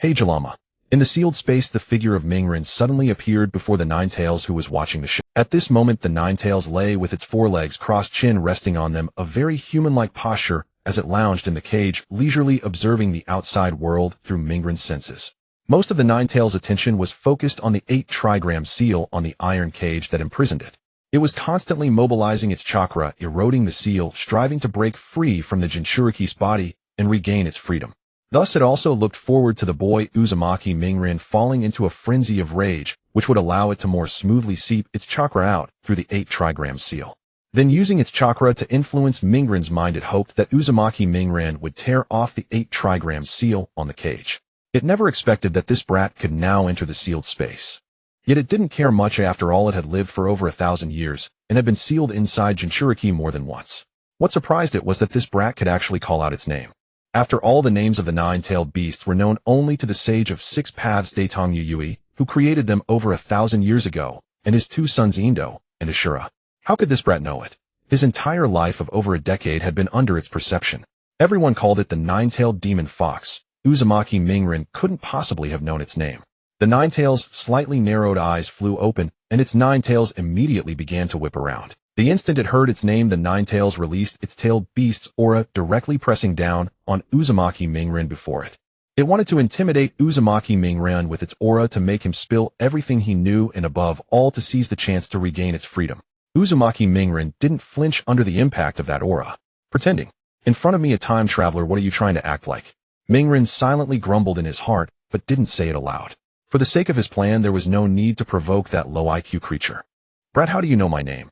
Hey Jalama. In the sealed space, the figure of Mingren suddenly appeared before the Ninetales, who was watching the show. At this moment, the Ninetales lay with its forelegs crossed, chin resting on them, a very human-like posture as it lounged in the cage, leisurely observing the outside world through Mingren's senses. Most of the Ninetales' attention was focused on the 8-trigram seal on the iron cage that imprisoned it. It was constantly mobilizing its chakra, eroding the seal, striving to break free from the jinchuriki's body and regain its freedom. Thus, it also looked forward to the boy Uzumaki Mingren falling into a frenzy of rage, which would allow it to more smoothly seep its chakra out through the 8-trigram seal. Then, using its chakra to influence Mingren's mind, it hoped that Uzumaki Mingren would tear off the 8-trigram seal on the cage. It never expected that this brat could now enter the sealed space. Yet it didn't care much. After all, it had lived for over 1,000 years and had been sealed inside jinchuriki more than once. What surprised it was that this brat could actually call out its name. After all, the names of the 9-tailed beasts were known only to the sage of 6 paths Daitong Yuyui, who created them over 1,000 years ago, and his 2 sons Indo and Ashura. How could this brat know it? His entire life of over a decade had been under its perception. Everyone called it the 9-tailed demon fox. Uzumaki Mingren couldn't possibly have known its name. The 9-tail's slightly narrowed eyes flew open, and its 9 tails immediately began to whip around. The instant it heard its name, the 9-tails released its tailed beast's aura, directly pressing down on Uzumaki Mingren before it. It wanted to intimidate Uzumaki Mingren with its aura, to make him spill everything he knew, and above all to seize the chance to regain its freedom. Uzumaki Mingren didn't flinch under the impact of that aura. Pretending. In front of me, a time traveler, what are you trying to act like? Mingren silently grumbled in his heart, but didn't say it aloud. For the sake of his plan, there was no need to provoke that low IQ creature. Brat, how do you know my name?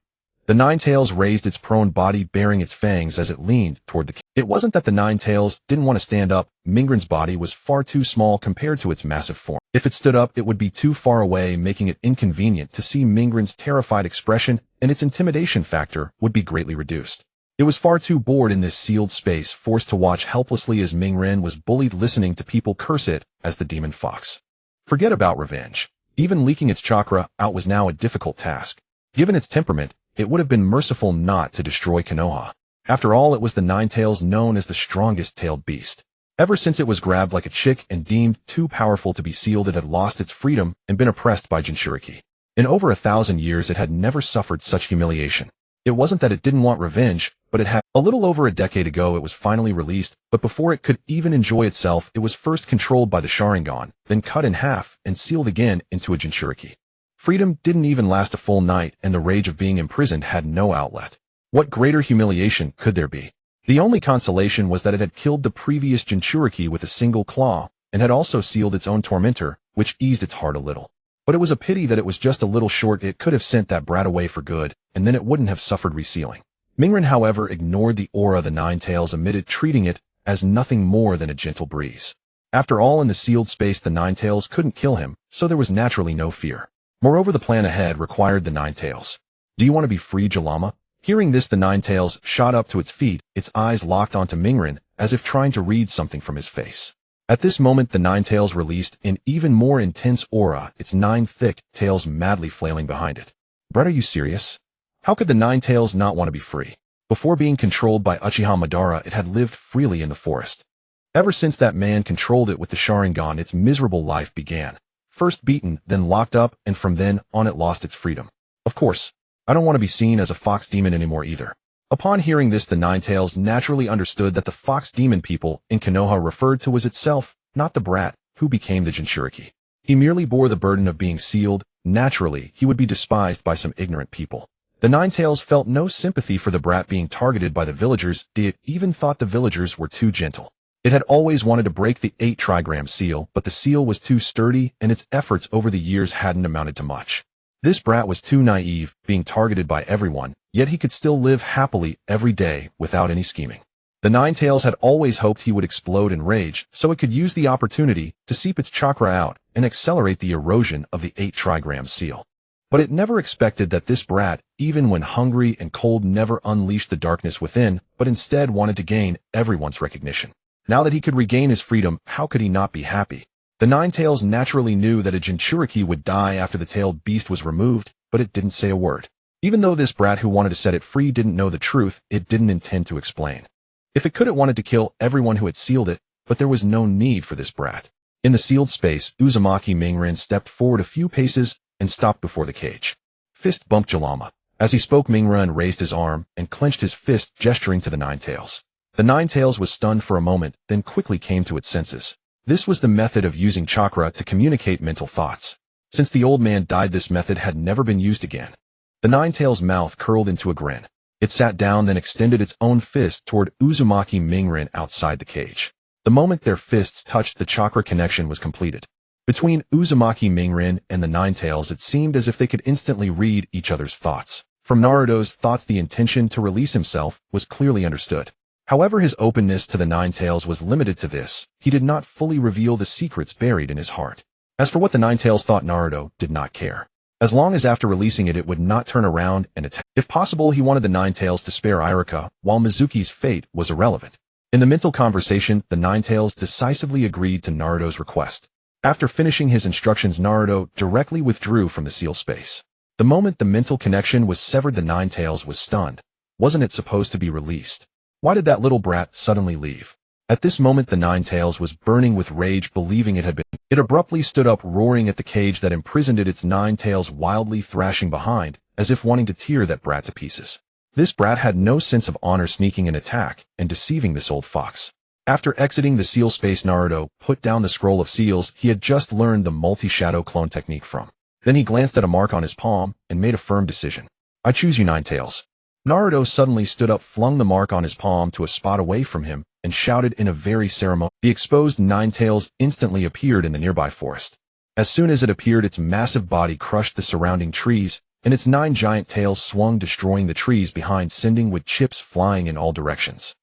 The 9-tails raised its prone body, baring its fangs as it leaned toward the cage. It wasn't that the 9-tails didn't want to stand up. Mingren's body was far too small compared to its massive form. If it stood up, it would be too far away, making it inconvenient to see Mingren's terrified expression, and its intimidation factor would be greatly reduced. It was far too bored in this sealed space, forced to watch helplessly as Mingren was bullied, listening to people curse it as the demon fox. Forget about revenge. Even leaking its chakra out was now a difficult task. Given its temperament, it would have been merciful not to destroy Konoha. After all, it was the 9-tails, known as the strongest tailed beast. Ever since it was grabbed like a chick and deemed too powerful to be sealed, it had lost its freedom and been oppressed by jinchuriki. In over 1,000 years, it had never suffered such humiliation. It wasn't that it didn't want revenge, but it had. A little over a decade ago, it was finally released, but before it could even enjoy itself, it was first controlled by the Sharingan, then cut in half and sealed again into a jinchuriki. Freedom didn't even last a full night, and the rage of being imprisoned had no outlet. What greater humiliation could there be? The only consolation was that it had killed the previous jinchuriki with a single claw, and had also sealed its own tormentor, which eased its heart a little. But it was a pity that it was just a little short. It could have sent that brat away for good, and then it wouldn't have suffered resealing. Mingren, however, ignored the aura the 9-tails emitted, treating it as nothing more than a gentle breeze. After all, in the sealed space, the 9-tails couldn't kill him, so there was naturally no fear. Moreover, the plan ahead required the 9-tails. Do you want to be free, Jalama? Hearing this, the 9-tails shot up to its feet, its eyes locked onto Mingren, as if trying to read something from his face. At this moment, the 9-tails released an even more intense aura, its 9 thick tails madly flailing behind it. Brat, are you serious? How could the 9-tails not want to be free? Before being controlled by Uchiha Madara, it had lived freely in the forest. Ever since that man controlled it with the Sharingan, its miserable life began. First beaten, then locked up, and from then on it lost its freedom. Of course, I don't want to be seen as a fox demon anymore either. Upon hearing this, the 9-tails naturally understood that the fox demon people in Konoha referred to as itself, not the brat, who became the jinchuriki. He merely bore the burden of being sealed. Naturally, he would be despised by some ignorant people. The 9-tails felt no sympathy for the brat being targeted by the villagers. It even thought the villagers were too gentle. It had always wanted to break the 8-trigram seal, but the seal was too sturdy, and its efforts over the years hadn't amounted to much. This brat was too naive, being targeted by everyone, yet he could still live happily every day without any scheming. The 9-tails had always hoped he would explode in rage, so it could use the opportunity to seep its chakra out and accelerate the erosion of the 8-trigram seal. But it never expected that this brat, even when hungry and cold, never unleashed the darkness within, but instead wanted to gain everyone's recognition. Now that he could regain his freedom, how could he not be happy? The 9-tails naturally knew that a jinchuriki would die after the tailed beast was removed, but it didn't say a word. Even though this brat who wanted to set it free didn't know the truth, it didn't intend to explain. If it could, it wanted to kill everyone who had sealed it, but there was no need for this brat. In the sealed space, Uzumaki Mingren stepped forward a few paces and stopped before the cage. Fist bumped Jalama. As he spoke, Mingren raised his arm and clenched his fist, gesturing to the Nine Tails. The Nine Tails was stunned for a moment, then quickly came to its senses. This was the method of using chakra to communicate mental thoughts. Since the old man died, this method had never been used again. The Nine Tails' mouth curled into a grin. It sat down, then extended its own fist toward Uzumaki Mingren outside the cage. The moment their fists touched, the chakra connection was completed. Between Uzumaki Mingren and the Nine Tails, it seemed as if they could instantly read each other's thoughts. From Naruto's thoughts, the intention to release himself was clearly understood. However, his openness to the Nine Tails was limited to this. He did not fully reveal the secrets buried in his heart. As for what the Nine Tails thought, Naruto did not care. As long as after releasing it, it would not turn around and attack. If possible, he wanted the Nine Tails to spare Iruka, while Mizuki's fate was irrelevant. In the mental conversation, the Nine Tails decisively agreed to Naruto's request. After finishing his instructions, Naruto directly withdrew from the seal space. The moment the mental connection was severed, the Nine Tails was stunned. Wasn't it supposed to be released? Why did that little brat suddenly leave? At this moment, the Nine Tails was burning with rage, believing it had been. It abruptly stood up, roaring at the cage that imprisoned it, its nine tails wildly thrashing behind, as if wanting to tear that brat to pieces. This brat had no sense of honor, sneaking an attack and deceiving this old fox. After exiting the seal space, Naruto put down the scroll of seals he had just learned the multi-shadow clone technique from. Then he glanced at a mark on his palm and made a firm decision. I choose you, Nine Tails. Naruto suddenly stood up, flung the mark on his palm to a spot away from him, and shouted in a very ceremonious. The exposed Nine Tails instantly appeared in the nearby forest. As soon as it appeared, its massive body crushed the surrounding trees, and its 9 giant tails swung, destroying the trees behind, sending wood chips flying in all directions.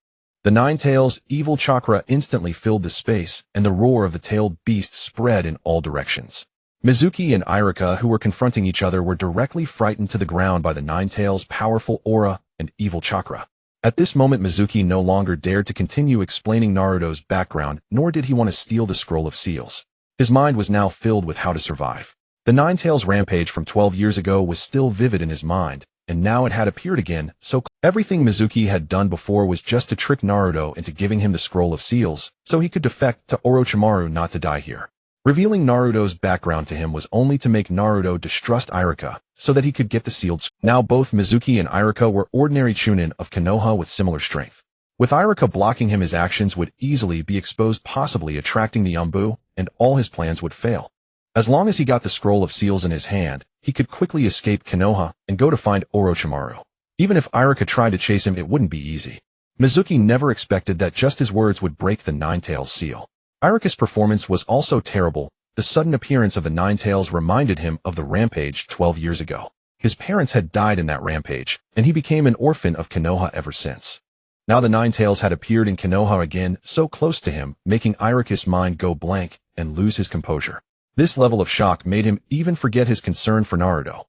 The Nine Tails' evil chakra instantly filled the space, and the roar of the tailed beast spread in all directions. Mizuki and Iruka, who were confronting each other, were directly frightened to the ground by the Nine Tails' powerful aura and evil chakra. At this moment, Mizuki no longer dared to continue explaining Naruto's background, nor did he want to steal the scroll of seals. His mind was now filled with how to survive. The Nine Tails rampage from 12 years ago was still vivid in his mind, and now it had appeared again, so everything Mizuki had done before was just to trick Naruto into giving him the scroll of seals, so he could defect to Orochimaru, not to die here. Revealing Naruto's background to him was only to make Naruto distrust Iruka, so that he could get the sealed scroll. Now both Mizuki and Iruka were ordinary chunin of Konoha with similar strength. With Iruka blocking him, his actions would easily be exposed, possibly attracting the Umbu, and all his plans would fail. As long as he got the scroll of seals in his hand, he could quickly escape Konoha and go to find Orochimaru. Even if Iruka tried to chase him, it wouldn't be easy. Mizuki never expected that just his words would break the Nine Tails seal. Iruka's performance was also terrible. The sudden appearance of the Nine Tails reminded him of the rampage 12 years ago. His parents had died in that rampage, and he became an orphan of Konoha ever since. Now the Nine Tails had appeared in Konoha again, so close to him, making Iruka's mind go blank and lose his composure. This level of shock made him even forget his concern for Naruto.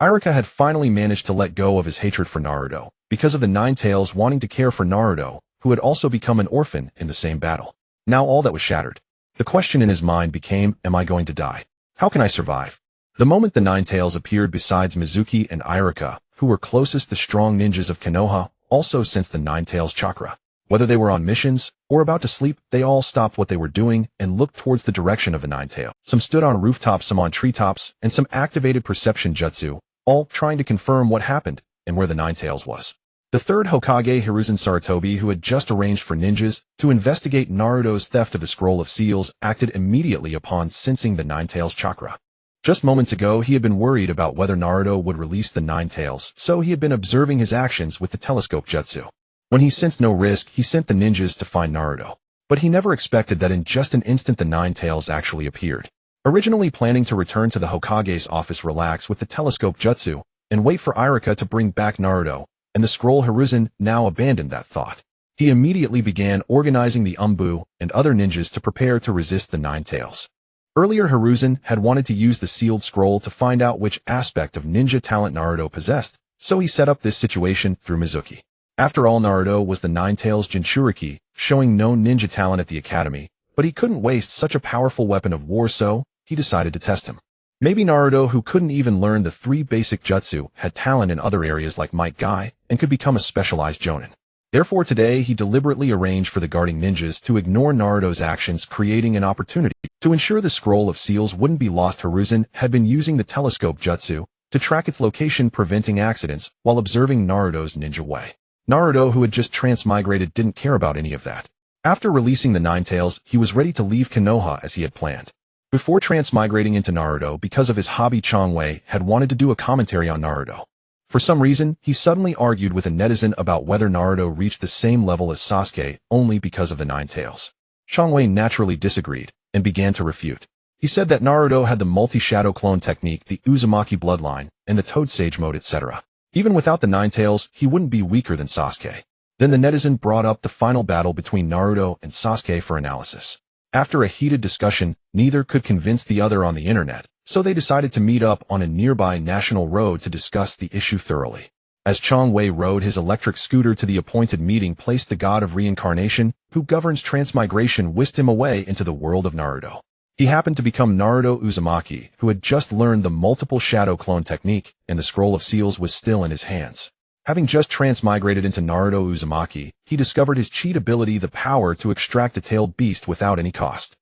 Iruka had finally managed to let go of his hatred for Naruto, because of the Nine Tails wanting to care for Naruto, who had also become an orphan in the same battle. Now all that was shattered. The question in his mind became, am I going to die? How can I survive? The moment the Nine Tails appeared, besides Mizuki and Iruka, who were closest the strong ninjas of Konoha, also sensed the Nine Tails chakra. Whether they were on missions or about to sleep, they all stopped what they were doing and looked towards the direction of the Nine Tails. Some stood on rooftops, some on treetops, and some activated perception jutsu, all trying to confirm what happened and where the Nine Tails was. The third Hokage, Hiruzen Sarutobi, who had just arranged for ninjas to investigate Naruto's theft of the Scroll of Seals, acted immediately upon sensing the Nine Tails chakra. Just moments ago, he had been worried about whether Naruto would release the Nine Tails, so he had been observing his actions with the telescope jutsu. When he sensed no risk, he sent the ninjas to find Naruto. But he never expected that in just an instant the Nine Tails actually appeared. Originally planning to return to the Hokage's office, relax with the telescope jutsu, and wait for Iruka to bring back Naruto and the scroll, Hiruzen now abandoned that thought. He immediately began organizing the Umbu and other ninjas to prepare to resist the Nine Tails. Earlier, Hiruzen had wanted to use the sealed scroll to find out which aspect of ninja talent Naruto possessed, so he set up this situation through Mizuki. After all, Naruto was the Nine Tails jinchuriki, showing no ninja talent at the academy, but he couldn't waste such a powerful weapon of war, so he decided to test him. Maybe Naruto, who couldn't even learn the 3 basic jutsu, had talent in other areas like Might Guy and could become a specialized jonin. Therefore today he deliberately arranged for the guarding ninjas to ignore Naruto's actions, creating an opportunity. To ensure the scroll of seals wouldn't be lost, Hiruzen had been using the telescope jutsu to track its location, preventing accidents while observing Naruto's ninja way. Naruto, who had just transmigrated, didn't care about any of that. After releasing the Nine Tails, he was ready to leave Konoha as he had planned. Before transmigrating into Naruto, because of his hobby, Changwei had wanted to do a commentary on Naruto. For some reason, he suddenly argued with a netizen about whether Naruto reached the same level as Sasuke only because of the Nine Tails. Changwei naturally disagreed and began to refute. He said that Naruto had the multi-shadow clone technique, the Uzumaki bloodline, and the Toad Sage mode, etc. Even without the Nine Tails, he wouldn't be weaker than Sasuke. Then the netizen brought up the final battle between Naruto and Sasuke for analysis. After a heated discussion, neither could convince the other on the internet, so they decided to meet up on a nearby national road to discuss the issue thoroughly. As Changwei rode his electric scooter to the appointed meeting place, the god of reincarnation, who governs transmigration, whisked him away into the world of Naruto. He happened to become Naruto Uzumaki, who had just learned the multiple shadow clone technique, and the scroll of seals was still in his hands. Having just transmigrated into Naruto Uzumaki, he discovered his cheat ability, the power to extract a tailed beast without any cost.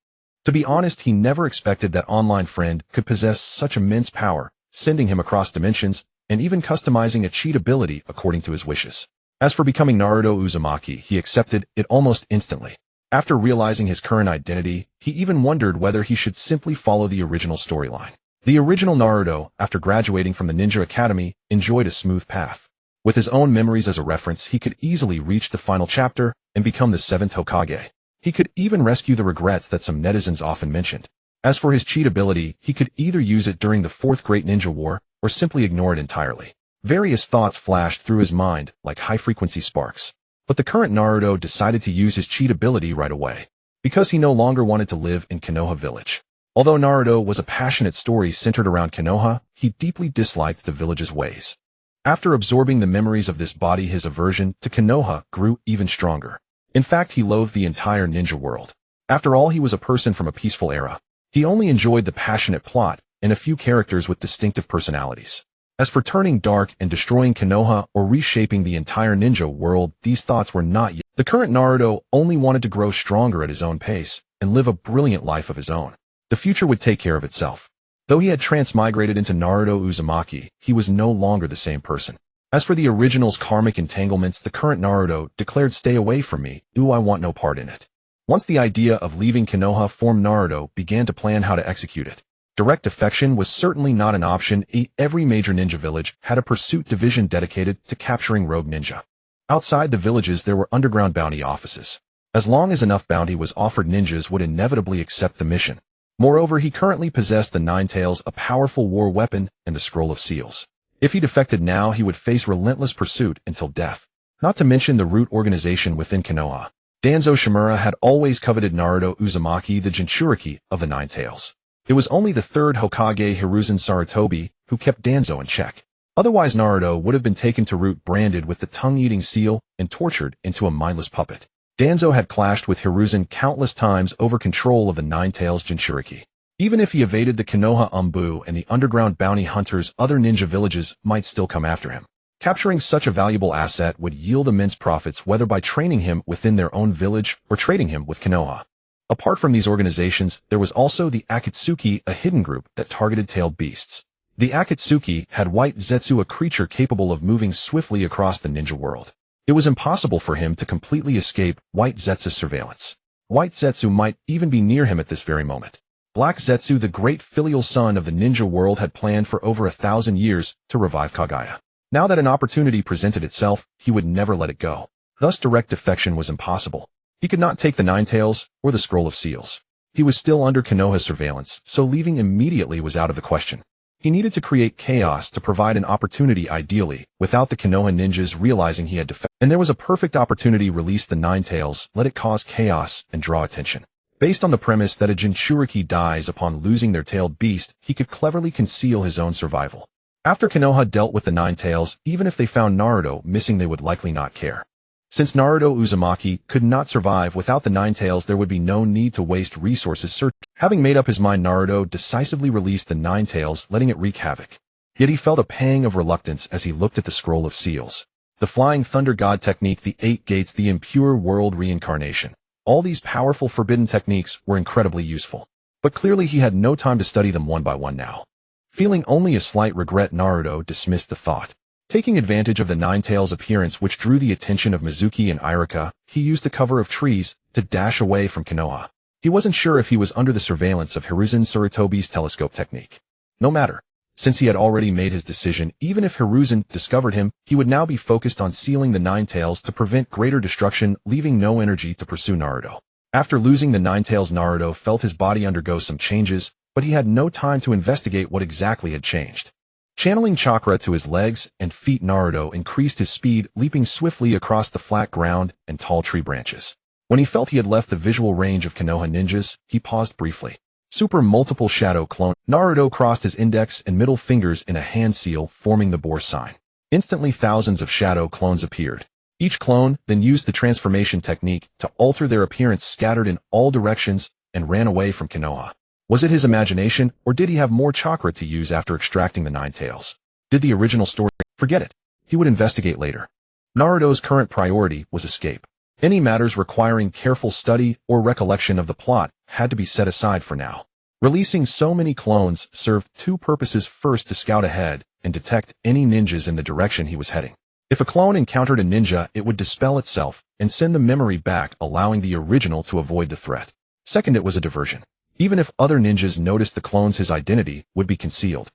To be honest, he never expected that online friend could possess such immense power, sending him across dimensions, and even customizing a cheat ability according to his wishes. As for becoming Naruto Uzumaki, he accepted it almost instantly. After realizing his current identity, he even wondered whether he should simply follow the original storyline. The original Naruto, after graduating from the Ninja Academy, enjoyed a smooth path. With his own memories as a reference, he could easily reach the final chapter and become the 7th Hokage. He could even rescue the regrets that some netizens often mentioned. As for his cheat ability, he could either use it during the 4th Great Ninja War, or simply ignore it entirely. Various thoughts flashed through his mind, like high-frequency sparks. But the current Naruto decided to use his cheat ability right away, because he no longer wanted to live in Konoha village. Although Naruto was a passionate story centered around Konoha, he deeply disliked the village's ways. After absorbing the memories of this body, his aversion to Konoha grew even stronger. In fact, he loathed the entire ninja world. After all, he was a person from a peaceful era. He only enjoyed the passionate plot and a few characters with distinctive personalities. As for turning dark and destroying Konoha or reshaping the entire ninja world, these thoughts were not yet. The current Naruto only wanted to grow stronger at his own pace and live a brilliant life of his own. The future would take care of itself. Though he had transmigrated into Naruto Uzumaki, he was no longer the same person. As for the original's karmic entanglements, the current Naruto declared, "Stay away from me, I want no part in it." Once the idea of leaving Konoha formed, Naruto began to plan how to execute it. Direct defection was certainly not an option. Every major ninja village had a pursuit division dedicated to capturing rogue ninja. Outside the villages there were underground bounty offices. As long as enough bounty was offered, ninjas would inevitably accept the mission. Moreover, he currently possessed the Nine Tails, a powerful war weapon, and the Scroll of Seals. If he defected now, he would face relentless pursuit until death. Not to mention the root organization within Konoha. Danzo Shimura had always coveted Naruto Uzumaki, the jinchuriki of the Nine Tails. It was only the third Hokage, Hiruzen Sarutobi, who kept Danzo in check. Otherwise, Naruto would have been taken to root, branded with the tongue-eating seal, and tortured into a mindless puppet. Danzo had clashed with Hiruzen countless times over control of the Nine Tails jinchuriki. Even if he evaded the Konoha Umbu and the underground bounty hunters, other ninja villages might still come after him. Capturing such a valuable asset would yield immense profits, whether by training him within their own village or trading him with Konoha. Apart from these organizations, there was also the Akatsuki, a hidden group that targeted tailed beasts. The Akatsuki had White Zetsu, a creature capable of moving swiftly across the ninja world. It was impossible for him to completely escape White Zetsu's surveillance. White Zetsu might even be near him at this very moment. Black Zetsu, the great filial son of the ninja world, had planned for over 1,000 years to revive Kaguya. Now that an opportunity presented itself, he would never let it go. Thus, direct defection was impossible. He could not take the Nine Tails or the Scroll of Seals. He was still under Konoha's surveillance, so leaving immediately was out of the question. He needed to create chaos to provide an opportunity, ideally, without the Konoha ninjas realizing he had defected. And there was a perfect opportunity: release the Nine Tails, let it cause chaos, and draw attention. Based on the premise that a jinchuriki dies upon losing their tailed beast, he could cleverly conceal his own survival. After Konoha dealt with the Nine Tails, even if they found Naruto missing, they would likely not care. Since Naruto Uzumaki could not survive without the Nine Tails, there would be no need to waste resources searching. Having made up his mind, Naruto decisively released the Nine Tails, letting it wreak havoc. Yet he felt a pang of reluctance as he looked at the Scroll of Seals. the Flying Thunder God technique, the 8 Gates, the Impure World Reincarnation. All these powerful forbidden techniques were incredibly useful. But clearly he had no time to study them one by one now. Feeling only a slight regret, Naruto dismissed the thought. Taking advantage of the Nine-Tails' appearance, which drew the attention of Mizuki and Iruka, he used the cover of trees to dash away from Konoha. He wasn't sure if he was under the surveillance of Hiruzen Sarutobi's telescope technique. No matter. Since he had already made his decision, even if Hiruzen discovered him, he would now be focused on sealing the Nine-Tails to prevent greater destruction, leaving no energy to pursue Naruto. After losing the Nine-Tails, Naruto felt his body undergo some changes, but he had no time to investigate what exactly had changed. Channeling chakra to his legs and feet, Naruto increased his speed, leaping swiftly across the flat ground and tall tree branches. When he felt he had left the visual range of Konoha ninjas, he paused briefly. Super multiple shadow clone. Naruto crossed his index and middle fingers in a hand seal, forming the boar sign. Instantly thousands of shadow clones appeared. Each clone then used the transformation technique to alter their appearance, scattered in all directions, and ran away from Konoha. Was it his imagination, or did he have more chakra to use after extracting the Nine-Tails? Did the original story? Forget it. He would investigate later. Naruto's current priority was escape. Any matters requiring careful study or recollection of the plot had to be set aside for now. Releasing so many clones served two purposes: first, to scout ahead and detect any ninjas in the direction he was heading. If a clone encountered a ninja, it would dispel itself and send the memory back, allowing the original to avoid the threat. Second, it was a diversion. Even if other ninjas noticed the clones, his identity would be concealed.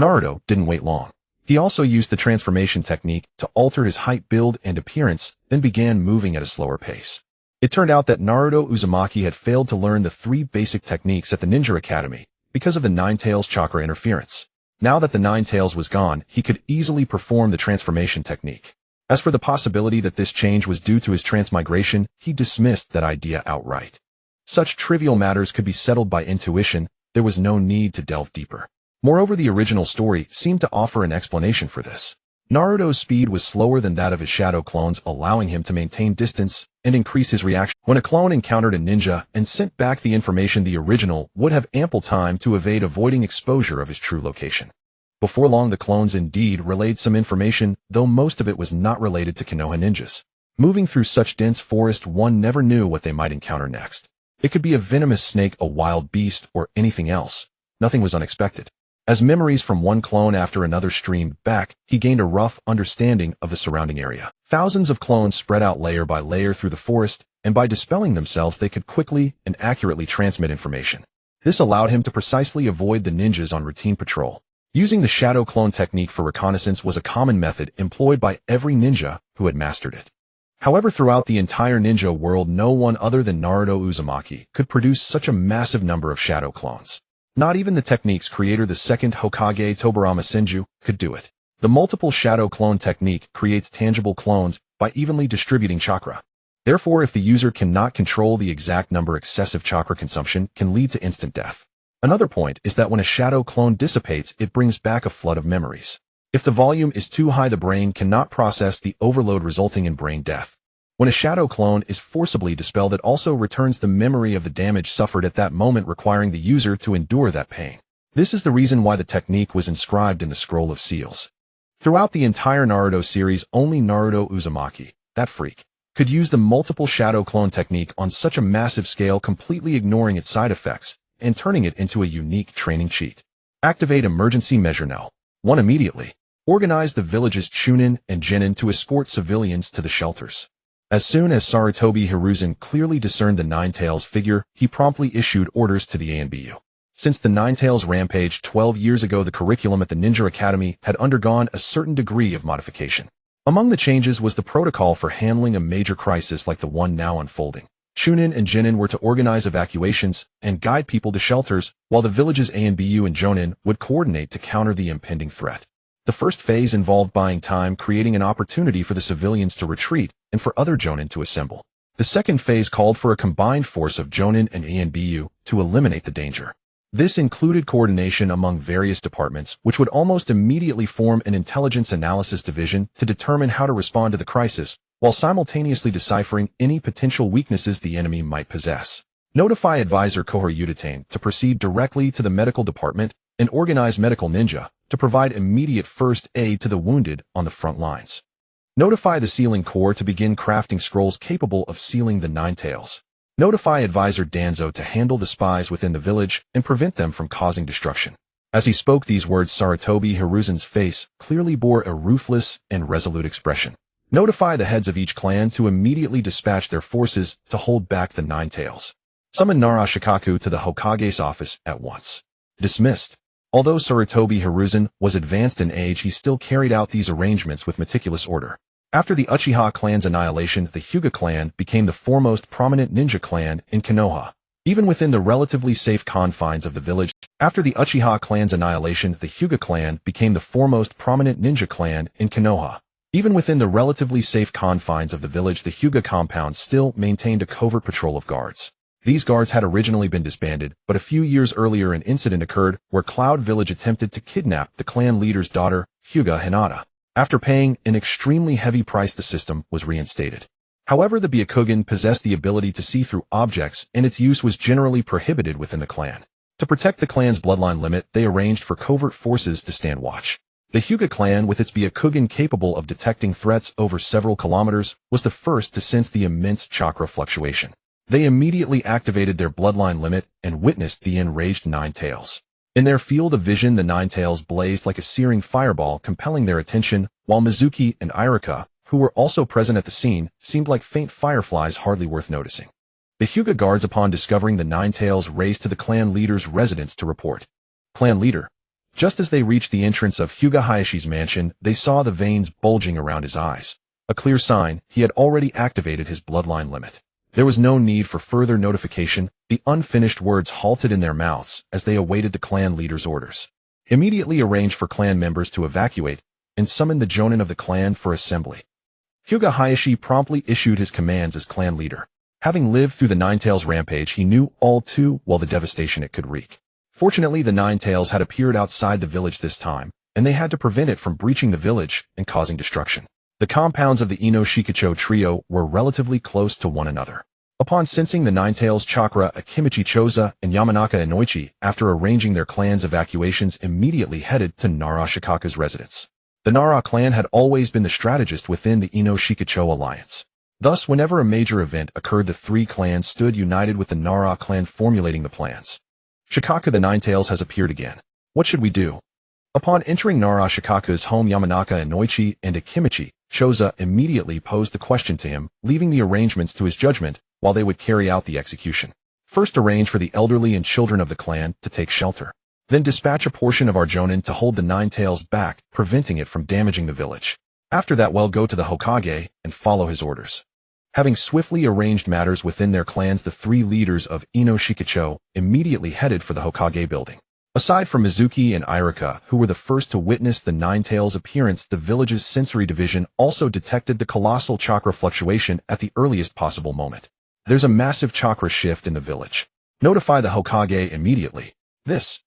Naruto didn't wait long. He also used the transformation technique to alter his height, build, and appearance, then began moving at a slower pace. It turned out that Naruto Uzumaki had failed to learn the 3 basic techniques at the Ninja Academy because of the Nine-Tails chakra interference. Now that the Nine-Tails was gone, he could easily perform the transformation technique. As for the possibility that this change was due to his transmigration, he dismissed that idea outright. Such trivial matters could be settled by intuition. There was no need to delve deeper. Moreover, the original story seemed to offer an explanation for this. Naruto's speed was slower than that of his shadow clones, allowing him to maintain distance and increase his reaction. When a clone encountered a ninja and sent back the information, the original would have ample time to evade, avoiding exposure of his true location. Before long, the clones indeed relayed some information, though most of it was not related to Konoha ninjas. Moving through such dense forest, one never knew what they might encounter next. It could be a venomous snake, a wild beast, or anything else. Nothing was unexpected. As memories from one clone after another streamed back, he gained a rough understanding of the surrounding area. Thousands of clones spread out layer by layer through the forest, and by dispelling themselves they could quickly and accurately transmit information. This allowed him to precisely avoid the ninjas on routine patrol. Using the shadow clone technique for reconnaissance was a common method employed by every ninja who had mastered it. However, throughout the entire ninja world, no one other than Naruto Uzumaki could produce such a massive number of shadow clones. Not even the technique's creator, the second Hokage Tobirama Senju, could do it. The multiple shadow clone technique creates tangible clones by evenly distributing chakra. Therefore, if the user cannot control the exact number, excessive chakra consumption can lead to instant death. Another point is that when a shadow clone dissipates, it brings back a flood of memories. If the volume is too high, the brain cannot process the overload, resulting in brain death. When a shadow clone is forcibly dispelled, it also returns the memory of the damage suffered at that moment, requiring the user to endure that pain. This is the reason why the technique was inscribed in the Scroll of Seals. Throughout the entire Naruto series, only Naruto Uzumaki, that freak, could use the multiple shadow clone technique on such a massive scale, completely ignoring its side effects and turning it into a unique training cheat. Activate emergency measure now. 1. Immediately. Organize the village's Chunin and Genin to escort civilians to the shelters. As soon as Sarutobi Hiruzen clearly discerned the Nine-Tails figure, he promptly issued orders to the ANBU. Since the Nine-Tails rampage 12 years ago, the curriculum at the Ninja Academy had undergone a certain degree of modification. Among the changes was the protocol for handling a major crisis like the one now unfolding. Chunin and Genin were to organize evacuations and guide people to shelters, while the village's ANBU and Jonin would coordinate to counter the impending threat. The first phase involved buying time, creating an opportunity for the civilians to retreat and for other Jonin to assemble. The second phase called for a combined force of Jonin and ANBU to eliminate the danger. This included coordination among various departments, which would almost immediately form an intelligence analysis division to determine how to respond to the crisis, while simultaneously deciphering any potential weaknesses the enemy might possess. Notify advisor Kohor Udatane to proceed directly to the medical department and organize medical ninja to provide immediate first aid to the wounded on the front lines. Notify the sealing corps to begin crafting scrolls capable of sealing the Nine Tails. Notify Advisor Danzo to handle the spies within the village and prevent them from causing destruction. As he spoke these words, Sarutobi Hiruzen's face clearly bore a ruthless and resolute expression. Notify the heads of each clan to immediately dispatch their forces to hold back the Nine Tails. Summon Narashikaku to the Hokage's office at once. Dismissed. Although Sarutobi Hiruzen was advanced in age, he still carried out these arrangements with meticulous order. After the Uchiha clan's annihilation, the Hyuga clan became the foremost prominent ninja clan in Konoha. Even within the relatively safe confines of the village, after the Uchiha clan's annihilation, the Hyuga clan became the foremost prominent ninja clan in Konoha. Even within the relatively safe confines of the village, the Hyuga compound still maintained a covert patrol of guards. These guards had originally been disbanded, but a few years earlier an incident occurred where Cloud Village attempted to kidnap the clan leader's daughter, Hyuga Hinata. After paying an extremely heavy price, the system was reinstated. However, the Byakugan possessed the ability to see through objects, and its use was generally prohibited within the clan. To protect the clan's bloodline limit, they arranged for covert forces to stand watch. The Hyuga clan, with its Byakugan capable of detecting threats over several kilometers, was the first to sense the immense chakra fluctuation. They immediately activated their bloodline limit and witnessed the enraged Nine Tails. In their field of vision, the Nine Tails blazed like a searing fireball, compelling their attention, while Mizuki and Irika, who were also present at the scene, seemed like faint fireflies hardly worth noticing. The Hyuga guards, upon discovering the Nine Tails, raced to the clan leader's residence to report. Clan leader. Just as they reached the entrance of Hyuga Hayashi's mansion, they saw the veins bulging around his eyes. A clear sign he had already activated his bloodline limit. There was no need for further notification. The unfinished words halted in their mouths as they awaited the clan leader's orders. Immediately arrange for clan members to evacuate and summon the jonin of the clan for assembly. Hyuga Hayashi promptly issued his commands as clan leader. Having lived through the Nine Tails rampage, he knew all too well the devastation it could wreak. Fortunately, the Nine Tails had appeared outside the village this time, and they had to prevent it from breaching the village and causing destruction. The compounds of the Ino Shikacho trio were relatively close to one another. Upon sensing the Nine Tails, Chakra, Akimichi Choza, and Yamanaka Inoichi, after arranging their clan's evacuations, immediately headed to Narashikaku's residence. The Nara clan had always been the strategist within the Ino Shikacho alliance. Thus, whenever a major event occurred, the three clans stood united with the Nara clan formulating the plans. Shikaku, the Nine Tails has appeared again. What should we do? Upon entering Narashikaku's home, Yamanaka Inoichi and Akimichi Choza immediately posed the question to him, leaving the arrangements to his judgment while they would carry out the execution. First, arrange for the elderly and children of the clan to take shelter. Then dispatch a portion of our jonin to hold the Nine Tails back, preventing it from damaging the village. After that, go to the Hokage and follow his orders. Having swiftly arranged matters within their clans, the three leaders of Ino Shikacho immediately headed for the Hokage building. Aside from Mizuki and Irika, who were the first to witness the Nine Tails' appearance, the village's sensory division also detected the colossal chakra fluctuation at the earliest possible moment. There's a massive chakra shift in the village. Notify the Hokage immediately. This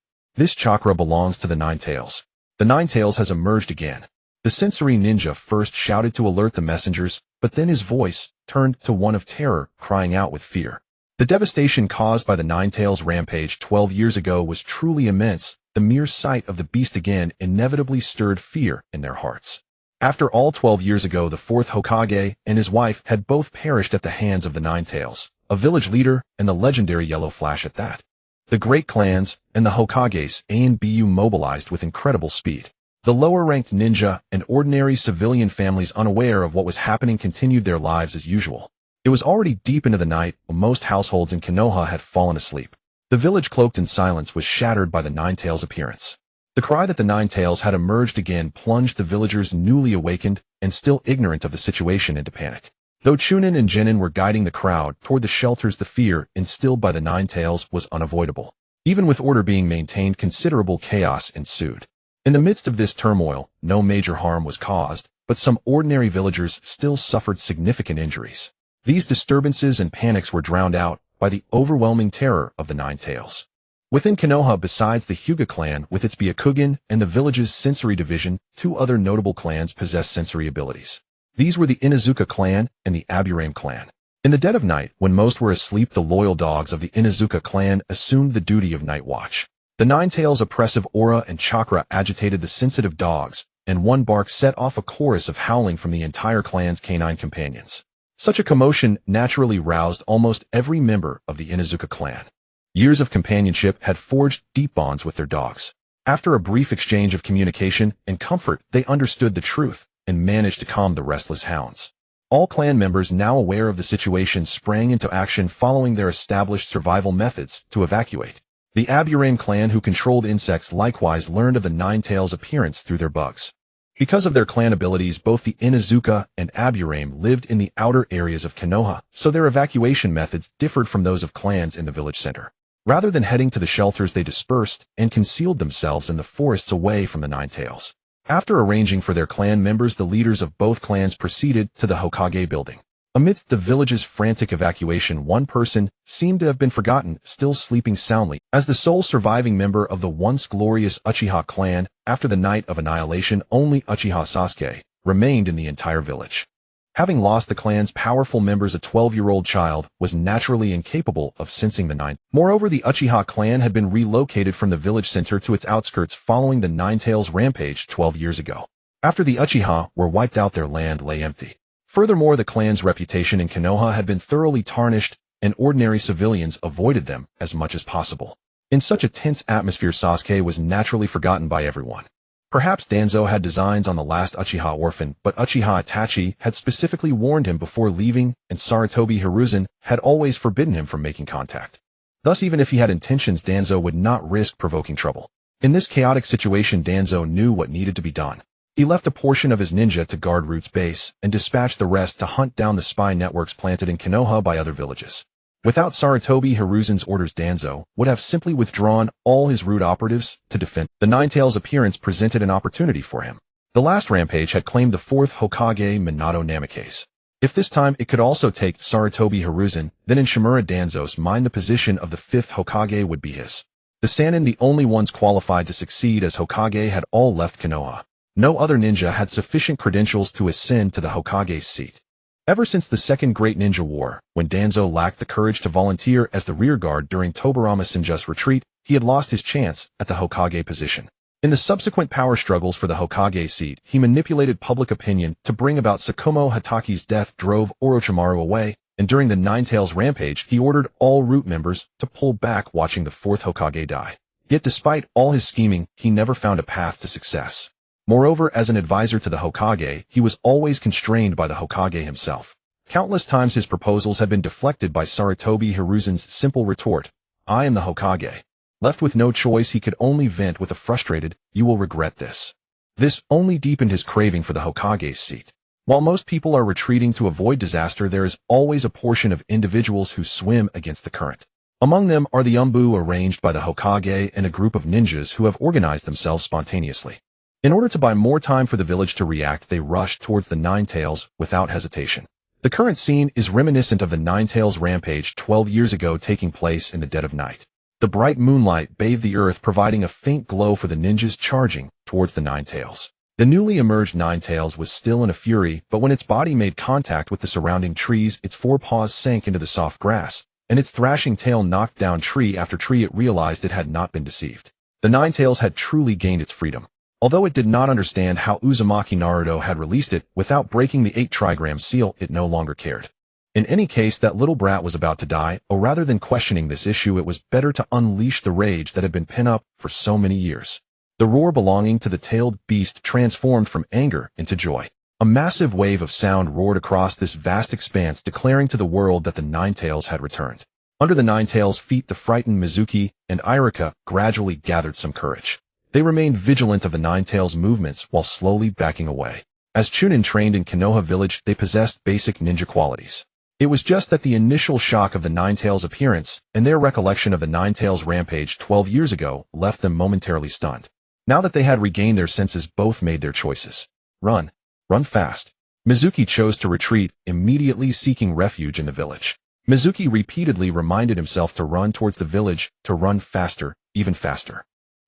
chakra belongs to the Nine Tails. The Nine Tails has emerged again. The sensory ninja first shouted to alert the messengers, but then his voice turned to one of terror, crying out with fear. The devastation caused by the Nine Tails rampage 12 years ago was truly immense. The mere sight of the beast again inevitably stirred fear in their hearts. After all, 12 years ago, the fourth Hokage and his wife had both perished at the hands of the Nine Tails, a village leader and the legendary Yellow Flash at that. The great clans and the Hokages A and BU mobilized with incredible speed. The lower-ranked ninja and ordinary civilian families, unaware of what was happening, continued their lives as usual. It was already deep into the night when most households in Konoha had fallen asleep. The village, cloaked in silence, was shattered by the Nine Tails' appearance. The cry that the Nine Tails had emerged again plunged the villagers, newly awakened and still ignorant of the situation, into panic. Though Chunin and Genin were guiding the crowd toward the shelters, the fear instilled by the Nine Tails was unavoidable. Even with order being maintained, considerable chaos ensued. In the midst of this turmoil, no major harm was caused, but some ordinary villagers still suffered significant injuries. These disturbances and panics were drowned out by the overwhelming terror of the Nine Tails. Within Konoha, besides the Hyuga clan with its Byakugan and the village's sensory division, two other notable clans possessed sensory abilities. These were the Inuzuka clan and the Aburame clan. In the dead of night, when most were asleep, the loyal dogs of the Inuzuka clan assumed the duty of night watch. The Nine Tails' oppressive aura and chakra agitated the sensitive dogs, and one bark set off a chorus of howling from the entire clan's canine companions. Such a commotion naturally roused almost every member of the Inuzuka clan. Years of companionship had forged deep bonds with their dogs. After a brief exchange of communication and comfort, they understood the truth and managed to calm the restless hounds. All clan members, now aware of the situation, sprang into action following their established survival methods to evacuate. The Aburame clan, who controlled insects, likewise learned of the Ninetales' appearance through their bugs. Because of their clan abilities, both the Inuzuka and Aburame lived in the outer areas of Konoha, so their evacuation methods differed from those of clans in the village center. Rather than heading to the shelters, they dispersed and concealed themselves in the forests away from the Ninetales. After arranging for their clan members, the leaders of both clans proceeded to the Hokage building. Amidst the village's frantic evacuation, one person seemed to have been forgotten, still sleeping soundly. As the sole surviving member of the once glorious Uchiha clan, after the night of annihilation, only Uchiha Sasuke remained in the entire village. Having lost the clan's powerful members, a 12-year-old child was naturally incapable of sensing the Nine. Moreover, the Uchiha clan had been relocated from the village center to its outskirts following the Ninetales' rampage 12 years ago. After the Uchiha were wiped out, their land lay empty. Furthermore, the clan's reputation in Konoha had been thoroughly tarnished, and ordinary civilians avoided them as much as possible. In such a tense atmosphere, Sasuke was naturally forgotten by everyone. Perhaps Danzo had designs on the last Uchiha orphan, but Uchiha Itachi had specifically warned him before leaving, and Sarutobi Hiruzen had always forbidden him from making contact. Thus, even if he had intentions, Danzo would not risk provoking trouble. In this chaotic situation, Danzo knew what needed to be done. He left a portion of his ninja to guard Root's base, and dispatched the rest to hunt down the spy networks planted in Konoha by other villages. Without Sarutobi Hiruzen's orders, Danzo would have simply withdrawn all his Root operatives to defend. The Ninetales' appearance presented an opportunity for him. The last rampage had claimed the fourth Hokage, Minato Namikaze. If this time it could also take Sarutobi Hiruzen, then in Shimura Danzo's mind the position of the fifth Hokage would be his. The Sannin, the only ones qualified to succeed as Hokage, had all left Konoha. No other ninja had sufficient credentials to ascend to the Hokage's seat. Ever since the Second Great Ninja War, when Danzo lacked the courage to volunteer as the rearguard during Tobirama Senju's retreat, he had lost his chance at the Hokage position. In the subsequent power struggles for the Hokage seat, he manipulated public opinion to bring about Tsukumo Hataki's death, drove Orochimaru away, and during the Ninetales rampage, he ordered all Root members to pull back, watching the fourth Hokage die. Yet despite all his scheming, he never found a path to success. Moreover, as an advisor to the Hokage, he was always constrained by the Hokage himself. Countless times his proposals had been deflected by Sarutobi Hiruzen's simple retort, "I am the Hokage." Left with no choice, he could only vent with a frustrated, "You will regret this." This only deepened his craving for the Hokage's seat. While most people are retreating to avoid disaster, there is always a portion of individuals who swim against the current. Among them are the Umbu, arranged by the Hokage, and a group of ninjas who have organized themselves spontaneously. In order to buy more time for the village to react, they rushed towards the Ninetales without hesitation. The current scene is reminiscent of the Ninetales rampage 12 years ago, taking place in the dead of night. The bright moonlight bathed the earth, providing a faint glow for the ninjas charging towards the Ninetales. The newly emerged Ninetales was still in a fury, but when its body made contact with the surrounding trees, its forepaws sank into the soft grass, and its thrashing tail knocked down tree after tree. It realized it had not been deceived. The Ninetales had truly gained its freedom. Although it did not understand how Uzumaki Naruto had released it without breaking the 8 trigram seal, it no longer cared. In any case, that little brat was about to die, or rather than questioning this issue, it was better to unleash the rage that had been pent up for so many years. The roar belonging to the tailed beast transformed from anger into joy. A massive wave of sound roared across this vast expanse, declaring to the world that the Ninetales had returned. Under the Ninetales' feet, the frightened Mizuki and Irika gradually gathered some courage. They remained vigilant of the Ninetales' movements while slowly backing away. As Chunin trained in Konoha village, they possessed basic ninja qualities. It was just that the initial shock of the Ninetales' appearance and their recollection of the Ninetales rampage 12 years ago left them momentarily stunned. Now that they had regained their senses, both made their choices. Run. Run fast. Mizuki chose to retreat, immediately seeking refuge in the village. Mizuki repeatedly reminded himself to run towards the village, to run faster, even faster.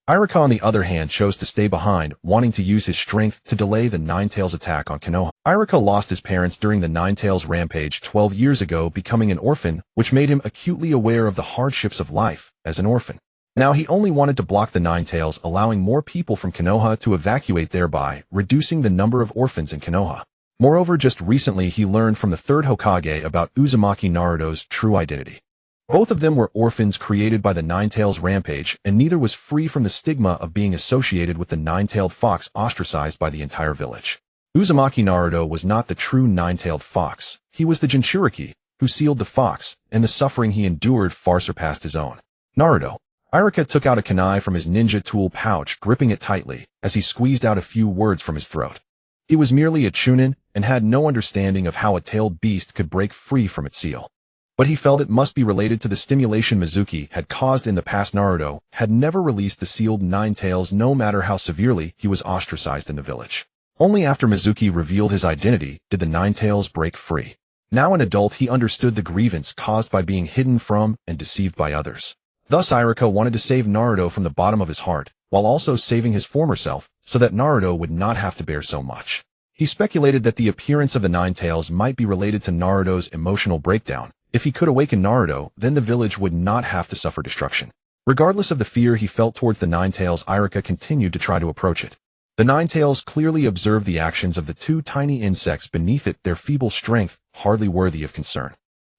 Irika, on the other hand, chose to stay behind, wanting to use his strength to delay the Ninetales' attack on Konoha. Irika lost his parents during the Ninetales rampage 12 years ago, becoming an orphan, which made him acutely aware of the hardships of life as an orphan. Now he only wanted to block the Nine Tails, allowing more people from Konoha to evacuate, thereby reducing the number of orphans in Konoha. Moreover, just recently he learned from the Third Hokage about Uzumaki Naruto's true identity. Both of them were orphans created by the Nine-Tails rampage, and neither was free from the stigma of being associated with the Nine-Tailed Fox, ostracized by the entire village. Uzumaki Naruto was not the true Nine-Tailed Fox. He was the jinchuriki, who sealed the fox, and the suffering he endured far surpassed his own. Naruto. Irika took out a kunai from his ninja tool pouch, gripping it tightly, as he squeezed out a few words from his throat. He was merely a chunin, and had no understanding of how a tailed beast could break free from its seal. But he felt it must be related to the stimulation Mizuki had caused in the past. Naruto had never released the sealed Nine Tails, no matter how severely he was ostracized in the village. Only after Mizuki revealed his identity did the Nine Tails break free. Now an adult, he understood the grievance caused by being hidden from and deceived by others. Thus Irika wanted to save Naruto from the bottom of his heart, while also saving his former self, so that Naruto would not have to bear so much. He speculated that the appearance of the Nine Tails might be related to Naruto's emotional breakdown. If he could awaken Naruto, then the village would not have to suffer destruction. Regardless of the fear he felt towards the Nine Tails, Irika continued to try to approach it. The Nine Tails clearly observed the actions of the two tiny insects beneath it, their feeble strength hardly worthy of concern.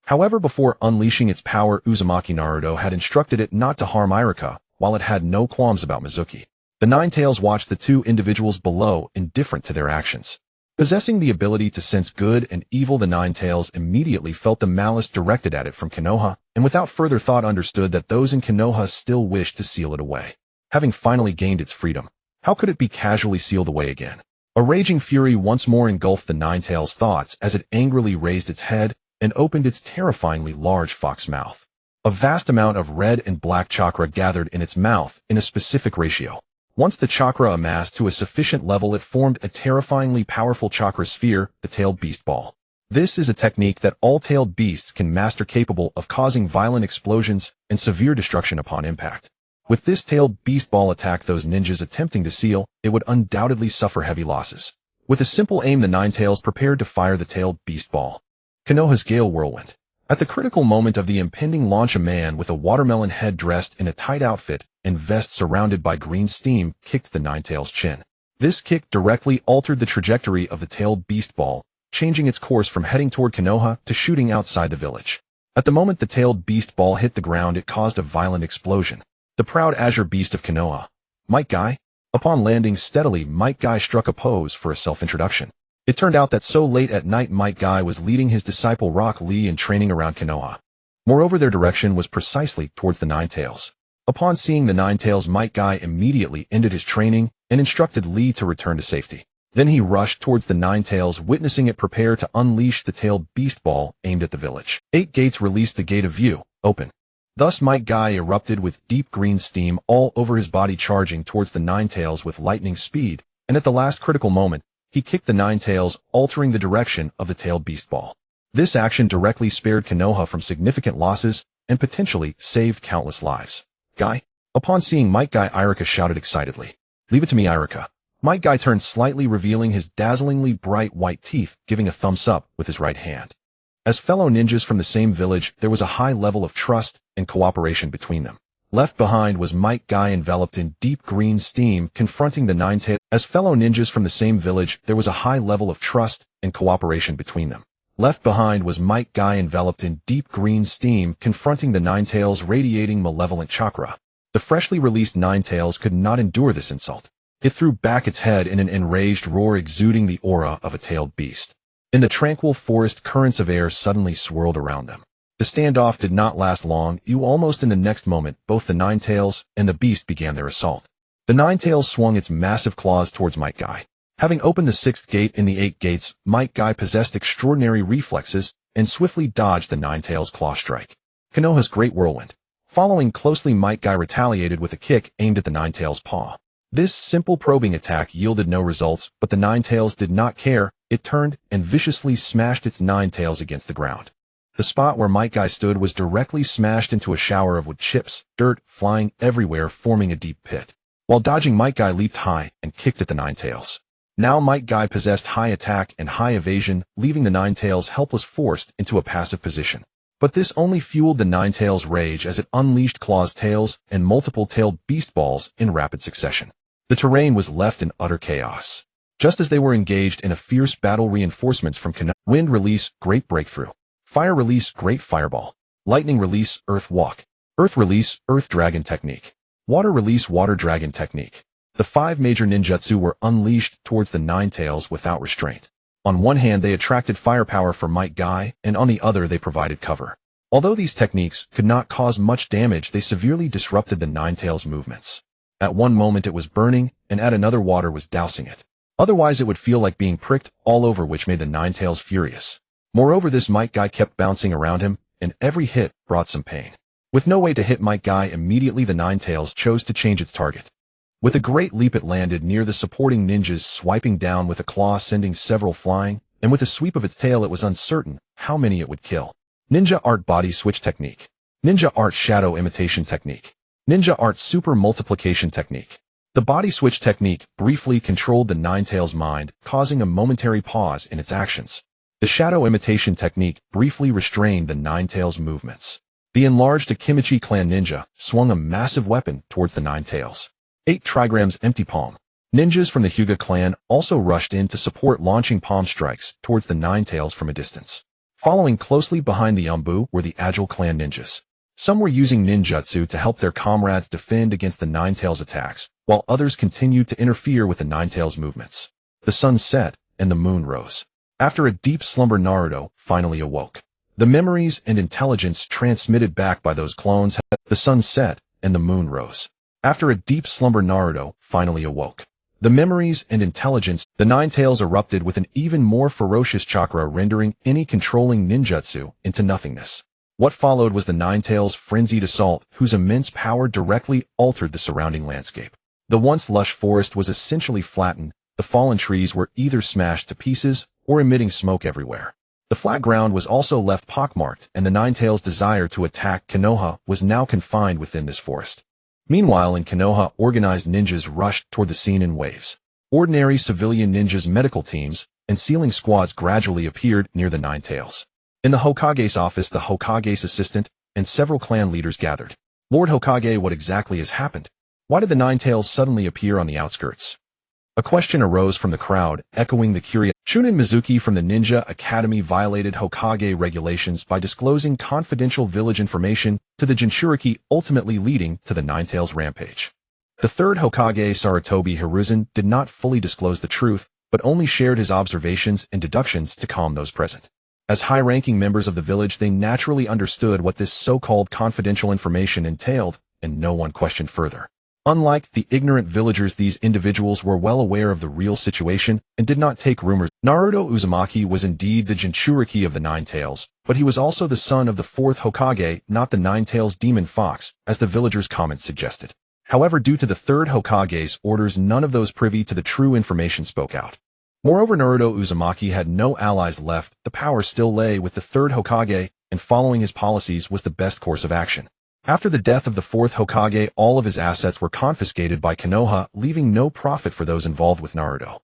However, before unleashing its power, Uzumaki Naruto had instructed it not to harm Irika, while it had no qualms about Mizuki. The Nine Tails watched the two individuals below, indifferent to their actions. Possessing the ability to sense good and evil, the Nine Tails immediately felt the malice directed at it from Konoha, and without further thought understood that those in Konoha still wished to seal it away. Having finally gained its freedom, how could it be casually sealed away again? A raging fury once more engulfed the Nine Tails' thoughts as it angrily raised its head and opened its terrifyingly large fox mouth. A vast amount of red and black chakra gathered in its mouth in a specific ratio. Once the chakra amassed to a sufficient level, it formed a terrifyingly powerful chakra sphere, the tailed beast ball. This is a technique that all tailed beasts can master, capable of causing violent explosions and severe destruction upon impact. With this tailed beast ball attack those ninjas attempting to seal, it would undoubtedly suffer heavy losses. With a simple aim, the Nine Tails prepared to fire the tailed beast ball. Konoha's Gale Whirlwind. At the critical moment of the impending launch, a man with a watermelon head, dressed in a tight outfit and vest surrounded by green steam, kicked the Nine Tails' chin. This kick directly altered the trajectory of the tailed beast ball, changing its course from heading toward Konoha to shooting outside the village. At the moment the tailed beast ball hit the ground, it caused a violent explosion. The proud azure beast of Konoha, Might Guy. Upon landing steadily, Might Guy struck a pose for a self-introduction. It turned out that so late at night, Might Guy was leading his disciple Rock Lee in training around Konoha. Moreover, their direction was precisely towards the Nine Tails. Upon seeing the Nine Tails, Might Guy immediately ended his training and instructed Lee to return to safety. Then he rushed towards the Nine Tails, witnessing it prepare to unleash the tailed beast ball aimed at the village. 8 gates released, the gate of view, open. Thus Might Guy erupted with deep green steam all over his body, charging towards the Nine Tails with lightning speed, and at the last critical moment, he kicked the Nine Tails, altering the direction of the tailed beast ball. This action directly spared Konoha from significant losses and potentially saved countless lives. Guy? Upon seeing Might Guy, Irika shouted excitedly. Leave it to me, Irika. Might Guy turned slightly, revealing his dazzlingly bright white teeth, giving a thumbs up with his right hand. As fellow ninjas from the same village, there was a high level of trust and cooperation between them. Left behind was Might Guy, enveloped in deep green steam, confronting the Nine Tails. As fellow ninjas from the same village, there was a high level of trust and cooperation between them. Left behind was Might Guy, enveloped in deep green steam, confronting the Nine Tails, radiating malevolent chakra. The freshly released Nine Tails could not endure this insult. It threw back its head in an enraged roar, exuding the aura of a tailed beast. In the tranquil forest, currents of air suddenly swirled around them. The standoff did not last long. Almost in the next moment, both the Nine Tails and the beast began their assault. The Nine Tails swung its massive claws towards Might Guy. Having opened the 6th gate in the 8 gates, Might Guy possessed extraordinary reflexes and swiftly dodged the Nine Tails' claw strike. Konoha's Great Whirlwind. Following closely, Might Guy retaliated with a kick aimed at the Nine Tails' paw. This simple probing attack yielded no results, but the Nine Tails did not care. It turned and viciously smashed its Nine Tails against the ground. The spot where Might Guy stood was directly smashed into a shower of wood chips, dirt flying everywhere, forming a deep pit. While dodging, Might Guy leaped high and kicked at the Nine Tails. Now Might Guy possessed high attack and high evasion, leaving the Nine Tails helpless, forced into a passive position. But this only fueled the Nine-Tails' rage as it unleashed claws, tails, and multiple-tailed beast balls in rapid succession. The terrain was left in utter chaos. Just as they were engaged in a fierce battle, reinforcements from Konoha: Wind Release, Great Breakthrough. Fire Release, Great Fireball. Lightning Release, Earth Walk. Earth Release, Earth Dragon Technique. Water Release, Water Dragon Technique. The 5 major ninjutsu were unleashed towards the Nine-Tails without restraint. On one hand, they attracted firepower for Might Guy, and on the other they provided cover. Although these techniques could not cause much damage, they severely disrupted the Nine-Tails' movements. At one moment it was burning, and at another water was dousing it. Otherwise it would feel like being pricked all over, which made the Nine-Tails furious. Moreover, this Might Guy kept bouncing around him, and every hit brought some pain. With no way to hit Might Guy immediately, the Nine-Tails chose to change its target. With a great leap it landed near the supporting ninjas, swiping down with a claw, sending several flying, and with a sweep of its tail it was uncertain how many it would kill. Ninja Art Body Switch Technique. Ninja Art Shadow Imitation Technique. Ninja Art Super Multiplication Technique. The Body Switch Technique briefly controlled the Nine-Tails' mind, causing a momentary pause in its actions. The Shadow Imitation Technique briefly restrained the Nine-Tails' movements. The enlarged Akimichi clan ninja swung a massive weapon towards the Nine-Tails. 8 trigrams Empty Palm. Ninjas from the Hyuga clan also rushed in to support, launching palm strikes towards the Nine-Tails from a distance. Following closely behind the Umbu were the Agile clan ninjas. Some were using ninjutsu to help their comrades defend against the Nine-Tails' attacks, while others continued to interfere with the Nine-Tails' movements. The sun set, and the moon rose. After a deep slumber, Naruto finally awoke. The memories and intelligence transmitted back by those clones had the sun set, and the moon rose. After a deep slumber, Naruto finally awoke. The memories and intelligence, the Nine-Tails erupted with an even more ferocious chakra, rendering any controlling ninjutsu into nothingness. What followed was the Nine-Tails' frenzied assault, whose immense power directly altered the surrounding landscape. The once lush forest was essentially flattened, the fallen trees were either smashed to pieces or emitting smoke everywhere. The flat ground was also left pockmarked, and the Nine-Tails' desire to attack Konoha was now confined within this forest. Meanwhile, in Konoha, organized ninjas rushed toward the scene in waves. Ordinary civilian ninjas, medical teams, and sealing squads gradually appeared near the Nine-Tails. In the Hokage's office, the Hokage's assistant and several clan leaders gathered. Lord Hokage, what exactly has happened? Why did the Nine-Tails suddenly appear on the outskirts? A question arose from the crowd, echoing the curiosity. Chunin Mizuki from the Ninja Academy violated Hokage regulations by disclosing confidential village information to the jinchuriki, ultimately leading to the Nine-Tails rampage. The third Hokage, Sarutobi Hiruzen, did not fully disclose the truth, but only shared his observations and deductions to calm those present. As high-ranking members of the village, they naturally understood what this so-called confidential information entailed, and no one questioned further. Unlike the ignorant villagers, these individuals were well aware of the real situation and did not take rumors. Naruto Uzumaki was indeed the jinchuriki of the Nine-Tails, but he was also the son of the fourth Hokage, not the Nine-Tails demon fox, as the villagers' comments suggested. However, due to the third Hokage's orders, none of those privy to the true information spoke out. Moreover, Naruto Uzumaki had no allies left, the power still lay with the third Hokage, and following his policies was the best course of action. After the death of the fourth Hokage, all of his assets were confiscated by Konoha, leaving no profit for those involved with Naruto.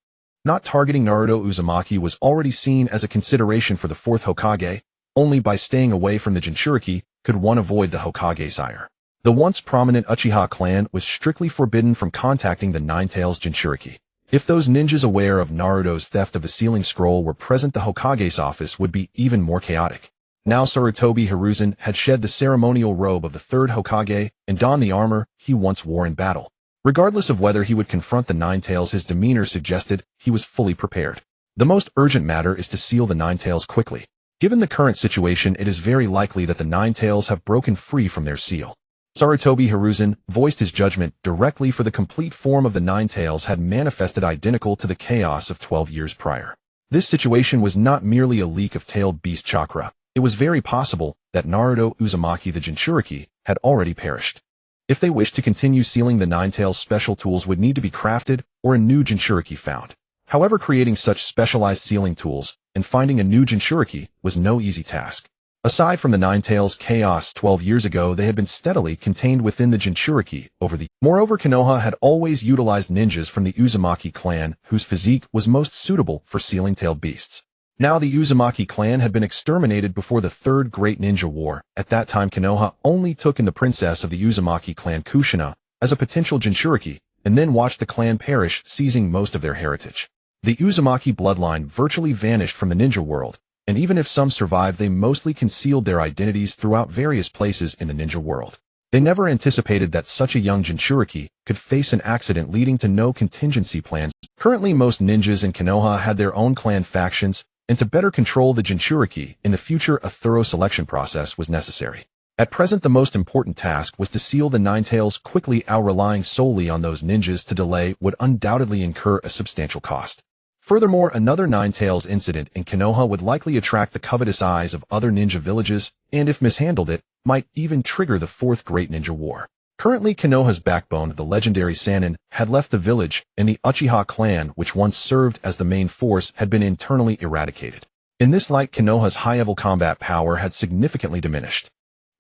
Not targeting Naruto Uzumaki was already seen as a consideration for the fourth Hokage. Only by staying away from the jinchuriki could one avoid the Hokage's ire. The once prominent Uchiha clan was strictly forbidden from contacting the Nine-Tails jinchuriki. If those ninjas aware of Naruto's theft of the sealing scroll were present, the Hokage's office would be even more chaotic. Now Sarutobi Hiruzen had shed the ceremonial robe of the third Hokage and donned the armor he once wore in battle. Regardless of whether he would confront the Nine-Tails, his demeanor suggested he was fully prepared. The most urgent matter is to seal the Nine-Tails quickly. Given the current situation, it is very likely that the Nine-Tails have broken free from their seal. Sarutobi Hiruzen voiced his judgment directly, for the complete form of the Nine-Tails had manifested identical to the chaos of 12 years prior. This situation was not merely a leak of tailed beast chakra. It was very possible that Naruto Uzumaki, the jinchuriki, had already perished. If they wished to continue sealing the Nine-Tails, special tools would need to be crafted or a new jinchuriki found. However, creating such specialized sealing tools and finding a new jinchuriki was no easy task. Aside from the Nine-Tails' chaos 12 years ago, they had been steadily contained within the jinchuriki over the. Moreover, Konoha had always utilized ninjas from the Uzumaki clan, whose physique was most suitable for sealing tailed beasts. Now the Uzumaki clan had been exterminated before the Third Great Ninja War. At that time Konoha only took in the princess of the Uzumaki clan Kushina as a potential jinchuriki, and then watched the clan perish, seizing most of their heritage. The Uzumaki bloodline virtually vanished from the ninja world, and even if some survived, they mostly concealed their identities throughout various places in the ninja world. They never anticipated that such a young jinchuriki could face an accident leading to no contingency plans. Currently, most ninjas in Konoha had their own clan factions, and to better control the jinchuriki in the future, a thorough selection process was necessary. At present, the most important task was to seal the Nine Tails quickly, relying solely on those ninjas to delay would undoubtedly incur a substantial cost. Furthermore, another Nine Tails incident in Konoha would likely attract the covetous eyes of other ninja villages, and if mishandled it, might even trigger the Fourth Great Ninja War. Currently, Konoha's backbone, the legendary Sannin, had left the village, and the Uchiha clan, which once served as the main force, had been internally eradicated. In this light, Konoha's high-level combat power had significantly diminished.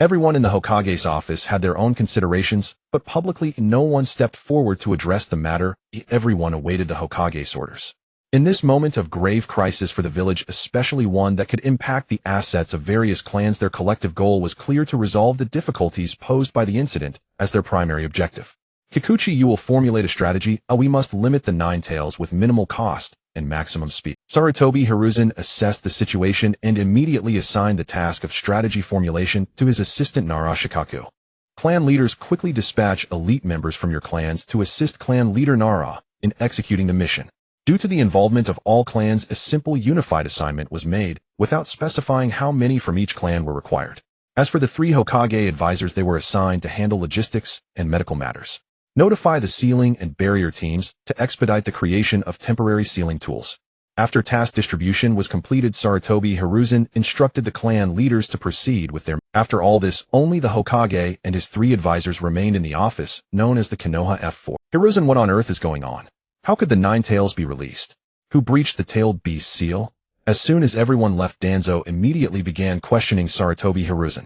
Everyone in the Hokage's office had their own considerations, but publicly no one stepped forward to address the matter. Everyone awaited the Hokage's orders. In this moment of grave crisis for the village, especially one that could impact the assets of various clans, their collective goal was clear: to resolve the difficulties posed by the incident as their primary objective. Kikuchi, you will formulate a strategy. We must limit the Nine Tails with minimal cost and maximum speed. Sarutobi Hiruzen assessed the situation and immediately assigned the task of strategy formulation to his assistant Nara Shikaku. Clan leaders, quickly dispatch elite members from your clans to assist clan leader Nara in executing the mission. Due to the involvement of all clans, a simple unified assignment was made, without specifying how many from each clan were required. As for the 3 Hokage advisors, they were assigned to handle logistics and medical matters. Notify the sealing and barrier teams to expedite the creation of temporary sealing tools. After task distribution was completed, Sarutobi Hiruzen instructed the clan leaders to proceed with their. After all this, only the Hokage and his 3 advisors remained in the office, known as the Konoha F4. Hiruzen, what on earth is going on? How could the Nine Tails be released? Who breached the tailed beast's seal? As soon as everyone left, Danzo immediately began questioning Sarutobi Hiruzen.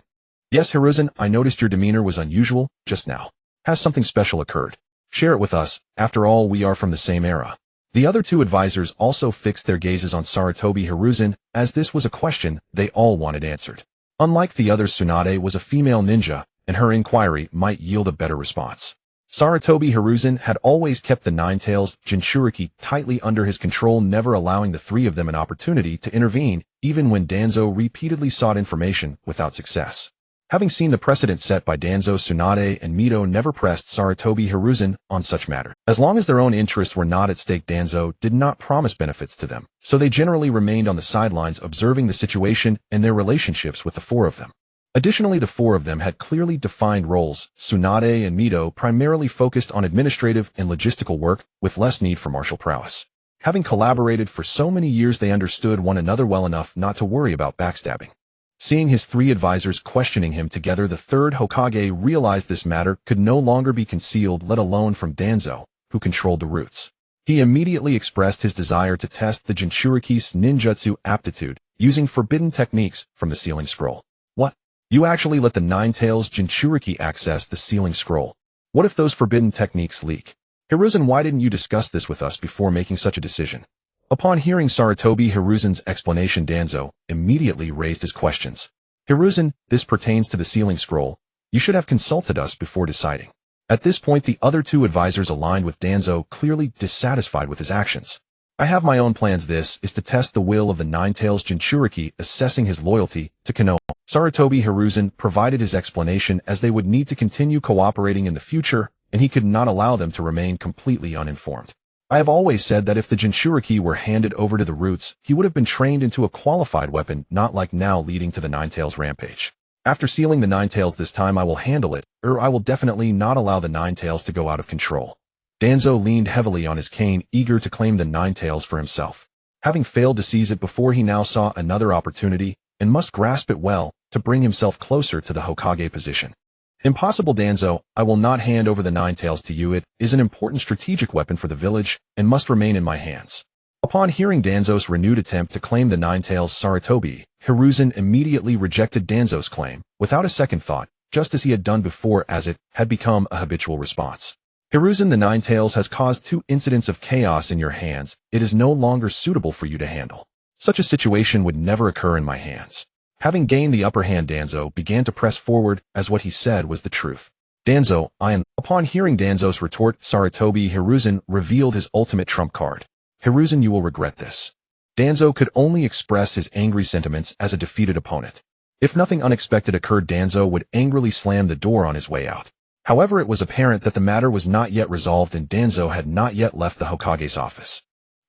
Yes, Hiruzen, I noticed your demeanor was unusual just now. Has something special occurred? Share it with us. After all, we are from the same era. The other 2 advisors also fixed their gazes on Sarutobi Hiruzen, as this was a question they all wanted answered. Unlike the others, Tsunade was a female ninja, and her inquiry might yield a better response. Sarutobi Hiruzen had always kept the Nine Tails jinchuriki tightly under his control, never allowing the 3 of them an opportunity to intervene, even when Danzo repeatedly sought information without success. Having seen the precedent set by Danzo, Tsunade and Mito never pressed Sarutobi Hiruzen on such matter. As long as their own interests were not at stake, Danzo did not promise benefits to them, so they generally remained on the sidelines observing the situation and their relationships with the 4 of them. Additionally, the 4 of them had clearly defined roles. Tsunade and Mito primarily focused on administrative and logistical work, with less need for martial prowess. Having collaborated for so many years, they understood one another well enough not to worry about backstabbing. Seeing his 3 advisors questioning him together, the 3rd Hokage realized this matter could no longer be concealed, let alone from Danzo, who controlled the roots. He immediately expressed his desire to test the jinchuriki's ninjutsu aptitude, using forbidden techniques from the sealing scroll. What? You actually let the Nine Tails jinchuriki access the sealing scroll? What if those forbidden techniques leak? Hiruzen, why didn't you discuss this with us before making such a decision? Upon hearing Sarutobi Hiruzen's explanation, Danzo immediately raised his questions. Hiruzen, this pertains to the sealing scroll. You should have consulted us before deciding. At this point, the other 2 advisors aligned with Danzo, clearly dissatisfied with his actions. I have my own plans. This is to test the will of the Nine Tails jinchuriki, assessing his loyalty to Konoha. Sarutobi Hiruzen provided his explanation, as they would need to continue cooperating in the future, and he could not allow them to remain completely uninformed. I have always said that if the jinchuriki were handed over to the roots, he would have been trained into a qualified weapon, not like now, leading to the Nine Tails rampage. After sealing the Nine Tails this time, I will handle it, or I will definitely not allow the Nine Tails to go out of control. Danzo leaned heavily on his cane, eager to claim the Nine Tails for himself. Having failed to seize it before, he now saw another opportunity, and must grasp it well to bring himself closer to the Hokage position. Impossible, Danzo, I will not hand over the Nine Tails to you. It is an important strategic weapon for the village, and must remain in my hands. Upon hearing Danzo's renewed attempt to claim the Nine Tails, Sarutobi Hiruzen immediately rejected Danzo's claim, without a second thought, just as he had done before, as it had become a habitual response. Hiruzen, the Nine Tails has caused 2 incidents of chaos in your hands. It is no longer suitable for you to handle. Such a situation would never occur in my hands. Having gained the upper hand, Danzo began to press forward as what he said was the truth. Danzo, I am. Upon hearing Danzo's retort, Sarutobi Hiruzen revealed his ultimate trump card. Hiruzen, you will regret this. Danzo could only express his angry sentiments as a defeated opponent. If nothing unexpected occurred, Danzo would angrily slam the door on his way out. However, it was apparent that the matter was not yet resolved and Danzo had not yet left the Hokage's office.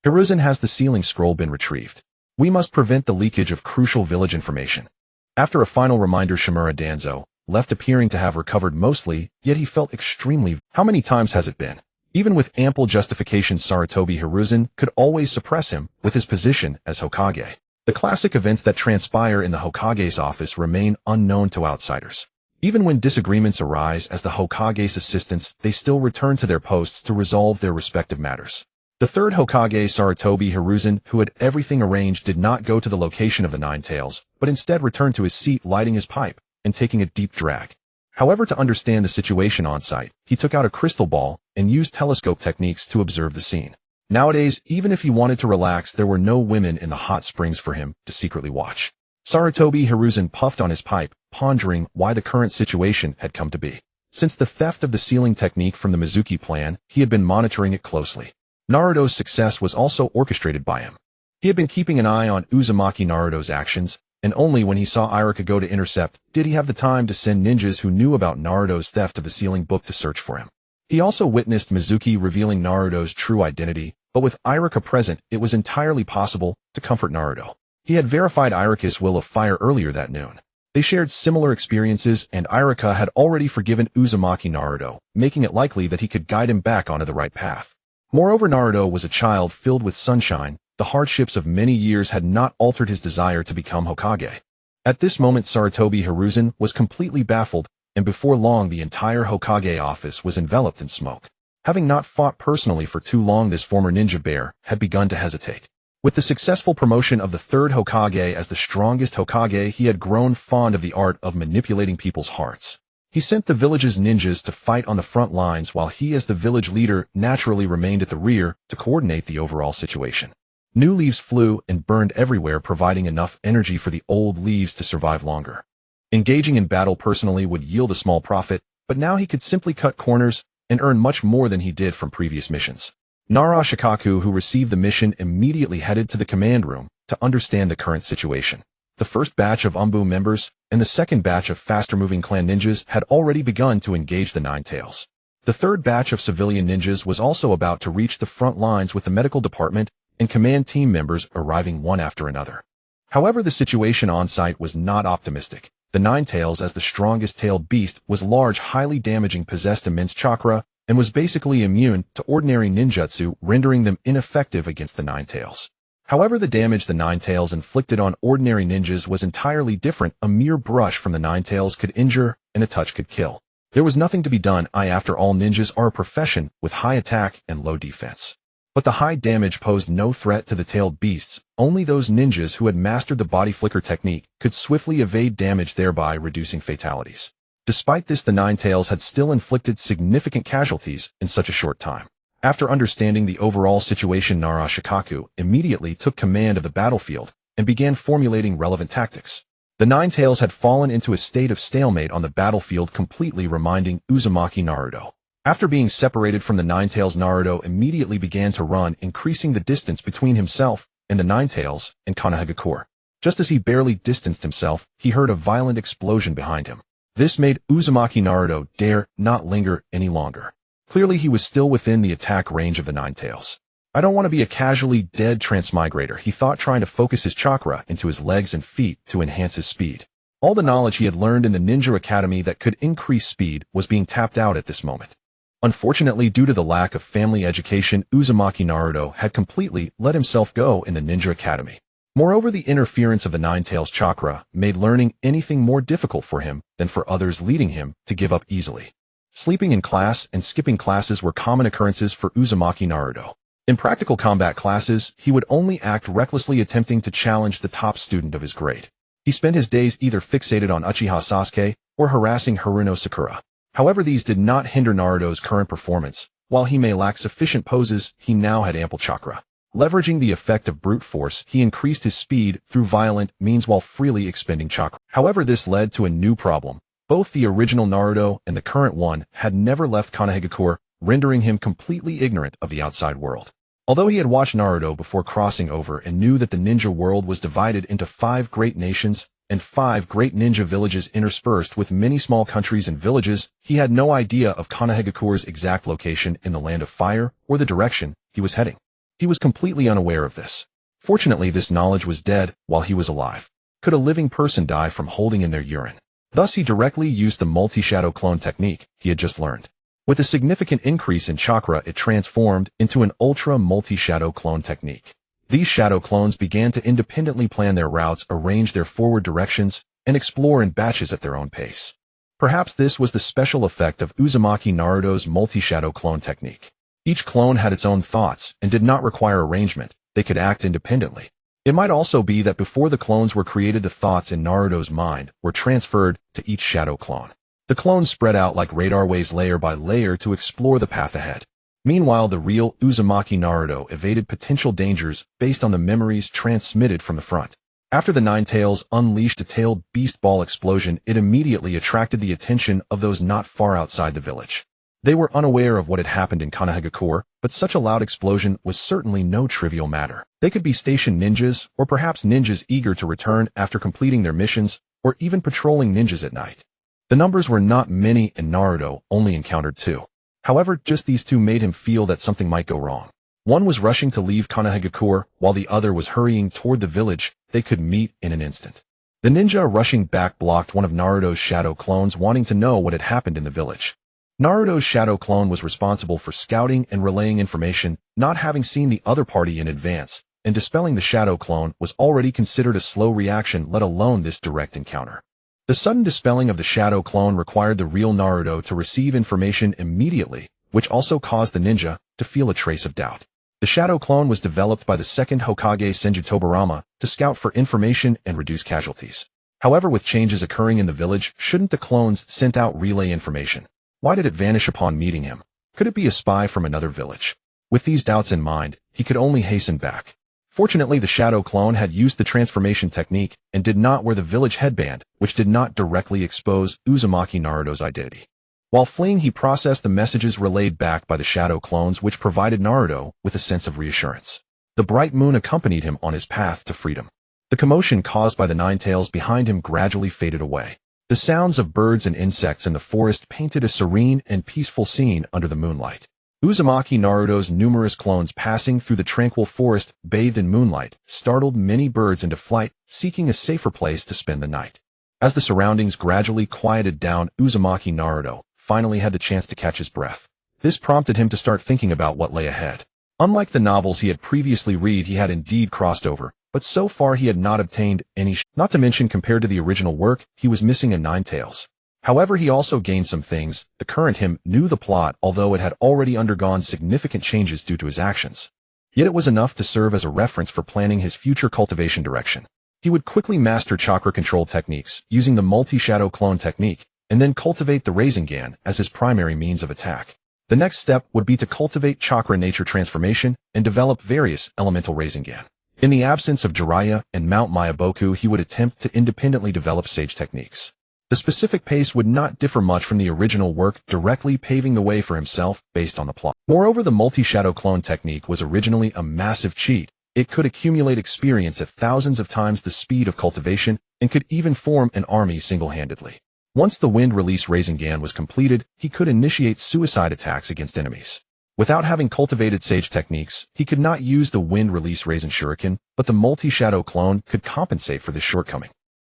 Hiruzen, has the sealing scroll been retrieved? We must prevent the leakage of crucial village information. After a final reminder, Shimura Danzo, left appearing to have recovered mostly, yet he felt extremely. How many times has it been? Even with ample justification, Sarutobi Hiruzen could always suppress him with his position as Hokage. The classic events that transpire in the Hokage's office remain unknown to outsiders. Even when disagreements arise as the Hokage's assistants, they still return to their posts to resolve their respective matters. The third Hokage, Sarutobi Hiruzen, who had everything arranged, did not go to the location of the Nine Tails, but instead returned to his seat, lighting his pipe and taking a deep drag. However, to understand the situation on site, he took out a crystal ball and used telescope techniques to observe the scene. Nowadays, even if he wanted to relax, there were no women in the hot springs for him to secretly watch. Sarutobi Hiruzen puffed on his pipe, pondering why the current situation had come to be. Since the theft of the sealing technique from the Mizuki plan, he had been monitoring it closely. Naruto's success was also orchestrated by him. He had been keeping an eye on Uzumaki Naruto's actions, and only when he saw Iruka go to intercept did he have the time to send ninjas who knew about Naruto's theft of the sealing book to search for him. He also witnessed Mizuki revealing Naruto's true identity, but with Iruka present, it was entirely possible to comfort Naruto. He had verified Iruka's will of fire earlier that noon. They shared similar experiences, and Iruka had already forgiven Uzumaki Naruto, making it likely that he could guide him back onto the right path. Moreover, Naruto was a child filled with sunshine. The hardships of many years had not altered his desire to become Hokage. At this moment, Sarutobi Hiruzen was completely baffled, and before long the entire Hokage office was enveloped in smoke. Having not fought personally for too long, this former ninja bear had begun to hesitate. With the successful promotion of the third Hokage as the strongest Hokage, he had grown fond of the art of manipulating people's hearts. He sent the village's ninjas to fight on the front lines while he, as the village leader, naturally remained at the rear to coordinate the overall situation. New leaves flew and burned everywhere, providing enough energy for the old leaves to survive longer. Engaging in battle personally would yield a small profit, but now he could simply cut corners and earn much more than he did from previous missions. Nara Shikaku, who received the mission, immediately headed to the command room to understand the current situation. The first batch of Umbu members and the second batch of faster-moving clan ninjas had already begun to engage the Nine Tails. The third batch of civilian ninjas was also about to reach the front lines, with the medical department and command team members arriving one after another. However, the situation on site was not optimistic. The Nine Tails, as the strongest tailed beast, was large, highly damaging, possessed immense chakra, and was basically immune to ordinary ninjutsu, rendering them ineffective against the Nine Tails. However, the damage the Nine Tails inflicted on ordinary ninjas was entirely different. A mere brush from the Nine Tails could injure, and a touch could kill. There was nothing to be done. After all, ninjas are a profession with high attack and low defense. But the high damage posed no threat to the tailed beasts. Only those ninjas who had mastered the body flicker technique could swiftly evade damage, thereby reducing fatalities. Despite this, the Nine Tails had still inflicted significant casualties in such a short time. After understanding the overall situation, Nara Shikaku immediately took command of the battlefield and began formulating relevant tactics. The Nine Tails had fallen into a state of stalemate on the battlefield, completely reminding Uzumaki Naruto. After being separated from the Nine Tails, Naruto immediately began to run, increasing the distance between himself and the Nine Tails and Konoha. Just as he barely distanced himself, he heard a violent explosion behind him. This made Uzumaki Naruto dare not linger any longer. Clearly, he was still within the attack range of the Nine Tails. I don't want to be a casually dead transmigrator, he thought, trying to focus his chakra into his legs and feet to enhance his speed. All the knowledge he had learned in the Ninja Academy that could increase speed was being tapped out at this moment. Unfortunately, due to the lack of family education, Uzumaki Naruto had completely let himself go in the Ninja Academy. Moreover, the interference of the Nine Tails chakra made learning anything more difficult for him than for others, leading him to give up easily. Sleeping in class and skipping classes were common occurrences for Uzumaki Naruto. In practical combat classes, he would only act recklessly, attempting to challenge the top student of his grade. He spent his days either fixated on Uchiha Sasuke or harassing Haruno Sakura. However, these did not hinder Naruto's current performance. While he may lack sufficient poses, he now had ample chakra. Leveraging the effect of brute force, he increased his speed through violent means while freely expending chakra. However, this led to a new problem. Both the original Naruto and the current one had never left Konohagakure, rendering him completely ignorant of the outside world. Although he had watched Naruto before crossing over and knew that the ninja world was divided into 5 great nations and 5 great ninja villages interspersed with many small countries and villages, he had no idea of Konohagakure's exact location in the Land of Fire or the direction he was heading. He was completely unaware of this. Fortunately, this knowledge was dead while he was alive. Could a living person die from holding in their urine? Thus, he directly used the multi-shadow clone technique he had just learned. With a significant increase in chakra, it transformed into an ultra multi-shadow clone technique. These shadow clones began to independently plan their routes, arrange their forward directions, and explore in batches at their own pace. Perhaps this was the special effect of Uzumaki Naruto's multi-shadow clone technique. Each clone had its own thoughts and did not require arrangement. They could act independently. It might also be that before the clones were created, the thoughts in Naruto's mind were transferred to each shadow clone. The clones spread out like radar waves layer by layer to explore the path ahead. Meanwhile, the real Uzumaki Naruto evaded potential dangers based on the memories transmitted from the front. After the Nine Tails unleashed a tailed beast ball explosion, it immediately attracted the attention of those not far outside the village. They were unaware of what had happened in Konohagakure, but such a loud explosion was certainly no trivial matter. They could be station ninjas, or perhaps ninjas eager to return after completing their missions, or even patrolling ninjas at night. The numbers were not many, and Naruto only encountered 2. However, just these 2 made him feel that something might go wrong. One was rushing to leave Konohagakure, while the other was hurrying toward the village they could meet in an instant. The ninja rushing back blocked one of Naruto's shadow clones, wanting to know what had happened in the village. Naruto's shadow clone was responsible for scouting and relaying information, not having seen the other party in advance, and dispelling the shadow clone was already considered a slow reaction, let alone this direct encounter. The sudden dispelling of the shadow clone required the real Naruto to receive information immediately, which also caused the ninja to feel a trace of doubt. The shadow clone was developed by the second Hokage Senju Tobirama to scout for information and reduce casualties. However, with changes occurring in the village, shouldn't the clones sent out relay information? Why did it vanish upon meeting him? Could it be a spy from another village? With these doubts in mind, he could only hasten back. Fortunately, the shadow clone had used the transformation technique and did not wear the village headband, which did not directly expose Uzumaki Naruto's identity. While fleeing, he processed the messages relayed back by the shadow clones, which provided Naruto with a sense of reassurance. The bright moon accompanied him on his path to freedom. The commotion caused by the Nine Tails behind him gradually faded away. The sounds of birds and insects in the forest painted a serene and peaceful scene under the moonlight. Uzumaki Naruto's numerous clones passing through the tranquil forest, bathed in moonlight, startled many birds into flight, seeking a safer place to spend the night. As the surroundings gradually quieted down, Uzumaki Naruto finally had the chance to catch his breath. This prompted him to start thinking about what lay ahead. Unlike the novels he had previously read, he had indeed crossed over, but so far he had not obtained any, not to mention compared to the original work, he was missing a Nine Tails. However, he also gained some things. The current him knew the plot, although it had already undergone significant changes due to his actions. Yet it was enough to serve as a reference for planning his future cultivation direction. He would quickly master chakra control techniques, using the multi-shadow clone technique, and then cultivate the Rasengan as his primary means of attack. The next step would be to cultivate chakra nature transformation and develop various elemental Rasengan. In the absence of Jiraiya and Mount Mayaboku, he would attempt to independently develop sage techniques. The specific pace would not differ much from the original work, directly paving the way for himself based on the plot. Moreover, the multi-shadow clone technique was originally a massive cheat. It could accumulate experience at thousands of times the speed of cultivation and could even form an army single-handedly. Once the wind release Rasengan was completed, he could initiate suicide attacks against enemies. Without having cultivated sage techniques, he could not use the wind release Rasen Shuriken, but the multi-shadow clone could compensate for this shortcoming.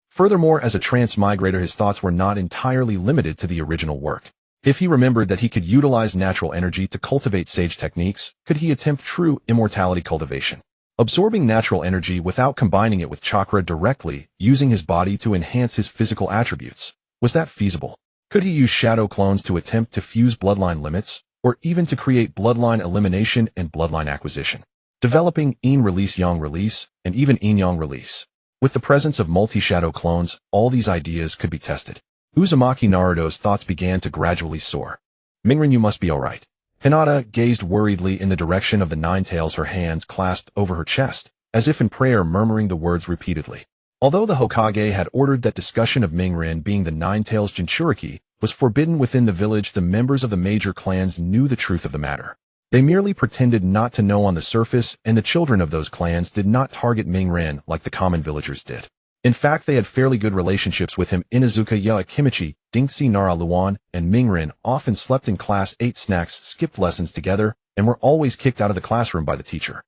Furthermore, as a transmigrator, his thoughts were not entirely limited to the original work. If he remembered that he could utilize natural energy to cultivate sage techniques, could he attempt true immortality cultivation? Absorbing natural energy without combining it with chakra directly, using his body to enhance his physical attributes. Was that feasible? Could he use shadow clones to attempt to fuse bloodline limits, or even to create bloodline elimination and bloodline acquisition? Developing Yin release, Yang release, and even Yin Yang release. With the presence of multi-shadow clones, all these ideas could be tested. Uzumaki Naruto's thoughts began to gradually soar. Mingren, you must be alright. Hinata gazed worriedly in the direction of the Ninetales, her hands clasped over her chest, as if in prayer, murmuring the words repeatedly. Although the Hokage had ordered that discussion of Mingren being the Ninetales' jinchuriki was forbidden within the village, the members of the major clans knew the truth of the matter. They merely pretended not to know on the surface, and the children of those clans did not target Mingren like the common villagers did. In fact, they had fairly good relationships with him. Inuzuka Kimichi, Dingxi Nara Luan, and Mingren often slept in class 8 snacks, skipped lessons together, and were always kicked out of the classroom by the teacher.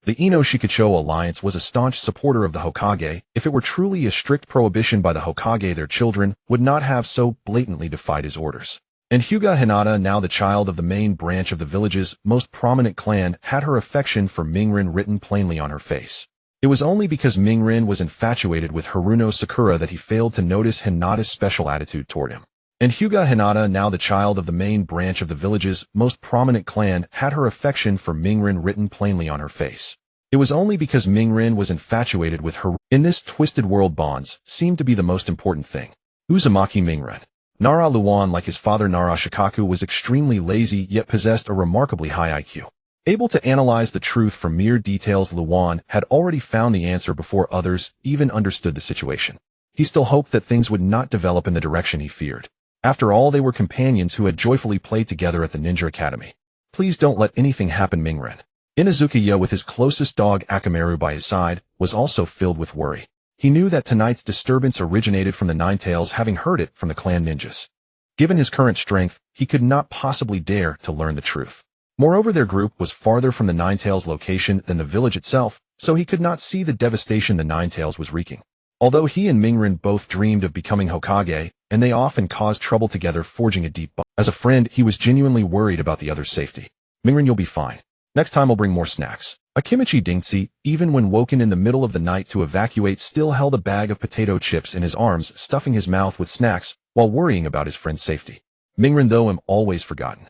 The Ino Shikacho alliance was a staunch supporter of the Hokage. If it were truly a strict prohibition by the Hokage, their children would not have so blatantly defied his orders. And Hyuga Hinata, now the child of the main branch of the village's most prominent clan, had her affection for Mingren written plainly on her face. It was only because Mingren was infatuated with Haruno Sakura that he failed to notice Hinata's special attitude toward him. And Hyuga Hinata, now the child of the main branch of the village's most prominent clan, had her affection for Mingren written plainly on her face. It was only because Mingren was infatuated with her. In this twisted world, bonds seemed to be the most important thing. Uzumaki Mingren. Nara Luan, like his father Nara Shikaku, was extremely lazy yet possessed a remarkably high IQ. Able to analyze the truth from mere details, Luan had already found the answer before others even understood the situation. He still hoped that things would not develop in the direction he feared. After all, they were companions who had joyfully played together at the Ninja Academy. Please don't let anything happen, Mingren. Inuzuka, with his closest dog Akamaru by his side, was also filled with worry. He knew that tonight's disturbance originated from the Ninetales, having heard it from the clan ninjas. Given his current strength, he could not possibly dare to learn the truth. Moreover, their group was farther from the Ninetales' location than the village itself, so he could not see the devastation the Ninetales was wreaking. Although he and Mingren both dreamed of becoming Hokage, and they often caused trouble together, forging a deep bond. As a friend, he was genuinely worried about the other's safety. Mingren, you'll be fine. Next time I'll bring more snacks. Akimichi Dingxi, even when woken in the middle of the night to evacuate, still held a bag of potato chips in his arms, stuffing his mouth with snacks while worrying about his friend's safety. Mingren, though, am always forgotten.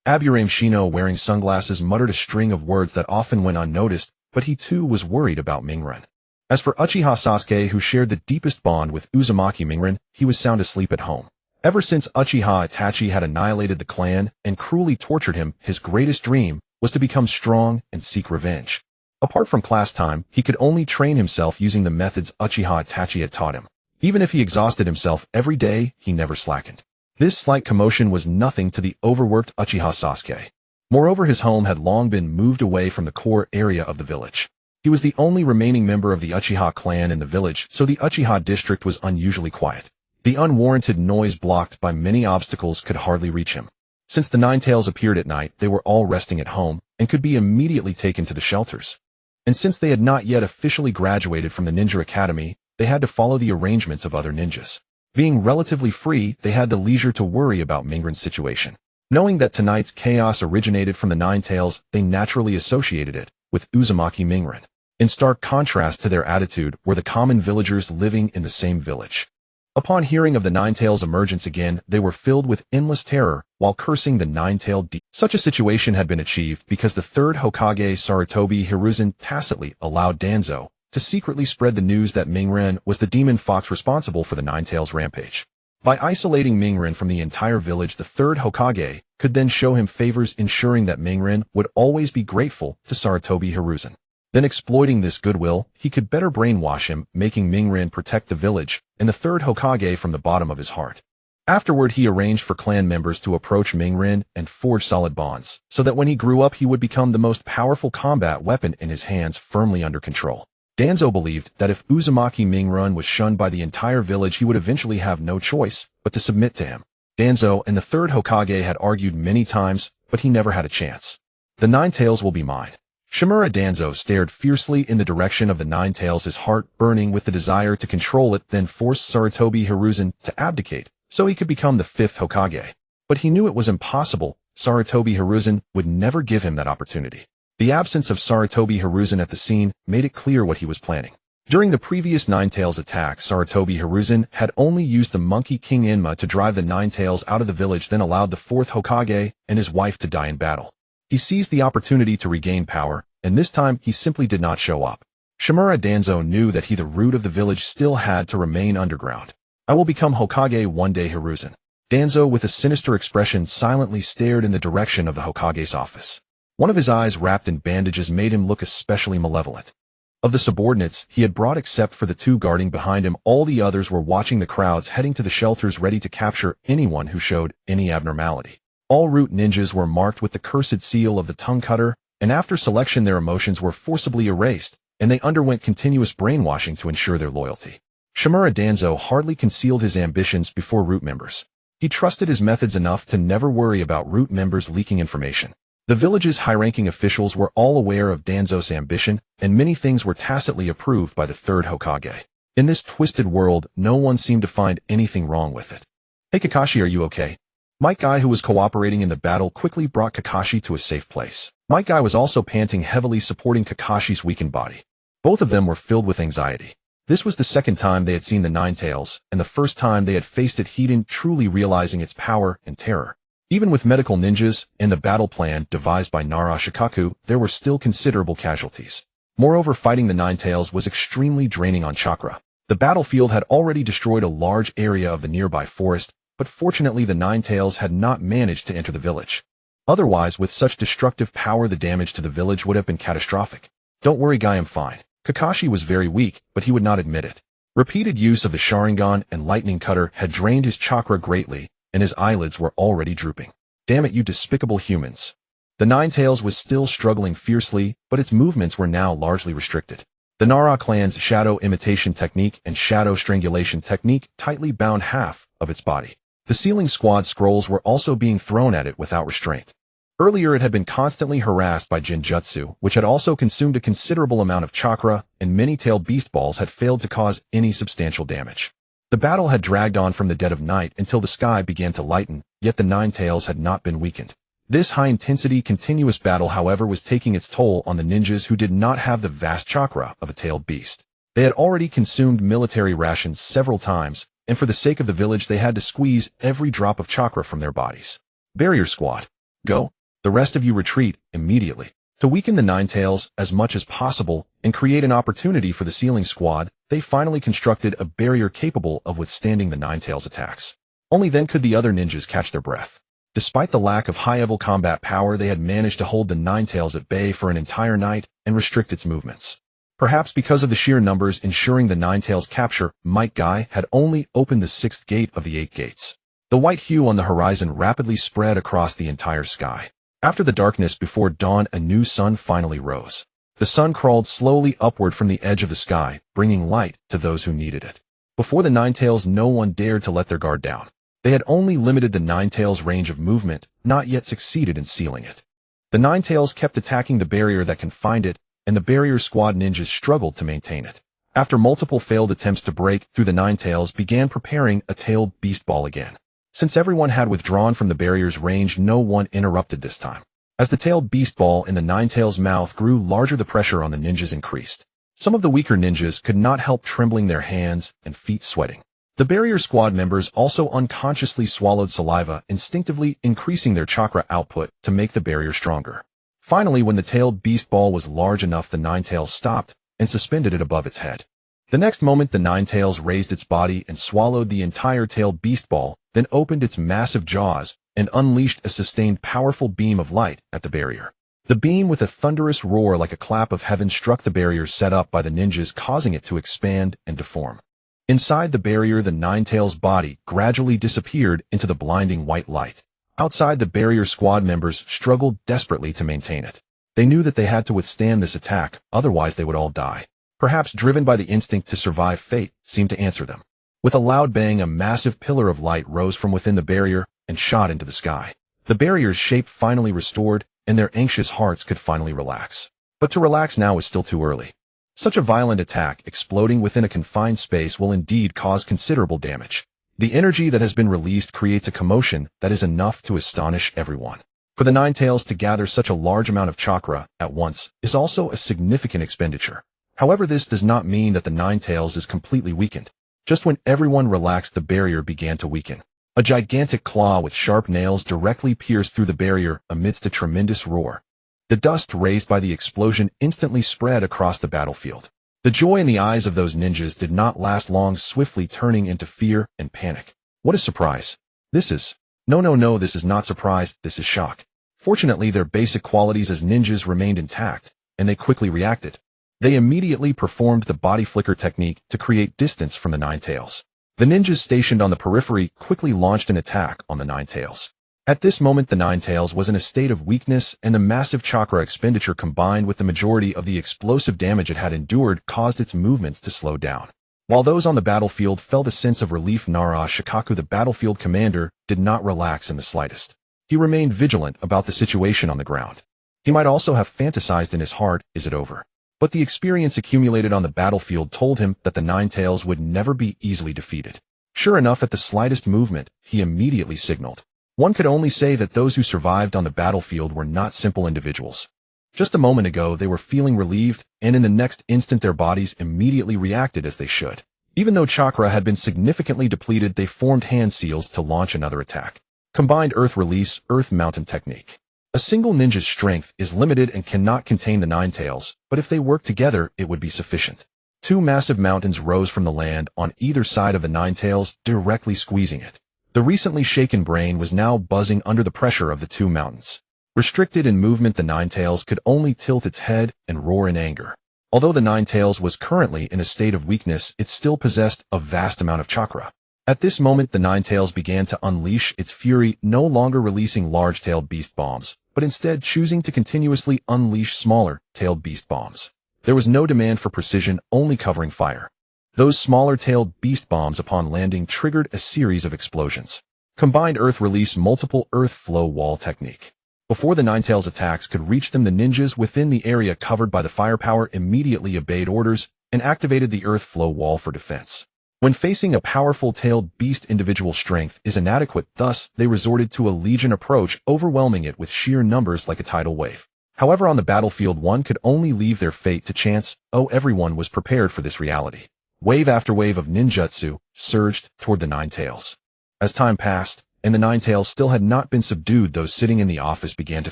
Aburame Shino, wearing sunglasses, muttered a string of words that often went unnoticed, but he too was worried about Mingren. As for Uchiha Sasuke, who shared the deepest bond with Uzumaki Mingren, he was sound asleep at home. Ever since Uchiha Itachi had annihilated the clan and cruelly tortured him, his greatest dream was to become strong and seek revenge. Apart from class time, he could only train himself using the methods Uchiha Itachi had taught him. Even if he exhausted himself every day, he never slackened. This slight commotion was nothing to the overworked Uchiha Sasuke. Moreover, his home had long been moved away from the core area of the village. He was the only remaining member of the Uchiha clan in the village, so the Uchiha district was unusually quiet. The unwarranted noise blocked by many obstacles could hardly reach him. Since the Ninetales appeared at night, they were all resting at home and could be immediately taken to the shelters. And since they had not yet officially graduated from the Ninja Academy, they had to follow the arrangements of other ninjas. Being relatively free, they had the leisure to worry about Mingren's situation. Knowing that tonight's chaos originated from the Ninetales, they naturally associated it with Uzumaki Mingren. In stark contrast to their attitude were the common villagers living in the same village. Upon hearing of the Ninetales' emergence again, they were filled with endless terror while cursing the Nine-tailed demon. Such a situation had been achieved because the third Hokage Sarutobi Hiruzen tacitly allowed Danzo to secretly spread the news that Mingren was the demon fox responsible for the Ninetales' rampage. By isolating Mingren from the entire village, the third Hokage could then show him favors, ensuring that Mingren would always be grateful to Sarutobi Hiruzen. Then, exploiting this goodwill, he could better brainwash him, making Mingren protect the village and the third Hokage from the bottom of his heart. Afterward, he arranged for clan members to approach Mingren and forge solid bonds, so that when he grew up he would become the most powerful combat weapon in his hands, firmly under control. Danzo believed that if Uzumaki Mingren was shunned by the entire village, he would eventually have no choice but to submit to him. Danzo and the third Hokage had argued many times, but he never had a chance. The Ninetales will be mine. Shimura Danzo stared fiercely in the direction of the Ninetales, his heart burning with the desire to control it, then forced Sarutobi Hiruzen to abdicate so he could become the fifth Hokage. But he knew it was impossible. Sarutobi Hiruzen would never give him that opportunity. The absence of Sarutobi Hiruzen at the scene made it clear what he was planning. During the previous Ninetales attack, Sarutobi Hiruzen had only used the Monkey King Enma to drive the Ninetales out of the village, then allowed the fourth Hokage and his wife to die in battle. He seized the opportunity to regain power, and this time he simply did not show up. Shimura Danzo knew that he, the root of the village, still had to remain underground. I will become Hokage one day, Hiruzen. Danzo, with a sinister expression, silently stared in the direction of the Hokage's office. One of his eyes, wrapped in bandages, made him look especially malevolent. Of the subordinates he had brought, except for the two guarding behind him, all the others were watching the crowds heading to the shelters, ready to capture anyone who showed any abnormality. All root ninjas were marked with the cursed seal of the tongue cutter, and after selection their emotions were forcibly erased, and they underwent continuous brainwashing to ensure their loyalty. Shimura Danzo hardly concealed his ambitions before root members. He trusted his methods enough to never worry about root members leaking information. The village's high-ranking officials were all aware of Danzo's ambition, and many things were tacitly approved by the Third Hokage. In this twisted world, no one seemed to find anything wrong with it. "Hey Kakashi, are you okay?" Might Guy, who was cooperating in the battle, quickly brought Kakashi to a safe place. Might Guy was also panting heavily, supporting Kakashi's weakened body. Both of them were filled with anxiety. This was the second time they had seen the Nine Tails, and the first time they had faced it heat-in, truly realizing its power and terror. Even with medical ninjas and the battle plan devised by Nara Shikaku, there were still considerable casualties. Moreover, fighting the Nine Tails was extremely draining on chakra. The battlefield had already destroyed a large area of the nearby forest, but fortunately the Nine Tails had not managed to enter the village. Otherwise, with such destructive power, the damage to the village would have been catastrophic. "Don't worry, Guy, I'm fine." Kakashi was very weak, but he would not admit it. Repeated use of the Sharingan and lightning cutter had drained his chakra greatly, and his eyelids were already drooping. "Damn it, you despicable humans." The Nine Tails was still struggling fiercely, but its movements were now largely restricted. The Nara clan's shadow imitation technique and shadow strangulation technique tightly bound half of its body. The ceiling squad scrolls were also being thrown at it without restraint. Earlier it had been constantly harassed by Jinjutsu, which had also consumed a considerable amount of chakra, and many-tailed beast balls had failed to cause any substantial damage. The battle had dragged on from the dead of night until the sky began to lighten, yet the Nine Tails had not been weakened. This high-intensity, continuous battle, however, was taking its toll on the ninjas who did not have the vast chakra of a tailed beast. They had already consumed military rations several times, and for the sake of the village they had to squeeze every drop of chakra from their bodies. "Barrier Squad, go. The rest of you retreat immediately." To weaken the Nine Tails as much as possible and create an opportunity for the Ceiling Squad, they finally constructed a barrier capable of withstanding the Nine Tails' attacks. Only then could the other ninjas catch their breath. Despite the lack of high-level combat power, they had managed to hold the Nine Tails at bay for an entire night and restrict its movements. Perhaps because of the sheer numbers ensuring the Nine Tails' capture, Might Guy had only opened the sixth gate of the 8 gates. The white hue on the horizon rapidly spread across the entire sky. After the darkness before dawn, a new sun finally rose. The sun crawled slowly upward from the edge of the sky, bringing light to those who needed it. Before the Nine Tails, no one dared to let their guard down. They had only limited the Nine Tails' range of movement, not yet succeeded in sealing it. The Nine Tails kept attacking the barrier that confined it, and the barrier squad ninjas struggled to maintain it. After multiple failed attempts to break through, the Nine Tails began preparing a tailed beast ball again. Since everyone had withdrawn from the barrier's range, no one interrupted this time. As the tailed beast ball in the Nine Tails' mouth grew larger, the pressure on the ninjas increased. Some of the weaker ninjas could not help trembling, their hands and feet sweating. The barrier squad members also unconsciously swallowed saliva, instinctively increasing their chakra output to make the barrier stronger. Finally, when the tailed beast ball was large enough, the Nine Tails stopped and suspended it above its head. The next moment, the Nine Tails raised its body and swallowed the entire tailed beast ball, then opened its massive jaws and unleashed a sustained powerful beam of light at the barrier. The beam, with a thunderous roar like a clap of heaven, struck the barrier set up by the ninjas, causing it to expand and deform. Inside the barrier, the Nine Tails' body gradually disappeared into the blinding white light. Outside, the barrier squad members struggled desperately to maintain it. They knew that they had to withstand this attack, otherwise they would all die. Perhaps driven by the instinct to survive, fate seemed to answer them. With a loud bang, a massive pillar of light rose from within the barrier and shot into the sky. The barrier's shape finally restored, and their anxious hearts could finally relax. But to relax now is still too early. Such a violent attack, exploding within a confined space, will indeed cause considerable damage. The energy that has been released creates a commotion that is enough to astonish everyone. For the Nine Tails to gather such a large amount of chakra at once is also a significant expenditure. However, this does not mean that the Nine Tails is completely weakened. Just when everyone relaxed, the barrier began to weaken. A gigantic claw with sharp nails directly pierced through the barrier amidst a tremendous roar. The dust raised by the explosion instantly spread across the battlefield. The joy in the eyes of those ninjas did not last long, swiftly turning into fear and panic. What a surprise! This is... No, this is not surprise, this is shock. Fortunately, their basic qualities as ninjas remained intact, and they quickly reacted. They immediately performed the body flicker technique to create distance from the Nine Tails. The ninjas stationed on the periphery quickly launched an attack on the Nine Tails. At this moment, the Nine Tails was in a state of weakness, and the massive chakra expenditure combined with the majority of the explosive damage it had endured caused its movements to slow down. While those on the battlefield felt a sense of relief, Nara Shikaku, the battlefield commander, did not relax in the slightest. He remained vigilant about the situation on the ground. He might also have fantasized in his heart, is it over? But the experience accumulated on the battlefield told him that the Nine Tails would never be easily defeated. Sure enough, at the slightest movement, he immediately signaled. One could only say that those who survived on the battlefield were not simple individuals. Just a moment ago, they were feeling relieved, and in the next instant their bodies immediately reacted as they should. Even though chakra had been significantly depleted, they formed hand seals to launch another attack. Combined Earth Release, Earth Mountain Technique. A single ninja's strength is limited and cannot contain the Nine Tails, but if they work together, it would be sufficient. Two massive mountains rose from the land on either side of the Nine Tails, directly squeezing it. The recently shaken brain was now buzzing under the pressure of the two mountains. Restricted in movement, the Nine Tails could only tilt its head and roar in anger. Although the Nine Tails was currently in a state of weakness, it still possessed a vast amount of chakra. At this moment, the Nine Tails began to unleash its fury, no longer releasing large-tailed beast bombs, but instead choosing to continuously unleash smaller-tailed beast bombs. There was no demand for precision, only covering fire. Those smaller-tailed beast bombs upon landing triggered a series of explosions. Combined Earth Release, Multiple Earth Flow Wall Technique. Before the Nine Tails attacks could reach them, the ninjas within the area covered by the firepower immediately obeyed orders and activated the Earth Flow Wall for defense. When facing a powerful tailed beast, individual strength is inadequate, thus they resorted to a legion approach, overwhelming it with sheer numbers like a tidal wave. However, on the battlefield, one could only leave their fate to chance. Everyone was prepared for this reality. Wave after wave of ninjutsu surged toward the Nine Tails. As time passed, and the Nine Tails still had not been subdued, those sitting in the office began to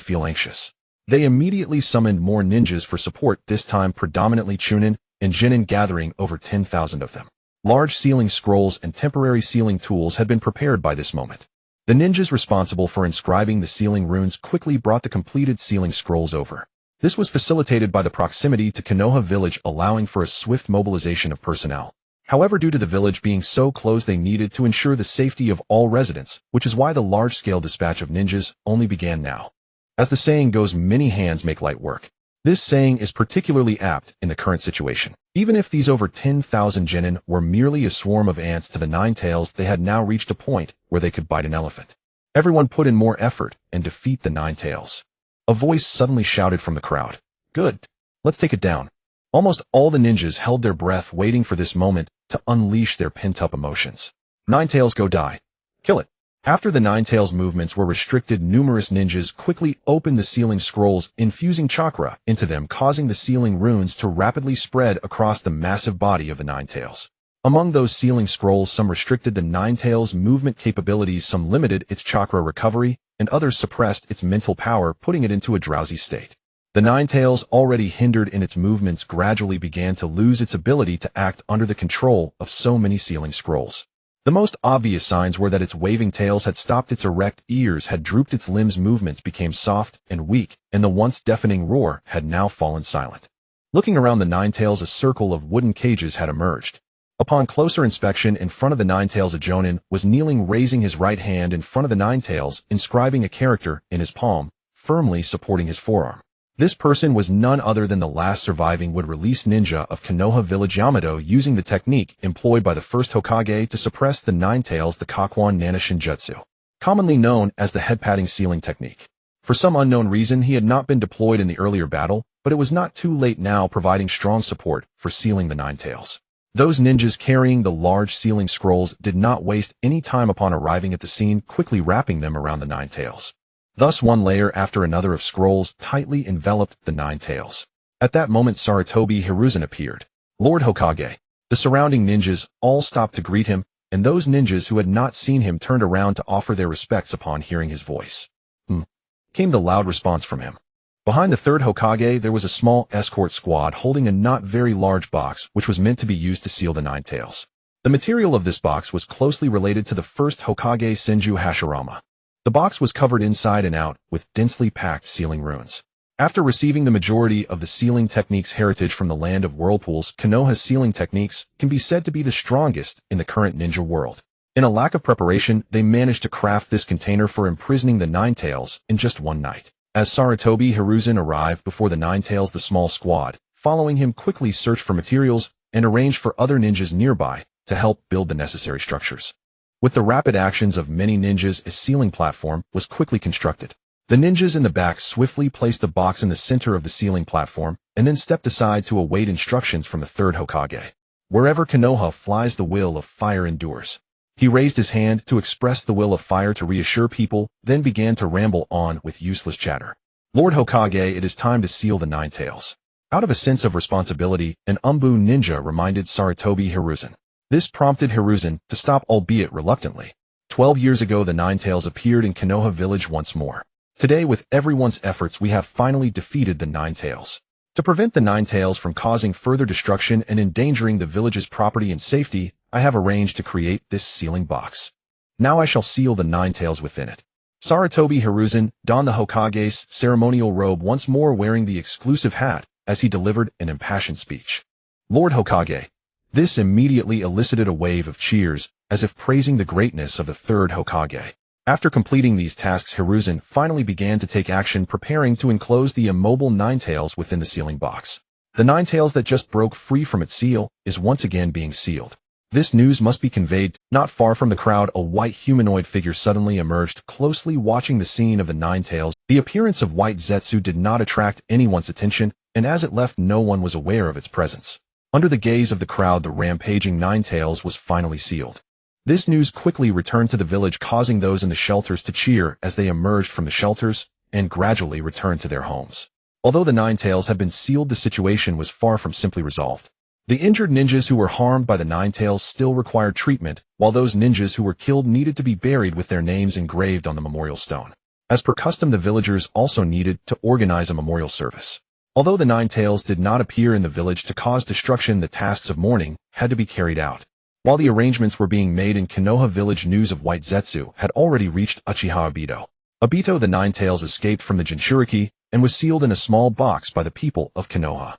feel anxious. They immediately summoned more ninjas for support, this time predominantly Chunin and Jinin, gathering over 10,000 of them. Large sealing scrolls and temporary sealing tools had been prepared by this moment. The ninjas responsible for inscribing the sealing runes quickly brought the completed sealing scrolls over. This was facilitated by the proximity to Konoha village, allowing for a swift mobilization of personnel. However, due to the village being so close, they needed to ensure the safety of all residents, which is why the large-scale dispatch of ninjas only began now. As the saying goes, many hands make light work. This saying is particularly apt in the current situation. Even if these over 10,000 genin were merely a swarm of ants to the Nine Tails, they had now reached a point where they could bite an elephant. Everyone put in more effort and defeat the Nine Tails. A voice suddenly shouted from the crowd. Good. Let's take it down. Almost all the ninjas held their breath, waiting for this moment to unleash their pent-up emotions. Nine Tails, go die. Kill it. After the Nine Tails movements were restricted, numerous ninjas quickly opened the sealing scrolls, infusing chakra into them, causing the sealing runes to rapidly spread across the massive body of the Nine Tails. Among those sealing scrolls, some restricted the Nine Tails' movement capabilities, some limited its chakra recovery, and others suppressed its mental power, putting it into a drowsy state. The Nine Tails, already hindered in its movements, gradually began to lose its ability to act under the control of so many sealing scrolls. The most obvious signs were that its waving tails had stopped, its erect ears had drooped, its limbs' movements became soft and weak, and the once deafening roar had now fallen silent. Looking around the Nine Tails, a circle of wooden cages had emerged. Upon closer inspection, in front of the Nine Tails, a Jonin was kneeling, raising his right hand in front of the Nine Tails, inscribing a character in his palm, firmly supporting his forearm. This person was none other than the last surviving would-release ninja of Konoha village, Yamato, using the technique employed by the first Hokage to suppress the Nine Tails, the Kakuan Nanoshin Jutsu, commonly known as the head-patting sealing technique. For some unknown reason, he had not been deployed in the earlier battle, but it was not too late now, providing strong support for sealing the Nine Tails. Those ninjas carrying the large sealing scrolls did not waste any time upon arriving at the scene, quickly wrapping them around the Nine Tails. Thus, one layer after another of scrolls tightly enveloped the Nine Tails. At that moment, Sarutobi Hiruzen appeared. Lord Hokage. The surrounding ninjas all stopped to greet him, and those ninjas who had not seen him turned around to offer their respects upon hearing his voice. Came the loud response from him. Behind the third Hokage, there was a small escort squad holding a not very large box, which was meant to be used to seal the Nine Tails. The material of this box was closely related to the first Hokage Senju Hashirama. The box was covered inside and out with densely packed sealing runes. After receiving the majority of the sealing techniques heritage from the land of whirlpools, Konoha's sealing techniques can be said to be the strongest in the current ninja world. In a lack of preparation, they managed to craft this container for imprisoning the Nine Tails in just one night. As Sarutobi Hiruzen arrived before the Nine Tails, the small squad, following him, quickly searched for materials and arranged for other ninjas nearby to help build the necessary structures. With the rapid actions of many ninjas, a sealing platform was quickly constructed. The ninjas in the back swiftly placed the box in the center of the sealing platform and then stepped aside to await instructions from the Third Hokage. Wherever Konoha flies, the will of fire endures. He raised his hand to express the will of fire to reassure people, then began to ramble on with useless chatter. Lord Hokage, it is time to seal the Nine Tails. Out of a sense of responsibility, an Umbu ninja reminded Sarutobi Hiruzen. This prompted Hiruzen to stop, albeit reluctantly. 12 years ago, the Nine Tails appeared in Konoha village once more. Today, with everyone's efforts, we have finally defeated the Nine Tails. To prevent the Nine Tails from causing further destruction and endangering the village's property and safety, I have arranged to create this sealing box. Now I shall seal the Nine Tails within it. Sarutobi Hiruzen donned the Hokage's ceremonial robe once more, wearing the exclusive hat, as he delivered an impassioned speech. Lord Hokage. This immediately elicited a wave of cheers, as if praising the greatness of the Third Hokage. After completing these tasks, Hiruzen finally began to take action, preparing to enclose the immobile Nine Tails within the sealing box. The Nine Tails that just broke free from its seal is once again being sealed. This news must be conveyed. Not far from the crowd, a white humanoid figure suddenly emerged, closely watching the scene of the Nine Tails. The appearance of White Zetsu did not attract anyone's attention, and as it left, no one was aware of its presence. Under the gaze of the crowd, the rampaging Nine Tails was finally sealed. This news quickly returned to the village, causing those in the shelters to cheer as they emerged from the shelters and gradually returned to their homes. Although the Nine Tails had been sealed, the situation was far from simply resolved. The injured ninjas who were harmed by the Nine Tails still required treatment, while those ninjas who were killed needed to be buried with their names engraved on the memorial stone. As per custom, the villagers also needed to organize a memorial service. Although the Nine Tails did not appear in the village to cause destruction, the tasks of mourning had to be carried out. While the arrangements were being made in Konoha village, news of White Zetsu had already reached Uchiha Obito. Obito, the Nine Tails, escaped from the jinchuriki and was sealed in a small box by the people of Konoha.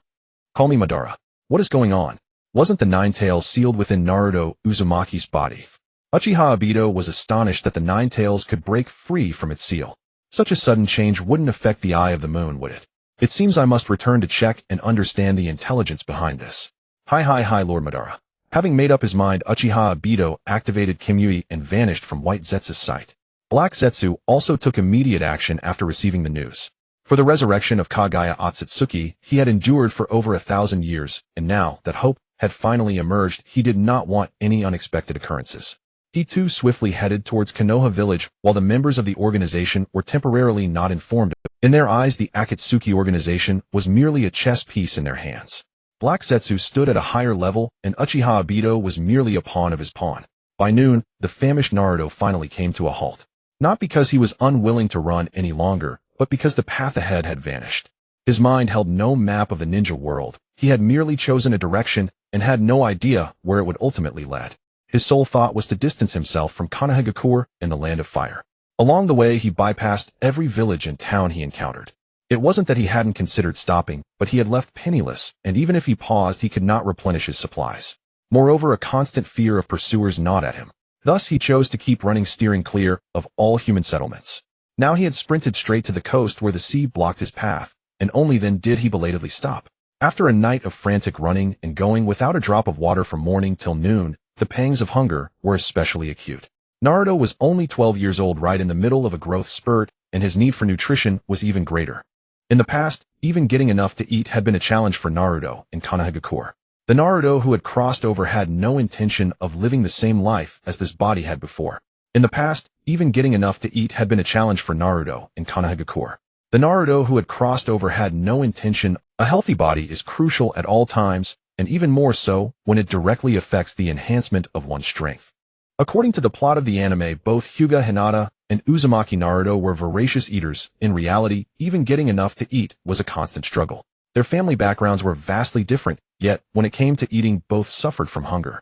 Call me Madara. What is going on? Wasn't the Nine Tails sealed within Naruto Uzumaki's body? Uchiha Obito was astonished that the Nine Tails could break free from its seal. Such a sudden change wouldn't affect the Eye of the Moon, would it? It seems I must return to check and understand the intelligence behind this. Hi, Lord Madara. Having made up his mind, Uchiha Obito activated Kimui and vanished from White Zetsu's sight. Black Zetsu also took immediate action after receiving the news. For the resurrection of Kagaya Otsutsuki, he had endured for over 1,000 years, and now that hope had finally emerged, he did not want any unexpected occurrences. He too swiftly headed towards Konoha village, while the members of the organization were temporarily not informed. In their eyes, the Akatsuki organization was merely a chess piece in their hands. Black Zetsu stood at a higher level, and Uchiha Obito was merely a pawn of his pawn. By noon, the famished Naruto finally came to a halt. Not because he was unwilling to run any longer, but because the path ahead had vanished. His mind held no map of the ninja world. He had merely chosen a direction and had no idea where it would ultimately lead. His sole thought was to distance himself from Konoha and the Land of Fire. Along the way, he bypassed every village and town he encountered. It wasn't that he hadn't considered stopping, but he had left penniless, and even if he paused, he could not replenish his supplies. Moreover, a constant fear of pursuers gnawed at him. Thus, he chose to keep running, steering clear of all human settlements. Now he had sprinted straight to the coast where the sea blocked his path, and only then did he belatedly stop. After a night of frantic running and going without a drop of water from morning till noon, the pangs of hunger were especially acute. Naruto was only 12 years old, right in the middle of a growth spurt, and his need for nutrition was even greater. In the past, even getting enough to eat had been a challenge for Naruto in Konoha. The Naruto who had crossed over had no intention of living the same life as this body had before. In the past, even getting enough to eat had been a challenge for Naruto in Konoha. The Naruto who had crossed over had no intention. A healthy body is crucial at all times, and even more so when it directly affects the enhancement of one's strength. According to the plot of the anime, both Hyuga Hinata and Uzumaki Naruto were voracious eaters. In reality, even getting enough to eat was a constant struggle. Their family backgrounds were vastly different, yet when it came to eating, both suffered from hunger.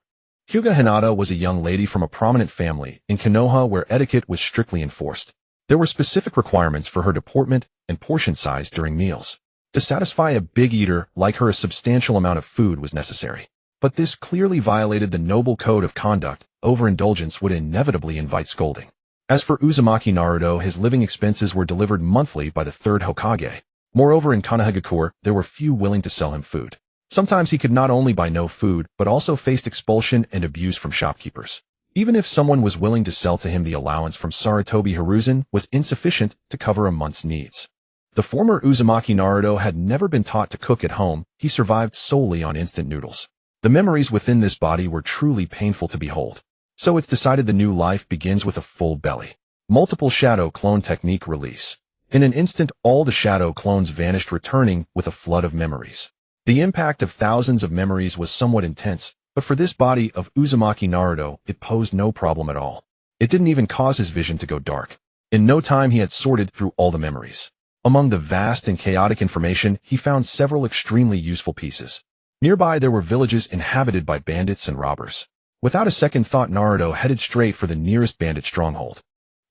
Hyuga Hinata was a young lady from a prominent family in Konoha where etiquette was strictly enforced. There were specific requirements for her deportment and portion size during meals. To satisfy a big eater like her, a substantial amount of food was necessary. But this clearly violated the noble code of conduct. Overindulgence would inevitably invite scolding. As for Uzumaki Naruto, his living expenses were delivered monthly by the Third Hokage. Moreover, in Konoha there were few willing to sell him food. Sometimes he could not only buy no food, but also faced expulsion and abuse from shopkeepers. Even if someone was willing to sell to him, the allowance from Sarutobi Hiruzen was insufficient to cover a month's needs. The former Uzumaki Naruto had never been taught to cook at home. He survived solely on instant noodles. The memories within this body were truly painful to behold. So it's decided the new life begins with a full belly. Multiple shadow clone technique release. In an instant, all the shadow clones vanished, returning with a flood of memories. The impact of thousands of memories was somewhat intense, but for this body of Uzumaki Naruto, it posed no problem at all. It didn't even cause his vision to go dark. In no time he had sorted through all the memories. Among the vast and chaotic information, he found several extremely useful pieces. Nearby there were villages inhabited by bandits and robbers. Without a second thought, Naruto headed straight for the nearest bandit stronghold.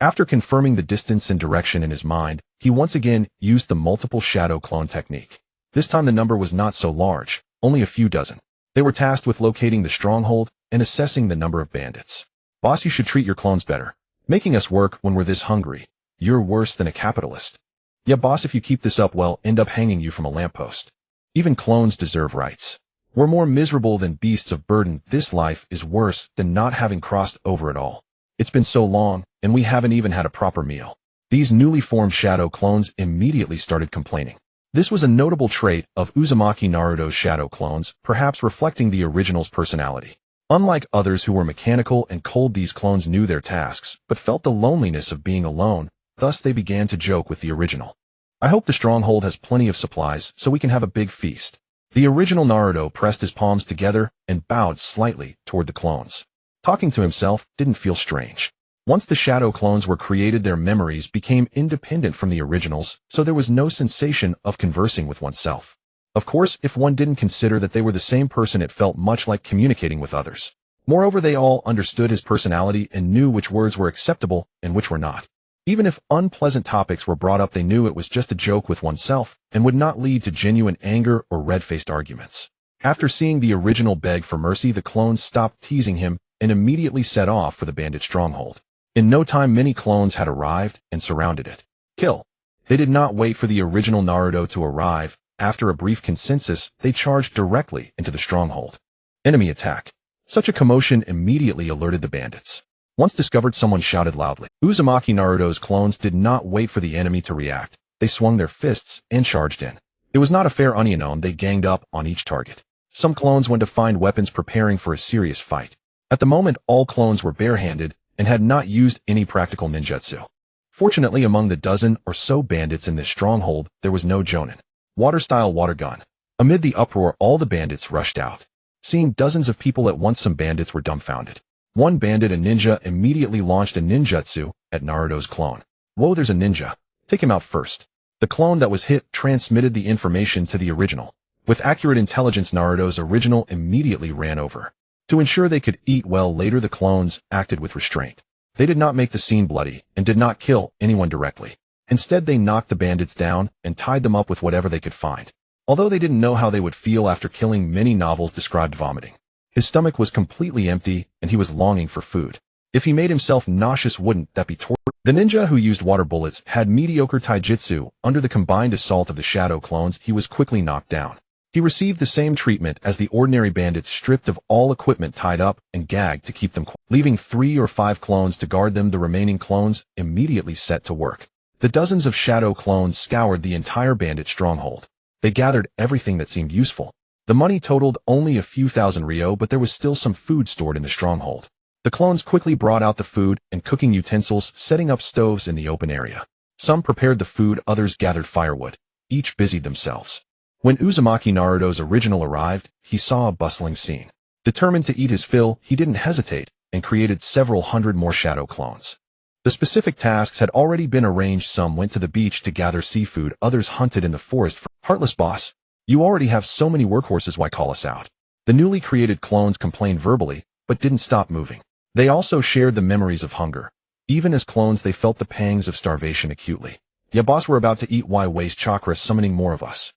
After confirming the distance and direction in his mind, he once again used the multiple shadow clone technique. This time the number was not so large, only a few dozen. They were tasked with locating the stronghold and assessing the number of bandits. Boss, you should treat your clones better. Making us work when we're this hungry. You're worse than a capitalist. Yeah, boss, if you keep this up, we'll end up hanging you from a lamppost. Even clones deserve rights. We're more miserable than beasts of burden. This life is worse than not having crossed over at all. It's been so long, and we haven't even had a proper meal. These newly formed shadow clones immediately started complaining. This was a notable trait of Uzumaki Naruto's shadow clones, perhaps reflecting the original's personality. Unlike others who were mechanical and cold, these clones knew their tasks, but felt the loneliness of being alone. Thus they began to joke with the original. I hope the stronghold has plenty of supplies so we can have a big feast. The original Naruto pressed his palms together and bowed slightly toward the clones. Talking to himself didn't feel strange. Once the shadow clones were created, their memories became independent from the originals, so there was no sensation of conversing with oneself. Of course, if one didn't consider that they were the same person, it felt much like communicating with others. Moreover, they all understood his personality and knew which words were acceptable and which were not. Even if unpleasant topics were brought up, they knew it was just a joke with oneself and would not lead to genuine anger or red-faced arguments. After seeing the original beg for mercy, the clones stopped teasing him and immediately set off for the bandit stronghold. In no time, many clones had arrived and surrounded it. Kill. They did not wait for the original Naruto to arrive. After a brief consensus, they charged directly into the stronghold. Enemy attack. Such a commotion immediately alerted the bandits. Once discovered, someone shouted loudly. Uzumaki Naruto's clones did not wait for the enemy to react. They swung their fists and charged in. It was not a fair onion. They ganged up on each target. Some clones went to find weapons, preparing for a serious fight. At the moment, all clones were barehanded and had not used any practical ninjutsu. Fortunately, among the dozen or so bandits in this stronghold, there was no jonin. Water-style water gun. Amid the uproar, all the bandits rushed out. Seeing dozens of people at once, some bandits were dumbfounded. One bandit, a ninja, immediately launched a ninjutsu at Naruto's clone. Whoa, there's a ninja. Take him out first. The clone that was hit transmitted the information to the original. With accurate intelligence, Naruto's original immediately ran over. To ensure they could eat well later, the clones acted with restraint. They did not make the scene bloody and did not kill anyone directly. Instead, they knocked the bandits down and tied them up with whatever they could find. Although they didn't know how they would feel after killing, many novels described vomiting. His stomach was completely empty and he was longing for food. If he made himself nauseous, wouldn't that be torture? The ninja who used water bullets had mediocre taijutsu. Under the combined assault of the shadow clones, he was quickly knocked down. He received the same treatment as the ordinary bandits, stripped of all equipment, tied up, and gagged to keep them quiet. Leaving 3 or 5 clones to guard them, the remaining clones immediately set to work. The dozens of shadow clones scoured the entire bandit stronghold. They gathered everything that seemed useful. The money totaled only a few thousand ryo, but there was still some food stored in the stronghold. The clones quickly brought out the food and cooking utensils, setting up stoves in the open area. Some prepared the food, others gathered firewood. Each busied themselves. When Uzumaki Naruto's original arrived, he saw a bustling scene. Determined to eat his fill, he didn't hesitate and created several hundred more shadow clones. The specific tasks had already been arranged. Some went to the beach to gather seafood, others hunted in the forest for heartless boss. You already have so many workhorses, why call us out? The newly created clones complained verbally, but didn't stop moving. They also shared the memories of hunger. Even as clones, they felt the pangs of starvation acutely. Yeah, boss, we're about to eat. Why waste chakra summoning more of us?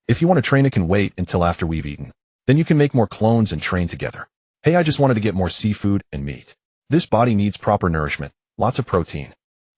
If you want to train, it can wait until after we've eaten. Then you can make more clones and train together. Hey, I just wanted to get more seafood and meat. This body needs proper nourishment, lots of protein.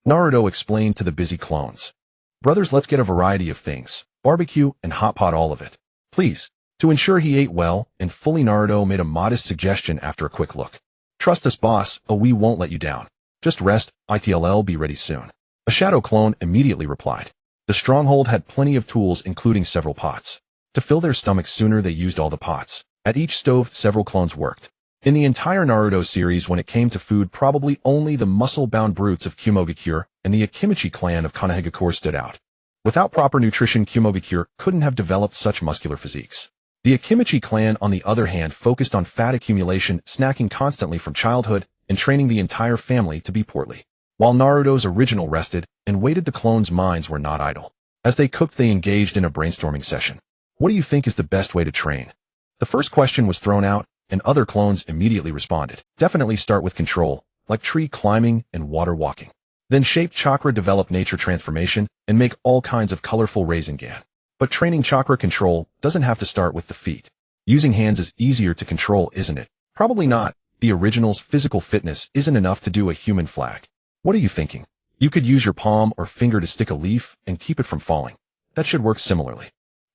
Naruto explained to the busy clones. Brothers, let's get a variety of things. Barbecue and hot pot, all of it. Please. To ensure he ate well and fully, Naruto made a modest suggestion after a quick look. Trust us, boss. Oh, we won't let you down. Just rest. ITLL, be ready soon. A shadow clone immediately replied. The stronghold had plenty of tools, including several pots. To fill their stomachs sooner, they used all the pots. At each stove, several clones worked. In the entire Naruto series, when it came to food, probably only the muscle-bound brutes of Kumogakure and the Akimichi clan of Konohagakure stood out. Without proper nutrition, Kumogakure couldn't have developed such muscular physiques. The Akimichi clan, on the other hand, focused on fat accumulation, snacking constantly from childhood, and training the entire family to be portly. While Naruto's original rested and waited, the clones' minds were not idle. As they cooked, they engaged in a brainstorming session. What do you think is the best way to train? The first question was thrown out, and other clones immediately responded. Definitely start with control, like tree climbing and water walking. Then shape chakra, develop nature transformation, and make all kinds of colorful Rasengan. But training chakra control doesn't have to start with the feet. Using hands is easier to control, isn't it? Probably not. The original's physical fitness isn't enough to do a human flag. What are you thinking? You could use your palm or finger to stick a leaf and keep it from falling. That should work similarly.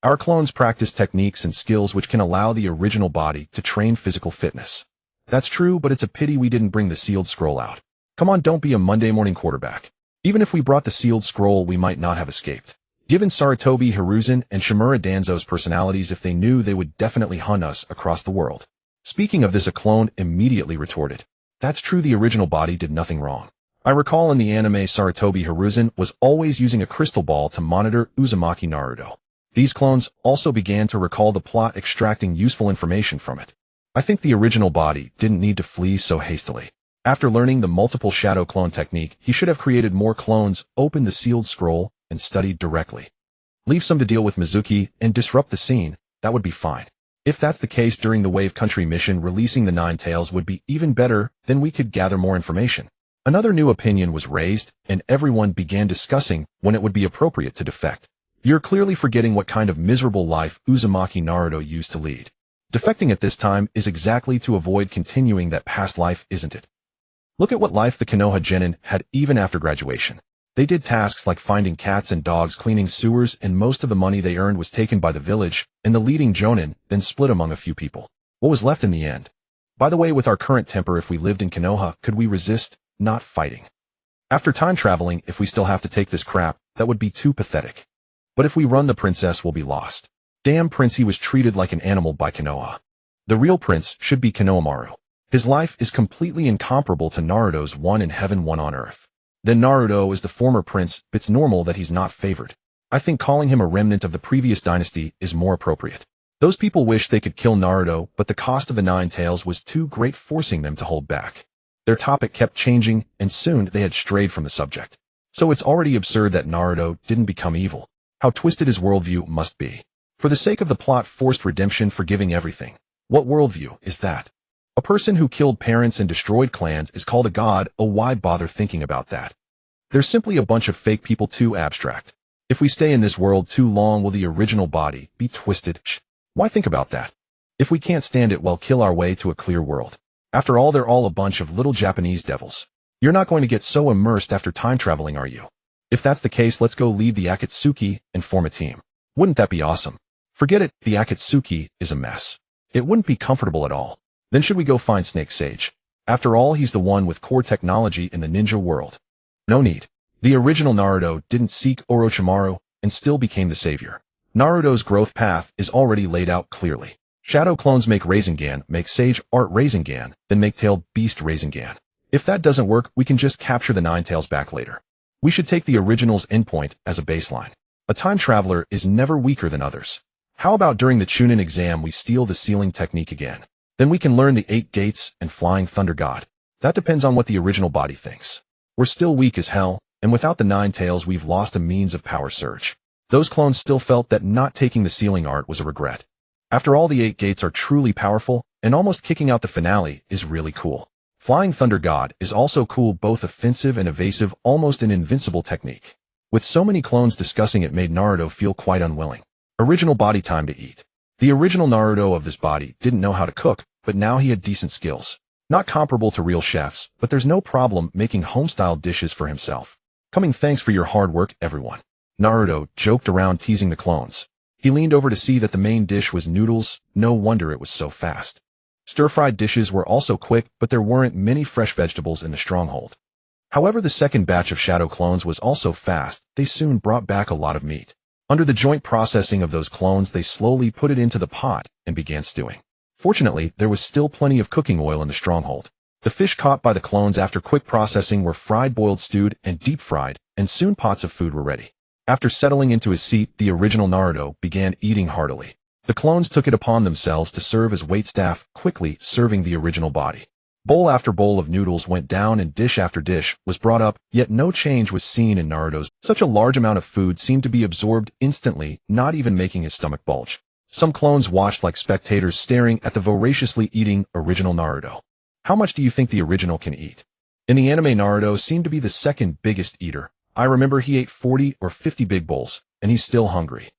Our clones practice techniques and skills which can allow the original body to train physical fitness. That's true, but it's a pity we didn't bring the sealed scroll out. Come on, don't be a Monday morning quarterback. Even if we brought the sealed scroll, we might not have escaped. Given Sarutobi Hiruzen and Shimura Danzo's personalities, if they knew, they would definitely hunt us across the world. Speaking of this, a clone immediately retorted. That's true, the original body did nothing wrong. I recall in the anime, Sarutobi Hiruzen was always using a crystal ball to monitor Uzumaki Naruto. These clones also began to recall the plot, extracting useful information from it. I think the original body didn't need to flee so hastily. After learning the multiple shadow clone technique, he should have created more clones, opened the sealed scroll, and studied directly. Leave some to deal with Mizuki and disrupt the scene. That would be fine. If that's the case, during the Wave Country mission, releasing the Nine Tails would be even better. Then we could gather more information. Another new opinion was raised, and everyone began discussing when it would be appropriate to defect. You're clearly forgetting what kind of miserable life Uzumaki Naruto used to lead. Defecting at this time is exactly to avoid continuing that past life, isn't it? Look at what life the Konoha genin had even after graduation. They did tasks like finding cats and dogs, cleaning sewers, and most of the money they earned was taken by the village and the leading jonin, then split among a few people. What was left in the end? By the way, with our current temper, if we lived in Konoha, could we resist not fighting? After time traveling, if we still have to take this crap, that would be too pathetic. But if we run, the princess will be lost. Damn prince, he was treated like an animal by Konoha. The real prince should be Konohamaru. His life is completely incomparable to Naruto's, one in heaven, one on earth. Then Naruto is the former prince, it's normal that he's not favored. I think calling him a remnant of the previous dynasty is more appropriate. Those people wish they could kill Naruto, but the cost of the Nine Tails was too great, forcing them to hold back. Their topic kept changing, and soon they had strayed from the subject. So it's already absurd that Naruto didn't become evil. How twisted his worldview must be. For the sake of the plot, forced redemption, forgiving everything. What worldview is that? A person who killed parents and destroyed clans is called a god. Oh, why bother thinking about that? They're simply a bunch of fake people, too abstract. If we stay in this world too long, will the original body be twisted? Why think about that? If we can't stand it, well, kill our way to a clear world. After all, they're all a bunch of little Japanese devils. You're not going to get so immersed after time traveling, are you? If that's the case, let's go lead the Akatsuki and form a team. Wouldn't that be awesome? Forget it, the Akatsuki is a mess. It wouldn't be comfortable at all. Then should we go find Snake Sage? After all, he's the one with core technology in the ninja world. No need. The original Naruto didn't seek Orochimaru and still became the savior. Naruto's growth path is already laid out clearly. Shadow clones make Rasengan, make Sage Art Rasengan, then make Tailed Beast Rasengan. If that doesn't work, we can just capture the Nine Tails back later. We should take the original's endpoint as a baseline. A time traveler is never weaker than others. How about during the Chunin exam we steal the sealing technique again? Then we can learn the 8 gates and Flying Thunder God. That depends on what the original body thinks. We're still weak as hell, and without the Nine Tails we've lost a means of power surge. Those clones still felt that not taking the sealing art was a regret. After all, the 8 gates are truly powerful, and almost kicking out the finale is really cool. Flying Thunder God is also cool, both offensive and evasive, almost an invincible technique. With so many clones discussing it made Naruto feel quite unwilling. Original body time to eat. The original Naruto of this body didn't know how to cook, but now he had decent skills. Not comparable to real chefs, but there's no problem making home-style dishes for himself. Coming, thanks for your hard work, everyone. Naruto joked around, teasing the clones. He leaned over to see that the main dish was noodles. No wonder it was so fast. Stir-fried dishes were also quick, but there weren't many fresh vegetables in the stronghold. However, the second batch of shadow clones was also fast. They soon brought back a lot of meat. Under the joint processing of those clones, they slowly put it into the pot and began stewing. Fortunately, there was still plenty of cooking oil in the stronghold. The fish caught by the clones after quick processing were fried, boiled, stewed, and deep-fried, and soon pots of food were ready. After settling into his seat, the original Naruto began eating heartily. The clones took it upon themselves to serve as waitstaff, quickly serving the original body. Bowl after bowl of noodles went down and dish after dish was brought up, yet no change was seen in Naruto's. Such a large amount of food seemed to be absorbed instantly, not even making his stomach bulge. Some clones watched like spectators, staring at the voraciously eating original Naruto. How much do you think the original can eat? In the anime, Naruto seemed to be the second biggest eater. I remember he ate 40 or 50 big bowls, and he's still hungry.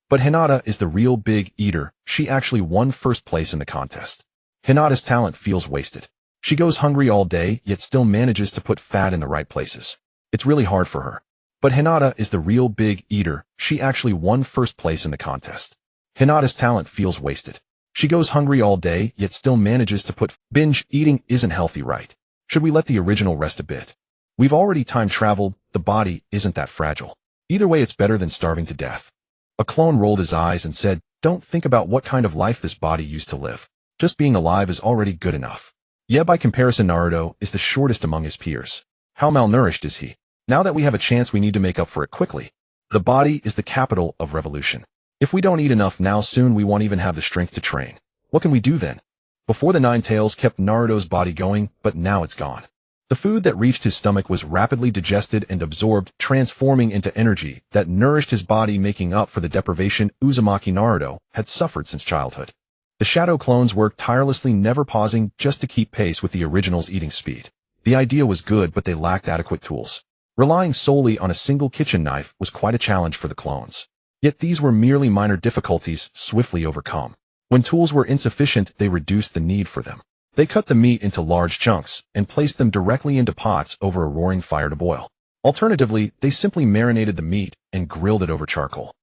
But Hinata is the real big eater. She actually won first place in the contest. Hinata's talent feels wasted. She goes hungry all day, yet still manages to put fat in the right places. It's really hard for her. But Hinata is the real big eater. She actually won first place in the contest. Hinata's talent feels wasted. She goes hungry all day, yet still manages to put. Binge eating isn't healthy, right? Should we let the original rest a bit? We've already time traveled. The body isn't that fragile. Either way, it's better than starving to death. A clone rolled his eyes and said, "Don't think about what kind of life this body used to live. Just being alive is already good enough." Yeah, by comparison, Naruto is the shortest among his peers. How malnourished is he? Now that we have a chance, we need to make up for it quickly. The body is the capital of revolution. If we don't eat enough now, soon we won't even have the strength to train. What can we do then? Before, the nine tails kept Naruto's body going, but now it's gone. The food that reached his stomach was rapidly digested and absorbed, transforming into energy that nourished his body, making up for the deprivation Uzumaki Naruto had suffered since childhood. The shadow clones worked tirelessly, never pausing, just to keep pace with the original's eating speed. The idea was good, but they lacked adequate tools. Relying solely on a single kitchen knife was quite a challenge for the clones. Yet these were merely minor difficulties, swiftly overcome. When tools were insufficient, they reduced the need for them. They cut the meat into large chunks and placed them directly into pots over a roaring fire to boil. Alternatively, they simply marinated the meat and grilled it over charcoal.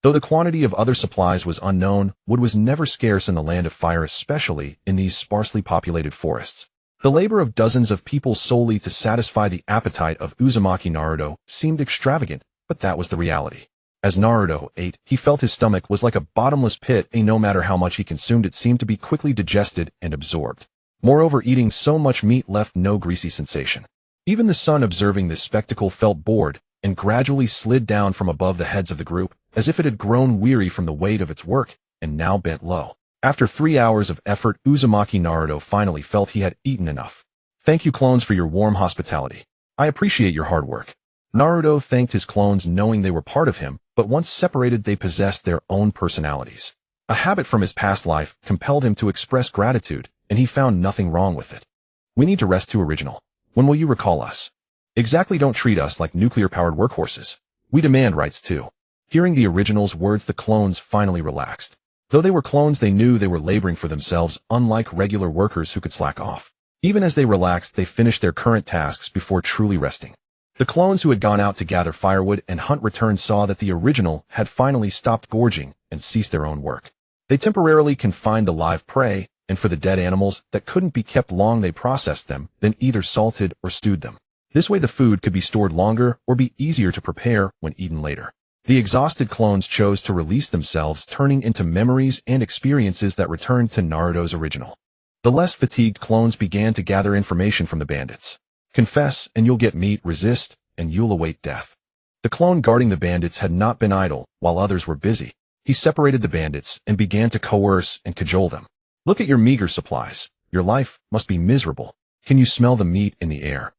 Though the quantity of other supplies was unknown, wood was never scarce in the land of fire, especially in these sparsely populated forests. The labor of dozens of people solely to satisfy the appetite of Uzumaki Naruto seemed extravagant, but that was the reality. As Naruto ate, he felt his stomach was like a bottomless pit, and no matter how much he consumed, it seemed to be quickly digested and absorbed. Moreover, eating so much meat left no greasy sensation. Even the sun, observing this spectacle, felt bored and gradually slid down from above the heads of the group, as if it had grown weary from the weight of its work and now bent low. After 3 hours of effort, Uzumaki Naruto finally felt he had eaten enough. "Thank you, clones, for your warm hospitality. I appreciate your hard work." Naruto thanked his clones, knowing they were part of him, but once separated, they possessed their own personalities. A habit from his past life compelled him to express gratitude, and he found nothing wrong with it. "We need to rest too, original. When will you recall us?" "Exactly, don't treat us like nuclear-powered workhorses. We demand rights too." Hearing the original's words, the clones finally relaxed. Though they were clones, they knew they were laboring for themselves, unlike regular workers who could slack off. Even as they relaxed, they finished their current tasks before truly resting. The clones who had gone out to gather firewood and hunt returned, saw that the original had finally stopped gorging and ceased their own work. They temporarily confined the live prey, and for the dead animals that couldn't be kept long, they processed them, then either salted or stewed them. This way the food could be stored longer or be easier to prepare when eaten later. The exhausted clones chose to release themselves, turning into memories and experiences that returned to Naruto's original. The less fatigued clones began to gather information from the bandits. "Confess, and you'll get meat. Resist, and you'll await death." The clone guarding the bandits had not been idle, while others were busy. He separated the bandits and began to coerce and cajole them. "Look at your meager supplies. Your life must be miserable. Can you smell the meat in the air?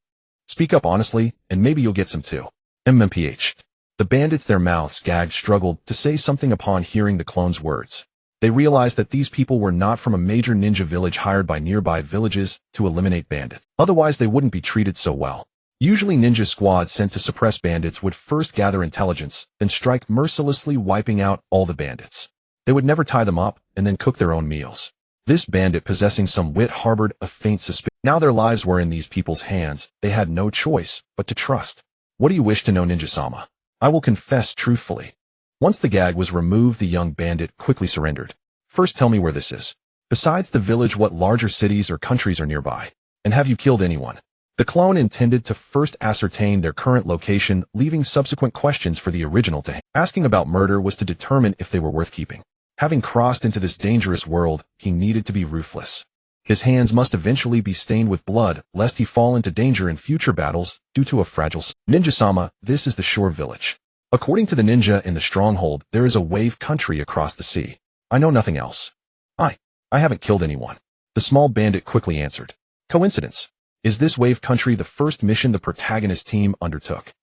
Speak up honestly, and maybe you'll get some too." MMPH. The bandits, their mouths gagged, struggled to say something upon hearing the clone's words. They realized that these people were not from a major ninja village hired by nearby villages to eliminate bandits. Otherwise, they wouldn't be treated so well. Usually ninja squads sent to suppress bandits would first gather intelligence, then strike mercilessly, wiping out all the bandits. They would never tie them up and then cook their own meals. This bandit, possessing some wit, harbored a faint suspicion. Now their lives were in these people's hands. They had no choice but to trust. What do you wish to know, Ninja-sama? I will confess truthfully. Once the gag was removed, the young bandit quickly surrendered. First, tell me where this is. Besides the village, what larger cities or countries are nearby? And have you killed anyone? The clone intended to first ascertain their current location, leaving subsequent questions for the original to him. Asking about murder was to determine if they were worth keeping. Having crossed into this dangerous world, he needed to be ruthless. His hands must eventually be stained with blood, lest he fall into danger in future battles due to a fragile Ninja-sama. This is the shore village. According to the ninja in the stronghold, there is a wave country across the sea. I know nothing else. I haven't killed anyone. The small bandit quickly answered. Coincidence. Is this wave country the first mission the protagonist team undertook?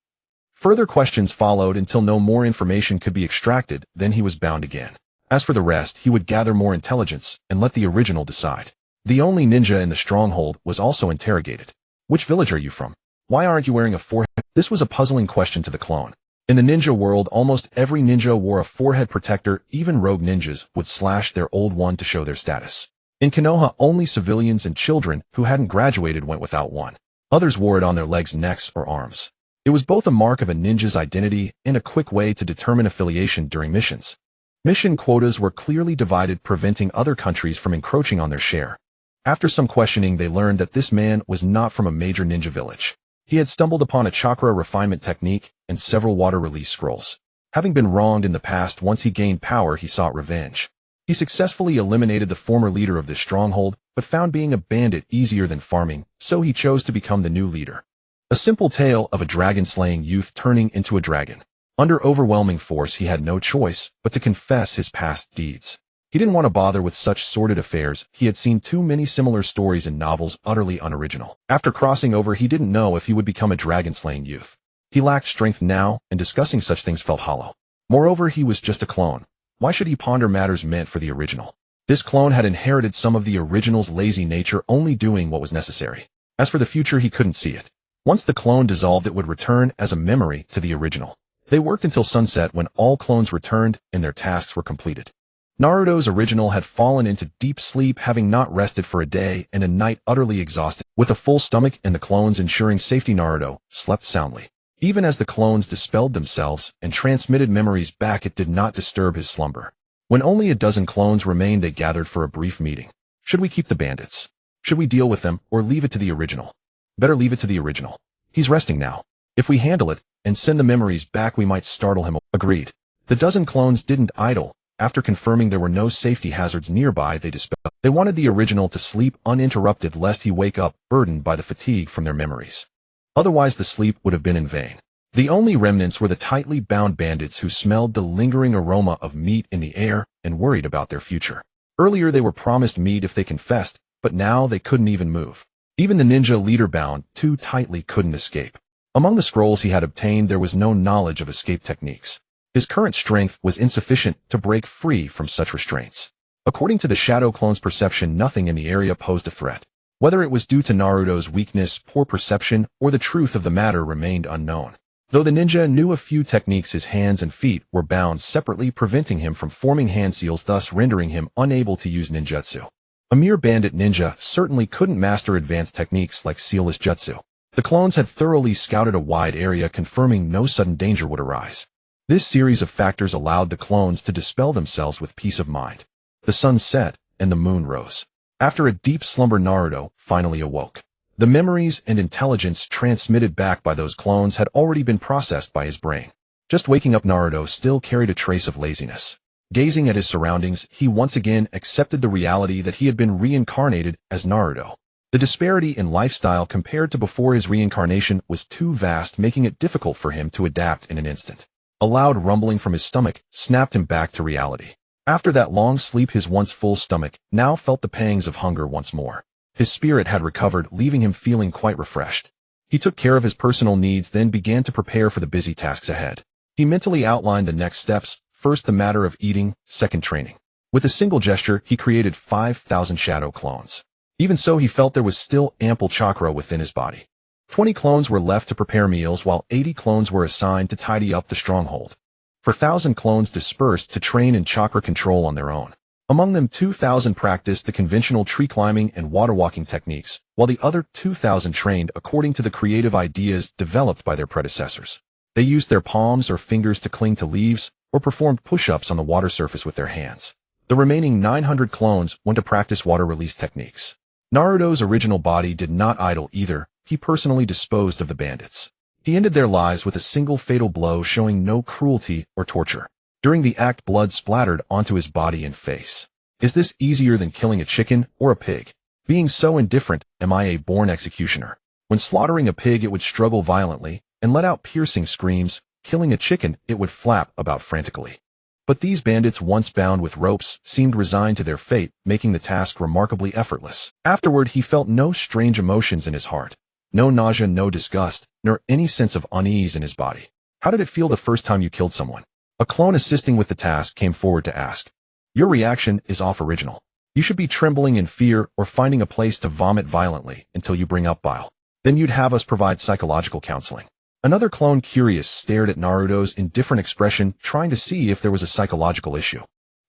Further questions followed until no more information could be extracted, then he was bound again. As for the rest, he would gather more intelligence and let the original decide. The only ninja in the stronghold was also interrogated. Which village are you from? Why aren't you wearing a forehead? This was a puzzling question to the clone. In the ninja world, almost every ninja wore a forehead protector. Even rogue ninjas would slash their old one to show their status. In Konoha, only civilians and children who hadn't graduated went without one. Others wore it on their legs, necks, or arms. It was both a mark of a ninja's identity and a quick way to determine affiliation during missions. Mission quotas were clearly divided, preventing other countries from encroaching on their share. After some questioning, they learned that this man was not from a major ninja village. He had stumbled upon a chakra refinement technique and several water release scrolls. Having been wronged in the past, once he gained power, he sought revenge. He successfully eliminated the former leader of this stronghold, but found being a bandit easier than farming, so he chose to become the new leader. A simple tale of a dragon-slaying youth turning into a dragon. Under overwhelming force, he had no choice but to confess his past deeds. He didn't want to bother with such sordid affairs. He had seen too many similar stories in novels, utterly unoriginal. After crossing over, he didn't know if he would become a dragon-slaying youth. He lacked strength now, and discussing such things felt hollow. Moreover, he was just a clone. Why should he ponder matters meant for the original? This clone had inherited some of the original's lazy nature, only doing what was necessary. As for the future, he couldn't see it. Once the clone dissolved, it would return as a memory to the original. They worked until sunset, when all clones returned and their tasks were completed. Naruto's original had fallen into deep sleep, having not rested for a day and a night, utterly exhausted. With a full stomach and the clones ensuring safety, Naruto slept soundly. Even as the clones dispelled themselves and transmitted memories back, it did not disturb his slumber. When only a dozen clones remained, they gathered for a brief meeting. Should we keep the bandits? Should we deal with them, or leave it to the original? Better leave it to the original. He's resting now. If we handle it and send the memories back, we might startle him. Agreed. The dozen clones didn't idle. After confirming there were no safety hazards nearby, they dispelled. They wanted the original to sleep uninterrupted, lest he wake up burdened by the fatigue from their memories. Otherwise, the sleep would have been in vain. The only remnants were the tightly bound bandits, who smelled the lingering aroma of meat in the air and worried about their future. Earlier, they were promised meat if they confessed, but now they couldn't even move. Even the ninja leader, bound too tightly, couldn't escape. Among the scrolls he had obtained, there was no knowledge of escape techniques. His current strength was insufficient to break free from such restraints. According to the shadow clone's perception, nothing in the area posed a threat. Whether it was due to Naruto's weakness, poor perception, or the truth of the matter remained unknown. Though the ninja knew a few techniques, his hands and feet were bound separately, preventing him from forming hand seals, thus rendering him unable to use ninjutsu. A mere bandit ninja certainly couldn't master advanced techniques like sealless jutsu. The clones had thoroughly scouted a wide area, confirming no sudden danger would arise. This series of factors allowed the clones to dispel themselves with peace of mind. The sun set, and the moon rose. After a deep slumber, Naruto finally awoke. The memories and intelligence transmitted back by those clones had already been processed by his brain. Just waking up, Naruto still carried a trace of laziness. Gazing at his surroundings, he once again accepted the reality that he had been reincarnated as Naruto. The disparity in lifestyle compared to before his reincarnation was too vast, making it difficult for him to adapt in an instant. A loud rumbling from his stomach snapped him back to reality. After that long sleep, his once full stomach now felt the pangs of hunger once more. His spirit had recovered, leaving him feeling quite refreshed. He took care of his personal needs, then began to prepare for the busy tasks ahead. He mentally outlined the next steps: first the matter of eating, second training. With a single gesture, he created 5,000 shadow clones. Even so, he felt there was still ample chakra within his body. 20 clones were left to prepare meals, while 80 clones were assigned to tidy up the stronghold. 4,000 clones dispersed to train in chakra control on their own. Among them, 2,000 practiced the conventional tree climbing and water walking techniques, while the other 2,000 trained according to the creative ideas developed by their predecessors. They used their palms or fingers to cling to leaves, or performed push-ups on the water surface with their hands. The remaining 900 clones went to practice water release techniques. Naruto's original body did not idle either. He personally disposed of the bandits. He ended their lives with a single fatal blow, showing no cruelty or torture. During the act, blood splattered onto his body and face. Is this easier than killing a chicken or a pig? Being so indifferent, am I a born executioner? When slaughtering a pig, it would struggle violently and let out piercing screams. Killing a chicken, it would flap about frantically. But these bandits, once bound with ropes, seemed resigned to their fate, making the task remarkably effortless. Afterward, he felt no strange emotions in his heart. No nausea, no disgust, nor any sense of unease in his body. How did it feel the first time you killed someone? A clone assisting with the task came forward to ask. Your reaction is off original. You should be trembling in fear or finding a place to vomit violently until you bring up bile. Then you'd have us provide psychological counseling. Another clone, curious, stared at Naruto's indifferent expression, trying to see if there was a psychological issue.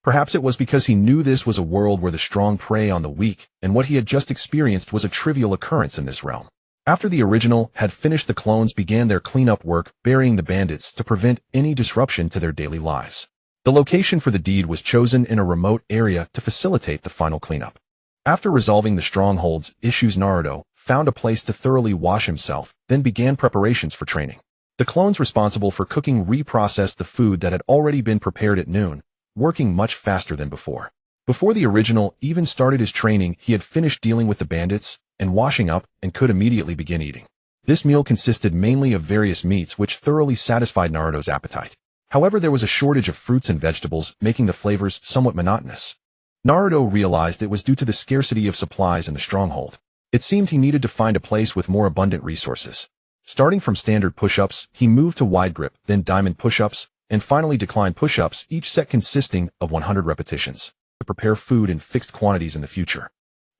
Perhaps it was because he knew this was a world where the strong prey on the weak, and what he had just experienced was a trivial occurrence in this realm. After the original had finished, the clones began their cleanup work, burying the bandits to prevent any disruption to their daily lives. The location for the deed was chosen in a remote area to facilitate the final cleanup. After resolving the stronghold's issues, Naruto found a place to thoroughly wash himself, then began preparations for training. The clones responsible for cooking reprocessed the food that had already been prepared at noon, working much faster than before. Before the original even started his training, he had finished dealing with the bandits and washing up and could immediately begin eating. This meal consisted mainly of various meats, which thoroughly satisfied Naruto's appetite. However, there was a shortage of fruits and vegetables, making the flavors somewhat monotonous. Naruto realized it was due to the scarcity of supplies in the stronghold. It seemed he needed to find a place with more abundant resources. Starting from standard push-ups, he moved to wide grip, then diamond push-ups, and finally decline push-ups, each set consisting of 100 repetitions, to prepare food in fixed quantities in the future.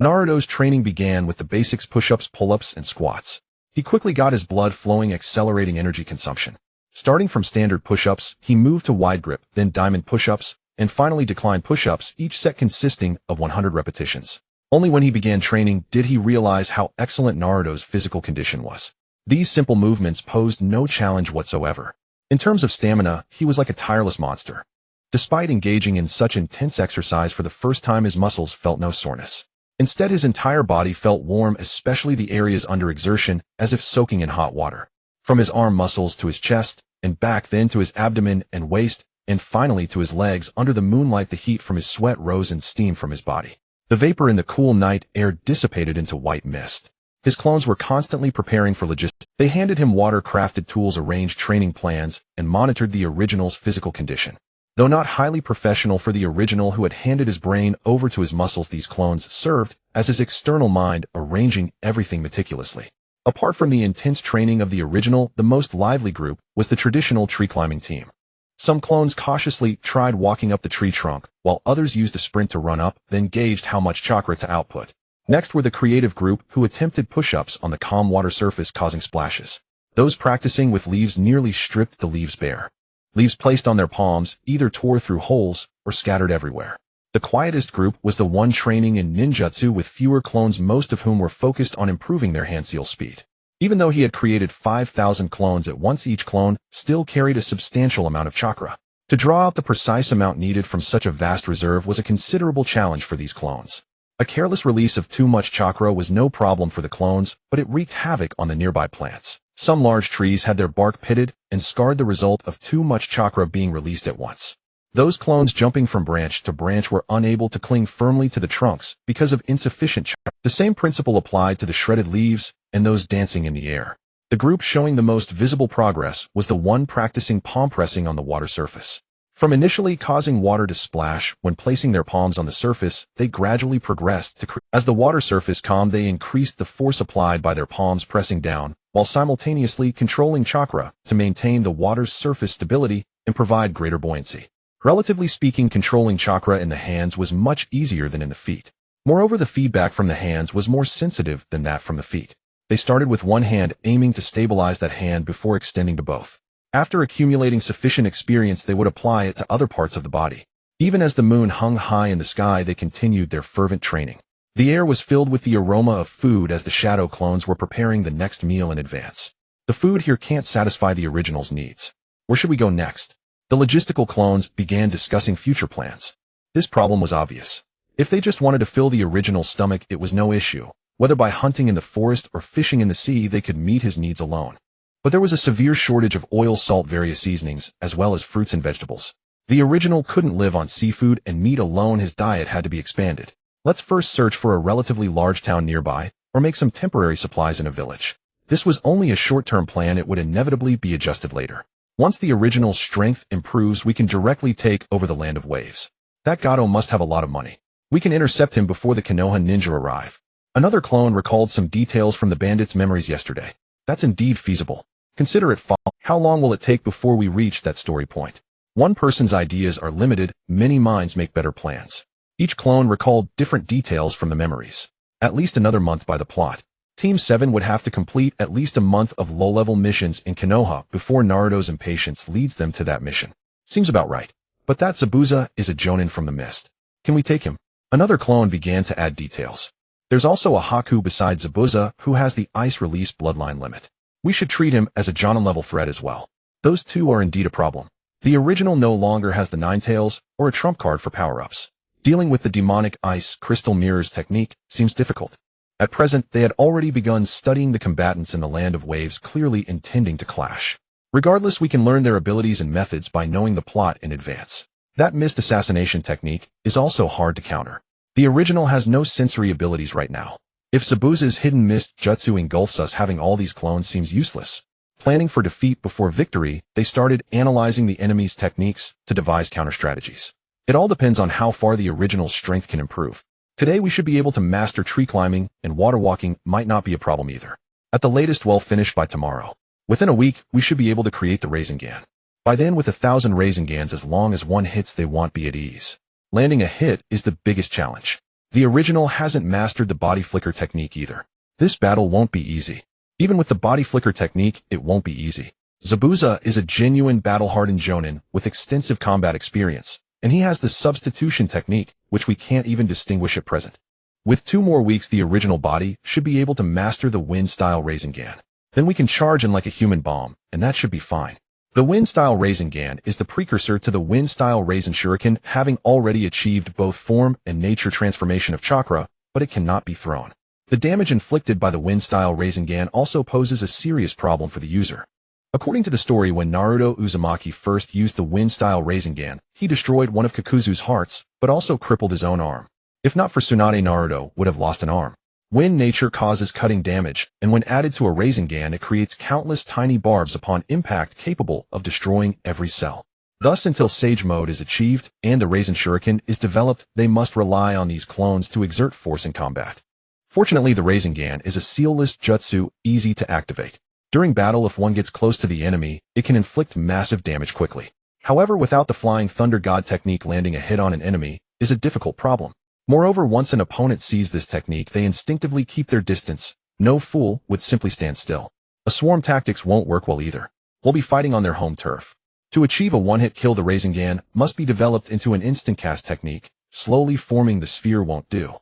Naruto's training began with the basics: push-ups, pull-ups, and squats. He quickly got his blood flowing, accelerating energy consumption. Starting from standard push-ups, he moved to wide grip, then diamond push-ups, and finally decline push-ups, each set consisting of 100 repetitions. Only when he began training did he realize how excellent Naruto's physical condition was. These simple movements posed no challenge whatsoever. In terms of stamina, he was like a tireless monster. Despite engaging in such intense exercise for the first time, his muscles felt no soreness. Instead, his entire body felt warm, especially the areas under exertion, as if soaking in hot water. From his arm muscles to his chest and back, then to his abdomen and waist, and finally to his legs. Under the moonlight, the heat from his sweat rose in steam from his body. The vapor in the cool night air dissipated into white mist. His clones were constantly preparing for logistics. They handed him water-crafted tools, arranged training plans, and monitored the original's physical condition. Though not highly professional for the original, who had handed his brain over to his muscles, these clones served as his external mind, arranging everything meticulously. Apart from the intense training of the original, the most lively group was the traditional tree-climbing team. Some clones cautiously tried walking up the tree trunk, while others used a sprint to run up, then gauged how much chakra to output. Next were the creative group, who attempted push-ups on the calm water surface, causing splashes. Those practicing with leaves nearly stripped the leaves bare. Leaves placed on their palms either tore through holes or scattered everywhere. The quietest group was the one training in ninjutsu, with fewer clones, most of whom were focused on improving their hand-seal speed. Even though he had created 5,000 clones at once, each clone still carried a substantial amount of chakra. To draw out the precise amount needed from such a vast reserve was a considerable challenge for these clones. A careless release of too much chakra was no problem for the clones, but it wreaked havoc on the nearby plants. Some large trees had their bark pitted and scarred, the result of too much chakra being released at once. Those clones jumping from branch to branch were unable to cling firmly to the trunks because of insufficient chakra. The same principle applied to the shredded leaves and those dancing in the air. The group showing the most visible progress was the one practicing palm pressing on the water surface. From initially causing water to splash when placing their palms on the surface, they gradually progressed to as the water surface calmed, they increased the force applied by their palms pressing down, while simultaneously controlling chakra to maintain the water's surface stability and provide greater buoyancy. Relatively speaking, controlling chakra in the hands was much easier than in the feet. Moreover, the feedback from the hands was more sensitive than that from the feet. They started with one hand, aiming to stabilize that hand before extending to both. After accumulating sufficient experience, they would apply it to other parts of the body. Even as the moon hung high in the sky, they continued their fervent training. The air was filled with the aroma of food as the shadow clones were preparing the next meal in advance. The food here can't satisfy the original's needs. Where should we go next? The logistical clones began discussing future plans. This problem was obvious. If they just wanted to fill the original's stomach, it was no issue. Whether by hunting in the forest or fishing in the sea, they could meet his needs alone. But there was a severe shortage of oil, salt, various seasonings, as well as fruits and vegetables. The original couldn't live on seafood and meat alone. His diet had to be expanded. Let's first search for a relatively large town nearby, or make some temporary supplies in a village. This was only a short-term plan. It would inevitably be adjusted later. Once the original's strength improves, we can directly take over the Land of Waves. That Gato must have a lot of money. We can intercept him before the Konoha ninja arrive. Another clone recalled some details from the bandits' memories yesterday. That's indeed feasible. Consider it fall. How long will it take before we reach that story point? One person's ideas are limited, many minds make better plans. Each clone recalled different details from the memories. At least another month by the plot. Team 7 would have to complete at least a month of low-level missions in Konoha before Naruto's impatience leads them to that mission. Seems about right. But that Zabuza is a Jonin from the mist. Can we take him? Another clone began to add details. There's also a Haku besides Zabuza who has the ice release bloodline limit. We should treat him as a Jonin-level threat as well. Those two are indeed a problem. The original no longer has the Nine Tails or a trump card for power-ups. Dealing with the demonic ice crystal mirrors technique seems difficult. At present, they had already begun studying the combatants in the Land of Waves, clearly intending to clash. Regardless, we can learn their abilities and methods by knowing the plot in advance. That mist assassination technique is also hard to counter. The original has no sensory abilities right now. If Zabuza's hidden mist jutsu engulfs us, having all these clones seems useless. Planning for defeat before victory, they started analyzing the enemy's techniques to devise counter-strategies. It all depends on how far the original's strength can improve. Today we should be able to master tree climbing, and water walking might not be a problem either. At the latest, well finished by tomorrow. Within a week, we should be able to create the Rasengan. By then, with 1,000 Rasengans, as long as one hits, they won't be at ease. Landing a hit is the biggest challenge. The original hasn't mastered the body flicker technique either. This battle won't be easy. Even with the body flicker technique, it won't be easy. Zabuza is a genuine battle-hardened Jonin with extensive combat experience, and he has the substitution technique, which we can't even distinguish at present. With 2 more weeks, the original body should be able to master the wind-style Rasengan. Then we can charge in like a human bomb, and that should be fine. The wind-style Rasengan is the precursor to the wind-style Rasen Shuriken, having already achieved both form and nature transformation of chakra, but it cannot be thrown. The damage inflicted by the wind-style Rasengan also poses a serious problem for the user. According to the story, when Naruto Uzumaki first used the wind-style Rasengan, he destroyed one of Kakuzu's hearts, but also crippled his own arm. If not for Tsunade, Naruto would have lost an arm. Wind nature causes cutting damage, and when added to a Rasengan, it creates countless tiny barbs upon impact capable of destroying every cell. Thus, until Sage Mode is achieved and the Rasen Shuriken is developed, they must rely on these clones to exert force in combat. Fortunately, the Rasengan is a sealless jutsu, easy to activate. During battle, if one gets close to the enemy, it can inflict massive damage quickly. However, without the Flying Thunder God technique, landing a hit on an enemy is a difficult problem. Moreover, once an opponent sees this technique, they instinctively keep their distance. No fool would simply stand still. A swarm tactics won't work well either. We'll be fighting on their home turf. To achieve a one-hit kill, the Rasengan must be developed into an instant cast technique. Slowly forming the sphere won't do.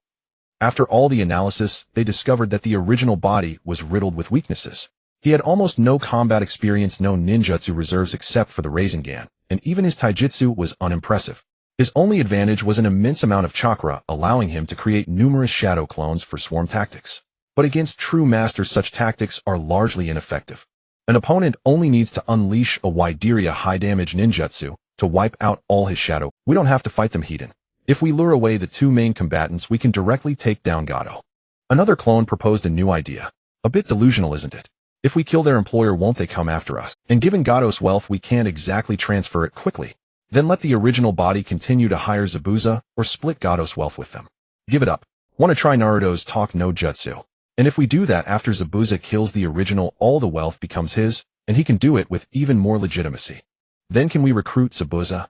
After all the analysis, they discovered that the original body was riddled with weaknesses. He had almost no combat experience, no ninjutsu reserves except for the Rasengan, and even his taijutsu was unimpressive. His only advantage was an immense amount of chakra, allowing him to create numerous shadow clones for swarm tactics. But against true masters, such tactics are largely ineffective. An opponent only needs to unleash a Wideria high-damage ninjutsu to wipe out all his shadow. We don't have to fight them hidden. If we lure away the 2 main combatants, we can directly take down Gato. Another clone proposed a new idea. A bit delusional, isn't it? If we kill their employer, won't they come after us? And given Gato's wealth, we can't exactly transfer it quickly. Then let the original body continue to hire Zabuza or split Gato's wealth with them. Give it up. Want to try Naruto's talk no jutsu. And if we do that after Zabuza kills the original, all the wealth becomes his, and he can do it with even more legitimacy. Then can we recruit Zabuza?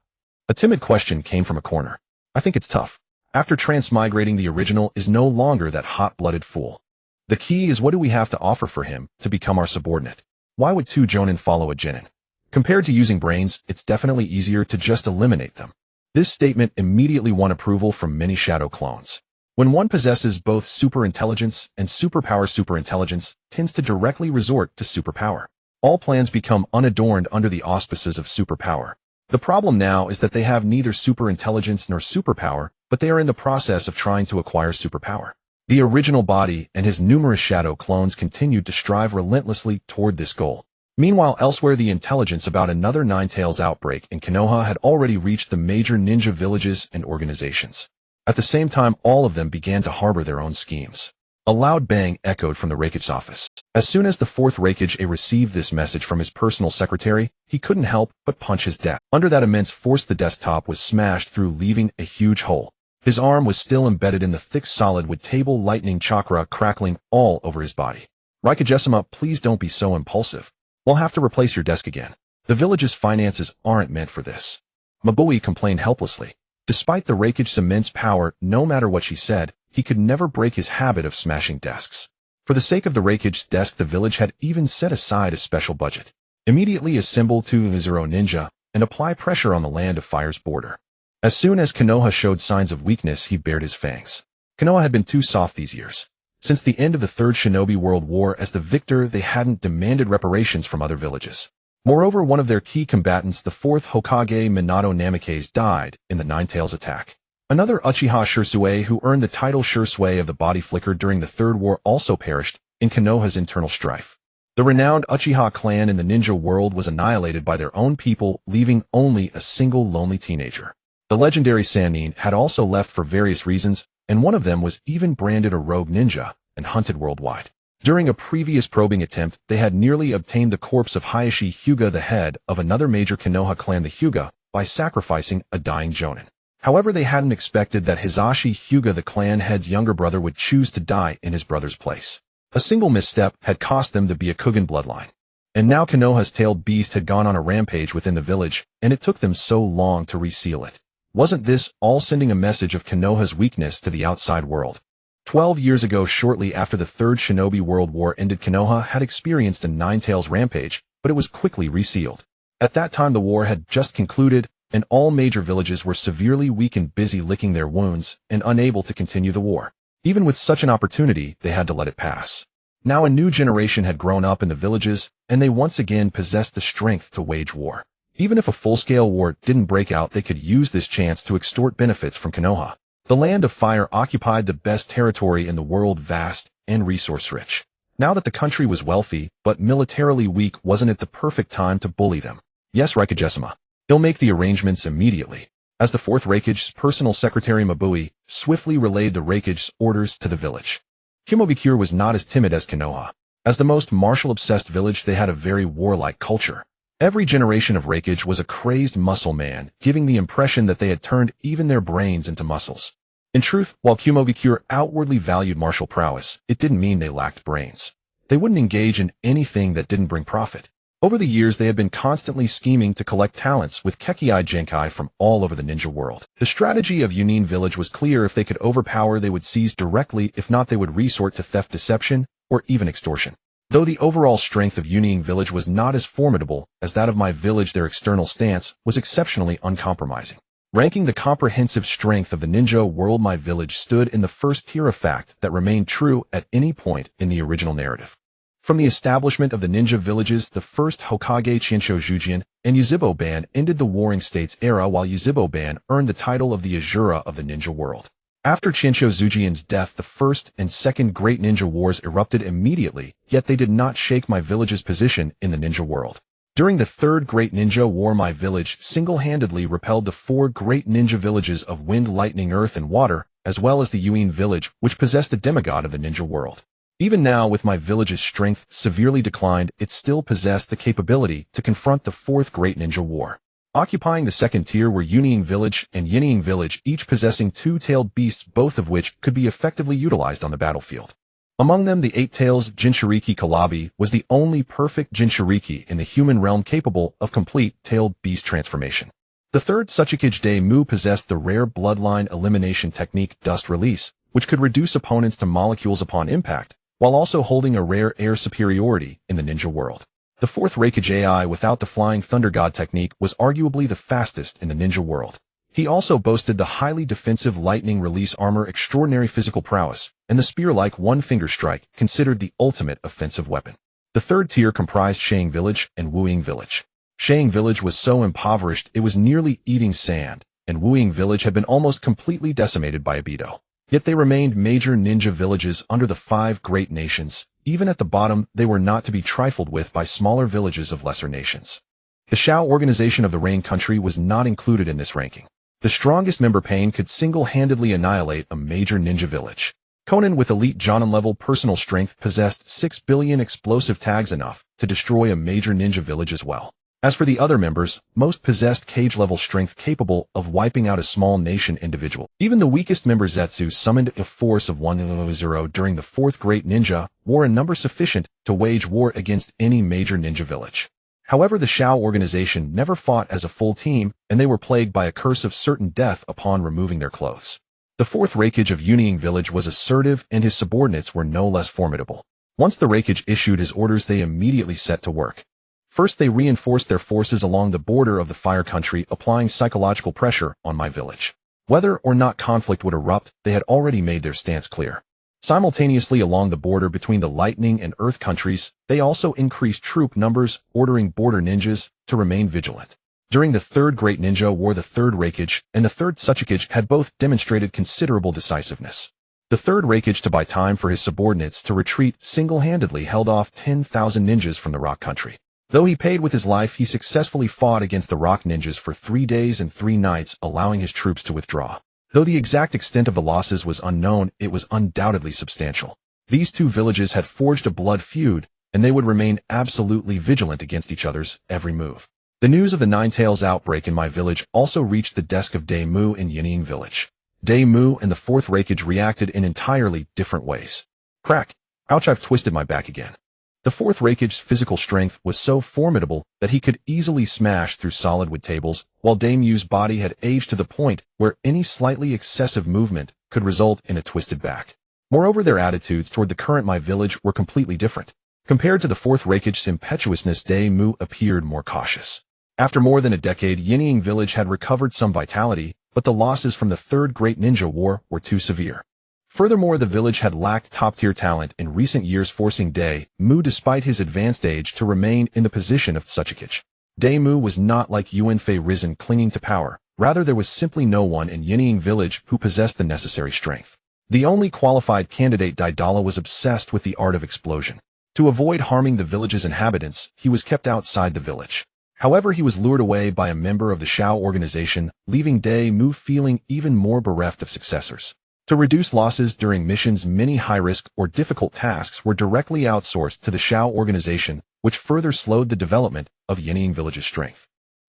A timid question came from a corner. I think it's tough. After transmigrating, the original is no longer that hot-blooded fool. The key is, what do we have to offer for him to become our subordinate? Why would two jonin follow a genin? Compared to using brains, it's definitely easier to just eliminate them. This statement immediately won approval from many shadow clones. When one possesses both superintelligence and superpower, superintelligence tends to directly resort to superpower. All plans become unadorned under the auspices of superpower. The problem now is that they have neither superintelligence nor superpower, but they are in the process of trying to acquire superpower. The original body and his numerous shadow clones continued to strive relentlessly toward this goal. Meanwhile, elsewhere, the intelligence about another Ninetales outbreak in Konoha had already reached the major ninja villages and organizations. At the same time, all of them began to harbor their own schemes. A loud bang echoed from the Raikage's office. As soon as the fourth Raikage received this message from his personal secretary, he couldn't help but punch his desk. Under that immense force, the desktop was smashed through, leaving a huge hole. His arm was still embedded in the thick solid with table lightning chakra crackling all over his body. Raikage-sama, please don't be so impulsive. We'll have to replace your desk again. The village's finances aren't meant for this. Mabui complained helplessly. Despite the Raikage's immense power, no matter what she said, he could never break his habit of smashing desks. For the sake of the Raikage's desk, the village had even set aside a special budget. Immediately assemble two Zero Ninja and apply pressure on the Land of Fire's border. As soon as Konoha showed signs of weakness, he bared his fangs. Konoha had been too soft these years. Since the end of the Third Shinobi World War, as the victor, they hadn't demanded reparations from other villages. Moreover, one of their key combatants, the fourth Hokage Minato Namikaze, died in the Ninetales attack. Another Uchiha Shursui, who earned the title Shursui of the Body Flicker during the Third War, also perished in Konoha's internal strife. The renowned Uchiha clan in the ninja world was annihilated by their own people, leaving only a single lonely teenager. The legendary Sannin had also left for various reasons, and one of them was even branded a rogue ninja and hunted worldwide. During a previous probing attempt, they had nearly obtained the corpse of Hayashi Hyuga, the head of another major Konoha clan, the Hyuga, by sacrificing a dying jonin. However, they hadn't expected that Hisashi Hyuga, the clan head's younger brother, would choose to die in his brother's place. A single misstep had cost them the Byakugan bloodline. And now Konoha's tailed beast had gone on a rampage within the village, and it took them so long to reseal it. Wasn't this all sending a message of Konoha's weakness to the outside world? 12 years ago, shortly after the Third Shinobi World War ended, Konoha had experienced a Ninetales rampage, but it was quickly resealed. At that time, the war had just concluded, and all major villages were severely weak and busy licking their wounds and unable to continue the war. Even with such an opportunity, they had to let it pass. Now a new generation had grown up in the villages, and they once again possessed the strength to wage war. Even if a full-scale war didn't break out, they could use this chance to extort benefits from Konoha. The Land of Fire occupied the best territory in the world, vast and resource-rich. Now that the country was wealthy, but militarily weak, wasn't it the perfect time to bully them? Yes, Raikage-sama. He'll make the arrangements immediately. As the fourth Raikage's personal secretary, Mabui swiftly relayed the Raikage's orders to the village. Kimobikure was not as timid as Konoha. As the most martial-obsessed village, they had a very warlike culture. Every generation of Raikage was a crazed muscle man, giving the impression that they had turned even their brains into muscles. In truth, while Kimobikure outwardly valued martial prowess, it didn't mean they lacked brains. They wouldn't engage in anything that didn't bring profit. Over the years, they had been constantly scheming to collect talents with Kekkei Genkai from all over the ninja world. The strategy of Yunin Village was clear. If they could overpower, they would seize directly. If not, they would resort to theft, deception, or even extortion. Though the overall strength of Yunin Village was not as formidable as that of my village, their external stance was exceptionally uncompromising. Ranking the comprehensive strength of the ninja world, my village stood in the first tier, a fact that remained true at any point in the original narrative. From the establishment of the ninja villages, the first Hokage Chinsho Jujin and Yuzhibo Ban ended the Warring States era, while Yuzhibo Ban earned the title of the Azura of the ninja world. After Chinsho Zujin's death, the first and second great ninja wars erupted immediately, yet they did not shake my village's position in the ninja world. During the third great ninja war, my village single-handedly repelled the four great ninja villages of Wind, Lightning, Earth, and Water, as well as the Yuin village, which possessed a demigod of the ninja world. Even now, with my village's strength severely declined, it still possessed the capability to confront the fourth great ninja war. Occupying the second tier were Yunin Village and Yining Village, each possessing two-tailed beasts, both of which could be effectively utilized on the battlefield. Among them, the eight-tails jinchuriki Kalabi was the only perfect jinchuriki in the human realm capable of complete tailed beast transformation. The third Hokage Daimyo possessed the rare bloodline elimination technique Dust Release, which could reduce opponents to molecules upon impact, while also holding a rare air superiority in the ninja world. The fourth Hokage AI without the Flying Thunder God technique was arguably the fastest in the ninja world. He also boasted the highly defensive Lightning Release armor, extraordinary physical prowess, and the spear-like one-finger strike, considered the ultimate offensive weapon. The third tier comprised Shang Village and Wuying Village. Shang Village was so impoverished it was nearly eating sand, and Wuying Village had been almost completely decimated by Ebido. Yet they remained major ninja villages under the 5 great nations. Even at the bottom, they were not to be trifled with by smaller villages of lesser nations. The Shao organization of the Rain Country was not included in this ranking. The strongest member Pain could single-handedly annihilate a major ninja village. Conan, with elite Jonin-level personal strength, possessed 6 billion explosive tags, enough to destroy a major ninja village as well. As for the other members, most possessed cage-level strength capable of wiping out a small nation individual. Even the weakest member Zetsu summoned a force of 100 during the 4th Great Ninja War, a number sufficient to wage war against any major ninja village. However, the Shao organization never fought as a full team, and they were plagued by a curse of certain death upon removing their clothes. The 4th Hokage of Yuniying Village was assertive, and his subordinates were no less formidable. Once the Hokage issued his orders, they immediately set to work. First, they reinforced their forces along the border of the Fire Country, applying psychological pressure on my village. Whether or not conflict would erupt, they had already made their stance clear. Simultaneously, along the border between the Lightning and Earth countries, they also increased troop numbers, ordering border ninjas to remain vigilant. During the 3rd Great Ninja War, the 3rd Hokage and the 3rd Hokage had both demonstrated considerable decisiveness. The 3rd Hokage, to buy time for his subordinates to retreat, single-handedly held off 10,000 ninjas from the Rock Country. Though he paid with his life, he successfully fought against the Rock Ninjas for 3 days and 3 nights, allowing his troops to withdraw. Though the exact extent of the losses was unknown, it was undoubtedly substantial. These 2 villages had forged a blood feud, and they would remain absolutely vigilant against each other's every move. The news of the Nine Tails outbreak in my village also reached the desk of Daimyo in Yuniying Village. Daimyo and the 4th Hokage reacted in entirely different ways. Crack! Ouch, I've twisted my back again. The 4th Hokage's physical strength was so formidable that he could easily smash through solid wood tables, while Daimyo's body had aged to the point where any slightly excessive movement could result in a twisted back. Moreover, their attitudes toward the current my village were completely different. Compared to the 4th Hokage's impetuousness, Daimyo appeared more cautious. After more than a decade, Yuniying Village had recovered some vitality, but the losses from the 3rd Great Ninja War were too severe. Furthermore, the village had lacked top-tier talent in recent years, forcing Daimyo, despite his advanced age, to remain in the position of Hokage. Daimyo was not like Yuanfei Risen, clinging to power. Rather, there was simply no one in Yuniying Village who possessed the necessary strength. The only qualified candidate, Daidala, was obsessed with the art of explosion. To avoid harming the village's inhabitants, he was kept outside the village. However, he was lured away by a member of the Shao organization, leaving Daimyo feeling even more bereft of successors. To reduce losses during missions, many high-risk or difficult tasks were directly outsourced to the Shao organization, which further slowed the development of Yuniying Village's strength.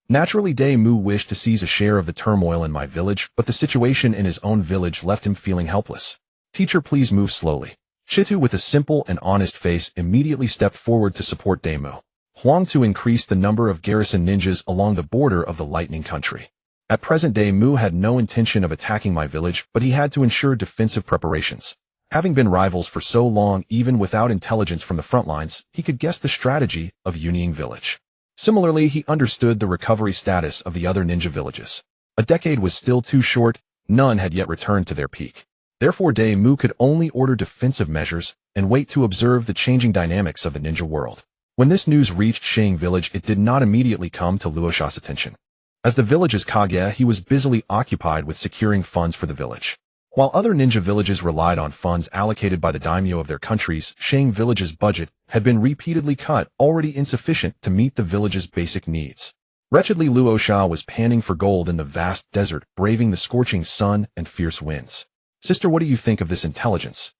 Naturally, Daimyo wished to seize a share of the turmoil in my village, but the situation in his own village left him feeling helpless. Teacher, please move slowly. Shitu, with a simple and honest face, immediately stepped forward to support Daimyo. Huangtu increased the number of garrison ninjas along the border of the Lightning Country. At present, Daimyo had no intention of attacking my village, but he had to ensure defensive preparations. Having been rivals for so long, even without intelligence from the front lines, he could guess the strategy of Yuniying Village. Similarly, he understood the recovery status of the other ninja villages. A decade was still too short, none had yet returned to their peak. Therefore, Daimyo could only order defensive measures and wait to observe the changing dynamics of the ninja world. When this news reached Shang Village, it did not immediately come to Luosha's attention. As the village's Kage, he was busily occupied with securing funds for the village. While other ninja villages relied on funds allocated by the daimyo of their countries, Shang Village's budget had been repeatedly cut, already insufficient to meet the village's basic needs. Wretchedly, Luosha was panning for gold in the vast desert, braving the scorching sun and fierce winds. Sister, what do you think of this intelligence?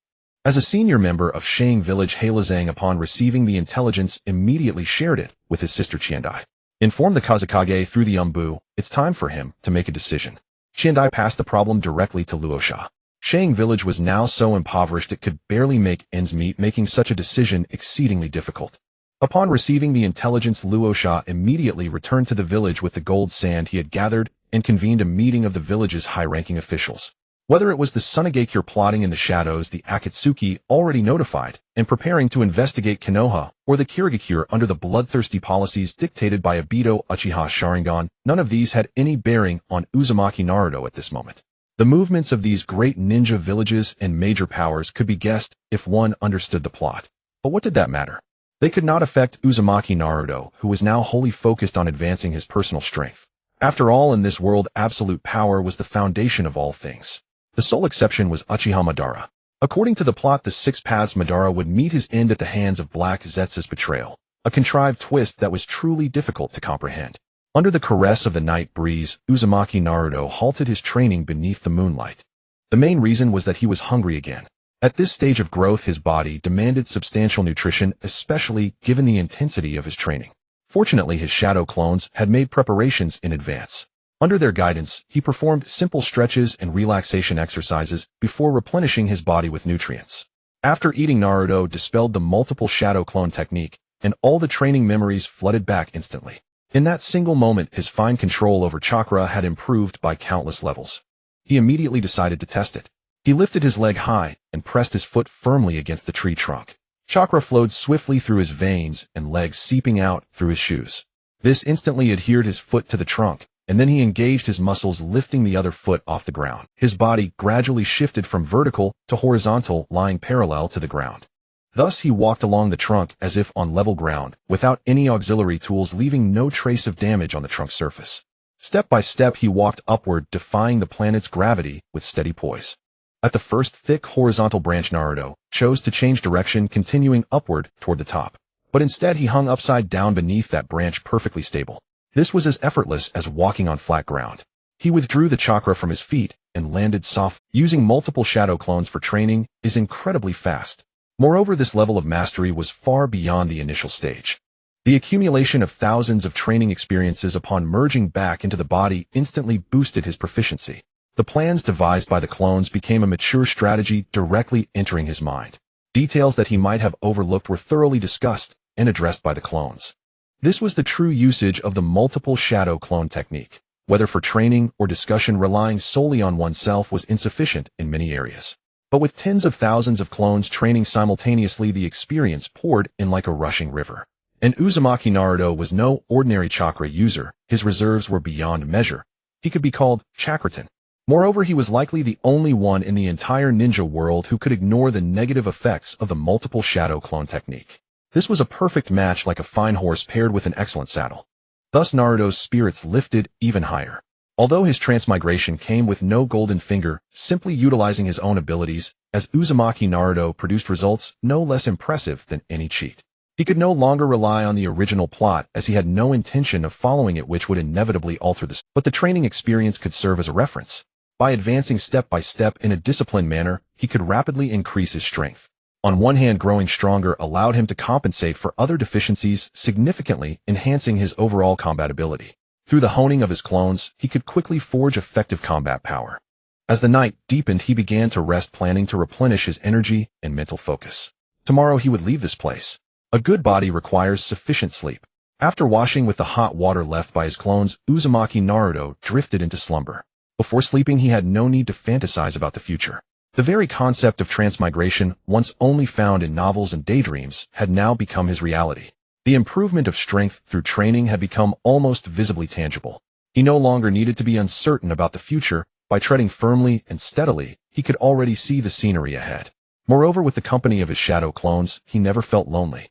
As a senior member of Shang Village, Hailazang, upon receiving the intelligence, immediately shared it with his sister Qiandai. Informed the Kazakage through the Umbu, it's time for him to make a decision. Qiandai passed the problem directly to Luosha. Shang Village was now so impoverished it could barely make ends meet, making such a decision exceedingly difficult. Upon receiving the intelligence, Luosha immediately returned to the village with the gold sand he had gathered and convened a meeting of the village's high-ranking officials. Whether it was the Sunagakure plotting in the shadows, the Akatsuki already notified and preparing to investigate Konoha, or the Kirigakure under the bloodthirsty policies dictated by Obito Uchiha Sharingan, none of these had any bearing on Uzumaki Naruto at this moment. The movements of these great ninja villages and major powers could be guessed if one understood the plot. But what did that matter? They could not affect Uzumaki Naruto, who was now wholly focused on advancing his personal strength. After all, in this world, absolute power was the foundation of all things. The sole exception was Uchiha Madara. According to the plot, the six paths, Madara would meet his end at the hands of Black Zetsu's betrayal, a contrived twist that was truly difficult to comprehend. Under the caress of the night breeze, Uzumaki Naruto halted his training beneath the moonlight. The main reason was that he was hungry again. At this stage of growth, his body demanded substantial nutrition, especially given the intensity of his training. Fortunately, his shadow clones had made preparations in advance. Under their guidance, he performed simple stretches and relaxation exercises before replenishing his body with nutrients. After eating, Naruto dispelled the multiple shadow clone technique, and all the training memories flooded back instantly. In that single moment, his fine control over chakra had improved by countless levels. He immediately decided to test it. He lifted his leg high and pressed his foot firmly against the tree trunk. Chakra flowed swiftly through his veins and legs, seeping out through his shoes. This instantly adhered his foot to the trunk, and then he engaged his muscles, lifting the other foot off the ground. His body gradually shifted from vertical to horizontal, lying parallel to the ground. Thus he walked along the trunk as if on level ground, without any auxiliary tools, leaving no trace of damage on the trunk surface. Step by step he walked upward, defying the planet's gravity with steady poise. At the first thick horizontal branch, Naruto chose to change direction, continuing upward toward the top. But instead he hung upside down beneath that branch, perfectly stable. This was as effortless as walking on flat ground. He withdrew the chakra from his feet and landed soft. Using multiple shadow clones for training is incredibly fast. Moreover, this level of mastery was far beyond the initial stage. The accumulation of thousands of training experiences upon merging back into the body instantly boosted his proficiency. The plans devised by the clones became a mature strategy directly entering his mind. Details that he might have overlooked were thoroughly discussed and addressed by the clones. This was the true usage of the multiple shadow clone technique. Whether for training or discussion, relying solely on oneself was insufficient in many areas. But with tens of thousands of clones training simultaneously, the experience poured in like a rushing river. And Uzumaki Naruto was no ordinary chakra user. His reserves were beyond measure. He could be called Chakratan. Moreover, he was likely the only one in the entire ninja world who could ignore the negative effects of the multiple shadow clone technique. This was a perfect match, like a fine horse paired with an excellent saddle. Thus Naruto's spirits lifted even higher. Although his transmigration came with no golden finger, simply utilizing his own abilities, as Uzumaki Naruto produced results no less impressive than any cheat. He could no longer rely on the original plot, as he had no intention of following it, which would inevitably alter this. But the training experience could serve as a reference. By advancing step by step in a disciplined manner, he could rapidly increase his strength. On one hand, growing stronger allowed him to compensate for other deficiencies, significantly enhancing his overall combat ability. Through the honing of his clones, he could quickly forge effective combat power. As the night deepened, he began to rest, planning to replenish his energy and mental focus. Tomorrow he would leave this place. A good body requires sufficient sleep. After washing with the hot water left by his clones, Uzumaki Naruto drifted into slumber. Before sleeping, he had no need to fantasize about the future. The very concept of transmigration, once only found in novels and daydreams, had now become his reality. The improvement of strength through training had become almost visibly tangible. He no longer needed to be uncertain about the future. By treading firmly and steadily, he could already see the scenery ahead. Moreover, with the company of his shadow clones, he never felt lonely.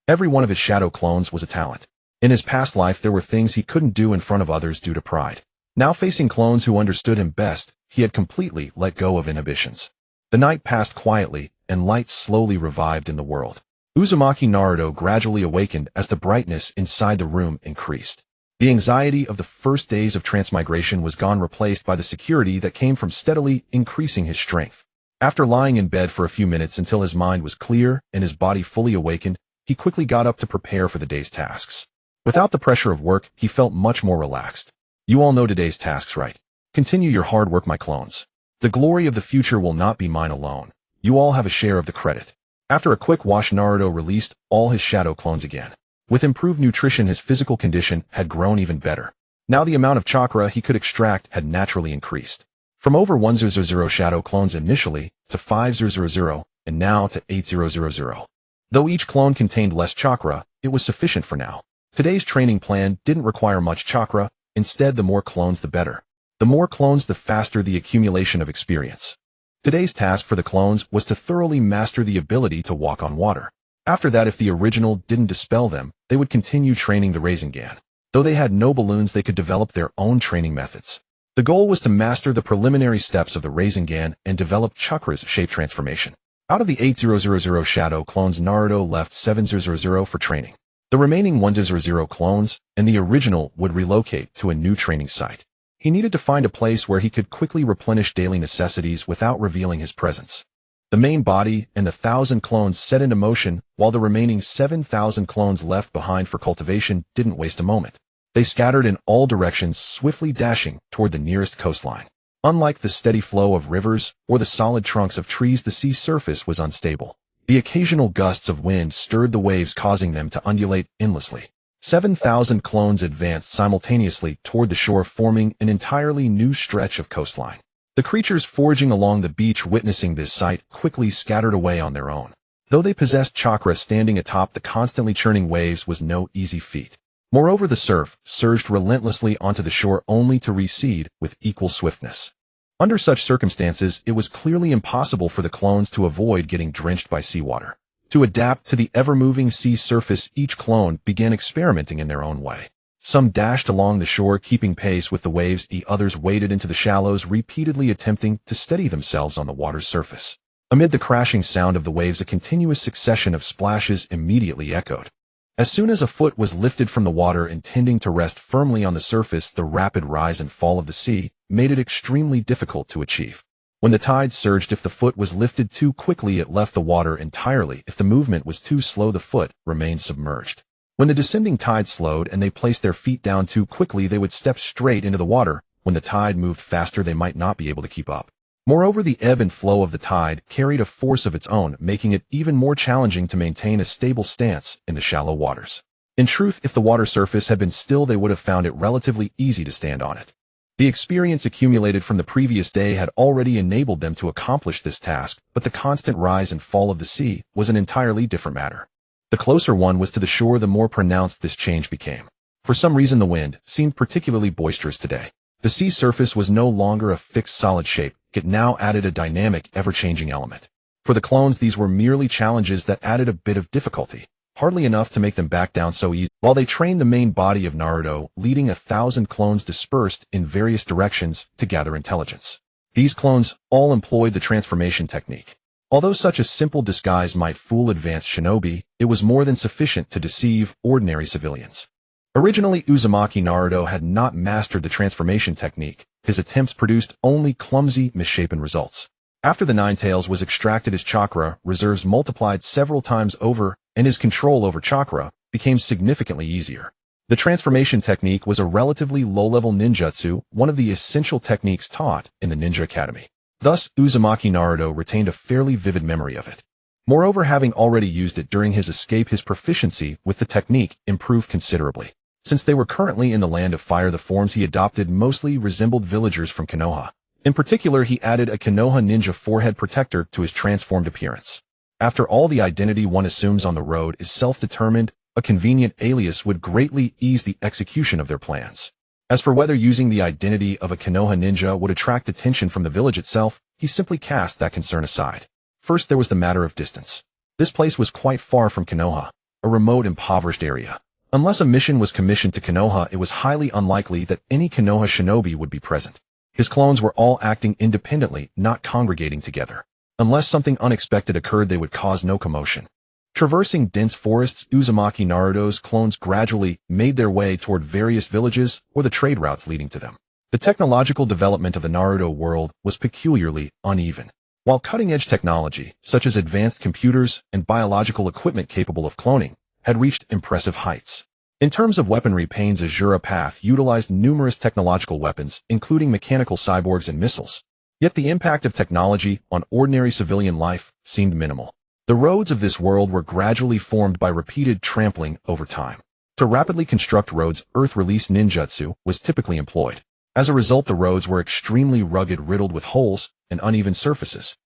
Every one of his shadow clones was a talent. In his past life, there were things he couldn't do in front of others due to pride. Now, facing clones who understood him best, he had completely let go of inhibitions. The night passed quietly, and light slowly revived in the world. Uzumaki Naruto gradually awakened as the brightness inside the room increased. The anxiety of the first days of transmigration was gone, replaced by the security that came from steadily increasing his strength. After lying in bed for a few minutes until his mind was clear and his body fully awakened, he quickly got up to prepare for the day's tasks. Without the pressure of work, he felt much more relaxed. You all know today's tasks, right? Continue your hard work, my clones. The glory of the future will not be mine alone. You all have a share of the credit. After a quick wash, Naruto released all his shadow clones again. With improved nutrition, his physical condition had grown even better. Now the amount of chakra he could extract had naturally increased. From over 1,000 shadow clones initially, to 5,000, and now to 8,000. Though each clone contained less chakra, it was sufficient for now. Today's training plan didn't require much chakra, instead the more clones the better. The more clones, the faster the accumulation of experience. Today's task for the clones was to thoroughly master the ability to walk on water. After that, if the original didn't dispel them, they would continue training the Rasengan. Though they had no balloons, they could develop their own training methods. The goal was to master the preliminary steps of the Rasengan and develop Chakra's shape transformation. Out of the 8,000 shadow clones, Naruto left 7,000 for training. The remaining 1,000 clones and the original would relocate to a new training site. He needed to find a place where he could quickly replenish daily necessities without revealing his presence. The main body and the 1,000 clones set into motion, while the remaining 7,000 clones left behind for cultivation didn't waste a moment. They scattered in all directions, swiftly dashing toward the nearest coastline. Unlike the steady flow of rivers or the solid trunks of trees, the sea surface was unstable. The occasional gusts of wind stirred the waves, causing them to undulate endlessly. 7,000 clones advanced simultaneously toward the shore, forming an entirely new stretch of coastline. The creatures foraging along the beach, witnessing this sight, quickly scattered away on their own. Though they possessed chakra, standing atop the constantly churning waves was no easy feat. Moreover, the surf surged relentlessly onto the shore, only to recede with equal swiftness. Under such circumstances, it was clearly impossible for the clones to avoid getting drenched by seawater. To adapt to the ever-moving sea surface, each clone began experimenting in their own way. Some dashed along the shore, keeping pace with the waves, the others waded into the shallows, repeatedly attempting to steady themselves on the water's surface. Amid the crashing sound of the waves, a continuous succession of splashes immediately echoed. As soon as a foot was lifted from the water, intending to rest firmly on the surface, the rapid rise and fall of the sea made it extremely difficult to achieve. When the tide surged, if the foot was lifted too quickly, it left the water entirely. If the movement was too slow, the foot remained submerged. When the descending tide slowed and they placed their feet down too quickly, they would step straight into the water. When the tide moved faster, they might not be able to keep up. Moreover, the ebb and flow of the tide carried a force of its own, making it even more challenging to maintain a stable stance in the shallow waters. In truth, if the water surface had been still, they would have found it relatively easy to stand on it. The experience accumulated from the previous day had already enabled them to accomplish this task, but the constant rise and fall of the sea was an entirely different matter. The closer one was to the shore, the more pronounced this change became. For some reason, the wind seemed particularly boisterous today. The sea surface was no longer a fixed solid shape. It now added a dynamic, ever-changing element. For the clones, these were merely challenges that added a bit of difficulty, hardly enough to make them back down so easily. While they trained, the main body of Naruto, leading 1,000 clones dispersed in various directions to gather intelligence. These clones all employed the transformation technique. Although such a simple disguise might fool advanced shinobi, it was more than sufficient to deceive ordinary civilians. Originally, Uzumaki Naruto had not mastered the transformation technique. His attempts produced only clumsy, misshapen results. After the Nine Tails was extracted, his chakra reserves multiplied several times over, and his control over chakra became significantly easier. The transformation technique was a relatively low-level ninjutsu, one of the essential techniques taught in the Ninja Academy. Thus, Uzumaki Naruto retained a fairly vivid memory of it. Moreover, having already used it during his escape, his proficiency with the technique improved considerably. Since they were currently in the land of fire, the forms he adopted mostly resembled villagers from Konoha. In particular, he added a Konoha ninja forehead protector to his transformed appearance. After all, the identity one assumes on the road is self-determined. A convenient alias would greatly ease the execution of their plans. As for whether using the identity of a Konoha ninja would attract attention from the village itself, he simply cast that concern aside. First, there was the matter of distance. This place was quite far from Konoha, a remote, impoverished area. Unless a mission was commissioned to Konoha, it was highly unlikely that any Konoha shinobi would be present. His clones were all acting independently, not congregating together. Unless something unexpected occurred, they would cause no commotion. Traversing dense forests, Uzumaki Naruto's clones gradually made their way toward various villages or the trade routes leading to them. The technological development of the Naruto world was peculiarly uneven. While cutting-edge technology, such as advanced computers and biological equipment capable of cloning, had reached impressive heights. In terms of weaponry, Pain's Azura Path utilized numerous technological weapons, including mechanical cyborgs and missiles. Yet the impact of technology on ordinary civilian life seemed minimal. The roads of this world were gradually formed by repeated trampling over time. To rapidly construct roads, earth-release ninjutsu was typically employed. As a result, the roads were extremely rugged, riddled with holes and uneven surfaces.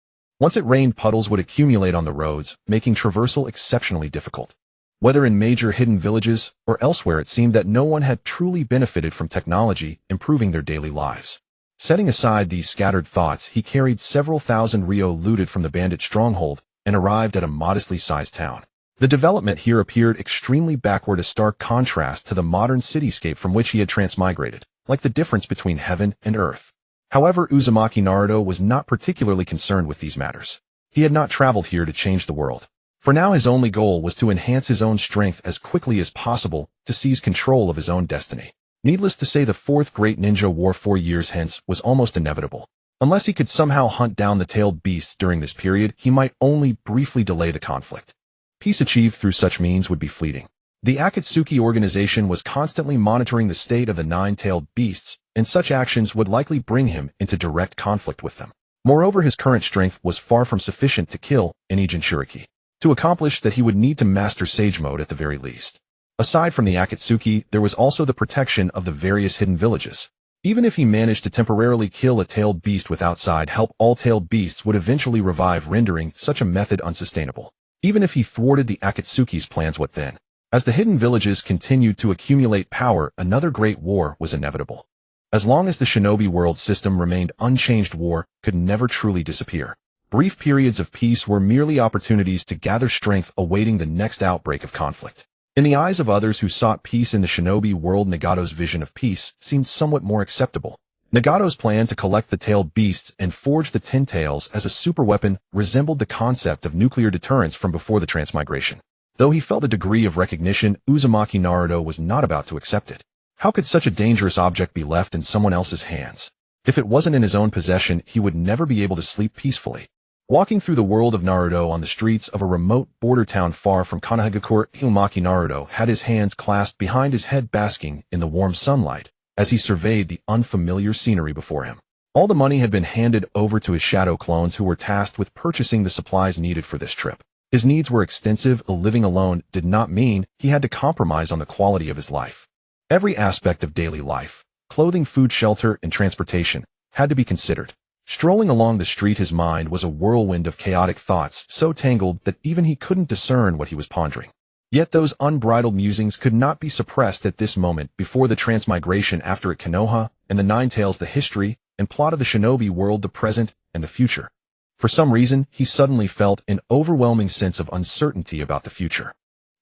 Once it rained, puddles would accumulate on the roads, making traversal exceptionally difficult. Whether in major hidden villages or elsewhere, it seemed that no one had truly benefited from technology improving their daily lives. Setting aside these scattered thoughts, he carried several thousand ryo looted from the bandit stronghold and arrived at a modestly sized town. The development here appeared extremely backward, a stark contrast to the modern cityscape from which he had transmigrated, like the difference between heaven and earth. However, Uzumaki Naruto was not particularly concerned with these matters. He had not traveled here to change the world. For now, his only goal was to enhance his own strength as quickly as possible to seize control of his own destiny. Needless to say, the fourth great ninja war 4 years hence was almost inevitable. Unless he could somehow hunt down the tailed beasts during this period, he might only briefly delay the conflict. Peace achieved through such means would be fleeting. The Akatsuki organization was constantly monitoring the state of the nine-tailed beasts, and such actions would likely bring him into direct conflict with them. Moreover, his current strength was far from sufficient to kill any jinchuriki. To accomplish that, he would need to master Sage Mode at the very least. Aside from the Akatsuki, there was also the protection of the various hidden villages. Even if he managed to temporarily kill a tailed beast with outside help, all tailed beasts would eventually revive, rendering such a method unsustainable. Even if he thwarted the Akatsuki's plans, what then? As the hidden villages continued to accumulate power, another great war was inevitable. As long as the shinobi world system remained unchanged, war could never truly disappear. Brief periods of peace were merely opportunities to gather strength, awaiting the next outbreak of conflict. In the eyes of others who sought peace in the shinobi world, Nagato's vision of peace seemed somewhat more acceptable. Nagato's plan to collect the tailed beasts and forge the ten tails as a superweapon resembled the concept of nuclear deterrence from before the transmigration. Though he felt a degree of recognition, Uzumaki Naruto was not about to accept it. How could such a dangerous object be left in someone else's hands? If it wasn't in his own possession, he would never be able to sleep peacefully. Walking through the world of Naruto on the streets of a remote border town far from Konoha, Uzumaki Naruto had his hands clasped behind his head, basking in the warm sunlight as he surveyed the unfamiliar scenery before him. All the money had been handed over to his shadow clones, who were tasked with purchasing the supplies needed for this trip. His needs were extensive. Living alone did not mean he had to compromise on the quality of his life. Every aspect of daily life, clothing, food, shelter, and transportation, had to be considered. Strolling along the street, his mind was a whirlwind of chaotic thoughts, so tangled that even he couldn't discern what he was pondering. Yet those unbridled musings could not be suppressed at this moment. Before the transmigration, after at Konoha, and the Nine Tails, the history and plot of the shinobi world, the present and the future. For some reason, he suddenly felt an overwhelming sense of uncertainty about the future.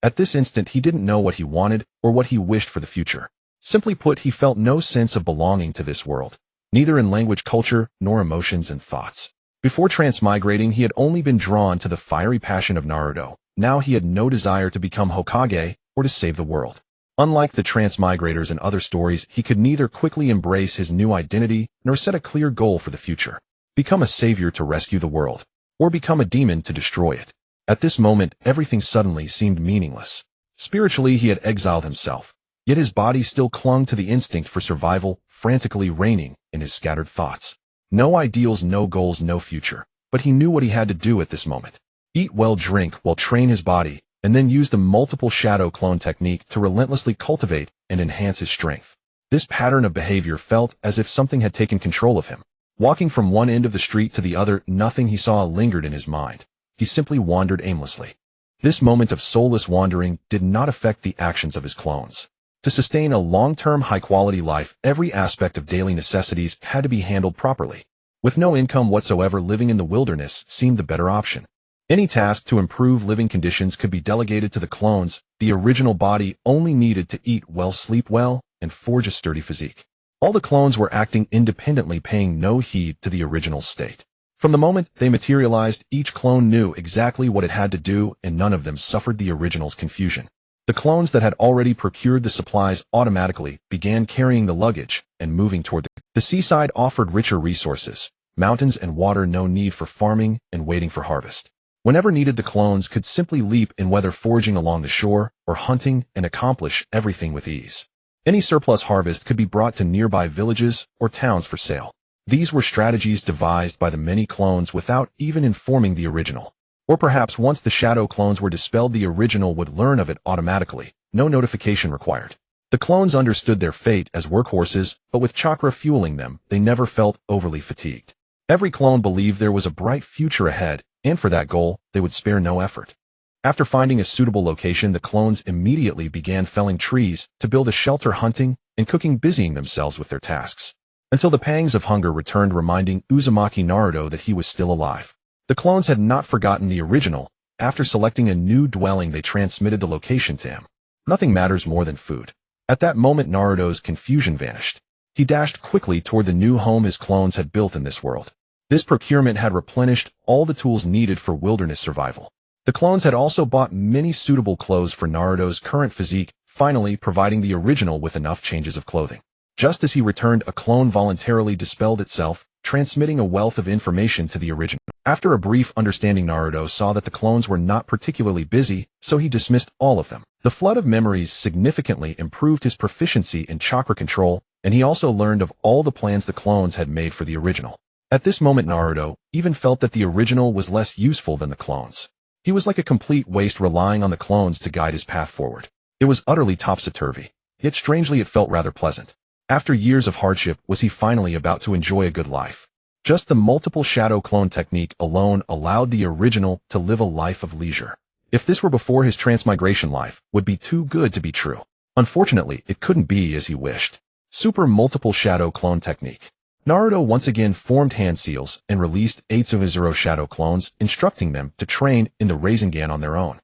At this instant, he didn't know what he wanted or what he wished for the future. Simply put, he felt no sense of belonging to this world, neither in language, culture, nor emotions and thoughts. Before transmigrating, he had only been drawn to the fiery passion of Naruto. Now he had no desire to become Hokage or to save the world. Unlike the transmigrators in other stories, he could neither quickly embrace his new identity nor set a clear goal for the future. Become a savior to rescue the world, or become a demon to destroy it. At this moment, everything suddenly seemed meaningless. Spiritually, he had exiled himself, yet his body still clung to the instinct for survival, frantically reigning in his scattered thoughts. No ideals, no goals, no future. But he knew what he had to do at this moment. Eat well, drink well, train his body, and then use the multiple shadow clone technique to relentlessly cultivate and enhance his strength. This pattern of behavior felt as if something had taken control of him. Walking from one end of the street to the other, nothing he saw lingered in his mind. He simply wandered aimlessly. This moment of soulless wandering did not affect the actions of his clones. To sustain a long-term high-quality life, every aspect of daily necessities had to be handled properly. With no income whatsoever, living in the wilderness seemed the better option. Any task to improve living conditions could be delegated to the clones. The original body only needed to eat well, sleep well, and forge a sturdy physique. All the clones were acting independently, paying no heed to the original state. From the moment they materialized, each clone knew exactly what it had to do, and none of them suffered the original's confusion. The clones that had already procured the supplies automatically began carrying the luggage and moving toward the seaside. Offered richer resources, mountains and water, no need for farming and waiting for harvest. Whenever needed, the clones could simply leap in, whether foraging along the shore or hunting, and accomplish everything with ease. Any surplus harvest could be brought to nearby villages or towns for sale. These were strategies devised by the many clones without even informing the original. Or perhaps once the shadow clones were dispelled, the original would learn of it automatically, no notification required. The clones understood their fate as workhorses, but with chakra fueling them, they never felt overly fatigued. Every clone believed there was a bright future ahead, and for that goal, they would spare no effort. After finding a suitable location, the clones immediately began felling trees to build a shelter, hunting and cooking, busying themselves with their tasks, until the pangs of hunger returned, reminding Uzumaki Naruto that he was still alive. The clones had not forgotten the original. After selecting a new dwelling, they transmitted the location to him. Nothing matters more than food. At that moment, Naruto's confusion vanished. He dashed quickly toward the new home his clones had built in this world. This procurement had replenished all the tools needed for wilderness survival. The clones had also bought many suitable clothes for Naruto's current physique, finally providing the original with enough changes of clothing. Just as he returned, a clone voluntarily dispelled itself, transmitting a wealth of information to the original. After a brief understanding, Naruto saw that the clones were not particularly busy, so he dismissed all of them. The flood of memories significantly improved his proficiency in chakra control, and he also learned of all the plans the clones had made for the original. At this moment, Naruto even felt that the original was less useful than the clones. He was like a complete waste, relying on the clones to guide his path forward. It was utterly topsy-turvy, yet strangely it felt rather pleasant. After years of hardship, was he finally about to enjoy a good life? Just the multiple shadow clone technique alone allowed the original to live a life of leisure. If this were before his transmigration, life would be too good to be true. Unfortunately, it couldn't be as he wished. Super multiple shadow clone technique. Naruto once again formed hand seals and released 8 of his shadow clones, instructing them to train in the Rasengan on their own.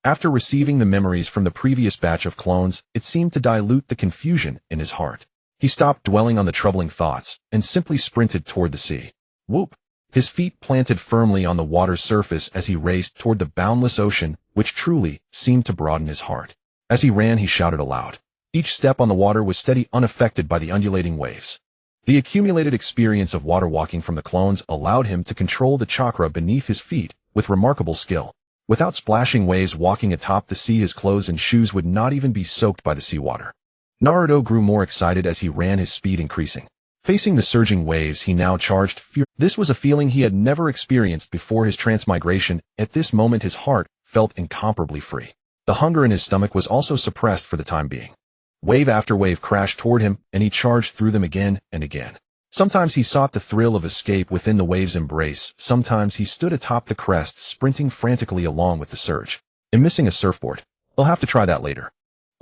After receiving the memories from the previous batch of clones, it seemed to dilute the confusion in his heart. He stopped dwelling on the troubling thoughts and simply sprinted toward the sea. Whoop! His feet planted firmly on the water's surface as he raced toward the boundless ocean, which truly seemed to broaden his heart. As he ran, he shouted aloud. Each step on the water was steady, unaffected by the undulating waves. The accumulated experience of water walking from the clones allowed him to control the chakra beneath his feet with remarkable skill. Without splashing waves, walking atop the sea, his clothes and shoes would not even be soaked by the seawater. Naruto grew more excited as he ran, his speed increasing. Facing the surging waves, he now charged fiercely. This was a feeling he had never experienced before his transmigration. At this moment, his heart felt incomparably free. The hunger in his stomach was also suppressed for the time being. Wave after wave crashed toward him, and he charged through them again and again. Sometimes he sought the thrill of escape within the waves' embrace. Sometimes he stood atop the crest, sprinting frantically along with the surge. And missing a surfboard. He'll have to try that later.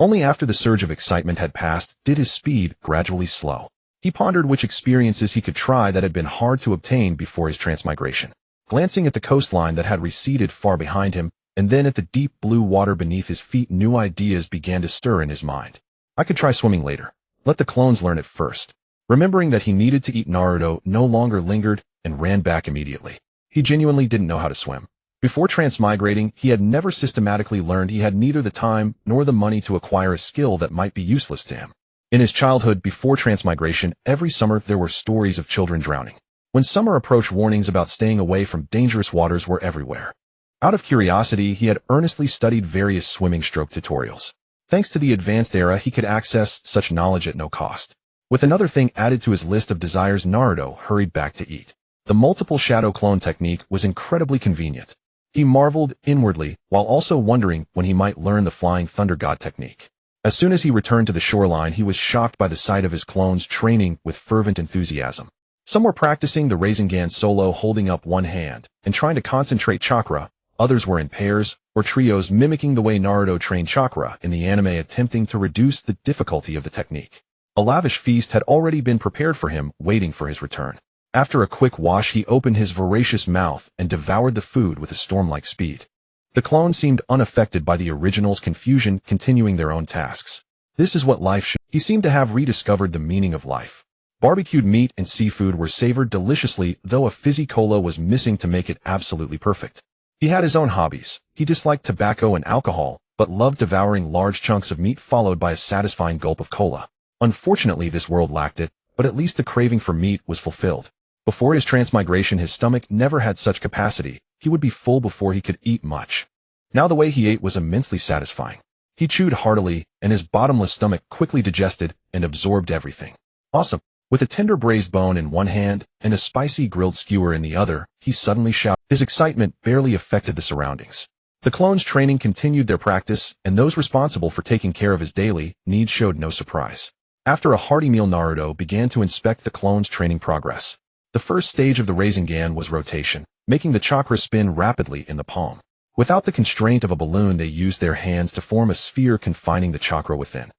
Only after the surge of excitement had passed did his speed gradually slow. He pondered which experiences he could try that had been hard to obtain before his transmigration. Glancing at the coastline that had receded far behind him, and then at the deep blue water beneath his feet, new ideas began to stir in his mind. I could try swimming later. Let the clones learn it first. Remembering that he needed to eat, Naruto no longer lingered and ran back immediately. He genuinely didn't know how to swim. Before transmigrating, he had never systematically learned. He had neither the time nor the money to acquire a skill that might be useless to him. In his childhood, before transmigration, every summer there were stories of children drowning. When summer approached, warnings about staying away from dangerous waters were everywhere. Out of curiosity, he had earnestly studied various swimming stroke tutorials. Thanks to the advanced era, he could access such knowledge at no cost. With another thing added to his list of desires, Naruto hurried back to eat. The multiple shadow clone technique was incredibly convenient. He marveled inwardly, while also wondering when he might learn the Flying Thunder God technique. As soon as he returned to the shoreline, he was shocked by the sight of his clones training with fervent enthusiasm. Some were practicing the Rasengan solo, holding up one hand and trying to concentrate chakra. Others were in pairs or trios, mimicking the way Naruto trained chakra in the anime, attempting to reduce the difficulty of the technique. A lavish feast had already been prepared for him, waiting for his return. After a quick wash, he opened his voracious mouth and devoured the food with a storm-like speed. The clones seemed unaffected by the original's confusion, continuing their own tasks. This is what life should. He seemed to have rediscovered the meaning of life. Barbecued meat and seafood were savored deliciously, though a fizzy cola was missing to make it absolutely perfect. He had his own hobbies. He disliked tobacco and alcohol, but loved devouring large chunks of meat followed by a satisfying gulp of cola. Unfortunately, this world lacked it, but at least the craving for meat was fulfilled. Before his transmigration, his stomach never had such capacity. He would be full before he could eat much. Now the way he ate was immensely satisfying. He chewed heartily, and his bottomless stomach quickly digested and absorbed everything. Awesome. With a tender braised bone in one hand and a spicy grilled skewer in the other, he suddenly shouted. His excitement barely affected the surroundings. The clones' training continued their practice, and those responsible for taking care of his daily needs showed no surprise. After a hearty meal, Naruto began to inspect the clones' training progress. The first stage of the Rasengan was rotation, making the chakra spin rapidly in the palm. Without the constraint of a balloon, they used their hands to form a sphere confining the chakra within.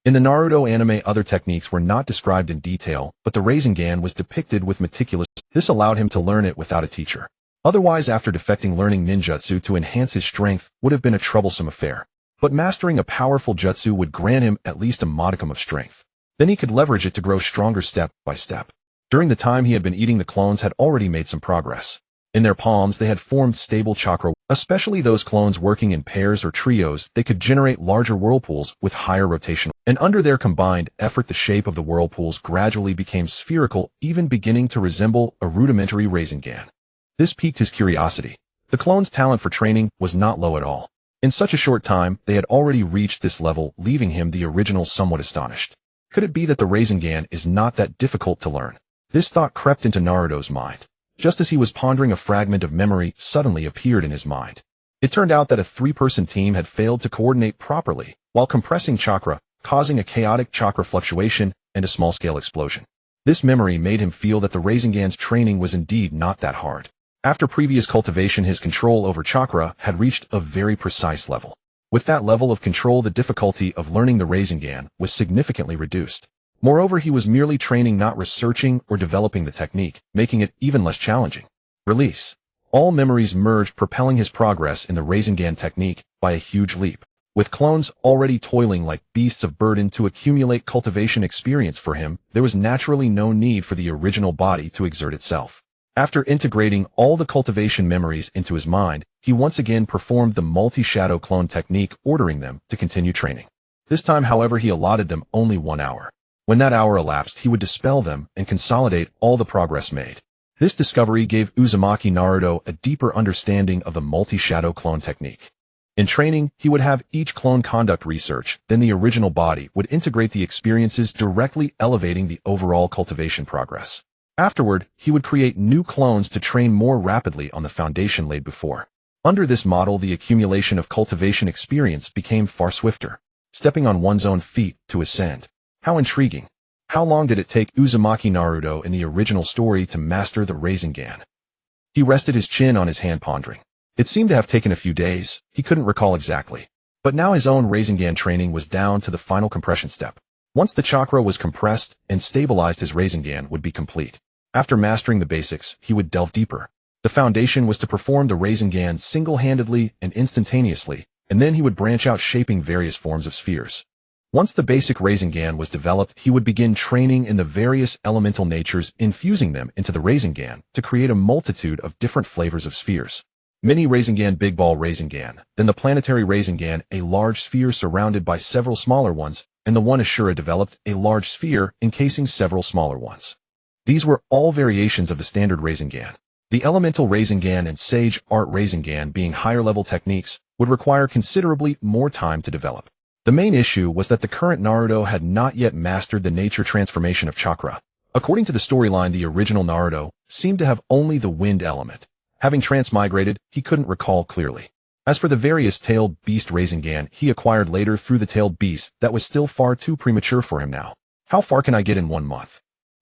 In the Naruto anime, other techniques were not described in detail, but the Rasengan was depicted with meticulous. This allowed him to learn it without a teacher. Otherwise, after defecting, learning ninjutsu to enhance his strength would have been a troublesome affair. But mastering a powerful jutsu would grant him at least a modicum of strength. Then he could leverage it to grow stronger step by step. During the time he had been eating, the clones had already made some progress. In their palms, they had formed stable chakra. Especially those clones working in pairs or trios, they could generate larger whirlpools with higher rotation. And under their combined effort, the shape of the whirlpools gradually became spherical, even beginning to resemble a rudimentary Rasengan. This piqued his curiosity. The clones' talent for training was not low at all. In such a short time, they had already reached this level, leaving him, the original, somewhat astonished. Could it be that the Rasengan is not that difficult to learn? This thought crept into Naruto's mind. Just as he was pondering, a fragment of memory suddenly appeared in his mind. It turned out that a three-person team had failed to coordinate properly while compressing chakra, causing a chaotic chakra fluctuation and a small-scale explosion. This memory made him feel that the Rasengan's training was indeed not that hard. After previous cultivation, his control over chakra had reached a very precise level. With that level of control, the difficulty of learning the Rasengan was significantly reduced. Moreover, he was merely training, not researching or developing the technique, making it even less challenging. Release. All memories merged, propelling his progress in the Rasengan technique by a huge leap. With clones already toiling like beasts of burden to accumulate cultivation experience for him, there was naturally no need for the original body to exert itself. After integrating all the cultivation memories into his mind, he once again performed the multi-shadow clone technique, ordering them to continue training. This time, however, he allotted them only 1 hour. When that hour elapsed, he would dispel them and consolidate all the progress made. This discovery gave Uzumaki Naruto a deeper understanding of the multi-shadow clone technique. In training, he would have each clone conduct research, then the original body would integrate the experiences, directly elevating the overall cultivation progress. Afterward, he would create new clones to train more rapidly on the foundation laid before. Under this model, the accumulation of cultivation experience became far swifter, stepping on one's own feet to ascend. How intriguing. How long did it take Uzumaki Naruto in the original story to master the Rasengan? He rested his chin on his hand, pondering. It seemed to have taken a few days, he couldn't recall exactly. But now his own Rasengan training was down to the final compression step. Once the chakra was compressed and stabilized, his Rasengan would be complete. After mastering the basics, he would delve deeper. The foundation was to perform the Rasengan single-handedly and instantaneously, and then he would branch out, shaping various forms of spheres. Once the basic Rasengan was developed, he would begin training in the various elemental natures, infusing them into the Rasengan to create a multitude of different flavors of spheres. Mini Rasengan, Big Ball Rasengan, then the Planetary Rasengan, a large sphere surrounded by several smaller ones, and the one Ashura developed, a large sphere encasing several smaller ones. These were all variations of the standard Rasengan. The Elemental Rasengan and Sage Art Rasengan, being higher-level techniques, would require considerably more time to develop. The main issue was that the current Naruto had not yet mastered the nature transformation of chakra. According to the storyline, the original Naruto seemed to have only the wind element. Having transmigrated, he couldn't recall clearly. As for the various tailed beast Rasengan he acquired later through the tailed beast, that was still far too premature for him now. How far can I get in 1 month?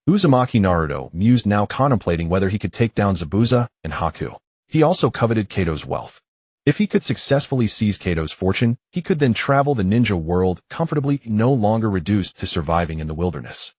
Uzumaki Naruto mused, now contemplating whether he could take down Zabuza and Haku. He also coveted Kato's wealth. If he could successfully seize Kato's fortune, he could then travel the ninja world comfortably, no longer reduced to surviving in the wilderness.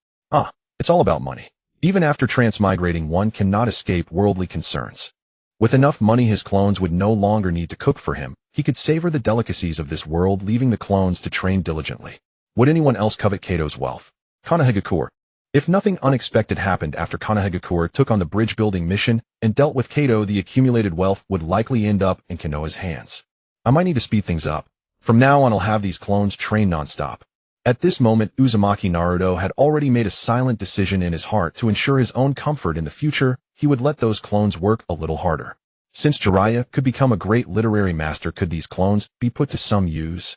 It's all about money. Even after transmigrating, one cannot escape worldly concerns. With enough money, his clones would no longer need to cook for him. He could savor the delicacies of this world, leaving the clones to train diligently. Would anyone else covet Kato's wealth? Konoha. If nothing unexpected happened after Konoha took on the bridge-building mission and dealt with Kato, the accumulated wealth would likely end up in Konoha's hands. I might need to speed things up. From now on, I'll have these clones train non-stop. At this moment, Uzumaki Naruto had already made a silent decision in his heart. To ensure his own comfort in the future, he would let those clones work a little harder. Since Jiraiya could become a great literary master, could these clones be put to some use?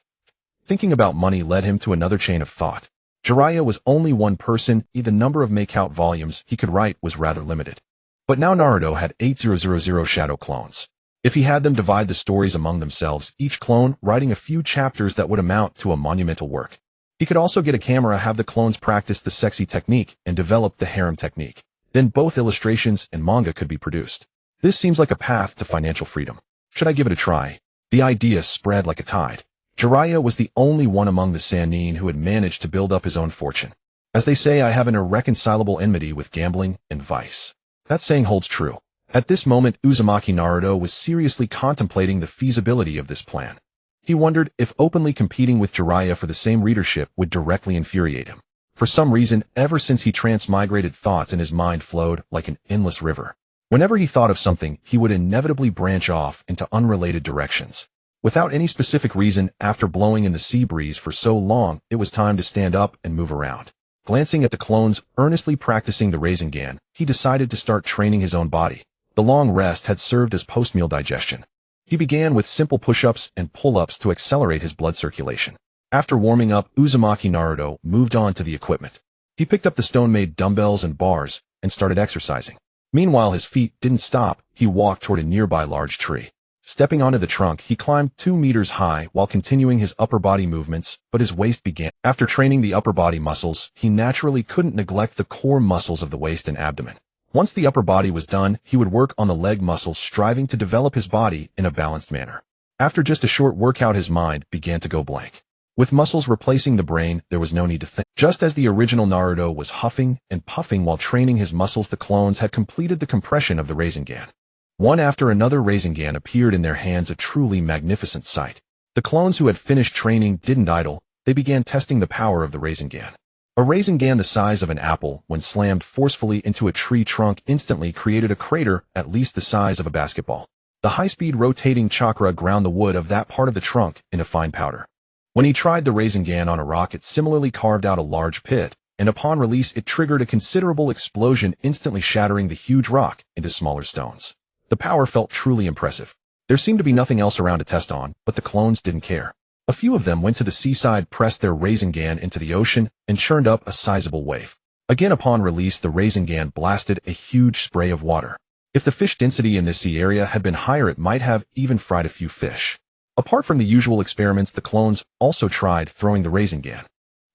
Thinking about money led him to another chain of thought. Jiraiya was only one person, the number of make-out volumes he could write was rather limited. But now Naruto had 8000 shadow clones. If he had them divide the stories among themselves, each clone writing a few chapters that would amount to a monumental work. He could also get a camera, have the clones practice the sexy technique, and develop the harem technique. Then both illustrations and manga could be produced. This seems like a path to financial freedom. Should I give it a try? The idea spread like a tide. Jiraiya was the only one among the Sannin who had managed to build up his own fortune. As they say, I have an irreconcilable enmity with gambling and vice. That saying holds true. At this moment, Uzumaki Naruto was seriously contemplating the feasibility of this plan. He wondered if openly competing with Jiraiya for the same readership would directly infuriate him. For some reason, ever since he transmigrated, thoughts in his mind flowed like an endless river. Whenever he thought of something, he would inevitably branch off into unrelated directions. Without any specific reason, after blowing in the sea breeze for so long, it was time to stand up and move around. Glancing at the clones earnestly practicing the Rasengan, he decided to start training his own body. The long rest had served as post-meal digestion. He began with simple push-ups and pull-ups to accelerate his blood circulation. After warming up, Uzumaki Naruto moved on to the equipment. He picked up the stone-made dumbbells and bars and started exercising. Meanwhile, his feet didn't stop. He walked toward a nearby large tree. Stepping onto the trunk, he climbed 2 meters high while continuing his upper body movements, but his waist began. After training the upper body muscles, he naturally couldn't neglect the core muscles of the waist and abdomen. Once the upper body was done, he would work on the leg muscles, striving to develop his body in a balanced manner. After just a short workout, his mind began to go blank. With muscles replacing the brain, there was no need to think. Just as the original Naruto was huffing and puffing while training his muscles, the clones had completed the compression of the Rasengan. One after another Rasengan appeared in their hands, a truly magnificent sight. The clones who had finished training didn't idle. They began testing the power of the Rasengan. A Rasengan the size of an apple, when slammed forcefully into a tree trunk, instantly created a crater at least the size of a basketball. The high-speed rotating chakra ground the wood of that part of the trunk into fine powder. When he tried the Rasengan on a rock, it similarly carved out a large pit, and upon release it triggered a considerable explosion, instantly shattering the huge rock into smaller stones. The power felt truly impressive. There seemed to be nothing else around to test on, but the clones didn't care. A few of them went to the seaside, pressed their Rasengan into the ocean, and churned up a sizable wave. Again, upon release, the Rasengan blasted a huge spray of water. If the fish density in this sea area had been higher, it might have even fried a few fish. Apart from the usual experiments, the clones also tried throwing the Rasengan.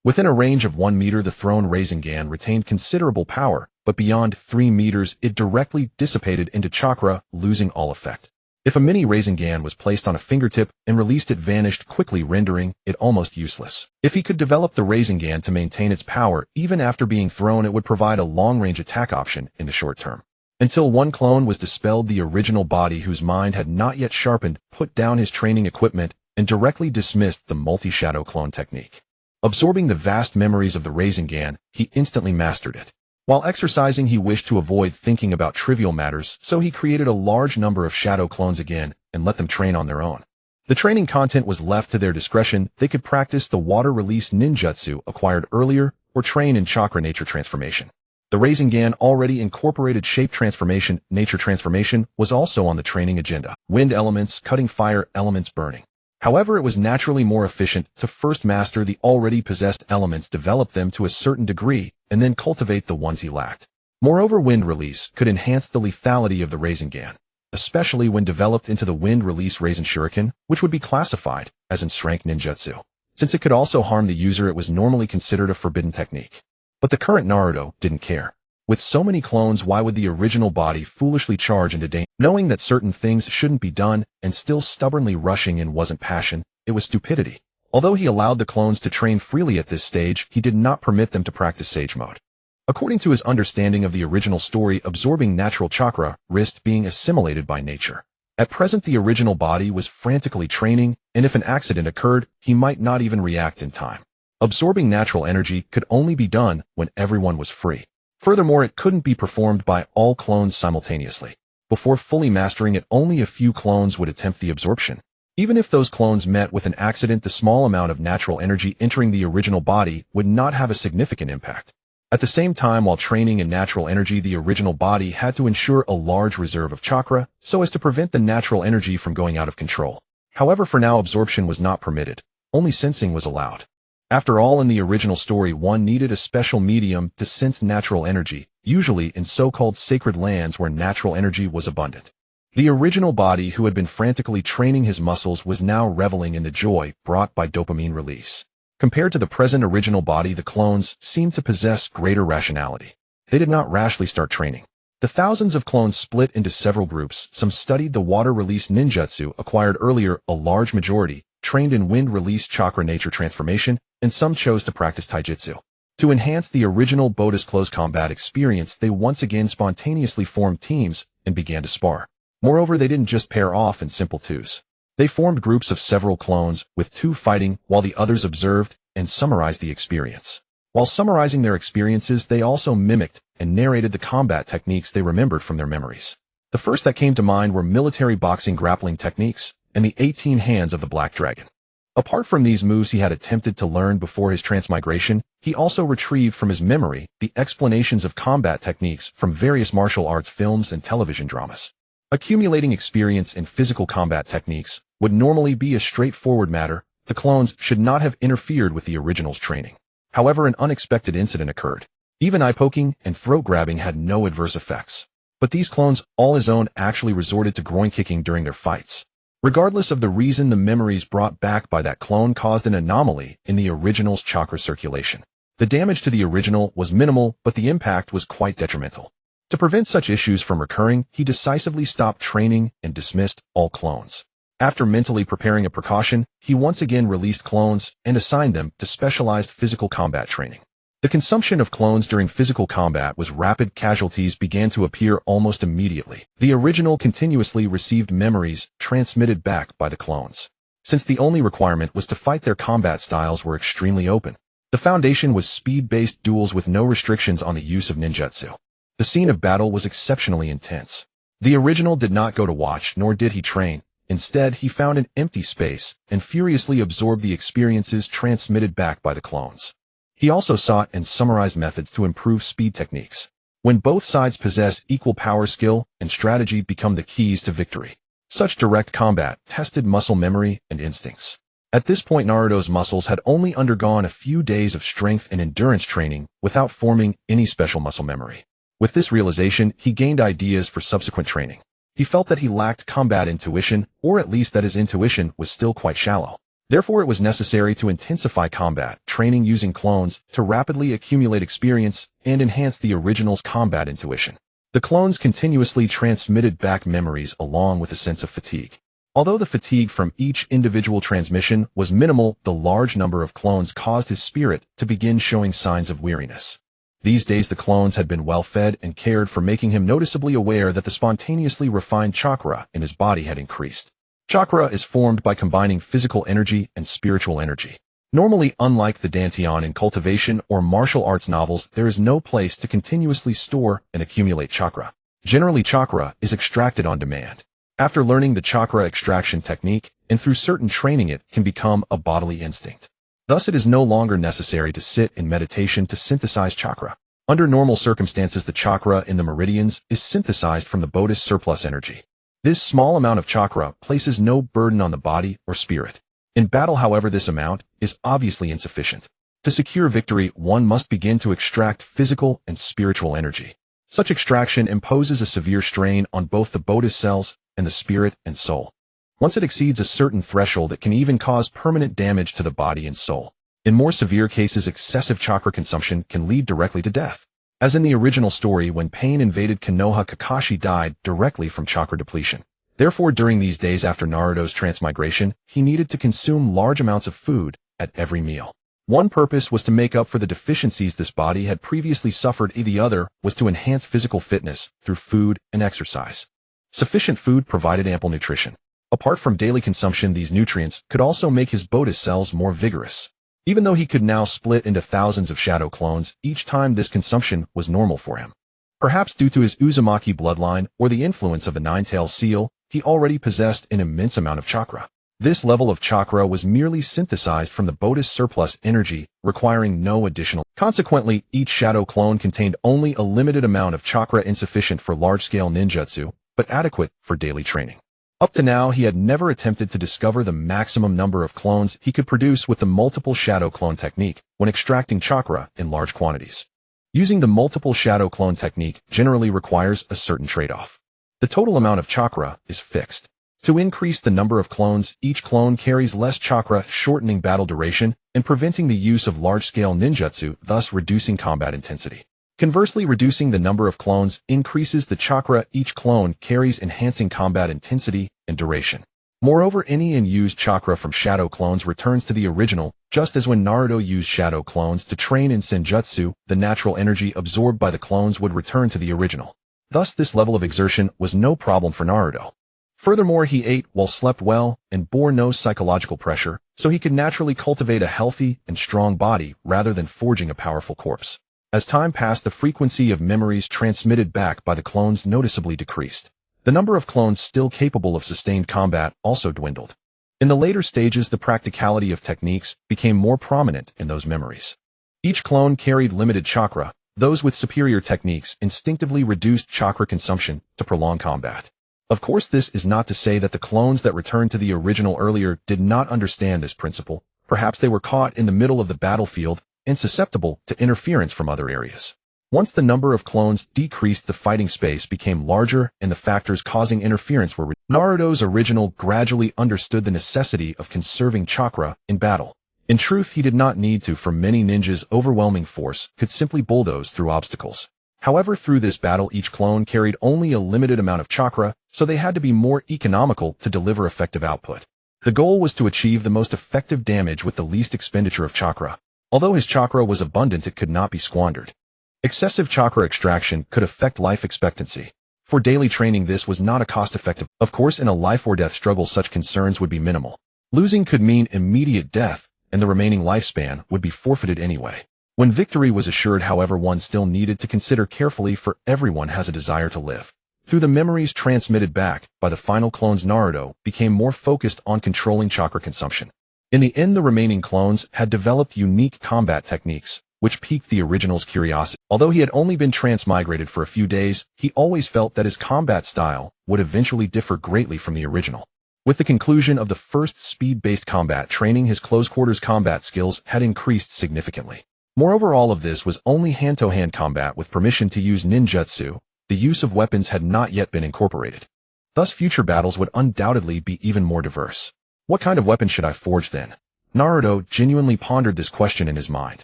Within a range of 1 meter, the thrown Rasengan retained considerable power, but beyond 3 meters, it directly dissipated into chakra, losing all effect. If a mini Rasengan was placed on a fingertip and released, it vanished quickly, rendering it almost useless. If he could develop the Rasengan to maintain its power, even after being thrown, it would provide a long-range attack option in the short term. Until one clone was dispelled, the original body, whose mind had not yet sharpened, put down his training equipment and directly dismissed the multi-shadow clone technique. Absorbing the vast memories of the Rasengan, he instantly mastered it. While exercising, he wished to avoid thinking about trivial matters, so he created a large number of shadow clones again and let them train on their own. The training content was left to their discretion. They could practice the water release ninjutsu acquired earlier or train in chakra nature transformation. The Rasengan already incorporated shape transformation. Nature transformation was also on the training agenda. Wind elements, cutting fire elements, burning. However, it was naturally more efficient to first master the already possessed elements, develop them to a certain degree, and then cultivate the ones he lacked. Moreover, wind release could enhance the lethality of the Rasengan, especially when developed into the wind release Rasen Shuriken, which would be classified as in strength ninjutsu. Since it could also harm the user, it was normally considered a forbidden technique. But the current Naruto didn't care. With so many clones, why would the original body foolishly charge into danger? Knowing that certain things shouldn't be done and still stubbornly rushing in wasn't passion, it was stupidity. Although he allowed the clones to train freely at this stage, he did not permit them to practice Sage Mode. According to his understanding of the original story, absorbing natural chakra risked being assimilated by nature. At present, the original body was frantically training, and if an accident occurred, he might not even react in time. Absorbing natural energy could only be done when everyone was free. Furthermore, it couldn't be performed by all clones simultaneously. Before fully mastering it, only a few clones would attempt the absorption. Even if those clones met with an accident, the small amount of natural energy entering the original body would not have a significant impact. At the same time, while training in natural energy, the original body had to ensure a large reserve of chakra so as to prevent the natural energy from going out of control. However, for now, absorption was not permitted. Only sensing was allowed. After all, in the original story, one needed a special medium to sense natural energy, usually in so-called sacred lands where natural energy was abundant. The original body, who had been frantically training his muscles, was now reveling in the joy brought by dopamine release. Compared to the present original body, the clones seemed to possess greater rationality. They did not rashly start training. The thousands of clones split into several groups. Some studied the water-release ninjutsu acquired earlier, a large majority trained in wind-release chakra nature transformation, and some chose to practice taijutsu. To enhance the original Boda's close combat experience, they once again spontaneously formed teams and began to spar. Moreover, they didn't just pair off in simple twos. They formed groups of several clones, with two fighting while the others observed and summarized the experience. While summarizing their experiences, they also mimicked and narrated the combat techniques they remembered from their memories. The first that came to mind were military boxing grappling techniques and the 18 hands of the Black Dragon. Apart from these moves he had attempted to learn before his transmigration, he also retrieved from his memory the explanations of combat techniques from various martial arts films and television dramas. Accumulating experience in physical combat techniques would normally be a straightforward matter. The clones should not have interfered with the original's training. However, an unexpected incident occurred. Even eye-poking and throat-grabbing had no adverse effects. But these clones, all his own, actually resorted to groin-kicking during their fights. Regardless of the reason, the memories brought back by that clone caused an anomaly in the original's chakra circulation. The damage to the original was minimal, but the impact was quite detrimental. To prevent such issues from recurring, he decisively stopped training and dismissed all clones. After mentally preparing a precaution, he once again released clones and assigned them to specialized physical combat training. The consumption of clones during physical combat was rapid. Casualties began to appear almost immediately. The original continuously received memories transmitted back by the clones. Since the only requirement was to fight, their combat styles were extremely open. The foundation was speed-based duels with no restrictions on the use of ninjutsu. The scene of battle was exceptionally intense. The original did not go to watch, nor did he train. Instead, he found an empty space and furiously absorbed the experiences transmitted back by the clones. He also sought and summarized methods to improve speed techniques. When both sides possess equal power, skill and strategy become the keys to victory. Such direct combat tested muscle memory and instincts. At this point, Naruto's muscles had only undergone a few days of strength and endurance training without forming any special muscle memory. With this realization, he gained ideas for subsequent training. He felt that he lacked combat intuition, or at least that his intuition was still quite shallow. Therefore, it was necessary to intensify combat training using clones to rapidly accumulate experience and enhance the original's combat intuition. The clones continuously transmitted back memories along with a sense of fatigue. Although the fatigue from each individual transmission was minimal, the large number of clones caused his spirit to begin showing signs of weariness. These days the clones had been well fed and cared for, making him noticeably aware that the spontaneously refined chakra in his body had increased. Chakra is formed by combining physical energy and spiritual energy. Normally, unlike the dantian in cultivation or martial arts novels, there is no place to continuously store and accumulate chakra. Generally, chakra is extracted on demand. After learning the chakra extraction technique, and through certain training, it can become a bodily instinct. Thus, it is no longer necessary to sit in meditation to synthesize chakra. Under normal circumstances, the chakra in the meridians is synthesized from the Boda's surplus energy. This small amount of chakra places no burden on the body or spirit. In battle, however, this amount is obviously insufficient. To secure victory, one must begin to extract physical and spiritual energy. Such extraction imposes a severe strain on both the Boda's cells and the spirit and soul. Once it exceeds a certain threshold, it can even cause permanent damage to the body and soul. In more severe cases, excessive chakra consumption can lead directly to death. As in the original story, when pain invaded Konoha, Kakashi died directly from chakra depletion. Therefore, during these days after Naruto's transmigration, he needed to consume large amounts of food at every meal. One purpose was to make up for the deficiencies this body had previously suffered. The other was to enhance physical fitness through food and exercise. Sufficient food provided ample nutrition. Apart from daily consumption, these nutrients could also make his Boda's cells more vigorous. Even though he could now split into thousands of shadow clones, each time this consumption was normal for him. Perhaps due to his Uzumaki bloodline or the influence of the nine-tailed seal, he already possessed an immense amount of chakra. This level of chakra was merely synthesized from the Boda's surplus energy, requiring no additional. Consequently, each shadow clone contained only a limited amount of chakra, insufficient for large-scale ninjutsu, but adequate for daily training. Up to now, he had never attempted to discover the maximum number of clones he could produce with the multiple shadow clone technique when extracting chakra in large quantities. Using the multiple shadow clone technique generally requires a certain trade-off. The total amount of chakra is fixed. To increase the number of clones, each clone carries less chakra, shortening battle duration and preventing the use of large-scale ninjutsu, thus reducing combat intensity. Conversely, reducing the number of clones increases the chakra each clone carries, enhancing combat intensity and duration. Moreover, any unused chakra from shadow clones returns to the original, just as when Naruto used shadow clones to train in senjutsu, the natural energy absorbed by the clones would return to the original. Thus, this level of exertion was no problem for Naruto. Furthermore, he ate well, slept well, and bore no psychological pressure, so he could naturally cultivate a healthy and strong body rather than forging a powerful corpse. As time passed, the frequency of memories transmitted back by the clones noticeably decreased. The number of clones still capable of sustained combat also dwindled. In the later stages, the practicality of techniques became more prominent in those memories. Each clone carried limited chakra. Those with superior techniques instinctively reduced chakra consumption to prolong combat. Of course, this is not to say that the clones that returned to the original earlier did not understand this principle. Perhaps they were caught in the middle of the battlefield and susceptible to interference from other areas. Once the number of clones decreased, the fighting space became larger and the factors causing interference were reduced. Naruto's original gradually understood the necessity of conserving chakra in battle. In truth, he did not need to, for many ninjas' overwhelming force could simply bulldoze through obstacles. However, through this battle, each clone carried only a limited amount of chakra, so they had to be more economical to deliver effective output. The goal was to achieve the most effective damage with the least expenditure of chakra. Although his chakra was abundant, it could not be squandered. Excessive chakra extraction could affect life expectancy. For daily training, this was not a cost-effective. Of course, in a life-or-death struggle, such concerns would be minimal. Losing could mean immediate death, and the remaining lifespan would be forfeited anyway. When victory was assured, however, one still needed to consider carefully, for everyone has a desire to live. Through the memories transmitted back by the final clones, Naruto became more focused on controlling chakra consumption. In the end, the remaining clones had developed unique combat techniques, which piqued the original's curiosity. Although he had only been transmigrated for a few days, he always felt that his combat style would eventually differ greatly from the original. With the conclusion of the first speed-based combat training, his close-quarters combat skills had increased significantly. Moreover, all of this was only hand-to-hand combat with permission to use ninjutsu. The use of weapons had not yet been incorporated. Thus, future battles would undoubtedly be even more diverse. What kind of weapon should I forge then? Naruto genuinely pondered this question in his mind.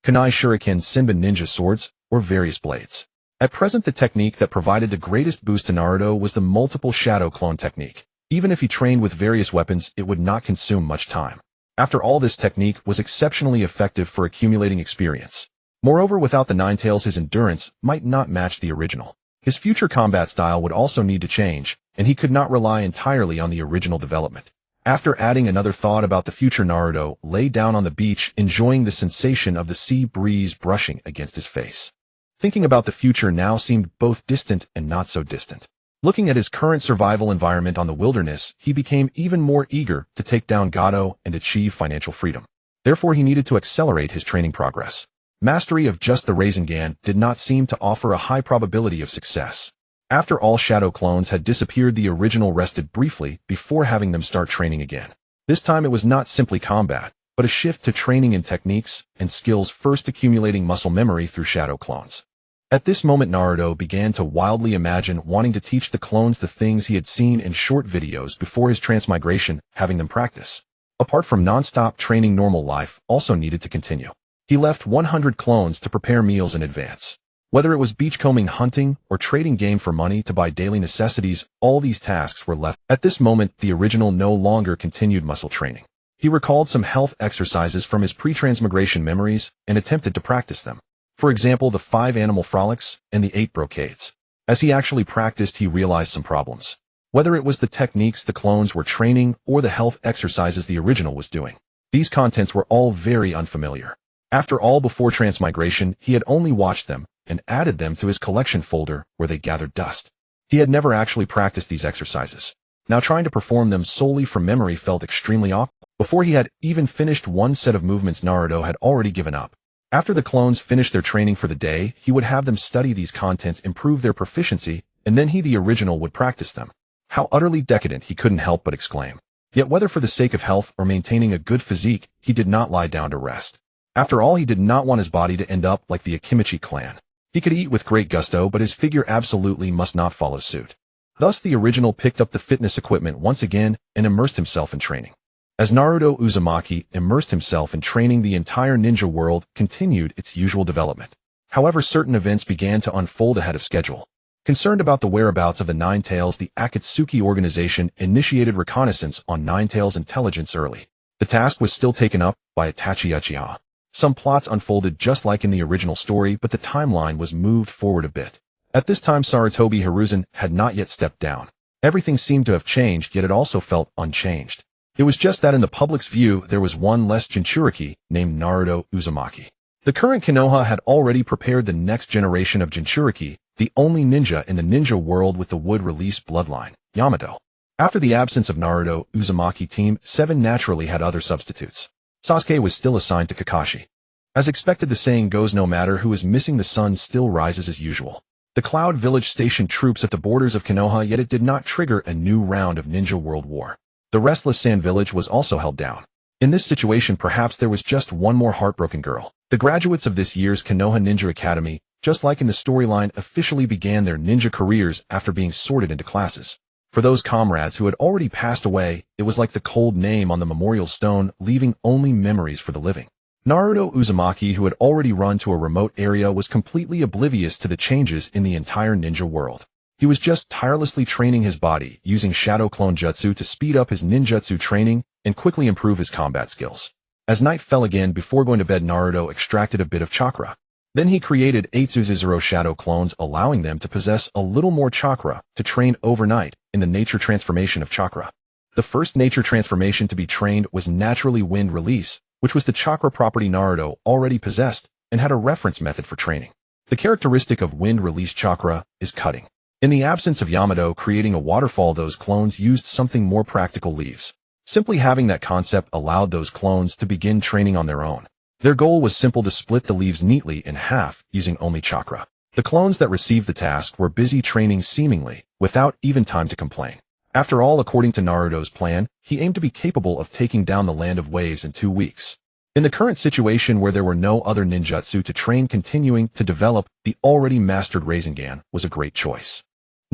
Kunai shuriken, Senbon ninja swords, or various blades. At present, the technique that provided the greatest boost to Naruto was the multiple shadow clone technique. Even if he trained with various weapons, it would not consume much time. After all, this technique was exceptionally effective for accumulating experience. Moreover, without the Nine Tails, his endurance might not match the original. His future combat style would also need to change, and he could not rely entirely on the original development. After adding another thought about the future, Naruto lay down on the beach, enjoying the sensation of the sea breeze brushing against his face. Thinking about the future now seemed both distant and not so distant. Looking at his current survival environment on the wilderness, he became even more eager to take down Gato and achieve financial freedom. Therefore, he needed to accelerate his training progress. Mastery of just the Rasengan did not seem to offer a high probability of success. After all shadow clones had disappeared, the original rested briefly before having them start training again. This time it was not simply combat, but a shift to training in techniques and skills, first accumulating muscle memory through shadow clones. At this moment, Naruto began to wildly imagine wanting to teach the clones the things he had seen in short videos before his transmigration, having them practice. Apart from non-stop training, normal life also needed to continue. He left 100 clones to prepare meals in advance. Whether it was beachcombing, hunting, or trading game for money to buy daily necessities, all these tasks were left. At this moment, the original no longer continued muscle training. He recalled some health exercises from his pre-transmigration memories and attempted to practice them. For example, the 5 animal frolics and the 8 brocades. As he actually practiced, he realized some problems. Whether it was the techniques the clones were training or the health exercises the original was doing, these contents were all very unfamiliar. After all, before transmigration, he had only watched them and added them to his collection folder where they gathered dust. He had never actually practiced these exercises. Now trying to perform them solely from memory felt extremely awkward. Before he had even finished one set of movements, Naruto had already given up. After the clones finished their training for the day, he would have them study these contents, improve their proficiency, and then he, the original, would practice them. How utterly decadent, he couldn't help but exclaim. Yet whether for the sake of health or maintaining a good physique, he did not lie down to rest. After all, he did not want his body to end up like the Akimichi clan. He could eat with great gusto, but his figure absolutely must not follow suit. Thus the original picked up the fitness equipment once again and immersed himself in training. As Naruto Uzumaki immersed himself in training, the entire ninja world continued its usual development. However, certain events began to unfold ahead of schedule. Concerned about the whereabouts of the Nine Tails, the Akatsuki organization initiated reconnaissance on Nine Tails' intelligence early. The task was still taken up by Itachi Uchiha. Some plots unfolded just like in the original story, but the timeline was moved forward a bit. At this time, Sarutobi Hiruzen had not yet stepped down. Everything seemed to have changed, yet it also felt unchanged. It was just that in the public's view, there was one less jinchuriki named Naruto Uzumaki. The current Konoha had already prepared the next generation of jinchuriki, the only ninja in the ninja world with the wood-release bloodline, Yamato. After the absence of Naruto, Uzumaki Team 7 naturally had other substitutes. Sasuke was still assigned to Kakashi. As expected, the saying goes, no matter who is missing, the sun still rises as usual. The Cloud Village stationed troops at the borders of Konoha, yet it did not trigger a new round of Ninja World War. The restless Sand Village was also held down. In this situation, perhaps there was just one more heartbroken girl. The graduates of this year's Konoha Ninja Academy, just like in the storyline, officially began their ninja careers after being sorted into classes. For those comrades who had already passed away, it was like the cold name on the memorial stone, leaving only memories for the living. Naruto Uzumaki, who had already run to a remote area, was completely oblivious to the changes in the entire ninja world. He was just tirelessly training his body, using Shadow Clone Jutsu to speed up his ninjutsu training and quickly improve his combat skills. As night fell again, before going to bed, Naruto extracted a bit of chakra. Then he created 8 Suzuzero shadow clones, allowing them to possess a little more chakra to train overnight in the nature transformation of chakra. The first nature transformation to be trained was naturally wind release, which was the chakra property Naruto already possessed and had a reference method for training. The characteristic of wind release chakra is cutting. In the absence of Yamato creating a waterfall, those clones used something more practical: leaves. Simply having that concept allowed those clones to begin training on their own. Their goal was simple: to split the leaves neatly in half using only chakra. The clones that received the task were busy training seemingly without even time to complain. After all, according to Naruto's plan, he aimed to be capable of taking down the Land of Waves in 2 weeks. In the current situation where there were no other ninjutsu to train, continuing to develop the already mastered Rasengan was a great choice.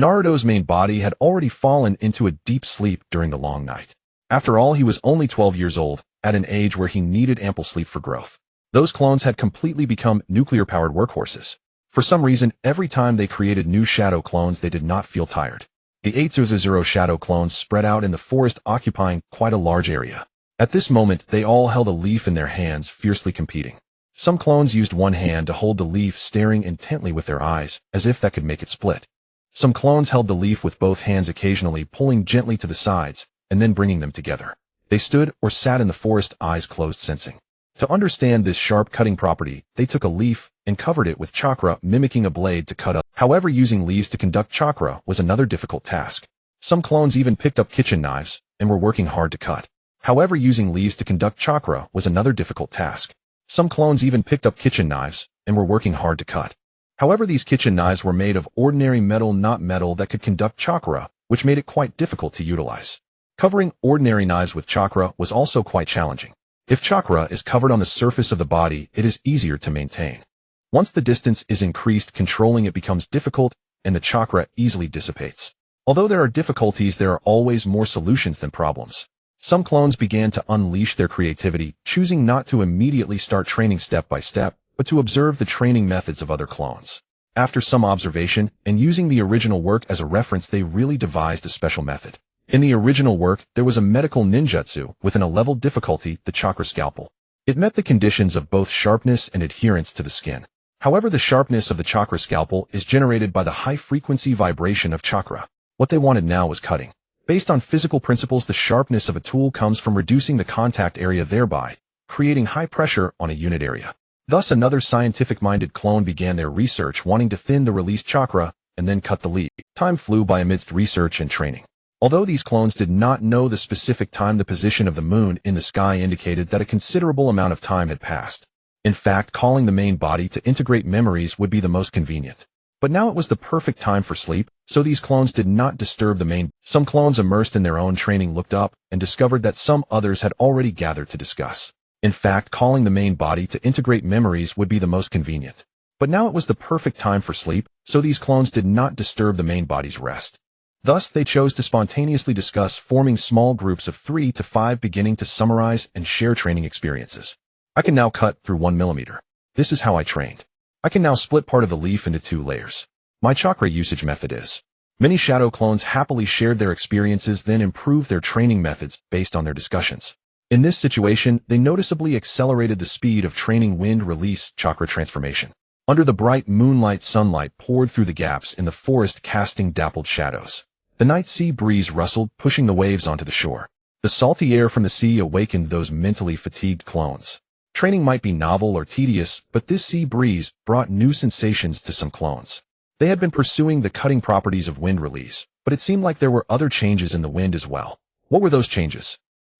Naruto's main body had already fallen into a deep sleep during the long night. After all, he was only 12 years old, at an age where he needed ample sleep for growth. Those clones had completely become nuclear-powered workhorses. For some reason, every time they created new shadow clones, they did not feel tired. The 8 Suzuzero shadow clones spread out in the forest, occupying quite a large area. At this moment, they all held a leaf in their hands, fiercely competing. Some clones used one hand to hold the leaf, staring intently with their eyes, as if that could make it split. Some clones held the leaf with both hands, occasionally pulling gently to the sides, and then bringing them together. They stood or sat in the forest, eyes closed, sensing. To understand this sharp cutting property, they took a leaf and covered it with chakra, mimicking a blade to cut up. However, using leaves to conduct chakra was another difficult task. Some clones even picked up kitchen knives and were working hard to cut. However, using leaves to conduct chakra was another difficult task. Some clones even picked up kitchen knives and were working hard to cut. However, these kitchen knives were made of ordinary metal, not metal that could conduct chakra, which made it quite difficult to utilize. Covering ordinary knives with chakra was also quite challenging. If chakra is covered on the surface of the body, it is easier to maintain. Once the distance is increased, controlling it becomes difficult, and the chakra easily dissipates. Although there are difficulties, there are always more solutions than problems. Some clones began to unleash their creativity, choosing not to immediately start training step by step, but to observe the training methods of other clones. After some observation, and using the original work as a reference, they really devised a special method. In the original work, there was a medical ninjutsu with a level difficulty, the chakra scalpel. It met the conditions of both sharpness and adherence to the skin. However, the sharpness of the chakra scalpel is generated by the high-frequency vibration of chakra. What they wanted now was cutting. Based on physical principles, the sharpness of a tool comes from reducing the contact area, thereby creating high pressure on a unit area. Thus, another scientific-minded clone began their research, wanting to thin the released chakra and then cut the leaf. Time flew by amidst research and training. Although these clones did not know the specific time, the position of the moon in the sky indicated that a considerable amount of time had passed. In fact, calling the main body to integrate memories would be the most convenient. But now it was the perfect time for sleep, so these clones did not disturb the main. Some clones immersed in their own training looked up and discovered that some others had already gathered to discuss. In fact, calling the main body to integrate memories would be the most convenient. But now it was the perfect time for sleep, so these clones did not disturb the main body's rest. Thus, they chose to spontaneously discuss, forming small groups of 3 to 5, beginning to summarize and share training experiences. I can now cut through 1 millimeter. This is how I trained. I can now split part of the leaf into 2 layers. My chakra usage method is. Many shadow clones happily shared their experiences, then improved their training methods based on their discussions. In this situation, they noticeably accelerated the speed of training wind release chakra transformation. Under the bright moonlight, sunlight poured through the gaps in the forest, casting dappled shadows. The night sea breeze rustled, pushing the waves onto the shore. The salty air from the sea awakened those mentally fatigued clones. Training might be novel or tedious, but this sea breeze brought new sensations to some clones. They had been pursuing the cutting properties of wind release, but it seemed like there were other changes in the wind as well. What were those changes?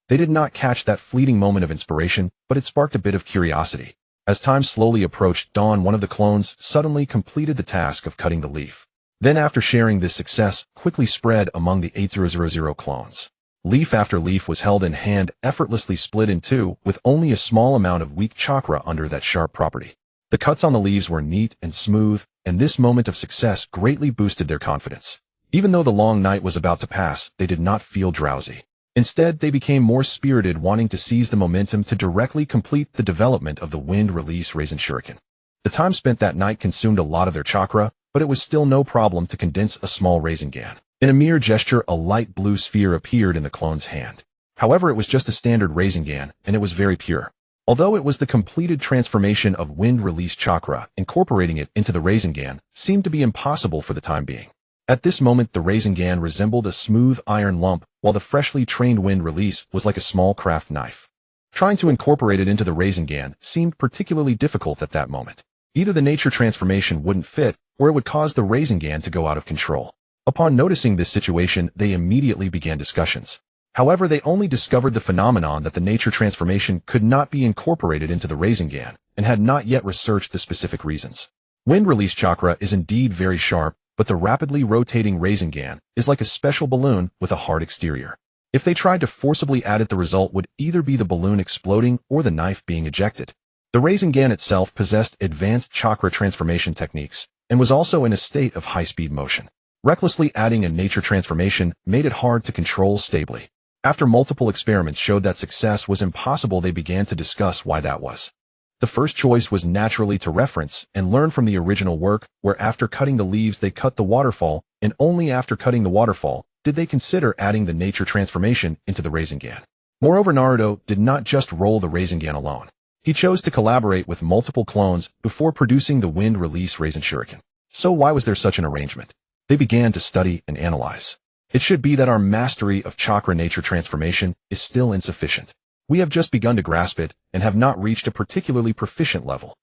They did not catch that fleeting moment of inspiration, but it sparked a bit of curiosity. As time slowly approached dawn, one of the clones suddenly completed the task of cutting the leaf. Then, after sharing this success, quickly spread among the 8000 clones. Leaf after leaf was held in hand, effortlessly split in 2, with only a small amount of weak chakra under that sharp property. The cuts on the leaves were neat and smooth, and this moment of success greatly boosted their confidence. Even though the long night was about to pass, they did not feel drowsy. Instead, they became more spirited, wanting to seize the momentum to directly complete the development of the wind release Raisin Shuriken. The time spent that night consumed a lot of their chakra, but it was still no problem to condense a small Rasengan. In a mere gesture, a light blue sphere appeared in the clone's hand. However, it was just a standard Rasengan, and it was very pure. Although it was the completed transformation of wind release chakra, incorporating it into the Rasengan seemed to be impossible for the time being. At this moment, the Rasengan resembled a smooth iron lump, while the freshly trained wind release was like a small craft knife. Trying to incorporate it into the Rasengan seemed particularly difficult at that moment. Either the nature transformation wouldn't fit, or it would cause the Rasengan to go out of control. Upon noticing this situation, they immediately began discussions. However, they only discovered the phenomenon that the nature transformation could not be incorporated into the Rasengan, and had not yet researched the specific reasons. Wind release chakra is indeed very sharp, but the rapidly rotating Rasengan is like a special balloon with a hard exterior. If they tried to forcibly add it, the result would either be the balloon exploding or the knife being ejected. The Rasengan itself possessed advanced chakra transformation techniques, and was also in a state of high-speed motion. Recklessly adding a nature transformation made it hard to control stably. After multiple experiments showed that success was impossible, they began to discuss why that was. The first choice was naturally to reference and learn from the original work, where after cutting the leaves they cut the waterfall, and only after cutting the waterfall did they consider adding the nature transformation into the Rasengan. Moreover, Naruto did not just roll the Rasengan alone. He chose to collaborate with multiple clones before producing the wind release Raisin Shuriken. So why was there such an arrangement? They began to study and analyze. It should be that our mastery of chakra nature transformation is still insufficient. We have just begun to grasp it and have not reached a particularly proficient level.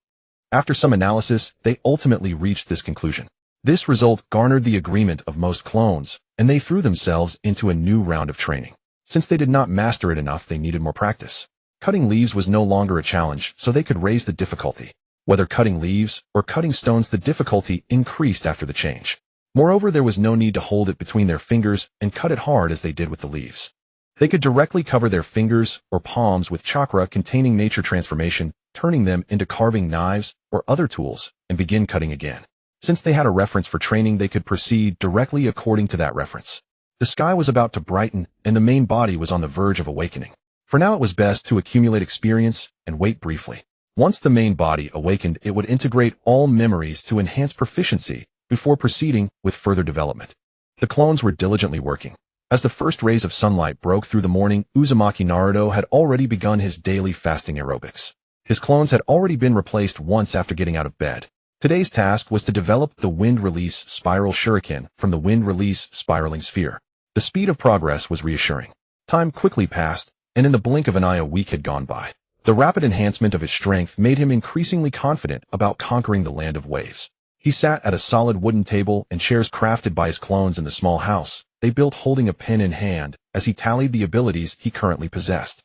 After some analysis, they ultimately reached this conclusion. This result garnered the agreement of most clones, and they threw themselves into a new round of training. Since they did not master it enough, they needed more practice. Cutting leaves was no longer a challenge, so they could raise the difficulty. Whether cutting leaves or cutting stones, the difficulty increased after the change. Moreover, there was no need to hold it between their fingers and cut it hard as they did with the leaves. They could directly cover their fingers or palms with chakra containing nature transformation, turning them into carving knives or other tools, and begin cutting again. Since they had a reference for training, they could proceed directly according to that reference. The sky was about to brighten, and the main body was on the verge of awakening. For now, it was best to accumulate experience and wait briefly. Once the main body awakened, it would integrate all memories to enhance proficiency before proceeding with further development. The clones were diligently working. As the first rays of sunlight broke through the morning, Uzumaki Naruto had already begun his daily fasting aerobics. His clones had already been replaced once after getting out of bed. Today's task was to develop the wind release spiral shuriken from the wind release spiraling sphere. The speed of progress was reassuring. Time quickly passed, and in the blink of an eye a week had gone by. The rapid enhancement of his strength made him increasingly confident about conquering the land of waves. He sat at a solid wooden table and chairs crafted by his clones in the small house they built, holding a pen in hand as he tallied the abilities he currently possessed.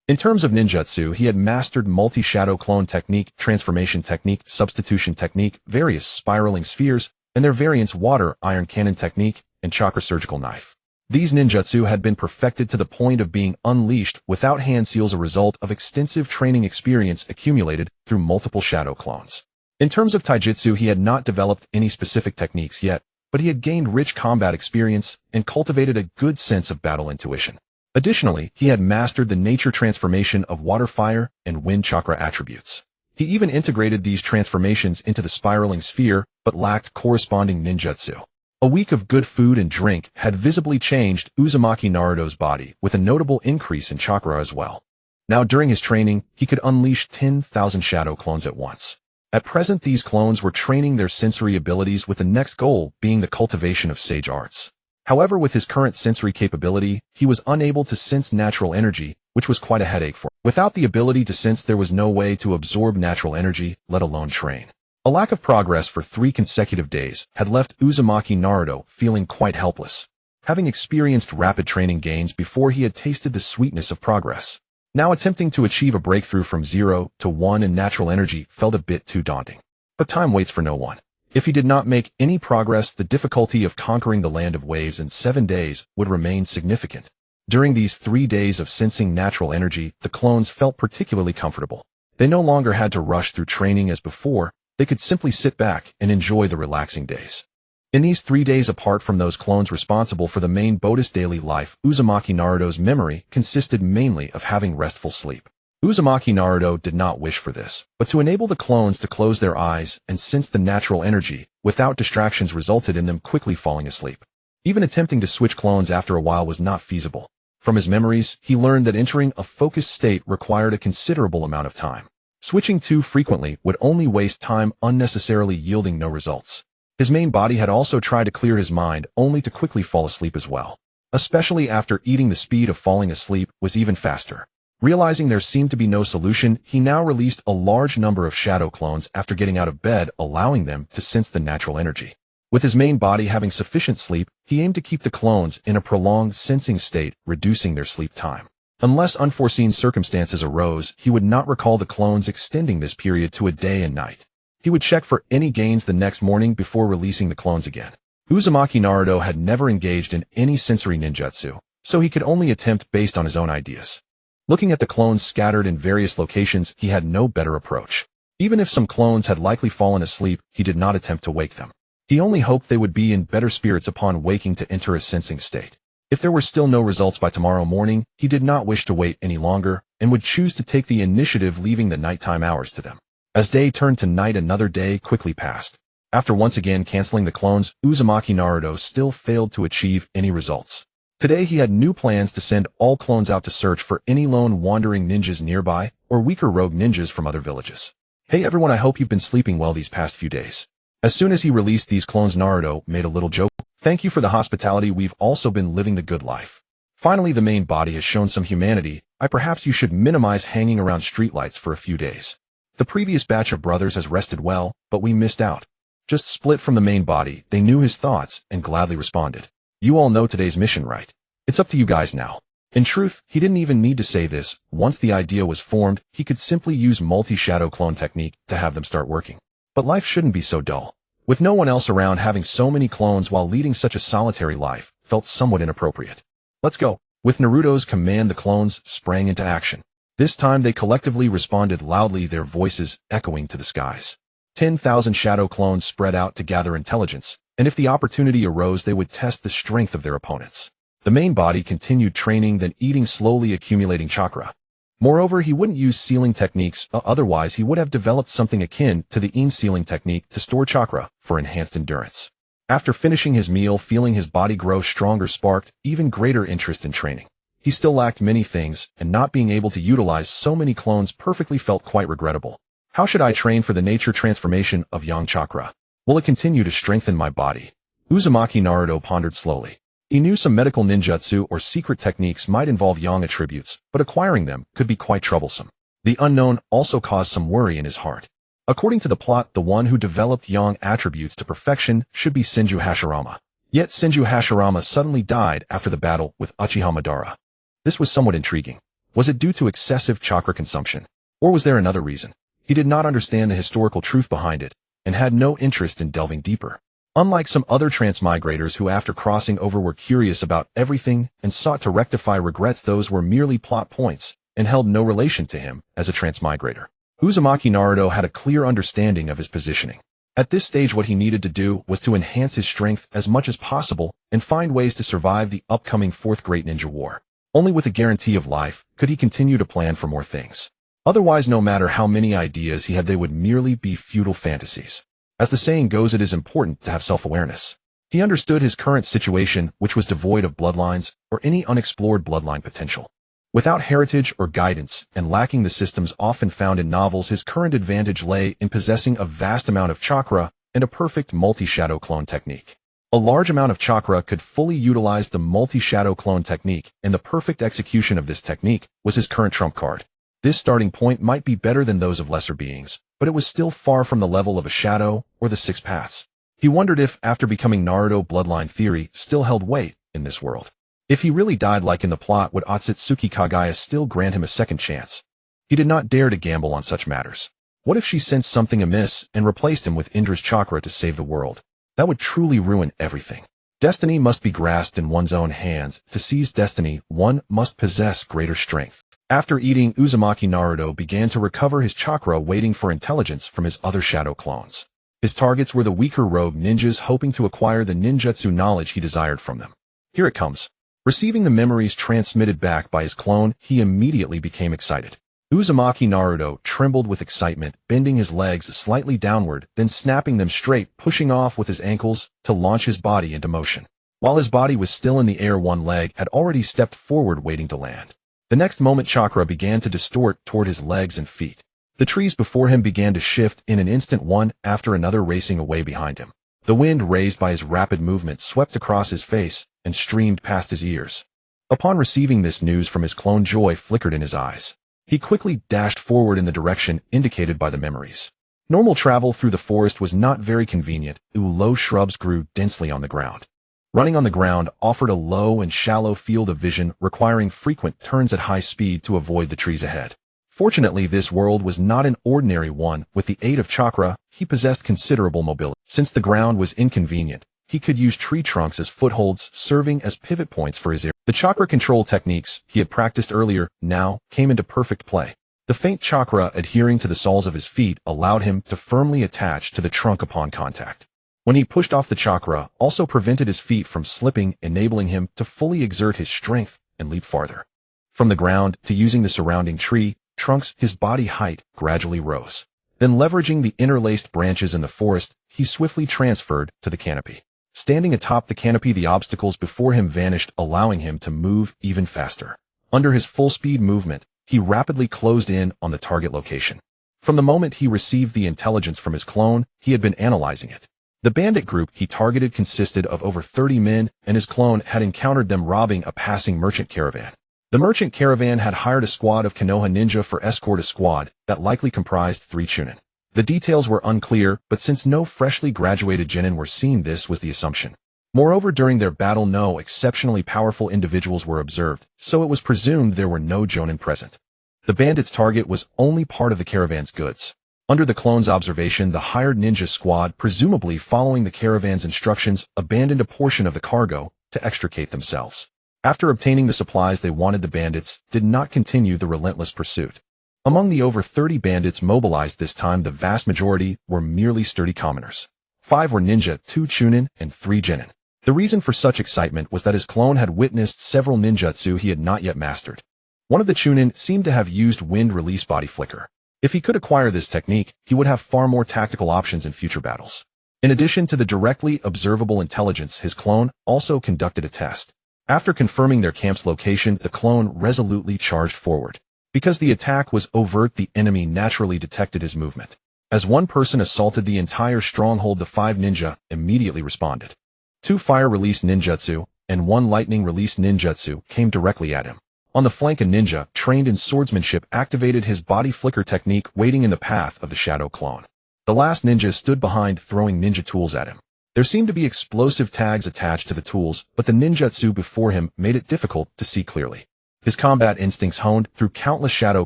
In terms of ninjutsu, he had mastered multi-shadow clone technique, transformation technique, substitution technique, various spiraling spheres, and their variants water, iron cannon technique, and chakra surgical knife. These ninjutsu had been perfected to the point of being unleashed without hand seals, a result of extensive training experience accumulated through multiple shadow clones. In terms of taijutsu, he had not developed any specific techniques yet, but he had gained rich combat experience and cultivated a good sense of battle intuition. Additionally, he had mastered the nature transformation of water, fire, and wind chakra attributes. He even integrated these transformations into the spiraling sphere, but lacked corresponding ninjutsu. A week of good food and drink had visibly changed Uzumaki Naruto's body, with a notable increase in chakra as well. Now during his training, he could unleash 10,000 shadow clones at once. At present, these clones were training their sensory abilities, with the next goal being the cultivation of sage arts. However, with his current sensory capability, he was unable to sense natural energy, which was quite a headache for him. Without the ability to sense, there was no way to absorb natural energy, let alone train. A lack of progress for 3 consecutive days had left Uzumaki Naruto feeling quite helpless. Having experienced rapid training gains before, he had tasted the sweetness of progress. Now attempting to achieve a breakthrough from 0 to 1 in natural energy felt a bit too daunting. But time waits for no one. If he did not make any progress, the difficulty of conquering the land of waves in 7 days would remain significant. During these 3 days of sensing natural energy, the clones felt particularly comfortable. They no longer had to rush through training as before. They could simply sit back and enjoy the relaxing days. In these 3 days, apart from those clones responsible for the main Boda's daily life, Uzumaki Naruto's memory consisted mainly of having restful sleep. Uzumaki Naruto did not wish for this, but to enable the clones to close their eyes and sense the natural energy without distractions resulted in them quickly falling asleep. Even attempting to switch clones after a while was not feasible. From his memories, he learned that entering a focused state required a considerable amount of time. Switching too frequently would only waste time, unnecessarily yielding no results. His main body had also tried to clear his mind, only to quickly fall asleep as well. Especially after eating, the speed of falling asleep was even faster. Realizing there seemed to be no solution, he now released a large number of shadow clones after getting out of bed, allowing them to sense the natural energy. With his main body having sufficient sleep, he aimed to keep the clones in a prolonged sensing state, reducing their sleep time. Unless unforeseen circumstances arose, he would not recall the clones extending this period to a day and night. He would check for any gains the next morning before releasing the clones again. Uzumaki Naruto had never engaged in any sensory ninjutsu, so he could only attempt based on his own ideas. Looking at the clones scattered in various locations, he had no better approach. Even if some clones had likely fallen asleep, he did not attempt to wake them. He only hoped they would be in better spirits upon waking to enter a sensing state. If there were still no results by tomorrow morning, he did not wish to wait any longer and would choose to take the initiative, leaving the nighttime hours to them. As day turned to night, another day quickly passed. After once again canceling the clones, Uzumaki Naruto still failed to achieve any results. Today he had new plans to send all clones out to search for any lone wandering ninjas nearby or weaker rogue ninjas from other villages. Hey everyone, I hope you've been sleeping well these past few days. As soon as he released these clones, Naruto made a little joke. Thank you for the hospitality, we've also been living the good life. Finally, the main body has shown some humanity. Perhaps you should minimize hanging around streetlights for a few days. The previous batch of brothers has rested well, but we missed out. Just split from the main body, they knew his thoughts and gladly responded. You all know today's mission, right? It's up to you guys now. In truth, he didn't even need to say this. Once the idea was formed, he could simply use multi-shadow clone technique to have them start working. But life shouldn't be so dull. With no one else around, having so many clones while leading such a solitary life felt somewhat inappropriate. Let's go. With Naruto's command, the clones sprang into action. This time they collectively responded loudly, their voices echoing to the skies. 10,000 shadow clones spread out to gather intelligence, and if the opportunity arose, they would test the strength of their opponents. The main body continued training, then eating, slowly accumulating chakra. Moreover, he wouldn't use sealing techniques, otherwise he would have developed something akin to the Yin sealing technique to store chakra for enhanced endurance. After finishing his meal, feeling his body grow stronger sparked even greater interest in training. He still lacked many things, and not being able to utilize so many clones perfectly felt quite regrettable. How should I train for the nature transformation of Yang chakra? Will it continue to strengthen my body? Uzumaki Naruto pondered slowly. He knew some medical ninjutsu or secret techniques might involve Yang attributes, but acquiring them could be quite troublesome. The unknown also caused some worry in his heart. According to the plot, the one who developed Yang attributes to perfection should be Senju Hashirama. Yet Senju Hashirama suddenly died after the battle with Uchiha Madara. This was somewhat intriguing. Was it due to excessive chakra consumption? Or was there another reason? He did not understand the historical truth behind it, and had no interest in delving deeper. Unlike some other transmigrators who after crossing over were curious about everything and sought to rectify regrets, those were merely plot points and held no relation to him as a transmigrator. Uzumaki Naruto had a clear understanding of his positioning. At this stage, what he needed to do was to enhance his strength as much as possible and find ways to survive the upcoming Fourth Great Ninja War. Only with a guarantee of life could he continue to plan for more things. Otherwise, no matter how many ideas he had, they would merely be futile fantasies. As the saying goes, it is important to have self-awareness. He understood his current situation, which was devoid of bloodlines or any unexplored bloodline potential. Without heritage or guidance, and lacking the systems often found in novels, his current advantage lay in possessing a vast amount of chakra and a perfect multi-shadow clone technique. A large amount of chakra could fully utilize the multi-shadow clone technique, and the perfect execution of this technique was his current trump card. This starting point might be better than those of lesser beings, but it was still far from the level of a shadow or the six paths. He wondered if, after becoming Naruto, bloodline theory still held weight in this world. If he really died like in the plot, would Otsutsuki Kagaya still grant him a second chance? He did not dare to gamble on such matters. What if she sensed something amiss and replaced him with Indra's chakra to save the world? That would truly ruin everything. Destiny must be grasped in one's own hands. To seize destiny, one must possess greater strength. After eating, Uzumaki Naruto began to recover his chakra, waiting for intelligence from his other shadow clones. His targets were the weaker rogue ninjas, hoping to acquire the ninjutsu knowledge he desired from them. Here it comes. Receiving the memories transmitted back by his clone, he immediately became excited. Uzumaki Naruto trembled with excitement, bending his legs slightly downward, then snapping them straight, pushing off with his ankles to launch his body into motion. While his body was still in the air, one leg had already stepped forward, waiting to land. The next moment, chakra began to distort toward his legs and feet. The trees before him began to shift in an instant, one after another racing away behind him. The wind, raised by his rapid movement, swept across his face and streamed past his ears. Upon receiving this news from his clone, joy flickered in his eyes. He quickly dashed forward in the direction indicated by the memories. Normal travel through the forest was not very convenient. Low shrubs grew densely on the ground. Running on the ground offered a low and shallow field of vision, requiring frequent turns at high speed to avoid the trees ahead. Fortunately, this world was not an ordinary one. With the aid of chakra, he possessed considerable mobility. Since the ground was inconvenient, he could use tree trunks as footholds, serving as pivot points for his air. The chakra control techniques he had practiced earlier now came into perfect play. The faint chakra adhering to the soles of his feet allowed him to firmly attach to the trunk upon contact. When he pushed off, the chakra also prevented his feet from slipping, enabling him to fully exert his strength and leap farther. From the ground to using the surrounding tree trunks, his body height gradually rose. Then, leveraging the interlaced branches in the forest, he swiftly transferred to the canopy. Standing atop the canopy, the obstacles before him vanished, allowing him to move even faster. Under his full-speed movement, he rapidly closed in on the target location. From the moment he received the intelligence from his clone, he had been analyzing it. The bandit group he targeted consisted of over 30 men, and his clone had encountered them robbing a passing merchant caravan. The merchant caravan had hired a squad of Konoha ninja for escort, a squad that likely comprised 3 chunin. The details were unclear, but since no freshly graduated genin were seen, this was the assumption. Moreover, during their battle, no exceptionally powerful individuals were observed, so it was presumed there were no jonin present. The bandits' target was only part of the caravan's goods. Under the clone's observation, the hired ninja squad, presumably following the caravan's instructions, abandoned a portion of the cargo to extricate themselves. After obtaining the supplies they wanted, the bandits did not continue the relentless pursuit. Among the over 30 bandits mobilized this time, the vast majority were merely sturdy commoners. 5 were ninja, 2 chunin, and 3 genin. The reason for such excitement was that his clone had witnessed several ninjutsu he had not yet mastered. One of the chunin seemed to have used wind release body flicker. If he could acquire this technique, he would have far more tactical options in future battles. In addition to the directly observable intelligence, his clone also conducted a test. After confirming their camp's location, the clone resolutely charged forward. Because the attack was overt, the enemy naturally detected his movement. As one person assaulted the entire stronghold, the 5 ninja immediately responded. 2 fire-release ninjutsu and 1 lightning-release ninjutsu came directly at him. On the flank, a ninja, trained in swordsmanship, activated his body flicker technique, waiting in the path of the shadow clone. The last ninja stood behind, throwing ninja tools at him. There seemed to be explosive tags attached to the tools, but the ninjutsu before him made it difficult to see clearly. His combat instincts, honed through countless shadow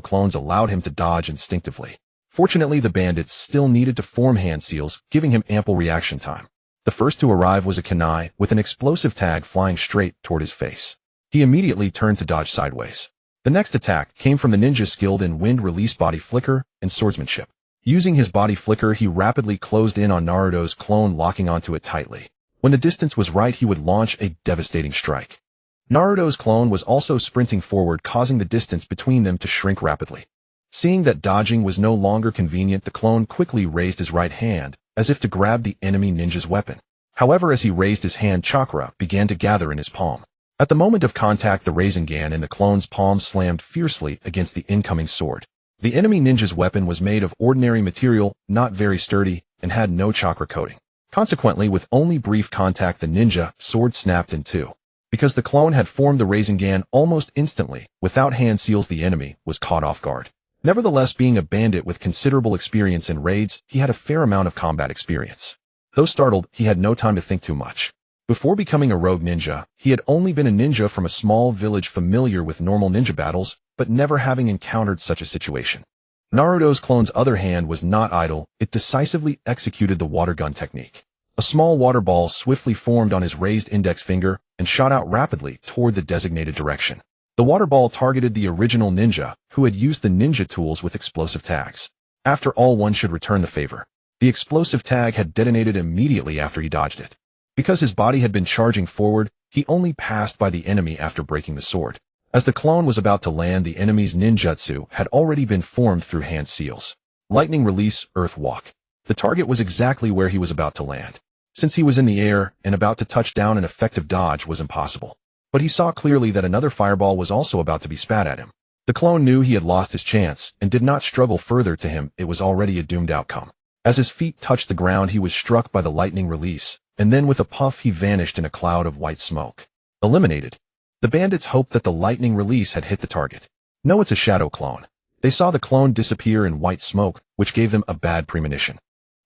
clones, allowed him to dodge instinctively. Fortunately, the bandits still needed to form hand seals, giving him ample reaction time. The first to arrive was a kunai with an explosive tag flying straight toward his face. He immediately turned to dodge sideways. The next attack came from the ninja skilled in wind release body flicker and swordsmanship. Using his body flicker, he rapidly closed in on Naruto's clone, locking onto it tightly. When the distance was right, he would launch a devastating strike. Naruto's clone was also sprinting forward, causing the distance between them to shrink rapidly. Seeing that dodging was no longer convenient, the clone quickly raised his right hand, as if to grab the enemy ninja's weapon. However, as he raised his hand, chakra began to gather in his palm. At the moment of contact, the Rasengan in the clone's palm slammed fiercely against the incoming sword. The enemy ninja's weapon was made of ordinary material, not very sturdy, and had no chakra coating. Consequently, with only brief contact, the ninja sword snapped in two. Because the clone had formed the Rasengan almost instantly, without hand seals, the enemy was caught off guard. Nevertheless, being a bandit with considerable experience in raids, he had a fair amount of combat experience. Though startled, he had no time to think too much. Before becoming a rogue ninja, he had only been a ninja from a small village, familiar with normal ninja battles, but never having encountered such a situation. Naruto's clone's other hand was not idle. It decisively executed the water gun technique. A small water ball swiftly formed on his raised index finger and shot out rapidly toward the designated direction. The water ball targeted the original ninja, who had used the ninja tools with explosive tags. After all, one should return the favor. The explosive tag had detonated immediately after he dodged it. Because his body had been charging forward, he only passed by the enemy after breaking the sword. As the clone was about to land, the enemy's ninjutsu had already been formed through hand seals. Lightning release, earth walk. The target was exactly where he was about to land. Since he was in the air and about to touch down, an effective dodge was impossible. But he saw clearly that another fireball was also about to be spat at him. The clone knew he had lost his chance and did not struggle further. To him, it was already a doomed outcome. As his feet touched the ground, he was struck by the lightning release, and then with a puff he vanished in a cloud of white smoke. Eliminated. The bandits hoped that the lightning release had hit the target. No, it's a shadow clone. They saw the clone disappear in white smoke, which gave them a bad premonition.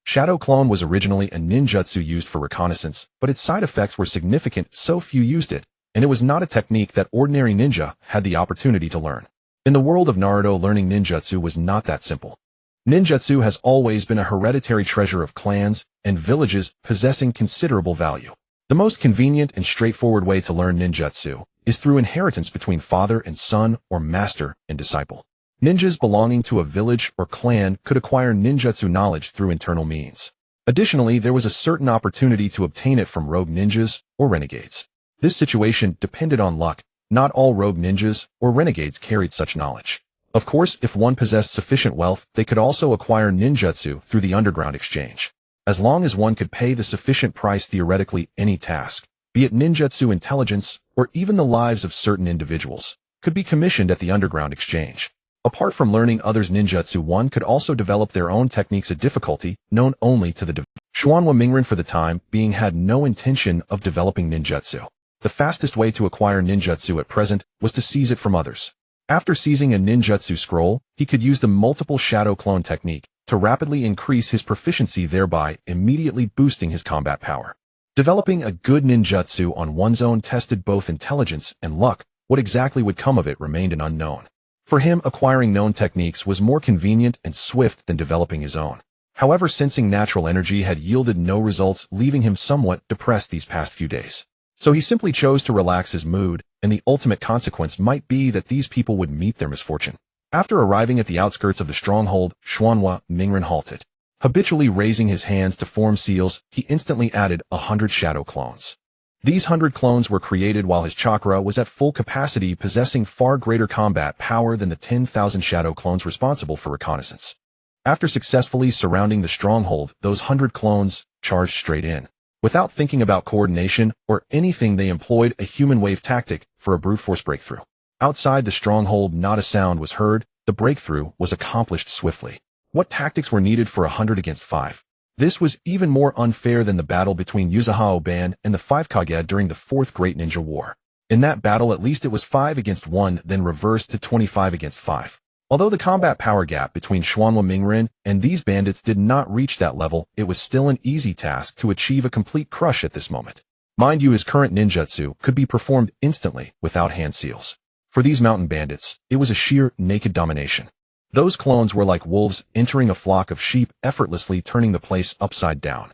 Shadow clone was originally a ninjutsu used for reconnaissance, but its side effects were significant, so few used it, and it was not a technique that ordinary ninja had the opportunity to learn. In the world of Naruto, learning ninjutsu was not that simple. Ninjutsu has always been a hereditary treasure of clans and villages, possessing considerable value. The most convenient and straightforward way to learn ninjutsu is through inheritance between father and son or master and disciple. Ninjas belonging to a village or clan could acquire ninjutsu knowledge through internal means. Additionally, there was a certain opportunity to obtain it from rogue ninjas or renegades. This situation depended on luck. Not all rogue ninjas or renegades carried such knowledge. Of course, if one possessed sufficient wealth, they could also acquire ninjutsu through the underground exchange. As long as one could pay the sufficient price, theoretically any task, be it ninjutsu intelligence or even the lives of certain individuals, could be commissioned at the underground exchange. Apart from learning others' ninjutsu, one could also develop their own techniques at difficulty known only to the Shuanwa Mingren for the time being had no intention of developing ninjutsu. The fastest way to acquire ninjutsu at present was to seize it from others. After seizing a ninjutsu scroll, he could use the multiple shadow clone technique to rapidly increase his proficiency, thereby immediately boosting his combat power. Developing a good ninjutsu on one's own tested both intelligence and luck. What exactly would come of it remained an unknown. For him, acquiring known techniques was more convenient and swift than developing his own. However, sensing natural energy had yielded no results, leaving him somewhat depressed these past few days. So he simply chose to relax his mood, and the ultimate consequence might be that these people would meet their misfortune. After arriving at the outskirts of the stronghold, Shuanwa Mingren halted. Habitually raising his hands to form seals, he instantly added 100 shadow clones. These 100 clones were created while his chakra was at full capacity, possessing far greater combat power than the 10,000 shadow clones responsible for reconnaissance. After successfully surrounding the stronghold, those 100 clones charged straight in. Without thinking about coordination or anything, they employed a human wave tactic for a brute force breakthrough. Outside the stronghold, not a sound was heard. The breakthrough was accomplished swiftly. What tactics were needed for 100 against 5? This was even more unfair than the battle between Uzumaki Naruto and the 5 Hokage during the Fourth Great Ninja War. In that battle, at least it was 5 against 1, then reversed to 25 against 5. Although the combat power gap between Shuanwa Mingren and these bandits did not reach that level, it was still an easy task to achieve a complete crush at this moment. Mind you, his current ninjutsu could be performed instantly without hand seals. For these mountain bandits, it was a sheer naked domination. Those clones were like wolves entering a flock of sheep, effortlessly turning the place upside down.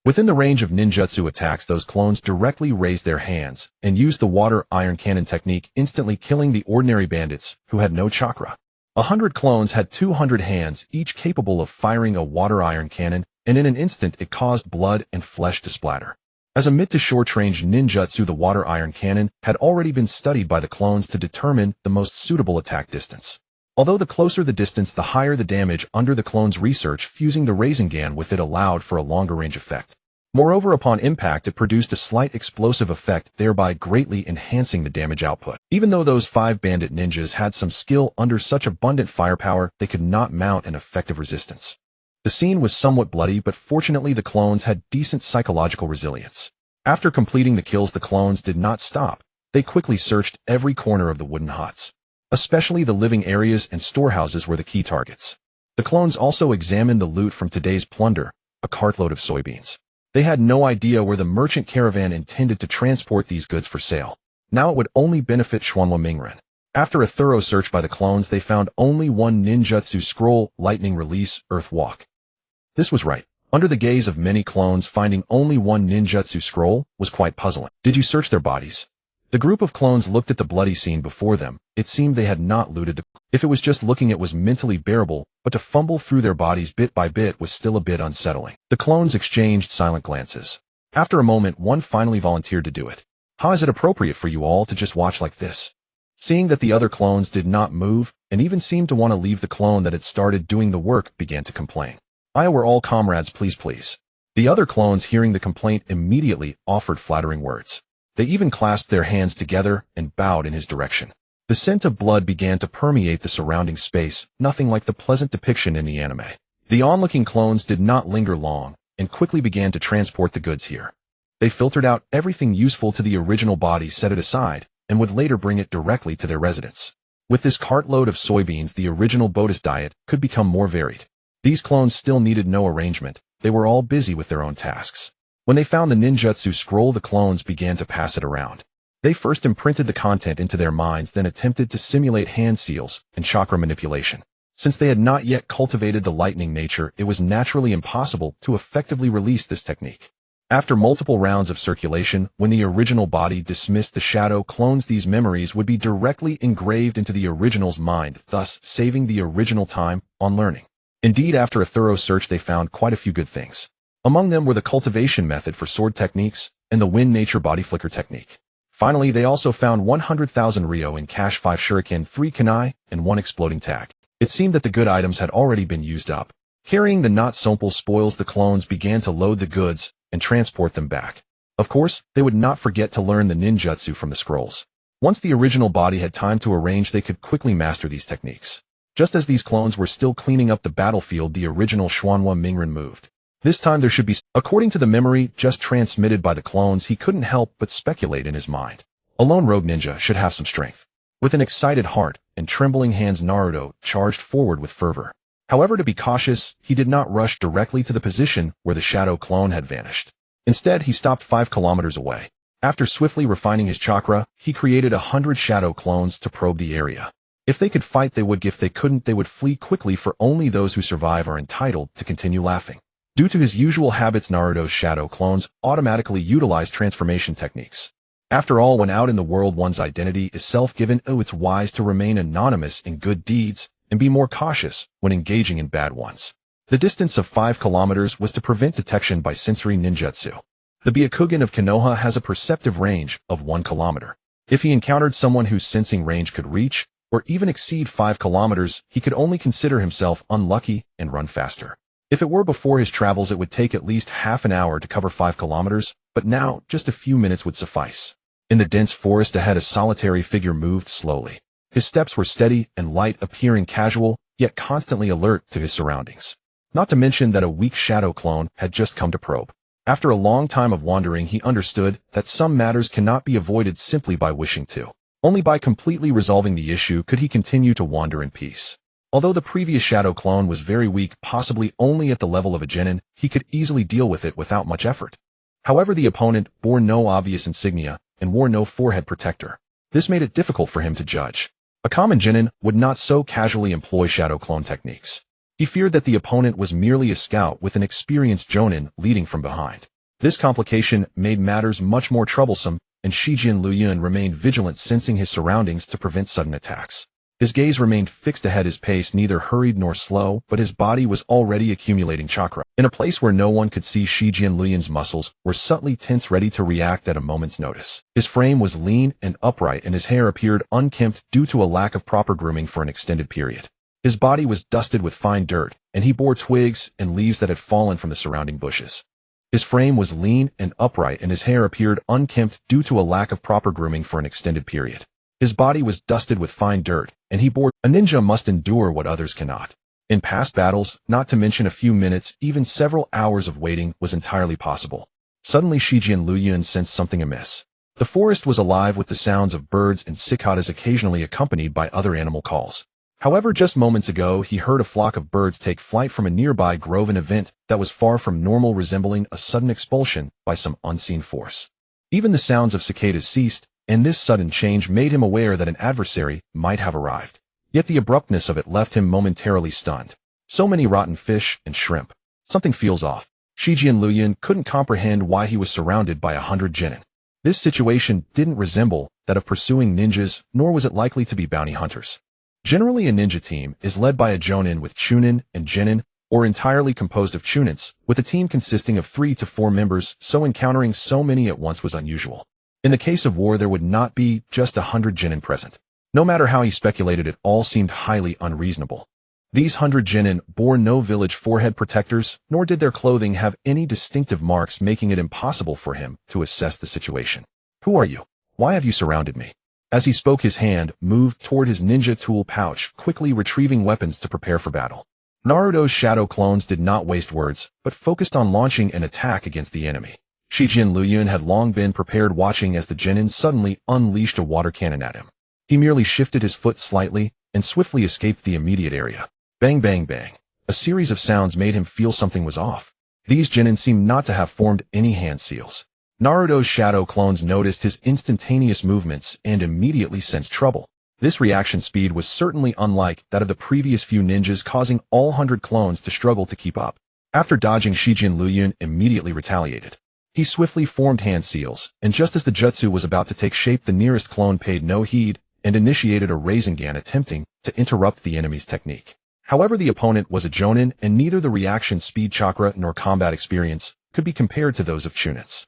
Within the range of ninjutsu attacks, those clones directly raised their hands and used the water iron cannon technique, instantly killing the ordinary bandits who had no chakra. 100 clones had 200 hands, each capable of firing a water iron cannon, and in an instant it caused blood and flesh to splatter. As a mid to short range ninjutsu, the water iron cannon had already been studied by the clones to determine the most suitable attack distance. Although the closer the distance, the higher the damage, under the clones' research, fusing the Rasengan with it allowed for a longer range effect. Moreover, upon impact, it produced a slight explosive effect, thereby greatly enhancing the damage output. Even though those 5 bandit ninjas had some skill, under such abundant firepower, they could not mount an effective resistance. The scene was somewhat bloody, but fortunately the clones had decent psychological resilience. After completing the kills, the clones did not stop. They quickly searched every corner of the wooden huts. Especially the living areas and storehouses were the key targets. The clones also examined the loot from today's plunder, a cartload of soybeans. They had no idea where the merchant caravan intended to transport these goods for sale. Now it would only benefit Xuanhua Mingren. After a thorough search by the clones, they found only one ninjutsu scroll, Lightning Release, Earth Walk. This was right. Under the gaze of many clones, finding only one ninjutsu scroll was quite puzzling. Did you search their bodies? The group of clones looked at the bloody scene before them. It seemed they had not looted the... If it was just looking, it was mentally bearable, but to fumble through their bodies bit by bit was still a bit unsettling. The clones exchanged silent glances. After a moment, one finally volunteered to do it. How is it appropriate for you all to just watch like this? Seeing that the other clones did not move, and even seemed to want to leave, the clone that had started doing the work began to complain. We're all comrades, please. The other clones, hearing the complaint, immediately offered flattering words. They even clasped their hands together and bowed in his direction. The scent of blood began to permeate the surrounding space, nothing like the pleasant depiction in the anime. The onlooking clones did not linger long, and quickly began to transport the goods here. They filtered out everything useful to the original body, set it aside, and would later bring it directly to their residence. With this cartload of soybeans, the original Botus diet could become more varied. These clones still needed no arrangement. They were all busy with their own tasks. When they found the ninjutsu scroll, the clones began to pass it around. They first imprinted the content into their minds, then attempted to simulate hand seals and chakra manipulation. Since they had not yet cultivated the lightning nature, it was naturally impossible to effectively release this technique. After multiple rounds of circulation, when the original body dismissed the shadow clones, these memories would be directly engraved into the original's mind, thus saving the original time on learning. Indeed, after a thorough search, they found quite a few good things. Among them were the cultivation method for sword techniques and the wind nature body flicker technique. Finally, they also found 100,000 Ryo in cash, 5 shuriken, 3 kunai, and 1 exploding tag. It seemed that the good items had already been used up. Carrying the not simple spoils, the clones began to load the goods and transport them back. Of course, they would not forget to learn the ninjutsu from the scrolls. Once the original body had time to arrange, they could quickly master these techniques. Just as these clones were still cleaning up the battlefield, the original Xuanhua Mingren moved. This time there should be... According to the memory just transmitted by the clones, he couldn't help but speculate in his mind. A lone rogue ninja should have some strength. With an excited heart and trembling hands, Naruto charged forward with fervor. However, to be cautious, he did not rush directly to the position where the shadow clone had vanished. Instead, he stopped 5 kilometers away. After swiftly refining his chakra, he created 100 shadow clones to probe the area. If they could fight, they would. If they couldn't, they would flee quickly, for only those who survive are entitled to continue laughing. Due to his usual habits, Naruto's shadow clones automatically utilize transformation techniques. After all, when out in the world, one's identity is self-given. It's wise to remain anonymous in good deeds and be more cautious when engaging in bad ones. The distance of 5 kilometers was to prevent detection by sensory ninjutsu. The Byakugan of Konoha has a perceptive range of 1 kilometer. If he encountered someone whose sensing range could reach or even exceed 5 kilometers, he could only consider himself unlucky and run faster. If it were before his travels, it would take at least half an hour to cover 5 kilometers, but now just a few minutes would suffice. In the dense forest ahead, a solitary figure moved slowly. His steps were steady and light, appearing casual, yet constantly alert to his surroundings. Not to mention that a weak shadow clone had just come to probe. After a long time of wandering, he understood that some matters cannot be avoided simply by wishing to. Only by completely resolving the issue could he continue to wander in peace. Although the previous shadow clone was very weak, possibly only at the level of a genin, he could easily deal with it without much effort. However, the opponent bore no obvious insignia and wore no forehead protector. This made it difficult for him to judge. A common genin would not so casually employ shadow clone techniques. He feared that the opponent was merely a scout with an experienced jonin leading from behind. This complication made matters much more troublesome, and Shijin Luyun remained vigilant, sensing his surroundings to prevent sudden attacks. His gaze remained fixed ahead, his pace neither hurried nor slow, but his body was already accumulating chakra. In a place where no one could see, Shijin Luyun's muscles were subtly tense, ready to react at a moment's notice. His frame was lean and upright, and his hair appeared unkempt due to a lack of proper grooming for an extended period. His body was dusted with fine dirt, and he bore twigs and leaves that had fallen from the surrounding bushes. His frame was lean and upright, and his hair appeared unkempt due to a lack of proper grooming for an extended period. His body was dusted with fine dirt, and he bore. A ninja must endure what others cannot. In past battles, not to mention a few minutes, even several hours of waiting was entirely possible. Suddenly Shijin Luyun sensed something amiss. The forest was alive with the sounds of birds and cicadas, occasionally accompanied by other animal calls. However, just moments ago he heard a flock of birds take flight from a nearby grove, an event that was far from normal, resembling a sudden expulsion by some unseen force. Even the sounds of cicadas ceased, and this sudden change made him aware that an adversary might have arrived. Yet the abruptness of it left him momentarily stunned. So many rotten fish and shrimp. Something feels off. Shijin Luyun couldn't comprehend why he was surrounded by 100 genin. This situation didn't resemble that of pursuing ninjas, nor was it likely to be bounty hunters. Generally, a ninja team is led by a jonin with chunin and genin, or entirely composed of chunins, with a team consisting of 3 to 4 members, so encountering so many at once was unusual. In the case of war, there would not be just 100 genin present. No matter how he speculated, it all seemed highly unreasonable. These 100 genin bore no village forehead protectors, nor did their clothing have any distinctive marks, making it impossible for him to assess the situation. Who are you? Why have you surrounded me? As he spoke, his hand moved toward his ninja tool pouch, quickly retrieving weapons to prepare for battle. Naruto's shadow clones did not waste words, but focused on launching an attack against the enemy. Shijin Luyun had long been prepared, watching as the genin suddenly unleashed a water cannon at him. He merely shifted his foot slightly and swiftly escaped the immediate area. Bang, bang, bang. A series of sounds made him feel something was off. These genin seemed not to have formed any hand seals. Naruto's shadow clones noticed his instantaneous movements and immediately sensed trouble. This reaction speed was certainly unlike that of the previous few ninjas, causing all 100 clones to struggle to keep up. After dodging, Shijin Luyun immediately retaliated. He swiftly formed hand seals, and just as the jutsu was about to take shape, the nearest clone paid no heed and initiated a Rasengan, attempting to interrupt the enemy's technique. However, the opponent was a jonin, and neither the reaction speed, chakra, nor combat experience could be compared to those of chunins.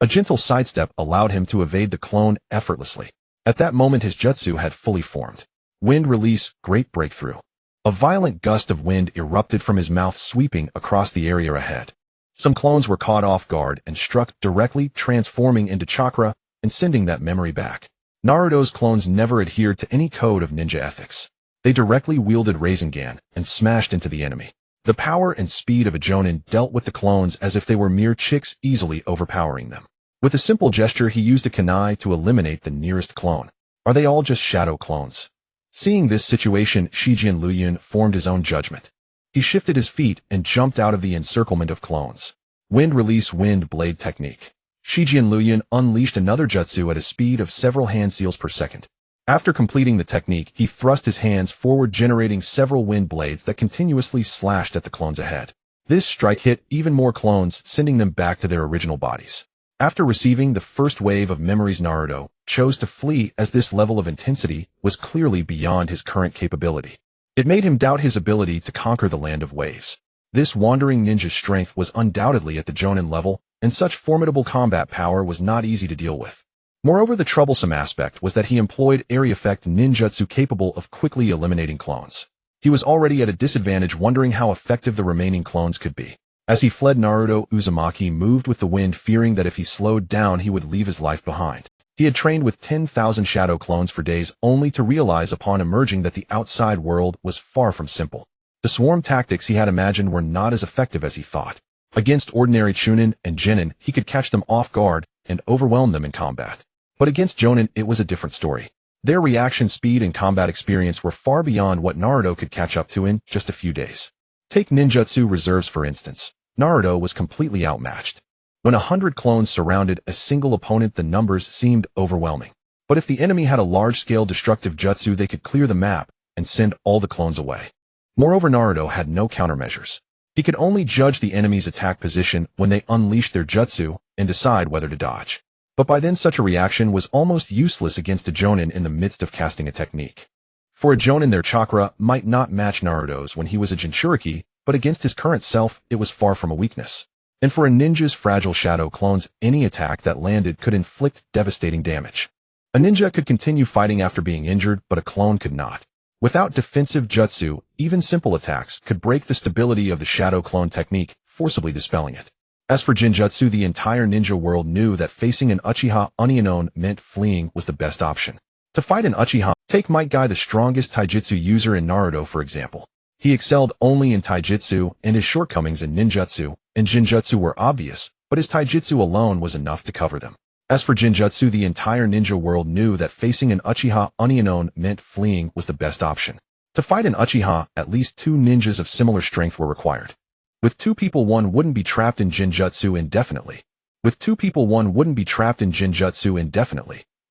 A gentle sidestep allowed him to evade the clone effortlessly. At that moment, his jutsu had fully formed. Wind release, great breakthrough. A violent gust of wind erupted from his mouth, sweeping across the area ahead. Some clones were caught off guard and struck directly, transforming into chakra and sending that memory back. Naruto's clones never adhered to any code of ninja ethics. They directly wielded Rasengan and smashed into the enemy. The power and speed of a jonin dealt with the clones as if they were mere chicks, easily overpowering them. With a simple gesture, he used a kunai to eliminate the nearest clone. Are they all just shadow clones? Seeing this situation, Shijin Luyun formed his own judgment. He shifted his feet and jumped out of the encirclement of clones. Wind release, wind blade technique. Shijin Luyun unleashed another jutsu at a speed of several hand seals per second. After completing the technique, he thrust his hands forward, generating several wind blades that continuously slashed at the clones ahead. This strike hit even more clones, sending them back to their original bodies. After receiving the first wave of memories, Naruto chose to flee, as this level of intensity was clearly beyond his current capability. It made him doubt his ability to conquer the land of waves. This wandering ninja's strength was undoubtedly at the jonin level, and such formidable combat power was not easy to deal with. Moreover, the troublesome aspect was that he employed area effect ninjutsu capable of quickly eliminating clones. He was already at a disadvantage, wondering how effective the remaining clones could be. As he fled, Naruto Uzumaki moved with the wind, fearing that if he slowed down he would leave his life behind. He had trained with 10,000 shadow clones for days, only to realize upon emerging that the outside world was far from simple. The swarm tactics he had imagined were not as effective as he thought. Against ordinary chunin and genin, he could catch them off guard and overwhelm them in combat. But against jonin, it was a different story. Their reaction speed and combat experience were far beyond what Naruto could catch up to in just a few days. Take ninjutsu reserves, for instance. Naruto was completely outmatched. When 100 clones surrounded a single opponent, the numbers seemed overwhelming. But if the enemy had a large-scale destructive jutsu, they could clear the map and send all the clones away. Moreover, Naruto had no countermeasures. He could only judge the enemy's attack position when they unleashed their jutsu and decide whether to dodge. But by then such a reaction was almost useless against a jonin in the midst of casting a technique. For a jonin their chakra might not match Naruto's when he was a jinchuriki, but against his current self it was far from a weakness. And for a ninja's fragile shadow clones, any attack that landed could inflict devastating damage. A ninja could continue fighting after being injured, but a clone could not. Without defensive jutsu, even simple attacks could break the stability of the shadow clone technique, forcibly dispelling it. As for Jinjutsu, the entire ninja world knew that facing an Uchiha Unknown meant fleeing was the best option. To fight an Uchiha, take Might Guy, the strongest taijutsu user in Naruto for example. He excelled only in taijutsu, and his shortcomings in ninjutsu and jinjutsu were obvious, but his taijutsu alone was enough to cover them. As for Jinjutsu, the entire ninja world knew that facing an Uchiha Unknown meant fleeing was the best option. To fight an Uchiha, at least 2 ninjas of similar strength were required. With 2 people, one wouldn't be trapped in Jinjutsu indefinitely.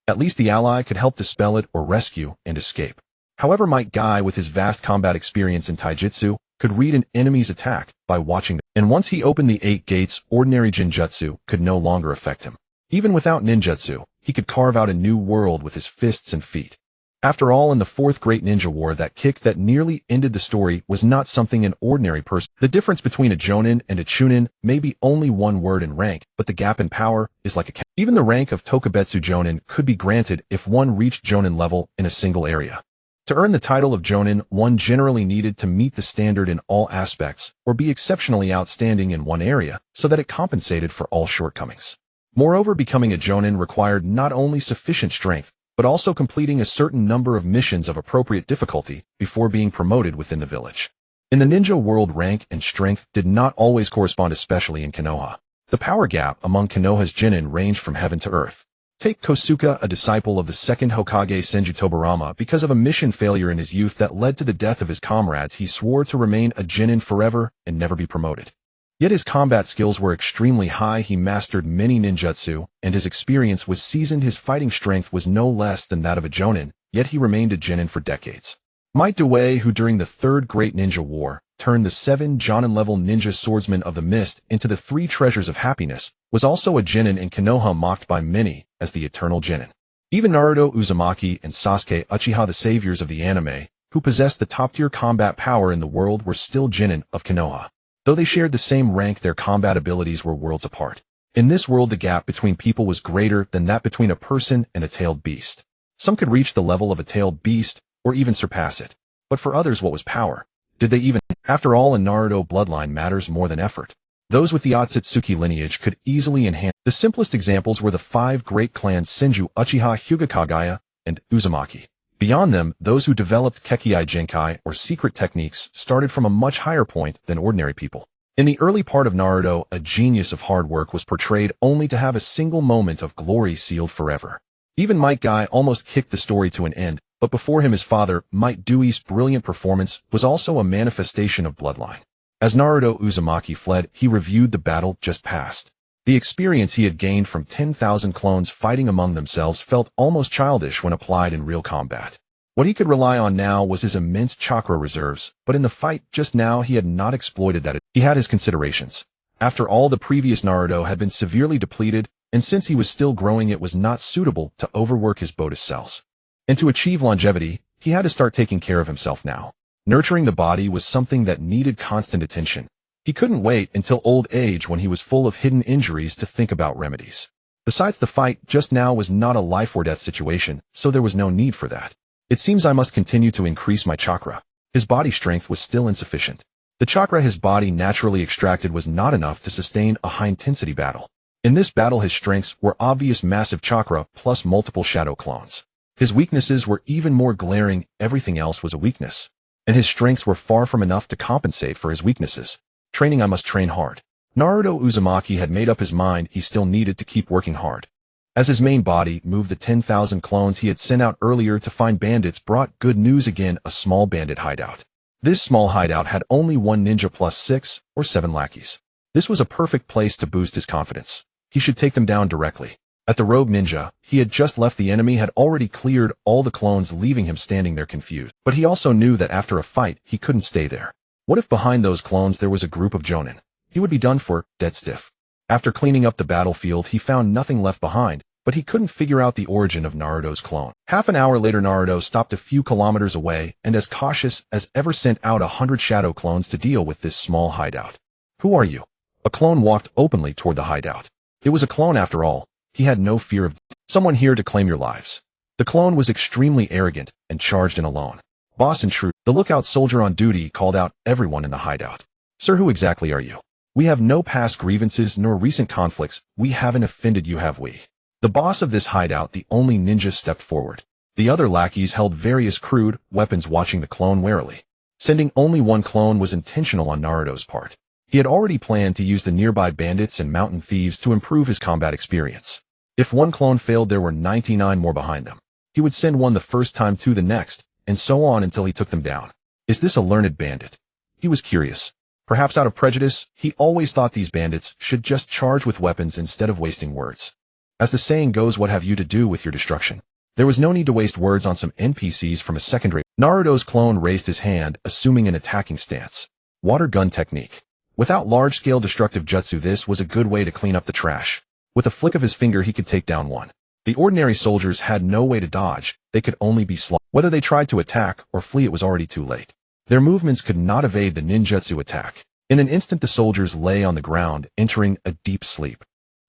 At least the ally could help dispel it or rescue and escape. However, Might Guy, with his vast combat experience in taijutsu, could read an enemy's attack by watching them. And once he opened the 8 gates, ordinary Jinjutsu could no longer affect him. Even without ninjutsu, he could carve out a new world with his fists and feet. After all, in the 4th Great Ninja War, that kick that nearly ended the story was not something an ordinary person. The difference between a jonin and a chunin may be only 1 word in rank, but the gap in power is like a Even the rank of Tokubetsu Jonin could be granted if one reached jonin level in a single area. To earn the title of jonin, one generally needed to meet the standard in all aspects, or be exceptionally outstanding in one area, so that it compensated for all shortcomings. Moreover, becoming a jonin required not only sufficient strength, but also completing a certain number of missions of appropriate difficulty before being promoted within the village. In the ninja world, rank and strength did not always correspond, especially in Konoha. The power gap among Konoha's genin ranged from heaven to earth. Take Kosuke, a disciple of the second Hokage Senju Tobarama. Because of a mission failure in his youth that led to the death of his comrades, he swore to remain a genin forever and never be promoted. Yet his combat skills were extremely high. He mastered many ninjutsu, and his experience was seasoned. His fighting strength was no less than that of a jonin, yet he remained a genin for decades. Might Dewey, who during the 3rd Great Ninja War turned the 7 jonin-level ninja swordsmen of the mist into the 3 treasures of happiness, was also a genin in Konoha, mocked by many as the eternal genin. Even Naruto, Uzumaki, and Sasuke Uchiha, the saviors of the anime, who possessed the top-tier combat power in the world, were still genin of Konoha. Though they shared the same rank, their combat abilities were worlds apart. In this world, the gap between people was greater than that between a person and a tailed beast. Some could reach the level of a tailed beast, or even surpass it. But for others, what was power? Did they even? After all, in Naruto, bloodline matters more than effort. Those with the Otsutsuki lineage could easily enhance. The simplest examples were the 5 great clans Senju, Uchiha, Hyuga, Kagaya, and Uzumaki. Beyond them, those who developed Kekkei Genkai, or secret techniques, started from a much higher point than ordinary people. In the early part of Naruto, a genius of hard work was portrayed only to have a single moment of glory sealed forever. Even Might Guy almost kicked the story to an end, but before him his father, Might Dewey's brilliant performance was also a manifestation of bloodline. As Naruto Uzumaki fled, he reviewed the battle just past. The experience he had gained from 10,000 clones fighting among themselves felt almost childish when applied in real combat. What he could rely on now was his immense chakra reserves, but in the fight just now he had not exploited that. He had his considerations. After all, the previous Naruto had been severely depleted, and since he was still growing, it was not suitable to overwork his Bodhi cells. And to achieve longevity, he had to start taking care of himself now. Nurturing the body was something that needed constant attention. He couldn't wait until old age, when he was full of hidden injuries, to think about remedies. Besides, the fight just now was not a life or death situation, so there was no need for that. It seems I must continue to increase my chakra. His body strength was still insufficient. The chakra his body naturally extracted was not enough to sustain a high-intensity battle. In this battle, his strengths were obvious: massive chakra plus multiple shadow clones. His weaknesses were even more glaring. Everything else was a weakness. And his strengths were far from enough to compensate for his weaknesses. Training, I must train hard. Naruto Uzumaki had made up his mind he still needed to keep working hard. As his main body moved, the 10,000 clones he had sent out earlier to find bandits brought good news again: a small bandit hideout. This small hideout had only 1 ninja plus 6 or 7 lackeys. This was a perfect place to boost his confidence. He should take them down directly. At the rogue ninja, he had just left. The enemy had already cleared all the clones, leaving him standing there confused. But he also knew that after a fight, he couldn't stay there. What if behind those clones there was a group of Jonin? He would be done for, dead stiff. After cleaning up the battlefield, he found nothing left behind, but he couldn't figure out the origin of Naruto's clone. Half an hour later, Naruto stopped a few kilometers away and as cautious as ever sent out 100 shadow clones to deal with this small hideout. Who are you? A clone walked openly toward the hideout. It was a clone after all. He had no fear of someone here to claim your lives. The clone was extremely arrogant and charged in alone. Boss in truth, the lookout soldier on duty called out everyone in the hideout. Sir, who exactly are you? We have no past grievances nor recent conflicts. We haven't offended you, have we? The boss of this hideout, the only ninja, stepped forward. The other lackeys held various crude weapons, watching the clone warily. Sending only one clone was intentional on Naruto's part. He had already planned to use the nearby bandits and mountain thieves to improve his combat experience. If one clone failed, there were 99 more behind them. He would send one the first time to the next, and so on until he took them down. Is this a learned bandit? He was curious. Perhaps out of prejudice, he always thought these bandits should just charge with weapons instead of wasting words. As the saying goes, what have you to do with your destruction? There was no need to waste words on some NPCs from a secondary. Naruto's clone raised his hand, assuming an attacking stance. Water gun technique. Without large-scale destructive jutsu, this was a good way to clean up the trash. With a flick of his finger, he could take down one. The ordinary soldiers had no way to dodge. They could only be slaughtered. Whether they tried to attack or flee, it was already too late. Their movements could not evade the ninjutsu attack. In an instant, the soldiers lay on the ground, entering a deep sleep.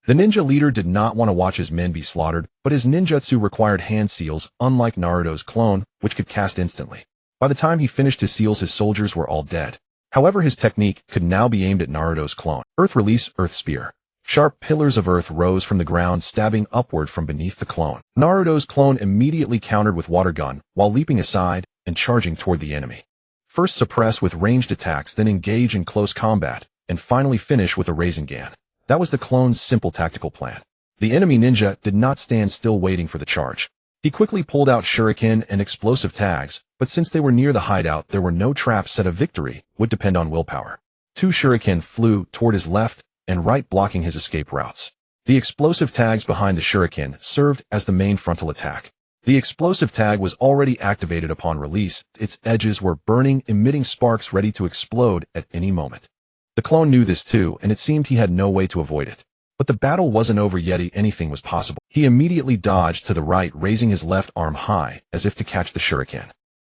The ninja leader did not want to watch his men be slaughtered, but his ninjutsu required hand seals, unlike Naruto's clone, which could cast instantly. By the time he finished his seals, his soldiers were all dead. However, his technique could now be aimed at Naruto's clone. Earth release, earth spear. Sharp pillars of earth rose from the ground, stabbing upward from beneath the clone. Naruto's clone immediately countered with water gun, while leaping aside and charging toward the enemy. First suppress with ranged attacks, then engage in close combat, and finally finish with a Rasengan. That was the clone's simple tactical plan. The enemy ninja did not stand still waiting for the charge. He quickly pulled out shuriken and explosive tags, but since they were near the hideout, there were no traps set. A victory would depend on willpower. 2 shuriken flew toward his left and right, blocking his escape routes. The explosive tags behind the shuriken served as the main frontal attack. The explosive tag was already activated upon release. Its edges were burning, emitting sparks ready to explode at any moment. The clone knew this too, and it seemed he had no way to avoid it. But the battle wasn't over yet. Anything was possible. He immediately dodged to the right, raising his left arm high, as if to catch the shuriken.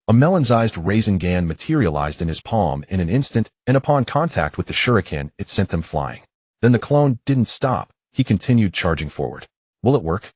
A melon-sized Rasengan materialized in his palm in an instant, and upon contact with the shuriken, it sent them flying. Then the clone didn't stop. He continued charging forward. Will it work?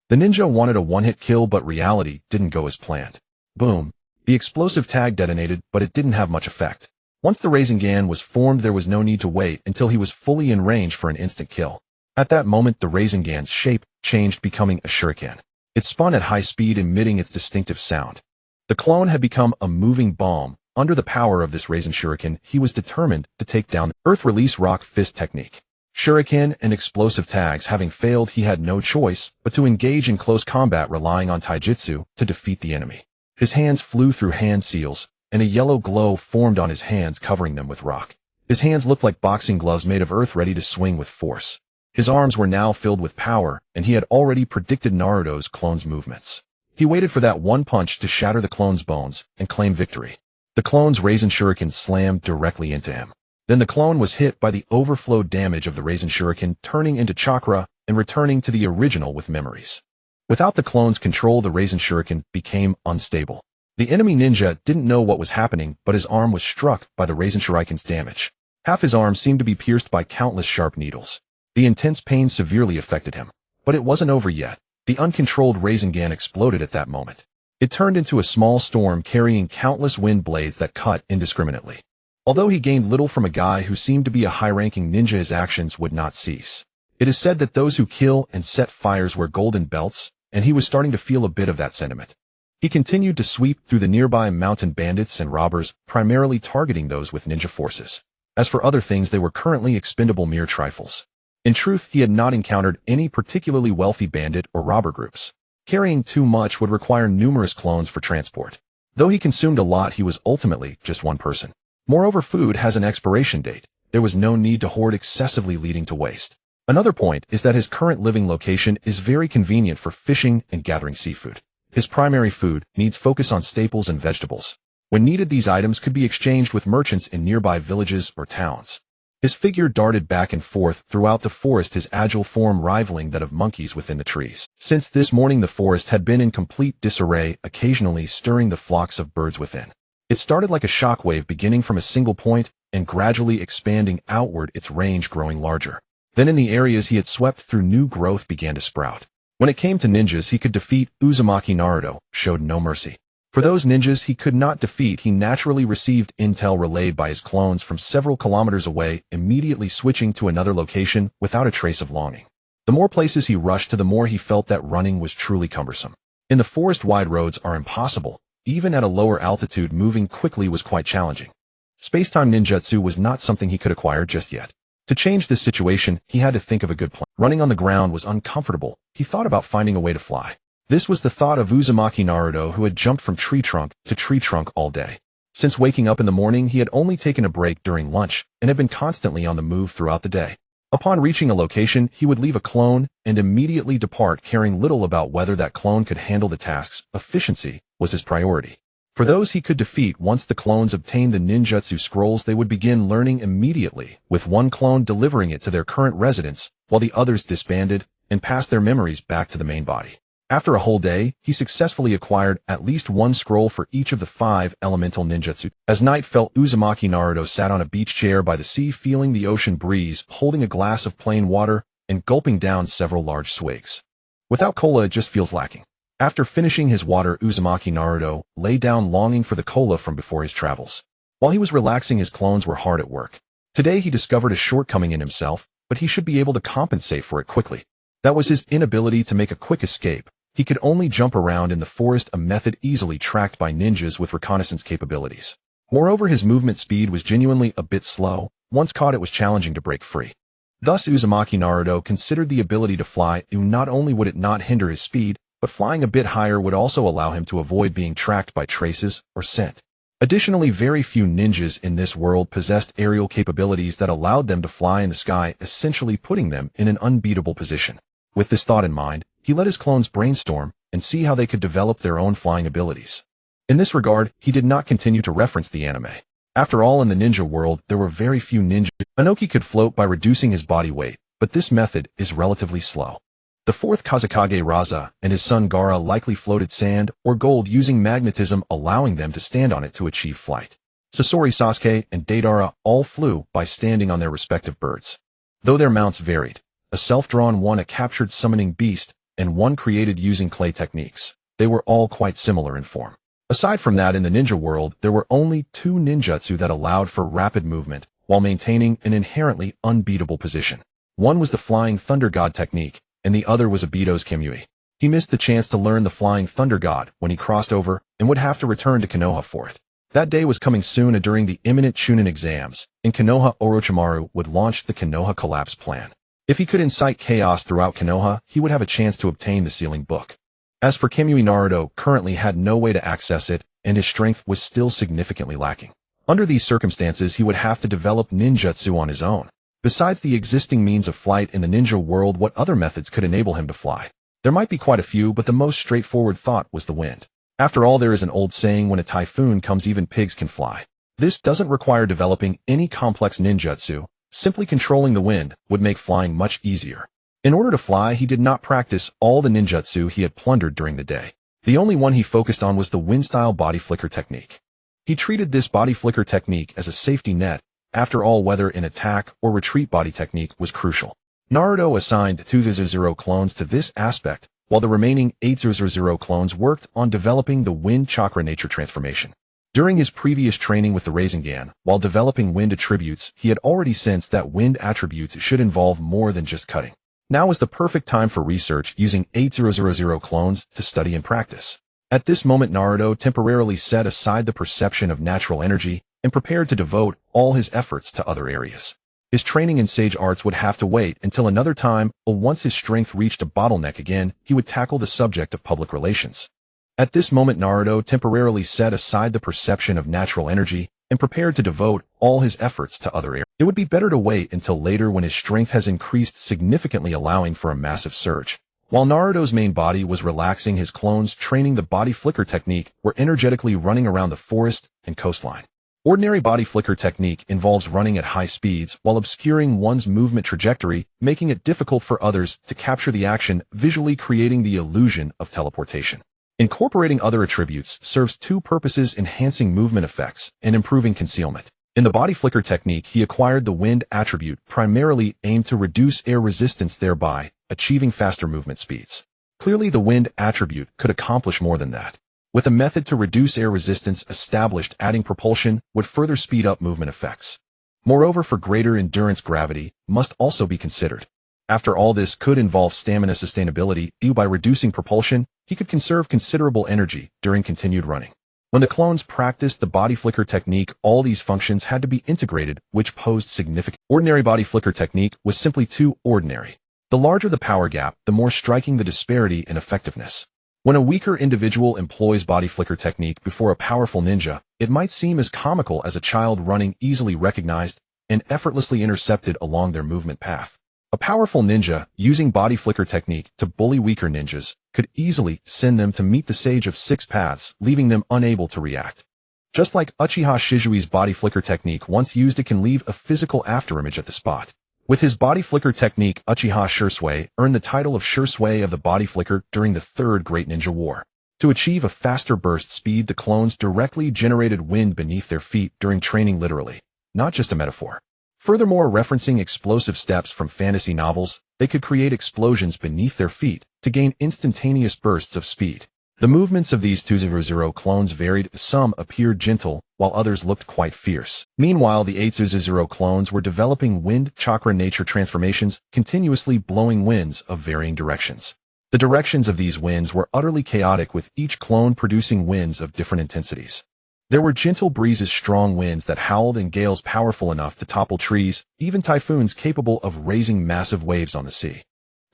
The ninja wanted a one-hit kill, but reality didn't go as planned. Boom. The explosive tag detonated, but it didn't have much effect. Once the Rasengan was formed, there was no need to wait until he was fully in range for an instant kill. At that moment, the Rasengan's shape changed, becoming a shuriken. It spun at high speed, emitting its distinctive sound. The clone had become a moving bomb. Under the power of this Rasen shuriken, he was determined to take down the Earth Release Rock Fist technique. Shuriken and explosive tags having failed, he had no choice but to engage in close combat, relying on taijutsu to defeat the enemy. His hands flew through hand seals, and a yellow glow formed on his hands, covering them with rock. His hands looked like boxing gloves made of earth, ready to swing with force. His arms were now filled with power, and he had already predicted Naruto's clone's movements. He waited for that one punch to shatter the clone's bones and claim victory. The clone's Rasen shuriken slammed directly into him. Then the clone was hit by the overflow damage of the Rasen shuriken, turning into chakra and returning to the original with memories. Without the clone's control, the Rasen shuriken became unstable. The enemy ninja didn't know what was happening, but his arm was struck by the Rasen shuriken's damage. Half his arm seemed to be pierced by countless sharp needles. The intense pain severely affected him. But it wasn't over yet. The uncontrolled Rasengan exploded at that moment. It turned into a small storm, carrying countless wind blades that cut indiscriminately. Although he gained little from a guy who seemed to be a high-ranking ninja, his actions would not cease. It is said that those who kill and set fires wear golden belts, and he was starting to feel a bit of that sentiment. He continued to sweep through the nearby mountain bandits and robbers, primarily targeting those with ninja forces. As for other things, they were currently expendable, mere trifles. In truth, he had not encountered any particularly wealthy bandit or robber groups. Carrying too much would require numerous clones for transport. Though he consumed a lot, he was ultimately just one person. Moreover, food has an expiration date. There was no need to hoard excessively, leading to waste. Another point is that his current living location is very convenient for fishing and gathering seafood. His primary food needs focus on staples and vegetables. When needed, these items could be exchanged with merchants in nearby villages or towns. His figure darted back and forth throughout the forest, his agile form rivaling that of monkeys within the trees. Since this morning the forest had been in complete disarray, occasionally stirring the flocks of birds within. It started like a shockwave, beginning from a single point and gradually expanding outward, its range growing larger. Then in the areas he had swept through, new growth began to sprout. When it came to ninjas he could defeat, Uzumaki Naruto showed no mercy. For those ninjas he could not defeat, he naturally received intel relayed by his clones from several kilometers away, immediately switching to another location without a trace of longing. The more places he rushed to, the more he felt that running was truly cumbersome. In the forest, wide roads are impossible. Even at a lower altitude, moving quickly was quite challenging. Space-time ninjutsu was not something he could acquire just yet. To change this situation, he had to think of a good plan. Running on the ground was uncomfortable. He thought about finding a way to fly. This was the thought of Uzumaki Naruto, who had jumped from tree trunk to tree trunk all day. Since waking up in the morning, he had only taken a break during lunch and had been constantly on the move throughout the day. Upon reaching a location, he would leave a clone and immediately depart, caring little about whether that clone could handle the tasks. Efficiency was his priority. For those he could defeat, once the clones obtained the ninjutsu scrolls, they would begin learning immediately, with one clone delivering it to their current residence, while the others disbanded and passed their memories back to the main body. After a whole day, he successfully acquired at least one scroll for each of the 5 elemental ninjutsu. As night fell, Uzumaki Naruto sat on a beach chair by the sea, feeling the ocean breeze, holding a glass of plain water and gulping down several large swigs. Without cola, it just feels lacking. After finishing his water, Uzumaki Naruto lay down, longing for the cola from before his travels. While he was relaxing, his clones were hard at work. Today he discovered a shortcoming in himself, but he should be able to compensate for it quickly. That was his inability to make a quick escape. He could only jump around in the forest, a method easily tracked by ninjas with reconnaissance capabilities. Moreover, his movement speed was genuinely a bit slow. Once caught, it was challenging to break free. Thus, Uzumaki Naruto considered the ability to fly. Not only would it not hinder his speed, but flying a bit higher would also allow him to avoid being tracked by traces or scent. Additionally, very few ninjas in this world possessed aerial capabilities that allowed them to fly in the sky, essentially putting them in an unbeatable position. With this thought in mind, he let his clones brainstorm and see how they could develop their own flying abilities. In this regard, he did not continue to reference the anime. After all, in the ninja world, there were very few ninjas. Inoki could float by reducing his body weight, but this method is relatively slow. The 4th Kazekage Raza and his son Gaara likely floated sand or gold using magnetism, allowing them to stand on it to achieve flight. Sasori, Sasuke, and Deidara all flew by standing on their respective birds. Though their mounts varied, a self-drawn one, a captured summoning beast, and one created using clay techniques, they were all quite similar in form. Aside from that, in the ninja world, there were only 2 ninjutsu that allowed for rapid movement while maintaining an inherently unbeatable position. One was the Flying Thunder God technique, and the other was Obito's Kamui. He missed the chance to learn the Flying Thunder God when he crossed over and would have to return to Konoha for it. That day was coming soon, and during the imminent Chunin exams, in Konoha, Orochimaru would launch the Konoha collapse plan. If he could incite chaos throughout Konoha, he would have a chance to obtain the sealing book. As for Kamui, Naruto currently had no way to access it, and his strength was still significantly lacking. Under these circumstances, he would have to develop ninjutsu on his own. Besides the existing means of flight in the ninja world, what other methods could enable him to fly? There might be quite a few, but the most straightforward thought was the wind. After all, there is an old saying, when a typhoon comes, even pigs can fly. This doesn't require developing any complex ninjutsu. Simply controlling the wind would make flying much easier. In order to fly, he did not practice all the ninjutsu he had plundered during the day. The only one he focused on was the wind-style body flicker technique. He treated this body flicker technique as a safety net. After all, whether an attack or retreat, body technique was crucial. Naruto assigned 200 clones to this aspect, while the remaining 800 clones worked on developing the wind chakra nature transformation. During his previous training with the Rasengan, while developing wind attributes, he had already sensed that wind attributes should involve more than just cutting. Now was the perfect time for research, using 8000 clones to study and practice. At this moment, Naruto temporarily set aside the perception of natural energy and prepared to devote all his efforts to other areas. His training in sage arts would have to wait until another time, or once his strength reached a bottleneck again, he would tackle the subject of public relations. At this moment, Naruto temporarily set aside the perception of natural energy and prepared to devote all his efforts to other areas. It would be better to wait until later, when his strength has increased significantly, allowing for a massive surge. While Naruto's main body was relaxing, his clones training the body flicker technique were energetically running around the forest and coastline. Ordinary body flicker technique involves running at high speeds while obscuring one's movement trajectory, making it difficult for others to capture the action, visually creating the illusion of teleportation. Incorporating other attributes serves two purposes: enhancing movement effects and improving concealment. In the body flicker technique, he acquired the wind attribute, primarily aimed to reduce air resistance, thereby achieving faster movement speeds. Clearly, the wind attribute could accomplish more than that. With a method to reduce air resistance established, adding propulsion would further speed up movement effects. Moreover, for greater endurance, gravity must also be considered. After all, this could involve stamina sustainability. By reducing propulsion, he could conserve considerable energy during continued running. When the clones practiced the body flicker technique, all these functions had to be integrated, which posed significant. Ordinary body flicker technique was simply too ordinary. The larger the power gap, the more striking the disparity in effectiveness. When a weaker individual employs body flicker technique before a powerful ninja, it might seem as comical as a child running, easily recognized and effortlessly intercepted along their movement path. A powerful ninja, using body flicker technique to bully weaker ninjas, could easily send them to meet the Sage of Six Paths, leaving them unable to react. Just like Uchiha Shizui's body flicker technique, once used, it can leave a physical afterimage at the spot. With his body flicker technique, Uchiha Shirsui earned the title of Shirsui of the body flicker during the Third Great Ninja War. To achieve a faster burst speed, the clones directly generated wind beneath their feet during training, literally, not just a metaphor. Furthermore, referencing explosive steps from fantasy novels, they could create explosions beneath their feet to gain instantaneous bursts of speed. The movements of these 200 clones varied. Some appeared gentle, while others looked quite fierce. Meanwhile, the 800 clones were developing wind chakra nature transformations, continuously blowing winds of varying directions. The directions of these winds were utterly chaotic, with each clone producing winds of different intensities. There were gentle breezes, strong winds that howled, and gales powerful enough to topple trees, even typhoons capable of raising massive waves on the sea.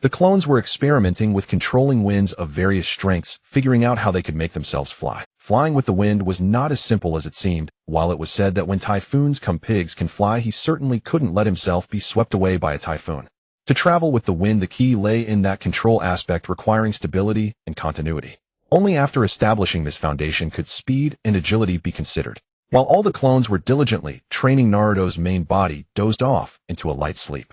The clones were experimenting with controlling winds of various strengths, figuring out how they could make themselves fly. Flying with the wind was not as simple as it seemed. While it was said that when typhoons come, pigs can fly, he certainly couldn't let himself be swept away by a typhoon. To travel with the wind, the key lay in that control aspect, requiring stability and continuity. Only after establishing this foundation could speed and agility be considered. While all the clones were diligently training, Naruto's main body dozed off into a light sleep.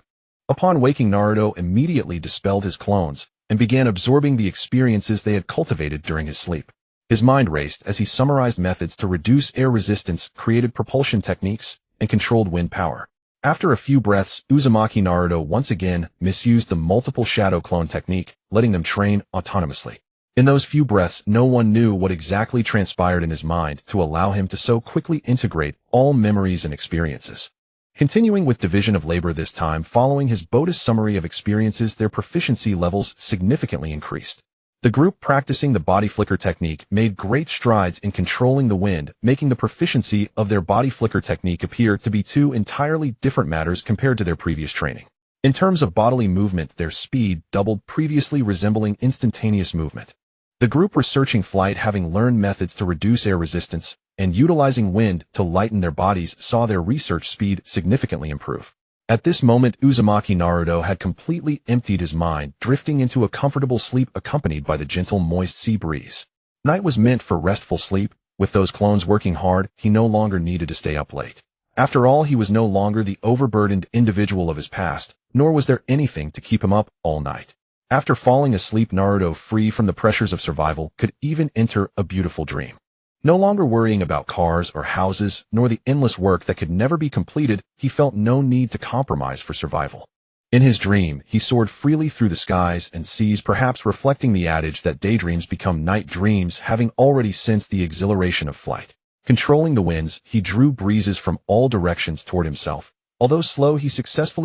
Upon waking, Naruto immediately dispelled his clones and began absorbing the experiences they had cultivated during his sleep. His mind raced as he summarized methods to reduce air resistance, created propulsion techniques, and controlled wind power. After a few breaths, Uzumaki Naruto once again misused the multiple shadow clone technique, letting them train autonomously. In those few breaths, no one knew what exactly transpired in his mind to allow him to so quickly integrate all memories and experiences. Continuing with division of labor this time, following his Bodhi's summary of experiences, their proficiency levels significantly increased. The group practicing the body flicker technique made great strides in controlling the wind, making the proficiency of their body flicker technique appear to be two entirely different matters compared to their previous training. In terms of bodily movement, their speed doubled, previously resembling instantaneous movement. The group were searching flight, having learned methods to reduce air resistance, and utilizing wind to lighten their bodies, saw their research speed significantly improve. At this moment, Uzumaki Naruto had completely emptied his mind, drifting into a comfortable sleep accompanied by the gentle, moist sea breeze. Night was meant for restful sleep. With those clones working hard, he no longer needed to stay up late. After all, he was no longer the overburdened individual of his past, nor was there anything to keep him up all night. After falling asleep, Naruto, free from the pressures of survival, could even enter a beautiful dream. No longer worrying about cars or houses, nor the endless work that could never be completed, he felt no need to compromise for survival. In his dream, he soared freely through the skies and seas, perhaps reflecting the adage that daydreams become night dreams, having already sensed the exhilaration of flight. Controlling the winds, he drew breezes from all directions toward himself. Although slow, he successfully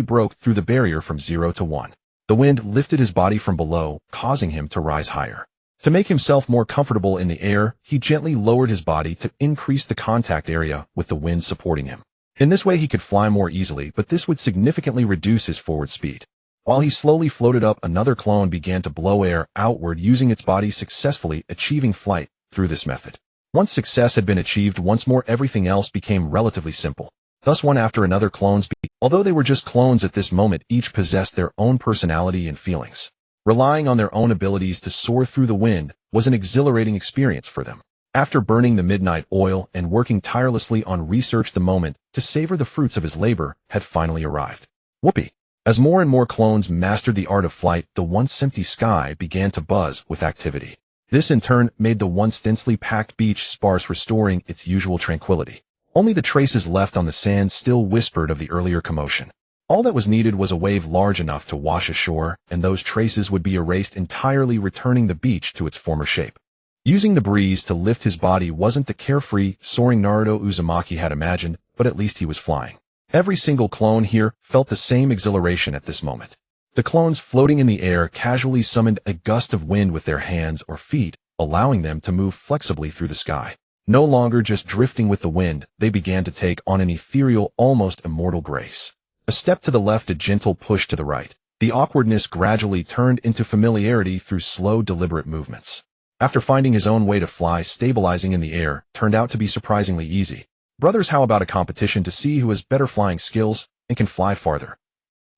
broke through the barrier from 0 to 1. The wind lifted his body from below, causing him to rise higher. To make himself more comfortable in the air, he gently lowered his body to increase the contact area with the wind supporting him. In this way, he could fly more easily, but this would significantly reduce his forward speed. While he slowly floated up, another clone began to blow air outward, using its body, successfully achieving flight through this method. Once success had been achieved once more, everything else became relatively simple. Thus one after another clones although they were just clones at this moment, each possessed their own personality and feelings. Relying on their own abilities to soar through the wind was an exhilarating experience for them. After burning the midnight oil and working tirelessly on research, the moment to savor the fruits of his labor had finally arrived. Whoopee! As more and more clones mastered the art of flight, the once empty sky began to buzz with activity. This in turn made the once densely packed beach sparse, restoring its usual tranquility. Only the traces left on the sand still whispered of the earlier commotion. All that was needed was a wave large enough to wash ashore, and those traces would be erased entirely, returning the beach to its former shape. Using the breeze to lift his body wasn't the carefree, soaring Naruto Uzumaki had imagined, but at least he was flying. Every single clone here felt the same exhilaration at this moment. The clones floating in the air casually summoned a gust of wind with their hands or feet, allowing them to move flexibly through the sky. No longer just drifting with the wind, they began to take on an ethereal, almost immortal grace. A step to the left, a gentle push to the right. The awkwardness gradually turned into familiarity through slow, deliberate movements. After finding his own way to fly, stabilizing in the air turned out to be surprisingly easy. Brothers, how about a competition to see who has better flying skills and can fly farther?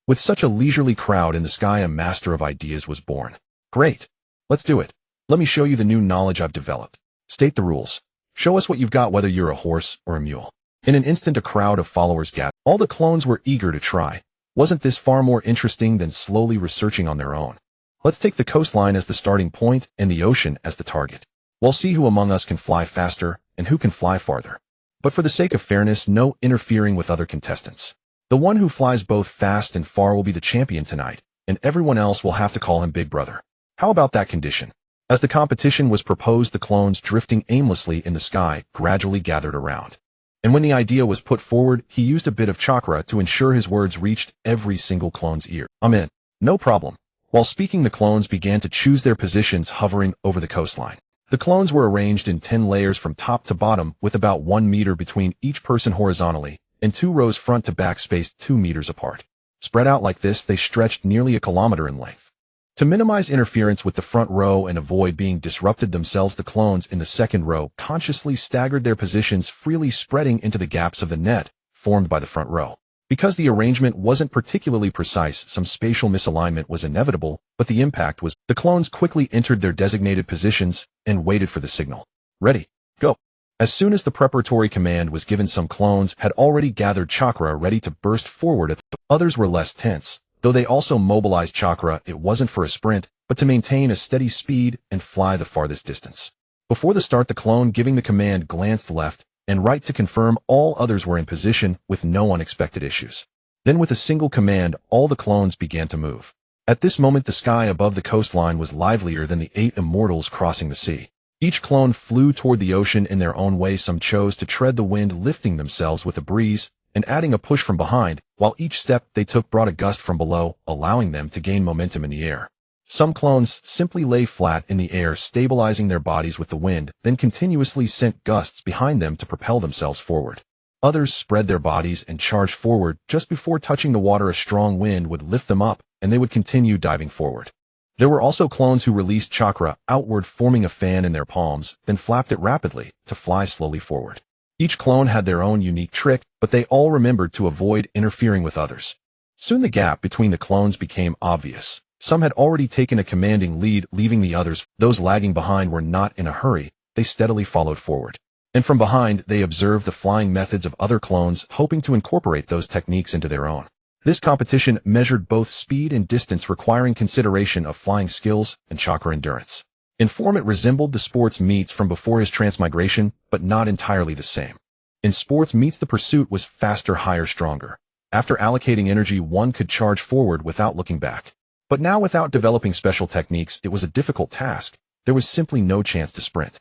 With such a leisurely crowd in the sky, a master of ideas was born. Great. Let's do it. Let me show you the new knowledge I've developed. State the rules. Show us what you've got, whether you're a horse or a mule. In an instant, a crowd of followers gathered. All the clones were eager to try. Wasn't this far more interesting than slowly researching on their own? Let's take the coastline as the starting point and the ocean as the target. We'll see who among us can fly faster and who can fly farther. But for the sake of fairness, no interfering with other contestants. The one who flies both fast and far will be the champion tonight, and everyone else will have to call him Big Brother. How about that condition? As the competition was proposed, the clones, drifting aimlessly in the sky, gradually gathered around. And when the idea was put forward, he used a bit of chakra to ensure his words reached every single clone's ear. I'm in. No problem. While speaking, the clones began to choose their positions, hovering over the coastline. The clones were arranged in 10 layers from top to bottom, with about 1 meter between each person horizontally, and 2 rows front to back, spaced 2 meters apart. Spread out like this, they stretched nearly a kilometer in length. To minimize interference with the front row and avoid being disrupted themselves, the clones in the second row consciously staggered their positions, freely spreading into the gaps of the net formed by the front row. Because the arrangement wasn't particularly precise, some spatial misalignment was inevitable, but the impact was. The clones quickly entered their designated positions and waited for the signal. Ready, go. As soon as the preparatory command was given, some clones had already gathered chakra ready to burst forward. Others were less tense. Though they also mobilized chakra, it wasn't for a sprint, but to maintain a steady speed and fly the farthest distance. Before the start, the clone giving the command glanced left and right to confirm all others were in position with no unexpected issues. Then with a single command, all the clones began to move. At this moment, the sky above the coastline was livelier than the 8 immortals crossing the sea. Each clone flew toward the ocean in their own way. Some chose to tread the wind, lifting themselves with a breeze and adding a push from behind, while each step they took brought a gust from below, allowing them to gain momentum in the air. Some clones simply lay flat in the air, stabilizing their bodies with the wind, then continuously sent gusts behind them to propel themselves forward. Others spread their bodies and charged forward. Just before touching the water, a strong wind would lift them up, and they would continue diving forward. There were also clones who released chakra outward, forming a fan in their palms, then flapped it rapidly to fly slowly forward. Each clone had their own unique trick, but they all remembered to avoid interfering with others. Soon the gap between the clones became obvious. Some had already taken a commanding lead, leaving the others. Those lagging behind were not in a hurry. They steadily followed forward. And from behind, they observed the flying methods of other clones, hoping to incorporate those techniques into their own. This competition measured both speed and distance, requiring consideration of flying skills and chakra endurance. In form, it resembled the sports meets from before his transmigration, but not entirely the same. In sports meets, the pursuit was faster, higher, stronger. After allocating energy, one could charge forward without looking back. But now, without developing special techniques, it was a difficult task. There was simply no chance to sprint.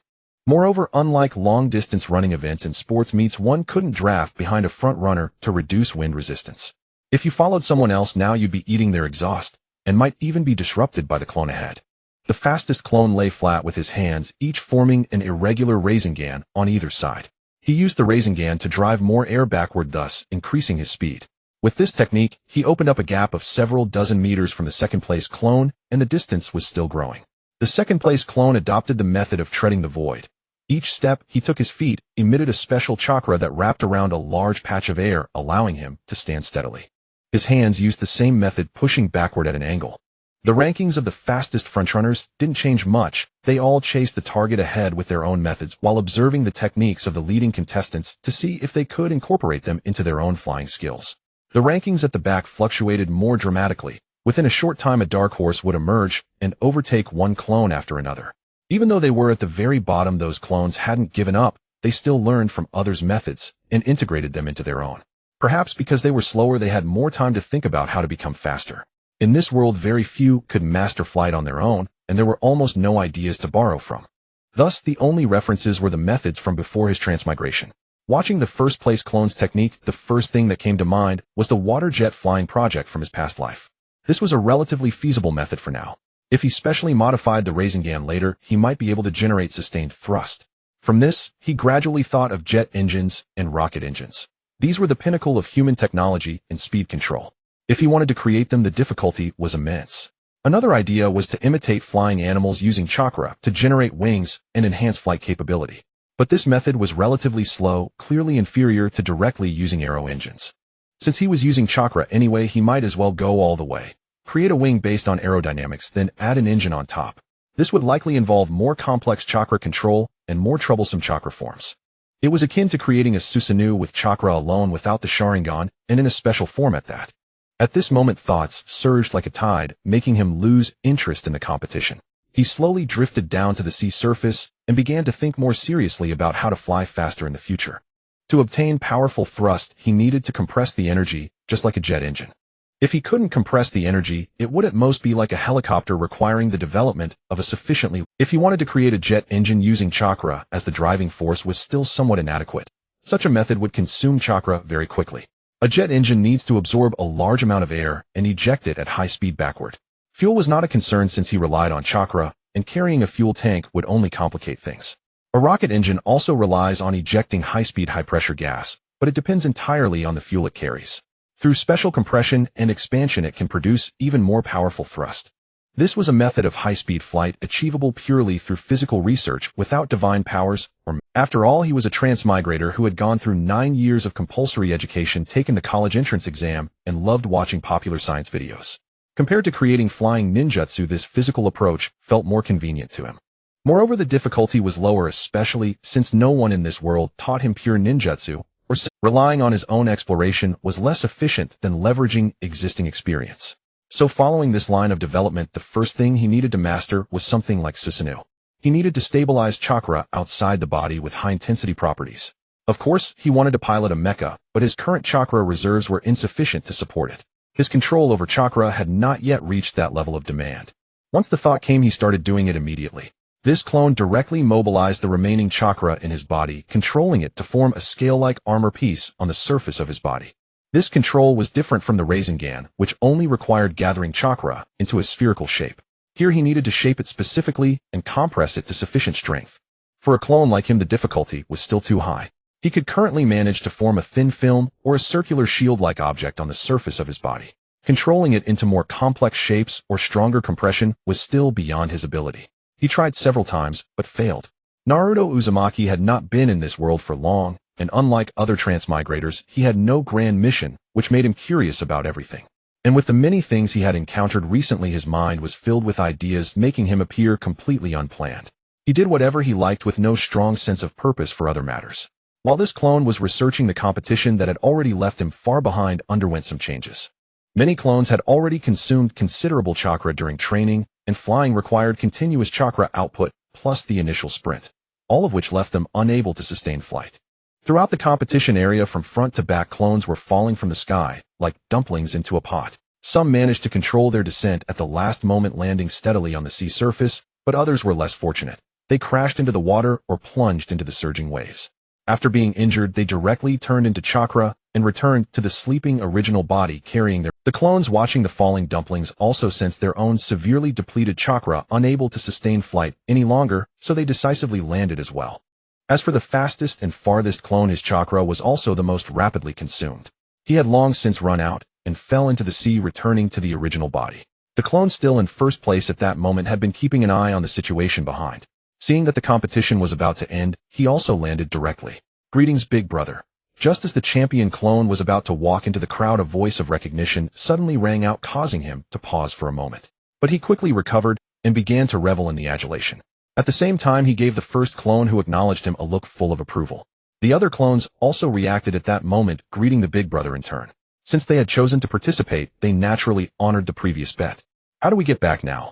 Moreover, unlike long-distance running events in sports meets, one couldn't draft behind a front runner to reduce wind resistance. If you followed someone else now, you'd be eating their exhaust, and might even be disrupted by the clone ahead. The fastest clone lay flat with his hands, each forming an irregular rasengan on either side. He used the rasengan to drive more air backward, thus increasing his speed. With this technique, he opened up a gap of several dozen meters from the second-place clone, and the distance was still growing. The second-place clone adopted the method of treading the void. Each step he took his feet emitted a special chakra that wrapped around a large patch of air, allowing him to stand steadily. His hands used the same method, pushing backward at an angle. The rankings of the fastest frontrunners didn't change much. They all chased the target ahead with their own methods while observing the techniques of the leading contestants to see if they could incorporate them into their own flying skills. The rankings at the back fluctuated more dramatically. Within a short time, a dark horse would emerge and overtake one clone after another. Even though they were at the very bottom, those clones hadn't given up. They still learned from others' methods and integrated them into their own. Perhaps because they were slower, they had more time to think about how to become faster. In this world, very few could master flight on their own, and there were almost no ideas to borrow from. Thus, the only references were the methods from before his transmigration. Watching the first-place clone's technique, the first thing that came to mind was the water jet flying project from his past life. This was a relatively feasible method for now. If he specially modified the Rasengan later, he might be able to generate sustained thrust. From this, he gradually thought of jet engines and rocket engines. These were the pinnacle of human technology and speed control. If he wanted to create them, the difficulty was immense. Another idea was to imitate flying animals using chakra to generate wings and enhance flight capability. But this method was relatively slow, clearly inferior to directly using aero engines. Since he was using chakra anyway, he might as well go all the way. Create a wing based on aerodynamics, then add an engine on top. This would likely involve more complex chakra control and more troublesome chakra forms. It was akin to creating a Susanoo with chakra alone without the Sharingan, and in a special form at that. At this moment, thoughts surged like a tide, making him lose interest in the competition. He slowly drifted down to the sea surface and began to think more seriously about how to fly faster in the future. To obtain powerful thrust, he needed to compress the energy, just like a jet engine. If he couldn't compress the energy, it would at most be like a helicopter, requiring the development of a sufficiently. If he wanted to create a jet engine using chakra as the driving force was still somewhat inadequate. Such a method would consume chakra very quickly. A jet engine needs to absorb a large amount of air and eject it at high speed backward. Fuel was not a concern since he relied on chakra, and carrying a fuel tank would only complicate things. A rocket engine also relies on ejecting high-speed, high-pressure gas, but it depends entirely on the fuel it carries. Through special compression and expansion, it can produce even more powerful thrust. This was a method of high-speed flight achievable purely through physical research without divine powers or. After all, he was a transmigrator who had gone through 9 years of compulsory education, taken the college entrance exam, and loved watching popular science videos. Compared to creating flying ninjutsu, this physical approach felt more convenient to him. Moreover, the difficulty was lower, especially since no one in this world taught him pure ninjutsu, or relying on his own exploration was less efficient than leveraging existing experience. So following this line of development, the first thing he needed to master was something like Susanoo. He needed to stabilize chakra outside the body with high-intensity properties. Of course, he wanted to pilot a mecha, but his current chakra reserves were insufficient to support it. His control over chakra had not yet reached that level of demand. Once the thought came, he started doing it immediately. This clone directly mobilized the remaining chakra in his body, controlling it to form a scale-like armor piece on the surface of his body. This control was different from the Rasengan, which only required gathering chakra into a spherical shape. Here he needed to shape it specifically and compress it to sufficient strength. For a clone like him, the difficulty was still too high. He could currently manage to form a thin film or a circular shield-like object on the surface of his body. Controlling it into more complex shapes or stronger compression was still beyond his ability. He tried several times, but failed. Naruto Uzumaki had not been in this world for long, and unlike other transmigrators, he had no grand mission, which made him curious about everything. And with the many things he had encountered recently, his mind was filled with ideas, making him appear completely unplanned. He did whatever he liked with no strong sense of purpose for other matters. While this clone was researching, the competition that had already left him far behind underwent some changes. Many clones had already consumed considerable chakra during training, and flying required continuous chakra output plus the initial sprint, all of which left them unable to sustain flight. Throughout the competition area, from front to back, clones were falling from the sky, like dumplings into a pot. Some managed to control their descent at the last moment, landing steadily on the sea surface, but others were less fortunate. They crashed into the water or plunged into the surging waves. After being injured, they directly turned into chakra and returned to the sleeping original body carrying their. The clones watching the falling dumplings also sensed their own severely depleted chakra, unable to sustain flight any longer, so they decisively landed as well. As for the fastest and farthest clone, his chakra was also the most rapidly consumed. He had long since run out and fell into the sea, returning to the original body. The clone still in first place at that moment had been keeping an eye on the situation behind. Seeing that the competition was about to end, he also landed directly. Greetings, big brother. Just as the champion clone was about to walk into the crowd, a voice of recognition suddenly rang out, causing him to pause for a moment. But he quickly recovered and began to revel in the adulation. At the same time, he gave the first clone who acknowledged him a look full of approval. The other clones also reacted at that moment, greeting the big brother in turn. Since they had chosen to participate, they naturally honored the previous bet. How do we get back now?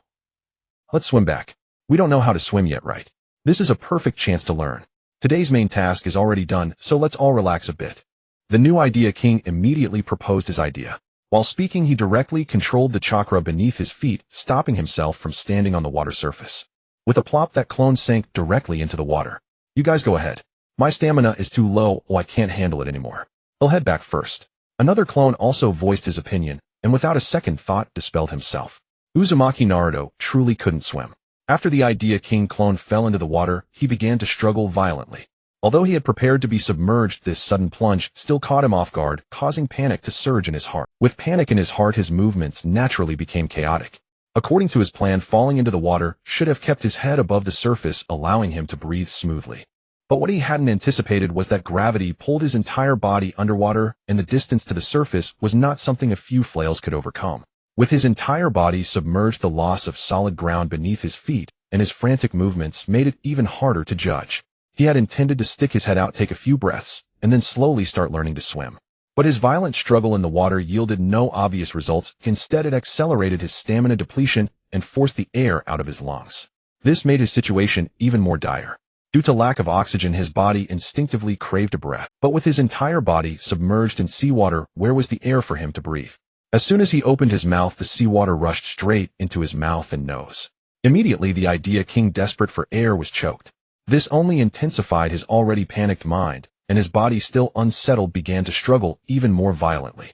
Let's swim back. We don't know how to swim yet, right? This is a perfect chance to learn. Today's main task is already done, so let's all relax a bit. The new idea king immediately proposed his idea. While speaking, he directly controlled the chakra beneath his feet, stopping himself from standing on the water surface. With a plop, that clone sank directly into the water. You guys go ahead. My stamina is too low, I can't handle it anymore. I'll head back first. Another clone also voiced his opinion, and without a second thought dispelled himself. Uzumaki Naruto truly couldn't swim. After the idea king clone fell into the water, he began to struggle violently. Although he had prepared to be submerged, this sudden plunge still caught him off guard, causing panic to surge in his heart. With panic in his heart, his movements naturally became chaotic. According to his plan, falling into the water should have kept his head above the surface, allowing him to breathe smoothly. But what he hadn't anticipated was that gravity pulled his entire body underwater, and the distance to the surface was not something a few flails could overcome. With his entire body submerged, the loss of solid ground beneath his feet and his frantic movements made it even harder to judge. He had intended to stick his head out, take a few breaths, and then slowly start learning to swim. But his violent struggle in the water yielded no obvious results. Instead, it accelerated his stamina depletion and forced the air out of his lungs. This made his situation even more dire. Due to lack of oxygen, his body instinctively craved a breath. But with his entire body submerged in seawater, where was the air for him to breathe? As soon as he opened his mouth, the seawater rushed straight into his mouth and nose. Immediately, the idea king, desperate for air, was choked. This only intensified his already panicked mind, and his body, still unsettled, began to struggle even more violently.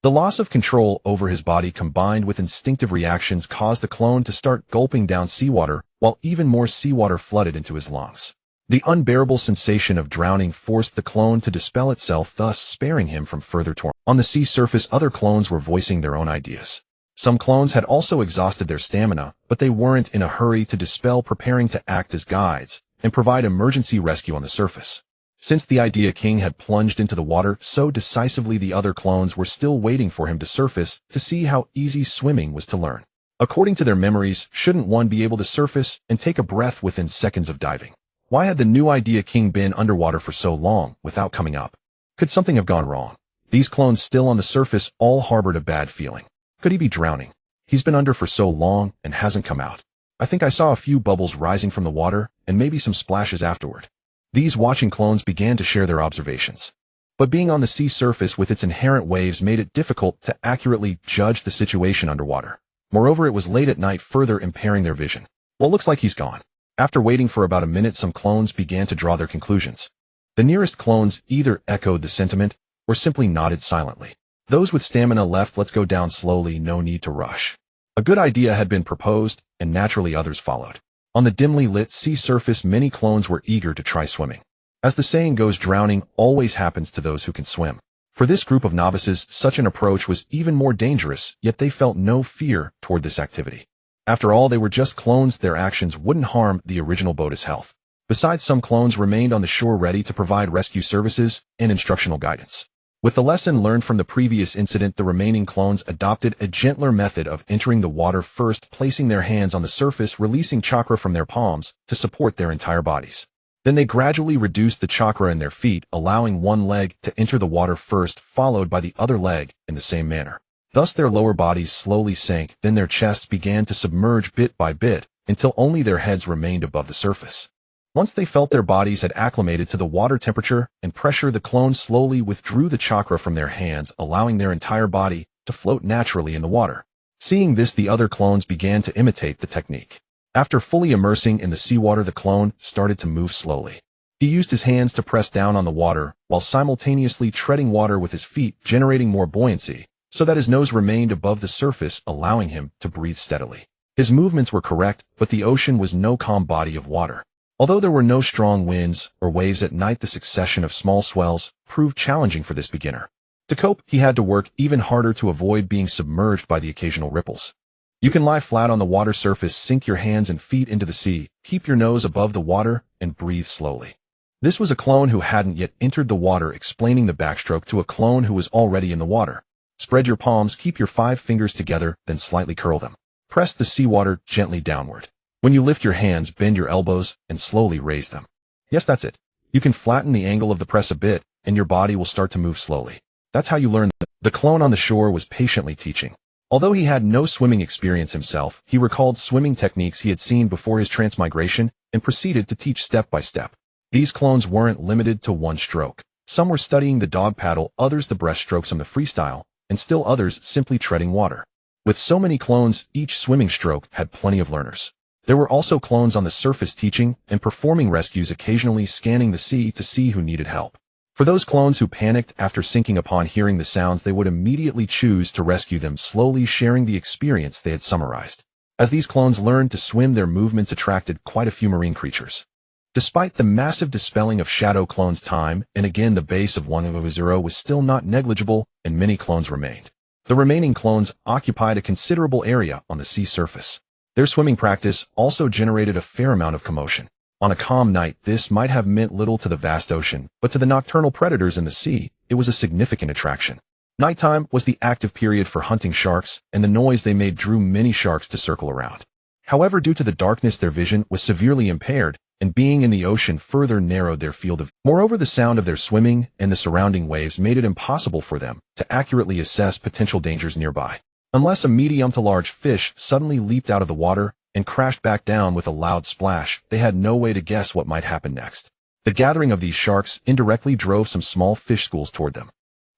The loss of control over his body combined with instinctive reactions caused the clone to start gulping down seawater, while even more seawater flooded into his lungs. The unbearable sensation of drowning forced the clone to dispel itself, thus sparing him from further torment. On the sea surface, other clones were voicing their own ideas. Some clones had also exhausted their stamina, but they weren't in a hurry to dispel, preparing to act as guides and provide emergency rescue on the surface. Since the idea king had plunged into the water so decisively, the other clones were still waiting for him to surface to see how easy swimming was to learn. According to their memories, shouldn't one be able to surface and take a breath within seconds of diving? Why had the new idea king been underwater for so long without coming up? Could something have gone wrong? These clones still on the surface all harbored a bad feeling. Could he be drowning? He's been under for so long and hasn't come out. I think I saw a few bubbles rising from the water and maybe some splashes afterward. These watching clones began to share their observations. But being on the sea surface with its inherent waves made it difficult to accurately judge the situation underwater. Moreover, it was late at night, further impairing their vision. Well, looks like he's gone. After waiting for about a minute, some clones began to draw their conclusions. The nearest clones either echoed the sentiment or simply nodded silently. Those with stamina left, let's go down slowly, no need to rush. A good idea had been proposed, and naturally others followed. On the dimly lit sea surface, many clones were eager to try swimming. As the saying goes, drowning always happens to those who can swim. For this group of novices, such an approach was even more dangerous, yet they felt no fear toward this activity. After all, they were just clones. Their actions wouldn't harm the original boat's health. Besides, some clones remained on the shore ready to provide rescue services and instructional guidance. With the lesson learned from the previous incident, the remaining clones adopted a gentler method of entering the water, first placing their hands on the surface, releasing chakra from their palms to support their entire bodies. Then they gradually reduced the chakra in their feet, allowing one leg to enter the water first, followed by the other leg in the same manner. Thus their lower bodies slowly sank, then their chests began to submerge bit by bit, until only their heads remained above the surface. Once they felt their bodies had acclimated to the water temperature and pressure, the clones slowly withdrew the chakra from their hands, allowing their entire body to float naturally in the water. Seeing this, the other clones began to imitate the technique. After fully immersing in the seawater, the clone started to move slowly. He used his hands to press down on the water, while simultaneously treading water with his feet, generating more buoyancy, so that his nose remained above the surface, allowing him to breathe steadily. His movements were correct, but the ocean was no calm body of water. Although there were no strong winds or waves at night, the succession of small swells proved challenging for this beginner. To cope, he had to work even harder to avoid being submerged by the occasional ripples. You can lie flat on the water surface, sink your hands and feet into the sea, keep your nose above the water, and breathe slowly. This was a clone who hadn't yet entered the water explaining the backstroke to a clone who was already in the water. Spread your palms, keep your 5 fingers together, then slightly curl them. Press the seawater gently downward. When you lift your hands, bend your elbows, and slowly raise them. Yes, that's it. You can flatten the angle of the press a bit, and your body will start to move slowly. That's how you learn. The clone on the shore was patiently teaching. Although he had no swimming experience himself, he recalled swimming techniques he had seen before his transmigration and proceeded to teach step by step. These clones weren't limited to one stroke. Some were studying the dog paddle, others the breaststrokes and the freestyle, and still others simply treading water. With so many clones, each swimming stroke had plenty of learners. There were also clones on the surface teaching and performing rescues, occasionally scanning the sea to see who needed help. For those clones who panicked after sinking upon hearing the sounds, they would immediately choose to rescue them, slowly sharing the experience they had summarized. As these clones learned to swim, their movements attracted quite a few marine creatures. Despite the massive dispelling of Shadow Clone's time, and again the base of 100 was still not negligible, and many clones remained. The remaining clones occupied a considerable area on the sea surface. Their swimming practice also generated a fair amount of commotion. On a calm night, this might have meant little to the vast ocean, but to the nocturnal predators in the sea, it was a significant attraction. Nighttime was the active period for hunting sharks, and the noise they made drew many sharks to circle around. However, due to the darkness, their vision was severely impaired, and being in the ocean further narrowed their field of view. Moreover, the sound of their swimming and the surrounding waves made it impossible for them to accurately assess potential dangers nearby. Unless a medium to large fish suddenly leaped out of the water and crashed back down with a loud splash, they had no way to guess what might happen next. The gathering of these sharks indirectly drove some small fish schools toward them.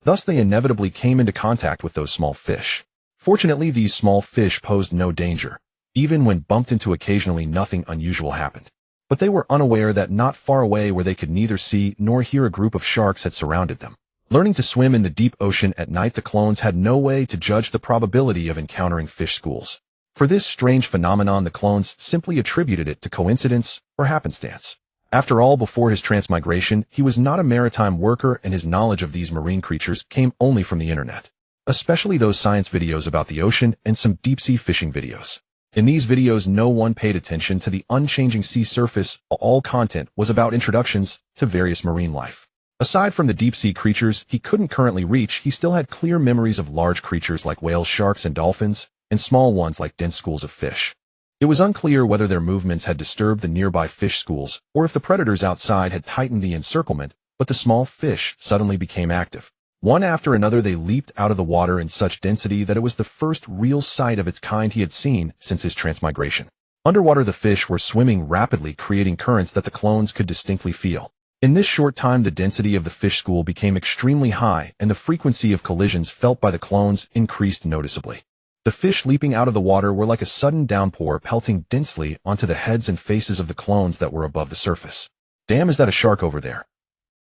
Thus they inevitably came into contact with those small fish. Fortunately, these small fish posed no danger. Even when bumped into occasionally, nothing unusual happened. But they were unaware that not far away, where they could neither see nor hear, a group of sharks had surrounded them. Learning to swim in the deep ocean at night, the clones had no way to judge the probability of encountering fish schools. For this strange phenomenon, the clones simply attributed it to coincidence or happenstance. After all, before his transmigration, he was not a maritime worker, and his knowledge of these marine creatures came only from the internet, especially those science videos about the ocean and some deep-sea fishing videos. In these videos, no one paid attention to the unchanging sea surface. All content was about introductions to various marine life. Aside from the deep-sea creatures he couldn't currently reach, he still had clear memories of large creatures like whales, sharks, and dolphins, and small ones like dense schools of fish. It was unclear whether their movements had disturbed the nearby fish schools, or if the predators outside had tightened the encirclement, but the small fish suddenly became active. One after another, they leaped out of the water in such density that it was the first real sight of its kind he had seen since his transmigration. Underwater, the fish were swimming rapidly, creating currents that the clones could distinctly feel. In this short time, the density of the fish school became extremely high, and the frequency of collisions felt by the clones increased noticeably. The fish leaping out of the water were like a sudden downpour, pelting densely onto the heads and faces of the clones that were above the surface. "Damn, is that a shark over there?"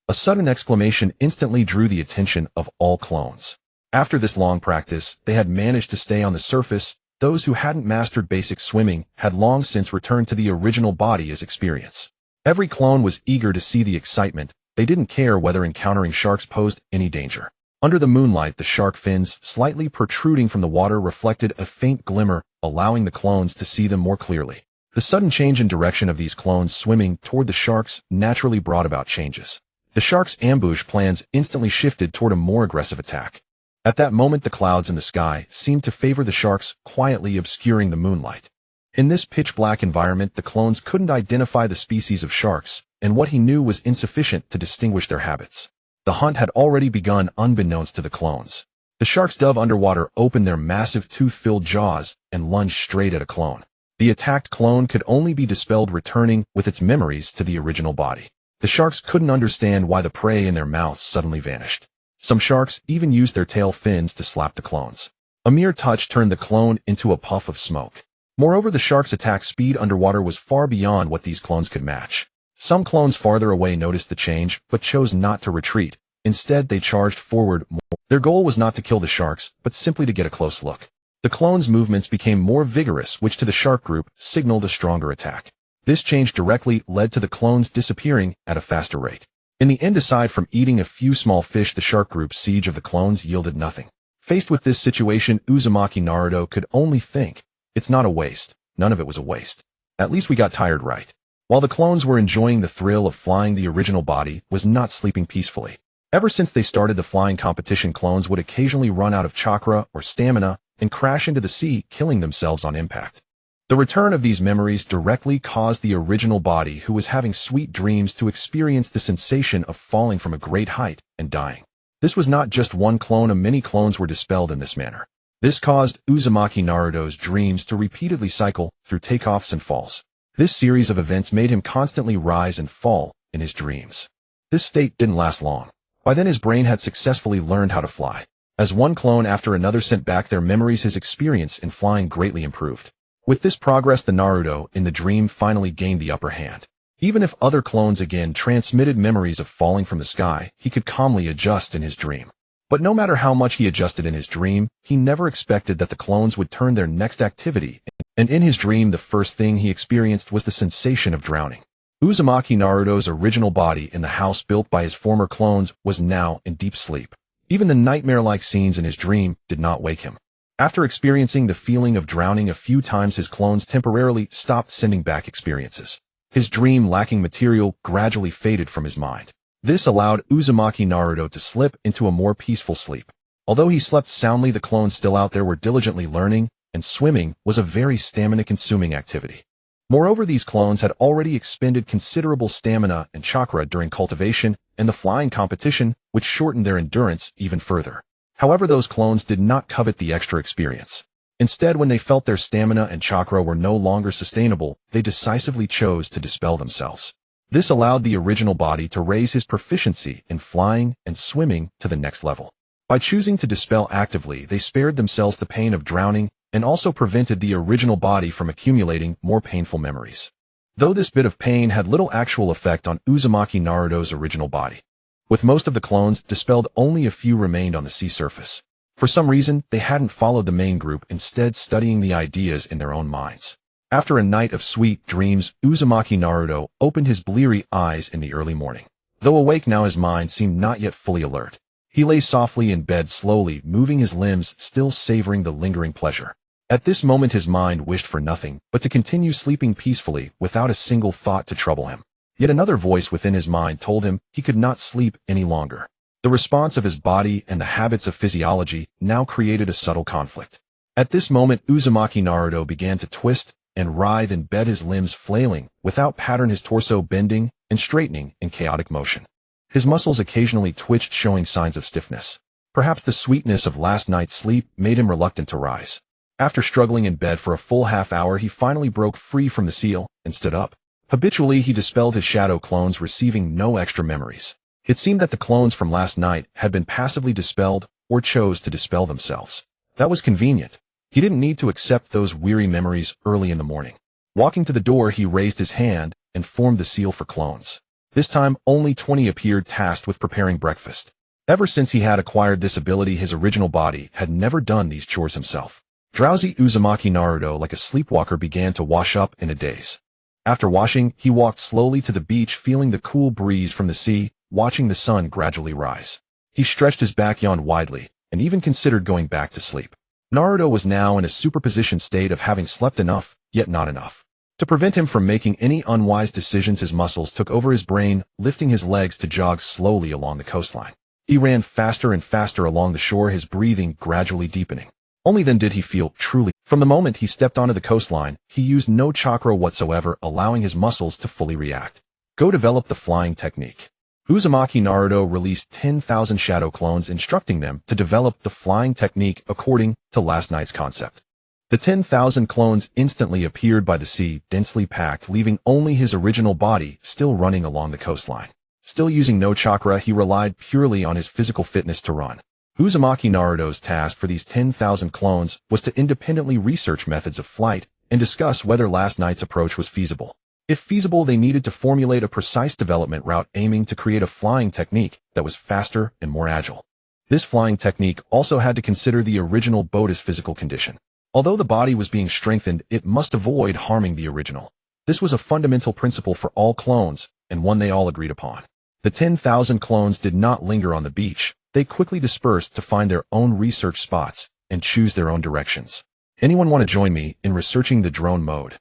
A sudden exclamation instantly drew the attention of all clones. After this long practice, they had managed to stay on the surface. Those who hadn't mastered basic swimming had long since returned to the original body as experience. Every clone was eager to see the excitement. They didn't care whether encountering sharks posed any danger. Under the moonlight, the shark fins, slightly protruding from the water, reflected a faint glimmer, allowing the clones to see them more clearly. The sudden change in direction of these clones swimming toward the sharks naturally brought about changes. The sharks' ambush plans instantly shifted toward a more aggressive attack. At that moment, the clouds in the sky seemed to favor the sharks, quietly obscuring the moonlight. In this pitch-black environment, the clones couldn't identify the species of sharks, and what he knew was insufficient to distinguish their habits. The hunt had already begun, unbeknownst to the clones. The sharks dove underwater, opened their massive tooth-filled jaws, and lunged straight at a clone. The attacked clone could only be dispelled returning with its memories to the original body. The sharks couldn't understand why the prey in their mouths suddenly vanished. Some sharks even used their tail fins to slap the clones. A mere touch turned the clone into a puff of smoke. Moreover, the sharks' attack speed underwater was far beyond what these clones could match. Some clones farther away noticed the change, but chose not to retreat. Instead, they charged forward more. Their goal was not to kill the sharks, but simply to get a close look. The clones' movements became more vigorous, which to the shark group signaled a stronger attack. This change directly led to the clones disappearing at a faster rate. In the end, aside from eating a few small fish, the shark group's siege of the clones yielded nothing. Faced with this situation, Uzumaki Naruto could only think, It's not a waste. None of it was a waste. At least we got tired right. While the clones were enjoying the thrill of flying, the original body was not sleeping peacefully. Ever since they started the flying competition, clones would occasionally run out of chakra or stamina and crash into the sea, killing themselves on impact. The return of these memories directly caused the original body, who was having sweet dreams, to experience the sensation of falling from a great height and dying. This was not just one clone, many clones were dispelled in this manner. This caused Uzumaki Naruto's dreams to repeatedly cycle through takeoffs and falls. This series of events made him constantly rise and fall in his dreams. This state didn't last long. By then his brain had successfully learned how to fly. As one clone after another sent back their memories, his experience in flying greatly improved. With this progress, the Naruto in the dream finally gained the upper hand. Even if other clones again transmitted memories of falling from the sky, he could calmly adjust in his dream. But no matter how much he adjusted in his dream, he never expected that the clones would turn their next activity, and in his dream the first thing he experienced was the sensation of drowning. Uzumaki Naruto's original body in the house built by his former clones was now in deep sleep. Even the nightmare-like scenes in his dream did not wake him. After experiencing the feeling of drowning a few times, his clones temporarily stopped sending back experiences. His dream lacking material gradually faded from his mind. This allowed Uzumaki Naruto to slip into a more peaceful sleep. Although he slept soundly, the clones still out there were diligently learning, and swimming was a very stamina-consuming activity. Moreover, these clones had already expended considerable stamina and chakra during cultivation and the flying competition, which shortened their endurance even further. However, those clones did not covet the extra experience. Instead, when they felt their stamina and chakra were no longer sustainable, they decisively chose to dispel themselves. This allowed the original body to raise his proficiency in flying and swimming to the next level. By choosing to dispel actively, they spared themselves the pain of drowning and also prevented the original body from accumulating more painful memories. Though this bit of pain had little actual effect on Uzumaki Naruto's original body. With most of the clones dispelled, only a few remained on the sea surface. For some reason, they hadn't followed the main group, instead studying the ideas in their own minds. After a night of sweet dreams, Uzumaki Naruto opened his bleary eyes in the early morning. Though awake now, his mind seemed not yet fully alert. He lay softly in bed, slowly moving his limbs, still savoring the lingering pleasure. At this moment his mind wished for nothing but to continue sleeping peacefully without a single thought to trouble him. Yet another voice within his mind told him he could not sleep any longer. The response of his body and the habits of physiology now created a subtle conflict. At this moment Uzumaki Naruto began to twist and writhe in bed, his limbs flailing without pattern, his torso bending and straightening in chaotic motion. His muscles occasionally twitched, showing signs of stiffness. Perhaps the sweetness of last night's sleep made him reluctant to rise. After struggling in bed for a full half-hour, he finally broke free from the seal and stood up. Habitually, he dispelled his shadow clones, receiving no extra memories. It seemed that the clones from last night had been passively dispelled or chose to dispel themselves. That was convenient. He didn't need to accept those weary memories early in the morning. Walking to the door, he raised his hand and formed the seal for clones. This time, only 20 appeared, tasked with preparing breakfast. Ever since he had acquired this ability, his original body had never done these chores himself. Drowsy Uzumaki Naruto, like a sleepwalker, began to wash up in a daze. After washing, he walked slowly to the beach, feeling the cool breeze from the sea, watching the sun gradually rise. He stretched his back, yawned widely, and even considered going back to sleep. Naruto was now in a superposition state of having slept enough, yet not enough. To prevent him from making any unwise decisions, his muscles took over his brain, lifting his legs to jog slowly along the coastline. He ran faster and faster along the shore, his breathing gradually deepening. Only then did he feel truly. From the moment he stepped onto the coastline, he used no chakra whatsoever, allowing his muscles to fully react. Go develop the flying technique. Uzumaki Naruto released 10,000 shadow clones, instructing them to develop the flying technique according to last night's concept. The 10,000 clones instantly appeared by the sea, densely packed, leaving only his original body still running along the coastline. Still using no chakra, he relied purely on his physical fitness to run. Uzumaki Naruto's task for these 10,000 clones was to independently research methods of flight and discuss whether last night's approach was feasible. If feasible, they needed to formulate a precise development route aiming to create a flying technique that was faster and more agile. This flying technique also had to consider the original boat's physical condition. Although the body was being strengthened, it must avoid harming the original. This was a fundamental principle for all clones, and one they all agreed upon. The 10,000 clones did not linger on the beach. They quickly dispersed to find their own research spots and choose their own directions. Anyone want to join me in researching the drone mode?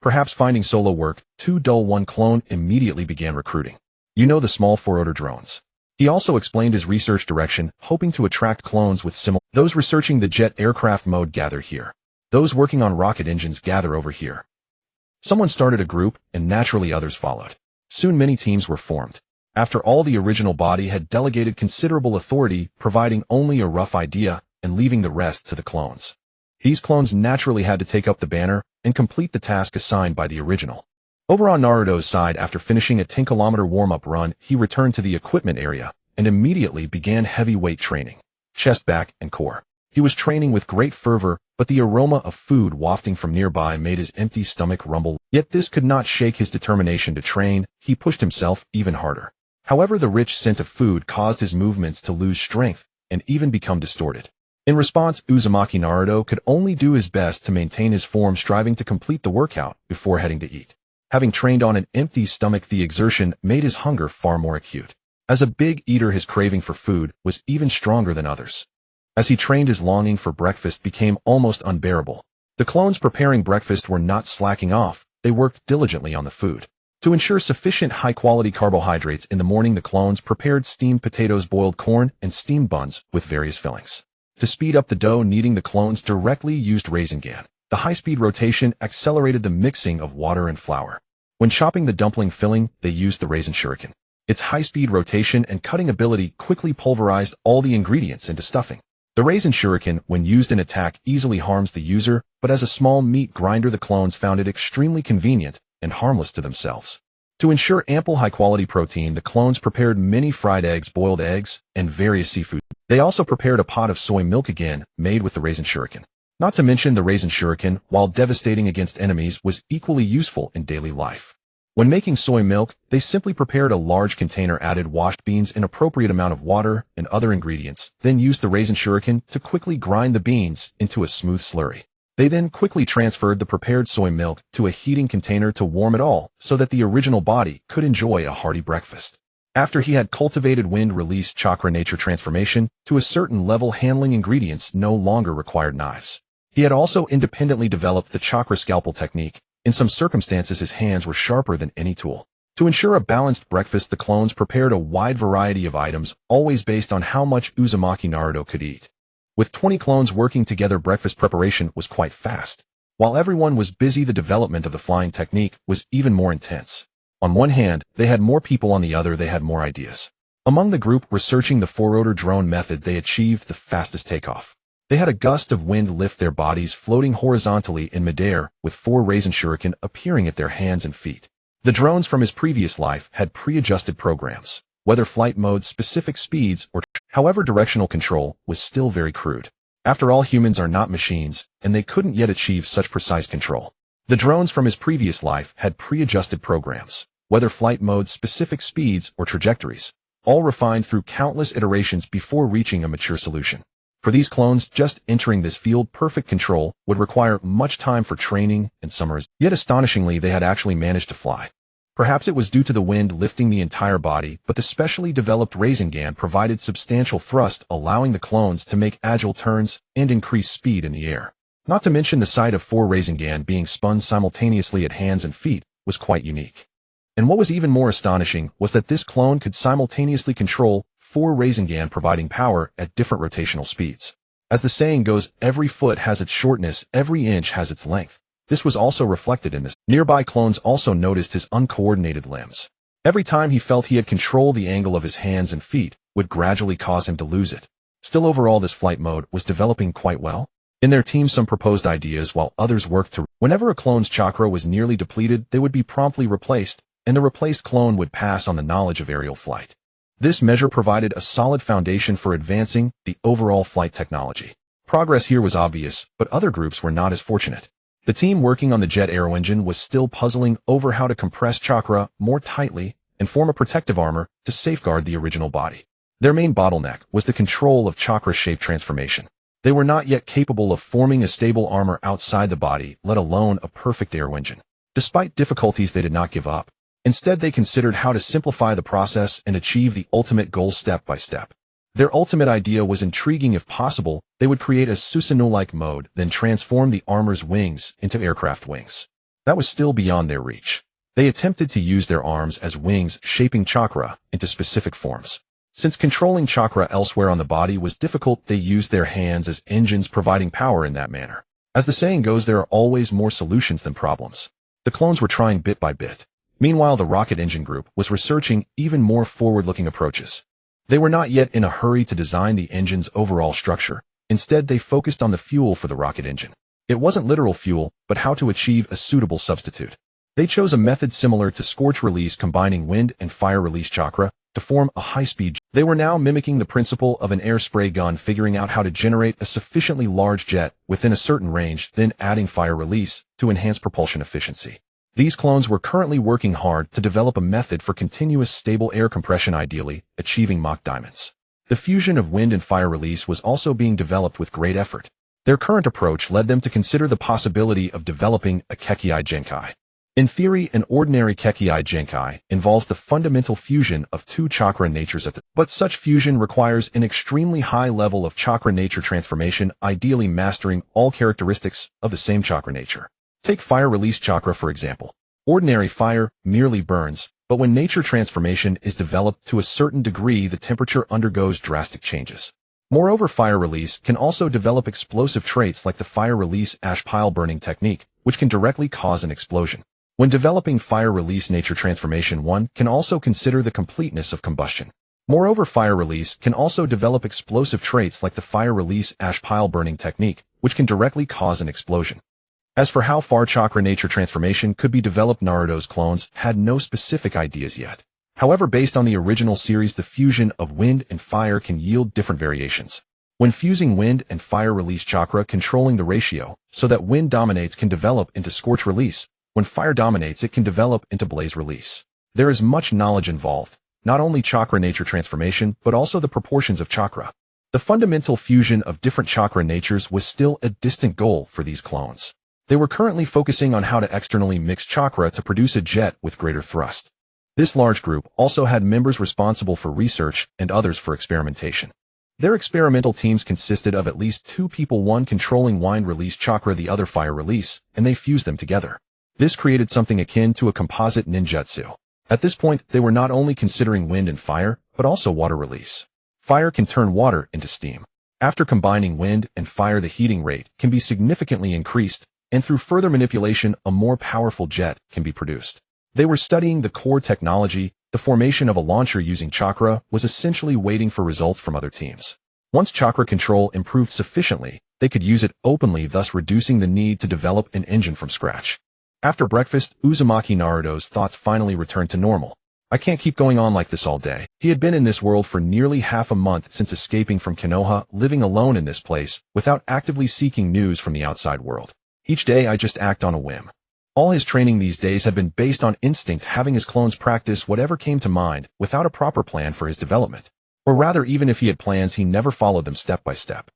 Perhaps finding solo work, too dull. One clone immediately began recruiting. You know, the small four-rotor drones. He also explained his research direction, hoping to attract clones with similar. Those researching the jet aircraft mode gather here. Those working on rocket engines gather over here. Someone started a group, and naturally others followed. Soon many teams were formed. After all, the original body had delegated considerable authority, providing only a rough idea and leaving the rest to the clones. These clones naturally had to take up the banner and complete the task assigned by the original. Over on Naruto's side, after finishing a 10-kilometer warm-up run, he returned to the equipment area and immediately began heavy-weight training, chest, back, and core. He was training with great fervor, but the aroma of food wafting from nearby made his empty stomach rumble. Yet this could not shake his determination to train. He pushed himself even harder. However, the rich scent of food caused his movements to lose strength and even become distorted. In response, Uzumaki Naruto could only do his best to maintain his form, striving to complete the workout before heading to eat. Having trained on an empty stomach, the exertion made his hunger far more acute. As a big eater, his craving for food was even stronger than others. As he trained, his longing for breakfast became almost unbearable. The clones preparing breakfast were not slacking off. They worked diligently on the food. To ensure sufficient high-quality carbohydrates in the morning, the clones prepared steamed potatoes, boiled corn, and steamed buns with various fillings. To speed up the dough kneading, the clones directly used raisin gan. The high-speed rotation accelerated the mixing of water and flour. When chopping the dumpling filling, they used the raisin shuriken. Its high-speed rotation and cutting ability quickly pulverized all the ingredients into stuffing. The raisin shuriken, when used in attack, easily harms the user, but as a small meat grinder, the clones found it extremely convenient and harmless to themselves. To ensure ample high-quality protein, the clones prepared many fried eggs, boiled eggs, and various seafood. They also prepared a pot of soy milk, again made with the raisin shuriken. Not to mention, the raisin shuriken, while devastating against enemies, was equally useful in daily life. When making soy milk, they simply prepared a large container, added washed beans, an appropriate amount of water, and other ingredients, then used the raisin shuriken to quickly grind the beans into a smooth slurry. They then quickly transferred the prepared soy milk to a heating container to warm it all so that the original body could enjoy a hearty breakfast. After he had cultivated wind-released chakra nature transformation to a certain level, handling ingredients no longer required knives. He had also independently developed the chakra scalpel technique. In some circumstances, his hands were sharper than any tool. To ensure a balanced breakfast, the clones prepared a wide variety of items, always based on how much Uzumaki Naruto could eat. With 20 clones working together, breakfast preparation was quite fast. While everyone was busy, the development of the flying technique was even more intense. On one hand, they had more people; on the other, they had more ideas. Among the group researching the four-rotor drone method, they achieved the fastest takeoff. They had a gust of wind lift their bodies, floating horizontally in midair, with 4 raisin shuriken appearing at their hands and feet. The drones from his previous life had pre-adjusted programs, whether flight modes, specific speeds, or however, directional control was still very crude. After all, humans are not machines, and they couldn't yet achieve such precise control. The drones from his previous life had pre-adjusted programs, whether flight modes, specific speeds, or trajectories, all refined through countless iterations before reaching a mature solution. For these clones just entering this field, perfect control would require much time for training and summers. Yet astonishingly, they had actually managed to fly. Perhaps it was due to the wind lifting the entire body, but the specially developed raisin gan provided substantial thrust, allowing the clones to make agile turns and increase speed in the air. Not to mention, the sight of 4 raisin gan being spun simultaneously at hands and feet was quite unique. And what was even more astonishing was that this clone could simultaneously control 4 raisin gan, providing power at different rotational speeds. As the saying goes, every foot has its shortness, every inch has its length. This was also reflected in this. Nearby clones also noticed his uncoordinated limbs. Every time he felt he had control, the angle of his hands and feet would gradually cause him to lose it. Still, overall, this flight mode was developing quite well. In their team, some proposed ideas while others worked to. Whenever a clone's chakra was nearly depleted, they would be promptly replaced, and the replaced clone would pass on the knowledge of aerial flight. This measure provided a solid foundation for advancing the overall flight technology. Progress here was obvious, but other groups were not as fortunate. The team working on the jet aero engine was still puzzling over how to compress chakra more tightly and form a protective armor to safeguard the original body. Their main bottleneck was the control of chakra shape transformation. They were not yet capable of forming a stable armor outside the body, let alone a perfect aero engine. Despite difficulties, they did not give up. Instead, they considered how to simplify the process and achieve the ultimate goal step by step. Their ultimate idea was intriguing. If possible, they would create a Susanoo-like mode, then transform the armor's wings into aircraft wings. That was still beyond their reach. They attempted to use their arms as wings, shaping chakra into specific forms. Since controlling chakra elsewhere on the body was difficult, they used their hands as engines, providing power in that manner. As the saying goes, there are always more solutions than problems. The clones were trying bit by bit. Meanwhile, the rocket engine group was researching even more forward-looking approaches. They were not yet in a hurry to design the engine's overall structure. Instead, they focused on the fuel for the rocket engine. It wasn't literal fuel, but how to achieve a suitable substitute. They chose a method similar to scorch release, combining wind and fire release chakra to form a high-speed jet. They were now mimicking the principle of an air spray gun, figuring out how to generate a sufficiently large jet within a certain range, then adding fire release to enhance propulsion efficiency. These clones were currently working hard to develop a method for continuous stable air compression, ideally achieving Mach diamonds. The fusion of wind and fire release was also being developed with great effort. Their current approach led them to consider the possibility of developing a Kekkai Genkai. In theory, an ordinary Kekkai Genkai involves the fundamental fusion of two chakra natures but such fusion requires an extremely high level of chakra nature transformation, ideally mastering all characteristics of the same chakra nature. Take fire release chakra for example. Ordinary fire merely burns, but when nature transformation is developed to a certain degree, the temperature undergoes drastic changes. Moreover, fire release can also develop explosive traits like the fire release ash pile burning technique, which can directly cause an explosion. When developing fire release nature transformation, one can also consider the completeness of combustion. Moreover, fire release can also develop explosive traits like the fire release ash pile burning technique, which can directly cause an explosion. As for how far chakra nature transformation could be developed, Naruto's clones had no specific ideas yet. However, based on the original series, the fusion of wind and fire can yield different variations. When fusing wind and fire release chakra, controlling the ratio so that wind dominates can develop into scorch release. When fire dominates, it can develop into blaze release. There is much knowledge involved, not only chakra nature transformation, but also the proportions of chakra. The fundamental fusion of different chakra natures was still a distant goal for these clones. They were currently focusing on how to externally mix chakra to produce a jet with greater thrust. This large group also had members responsible for research and others for experimentation. Their experimental teams consisted of at least 2 people, one controlling wind release chakra, the other fire release, and they fused them together. This created something akin to a composite ninjutsu. At this point, they were not only considering wind and fire, but also water release. Fire can turn water into steam. After combining wind and fire, the heating rate can be significantly increased, and through further manipulation, a more powerful jet can be produced. They were studying the core technology. The formation of a launcher using chakra was essentially waiting for results from other teams. Once chakra control improved sufficiently, they could use it openly, thus reducing the need to develop an engine from scratch. After breakfast, Uzumaki Naruto's thoughts finally returned to normal. I can't keep going on like this all day. He had been in this world for nearly half a month since escaping from Konoha, living alone in this place, without actively seeking news from the outside world. Each day I just act on a whim. All his training these days had been based on instinct, having his clones practice whatever came to mind, without a proper plan for his development. Or rather, even if he had plans, he never followed them step by step.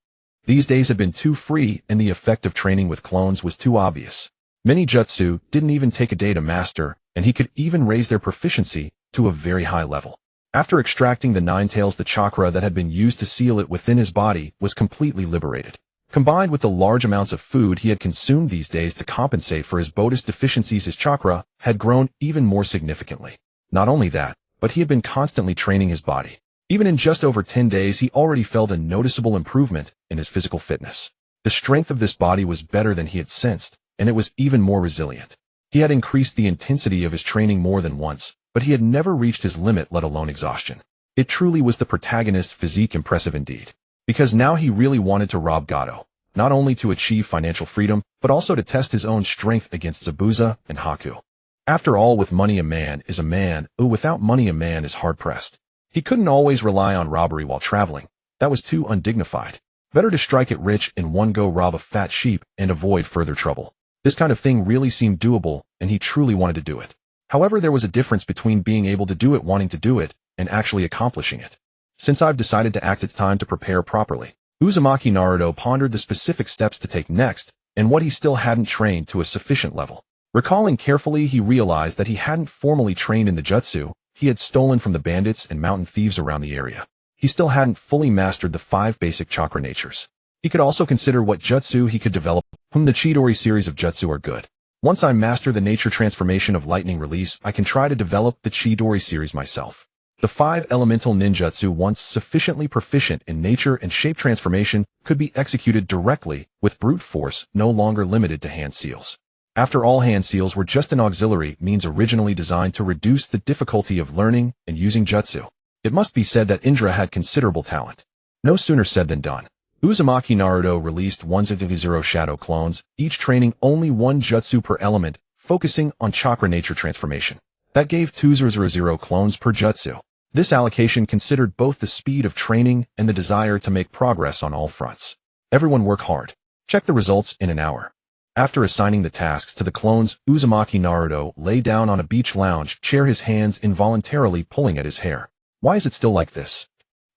These days had been too free, and the effect of training with clones was too obvious. Many jutsu didn't even take a day to master, and he could even raise their proficiency to a very high level. After extracting the 9 tails, the chakra that had been used to seal it within his body was completely liberated. Combined with the large amounts of food he had consumed these days to compensate for his Buddhist deficiencies, his chakra had grown even more significantly. Not only that, but he had been constantly training his body. Even in just over 10 days, he already felt a noticeable improvement in his physical fitness. The strength of this body was better than he had sensed, and it was even more resilient. He had increased the intensity of his training more than once, but he had never reached his limit, let alone exhaustion. It truly was the protagonist's physique impressive indeed. Because now he really wanted to rob Gato, not only to achieve financial freedom, but also to test his own strength against Zabuza and Haku. After all, with money a man is a man, without money a man is hard-pressed. He couldn't always rely on robbery while traveling. That was too undignified. Better to strike it rich in one go, rob a fat sheep, and avoid further trouble. This kind of thing really seemed doable, and he truly wanted to do it. However, there was a difference between being able to do it, wanting to do it, and actually accomplishing it. Since I've decided to act, it's time to prepare properly. Uzumaki Naruto pondered the specific steps to take next, and what he still hadn't trained to a sufficient level. Recalling carefully, he realized that he hadn't formally trained in the jutsu he had stolen from the bandits and mountain thieves around the area. He he still hadn't fully mastered the 5 basic chakra natures. He could also consider what jutsu he could develop. The Chidori series of jutsu are good. Once I master the nature transformation of lightning release, I can try to develop the Chidori series myself. The 5 elemental ninjutsu, once sufficiently proficient in nature and shape transformation, could be executed directly, with brute force, no longer limited to hand seals. After all, hand seals were just an auxiliary means originally designed to reduce the difficulty of learning and using jutsu. It must be said that Indra had considerable talent. No sooner said than done. Uzumaki Naruto released 100 shadow clones, each training only 1 jutsu per element, focusing on chakra nature transformation. That gave 200 clones per jutsu. This allocation considered both the speed of training and the desire to make progress on all fronts. Everyone work hard. Check the results in an hour. After assigning the tasks to the clones, Uzumaki Naruto lay down on a beach lounge chair, his hands involuntarily pulling at his hair. Why is it still like this?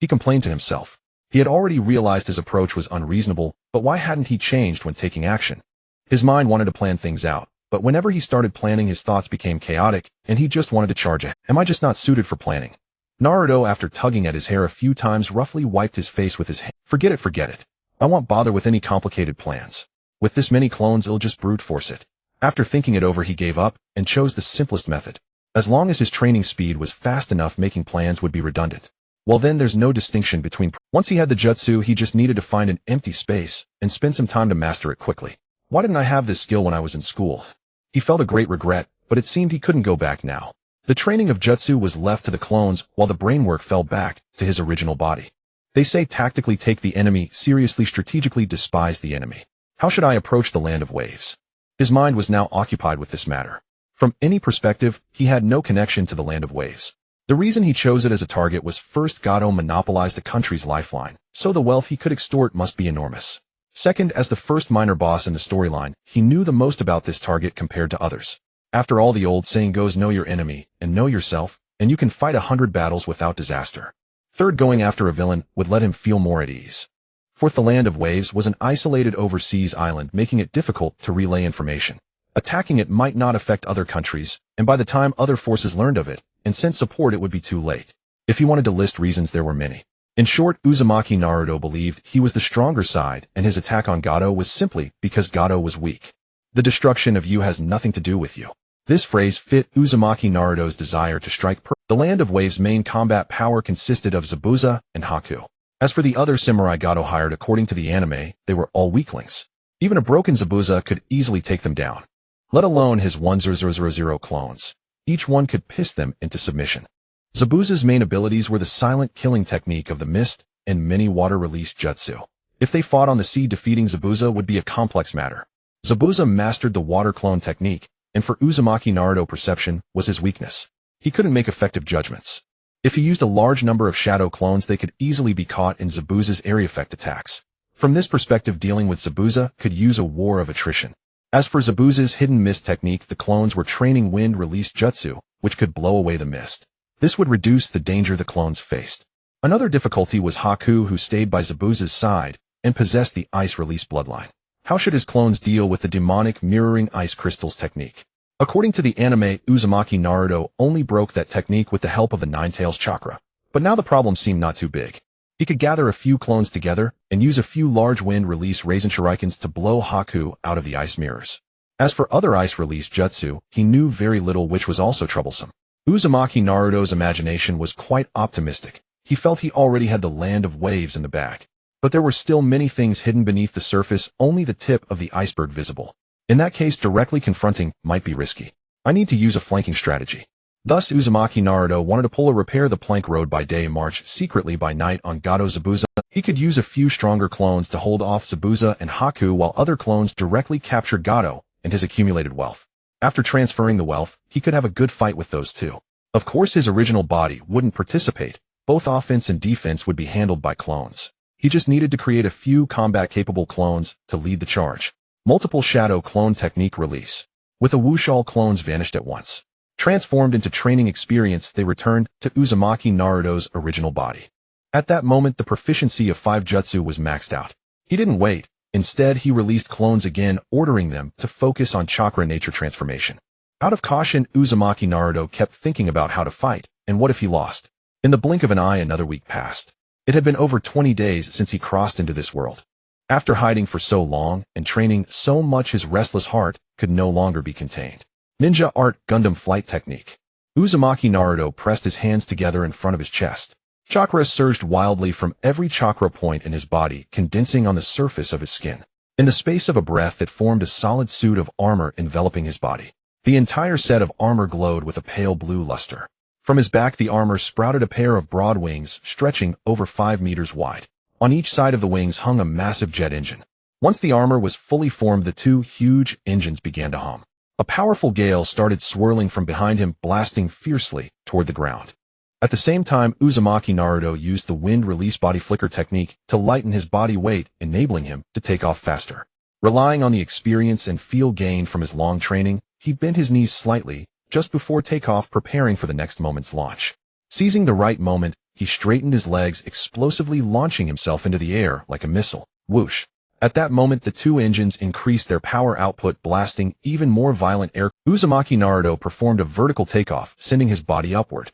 He complained to himself. He had already realized his approach was unreasonable, but why hadn't he changed when taking action? His mind wanted to plan things out, but whenever he started planning, his thoughts became chaotic, and he just wanted to charge ahead. Am I just not suited for planning? Naruto, after tugging at his hair a few times, roughly wiped his face with his hand. Forget it. I won't bother with any complicated plans. With this many clones, I'll just brute force it. After thinking it over, he gave up and chose the simplest method. As long as his training speed was fast enough, making plans would be redundant. Well, then there's no distinction between. Once he had the jutsu, he just needed to find an empty space and spend some time to master it quickly. Why didn't I have this skill when I was in school? He felt a great regret, but it seemed he couldn't go back now. The training of jutsu was left to the clones, while the brainwork fell back to his original body. They say tactically take the enemy seriously, strategically despise the enemy. How should I approach the land of waves? His mind was now occupied with this matter. From any perspective, he had no connection to the land of waves. The reason he chose it as a target was, first, Gato monopolized the country's lifeline, so the wealth he could extort must be enormous. Second, as the first minor boss in the storyline, he knew the most about this target compared to others. After all, the old saying goes, know your enemy and know yourself, and you can fight 100 battles without disaster. Third, going after a villain would let him feel more at ease. Fourth, the land of waves was an isolated overseas island, making it difficult to relay information. Attacking it might not affect other countries, and by the time other forces learned of it and sent support, it would be too late. If he wanted to list reasons, there were many. In short, Uzumaki Naruto believed he was the stronger side, and his attack on Gato was simply because Gato was weak. The destruction of you has nothing to do with you. This phrase fit Uzumaki Naruto's desire to strike. The land of waves' main combat power consisted of Zabuza and Haku. As for the other samurai Gato hired, according to the anime, they were all weaklings. Even a broken Zabuza could easily take them down, let alone his 1000 clones. Each one could piss them into submission. Zabuza's main abilities were the silent killing technique of the mist and many water-release jutsu. If they fought on the sea, defeating Zabuza would be a complex matter. Zabuza mastered the water clone technique, and for Uzumaki Naruto, perception was his weakness. He couldn't make effective judgments. If he used a large number of shadow clones, they could easily be caught in Zabuza's area effect attacks. From this perspective, dealing with Zabuza could use a war of attrition. As for Zabuza's hidden mist technique, the clones were training wind-release jutsu, which could blow away the mist. This would reduce the danger the clones faced. Another difficulty was Haku, who stayed by Zabuza's side and possessed the ice-release bloodline. How should his clones deal with the demonic mirroring ice crystals technique? According to the anime, Uzumaki Naruto only broke that technique with the help of the Nine-Tails chakra. But now the problem seemed not too big. He could gather a few clones together and use a few large wind-release Raisin Shurikens to blow Haku out of the ice mirrors. As for other ice-release jutsu, he knew very little, which was also troublesome. Uzumaki Naruto's imagination was quite optimistic. He felt he already had the land of waves in the bag. But there were still many things hidden beneath the surface, only the tip of the iceberg visible. In that case, directly confronting might be risky. I need to use a flanking strategy. Thus, Uzumaki Naruto wanted to pull a repair the plank road by day, march secretly by night on Gato Zabuza. He could use a few stronger clones to hold off Zabuza and Haku, while other clones directly capture Gato and his accumulated wealth. After transferring the wealth, he could have a good fight with those two. Of course, his original body wouldn't participate. Both offense and defense would be handled by clones. He just needed to create a few combat-capable clones to lead the charge. Multiple shadow clone technique release. With a whoosh, all clones vanished at once. Transformed into training experience, they returned to Uzumaki Naruto's original body. At that moment, the proficiency of 5 jutsu was maxed out. He didn't wait. Instead, he released clones again, ordering them to focus on chakra nature transformation. Out of caution, Uzumaki Naruto kept thinking about how to fight, and what if he lost? In the blink of an eye, another week passed. It had been over 20 days since he crossed into this world. After hiding for so long and training so much, his restless heart could no longer be contained. Ninja Art Gundam Flight Technique. Uzumaki Naruto pressed his hands together in front of his chest. Chakra surged wildly from every chakra point in his body, condensing on the surface of his skin. In the space of a breath, it formed a solid suit of armor enveloping his body. The entire set of armor glowed with a pale blue luster. From his back, the armor sprouted a pair of broad wings stretching over 5 meters wide. On each side of the wings hung a massive jet engine. Once the armor was fully formed, the two huge engines began to hum. A powerful gale started swirling from behind him, blasting fiercely toward the ground. At the same time, Uzumaki Naruto used the wind release body flicker technique to lighten his body weight, enabling him to take off faster. Relying on the experience and feel gained from his long training, he bent his knees slightly just before takeoff, preparing for the next moment's launch. Seizing the right moment, he straightened his legs, explosively launching himself into the air like a missile. Whoosh! At that moment, the two engines increased their power output, blasting even more violent air. Uzumaki Naruto performed a vertical takeoff, sending his body upward.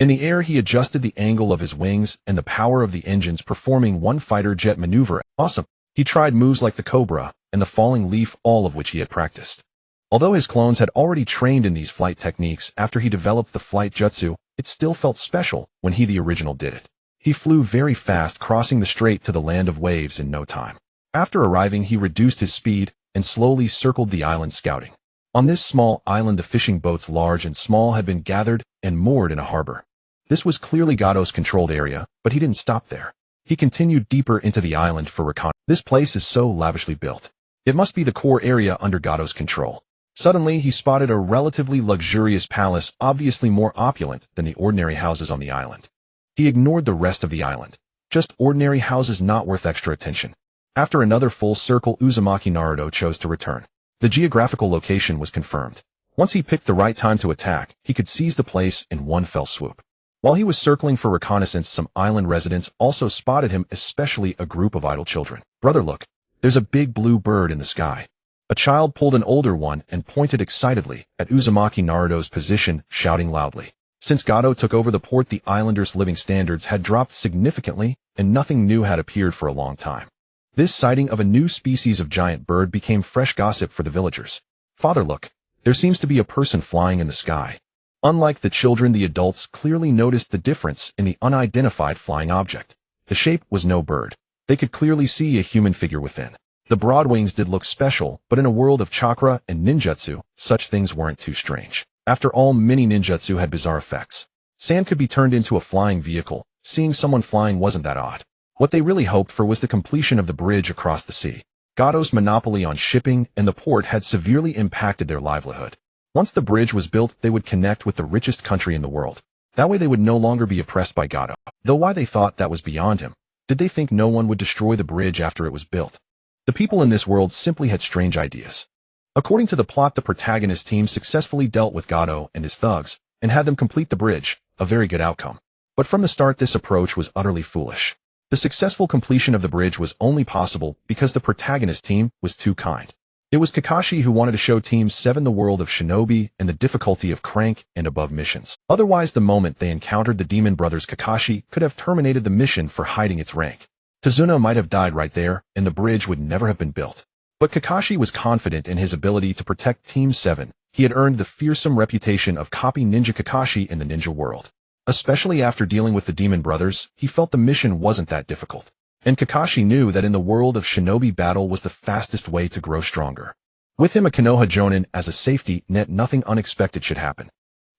In the air, he adjusted the angle of his wings and the power of the engines, performing one fighter jet maneuver. Awesome! He tried moves like the Cobra and the falling leaf, all of which he had practiced. Although his clones had already trained in these flight techniques after he developed the flight jutsu, it still felt special when he, the original, did it. He flew very fast, crossing the strait to the land of waves in no time. After arriving, he reduced his speed and slowly circled the island, scouting. On this small island, the fishing boats, large and small, had been gathered and moored in a harbor. This was clearly Gato's controlled area, but he didn't stop there. He continued deeper into the island for reconnaissance. This place is so lavishly built. It must be the core area under Gato's control. Suddenly, he spotted a relatively luxurious palace, obviously more opulent than the ordinary houses on the island. He ignored the rest of the island. Just ordinary houses, not worth extra attention. After another full circle, Uzumaki Naruto chose to return. The geographical location was confirmed. Once he picked the right time to attack, he could seize the place in one fell swoop. While he was circling for reconnaissance, some island residents also spotted him, especially a group of idle children. "Brother, look. There's a big blue bird in the sky." A child pulled an older one and pointed excitedly at Uzumaki Naruto's position, shouting loudly. Since Gato took over the port, the islanders' living standards had dropped significantly, and nothing new had appeared for a long time. This sighting of a new species of giant bird became fresh gossip for the villagers. "Father, look. There seems to be a person flying in the sky." Unlike the children, the adults clearly noticed the difference in the unidentified flying object. The shape was no bird. They could clearly see a human figure within. The broad wings did look special, but in a world of chakra and ninjutsu, such things weren't too strange. After all, many ninjutsu had bizarre effects. Sand could be turned into a flying vehicle. Seeing someone flying wasn't that odd. What they really hoped for was the completion of the bridge across the sea. Gato's monopoly on shipping and the port had severely impacted their livelihood. Once the bridge was built, they would connect with the richest country in the world. That way they would no longer be oppressed by Gato. Though why they thought that was beyond him. Did they think no one would destroy the bridge after it was built? The people in this world simply had strange ideas. According to the plot, the protagonist team successfully dealt with Gato and his thugs, and had them complete the bridge, a very good outcome. But from the start, this approach was utterly foolish. The successful completion of the bridge was only possible because the protagonist team was too kind. It was Kakashi who wanted to show Team 7 the world of shinobi and the difficulty of crank and above missions. Otherwise, the moment they encountered the demon brothers, Kakashi could have terminated the mission for hiding its rank. Tazuna might have died right there, and the bridge would never have been built. But Kakashi was confident in his ability to protect Team 7. He had earned the fearsome reputation of Copy Ninja Kakashi in the ninja world. Especially after dealing with the demon brothers, he felt the mission wasn't that difficult. And Kakashi knew that in the world of shinobi, battle was the fastest way to grow stronger. With him a Konoha Jonin as a safety net, nothing unexpected should happen.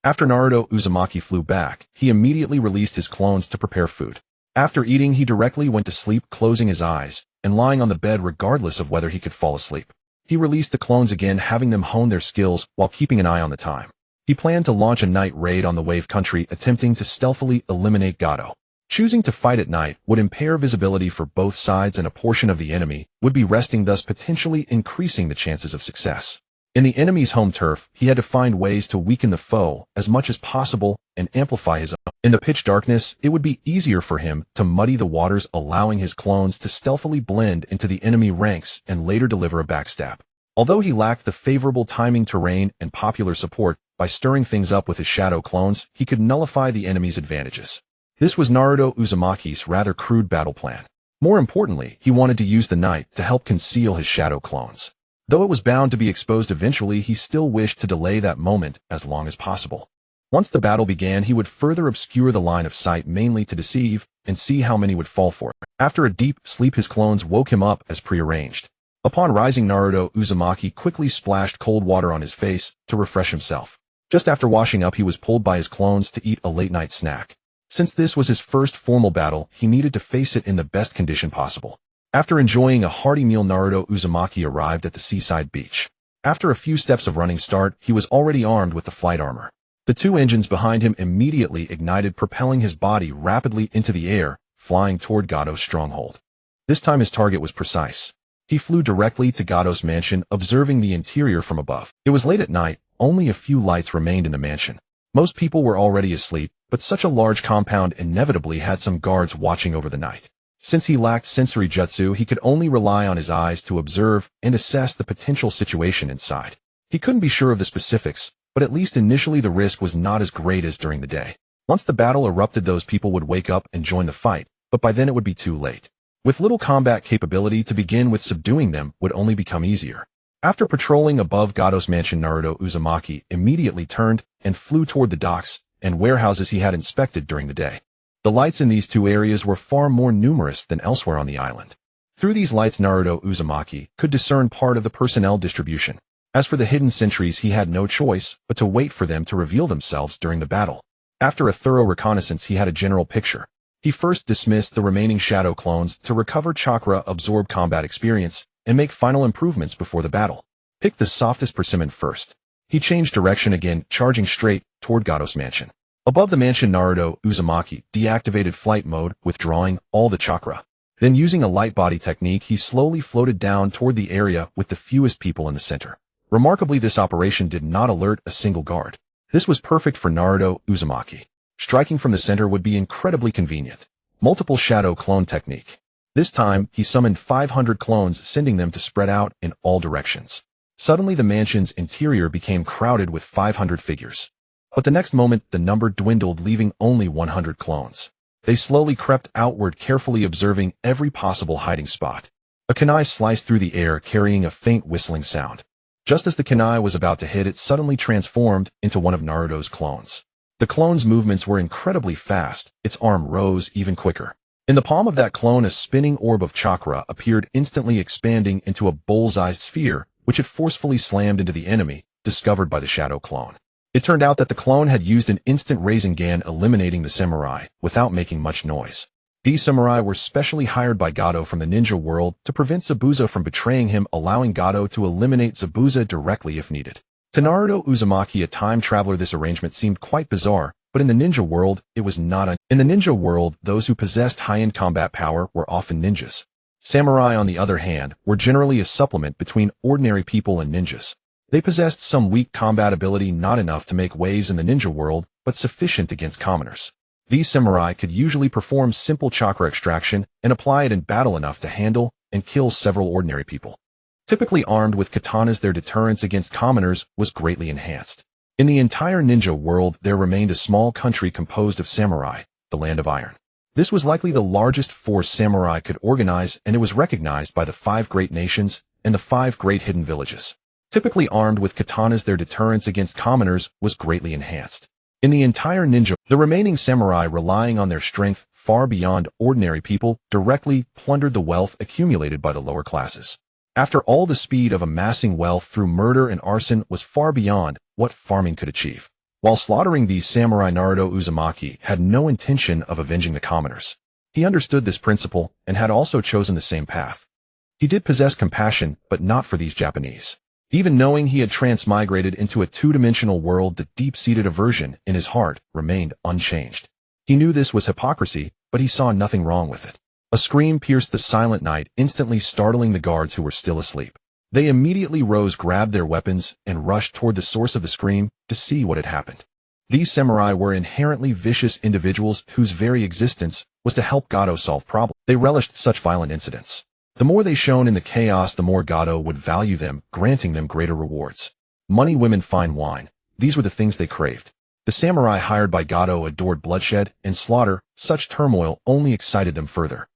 After Naruto Uzumaki flew back, he immediately released his clones to prepare food. After eating, he directly went to sleep, closing his eyes and lying on the bed regardless of whether he could fall asleep. He released the clones again, having them hone their skills while keeping an eye on the time. He planned to launch a night raid on the wave country, attempting to stealthily eliminate Gato. Choosing to fight at night would impair visibility for both sides, and a portion of the enemy would be resting, thus potentially increasing the chances of success. In the enemy's home turf, he had to find ways to weaken the foe as much as possible and amplify his own. In the pitch darkness, it would be easier for him to muddy the waters, allowing his clones to stealthily blend into the enemy ranks and later deliver a backstab. Although he lacked the favorable timing, terrain, and popular support, by stirring things up with his shadow clones, he could nullify the enemy's advantages. This was Naruto Uzumaki's rather crude battle plan. More importantly, he wanted to use the night to help conceal his shadow clones. Though it was bound to be exposed eventually, he still wished to delay that moment as long as possible. Once the battle began, he would further obscure the line of sight mainly to deceive and see how many would fall for it. After a deep sleep, his clones woke him up as prearranged. Upon rising, Naruto Uzumaki quickly splashed cold water on his face to refresh himself. Just after washing up, he was pulled by his clones to eat a late-night snack. Since this was his first formal battle, he needed to face it in the best condition possible. After enjoying a hearty meal, Naruto Uzumaki arrived at the seaside beach. After a few steps of running start, he was already armed with the flight armor. The two engines behind him immediately ignited, propelling his body rapidly into the air, flying toward Gado's stronghold. This time his target was precise. He flew directly to Gado's mansion, observing the interior from above. It was late at night, only a few lights remained in the mansion. Most people were already asleep, but such a large compound inevitably had some guards watching over the night. Since he lacked sensory jutsu, he could only rely on his eyes to observe and assess the potential situation inside. He couldn't be sure of the specifics, but at least initially the risk was not as great as during the day. Once the battle erupted, those people would wake up and join the fight, but by then it would be too late. With little combat capability to begin with, subduing them would only become easier. After patrolling above Gado's mansion, Naruto Uzumaki immediately turned and flew toward the docks and warehouses he had inspected during the day. The lights in these two areas were far more numerous than elsewhere on the island. Through these lights, Naruto Uzumaki could discern part of the personnel distribution. As for the hidden sentries, he had no choice but to wait for them to reveal themselves during the battle. After a thorough reconnaissance, he had a general picture. He first dismissed the remaining shadow clones to recover chakra, absorb combat experience, and make final improvements before the battle. Pick the softest persimmon first. He changed direction again, charging straight toward Gado's mansion. Above the mansion, Naruto Uzumaki deactivated flight mode, withdrawing all the chakra. Then, using a light body technique, he slowly floated down toward the area with the fewest people in the center. Remarkably, this operation did not alert a single guard. This was perfect for Naruto Uzumaki. Striking from the center would be incredibly convenient. Multiple shadow clone technique. This time, he summoned 500 clones, sending them to spread out in all directions. Suddenly, the mansion's interior became crowded with 500 figures. But the next moment, the number dwindled, leaving only 100 clones. They slowly crept outward, carefully observing every possible hiding spot. A kunai sliced through the air, carrying a faint whistling sound. Just as the kunai was about to hit, it suddenly transformed into one of Naruto's clones. The clone's movements were incredibly fast. Its arm rose even quicker. In the palm of that clone, a spinning orb of chakra appeared, instantly expanding into a bull's-eyed sphere, which it forcefully slammed into the enemy, discovered by the shadow clone. It turned out that the clone had used an instant Rasengan, eliminating the samurai without making much noise. These samurai were specially hired by Gado from the ninja world to prevent Zabuza from betraying him, allowing Gado to eliminate Zabuza directly if needed. To Naruto Uzumaki, a time traveler, this arrangement seemed quite bizarre, but in the ninja world, it was not. In the ninja world, those who possessed high-end combat power were often ninjas. Samurai, on the other hand, were generally a supplement between ordinary people and ninjas. They possessed some weak combat ability, not enough to make waves in the ninja world, but sufficient against commoners. These samurai could usually perform simple chakra extraction and apply it in battle enough to handle and kill several ordinary people. Typically armed with katanas, their deterrence against commoners was greatly enhanced. In the entire ninja world, there remained a small country composed of samurai, the Land of Iron. This was likely the largest force samurai could organize, and it was recognized by the 5 great nations and the 5 great hidden villages. Typically armed with katanas, their deterrence against commoners was greatly enhanced. In the entire ninja, the remaining samurai, relying on their strength far beyond ordinary people, directly plundered the wealth accumulated by the lower classes. After all, the speed of amassing wealth through murder and arson was far beyond what farming could achieve. While slaughtering these samurai, Naruto Uzumaki had no intention of avenging the commoners. He understood this principle and had also chosen the same path. He did possess compassion, but not for these Japanese. Even knowing he had transmigrated into a 2-dimensional world, the deep-seated aversion in his heart remained unchanged. He knew this was hypocrisy, but he saw nothing wrong with it. A scream pierced the silent night, instantly startling the guards who were still asleep. They immediately rose, grabbed their weapons, and rushed toward the source of the scream to see what had happened. These samurai were inherently vicious individuals whose very existence was to help Gado solve problems. They relished such violent incidents. The more they shone in the chaos, the more Gado would value them, granting them greater rewards. Money, women, fine wine. These were the things they craved. The samurai hired by Gato adored bloodshed and slaughter. Such turmoil only excited them further.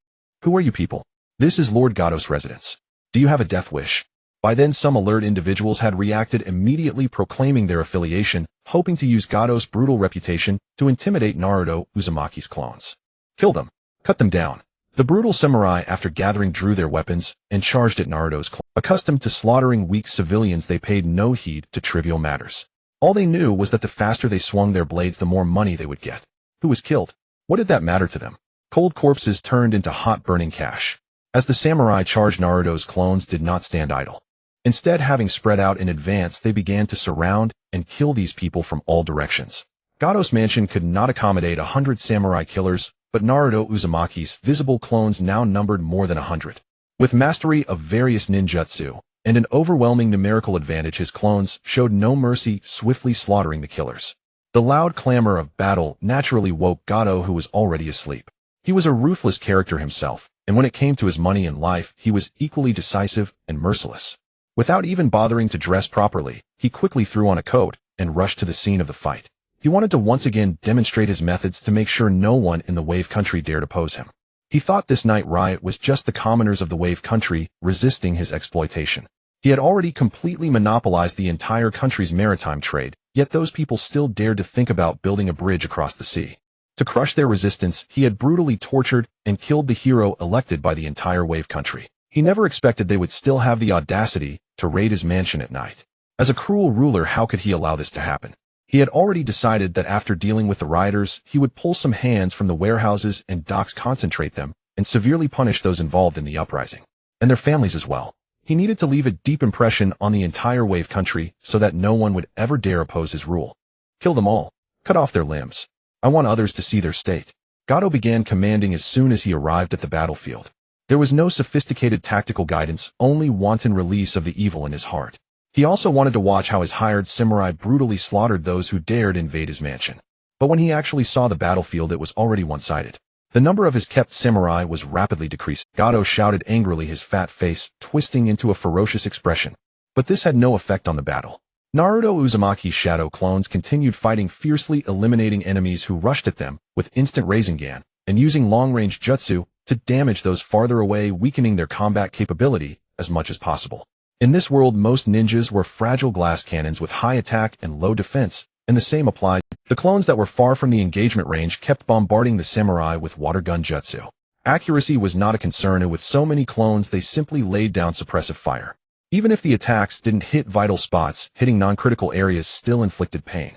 Who are you people? This is Lord Gato's residence. Do you have a death wish? By then some alert individuals had reacted, immediately proclaiming their affiliation, hoping to use Gato's brutal reputation to intimidate Naruto Uzumaki's clones. Kill them. Cut them down. The brutal samurai, after gathering, drew their weapons and charged at Naruto's clone. Accustomed to slaughtering weak civilians, they paid no heed to trivial matters. All they knew was that the faster they swung their blades, the more money they would get. Who was killed? What did that matter to them? Cold corpses turned into hot burning cash. As the samurai charged, Naruto's clones did not stand idle. Instead, having spread out in advance, they began to surround and kill these people from all directions. Gato's mansion could not accommodate 100 samurai killers, but Naruto Uzumaki's visible clones now numbered more than 100. With mastery of various ninjutsu and an overwhelming numerical advantage, his clones showed no mercy, swiftly slaughtering the killers. The loud clamor of battle naturally woke Gato, who was already asleep. He was a ruthless character himself, and when it came to his money and life, he was equally decisive and merciless. Without even bothering to dress properly, he quickly threw on a coat and rushed to the scene of the fight. He wanted to once again demonstrate his methods to make sure no one in the Wave Country dared oppose him. He thought this night riot was just the commoners of the Wave Country resisting his exploitation. He had already completely monopolized the entire country's maritime trade, yet those people still dared to think about building a bridge across the sea. To crush their resistance, he had brutally tortured and killed the hero elected by the entire Wave Country. He never expected they would still have the audacity to raid his mansion at night. As a cruel ruler, how could he allow this to happen? He had already decided that after dealing with the rioters, he would pull some hands from the warehouses and docks, concentrate them, and severely punish those involved in the uprising. And their families as well. He needed to leave a deep impression on the entire Wave Country so that no one would ever dare oppose his rule. Kill them all. Cut off their limbs. I want others to see their state. Gato began commanding as soon as he arrived at the battlefield. There was no sophisticated tactical guidance, only wanton release of the evil in his heart. He also wanted to watch how his hired samurai brutally slaughtered those who dared invade his mansion. But when he actually saw the battlefield, it was already one-sided. The number of his kept samurai was rapidly decreasing. Gato shouted angrily, his fat face twisting into a ferocious expression. But this had no effect on the battle. Naruto Uzumaki's shadow clones continued fighting fiercely, eliminating enemies who rushed at them with instant Rasengan, and using long-range jutsu to damage those farther away, weakening their combat capability as much as possible. In this world, most ninjas were fragile glass cannons with high attack and low defense, and the same applied. The clones that were far from the engagement range kept bombarding the samurai with water gun jutsu. Accuracy was not a concern, and with so many clones, they simply laid down suppressive fire. Even if the attacks didn't hit vital spots, hitting non-critical areas still inflicted pain.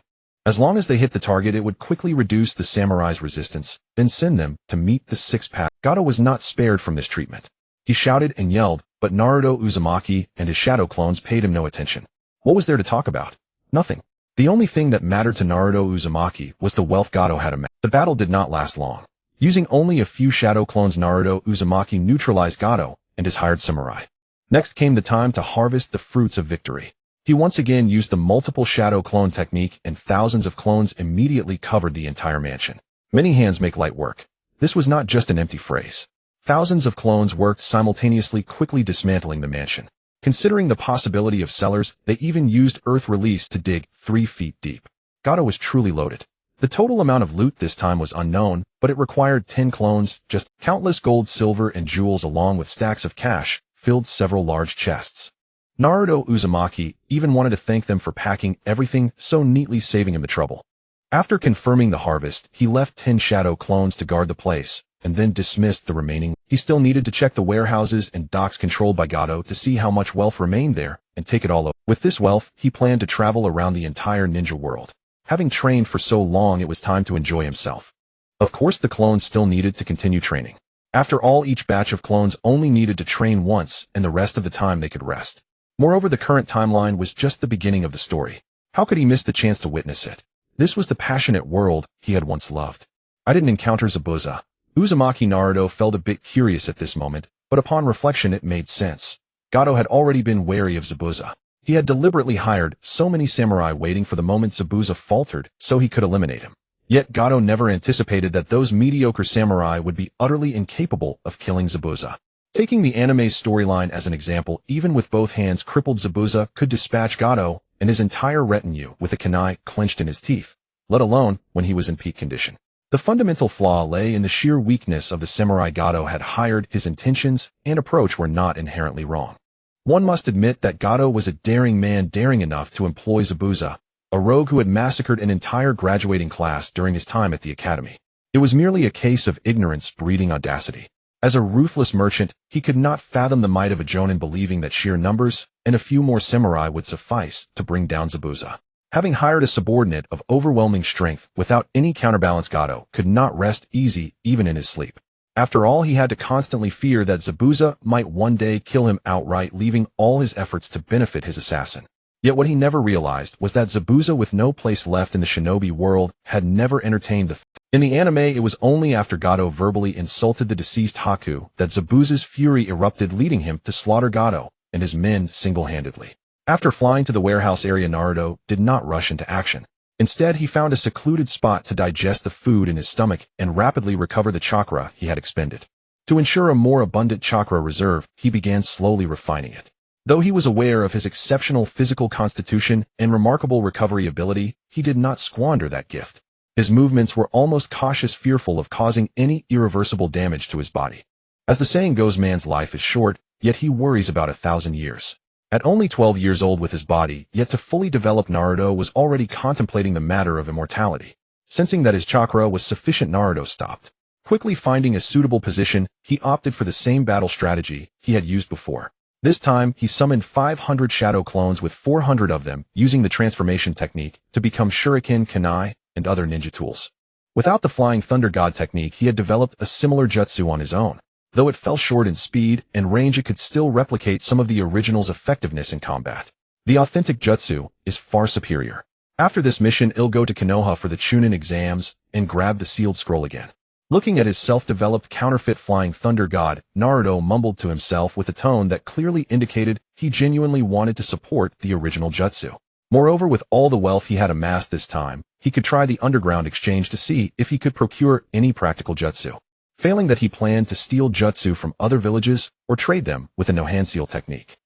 As long as they hit the target, it would quickly reduce the samurai's resistance, then send them to meet the six-pack. Gato was not spared from this treatment. He shouted and yelled, but Naruto Uzumaki and his shadow clones paid him no attention. What was there to talk about? Nothing. The only thing that mattered to Naruto Uzumaki was the wealth Gato had amassed. The battle did not last long. Using only a few shadow clones, Naruto Uzumaki neutralized Gato and his hired samurai. Next came the time to harvest the fruits of victory. He once again used the multiple shadow clone technique, and thousands of clones immediately covered the entire mansion. Many hands make light work. This was not just an empty phrase. Thousands of clones worked simultaneously, quickly dismantling the mansion. Considering the possibility of cellars, they even used earth release to dig 3 feet deep. Gato was truly loaded. The total amount of loot this time was unknown, but it required 10 clones. Just countless gold, silver, and jewels along with stacks of cash filled several large chests. Naruto Uzumaki even wanted to thank them for packing everything so neatly, saving him the trouble. After confirming the harvest, he left 10 shadow clones to guard the place, and then dismissed the remaining. He still needed to check the warehouses and docks controlled by Gato to see how much wealth remained there and take it all over. With this wealth, he planned to travel around the entire ninja world. Having trained for so long, it was time to enjoy himself. Of course, the clones still needed to continue training. After all, each batch of clones only needed to train once, and the rest of the time they could rest. Moreover, the current timeline was just the beginning of the story. How could he miss the chance to witness it? This was the passionate world he had once loved. I didn't encounter Zabuza. Uzumaki Naruto felt a bit curious at this moment, but upon reflection it made sense. Gato had already been wary of Zabuza. He had deliberately hired so many samurai waiting for the moment Zabuza faltered so he could eliminate him. Yet Gato never anticipated that those mediocre samurai would be utterly incapable of killing Zabuza. Taking the anime's storyline as an example, even with both hands crippled, Zabuza could dispatch Gato and his entire retinue with a kunai clenched in his teeth. let alone when he was in peak condition. The fundamental flaw lay in the sheer weakness of the samurai Gato had hired. His intentions and approach were not inherently wrong. One must admit that Gato was a daring man, daring enough to employ Zabuza, a rogue who had massacred an entire graduating class during his time at the academy. It was merely a case of ignorance breeding audacity. As a ruthless merchant, he could not fathom the might of a jonin, believing that sheer numbers and a few more samurai would suffice to bring down Zabuza. Having hired a subordinate of overwhelming strength without any counterbalance, Gato could not rest easy even in his sleep. After all, he had to constantly fear that Zabuza might one day kill him outright, leaving all his efforts to benefit his assassin. Yet what he never realized was that Zabuza, with no place left in the shinobi world, had never entertained the In the anime, it was only after Gato verbally insulted the deceased Haku that Zabuza's fury erupted, leading him to slaughter Gato and his men single-handedly. After flying to the warehouse area, Naruto did not rush into action. Instead, he found a secluded spot to digest the food in his stomach and rapidly recover the chakra he had expended. To ensure a more abundant chakra reserve, he began slowly refining it. Though he was aware of his exceptional physical constitution and remarkable recovery ability, he did not squander that gift. His movements were almost cautious, fearful of causing any irreversible damage to his body. As the saying goes, man's life is short, yet he worries about 1,000 years. At only 12 years old with his body yet to fully develop, Naruto was already contemplating the matter of immortality. Sensing that his chakra was sufficient, Naruto stopped. Quickly finding a suitable position, he opted for the same battle strategy he had used before. This time, he summoned 500 shadow clones with 400 of them, using the transformation technique to become shuriken, kunai, and other ninja tools. Without the flying thunder god technique, he had developed a similar jutsu on his own. Though it fell short in speed and range, it could still replicate some of the original's effectiveness in combat. The authentic jutsu is far superior. After this mission, he'll go to Konoha for the Chunin exams and grab the sealed scroll again. Looking at his self-developed counterfeit flying thunder god, Naruto mumbled to himself with a tone that clearly indicated he genuinely wanted to support the original jutsu. Moreover, with all the wealth he had amassed this time, he could try the underground exchange to see if he could procure any practical jutsu. Failing that, he planned to steal jutsu from other villages or trade them with a no-hand-seal technique.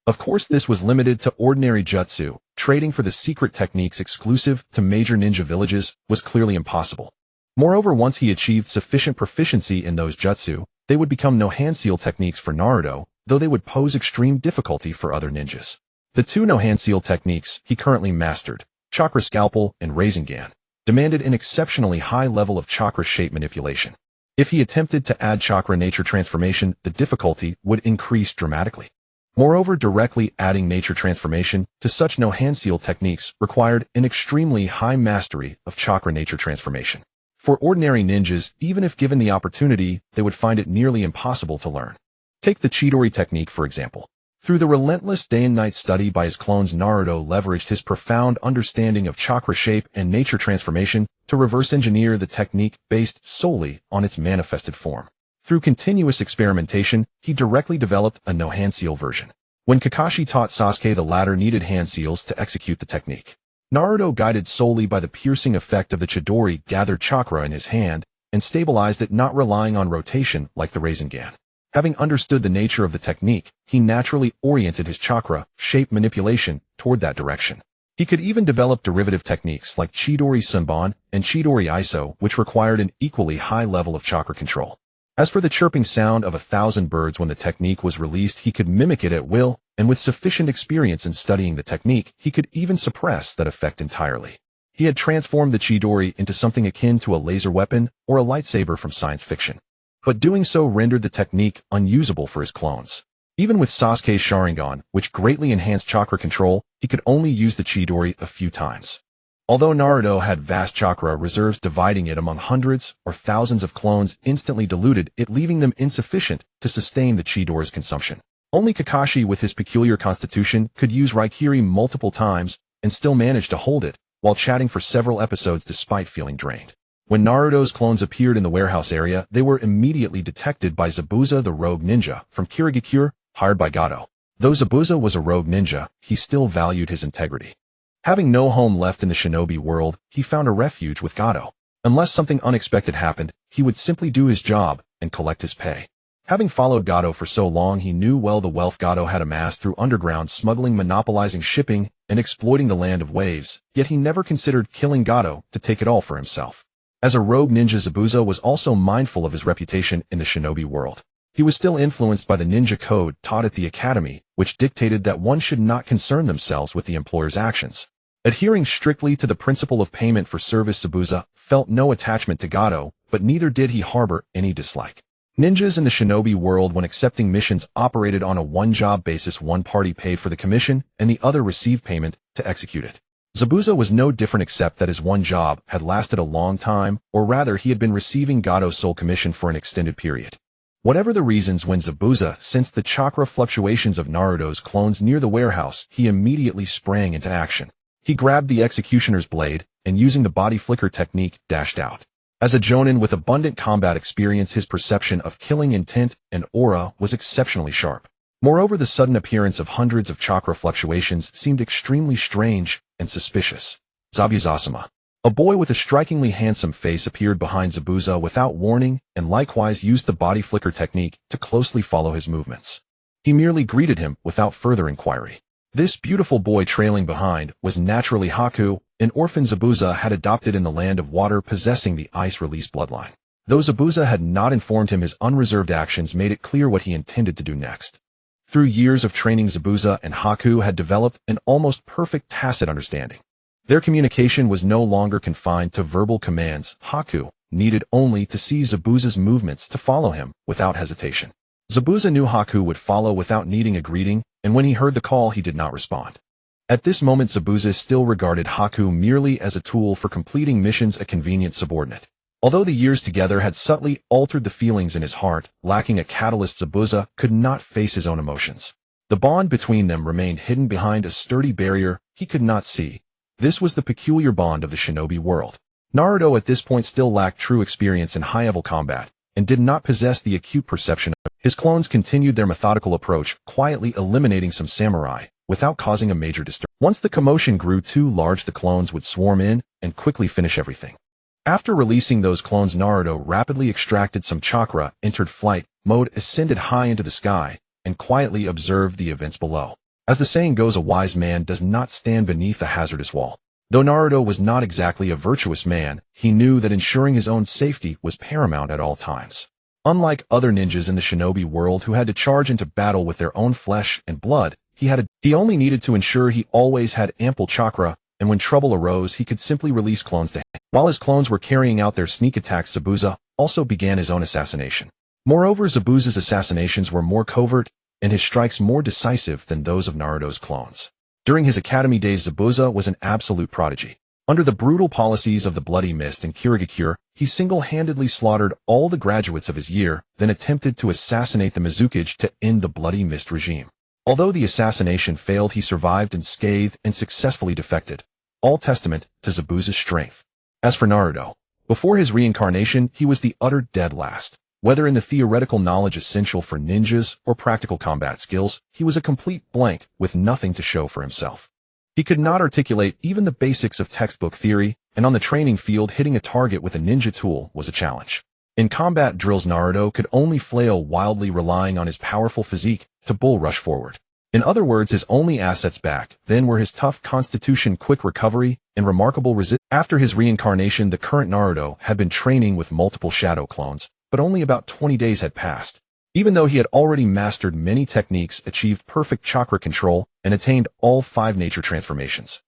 Of course, this was limited to ordinary jutsu. Trading for the secret techniques exclusive to major ninja villages was clearly impossible. Moreover, once he achieved sufficient proficiency in those jutsu, they would become no-hand-seal techniques for Naruto, though they would pose extreme difficulty for other ninjas. The two no-hand-seal techniques he currently mastered, Chakra Scalpel and Rasengan, demanded an exceptionally high level of chakra shape manipulation. If he attempted to add chakra nature transformation, the difficulty would increase dramatically. Moreover, directly adding nature transformation to such no-hand-seal techniques required an extremely high mastery of chakra nature transformation. For ordinary ninjas, even if given the opportunity, they would find it nearly impossible to learn. Take the Chidori technique, for example. Through the relentless day and night study by his clones, Naruto leveraged his profound understanding of chakra shape and nature transformation to reverse engineer the technique based solely on its manifested form. Through continuous experimentation, he directly developed a no-hand-seal version. When Kakashi taught Sasuke, the latter needed hand seals to execute the technique. Naruto, guided solely by the piercing effect of the Chidori, gathered chakra in his hand and stabilized it, not relying on rotation like the Rasengan. Having understood the nature of the technique, he naturally oriented his chakra shape manipulation toward that direction. He could even develop derivative techniques like Chidori Sunban and Chidori Iso, which required an equally high level of chakra control. As for the chirping sound of 1,000 birds when the technique was released, he could mimic it at will, and with sufficient experience in studying the technique, he could even suppress that effect entirely. He had transformed the Chidori into something akin to a laser weapon or a lightsaber from science fiction. But doing so rendered the technique unusable for his clones. Even with Sasuke's Sharingan, which greatly enhanced chakra control, he could only use the Chidori a few times. Although Naruto had vast chakra reserves, dividing it among hundreds or thousands of clones instantly diluted it, leaving them insufficient to sustain the Chidori's consumption. Only Kakashi, with his peculiar constitution, could use Raikiri multiple times and still manage to hold it while chatting for several episodes despite feeling drained. When Naruto's clones appeared in the warehouse area, they were immediately detected by Zabuza, the rogue ninja from Kirigakure, hired by Gato. Though Zabuza was a rogue ninja, he still valued his integrity. Having no home left in the shinobi world, he found a refuge with Gato. Unless something unexpected happened, he would simply do his job and collect his pay. Having followed Gato for so long, he knew well the wealth Gato had amassed through underground smuggling, monopolizing shipping, and exploiting the land of waves, yet he never considered killing Gato to take it all for himself. As a rogue ninja, Zabuza was also mindful of his reputation in the shinobi world. He was still influenced by the ninja code taught at the academy, which dictated that one should not concern themselves with the employer's actions. Adhering strictly to the principle of payment for service, Zabuza felt no attachment to Gato, but neither did he harbor any dislike. Ninjas in the shinobi world, when accepting missions, operated on a one-job basis. One party paid for the commission, and the other received payment to execute it. Zabuza was no different, except that his one job had lasted a long time, or rather he had been receiving Gato's sole commission for an extended period. Whatever the reasons, when Zabuza sensed the chakra fluctuations of Naruto's clones near the warehouse, he immediately sprang into action. He grabbed the executioner's blade, and using the body flicker technique, dashed out. As a jonin with abundant combat experience, his perception of killing intent and aura was exceptionally sharp. Moreover, the sudden appearance of hundreds of chakra fluctuations seemed extremely strange and suspicious. Zabuza-sama. A boy with a strikingly handsome face appeared behind Zabuza without warning, and likewise used the body flicker technique to closely follow his movements. He merely greeted him without further inquiry. This beautiful boy trailing behind was naturally Haku, an orphan Zabuza had adopted in the land of water, possessing the ice-release bloodline. Though Zabuza had not informed him, his unreserved actions made it clear what he intended to do next. Through years of training, Zabuza and Haku had developed an almost perfect tacit understanding. Their communication was no longer confined to verbal commands. Haku needed only to see Zabuza's movements to follow him without hesitation. Zabuza knew Haku would follow without needing a greeting, and when he heard the call, he did not respond. At this moment, Zabuza still regarded Haku merely as a tool for completing missions, a convenient subordinate. Although the years together had subtly altered the feelings in his heart, lacking a catalyst, Zabuza could not face his own emotions. The bond between them remained hidden behind a sturdy barrier he could not see. This was the peculiar bond of the shinobi world. Naruto at this point still lacked true experience in high-level combat, and did not possess the acute perception. His clones continued their methodical approach, quietly eliminating some samurai, without causing a major disturbance. Once the commotion grew too large, the clones would swarm in and quickly finish everything. After releasing those clones, Naruto rapidly extracted some chakra, entered flight mode, ascended high into the sky, and quietly observed the events below. As the saying goes, a wise man does not stand beneath a hazardous wall. Though Naruto was not exactly a virtuous man, he knew that ensuring his own safety was paramount at all times. Unlike other ninjas in the shinobi world who had to charge into battle with their own flesh and blood, he only needed to ensure he always had ample chakra, and when trouble arose, he could simply release clones to him. While his clones were carrying out their sneak attacks, Zabuza also began his own assassination. Moreover, Zabuza's assassinations were more covert, and his strikes more decisive than those of Naruto's clones. During his academy days, Zabuza was an absolute prodigy. Under the brutal policies of the Bloody Mist and Kirigakure, he single-handedly slaughtered all the graduates of his year, then attempted to assassinate the Mizukage to end the Bloody Mist regime. Although the assassination failed, he survived unscathed and successfully defected, all testament to Zabuza's strength. As for Naruto, before his reincarnation, he was the utter dead last. Whether in the theoretical knowledge essential for ninjas or practical combat skills, he was a complete blank with nothing to show for himself. He could not articulate even the basics of textbook theory, and on the training field, hitting a target with a ninja tool was a challenge. In combat drills, Naruto could only flail wildly, relying on his powerful physique to bull rush forward. In other words, his only assets back then were his tough constitution, quick recovery, and remarkable resistance. After his reincarnation, the current Naruto had been training with multiple shadow clones, but only about 20 days had passed. Even though he had already mastered many techniques, achieved perfect chakra control, and attained all 5 nature transformations.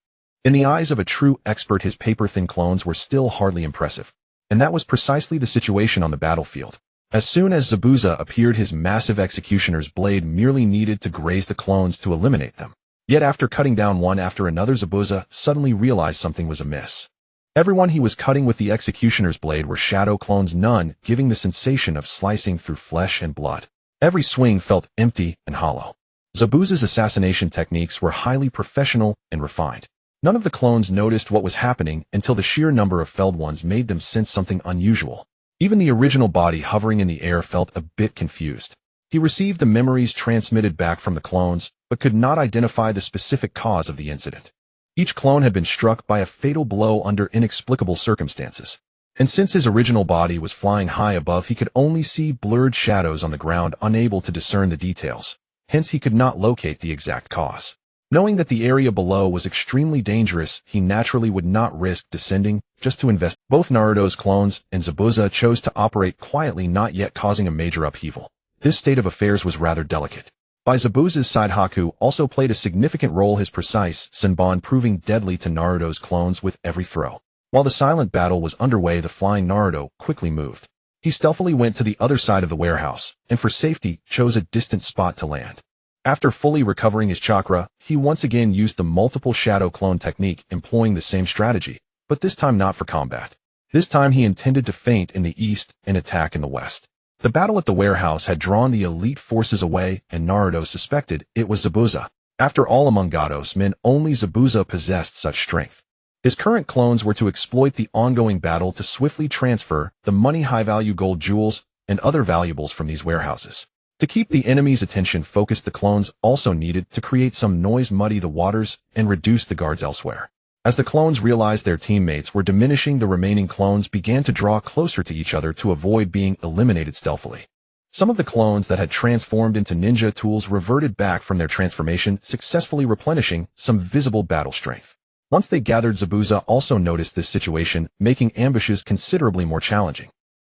In the eyes of a true expert, his paper-thin clones were still hardly impressive. And that was precisely the situation on the battlefield. As soon as Zabuza appeared, his massive executioner's blade merely needed to graze the clones to eliminate them. Yet after cutting down one after another, Zabuza suddenly realized something was amiss. Everyone he was cutting with the executioner's blade were shadow clones, none giving the sensation of slicing through flesh and blood. Every swing felt empty and hollow. Zabuza's assassination techniques were highly professional and refined. None of the clones noticed what was happening until the sheer number of felled ones made them sense something unusual. Even the original body hovering in the air felt a bit confused. He received the memories transmitted back from the clones, but could not identify the specific cause of the incident. Each clone had been struck by a fatal blow under inexplicable circumstances. And since his original body was flying high above, he could only see blurred shadows on the ground, unable to discern the details. Hence, he could not locate the exact cause. Knowing that the area below was extremely dangerous, he naturally would not risk descending just to invest. Both Naruto's clones and Zabuza chose to operate quietly, not yet causing a major upheaval. This state of affairs was rather delicate. By Zabuza's side, Haku also played a significant role, his precise Senbon proving deadly to Naruto's clones with every throw. While the silent battle was underway, the flying Naruto quickly moved. He stealthily went to the other side of the warehouse, and for safety chose a distant spot to land. After fully recovering his chakra, he once again used the multiple shadow clone technique, employing the same strategy, but this time not for combat. This time he intended to feint in the east and attack in the west. The battle at the warehouse had drawn the elite forces away, and Naruto suspected it was Zabuza. After all, among Gatos men, only Zabuza possessed such strength. His current clones were to exploit the ongoing battle to swiftly transfer the money, high-value gold jewels, and other valuables from these warehouses. To keep the enemy's attention focused, the clones also needed to create some noise, muddy the waters, and reduce the guards elsewhere. As the clones realized their teammates were diminishing, the remaining clones began to draw closer to each other to avoid being eliminated stealthily. Some of the clones that had transformed into ninja tools reverted back from their transformation, successfully replenishing some visible battle strength. Once they gathered, Zabuza also noticed this situation, making ambushes considerably more challenging.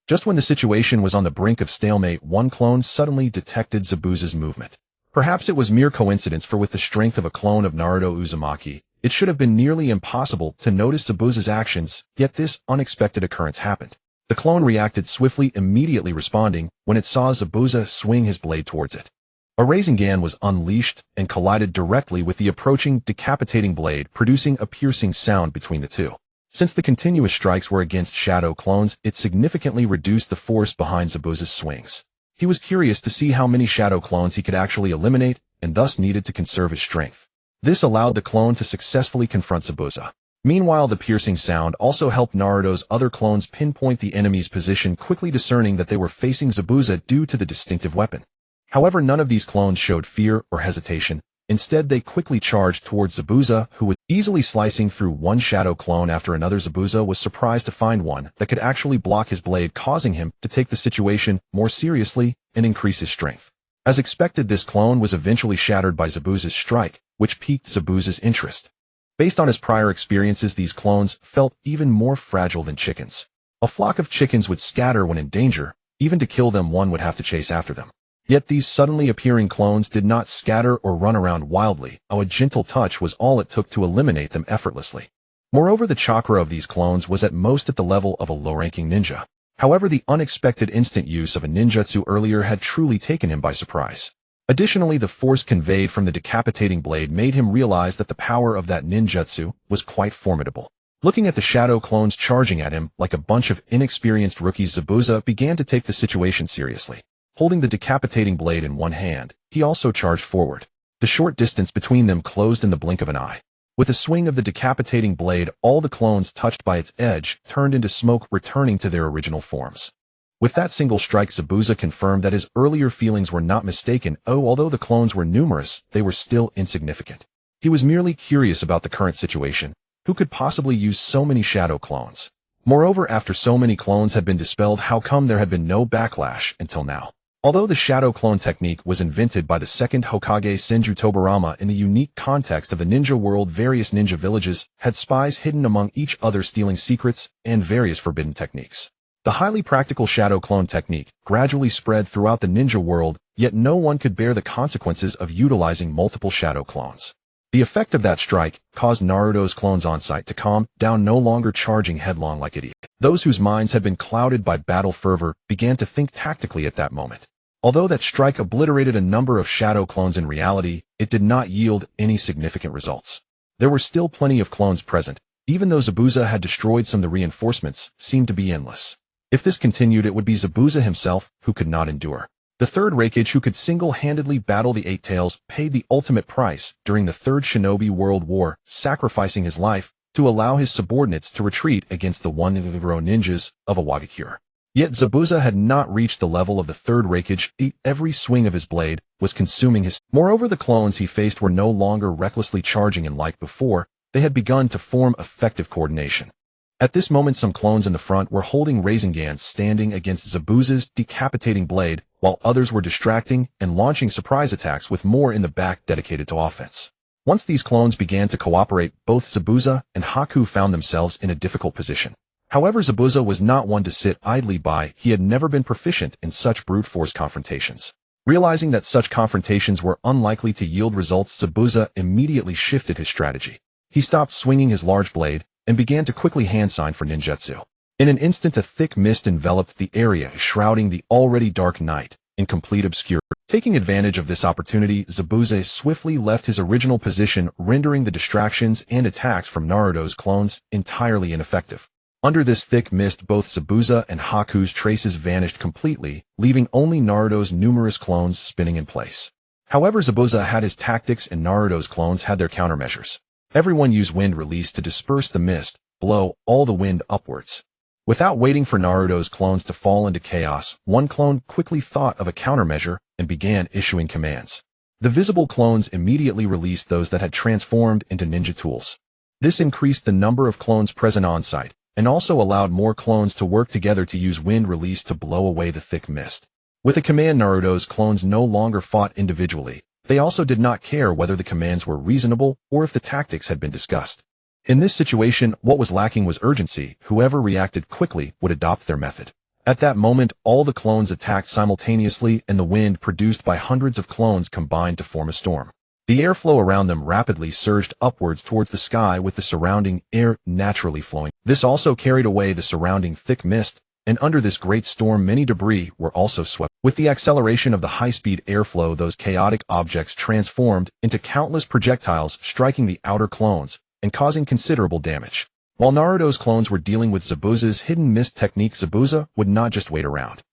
Just when the situation was on the brink of stalemate, one clone suddenly detected Zabuza's movement. Perhaps it was mere coincidence, for with the strength of a clone of Naruto Uzumaki, it should have been nearly impossible to notice Zabuza's actions, yet this unexpected occurrence happened. The clone reacted swiftly, immediately responding when it saw Zabuza swing his blade towards it. A Rasengan was unleashed and collided directly with the approaching decapitating blade, producing a piercing sound between the two. Since the continuous strikes were against shadow clones, it significantly reduced the force behind Zabuza's swings. He was curious to see how many shadow clones he could actually eliminate, and thus needed to conserve his strength. This allowed the clone to successfully confront Zabuza. Meanwhile, the piercing sound also helped Naruto's other clones pinpoint the enemy's position, quickly discerning that they were facing Zabuza due to the distinctive weapon. However, none of these clones showed fear or hesitation. Instead, they quickly charged towards Zabuza, who was easily slicing through one shadow clone after another. Zabuza was surprised to find one that could actually block his blade, causing him to take the situation more seriously and increase his strength. As expected, this clone was eventually shattered by Zabuza's strike, which piqued Zabuza's interest. Based on his prior experiences, these clones felt even more fragile than chickens. A flock of chickens would scatter when in danger. Even to kill them, one would have to chase after them. Yet these suddenly appearing clones did not scatter or run around wildly. A gentle touch was all it took to eliminate them effortlessly. Moreover, the chakra of these clones was at most at the level of a low-ranking ninja. However, the unexpected instant use of a ninjutsu earlier had truly taken him by surprise. Additionally, the force conveyed from the decapitating blade made him realize that the power of that ninjutsu was quite formidable. Looking at the shadow clones charging at him like a bunch of inexperienced rookies, Zabuza began to take the situation seriously. Holding the decapitating blade in one hand, he also charged forward. The short distance between them closed in the blink of an eye. With a swing of the decapitating blade, all the clones touched by its edge turned into smoke, returning to their original forms. With that single strike, Zabuza confirmed that his earlier feelings were not mistaken. Although the clones were numerous, they were still insignificant. He was merely curious about the current situation. Who could possibly use so many shadow clones? Moreover, after so many clones had been dispelled, how come there had been no backlash until now? Although the shadow clone technique was invented by the second Hokage Senju Tobarama in the unique context of the ninja world, various ninja villages had spies hidden among each other, stealing secrets and various forbidden techniques. The highly practical shadow clone technique gradually spread throughout the ninja world, yet no one could bear the consequences of utilizing multiple shadow clones. The effect of that strike caused Naruto's clones on site to calm down, no longer charging headlong like idiots. Those whose minds had been clouded by battle fervor began to think tactically at that moment. Although that strike obliterated a number of shadow clones, in reality, it did not yield any significant results. There were still plenty of clones present. Even though Zabuza had destroyed some, the reinforcements seemed to be endless. If this continued, it would be Zabuza himself who could not endure. The Third Hokage, who could single-handedly battle the Eight Tails, paid the ultimate price during the Third Shinobi World War, sacrificing his life to allow his subordinates to retreat against the one ninjas of Awagakure. Yet Zabuza had not reached the level of the Third Hokage. Every swing of his blade was consuming his. Moreover, the clones he faced were no longer recklessly charging in like before. They had begun to form effective coordination. At this moment, some clones in the front were holding Razengans standing against Zabuza's decapitating blade, while others were distracting and launching surprise attacks with more in the back dedicated to offense. Once these clones began to cooperate, both Zabuza and Haku found themselves in a difficult position. However, Zabuza was not one to sit idly by. He had never been proficient in such brute force confrontations. Realizing that such confrontations were unlikely to yield results, Zabuza immediately shifted his strategy. He stopped swinging his large blade and began to quickly hand sign for ninjutsu. In an instant, a thick mist enveloped the area, shrouding the already dark night in complete obscurity. Taking advantage of this opportunity, Zabuza swiftly left his original position, rendering the distractions and attacks from Naruto's clones entirely ineffective. Under this thick mist, both Zabuza and Haku's traces vanished completely, leaving only Naruto's numerous clones spinning in place. However, Zabuza had his tactics and Naruto's clones had their countermeasures. Everyone used wind release to disperse the mist, blow all the wind upwards. Without waiting for Naruto's clones to fall into chaos, one clone quickly thought of a countermeasure and began issuing commands. The visible clones immediately released those that had transformed into ninja tools. This increased the number of clones present on site, and also allowed more clones to work together to use wind release to blow away the thick mist. With a command, Naruto's clones no longer fought individually. They also did not care whether the commands were reasonable or if the tactics had been discussed. In this situation, what was lacking was urgency. Whoever reacted quickly would adopt their method. At that moment, all the clones attacked simultaneously, and the wind produced by hundreds of clones combined to form a storm. The airflow around them rapidly surged upwards towards the sky, with the surrounding air naturally flowing. This also carried away the surrounding thick mist, and under this great storm many debris were also swept. With the acceleration of the high-speed airflow, those chaotic objects transformed into countless projectiles, striking the outer clones and causing considerable damage. While Naruto's clones were dealing with Zabuza's hidden mist technique, Zabuza would not just wait around.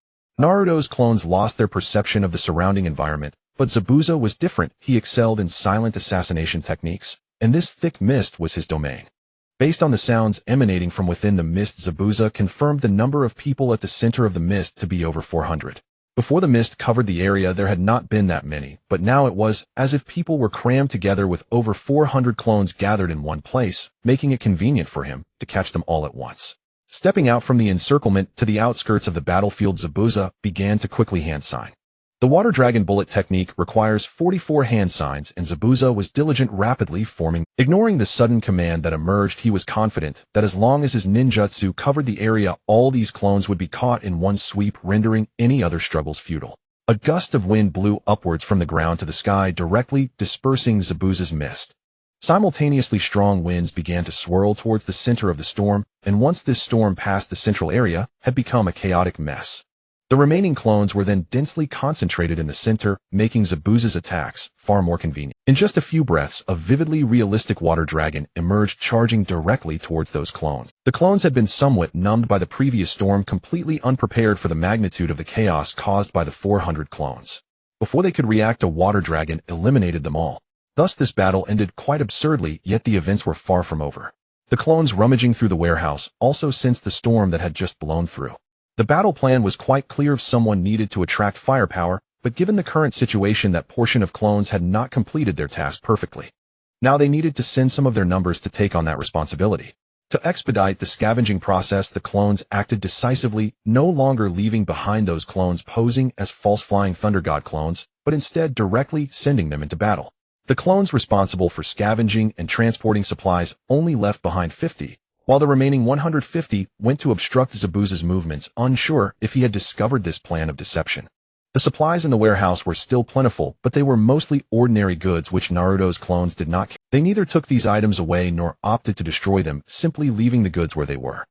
Naruto's clones lost their perception of the surrounding environment, but Zabuza was different. He excelled in silent assassination techniques, and this thick mist was his domain. Based on the sounds emanating from within the mist, Zabuza confirmed the number of people at the center of the mist to be over 400. Before the mist covered the area, there had not been that many, but now it was as if people were crammed together with over 400 clones gathered in one place, making it convenient for him to catch them all at once. Stepping out from the encirclement to the outskirts of the battlefield, Zabuza began to quickly hand sign. The water dragon bullet technique requires 44 hand signs, and Zabuza was diligent, rapidly forming. Ignoring the sudden command that emerged, he was confident that as long as his ninjutsu covered the area, all these clones would be caught in one sweep, rendering any other struggles futile. A gust of wind blew upwards from the ground to the sky, directly dispersing Zabuza's mist. Simultaneously, strong winds began to swirl towards the center of the storm, and once this storm passed the central area, had become a chaotic mess. The remaining clones were then densely concentrated in the center, making Zabuza's attacks far more convenient. In just a few breaths, a vividly realistic water dragon emerged, charging directly towards those clones. The clones had been somewhat numbed by the previous storm, completely unprepared for the magnitude of the chaos caused by the 400 clones. Before they could react, a water dragon eliminated them all. Thus this battle ended quite absurdly, yet the events were far from over. The clones rummaging through the warehouse also sensed the storm that had just blown through. The battle plan was quite clear. Someone needed to attract firepower, but given the current situation, that portion of clones had not completed their task perfectly. Now they needed to send some of their numbers to take on that responsibility. To expedite the scavenging process, the clones acted decisively, no longer leaving behind those clones posing as false flying Thunder God clones, but instead directly sending them into battle. The clones responsible for scavenging and transporting supplies only left behind 50, while the remaining 150 went to obstruct Zabuza's movements, unsure if he had discovered this plan of deception. The supplies in the warehouse were still plentiful, but they were mostly ordinary goods which Naruto's clones did not care. They neither took these items away nor opted to destroy them, simply leaving the goods where they were.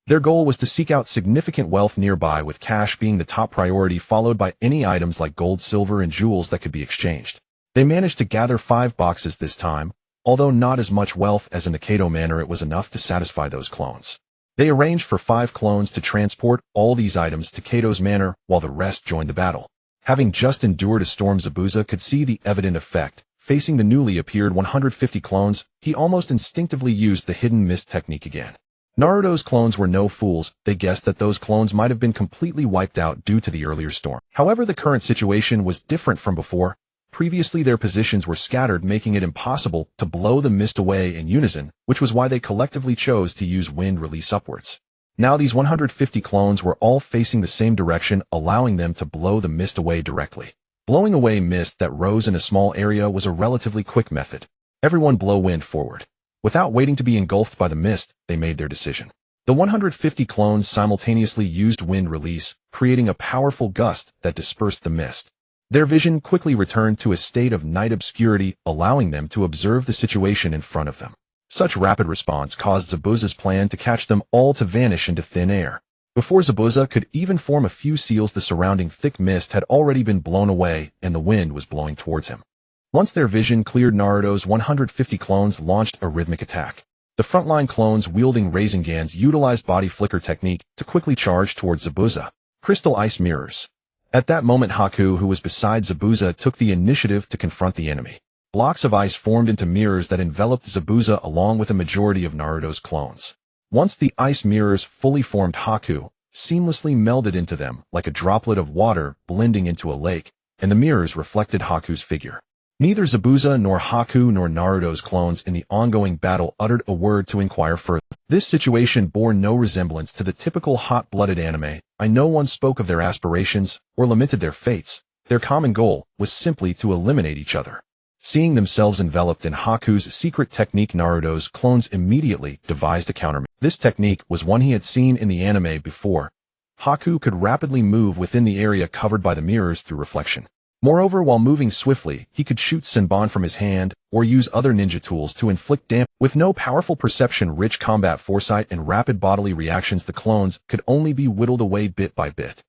Their goal was to seek out significant wealth nearby, with cash being the top priority, followed by any items like gold, silver, and jewels that could be exchanged. They managed to gather 5 boxes this time. Although not as much wealth as in the Kato Manor, it was enough to satisfy those clones. They arranged for 5 clones to transport all these items to Kato's Manor, while the rest joined the battle. Having just endured a storm, Zabuza could see the evident effect. Facing the newly appeared 150 clones, he almost instinctively used the hidden mist technique again. Naruto's clones were no fools. They guessed that those clones might have been completely wiped out due to the earlier storm. However, the current situation was different from before. Previously their positions were scattered, making it impossible to blow the mist away in unison, which was why they collectively chose to use wind release upwards. Now these 150 clones were all facing the same direction, allowing them to blow the mist away directly. Blowing away mist that rose in a small area was a relatively quick method. Everyone blow wind forward. Without waiting to be engulfed by the mist, they made their decision. The 150 clones simultaneously used wind release, creating a powerful gust that dispersed the mist. Their vision quickly returned to a state of night obscurity, allowing them to observe the situation in front of them. Such rapid response caused Zabuza's plan to catch them all to vanish into thin air. Before Zabuza could even form a few seals, the surrounding thick mist had already been blown away and the wind was blowing towards him. Once their vision cleared, Naruto's 150 clones launched a rhythmic attack. The frontline clones wielding Razengans utilized body flicker technique to quickly charge towards Zabuza. Crystal ice mirrors. At that moment, Haku, who was beside Zabuza, took the initiative to confront the enemy. Blocks of ice formed into mirrors that enveloped Zabuza along with a majority of Naruto's clones. Once the ice mirrors fully formed, Haku seamlessly melded into them like a droplet of water blending into a lake, and the mirrors reflected Haku's figure. Neither Zabuza nor Haku nor Naruto's clones in the ongoing battle uttered a word to inquire further. This situation bore no resemblance to the typical hot-blooded anime. No one spoke of their aspirations or lamented their fates. Their common goal was simply to eliminate each other. Seeing themselves enveloped in Haku's secret technique, Naruto's clones immediately devised a countermeasure. This technique was one he had seen in the anime before. Haku could rapidly move within the area covered by the mirrors through reflection. Moreover, while moving swiftly, he could shoot Senbon from his hand or use other ninja tools to inflict damage. With no powerful perception, rich combat foresight, and rapid bodily reactions, the clones could only be whittled away bit by bit.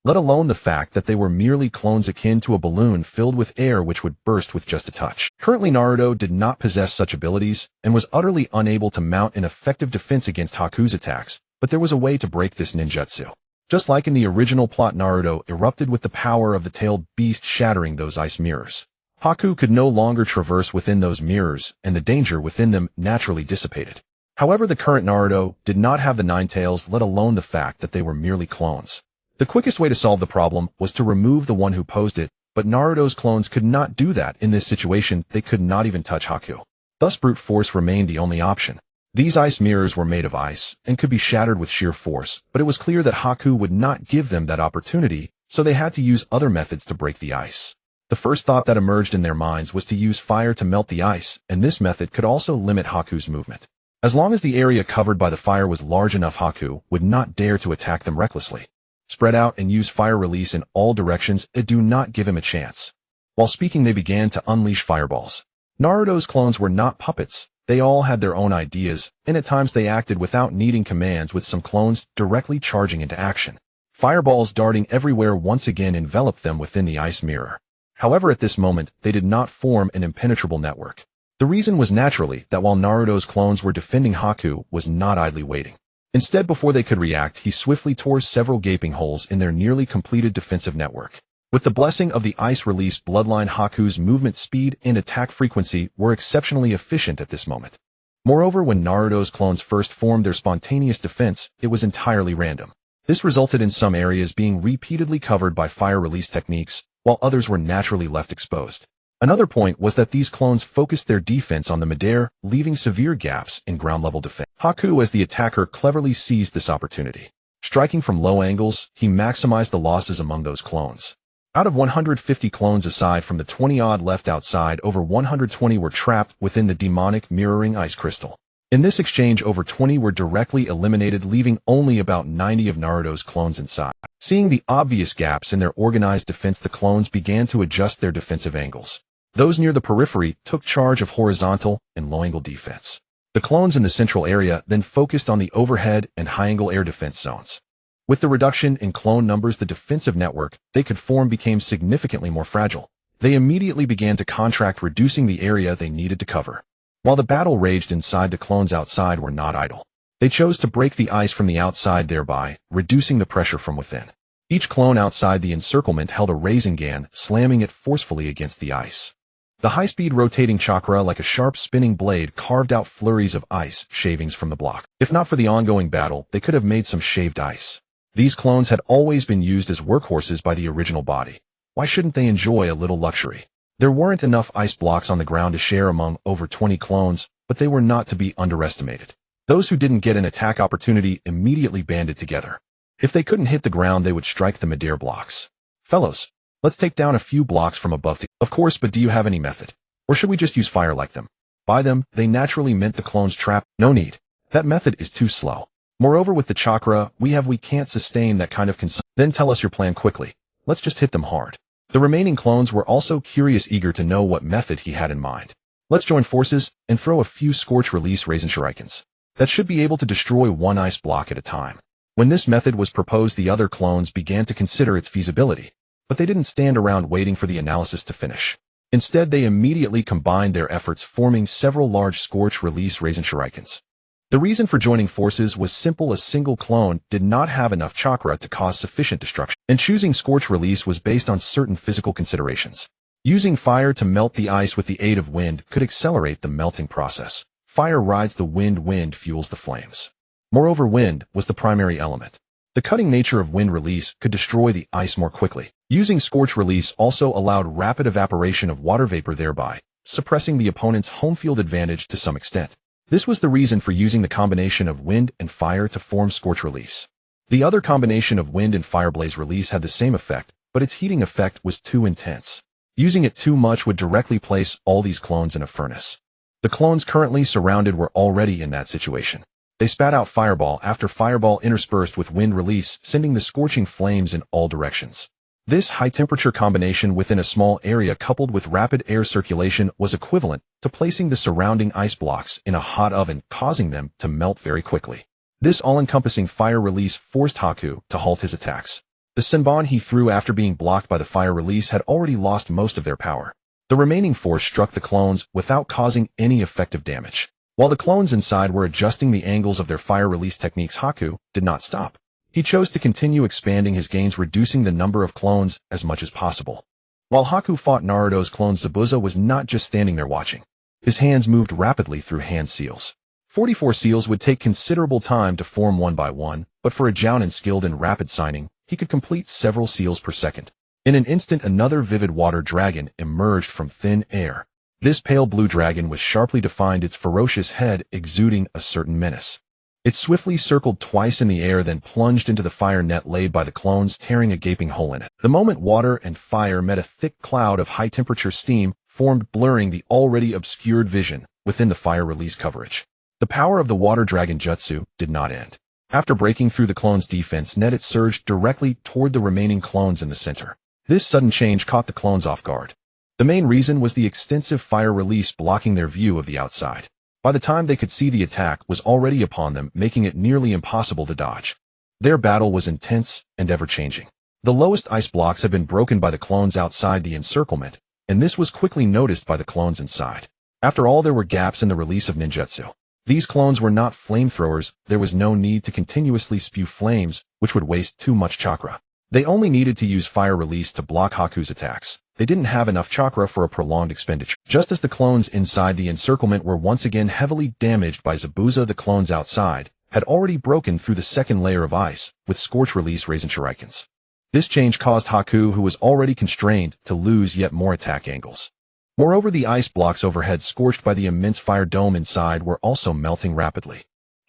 Let alone the fact that they were merely clones akin to a balloon filled with air which would burst with just a touch. Currently, Naruto did not possess such abilities and was utterly unable to mount an effective defense against Haku's attacks, but there was a way to break this ninjutsu. Just like in the original plot, Naruto erupted with the power of the tailed beast, shattering those ice mirrors. Haku could no longer traverse within those mirrors, and the danger within them naturally dissipated. However, the current Naruto did not have the nine tails, let alone the fact that they were merely clones. The quickest way to solve the problem was to remove the one who posed it, but Naruto's clones could not do that in this situation. They could not even touch Haku. Thus, brute force remained the only option. These ice mirrors were made of ice and could be shattered with sheer force, but it was clear that Haku would not give them that opportunity, so they had to use other methods to break the ice. The first thought that emerged in their minds was to use fire to melt the ice, and this method could also limit Haku's movement. As long as the area covered by the fire was large enough, Haku would not dare to attack them recklessly. Spread out and use fire release in all directions, it do not give him a chance. While speaking, they began to unleash fireballs. Naruto's clones were not puppets. They all had their own ideas, and at times they acted without needing commands, with some clones directly charging into action. Fireballs darting everywhere once again enveloped them within the ice mirror. However, at this moment, they did not form an impenetrable network. The reason was naturally that while Naruto's clones were defending, Haku was not idly waiting. Instead, before they could react, he swiftly tore several gaping holes in their nearly completed defensive network. With the blessing of the ice-released bloodline, Haku's movement speed and attack frequency were exceptionally efficient at this moment. Moreover, when Naruto's clones first formed their spontaneous defense, it was entirely random. This resulted in some areas being repeatedly covered by fire release techniques, while others were naturally left exposed. Another point was that these clones focused their defense on the midair, leaving severe gaps in ground-level defense. Haku, as the attacker, cleverly seized this opportunity. Striking from low angles, he maximized the losses among those clones. Out of 150 clones, aside from the 20-odd left outside, over 120 were trapped within the demonic mirroring ice crystal. In this exchange, over 20 were directly eliminated, leaving only about 90 of Naruto's clones inside. Seeing the obvious gaps in their organized defense, the clones began to adjust their defensive angles. Those near the periphery took charge of horizontal and low-angle defense. The clones in the central area then focused on the overhead and high-angle air defense zones. With the reduction in clone numbers, the defensive network they could form became significantly more fragile. They immediately began to contract, reducing the area they needed to cover. While the battle raged inside, the clones outside were not idle. They chose to break the ice from the outside, thereby reducing the pressure from within. Each clone outside the encirclement held a Rasengan, slamming it forcefully against the ice. The high-speed rotating chakra, like a sharp spinning blade, carved out flurries of ice shavings from the block. If not for the ongoing battle, they could have made some shaved ice. These clones had always been used as workhorses by the original body. Why shouldn't they enjoy a little luxury? There weren't enough ice blocks on the ground to share among over 20 clones, but they were not to be underestimated. Those who didn't get an attack opportunity immediately banded together. If they couldn't hit the ground, they would strike the midair blocks. Fellows, let's take down a few blocks from above. Of course, but do you have any method? Or should we just use fire like them? By them, they naturally meant the clones trapped. No need. That method is too slow. Moreover, with the chakra we can't sustain that kind of consumption. Then tell us your plan quickly. Let's just hit them hard. The remaining clones were also curious, eager to know what method he had in mind. Let's join forces and throw a few scorch release raisin shurikens. That should be able to destroy one ice block at a time. When this method was proposed, the other clones began to consider its feasibility, but they didn't stand around waiting for the analysis to finish. Instead, they immediately combined their efforts, forming several large scorch release raisin shurikens. The reason for joining forces was simple: a single clone did not have enough chakra to cause sufficient destruction, and choosing scorch release was based on certain physical considerations. Using fire to melt the ice with the aid of wind could accelerate the melting process. Fire rides the wind, wind fuels the flames. Moreover, wind was the primary element. The cutting nature of wind release could destroy the ice more quickly. Using scorch release also allowed rapid evaporation of water vapor, thereby suppressing the opponent's home field advantage to some extent. This was the reason for using the combination of wind and fire to form scorch release. The other combination of wind and fire blaze release had the same effect, but its heating effect was too intense. Using it too much would directly place all these clones in a furnace. The clones currently surrounded were already in that situation. They spat out fireball after fireball interspersed with wind release, sending the scorching flames in all directions. This high-temperature combination within a small area, coupled with rapid air circulation, was equivalent to placing the surrounding ice blocks in a hot oven, causing them to melt very quickly. This all-encompassing fire release forced Haku to halt his attacks. The senbon he threw after being blocked by the fire release had already lost most of their power. The remaining force struck the clones without causing any effective damage. While the clones inside were adjusting the angles of their fire release techniques, Haku did not stop. He chose to continue expanding his gains, reducing the number of clones as much as possible. While Haku fought Naruto's clone, Zabuza was not just standing there watching. His hands moved rapidly through hand seals. 44 seals would take considerable time to form one by one, but for a jounin skilled in rapid signing, he could complete several seals per second. In an instant, another vivid water dragon emerged from thin air. This pale blue dragon was sharply defined, its ferocious head exuding a certain menace. It swiftly circled twice in the air, then plunged into the fire net laid by the clones, tearing a gaping hole in it. The moment water and fire met, a thick cloud of high-temperature steam formed, blurring the already obscured vision within the fire release coverage. The power of the water dragon jutsu did not end. After breaking through the clones' defense net, it surged directly toward the remaining clones in the center. This sudden change caught the clones off guard. The main reason was the extensive fire release blocking their view of the outside. By the time they could see, the attack was already upon them, making it nearly impossible to dodge. Their battle was intense and ever-changing. The lowest ice blocks had been broken by the clones outside the encirclement, and this was quickly noticed by the clones inside. After all, there were gaps in the release of ninjutsu. These clones were not flamethrowers. There was no need to continuously spew flames, which would waste too much chakra. They only needed to use fire release to block Haku's attacks. They didn't have enough chakra for a prolonged expenditure. Just as the clones inside the encirclement were once again heavily damaged by Zabuza, the clones outside had already broken through the second layer of ice with scorch release raisin shurikens. This change caused Haku, who was already constrained, to lose yet more attack angles. Moreover, the ice blocks overhead, scorched by the immense fire dome inside, were also melting rapidly.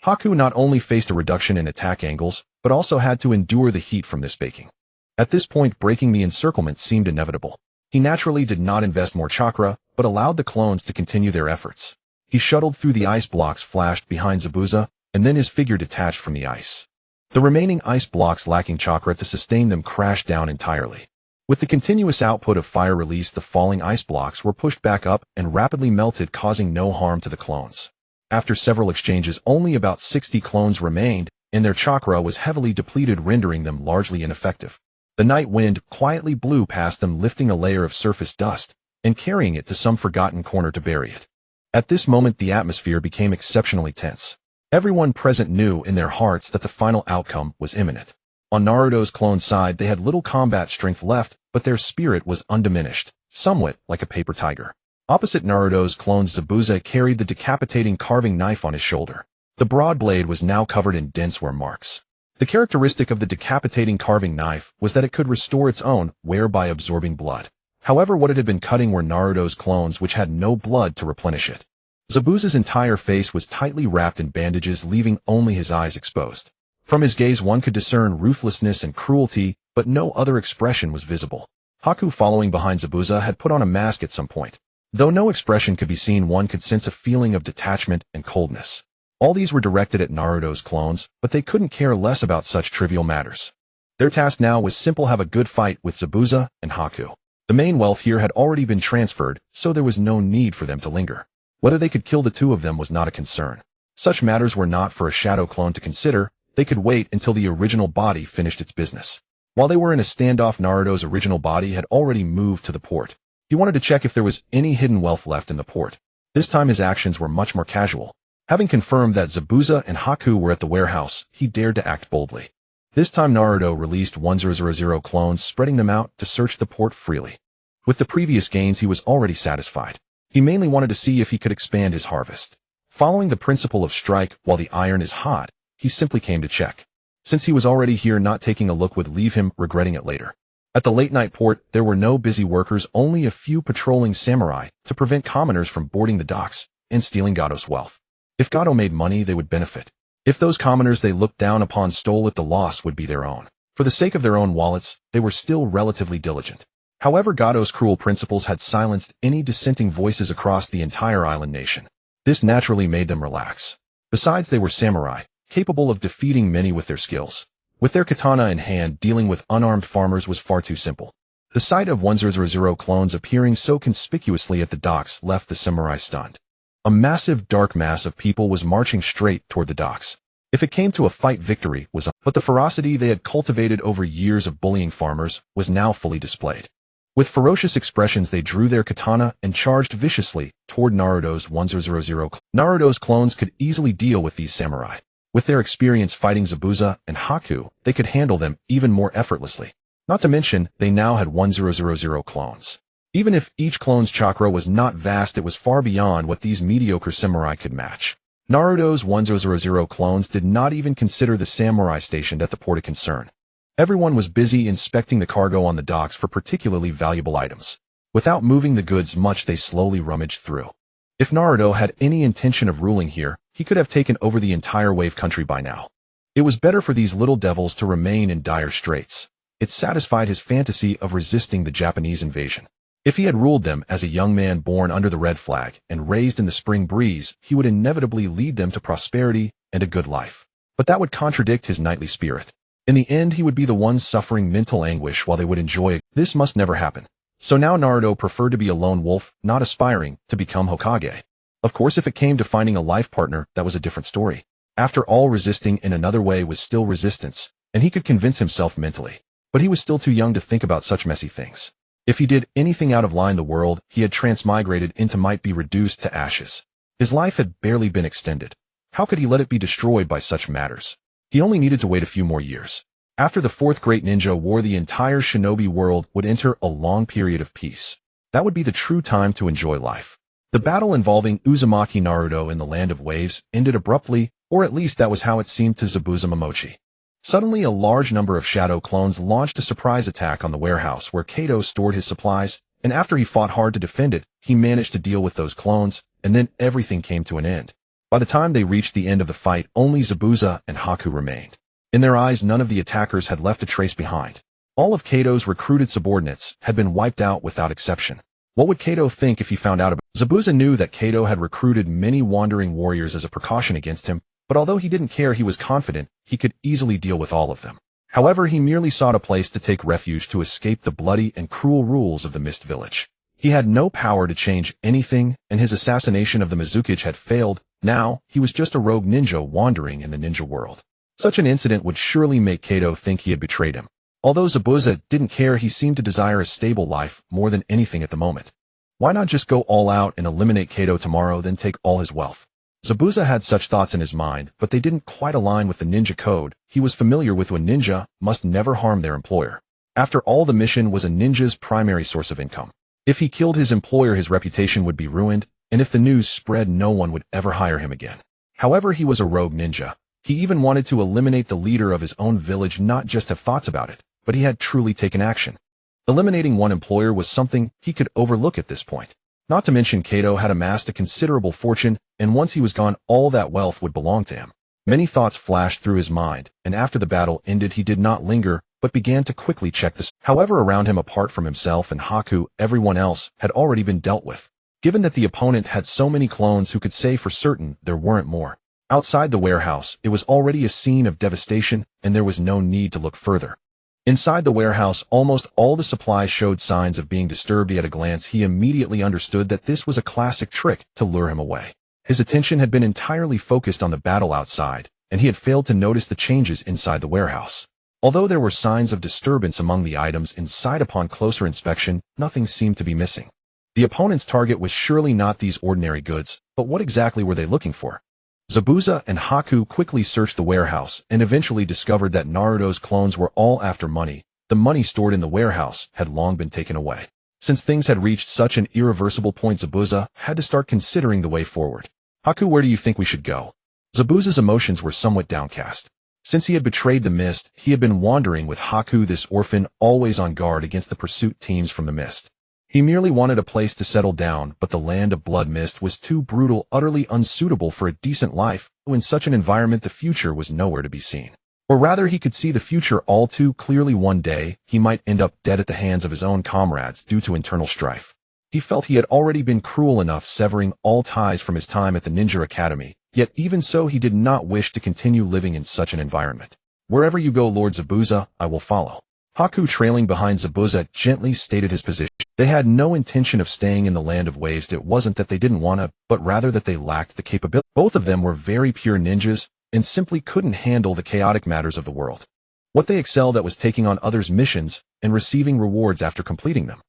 Haku not only faced a reduction in attack angles, but also had to endure the heat from this baking. At this point, breaking the encirclement seemed inevitable. He naturally did not invest more chakra, but allowed the clones to continue their efforts. He shuttled through the ice blocks, flashed behind Zabuza, and then his figure detached from the ice. The remaining ice blocks, lacking chakra to sustain them, crashed down entirely. With the continuous output of fire release, the falling ice blocks were pushed back up and rapidly melted, causing no harm to the clones. After several exchanges, only about 60 clones remained, and their chakra was heavily depleted, rendering them largely ineffective. The night wind quietly blew past them, lifting a layer of surface dust and carrying it to some forgotten corner to bury it. At this moment, the atmosphere became exceptionally tense. Everyone present knew in their hearts that the final outcome was imminent. On Naruto's clone side, they had little combat strength left, but their spirit was undiminished, somewhat like a paper tiger. Opposite Naruto's clone, Zabuza carried the decapitating carving knife on his shoulder. The broad blade was now covered in dense wear marks. The characteristic of the decapitating carving knife was that it could restore its own wear by absorbing blood. However, what it had been cutting were Naruto's clones, which had no blood to replenish it. Zabuza's entire face was tightly wrapped in bandages, leaving only his eyes exposed. From his gaze one could discern ruthlessness and cruelty, but no other expression was visible. Haku, following behind Zabuza, had put on a mask at some point. Though no expression could be seen, one could sense a feeling of detachment and coldness. All these were directed at Naruto's clones, but they couldn't care less about such trivial matters. Their task now was simple: have a good fight with Zabuza and Haku. The main wealth here had already been transferred, so there was no need for them to linger. Whether they could kill the two of them was not a concern. Such matters were not for a shadow clone to consider. They could wait until the original body finished its business. While they were in a standoff, Naruto's original body had already moved to the port. He wanted to check if there was any hidden wealth left in the port. This time his actions were much more casual. Having confirmed that Zabuza and Haku were at the warehouse, he dared to act boldly. This time Naruto released 1000 clones, spreading them out to search the port freely. With the previous gains he was already satisfied. He mainly wanted to see if he could expand his harvest. Following the principle of strike while the iron is hot, he simply came to check. Since he was already here, not taking a look would leave him regretting it later. At the late-night port, there were no busy workers, only a few patrolling samurai to prevent commoners from boarding the docks and stealing Gado's wealth. If Gado made money, they would benefit. If those commoners they looked down upon stole it, the loss would be their own. For the sake of their own wallets, they were still relatively diligent. However, Gado's cruel principles had silenced any dissenting voices across the entire island nation. This naturally made them relax. Besides, they were samurai, capable of defeating many with their skills. With their katana in hand, dealing with unarmed farmers was far too simple. The sight of 1000 clones appearing so conspicuously at the docks left the samurai stunned. A massive dark mass of people was marching straight toward the docks. If it came to a fight, victory was on, but the ferocity they had cultivated over years of bullying farmers was now fully displayed. With ferocious expressions they drew their katana and charged viciously toward Naruto's 1000. Naruto's clones could easily deal with these samurai. With their experience fighting Zabuza and Haku, they could handle them even more effortlessly. Not to mention, they now had 1000 clones. Even if each clone's chakra was not vast, it was far beyond what these mediocre samurai could match. Naruto's 1000 clones did not even consider the samurai stationed at the port a concern. Everyone was busy inspecting the cargo on the docks for particularly valuable items. Without moving the goods much, they slowly rummaged through. If Naruto had any intention of ruling here, he could have taken over the entire wave country by now. It was better for these little devils to remain in dire straits. It satisfied his fantasy of resisting the Japanese invasion. If he had ruled them as a young man born under the red flag and raised in the spring breeze, he would inevitably lead them to prosperity and a good life. But that would contradict his knightly spirit. In the end, he would be the one suffering mental anguish while they would enjoy it. This must never happen. So now Naruto preferred to be a lone wolf, not aspiring to become Hokage. Of course, if it came to finding a life partner, that was a different story. After all, resisting in another way was still resistance, and he could convince himself mentally. But he was still too young to think about such messy things. If he did anything out of line, the world he had transmigrated into might be reduced to ashes. His life had barely been extended. How could he let it be destroyed by such matters? He only needed to wait a few more years. After the Fourth Great Ninja War, the entire shinobi world would enter a long period of peace. That would be the true time to enjoy life. The battle involving Uzumaki Naruto in the Land of Waves ended abruptly, or at least that was how it seemed to Zabuza Momochi. Suddenly, a large number of shadow clones launched a surprise attack on the warehouse where Kato stored his supplies, and after he fought hard to defend it, he managed to deal with those clones, and then everything came to an end. By the time they reached the end of the fight, only Zabuza and Haku remained. In their eyes, none of the attackers had left a trace behind. All of Kato's recruited subordinates had been wiped out without exception. What would Kato think if he found out about it? Zabuza knew that Kato had recruited many wandering warriors as a precaution against him, but although he didn't care, he was confident he could easily deal with all of them. However, he merely sought a place to take refuge to escape the bloody and cruel rules of the Mist Village. He had no power to change anything, and his assassination of the Mizukage had failed. Now, he was just a rogue ninja wandering in the ninja world. Such an incident would surely make Kato think he had betrayed him. Although Zabuza didn't care, he seemed to desire a stable life more than anything at the moment. Why not just go all out and eliminate Kato tomorrow, then take all his wealth? Zabuza had such thoughts in his mind, but they didn't quite align with the ninja code. He was familiar with when ninja must never harm their employer. After all, the mission was a ninja's primary source of income. If he killed his employer, his reputation would be ruined, and if the news spread, no one would ever hire him again. However, he was a rogue ninja. He even wanted to eliminate the leader of his own village, not just have thoughts about it, but he had truly taken action. Eliminating one employer was something he could overlook at this point. Not to mention Kato had amassed a considerable fortune, and once he was gone, all that wealth would belong to him. Many thoughts flashed through his mind, and after the battle ended he did not linger, but began to quickly check this. However, around him apart from himself and Haku, everyone else had already been dealt with. Given that the opponent had so many clones who could say for certain there weren't more. Outside the warehouse, it was already a scene of devastation, and there was no need to look further. Inside the warehouse, almost all the supplies showed signs of being disturbed. At a glance, he immediately understood that this was a classic trick to lure him away. His attention had been entirely focused on the battle outside, and he had failed to notice the changes inside the warehouse. Although there were signs of disturbance among the items inside, upon closer inspection, nothing seemed to be missing. The opponent's target was surely not these ordinary goods, but what exactly were they looking for? Zabuza and Haku quickly searched the warehouse and eventually discovered that Naruto's clones were all after money. The money stored in the warehouse had long been taken away. Since things had reached such an irreversible point, Zabuza had to start considering the way forward. Haku, where do you think we should go? Zabuza's emotions were somewhat downcast. Since he had betrayed the mist, he had been wandering with Haku, this orphan, always on guard against the pursuit teams from the mist. He merely wanted a place to settle down, but the land of blood mist was too brutal, utterly unsuitable for a decent life. In such an environment, the future was nowhere to be seen. Or rather, he could see the future all too clearly. One day, he might end up dead at the hands of his own comrades due to internal strife. He felt he had already been cruel enough, severing all ties from his time at the Ninja Academy, yet even so he did not wish to continue living in such an environment. Wherever you go, Lord Zabuza, I will follow. Haku, trailing behind Zabuza, gently stated his position. They had no intention of staying in the land of waves. It wasn't that they didn't want to, but rather that they lacked the capability. Both of them were very pure ninjas, and simply couldn't handle the chaotic matters of the world. What they excelled at was taking on others' missions and receiving rewards after completing them.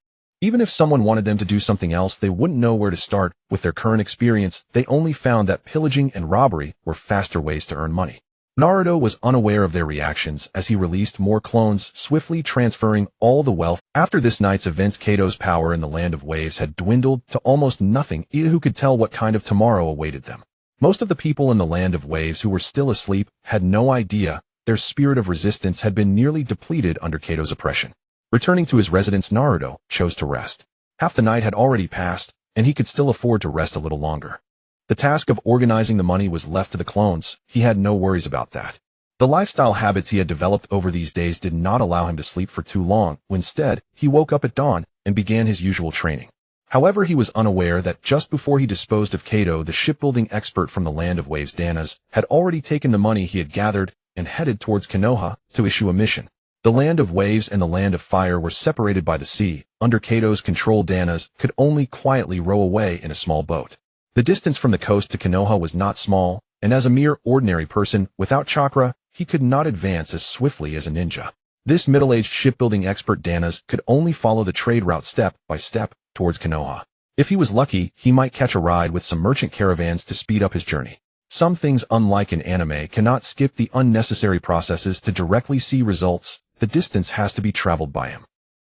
Even if someone wanted them to do something else, they wouldn't know where to start. With their current experience, they only found that pillaging and robbery were faster ways to earn money. Naruto was unaware of their reactions as he released more clones, swiftly transferring all the wealth. After this night's events, Kato's power in the land of waves had dwindled to almost nothing. Who could tell what kind of tomorrow awaited them? Most of the people in the land of waves who were still asleep had no idea their spirit of resistance had been nearly depleted under Kato's oppression. Returning to his residence, Naruto chose to rest. Half the night had already passed, and he could still afford to rest a little longer. The task of organizing the money was left to the clones. He had no worries about that. The lifestyle habits he had developed over these days did not allow him to sleep for too long. Instead, he woke up at dawn and began his usual training. However, he was unaware that just before he disposed of Kato, the shipbuilding expert from the land of waves, Danas, had already taken the money he had gathered and headed towards Konoha to issue a mission. The land of waves and the land of fire were separated by the sea. Under Kato's control, Danas could only quietly row away in a small boat. The distance from the coast to Konoha was not small, and as a mere ordinary person, without chakra, he could not advance as swiftly as a ninja. This middle-aged shipbuilding expert, Danas, could only follow the trade route step by step towards Konoha. If he was lucky, he might catch a ride with some merchant caravans to speed up his journey. Some things, unlike in anime, cannot skip the unnecessary processes to directly see results. The distance has to be traveled by him.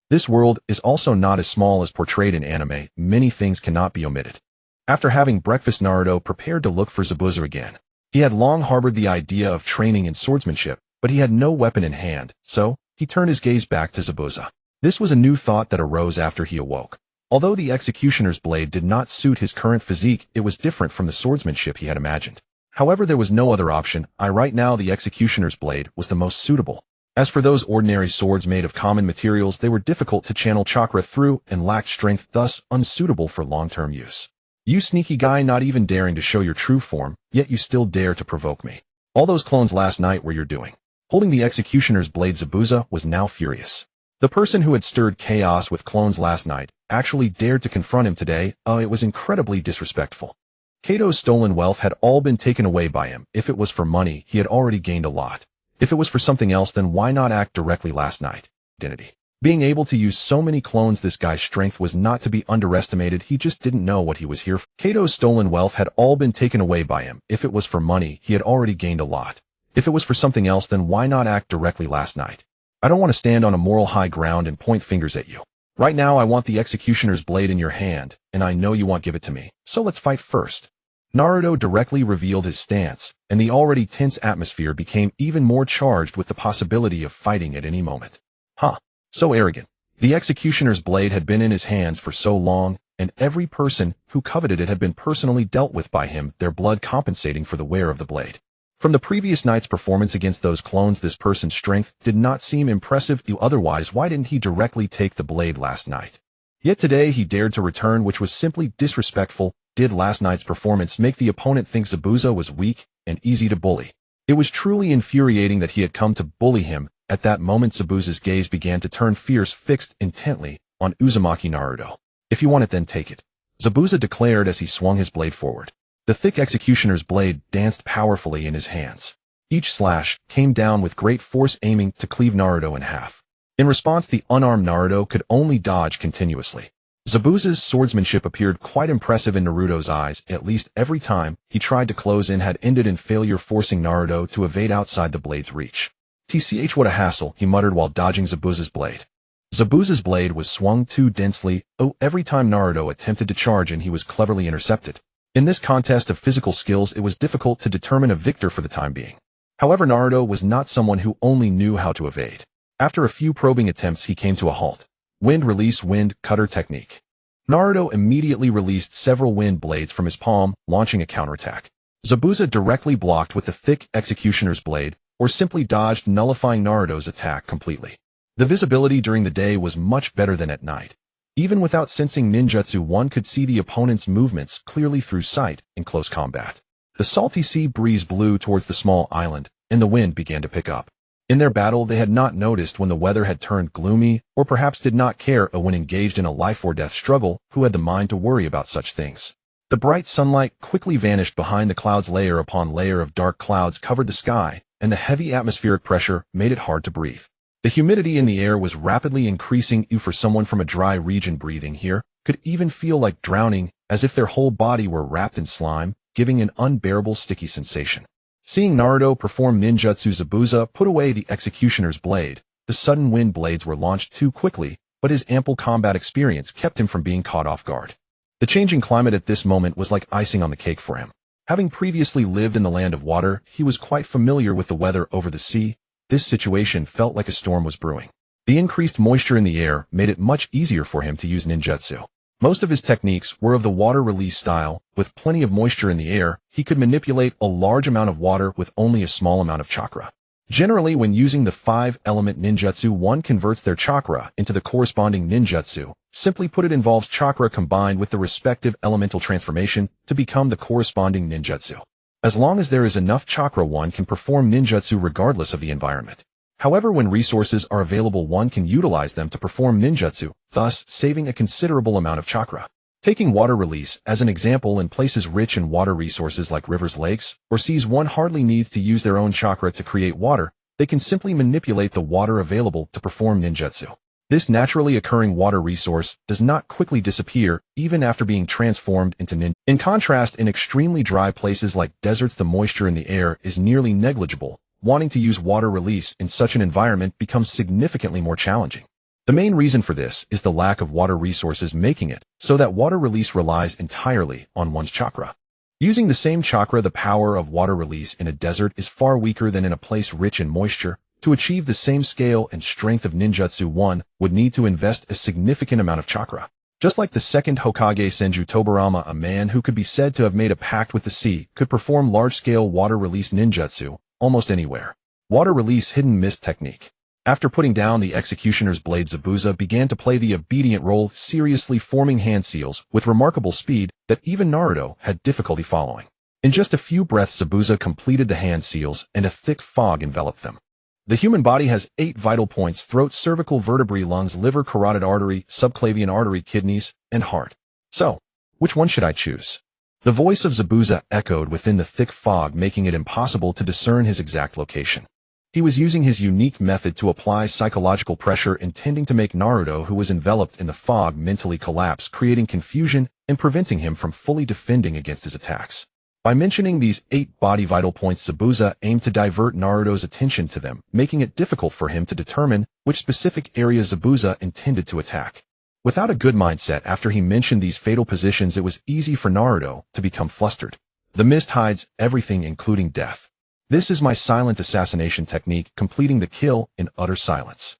This world is also not as small as portrayed in anime. Many things cannot be omitted. After having breakfast, Naruto prepared to look for Zabuza again. He had long harbored the idea of training in swordsmanship, but he had no weapon in hand, so he turned his gaze back to Zabuza. This was a new thought that arose after he awoke. Although the executioner's blade did not suit his current physique, it was different from the swordsmanship he had imagined. However, there was no other option. Right now, the executioner's blade was the most suitable. As for those ordinary swords made of common materials, they were difficult to channel chakra through and lacked strength, thus unsuitable for long-term use. You sneaky guy, not even daring to show your true form, yet you still dare to provoke me. All those clones last night were your doing. Holding the executioner's blade, Zabuza was now furious. The person who had stirred chaos with clones last night actually dared to confront him today. It was incredibly disrespectful. Kato's stolen wealth had all been taken away by him. If it was for money, he had already gained a lot. If it was for something else, then why not act directly last night? Identity. Being able to use so many clones, this guy's strength was not to be underestimated. He just didn't know what he was here for. Kato's stolen wealth had all been taken away by him. If it was for money, he had already gained a lot. If it was for something else, then why not act directly last night? I don't want to stand on a moral high ground and point fingers at you. Right now, I want the executioner's blade in your hand, and I know you won't give it to me. So let's fight first. Naruto directly revealed his stance, and the already tense atmosphere became even more charged with the possibility of fighting at any moment. Huh. So arrogant. The executioner's blade had been in his hands for so long, and every person who coveted it had been personally dealt with by him, their blood compensating for the wear of the blade. From the previous night's performance against those clones, this person's strength did not seem impressive. Otherwise, why didn't he directly take the blade last night? Yet today he dared to return, which was simply disrespectful. Did last night's performance make the opponent think Zabuza was weak and easy to bully? It was truly infuriating that he had come to bully him. At that moment, Zabuza's gaze began to turn fierce, fixed intently on Uzumaki Naruto. "If you want it, then take it," Zabuza declared as he swung his blade forward. The thick executioner's blade danced powerfully in his hands. Each slash came down with great force, aiming to cleave Naruto in half. In response, the unarmed Naruto could only dodge continuously. Zabuza's swordsmanship appeared quite impressive in Naruto's eyes. At least every time he tried to close in had ended in failure, forcing Naruto to evade outside the blade's reach. "Tch, what a hassle," he muttered while dodging Zabuza's blade. Zabuza's blade was swung too densely. Every time Naruto attempted to charge in, he was cleverly intercepted. In this contest of physical skills, it was difficult to determine a victor for the time being. However, Naruto was not someone who only knew how to evade. After a few probing attempts, he came to a halt. Wind release, wind cutter technique. Naruto immediately released several wind blades from his palm, launching a counterattack. Zabuza directly blocked with the thick executioner's blade, or simply dodged, nullifying Naruto's attack completely. The visibility during the day was much better than at night. Even without sensing ninjutsu, one could see the opponent's movements clearly through sight in close combat. The salty sea breeze blew towards the small island, and the wind began to pick up. In their battle, they had not noticed when the weather had turned gloomy, or perhaps did not care when engaged in a life-or-death struggle. Who had the mind to worry about such things? The bright sunlight quickly vanished behind the clouds. Layer upon layer of dark clouds covered the sky, and the heavy atmospheric pressure made it hard to breathe. The humidity in the air was rapidly increasing. For someone from a dry region, breathing here could even feel like drowning, as if their whole body were wrapped in slime, giving an unbearable sticky sensation. Seeing Naruto perform ninjutsu, Zabuza put away the executioner's blade. The sudden wind blades were launched too quickly, but his ample combat experience kept him from being caught off guard. The changing climate at this moment was like icing on the cake for him. Having previously lived in the land of water, he was quite familiar with the weather over the sea. This situation felt like a storm was brewing. The increased moisture in the air made it much easier for him to use ninjutsu. Most of his techniques were of the water release style. With plenty of moisture in the air, he could manipulate a large amount of water with only a small amount of chakra. Generally, when using the 5-element ninjutsu, one converts their chakra into the corresponding ninjutsu. Simply put, it involves chakra combined with the respective elemental transformation to become the corresponding ninjutsu. As long as there is enough chakra, one can perform ninjutsu regardless of the environment. However, when resources are available, one can utilize them to perform ninjutsu, thus saving a considerable amount of chakra. Taking water release as an example, in places rich in water resources like rivers, lakes, or seas, one hardly needs to use their own chakra to create water. They can simply manipulate the water available to perform ninjutsu. This naturally occurring water resource does not quickly disappear, even after being transformed into ninja. In contrast, in extremely dry places like deserts, the moisture in the air is nearly negligible. Wanting to use water release in such an environment becomes significantly more challenging. The main reason for this is the lack of water resources, making it so that water release relies entirely on one's chakra. Using the same chakra, the power of water release in a desert is far weaker than in a place rich in moisture. To achieve the same scale and strength of ninjutsu, one would need to invest a significant amount of chakra. Just like the second Hokage Senju Tobarama, a man who could be said to have made a pact with the sea, could perform large-scale water release ninjutsu almost anywhere. Water release hidden mist technique. After putting down the executioner's blade, Zabuza began to play the obedient role, seriously forming hand seals with remarkable speed that even Naruto had difficulty following. In just a few breaths, Zabuza completed the hand seals, and a thick fog enveloped them. The human body has 8 vital points: throat, cervical vertebrae, lungs, liver, carotid artery, subclavian artery, kidneys, and heart. So, which one should I choose? The voice of Zabuza echoed within the thick fog, making it impossible to discern his exact location. He was using his unique method to apply psychological pressure, intending to make Naruto, who was enveloped in the fog, mentally collapse, creating confusion and preventing him from fully defending against his attacks. By mentioning these 8 body vital points, Zabuza aimed to divert Naruto's attention to them, making it difficult for him to determine which specific area Zabuza intended to attack. Without a good mindset, after he mentioned these fatal positions, it was easy for Naruto to become flustered. The mist hides everything, including death. This is my silent assassination technique, completing the kill in utter silence.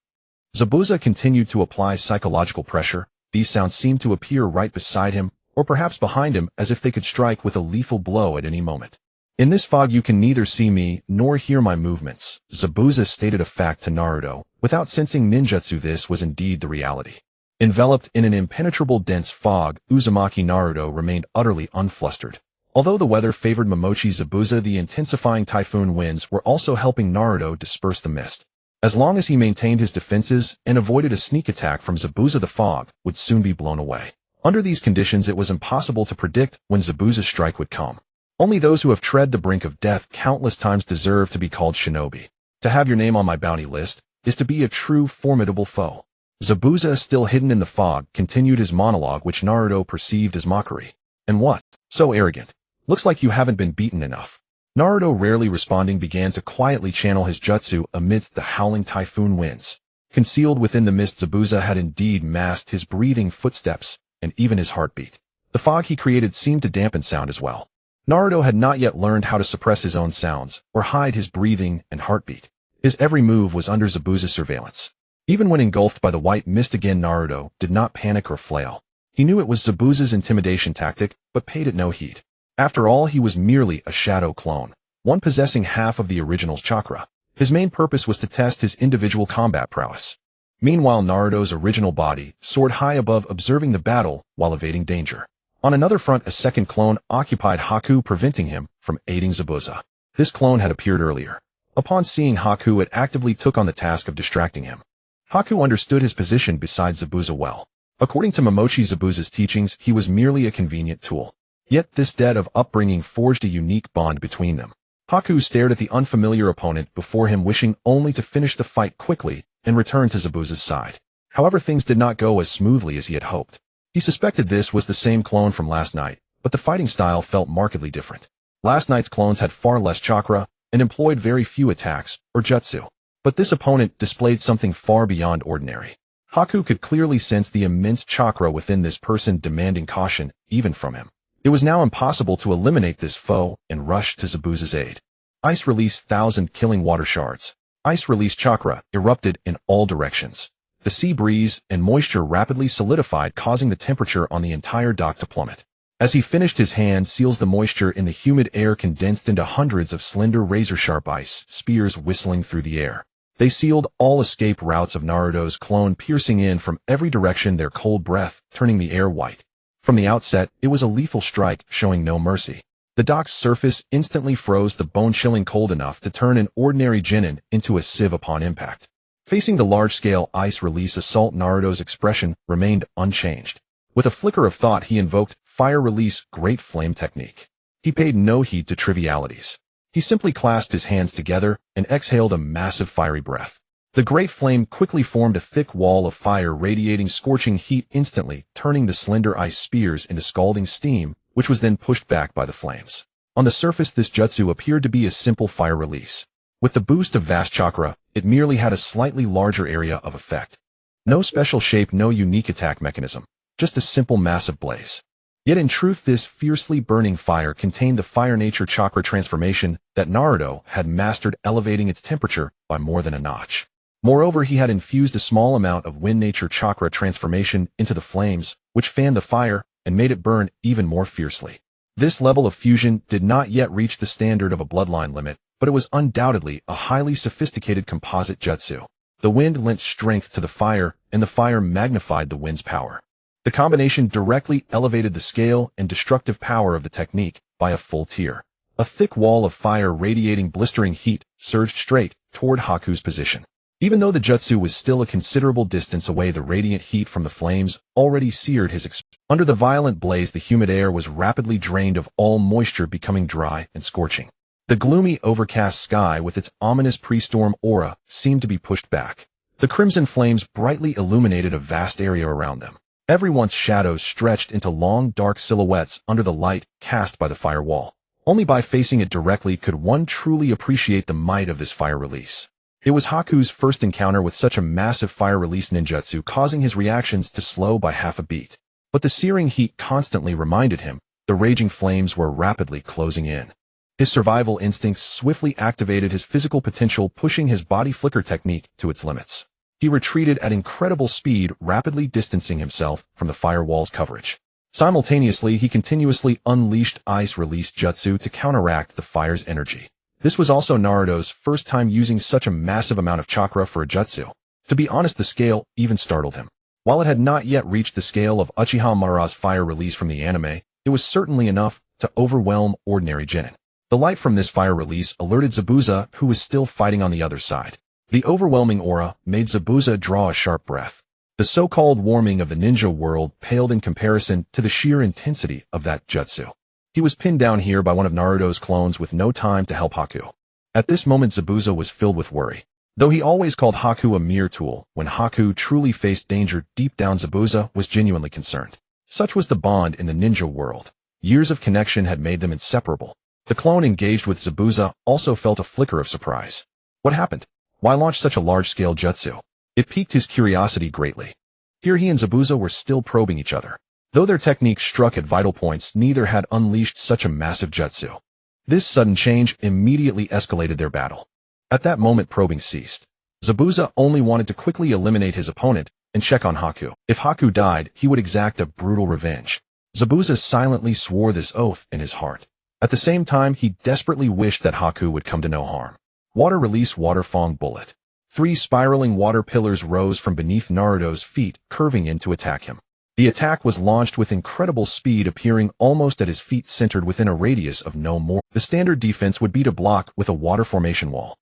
Zabuza continued to apply psychological pressure. These sounds seemed to appear right beside him, or perhaps behind him, as if they could strike with a lethal blow at any moment. In this fog you can neither see me, nor hear my movements, Zabuza stated a fact to Naruto, without sensing ninjutsu. This was indeed the reality. Enveloped in an impenetrable dense fog, Uzumaki Naruto remained utterly unflustered. Although the weather favored Momochi Zabuza, the intensifying typhoon winds were also helping Naruto disperse the mist. As long as he maintained his defenses and avoided a sneak attack from Zabuza, the fog would soon be blown away. Under these conditions it was impossible to predict when Zabuza's strike would come. Only those who have tread the brink of death countless times deserve to be called shinobi. To have your name on my bounty list is to be a true formidable foe. Zabuza, still hidden in the fog, continued his monologue, which Naruto perceived as mockery. And what? So arrogant. Looks like you haven't been beaten enough. Naruto, rarely responding, began to quietly channel his jutsu amidst the howling typhoon winds. Concealed within the mist, Zabuza had indeed masked his breathing, footsteps, and even his heartbeat. The fog he created seemed to dampen sound as well. Naruto had not yet learned how to suppress his own sounds, or hide his breathing and heartbeat. His every move was under Zabuza's surveillance. Even when engulfed by the white mist again, Naruto did not panic or flail. He knew it was Zabuza's intimidation tactic, but paid it no heed. After all, he was merely a shadow clone, one possessing half of the original's chakra. His main purpose was to test his individual combat prowess. Meanwhile, Naruto's original body soared high above, observing the battle while evading danger. On another front, a second clone occupied Haku, preventing him from aiding Zabuza. This clone had appeared earlier. Upon seeing Haku, it actively took on the task of distracting him. Haku understood his position beside Zabuza well. According to Momochi Zabuza's teachings, he was merely a convenient tool. Yet this debt of upbringing forged a unique bond between them. Haku stared at the unfamiliar opponent before him, wishing only to finish the fight quickly and return to Zabuza's side. However, things did not go as smoothly as he had hoped. He suspected this was the same clone from last night, but the fighting style felt markedly different. Last night's clones had far less chakra and employed very few attacks or jutsu. But this opponent displayed something far beyond ordinary. Haku could clearly sense the immense chakra within this person, demanding caution even from him. It was now impossible to eliminate this foe and rush to Zabuza's aid. Ice released 1,000 killing water shards. Ice released chakra erupted in all directions. The sea breeze and moisture rapidly solidified, causing the temperature on the entire dock to plummet. As he finished, his hand seals the moisture in the humid air condensed into hundreds of slender razor-sharp ice spears whistling through the air. They sealed all escape routes of Naruto's clone, piercing in from every direction, their cold breath turning the air white. From the outset, it was a lethal strike, showing no mercy. The dock's surface instantly froze, the bone-chilling cold enough to turn an ordinary genin into a sieve upon impact. Facing the large-scale ice release assault, Naruto's expression remained unchanged. With a flicker of thought, he invoked Fire Release Great Flame technique. He paid no heed to trivialities. He simply clasped his hands together and exhaled a massive fiery breath. The great flame quickly formed a thick wall of fire, radiating scorching heat instantly, turning the slender ice spears into scalding steam, which was then pushed back by the flames. On the surface, this jutsu appeared to be a simple fire release. With the boost of vast chakra, it merely had a slightly larger area of effect. No special shape, no unique attack mechanism, just a simple massive blaze. Yet in truth, this fiercely burning fire contained the fire nature chakra transformation that Naruto had mastered, elevating its temperature by more than a notch. Moreover, he had infused a small amount of wind nature chakra transformation into the flames, which fanned the fire and made it burn even more fiercely. This level of fusion did not yet reach the standard of a bloodline limit, but it was undoubtedly a highly sophisticated composite jutsu. The wind lent strength to the fire, and the fire magnified the wind's power. The combination directly elevated the scale and destructive power of the technique by a full tier. A thick wall of fire radiating blistering heat surged straight toward Haku's position. Even though the jutsu was still a considerable distance away, the radiant heat from the flames already seared his Under the violent blaze, the humid air was rapidly drained of all moisture, becoming dry and scorching. The gloomy, overcast sky with its ominous pre-storm aura seemed to be pushed back. The crimson flames brightly illuminated a vast area around them. Everyone's shadows stretched into long, dark silhouettes under the light cast by the firewall. Only by facing it directly could one truly appreciate the might of this fire release. It was Haku's first encounter with such a massive fire release ninjutsu, causing his reactions to slow by half a beat. But the searing heat constantly reminded him the raging flames were rapidly closing in. His survival instincts swiftly activated his physical potential, pushing his body flicker technique to its limits. He retreated at incredible speed, rapidly distancing himself from the firewall's coverage. Simultaneously, he continuously unleashed ice-release jutsu to counteract the fire's energy. This was also Naruto's first time using such a massive amount of chakra for a jutsu. To be honest, the scale even startled him. While it had not yet reached the scale of Uchiha Madara's fire release from the anime, it was certainly enough to overwhelm ordinary genin. The light from this fire release alerted Zabuza, who was still fighting on the other side. The overwhelming aura made Zabuza draw a sharp breath. The so-called warming of the ninja world paled in comparison to the sheer intensity of that jutsu. He was pinned down here by one of Naruto's clones with no time to help Haku. At this moment, Zabuza was filled with worry. Though he always called Haku a mere tool, when Haku truly faced danger deep down, Zabuza was genuinely concerned. Such was the bond in the ninja world. Years of connection had made them inseparable. The clone engaged with Zabuza also felt a flicker of surprise. What happened? Why launch such a large-scale jutsu? It piqued his curiosity greatly. Here he and Zabuza were still probing each other. Though their techniques struck at vital points, neither had unleashed such a massive jutsu. This sudden change immediately escalated their battle. At that moment, probing ceased. Zabuza only wanted to quickly eliminate his opponent and check on Haku. If Haku died, he would exact a brutal revenge. Zabuza silently swore this oath in his heart. At the same time, he desperately wished that Haku would come to no harm. Water release, water fong bullet. 3 spiraling water pillars rose from beneath Naruto's feet, curving in to attack him. The attack was launched with incredible speed, appearing almost at his feet, centered within a radius of no more. The standard defense would be to block with a water formation wall.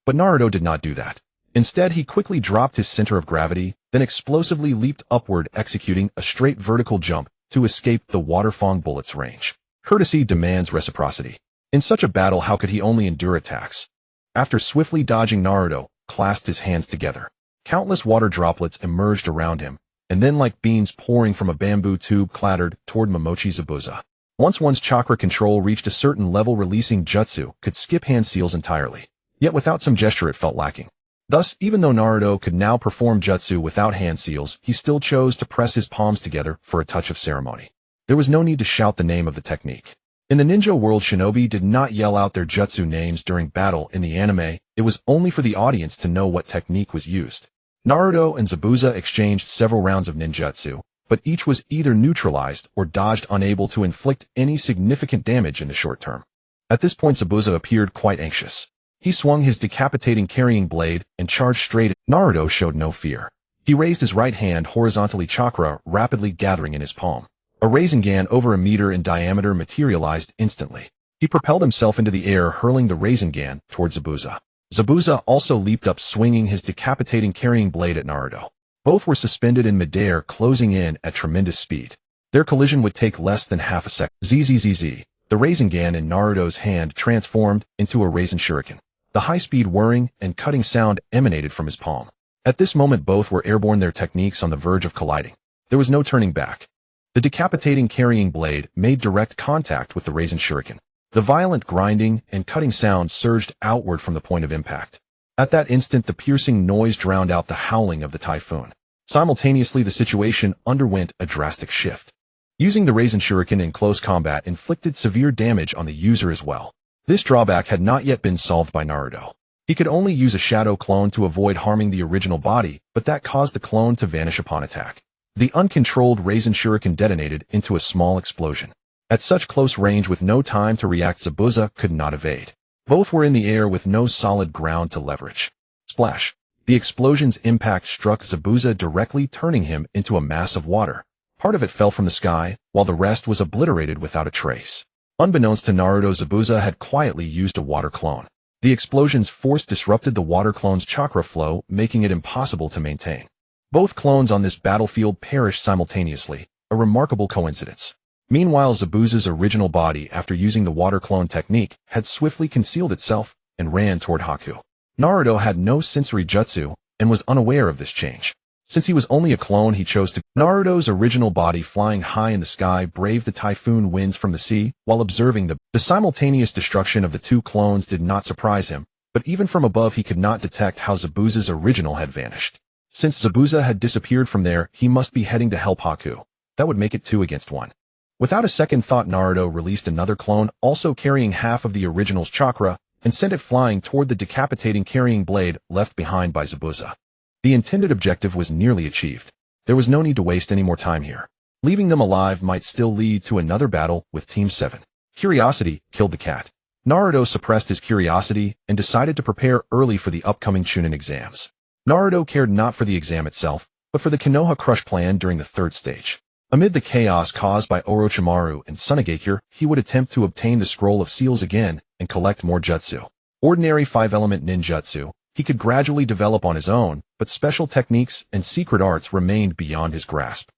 But Naruto did not do that. Instead, he quickly dropped his center of gravity, then explosively leaped upward, executing a straight vertical jump to escape the water fong bullet's range. Courtesy demands reciprocity. In such a battle, how could he only endure attacks? After swiftly dodging, Naruto clasped his hands together. Countless water droplets emerged around him, and then like beans pouring from a bamboo tube clattered toward Momochi Zabuza. Once one's chakra control reached a certain level, releasing jutsu could skip hand seals entirely. Yet without some gesture it felt lacking. Thus, even though Naruto could now perform jutsu without hand seals, he still chose to press his palms together for a touch of ceremony. There was no need to shout the name of the technique. In the ninja world, shinobi did not yell out their jutsu names during battle. In the anime, it was only for the audience to know what technique was used. Naruto and Zabuza exchanged several rounds of ninjutsu, but each was either neutralized or dodged, unable to inflict any significant damage in the short term. At this point, Zabuza appeared quite anxious. He swung his decapitating carrying blade and charged straight. Naruto showed no fear. He raised his right hand horizontally, chakra rapidly gathering in his palm. A Rasengan over 1 meter in diameter materialized instantly. He propelled himself into the air, hurling the Rasengan towards Zabuza. Zabuza also leaped up, swinging his decapitating carrying blade at Naruto. Both were suspended in midair, closing in at tremendous speed. Their collision would take less than half a second. Zzz. The Rasengan in Naruto's hand transformed into a Rasen Shuriken. The high-speed whirring and cutting sound emanated from his palm. At this moment, both were airborne, their techniques on the verge of colliding. There was no turning back. The decapitating carrying blade made direct contact with the Rasen Shuriken. The violent grinding and cutting sound surged outward from the point of impact. At that instant, the piercing noise drowned out the howling of the typhoon. Simultaneously, the situation underwent a drastic shift. Using the Rasen Shuriken in close combat inflicted severe damage on the user as well. This drawback had not yet been solved by Naruto. He could only use a shadow clone to avoid harming the original body, but that caused the clone to vanish upon attack. The uncontrolled Rasen Shuriken detonated into a small explosion. At such close range with no time to react, Zabuza could not evade. Both were in the air with no solid ground to leverage. Splash! The explosion's impact struck Zabuza directly, turning him into a mass of water. Part of it fell from the sky, while the rest was obliterated without a trace. Unbeknownst to Naruto, Zabuza had quietly used a water clone. The explosion's force disrupted the water clone's chakra flow, making it impossible to maintain. Both clones on this battlefield perished simultaneously, a remarkable coincidence. Meanwhile, Zabuza's original body, after using the water clone technique, had swiftly concealed itself and ran toward Haku. Naruto had no sensory jutsu and was unaware of this change. Since he was only a clone, he chose to. Naruto's original body, flying high in the sky, braved the typhoon winds from the sea while observing the simultaneous destruction of the two clones did not surprise him, but even from above he could not detect how Zabuza's original had vanished. Since Zabuza had disappeared from there, he must be heading to help Haku. That would make it 2 against 1. Without a second thought, Naruto released another clone, also carrying half of the original's chakra, and sent it flying toward the decapitating carrying blade left behind by Zabuza. The intended objective was nearly achieved. There was no need to waste any more time here. Leaving them alive might still lead to another battle with Team 7. Curiosity killed the cat. Naruto suppressed his curiosity and decided to prepare early for the upcoming Chunin exams. Naruto cared not for the exam itself, but for the Konoha crush plan during the third stage. Amid the chaos caused by Orochimaru and Tsunagakure, he would attempt to obtain the Scroll of Seals again and collect more jutsu. Ordinary 5-element ninjutsu, he could gradually develop on his own, but special techniques and secret arts remained beyond his grasp.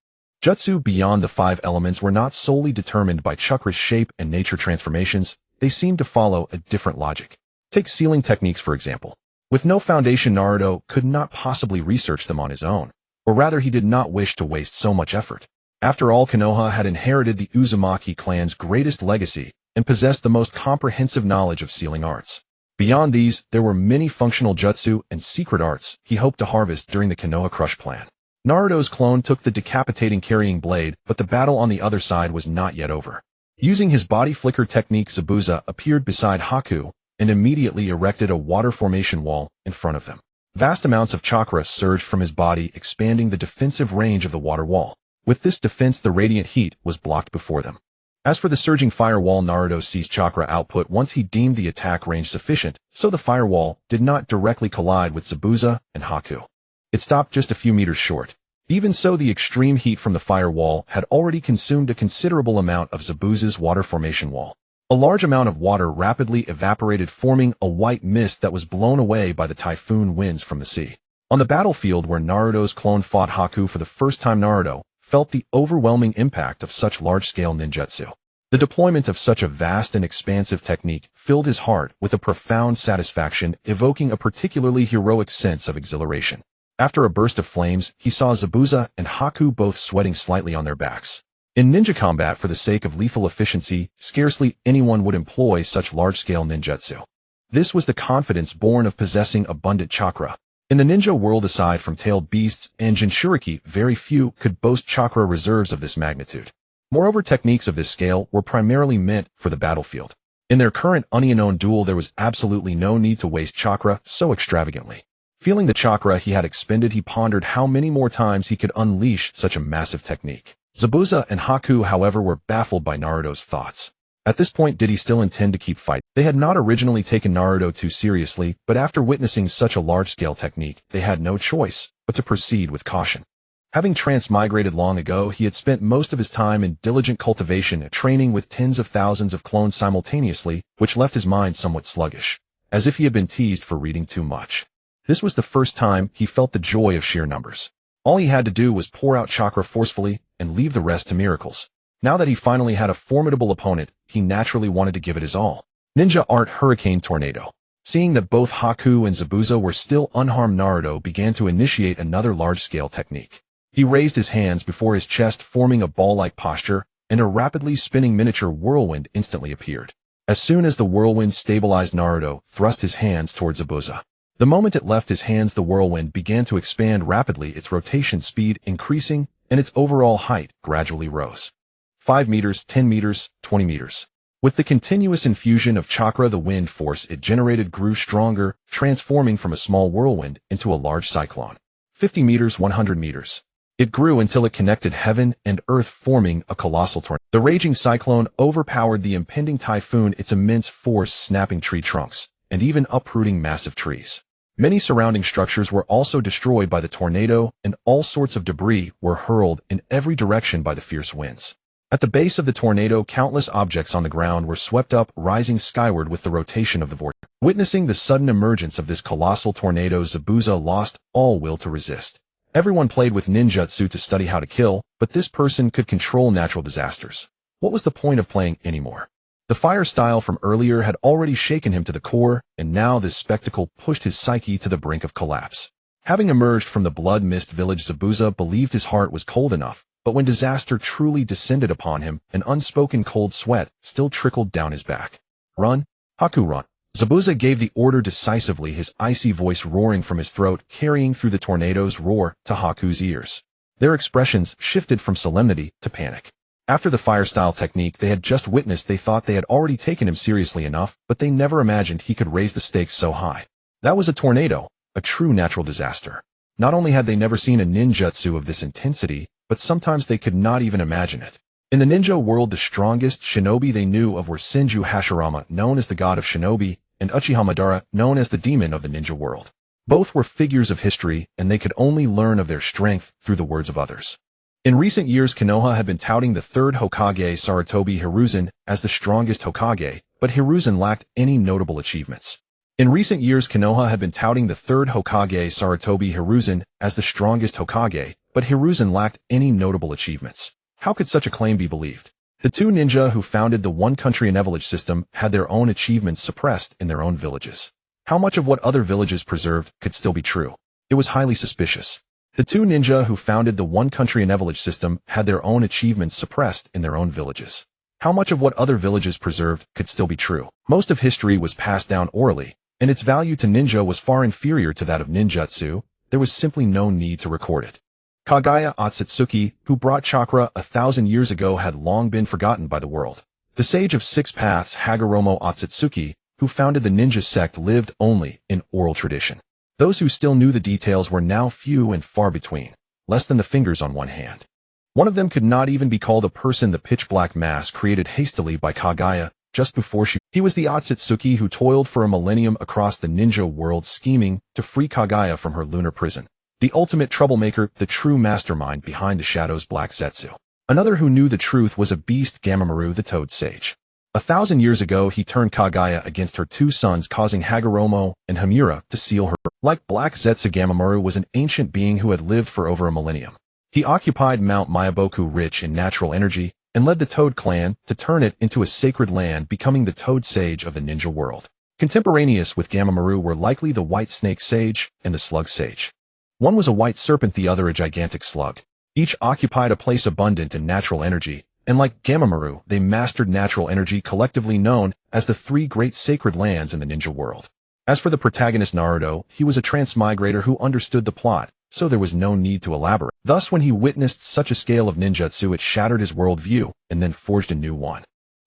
Jutsu beyond the 5 elements were not solely determined by chakra's shape and nature transformations, they seemed to follow a different logic. Take sealing techniques for example. With no foundation, Naruto could not possibly research them on his own, or rather he did not wish to waste so much effort. After all, Konoha had inherited the Uzumaki clan's greatest legacy and possessed the most comprehensive knowledge of sealing arts. Beyond these, there were many functional jutsu and secret arts he hoped to harvest during the Konoha crush plan. Naruto's clone took the decapitating carrying blade, but the battle on the other side was not yet over. Using his body flicker technique, Zabuza appeared beside Haku and immediately erected a water formation wall in front of them. Vast amounts of chakra surged from his body, expanding the defensive range of the water wall. With this defense, the radiant heat was blocked before them. As for the surging firewall, Naruto ceased chakra output once he deemed the attack range sufficient, so the firewall did not directly collide with Zabuza and Haku. It stopped just a few meters short. Even so, the extreme heat from the firewall had already consumed a considerable amount of Zabuza's water formation wall. A large amount of water rapidly evaporated, forming a white mist that was blown away by the typhoon winds from the sea. On the battlefield where Naruto's clone fought Haku for the first time, Naruto felt the overwhelming impact of such large-scale ninjutsu. The deployment of such a vast and expansive technique filled his heart with a profound satisfaction, evoking a particularly heroic sense of exhilaration. After a burst of flames, he saw Zabuza and Haku both sweating slightly on their backs. In ninja combat, for the sake of lethal efficiency, scarcely anyone would employ such large-scale ninjutsu. This was the confidence born of possessing abundant chakra. In the ninja world, aside from tailed beasts and jinchuriki, very few could boast chakra reserves of this magnitude. Moreover, techniques of this scale were primarily meant for the battlefield. In their current unknown duel, there was absolutely no need to waste chakra so extravagantly. Feeling the chakra he had expended, he pondered how many more times he could unleash such a massive technique. Zabuza and Haku, however, were baffled by Naruto's thoughts. At this point, did he still intend to keep fighting? They had not originally taken Naruto too seriously, but after witnessing such a large-scale technique, they had no choice but to proceed with caution. Having transmigrated long ago, he had spent most of his time in diligent cultivation, training with tens of thousands of clones simultaneously, which left his mind somewhat sluggish, as if he had been teased for reading too much. This was the first time he felt the joy of sheer numbers. All he had to do was pour out chakra forcefully and leave the rest to miracles. Now that he finally had a formidable opponent, he naturally wanted to give it his all. Ninja Art Hurricane Tornado. Seeing that both Haku and Zabuza were still unharmed, Naruto began to initiate another large-scale technique. He raised his hands before his chest, forming a ball-like posture, and a rapidly spinning miniature whirlwind instantly appeared. As soon as the whirlwind stabilized, Naruto thrust his hands towards Zabuza. The moment it left his hands, the whirlwind began to expand rapidly, its rotation speed increasing, and its overall height gradually rose. 5 meters, 10 meters, 20 meters. With the continuous infusion of chakra, the wind force it generated grew stronger, transforming from a small whirlwind into a large cyclone. 50 meters, 100 meters. It grew until it connected heaven and earth, forming a colossal tornado. The raging cyclone overpowered the impending typhoon, its immense force snapping tree trunks and even uprooting massive trees. Many surrounding structures were also destroyed by the tornado, and all sorts of debris were hurled in every direction by the fierce winds. At the base of the tornado, countless objects on the ground were swept up, rising skyward with the rotation of the vortex. Witnessing the sudden emergence of this colossal tornado, Zabuza lost all will to resist. Everyone played with ninjutsu to study how to kill, but this person could control natural disasters. What was the point of playing anymore? The fire style from earlier had already shaken him to the core, and now this spectacle pushed his psyche to the brink of collapse. Having emerged from the blood mist village, Zabuza believed his heart was cold enough, but when disaster truly descended upon him, an unspoken cold sweat still trickled down his back. Run, Haku, run. Zabuza gave the order decisively, his icy voice roaring from his throat, carrying through the tornado's roar to Haku's ears. Their expressions shifted from solemnity to panic. After the fire-style technique they had just witnessed, they thought they had already taken him seriously enough, but they never imagined he could raise the stakes so high. That was a tornado, a true natural disaster. Not only had they never seen a ninjutsu of this intensity, but sometimes they could not even imagine it. In the ninja world, the strongest shinobi they knew of were Senju Hashirama, known as the god of shinobi, and Uchiha Madara, known as the demon of the ninja world. Both were figures of history, and they could only learn of their strength through the words of others. In recent years, Konoha had been touting the third Hokage Sarutobi Hiruzen as the strongest Hokage, but Hiruzen lacked any notable achievements. In recent years, Konoha had been touting the third Hokage Sarutobi Hiruzen as the strongest Hokage, but Hiruzen lacked any notable achievements. How could such a claim be believed? The two ninja who founded the one country and village system had their own achievements suppressed in their own villages. How much of what other villages preserved could still be true? It was highly suspicious. The two ninja who founded the one country and village system had their own achievements suppressed in their own villages. How much of what other villages preserved could still be true? Most of history was passed down orally, and its value to ninja was far inferior to that of ninjutsu. There was simply no need to record it. Kagaya Otsutsuki, who brought chakra 1,000 years ago, had long been forgotten by the world. The sage of six paths Hagoromo Otsutsuki, who founded the ninja sect, lived only in oral tradition. Those who still knew the details were now few and far between, less than the fingers on one hand. One of them could not even be called a person. The pitch-black mask created hastily by Kagaya just before he was the Otsutsuki who toiled for a millennium across the ninja world, scheming to free Kagaya from her lunar prison. The ultimate troublemaker, the true mastermind behind the Shadow's Black Zetsu. Another who knew the truth was a beast, Gamamaru the Toad Sage. 1,000 years ago, he turned Kagaya against her two sons, causing Hagoromo and Hamura to seal her. Like Black Zetsu, Gamamaru was an ancient being who had lived for over a millennium. He occupied Mount Mayaboku, rich in natural energy, and led the Toad clan to turn it into a sacred land, becoming the Toad Sage of the ninja world. Contemporaneous with Gamamaru were likely the White Snake Sage and the Slug Sage. One was a white serpent, the other a gigantic slug. Each occupied a place abundant in natural energy, and like Gamamaru, they mastered natural energy, collectively known as the three great sacred lands in the ninja world. As for the protagonist Naruto, he was a transmigrator who understood the plot, so there was no need to elaborate. Thus, when he witnessed such a scale of ninjutsu, it shattered his worldview and then forged a new one.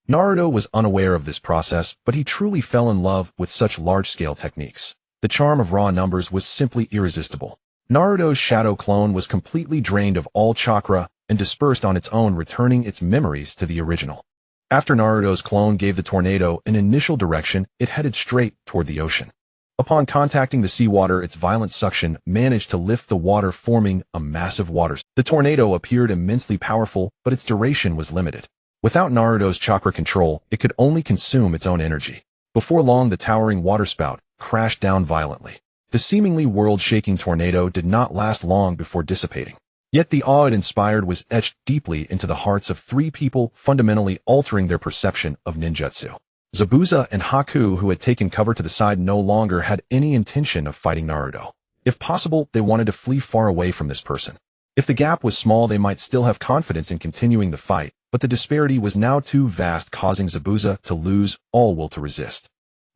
Naruto was unaware of this process, but he truly fell in love with such large-scale techniques. The charm of raw numbers was simply irresistible. Naruto's shadow clone was completely drained of all chakra and dispersed on its own, returning its memories to the original. After Naruto's clone gave the tornado an initial direction, it headed straight toward the ocean. Upon contacting the seawater, its violent suction managed to lift the water, forming a massive water. The tornado appeared immensely powerful, but its duration was limited. Without Naruto's chakra control, it could only consume its own energy. Before long, the towering waterspout crashed down violently. The seemingly world-shaking tornado did not last long before dissipating. Yet the awe it inspired was etched deeply into the hearts of three people, fundamentally altering their perception of ninjutsu. Zabuza and Haku, who had taken cover to the side, no longer had any intention of fighting Naruto. If possible, they wanted to flee far away from this person. If the gap was small, they might still have confidence in continuing the fight, but the disparity was now too vast, causing Zabuza to lose all will to resist.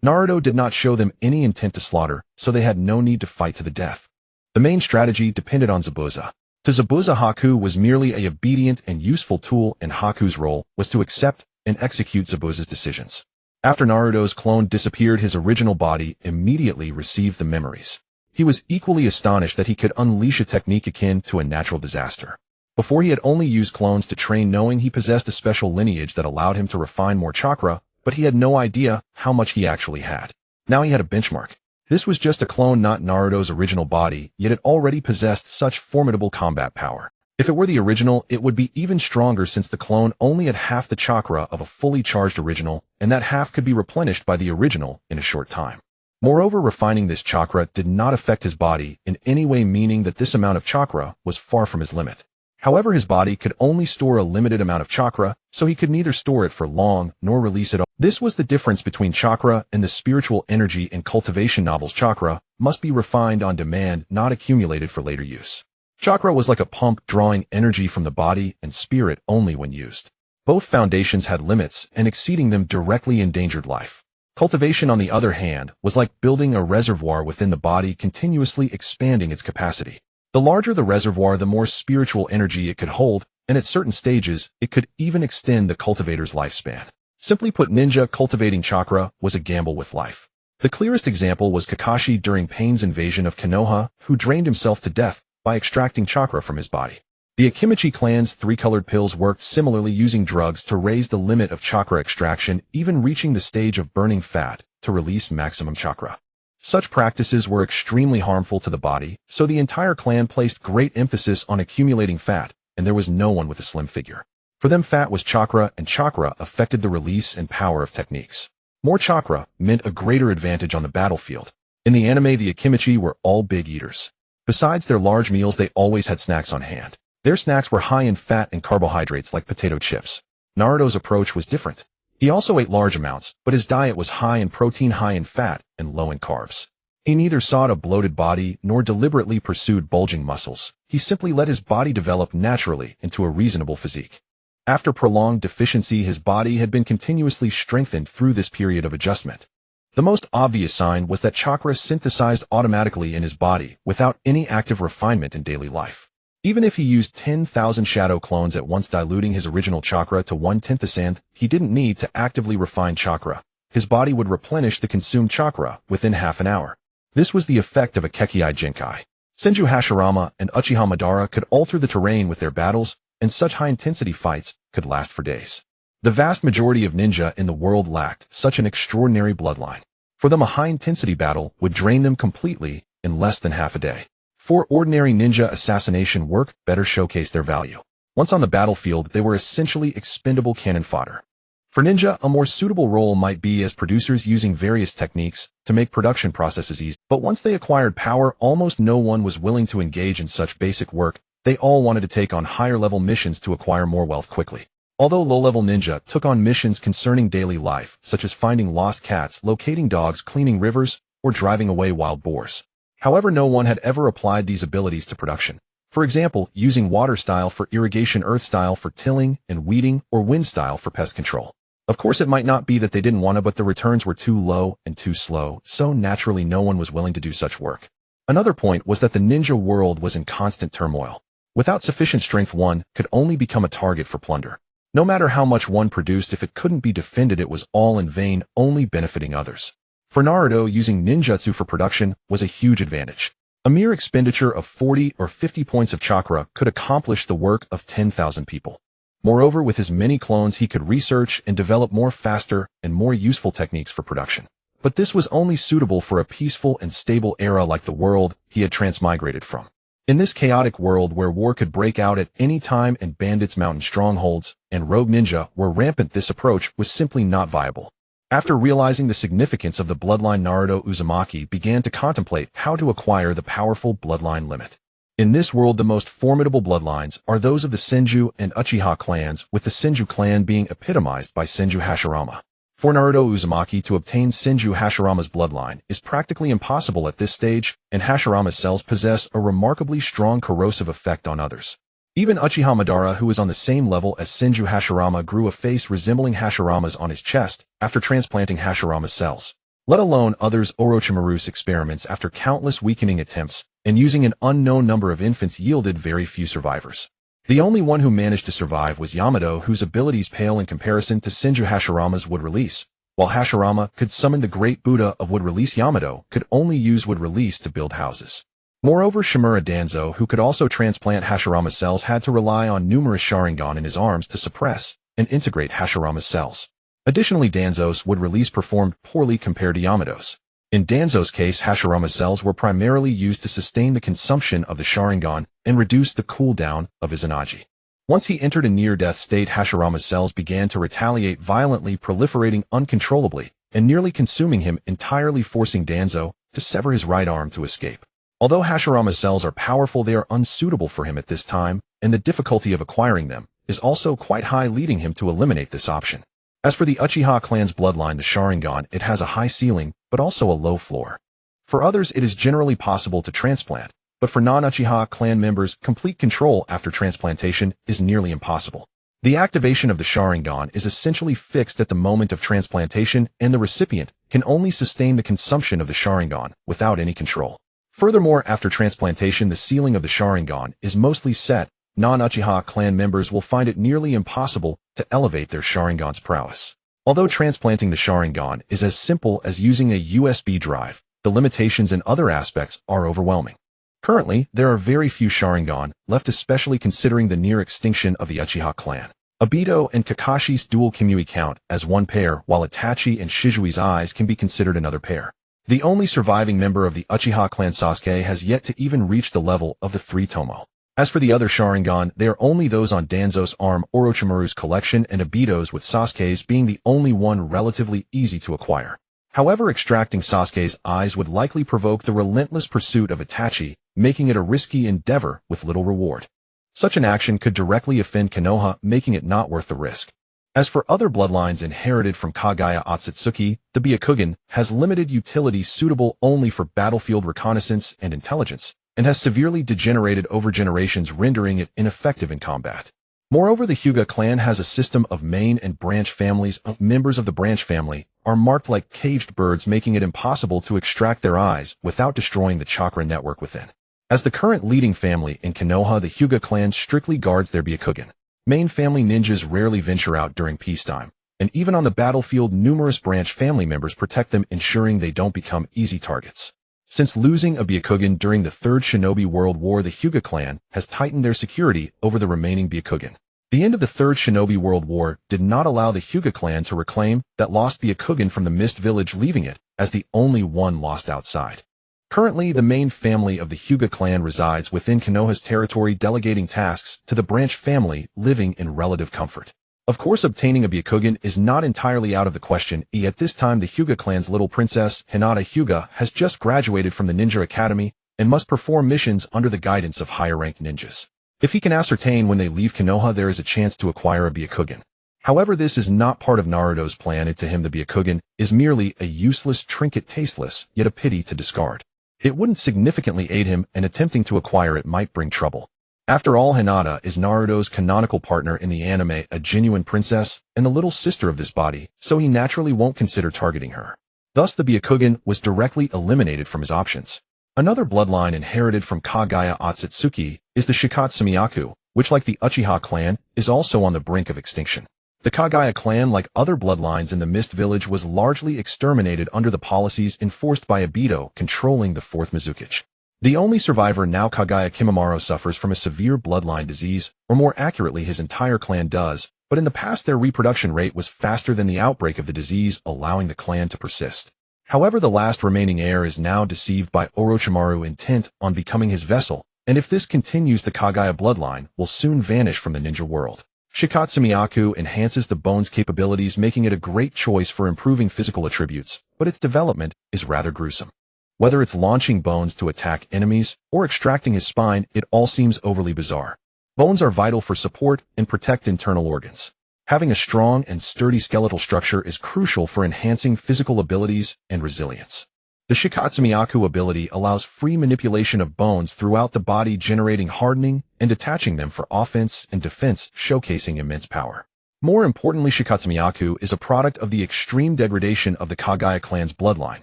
Naruto did not show them any intent to slaughter, so they had no need to fight to the death. The main strategy depended on Zabuza. To Zabuza, Haku was merely a obedient and useful tool, and Haku's role was to accept and execute Zabuza's decisions. After Naruto's clone disappeared, his original body immediately received the memories. He was equally astonished that he could unleash a technique akin to a natural disaster. Before, he had only used clones to train, knowing he possessed a special lineage that allowed him to refine more chakra, but he had no idea how much he actually had. Now he had a benchmark. This was just a clone, not Naruto's original body, yet it already possessed such formidable combat power. If it were the original, it would be even stronger, since the clone only had half the chakra of a fully charged original, and that half could be replenished by the original in a short time. Moreover, refining this chakra did not affect his body in any way, meaning that this amount of chakra was far from his limit. However, his body could only store a limited amount of chakra, so he could neither store it for long nor release it all. This was the difference between chakra and the spiritual energy in cultivation novels. Chakra must be refined on demand, not accumulated for later use. Chakra was like a pump, drawing energy from the body and spirit only when used. Both foundations had limits, and exceeding them directly endangered life. Cultivation, on the other hand, was like building a reservoir within the body, continuously expanding its capacity. The larger the reservoir, the more spiritual energy it could hold, and at certain stages, it could even extend the cultivator's lifespan. Simply put, ninja cultivating chakra was a gamble with life. The clearest example was Kakashi during Pain's invasion of Konoha, who drained himself to death by extracting chakra from his body. The Akimichi clan's three-colored pills worked similarly, using drugs to raise the limit of chakra extraction, even reaching the stage of burning fat to release maximum chakra. Such practices were extremely harmful to the body, so the entire clan placed great emphasis on accumulating fat, and there was no one with a slim figure. For them, fat was chakra, and chakra affected the release and power of techniques. More chakra meant a greater advantage on the battlefield. In the anime, the Akimichi were all big eaters. Besides their large meals, they always had snacks on hand. Their snacks were high in fat and carbohydrates like potato chips. Naruto's approach was different. He also ate large amounts, but his diet was high in protein, high in fat, and low in carbs. He neither sought a bloated body nor deliberately pursued bulging muscles. He simply let his body develop naturally into a reasonable physique. After prolonged deficiency, his body had been continuously strengthened through this period of adjustment. The most obvious sign was that chakra synthesized automatically in his body without any active refinement in daily life. Even if he used 10,000 shadow clones at once, diluting his original chakra to 1/10 the sand, he didn't need to actively refine chakra. His body would replenish the consumed chakra within half an hour. This was the effect of a Kekkei Jinkai. Senju Hashirama and Uchiha Madara could alter the terrain with their battles, and such high-intensity fights could last for days. The vast majority of ninja in the world lacked such an extraordinary bloodline. For them, a high-intensity battle would drain them completely in less than half a day. For ordinary ninja, assassination work better showcase their value. Once on the battlefield, they were essentially expendable cannon fodder. For ninja, a more suitable role might be as producers, using various techniques to make production processes easy. But once they acquired power, almost no one was willing to engage in such basic work. They all wanted to take on higher-level missions to acquire more wealth quickly. Although low-level ninja took on missions concerning daily life, such as finding lost cats, locating dogs, cleaning rivers, or driving away wild boars. However, no one had ever applied these abilities to production. For example, using water style for irrigation, earth style for tilling and weeding, or wind style for pest control. Of course, it might not be that they didn't want to, but the returns were too low and too slow, so naturally no one was willing to do such work. Another point was that the ninja world was in constant turmoil. Without sufficient strength, one could only become a target for plunder. No matter how much one produced, if it couldn't be defended, it was all in vain, only benefiting others. For Naruto, using ninjutsu for production was a huge advantage. A mere expenditure of 40 or 50 points of chakra could accomplish the work of 10,000 people. Moreover, with his many clones, he could research and develop more faster and more useful techniques for production. But this was only suitable for a peaceful and stable era like the world he had transmigrated from. In this chaotic world where war could break out at any time and bandits, mountain strongholds, and rogue ninja were rampant, this approach was simply not viable. After realizing the significance of the bloodline, Naruto Uzumaki began to contemplate how to acquire the powerful bloodline limit. In this world, the most formidable bloodlines are those of the Senju and Uchiha clans, with the Senju clan being epitomized by Senju Hashirama. For Naruto Uzumaki to obtain Senju Hashirama's bloodline is practically impossible at this stage, and Hashirama's cells possess a remarkably strong corrosive effect on others. Even Uchiha Madara, who is on the same level as Senju Hashirama, grew a face resembling Hashirama's on his chest after transplanting Hashirama's cells. Let alone others. Orochimaru's experiments, after countless weakening attempts and using an unknown number of infants, yielded very few survivors. The only one who managed to survive was Yamato, whose abilities pale in comparison to Senju Hashirama's wood release. While Hashirama could summon the great Buddha of wood release, Yamato could only use wood release to build houses. Moreover, Shimura Danzo, who could also transplant Hashirama's cells, had to rely on numerous Sharingan in his arms to suppress and integrate Hashirama's cells. Additionally, Danzo's wood release performed poorly compared to Yamato's. In Danzo's case, Hashirama's cells were primarily used to sustain the consumption of the Sharingan and reduce the cooldown of his Izanagi. Once he entered a near-death state, Hashirama's cells began to retaliate violently, proliferating uncontrollably and nearly consuming him entirely, forcing Danzo to sever his right arm to escape. Although Hashirama's cells are powerful, they are unsuitable for him at this time, and the difficulty of acquiring them is also quite high, leading him to eliminate this option. As for the Uchiha clan's bloodline, the Sharingan, it has a high ceiling, but also a low floor. For others, it is generally possible to transplant, but for non-Uchiha clan members, complete control after transplantation is nearly impossible. The activation of the Sharingan is essentially fixed at the moment of transplantation, and the recipient can only sustain the consumption of the Sharingan without any control. Furthermore, after transplantation, the ceiling of the Sharingan is mostly set. Non-Uchiha clan members will find it nearly impossible to elevate their Sharingan's prowess. Although transplanting the Sharingan is as simple as using a USB drive, the limitations in other aspects are overwhelming. Currently, there are very few Sharingan left, especially considering the near extinction of the Uchiha clan. Obito and Kakashi's dual Kimui count as one pair, while Itachi and Shizui's eyes can be considered another pair. The only surviving member of the Uchiha clan, Sasuke, has yet to even reach the level of the three Tomo. As for the other Sharingan, they are only those on Danzo's arm, Orochimaru's collection, and Obito's, with Sasuke's being the only one relatively easy to acquire. However, extracting Sasuke's eyes would likely provoke the relentless pursuit of Itachi, making it a risky endeavor with little reward. Such an action could directly offend Konoha, making it not worth the risk. As for other bloodlines inherited from Kagaya Otsutsuki, the Byakugan has limited utility suitable only for battlefield reconnaissance and intelligence, and has severely degenerated over generations, rendering it ineffective in combat. Moreover, the Hyuga clan has a system of main and branch families. Members of the branch family are marked like caged birds, making it impossible to extract their eyes without destroying the chakra network within. As the current leading family in Konoha, the Hyuga clan strictly guards their Byakugan. Main family ninjas rarely venture out during peacetime, and even on the battlefield, numerous branch family members protect them, ensuring they don't become easy targets. Since losing a Byakugan during the Third Shinobi World War, the Hyuga clan has tightened their security over the remaining Byakugan. The end of the Third Shinobi World War did not allow the Hyuga clan to reclaim that lost Byakugan from the Mist Village, leaving it as the only one lost outside. Currently, the main family of the Hyuga clan resides within Konoha's territory, delegating tasks to the branch family, living in relative comfort. Of course, obtaining a Byakugan is not entirely out of the question. At this time, the Hyuga clan's little princess, Hinata Hyuga, has just graduated from the Ninja Academy and must perform missions under the guidance of higher-ranked ninjas. If he can ascertain when they leave Konoha, there is a chance to acquire a Byakugan. However, this is not part of Naruto's plan, and to him the Byakugan is merely a useless trinket, tasteless, yet a pity to discard. It wouldn't significantly aid him, and attempting to acquire it might bring trouble. After all, Hinata is Naruto's canonical partner in the anime, a genuine princess, and the little sister of this body, so he naturally won't consider targeting her. Thus, the Byakugan was directly eliminated from his options. Another bloodline inherited from Kagaya Otsutsuki is the Shikatsumiyaku, which, like the Uchiha clan, is also on the brink of extinction. The Kagaya clan, like other bloodlines in the Mist Village, was largely exterminated under the policies enforced by Obito controlling the Fourth Mizukage. The only survivor now, Kagaya Kimimaro, suffers from a severe bloodline disease, or more accurately his entire clan does, but in the past their reproduction rate was faster than the outbreak of the disease, allowing the clan to persist. However, the last remaining heir is now deceived by Orochimaru, intent on becoming his vessel, and if this continues, the Kagaya bloodline will soon vanish from the ninja world. Shikatsumiyaku enhances the bone's capabilities, making it a great choice for improving physical attributes, but its development is rather gruesome. Whether it's launching bones to attack enemies or extracting his spine, it all seems overly bizarre. Bones are vital for support and protect internal organs. Having a strong and sturdy skeletal structure is crucial for enhancing physical abilities and resilience. The Shikatsumiyaku ability allows free manipulation of bones throughout the body, generating hardening and detaching them for offense and defense, showcasing immense power. More importantly, Shikatsumiyaku is a product of the extreme degradation of the Kagaya clan's bloodline,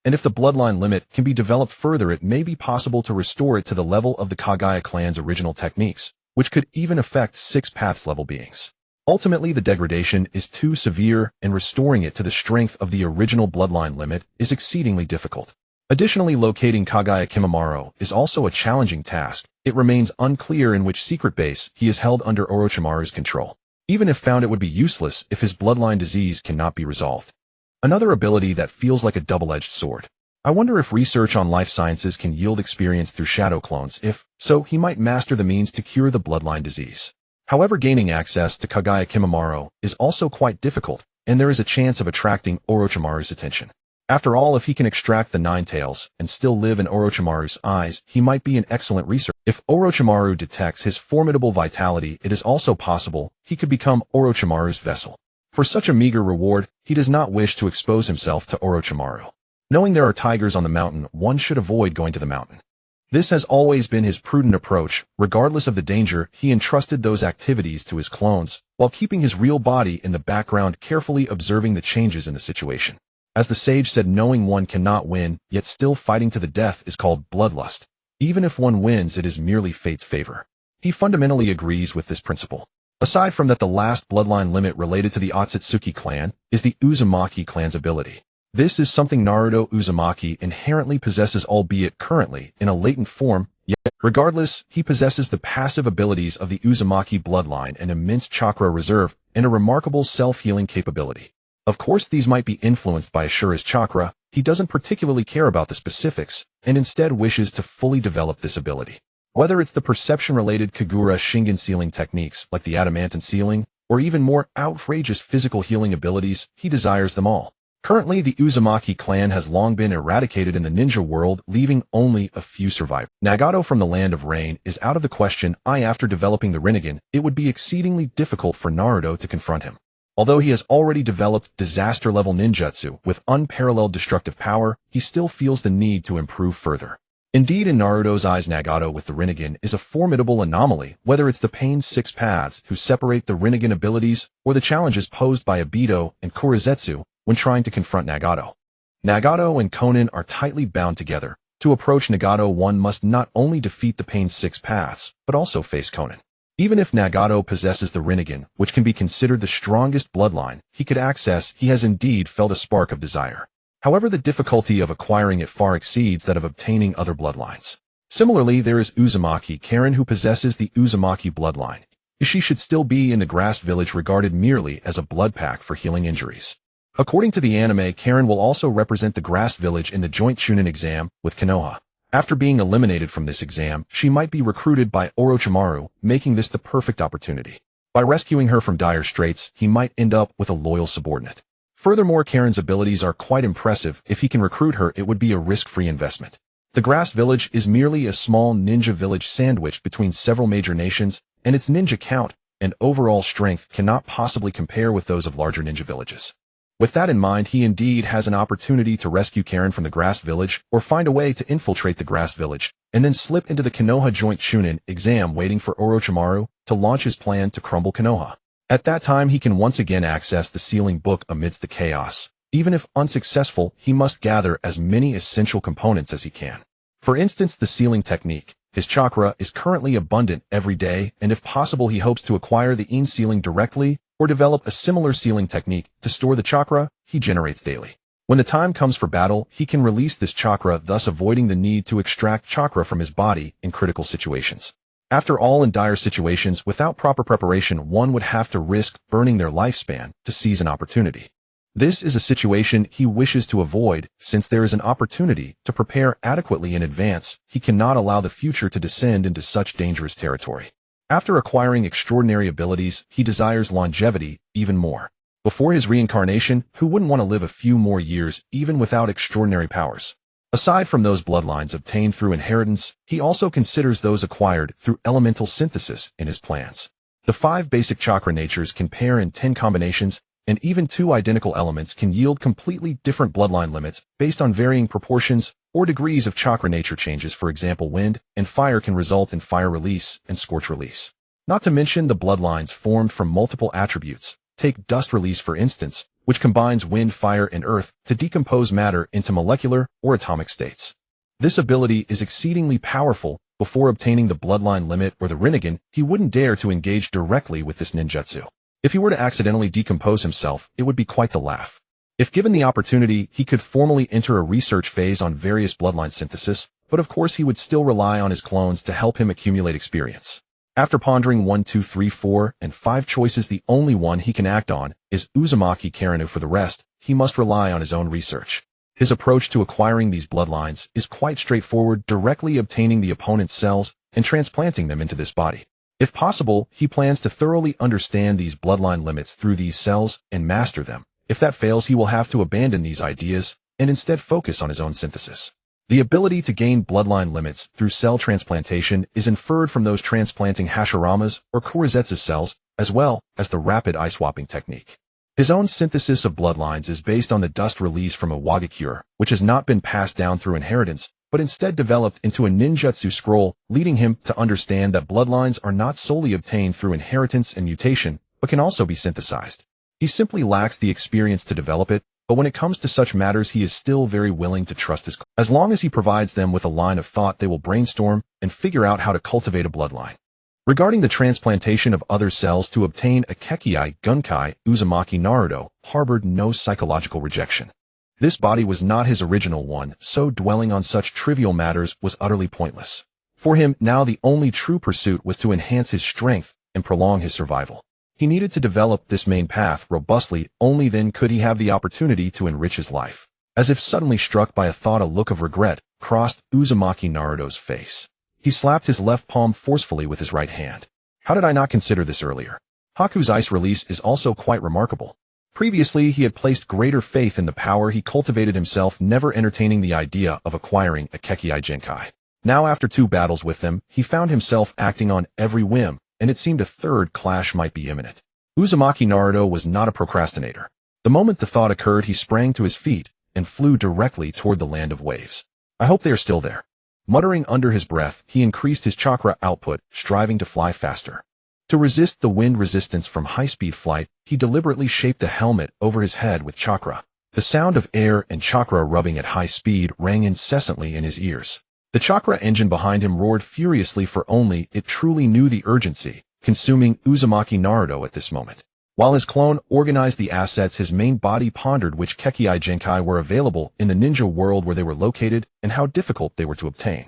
and if the bloodline limit can be developed further, it may be possible to restore it to the level of the Kagaya clan's original techniques, which could even affect Six Paths level beings. Ultimately, the degradation is too severe, and restoring it to the strength of the original bloodline limit is exceedingly difficult. Additionally, locating Kagaya Kimimaro is also a challenging task. It remains unclear in which secret base he is held under Orochimaru's control. Even if found, it would be useless if his bloodline disease cannot be resolved. Another ability that feels like a double-edged sword. I wonder if research on life sciences can yield experience through shadow clones. If so, he might master the means to cure the bloodline disease. However, gaining access to Kagaya Kimimaro is also quite difficult, and there is a chance of attracting Orochimaru's attention. After all, if he can extract the Nine Tails and still live in Orochimaru's eyes, he might be an excellent researcher. If Orochimaru detects his formidable vitality, it is also possible he could become Orochimaru's vessel. For such a meager reward, he does not wish to expose himself to Orochimaru. Knowing there are tigers on the mountain, one should avoid going to the mountain. This has always been his prudent approach. Regardless of the danger, he entrusted those activities to his clones, while keeping his real body in the background, carefully observing the changes in the situation. As the sage said, knowing one cannot win, yet still fighting to the death is called bloodlust. Even if one wins, it is merely fate's favor. He fundamentally agrees with this principle. Aside from that, the last bloodline limit related to the Otsutsuki clan is the Uzumaki clan's ability. This is something Naruto Uzumaki inherently possesses, albeit currently in a latent form, yet regardless, he possesses the passive abilities of the Uzumaki bloodline, an immense chakra reserve, and a remarkable self-healing capability. Of course, these might be influenced by Ashura's chakra. He doesn't particularly care about the specifics, and instead wishes to fully develop this ability. Whether it's the perception-related Kagura Shingen sealing techniques like the adamantine sealing, or even more outrageous physical healing abilities, he desires them all. Currently, the Uzumaki clan has long been eradicated in the ninja world, leaving only a few survivors. Nagato from the Land of Rain is out of the question. After developing the Rinnegan, it would be exceedingly difficult for Naruto to confront him. Although he has already developed disaster-level ninjutsu with unparalleled destructive power, he still feels the need to improve further. Indeed, in Naruto's eyes, Nagato with the Rinnegan is a formidable anomaly, whether it's the Pain's 6 paths who separate the Rinnegan abilities or the challenges posed by Obito and Kurizetsu when trying to confront Nagato. Nagato and Konan are tightly bound together. To approach Nagato, one must not only defeat the Pain's 6 paths, but also face Konan. Even if Nagato possesses the Rinnegan, which can be considered the strongest bloodline he could access, he has indeed felt a spark of desire. However, the difficulty of acquiring it far exceeds that of obtaining other bloodlines. Similarly, there is Uzumaki Karen, who possesses the Uzumaki bloodline. She should still be in the grass village, regarded merely as a blood pack for healing injuries. According to the anime, Karen will also represent the grass village in the joint Chunin exam with Konoha. After being eliminated from this exam, she might be recruited by Orochimaru, making this the perfect opportunity. By rescuing her from dire straits, he might end up with a loyal subordinate. Furthermore, Karen's abilities are quite impressive. If he can recruit her, it would be a risk-free investment. The grass village is merely a small ninja village sandwiched between several major nations, and its ninja count and overall strength cannot possibly compare with those of larger ninja villages. With that in mind, he indeed has an opportunity to rescue Karen from the grass village, or find a way to infiltrate the grass village, and then slip into the Konoha joint Chunin exam, waiting for Orochimaru to launch his plan to crumble Konoha. At that time, he can once again access the sealing book amidst the chaos. Even if unsuccessful, he must gather as many essential components as he can. For instance, the sealing technique. His chakra is currently abundant every day, and if possible, he hopes to acquire the Yin sealing directly, or develop a similar sealing technique to store the chakra he generates daily. When the time comes for battle, he can release this chakra, thus avoiding the need to extract chakra from his body in critical situations. After all, in dire situations, without proper preparation, one would have to risk burning their lifespan to seize an opportunity. This is a situation he wishes to avoid. Since there is an opportunity to prepare adequately in advance, he cannot allow the future to descend into such dangerous territory. After acquiring extraordinary abilities, he desires longevity even more. Before his reincarnation, who wouldn't want to live a few more years even without extraordinary powers? Aside from those bloodlines obtained through inheritance, he also considers those acquired through elemental synthesis in his plans. The 5 basic chakra natures can pair in 10 combinations, and even 2 identical elements can yield completely different bloodline limits based on varying proportions or degrees of chakra nature changes. For example, wind and fire can result in fire release and scorch release. Not to mention the bloodlines formed from multiple attributes. Take dust release, for instance, which combines wind, fire, and earth to decompose matter into molecular or atomic states. This ability is exceedingly powerful. Before obtaining the bloodline limit or the Rinnegan, he wouldn't dare to engage directly with this ninjutsu. If he were to accidentally decompose himself, it would be quite the laugh. If given the opportunity, he could formally enter a research phase on various bloodline synthesis, but of course he would still rely on his clones to help him accumulate experience. After pondering 1, 2, 3, 4, and 5 choices, the only one he can act on is Uzumaki Karanu. For the rest, he must rely on his own research. His approach to acquiring these bloodlines is quite straightforward, directly obtaining the opponent's cells and transplanting them into this body. If possible, he plans to thoroughly understand these bloodline limits through these cells and master them. If that fails, he will have to abandon these ideas and instead focus on his own synthesis. The ability to gain bloodline limits through cell transplantation is inferred from those transplanting Hashirama's or Kurizetsu's cells, as well as the rapid eye-swapping technique. His own synthesis of bloodlines is based on the dust release from a Wagakure, which has not been passed down through inheritance, but instead developed into a ninjutsu scroll, leading him to understand that bloodlines are not solely obtained through inheritance and mutation, but can also be synthesized. He simply lacks the experience to develop it, but when it comes to such matters, he is still very willing to trust his clones. As long as he provides them with a line of thought, they will brainstorm and figure out how to cultivate a bloodline. Regarding the transplantation of other cells to obtain a Kekkei Gunkai, Uzumaki Naruto harbored no psychological rejection. This body was not his original one, so dwelling on such trivial matters was utterly pointless. For him, now the only true pursuit was to enhance his strength and prolong his survival. He needed to develop this main path robustly, only then could he have the opportunity to enrich his life. As if suddenly struck by a thought, a look of regret crossed Uzumaki Naruto's face. He slapped his left palm forcefully with his right hand. How did I not consider this earlier? Haku's ice release is also quite remarkable. Previously, he had placed greater faith in the power he cultivated himself, never entertaining the idea of acquiring a Kekkei Jinkai. Now, after 2 battles with them, he found himself acting on every whim, and it seemed a third clash might be imminent. Uzumaki Naruto was not a procrastinator. The moment the thought occurred, he sprang to his feet and flew directly toward the land of waves. I hope they are still there. Muttering under his breath, he increased his chakra output, striving to fly faster. To resist the wind resistance from high-speed flight, he deliberately shaped a helmet over his head with chakra. The sound of air and chakra rubbing at high speed rang incessantly in his ears. The chakra engine behind him roared furiously, for only it truly knew the urgency consuming Uzumaki Naruto at this moment. While his clone organized the assets, his main body pondered which Kekkei Jinkai were available in the ninja world where they were located and how difficult they were to obtain.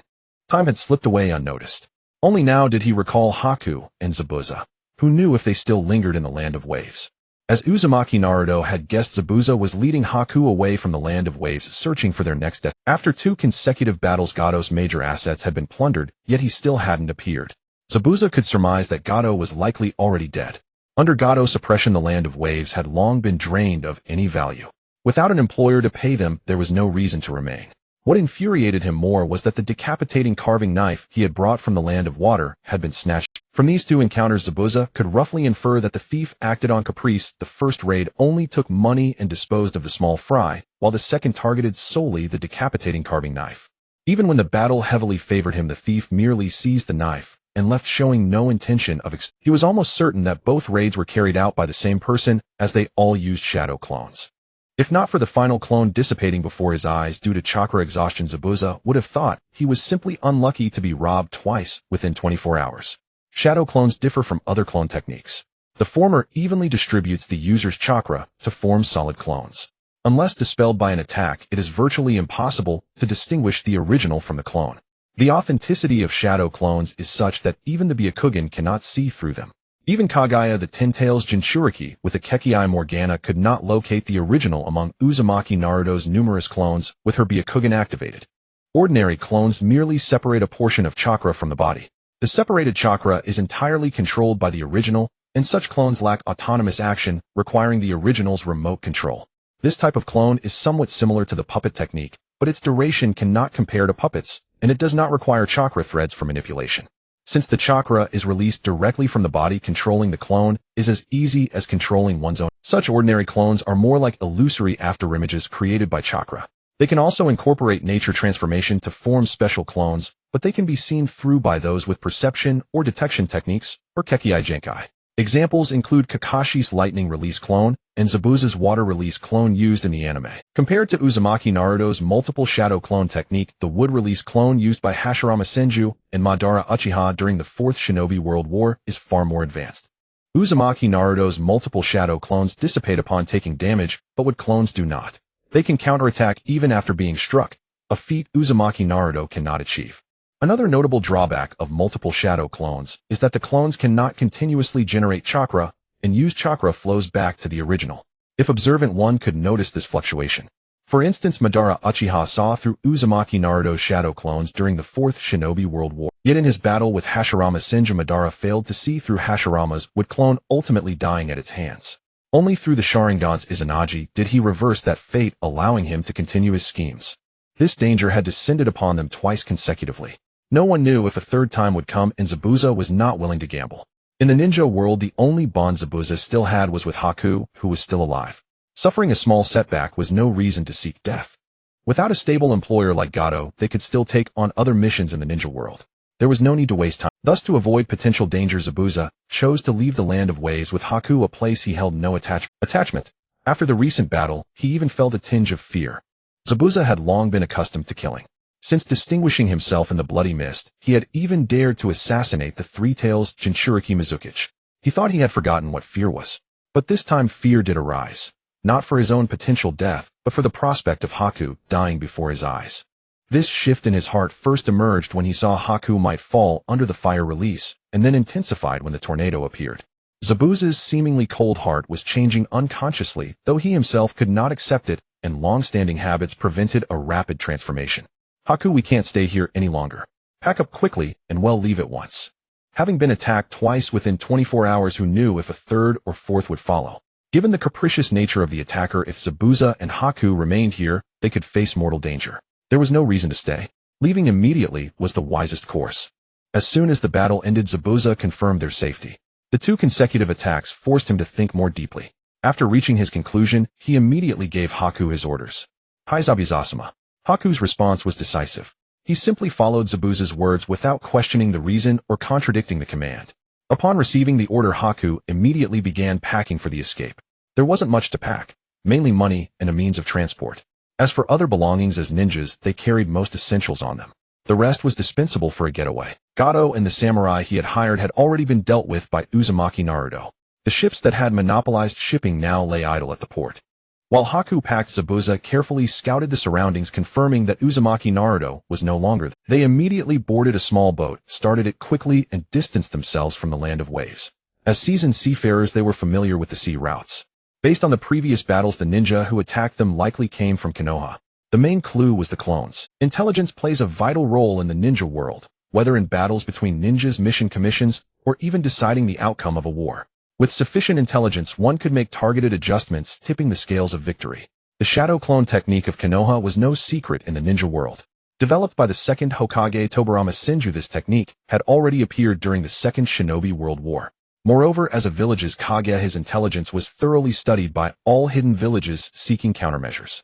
Time had slipped away unnoticed. Only now did he recall Haku and Zabuza, who knew if they still lingered in the land of waves. As Uzumaki Naruto had guessed, Zabuza was leading Haku away from the land of waves, searching for their next death. After 2 consecutive battles, Gado's major assets had been plundered, yet he still hadn't appeared. Zabuza could surmise that Gado was likely already dead. Under Gado's suppression, the land of waves had long been drained of any value. Without an employer to pay them, there was no reason to remain. What infuriated him more was that the decapitating carving knife he had brought from the land of water had been snatched. From these 2 encounters, Zabuza could roughly infer that the thief acted on caprice. The first raid only took money and disposed of the small fry, while the second targeted solely the decapitating carving knife. Even when the battle heavily favored him, the thief merely seized the knife and left, showing no intention of he was almost certain that both raids were carried out by the same person, as they all used shadow clones. If not for the final clone dissipating before his eyes due to chakra exhaustion, Zabuza would have thought he was simply unlucky to be robbed twice within 24 hours. Shadow clones differ from other clone techniques. The former evenly distributes the user's chakra to form solid clones. Unless dispelled by an attack, it is virtually impossible to distinguish the original from the clone. The authenticity of shadow clones is such that even the Byakugan cannot see through them. Even Kaguya the Ten-Tails Jinchuriki with a Kekkei Morgana could not locate the original among Uzumaki Naruto's numerous clones with her Byakugan activated. Ordinary clones merely separate a portion of chakra from the body. The separated chakra is entirely controlled by the original, and such clones lack autonomous action, requiring the original's remote control. This type of clone is somewhat similar to the puppet technique, but its duration cannot compare to puppets, and it does not require chakra threads for manipulation. Since the chakra is released directly from the body, controlling the clone is as easy as controlling one's own. Such ordinary clones are more like illusory afterimages created by chakra. They can also incorporate nature transformation to form special clones, but they can be seen through by those with perception or detection techniques, or Kekkei Jinkai. Examples include Kakashi's lightning release clone and Zabuza's water release clone used in the anime. Compared to Uzumaki Naruto's multiple shadow clone technique, the wood release clone used by Hashirama Senju and Madara Uchiha during the Fourth Shinobi World War is far more advanced. Uzumaki Naruto's multiple shadow clones dissipate upon taking damage, but wood clones do not. They can counterattack even after being struck, a feat Uzumaki Naruto cannot achieve. Another notable drawback of multiple shadow clones is that the clones cannot continuously generate chakra, and used chakra flows back to the original. If observant, one could notice this fluctuation. For instance, Madara Uchiha saw through Uzumaki Naruto's shadow clones during the Fourth Shinobi World War. Yet in his battle with Hashirama Senju, Madara failed to see through Hashirama's wood clone, ultimately dying at its hands. Only through the Sharingan's Izanagi did he reverse that fate, allowing him to continue his schemes. This danger had descended upon them twice consecutively. No one knew if a third time would come, and Zabuza was not willing to gamble. In the ninja world, the only bond Zabuza still had was with Haku, who was still alive. Suffering a small setback was no reason to seek death. Without a stable employer like Gado, they could still take on other missions in the ninja world. There was no need to waste time. Thus, to avoid potential danger, Zabuza chose to leave the land of waves with Haku, a place he held no attachment. After the recent battle, he even felt a tinge of fear. Zabuza had long been accustomed to killing. Since distinguishing himself in the bloody mist, he had even dared to assassinate the Three-Tails Jinchuriki Mizukichi. He thought he had forgotten what fear was. But this time fear did arise. Not for his own potential death, but for the prospect of Haku dying before his eyes. This shift in his heart first emerged when he saw Haku might fall under the fire release, and then intensified when the tornado appeared. Zabuza's seemingly cold heart was changing unconsciously, though he himself could not accept it, and long-standing habits prevented a rapid transformation. Haku, we can't stay here any longer. Pack up quickly, and well, leave at once. Having been attacked twice within 24 hours, who knew if a third or fourth would follow? Given the capricious nature of the attacker, if Zabuza and Haku remained here, they could face mortal danger. There was no reason to stay. Leaving immediately was the wisest course. As soon as the battle ended, Zabuza confirmed their safety. The 2 consecutive attacks forced him to think more deeply. After reaching his conclusion, he immediately gave Haku his orders. Hi Zabuza-sama. Haku's response was decisive. He simply followed Zabuza's words without questioning the reason or contradicting the command. Upon receiving the order, Haku immediately began packing for the escape. There wasn't much to pack, mainly money and a means of transport. As for other belongings, as ninjas, they carried most essentials on them. The rest was dispensable for a getaway. Gato and the samurai he had hired had already been dealt with by Uzumaki Naruto. The ships that had monopolized shipping now lay idle at the port. While Haku packed, Zabuza carefully scouted the surroundings, confirming that Uzumaki Naruto was no longer there. They immediately boarded a small boat, started it quickly, and distanced themselves from the land of waves. As seasoned seafarers, they were familiar with the sea routes. Based on the previous battles, the ninja who attacked them likely came from Konoha. The main clue was the clones. Intelligence plays a vital role in the ninja world, whether in battles between ninjas, mission commissions, or even deciding the outcome of a war. With sufficient intelligence, one could make targeted adjustments, tipping the scales of victory. The shadow clone technique of Konoha was no secret in the ninja world. Developed by the second Hokage Tobarama Senju, this technique had already appeared during the Second Shinobi World War. Moreover, as a village's Kage, his intelligence was thoroughly studied by all hidden villages seeking countermeasures.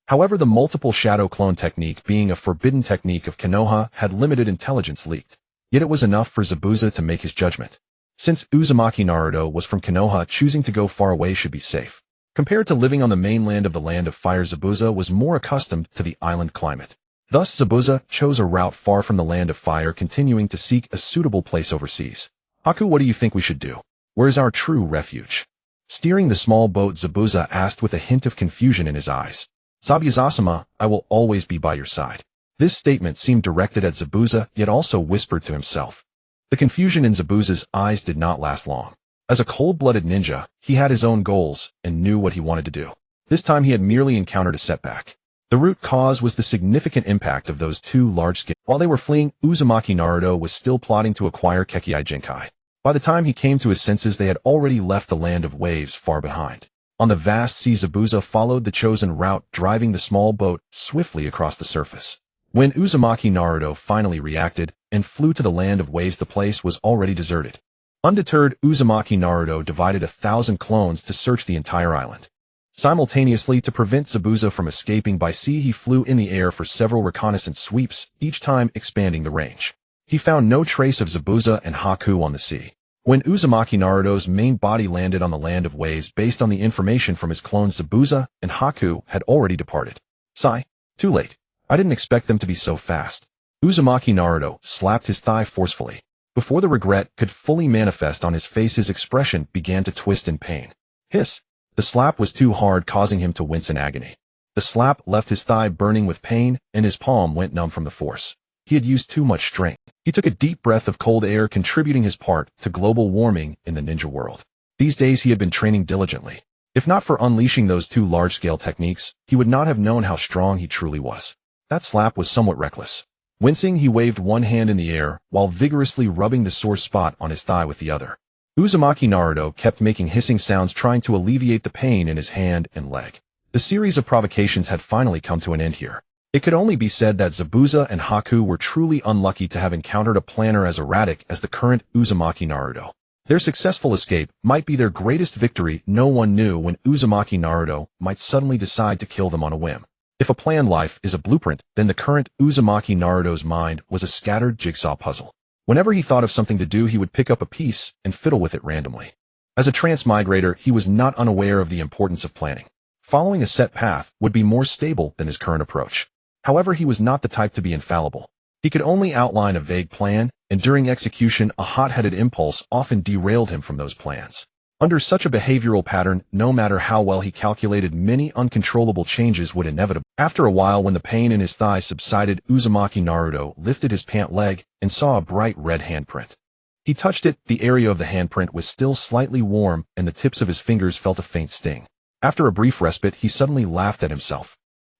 However, the multiple shadow clone technique, being a forbidden technique of Konoha, had limited intelligence leaked. Yet it was enough for Zabuza to make his judgment. Since Uzumaki Naruto was from Konoha, choosing to go far away should be safe. Compared to living on the mainland of the Land of Fire, Zabuza was more accustomed to the island climate. Thus, Zabuza chose a route far from the Land of Fire, continuing to seek a suitable place overseas. Haku, what do you think we should do? Where's our true refuge? Steering the small boat, Zabuza asked with a hint of confusion in his eyes. Zabuza-sama, I will always be by your side. This statement seemed directed at Zabuza, yet also whispered to himself. The confusion in Zabuza's eyes did not last long. As a cold-blooded ninja, he had his own goals and knew what he wanted to do. This time he had merely encountered a setback. The root cause was the significant impact of those 2 large-scale. While they were fleeing, Uzumaki Naruto was still plotting to acquire Kekkei Jinkai. By the time he came to his senses, they had already left the land of waves far behind. On the vast sea, Zabuza followed the chosen route, driving the small boat swiftly across the surface. When Uzumaki Naruto finally reacted and flew to the land of waves, the place was already deserted. Undeterred, Uzumaki Naruto divided 1,000 clones to search the entire island. Simultaneously, to prevent Zabuza from escaping by sea, he flew in the air for several reconnaissance sweeps, each time expanding the range. He found no trace of Zabuza and Haku on the sea. When Uzumaki Naruto's main body landed on the land of waves, based on the information from his clones, Zabuza and Haku had already departed. Sigh. Too late. I didn't expect them to be so fast. Uzumaki Naruto slapped his thigh forcefully. Before the regret could fully manifest on his face, his expression began to twist in pain. Hiss. The slap was too hard, causing him to wince in agony. The slap left his thigh burning with pain, and his palm went numb from the force. He had used too much strength. He took a deep breath of cold air, contributing his part to global warming in the ninja world. These days he had been training diligently. If not for unleashing those 2 large-scale techniques, he would not have known how strong he truly was. That slap was somewhat reckless. Wincing, he waved one hand in the air, while vigorously rubbing the sore spot on his thigh with the other. Uzumaki Naruto kept making hissing sounds, trying to alleviate the pain in his hand and leg. The series of provocations had finally come to an end here. It could only be said that Zabuza and Haku were truly unlucky to have encountered a planner as erratic as the current Uzumaki Naruto. Their successful escape might be their greatest victory. No one knew when Uzumaki Naruto might suddenly decide to kill them on a whim. If a planned life is a blueprint, then the current Uzumaki Naruto's mind was a scattered jigsaw puzzle. Whenever he thought of something to do, he would pick up a piece and fiddle with it randomly. As a transmigrator, he was not unaware of the importance of planning. Following a set path would be more stable than his current approach. However, he was not the type to be infallible. He could only outline a vague plan, and during execution, a hot-headed impulse often derailed him from those plans. Under such a behavioral pattern, no matter how well he calculated, many uncontrollable changes would inevitably. After a while, when the pain in his thigh subsided, Uzumaki Naruto lifted his pant leg and saw a bright red handprint. He touched it. The area of the handprint was still slightly warm, and the tips of his fingers felt a faint sting. After a brief respite, he suddenly laughed at himself.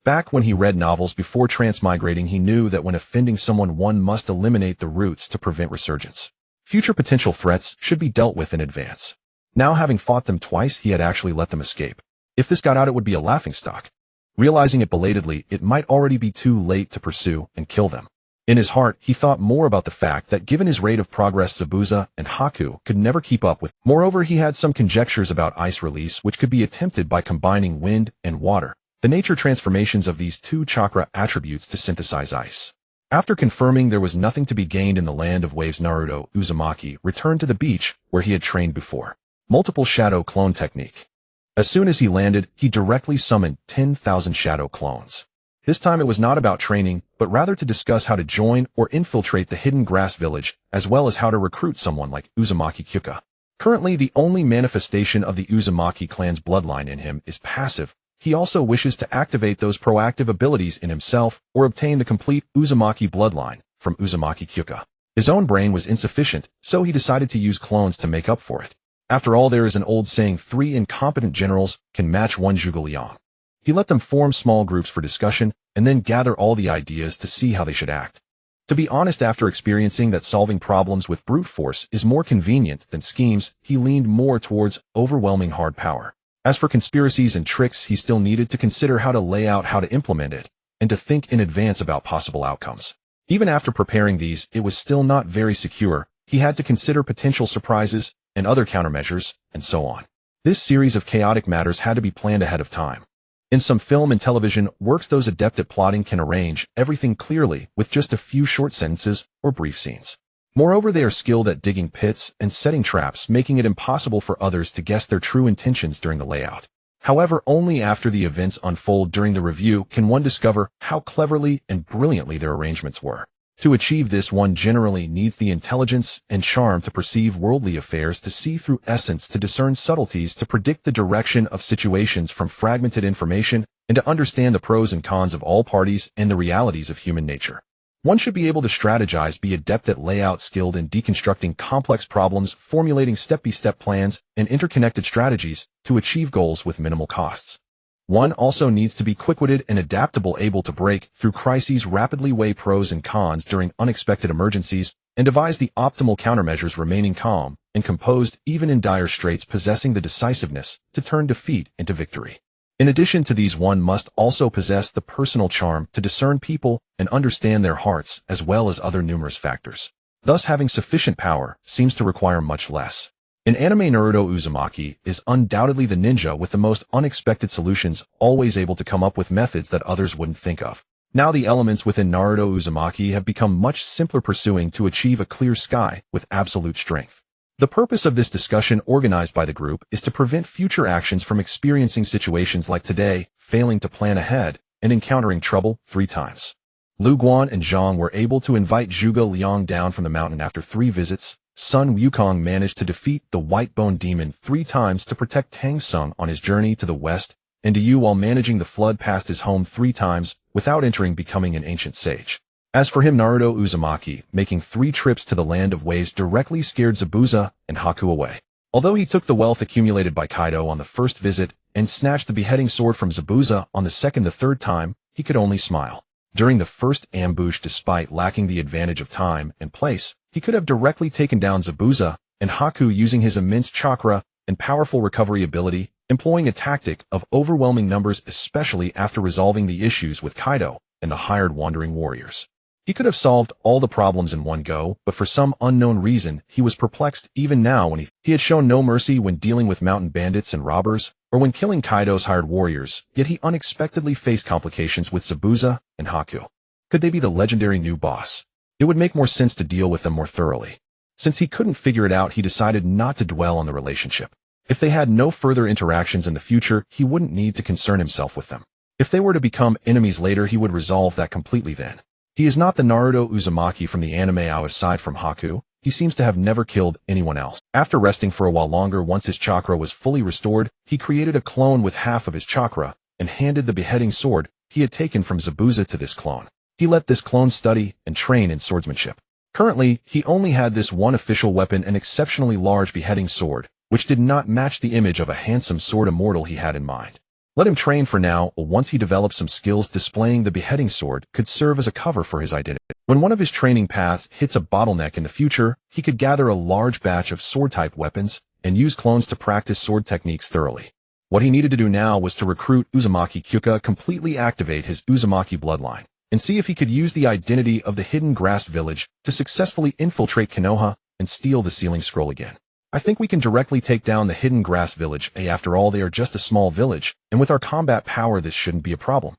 Back when he read novels before transmigrating, he knew that when offending someone, one must eliminate the roots to prevent resurgence. Future potential threats should be dealt with in advance. Now, having fought them twice, he had actually let them escape. If this got out, it would be a laughingstock. Realizing it belatedly, it might already be too late to pursue and kill them. In his heart, he thought more about the fact that given his rate of progress, Zabuza and Haku could never keep up with. Moreover, he had some conjectures about ice release, which could be attempted by combining wind and water, the nature transformations of these two chakra attributes to synthesize ice. After confirming there was nothing to be gained in the land of waves, Naruto Uzumaki returned to the beach where he had trained before. Multiple shadow clone technique. As soon as he landed, he directly summoned 10,000 shadow clones. This time it was not about training, but rather to discuss how to join or infiltrate the hidden grass village, as well as how to recruit someone like Uzumaki Kyuka. Currently, the only manifestation of the Uzumaki clan's bloodline in him is passive. He also wishes to activate those proactive abilities in himself or obtain the complete Uzumaki bloodline from Uzumaki Kyuka. His own brain was insufficient, so he decided to use clones to make up for it. After all, there is an old saying, 3 incompetent generals can match 1 zhuge liang. He let them form small groups for discussion and then gather all the ideas to see how they should act. To be honest, after experiencing that solving problems with brute force is more convenient than schemes, he leaned more towards overwhelming hard power. As for conspiracies and tricks, he still needed to consider how to lay out how to implement it, and to think in advance about possible outcomes. Even after preparing these, it was still not very secure. He had to consider potential surprises and other countermeasures, and so on. This series of chaotic matters had to be planned ahead of time. In some film and television works, those adept at plotting can arrange everything clearly with just a few short sentences or brief scenes. Moreover, they are skilled at digging pits and setting traps, making it impossible for others to guess their true intentions during the layout. However, only after the events unfold during the review can one discover how cleverly and brilliantly their arrangements were. To achieve this, one generally needs the intelligence and charm to perceive worldly affairs, to see through essence, to discern subtleties, to predict the direction of situations from fragmented information, and to understand the pros and cons of all parties and the realities of human nature. One should be able to strategize, be adept at layout, skilled in deconstructing complex problems, formulating step-by-step plans, and interconnected strategies to achieve goals with minimal costs. One also needs to be quick-witted and adaptable, able to break through crises, rapidly weigh pros and cons during unexpected emergencies, and devise the optimal countermeasures, remaining calm and composed even in dire straits, possessing the decisiveness to turn defeat into victory. In addition to these, one must also possess the personal charm to discern people and understand their hearts, as well as other numerous factors. Thus, having sufficient power seems to require much less. In anime, Naruto Uzumaki is undoubtedly the ninja with the most unexpected solutions, always able to come up with methods that others wouldn't think of. Now the elements within Naruto Uzumaki have become much simpler, pursuing to achieve a clear sky with absolute strength. The purpose of this discussion, organized by the group, is to prevent future actions from experiencing situations like today, failing to plan ahead, and encountering trouble 3 times. Lu Guan and Zhang were able to invite Zhuge Liang down from the mountain after 3 visits. Sun Wukong managed to defeat the White Bone Demon 3 times to protect Tang Sung on his journey to the west, and Yu, while managing the flood past his home 3 times without entering, becoming an ancient sage. As for him, Naruto Uzumaki, making 3 trips to the land of waves, directly scared Zabuza and Haku away. Although he took the wealth accumulated by Kaido on the first visit and snatched the beheading sword from Zabuza on the second, the third time, he could only smile. During the first ambush, despite lacking the advantage of time and place, he could have directly taken down Zabuza and Haku using his immense chakra and powerful recovery ability, employing a tactic of overwhelming numbers, especially after resolving the issues with Kaido and the hired wandering warriors. He could have solved all the problems in one go, but for some unknown reason, he was perplexed even now when he had shown no mercy when dealing with mountain bandits and robbers, or when killing Kaido's hired warriors, yet he unexpectedly faced complications with Zabuza and Haku. Could they be the legendary new boss? It would make more sense to deal with them more thoroughly. Since he couldn't figure it out, he decided not to dwell on the relationship. If they had no further interactions in the future, he wouldn't need to concern himself with them. If they were to become enemies later, he would resolve that completely then. He is not the Naruto Uzumaki from the anime. Aside from Haku, he seems to have never killed anyone else. After resting for a while longer, once his chakra was fully restored, he created a clone with half of his chakra and handed the beheading sword he had taken from Zabuza to this clone. He let this clone study and train in swordsmanship. Currently, he only had this one official weapon, an exceptionally large beheading sword, which did not match the image of a handsome sword immortal he had in mind. Let him train for now. Once he developed some skills, displaying the beheading sword could serve as a cover for his identity. When one of his training paths hits a bottleneck in the future, he could gather a large batch of sword-type weapons and use clones to practice sword techniques thoroughly. What he needed to do now was to recruit Uzumaki Kyuka, completely activate his Uzumaki bloodline, and see if he could use the identity of the hidden grass village to successfully infiltrate Konoha and steal the sealing scroll again. I think we can directly take down the hidden grass village. After all, they are just a small village, and with our combat power this shouldn't be a problem.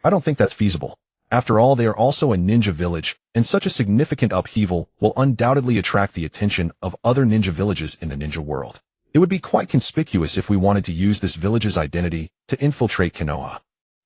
I don't think that's feasible. After all, they are also a ninja village, and such a significant upheaval will undoubtedly attract the attention of other ninja villages in the ninja world. It would be quite conspicuous if we wanted to use this village's identity to infiltrate Konoha.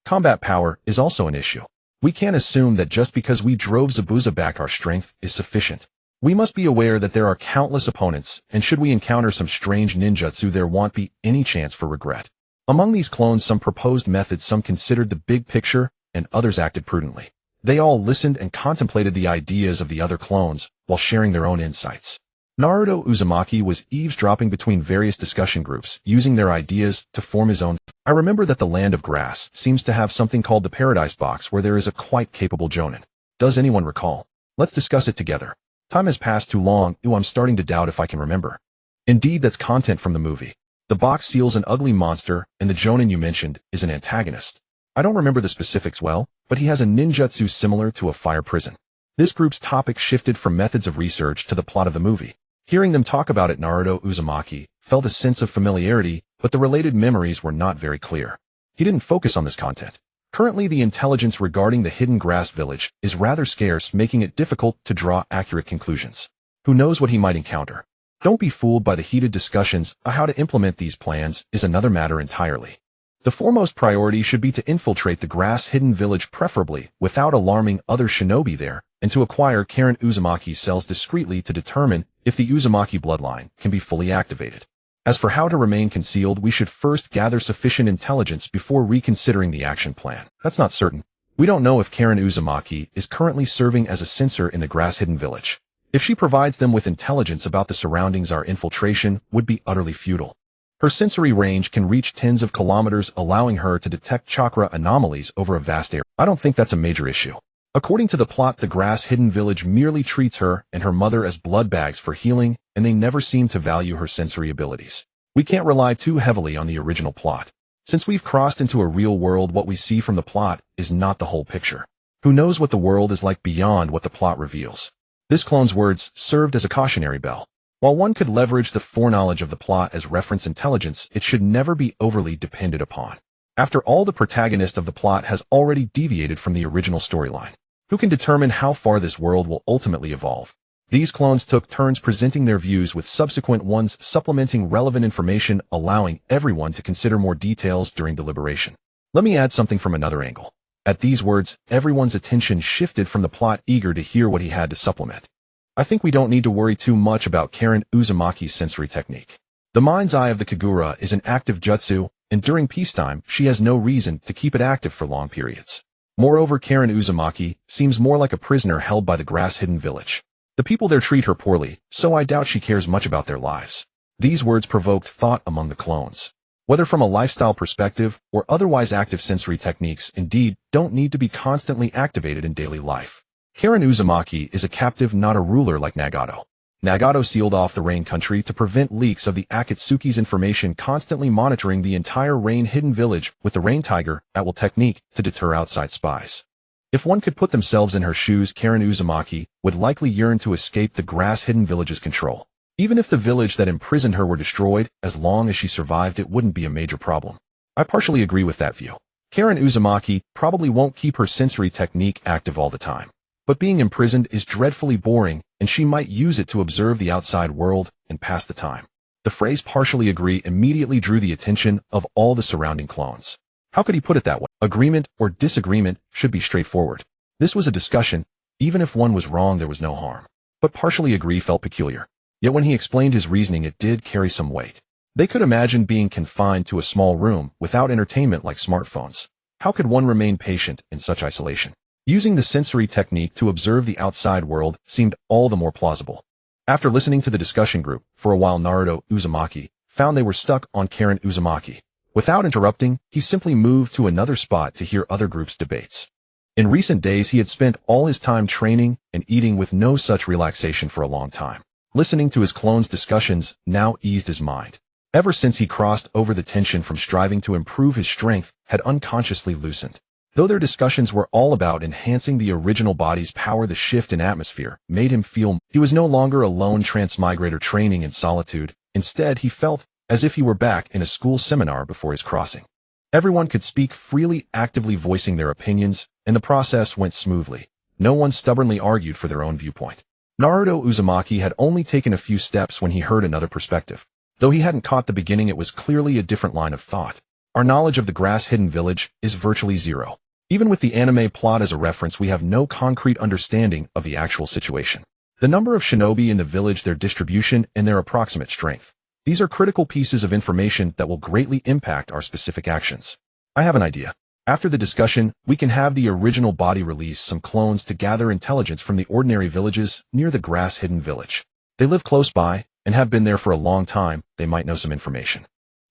Combat power is also an issue. We can't assume that just because we drove Zabuza back our strength is sufficient. We must be aware that there are countless opponents, and should we encounter some strange ninjutsu, there won't be any chance for regret. Among these clones, some proposed methods, some considered the big picture, and others acted prudently. They all listened and contemplated the ideas of the other clones while sharing their own insights. Naruto Uzumaki was eavesdropping between various discussion groups, using their ideas to form his own. I remember that the Land of Grass seems to have something called the Paradise Box, where there is a quite capable jonin. Does anyone recall? Let's discuss it together. Time has passed too long. I'm starting to doubt if I can remember. Indeed, that's content from the movie. The box seals an ugly monster, and the jonin you mentioned is an antagonist. I don't remember the specifics well, but he has a ninjutsu similar to a fire prison. This group's topic shifted from methods of research to the plot of the movie. Hearing them talk about it, Naruto Uzumaki felt a sense of familiarity, but the related memories were not very clear. He didn't focus on this content. Currently, the intelligence regarding the hidden grass village is rather scarce, making it difficult to draw accurate conclusions. Who knows what he might encounter? Don't be fooled by the heated discussions. How to implement these plans is another matter entirely. The foremost priority should be to infiltrate the grass hidden village, preferably without alarming other shinobi there, and to acquire Karen Uzumaki's cells discreetly to determine if the Uzumaki bloodline can be fully activated. As for how to remain concealed, we should first gather sufficient intelligence before reconsidering the action plan. That's not certain. We don't know if Karen Uzumaki is currently serving as a censor in the grass hidden village. If she provides them with intelligence about the surroundings, our infiltration would be utterly futile. Her sensory range can reach tens of kilometers, allowing her to detect chakra anomalies over a vast area. I don't think that's a major issue. According to the plot, the grass hidden village merely treats her and her mother as blood bags for healing, and they never seem to value her sensory abilities. We can't rely too heavily on the original plot. Since we've crossed into a real world, what we see from the plot is not the whole picture. Who knows what the world is like beyond what the plot reveals? This clone's words served as a cautionary bell. While one could leverage the foreknowledge of the plot as reference intelligence, it should never be overly depended upon. After all, the protagonist of the plot has already deviated from the original storyline. Who can determine how far this world will ultimately evolve? These clones took turns presenting their views, with subsequent ones supplementing relevant information, allowing everyone to consider more details during deliberation. Let me add something from another angle. At these words, everyone's attention shifted from the plot, eager to hear what he had to supplement. I think we don't need to worry too much about Karen Uzumaki's sensory technique. The mind's eye of the Kagura is an active jutsu, and during peacetime, she has no reason to keep it active for long periods. Moreover, Karen Uzumaki seems more like a prisoner held by the grass hidden village. The people there treat her poorly, so I doubt she cares much about their lives. These words provoked thought among the clones. Whether from a lifestyle perspective or otherwise, active sensory techniques indeed don't need to be constantly activated in daily life. Karen Uzumaki is a captive, not a ruler like Nagato. Nagato sealed off the Rain Country to prevent leaks of the Akatsuki's information, constantly monitoring the entire Rain hidden village with the Rain Tiger at-will technique to deter outside spies. If one could put themselves in her shoes, Karen Uzumaki would likely yearn to escape the grass hidden village's control. Even if the village that imprisoned her were destroyed, as long as she survived, it wouldn't be a major problem. I partially agree with that view. Karen Uzumaki probably won't keep her sensory technique active all the time. But being imprisoned is dreadfully boring, and she might use it to observe the outside world and pass the time. The phrase "partially agree" immediately drew the attention of all the surrounding clones. How could he put it that way? Agreement or disagreement should be straightforward. This was a discussion. Even if one was wrong, there was no harm. But partially agree felt peculiar. Yet when he explained his reasoning, it did carry some weight. They could imagine being confined to a small room without entertainment like smartphones. How could one remain patient in such isolation? Using the sensory technique to observe the outside world seemed all the more plausible. After listening to the discussion group, for a while Naruto Uzumaki found they were stuck on Karen Uzumaki. Without interrupting, he simply moved to another spot to hear other groups' debates. In recent days, he had spent all his time training and eating with no such relaxation for a long time. Listening to his clones' discussions now eased his mind. Ever since he crossed over, the tension from striving to improve his strength had unconsciously loosened. Though their discussions were all about enhancing the original body's power, the shift in atmosphere made him feel he was no longer a lone transmigrator training in solitude. Instead, he felt as if he were back in a school seminar before his crossing. Everyone could speak freely, actively voicing their opinions, and the process went smoothly. No one stubbornly argued for their own viewpoint. Naruto Uzumaki had only taken a few steps when he heard another perspective. Though he hadn't caught the beginning, it was clearly a different line of thought. Our knowledge of the grass-hidden village is virtually zero. Even with the anime plot as a reference, we have no concrete understanding of the actual situation. The number of shinobi in the village, their distribution, and their approximate strength. These are critical pieces of information that will greatly impact our specific actions. I have an idea. After the discussion, we can have the original body release some clones to gather intelligence from the ordinary villages near the grass-hidden village. They live close by and have been there for a long time. They might know some information.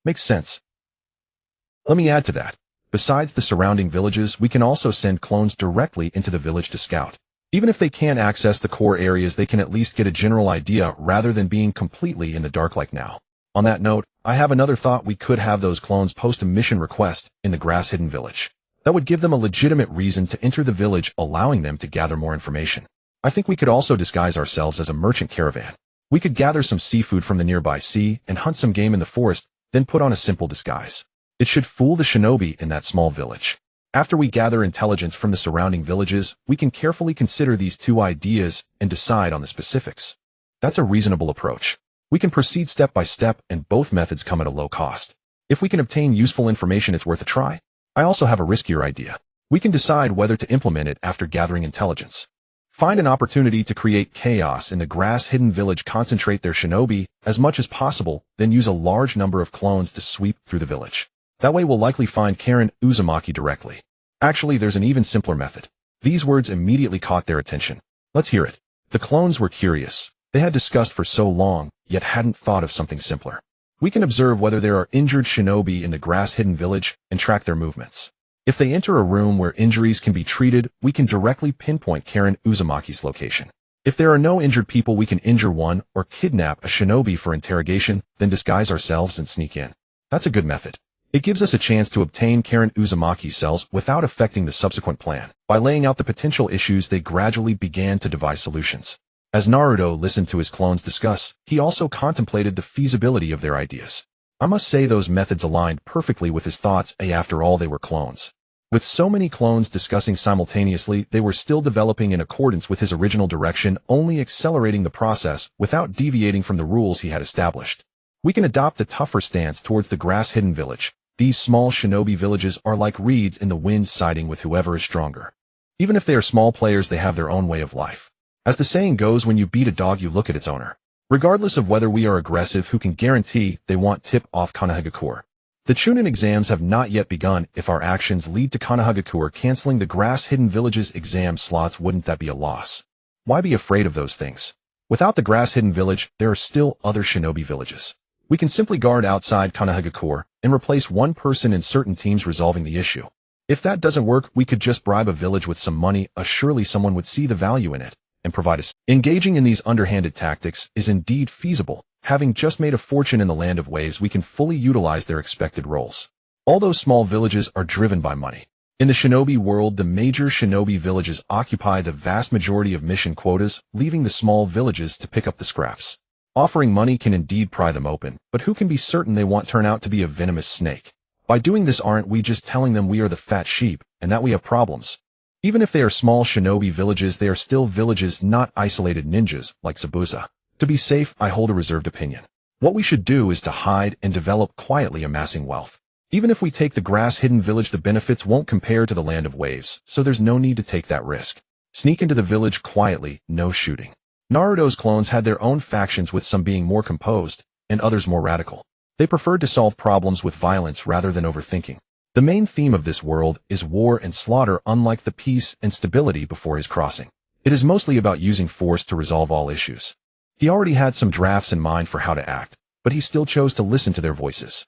Makes sense. Let me add to that. Besides the surrounding villages, we can also send clones directly into the village to scout. Even if they can't access the core areas, they can at least get a general idea rather than being completely in the dark like now. On that note, I have another thought. We could have those clones post a mission request in the grass-hidden village. That would give them a legitimate reason to enter the village, allowing them to gather more information. I think we could also disguise ourselves as a merchant caravan. We could gather some seafood from the nearby sea and hunt some game in the forest, then put on a simple disguise. It should fool the shinobi in that small village. After we gather intelligence from the surrounding villages, we can carefully consider these two ideas and decide on the specifics. That's a reasonable approach. We can proceed step by step, and both methods come at a low cost. If we can obtain useful information, it's worth a try. I also have a riskier idea. We can decide whether to implement it after gathering intelligence. Find an opportunity to create chaos in the grass-hidden village, concentrate their shinobi as much as possible, then use a large number of clones to sweep through the village. That way we'll likely find Karen Uzumaki directly. Actually, there's an even simpler method. These words immediately caught their attention. Let's hear it. The clones were curious. They had discussed for so long, yet hadn't thought of something simpler. We can observe whether there are injured shinobi in the grass-hidden village and track their movements. If they enter a room where injuries can be treated, we can directly pinpoint Karen Uzumaki's location. If there are no injured people, we can injure one or kidnap a shinobi for interrogation, then disguise ourselves and sneak in. That's a good method. It gives us a chance to obtain Karen Uzumaki's cells without affecting the subsequent plan. By laying out the potential issues, they gradually began to devise solutions. As Naruto listened to his clones discuss, he also contemplated the feasibility of their ideas. I must say those methods aligned perfectly with his thoughts. After all, they were clones. With so many clones discussing simultaneously, they were still developing in accordance with his original direction, only accelerating the process without deviating from the rules he had established. We can adopt the tougher stance towards the grass-hidden village. These small shinobi villages are like reeds in the wind, siding with whoever is stronger. Even if they are small players, they have their own way of life. As the saying goes, when you beat a dog, you look at its owner. Regardless of whether we are aggressive, who can guarantee they won't tip off Konohagakure? The Chunin exams have not yet begun. If our actions lead to Konohagakure canceling the grass-hidden village's exam slots, wouldn't that be a loss? Why be afraid of those things? Without the grass-hidden village, there are still other shinobi villages. We can simply guard outside Konohagakure and replace one person in certain teams, resolving the issue. If that doesn't work, we could just bribe a village with some money. Surely someone would see the value in it and provide us. Engaging in these underhanded tactics is indeed feasible. Having just made a fortune in the land of waves, we can fully utilize their expected roles. All those small villages are driven by money. In the shinobi world, the major shinobi villages occupy the vast majority of mission quotas, leaving the small villages to pick up the scraps. Offering money can indeed pry them open, but who can be certain they won't turn out to be a venomous snake? By doing this, aren't we just telling them we are the fat sheep and that we have problems? Even if they are small shinobi villages, they are still villages, not isolated ninjas like Zabuza. To be safe, I hold a reserved opinion. What we should do is to hide and develop quietly, amassing wealth. Even if we take the grass-hidden village, the benefits won't compare to the land of waves, so there's no need to take that risk. Sneak into the village quietly, no shooting. Naruto's clones had their own factions, with some being more composed, and others more radical. They preferred to solve problems with violence rather than overthinking. The main theme of this world is war and slaughter, unlike the peace and stability before his crossing. It is mostly about using force to resolve all issues. He already had some drafts in mind for how to act, but he still chose to listen to their voices.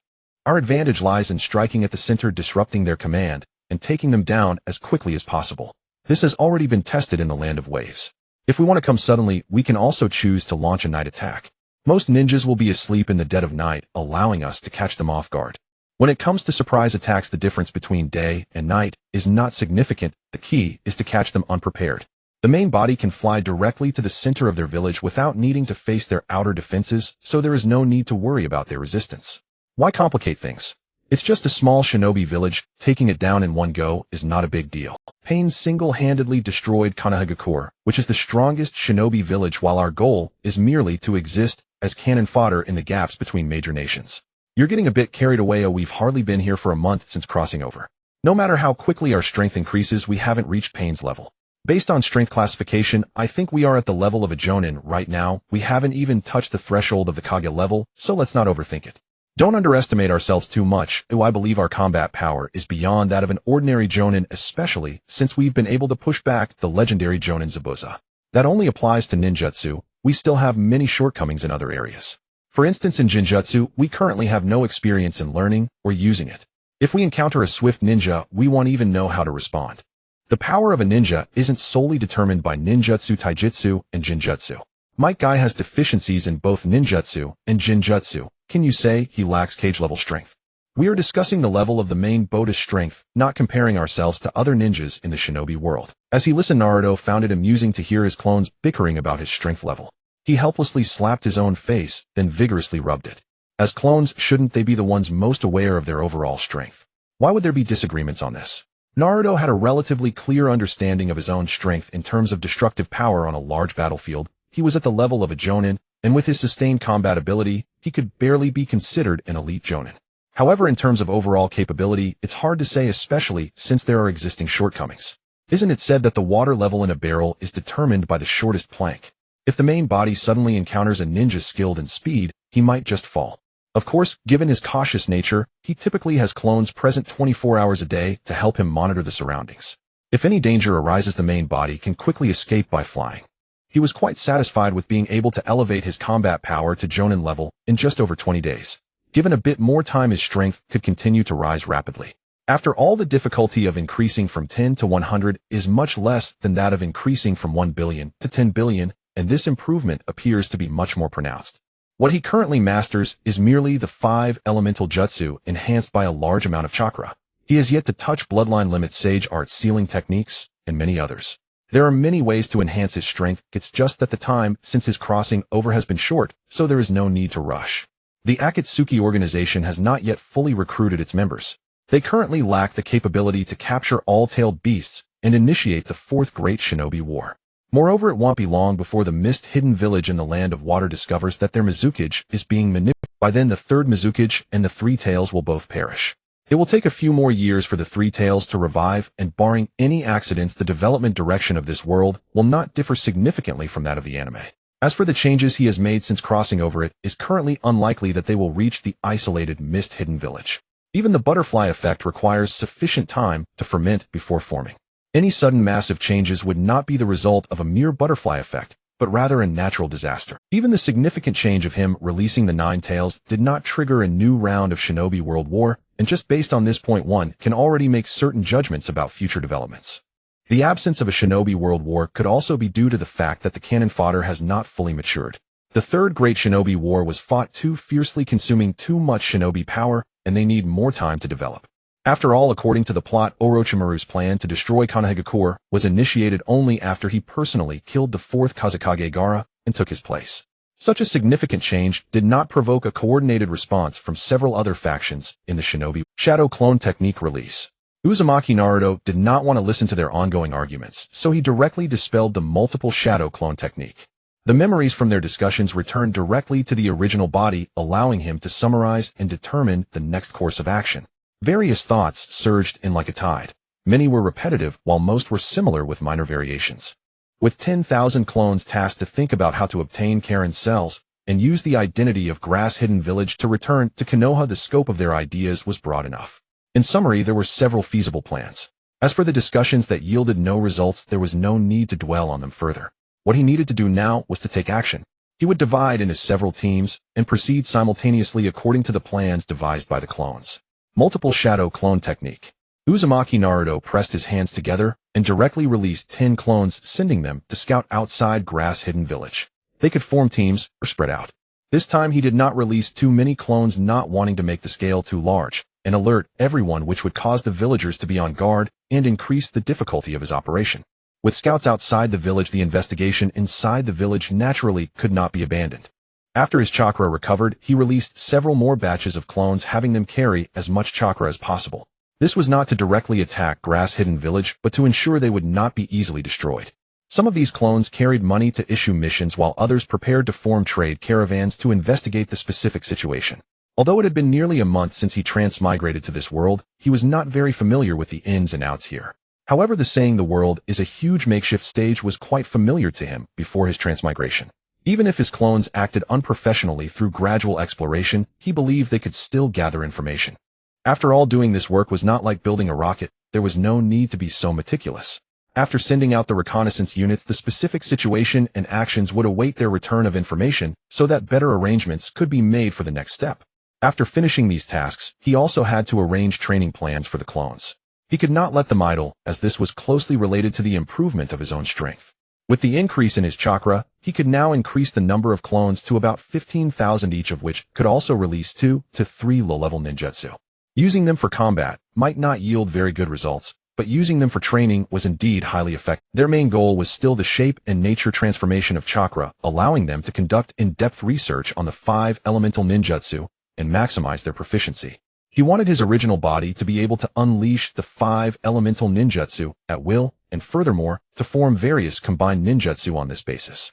Our advantage lies in striking at the center, disrupting their command, and taking them down as quickly as possible. This has already been tested in the land of waves. If we want to come suddenly, we can also choose to launch a night attack. Most ninjas will be asleep in the dead of night, allowing us to catch them off guard. When it comes to surprise attacks, the difference between day and night is not significant. The key is to catch them unprepared. The main body can fly directly to the center of their village without needing to face their outer defenses, so there is no need to worry about their resistance. Why complicate things? It's just a small shinobi village. Taking it down in one go is not a big deal. Pain single-handedly destroyed Konoha, which is the strongest shinobi village, while our goal is merely to exist as cannon fodder in the gaps between major nations. You're getting a bit carried away. We've hardly been here for a month since crossing over. No matter how quickly our strength increases, we haven't reached Pain's level. Based on strength classification, I think we are at the level of a Jonin right now. We haven't even touched the threshold of the Kage level, so let's not overthink it. Don't underestimate ourselves too much. I believe our combat power is beyond that of an ordinary Jonin, especially since we've been able to push back the legendary Jonin Zabuza. That only applies to ninjutsu. We still have many shortcomings in other areas. For instance, in Jinjutsu, we currently have no experience in learning or using it. If we encounter a swift ninja, we won't even know how to respond. The power of a ninja isn't solely determined by ninjutsu, taijutsu, and jinjutsu. Might Guy has deficiencies in both ninjutsu and jinjutsu. Can you say he lacks cage-level strength? We are discussing the level of the main Boda's strength, not comparing ourselves to other ninjas in the shinobi world. As he listened, Naruto found it amusing to hear his clones bickering about his strength level. He helplessly slapped his own face, then vigorously rubbed it. As clones, shouldn't they be the ones most aware of their overall strength? Why would there be disagreements on this? Naruto had a relatively clear understanding of his own strength in terms of destructive power on a large battlefield. He was at the level of a Jonin, and with his sustained combat ability, he could barely be considered an elite Jonin. However, in terms of overall capability, it's hard to say, especially since there are existing shortcomings. Isn't it said that the water level in a barrel is determined by the shortest plank? If the main body suddenly encounters a ninja skilled in speed, he might just fall. Of course, given his cautious nature, he typically has clones present 24 hours a day to help him monitor the surroundings. If any danger arises, the main body can quickly escape by flying. He was quite satisfied with being able to elevate his combat power to Jonin level in just over 20 days. Given a bit more time, his strength could continue to rise rapidly. After all, the difficulty of increasing from 10 to 100 is much less than that of increasing from 1 billion to 10 billion, and this improvement appears to be much more pronounced. What he currently masters is merely the 5 elemental jutsu enhanced by a large amount of chakra. He has yet to touch bloodline limit, sage art, sealing techniques, and many others. There are many ways to enhance his strength. It's just that the time since his crossing over has been short, so there is no need to rush. The Akatsuki organization has not yet fully recruited its members. They currently lack the capability to capture all tailed beasts and initiate the 4th Great Shinobi War. Moreover, it won't be long before the mist-hidden village in the Land of Water discovers that their Mizukage is being manipulated. By then, the 3rd Mizukage and the 3 Tails will both perish. It will take a few more years for the 3 Tails to revive, and barring any accidents, the development direction of this world will not differ significantly from that of the anime. As for the changes he has made since crossing over, it is currently unlikely that they will reach the isolated mist-hidden village. Even the butterfly effect requires sufficient time to ferment before forming. Any sudden massive changes would not be the result of a mere butterfly effect, but rather a natural disaster. Even the significant change of him releasing the 9 Tails did not trigger a new round of Shinobi World War, and just based on this point, one can already make certain judgments about future developments. The absence of a Shinobi World War could also be due to the fact that the cannon fodder has not fully matured. The 3rd Great Shinobi War was fought too fiercely, consuming too much shinobi power, and they need more time to develop. After all, according to the plot, Orochimaru's plan to destroy Konoha was initiated only after he personally killed the 4th Kazekage Gaara and took his place. Such a significant change did not provoke a coordinated response from several other factions in the Shinobi Shadow Clone Technique release. Uzumaki Naruto did not want to listen to their ongoing arguments, so he directly dispelled the multiple Shadow Clone Technique. The memories from their discussions returned directly to the original body, allowing him to summarize and determine the next course of action. Various thoughts surged in like a tide. Many were repetitive, while most were similar with minor variations. With 10,000 clones tasked to think about how to obtain Karen's cells and use the identity of Grass Hidden Village to return to Konoha, the scope of their ideas was broad enough. In summary, there were several feasible plans. As for the discussions that yielded no results, there was no need to dwell on them further. What he needed to do now was to take action. He would divide into several teams and proceed simultaneously according to the plans devised by the clones. Multiple shadow clone technique. Uzumaki Naruto pressed his hands together and directly released 10 clones, sending them to scout outside Grass Hidden Village. They could form teams or spread out. This time he did not release too many clones, not wanting to make the scale too large and alert everyone, which would cause the villagers to be on guard and increase the difficulty of his operation. With scouts outside the village, the investigation inside the village naturally could not be abandoned. After his chakra recovered, he released several more batches of clones, having them carry as much chakra as possible. This was not to directly attack Grass Hidden Village, but to ensure they would not be easily destroyed. Some of these clones carried money to issue missions, while others prepared to form trade caravans to investigate the specific situation. Although it had been nearly a month since he transmigrated to this world, he was not very familiar with the ins and outs here. However, the saying "the world is a huge makeshift stage" was quite familiar to him before his transmigration. Even if his clones acted unprofessionally, through gradual exploration, he believed they could still gather information. After all, doing this work was not like building a rocket. There was no need to be so meticulous. After sending out the reconnaissance units, the specific situation and actions would await their return of information so that better arrangements could be made for the next step. After finishing these tasks, he also had to arrange training plans for the clones. He could not let them idle, as this was closely related to the improvement of his own strength. With the increase in his chakra, he could now increase the number of clones to about 15,000 each, of which could also release 2 to 3 low-level ninjutsu. Using them for combat might not yield very good results, but using them for training was indeed highly effective. Their main goal was still the shape and nature transformation of chakra, allowing them to conduct in-depth research on the 5 elemental ninjutsu and maximize their proficiency. He wanted his original body to be able to unleash the 5 elemental ninjutsu at will, and furthermore, to form various combined ninjutsu on this basis.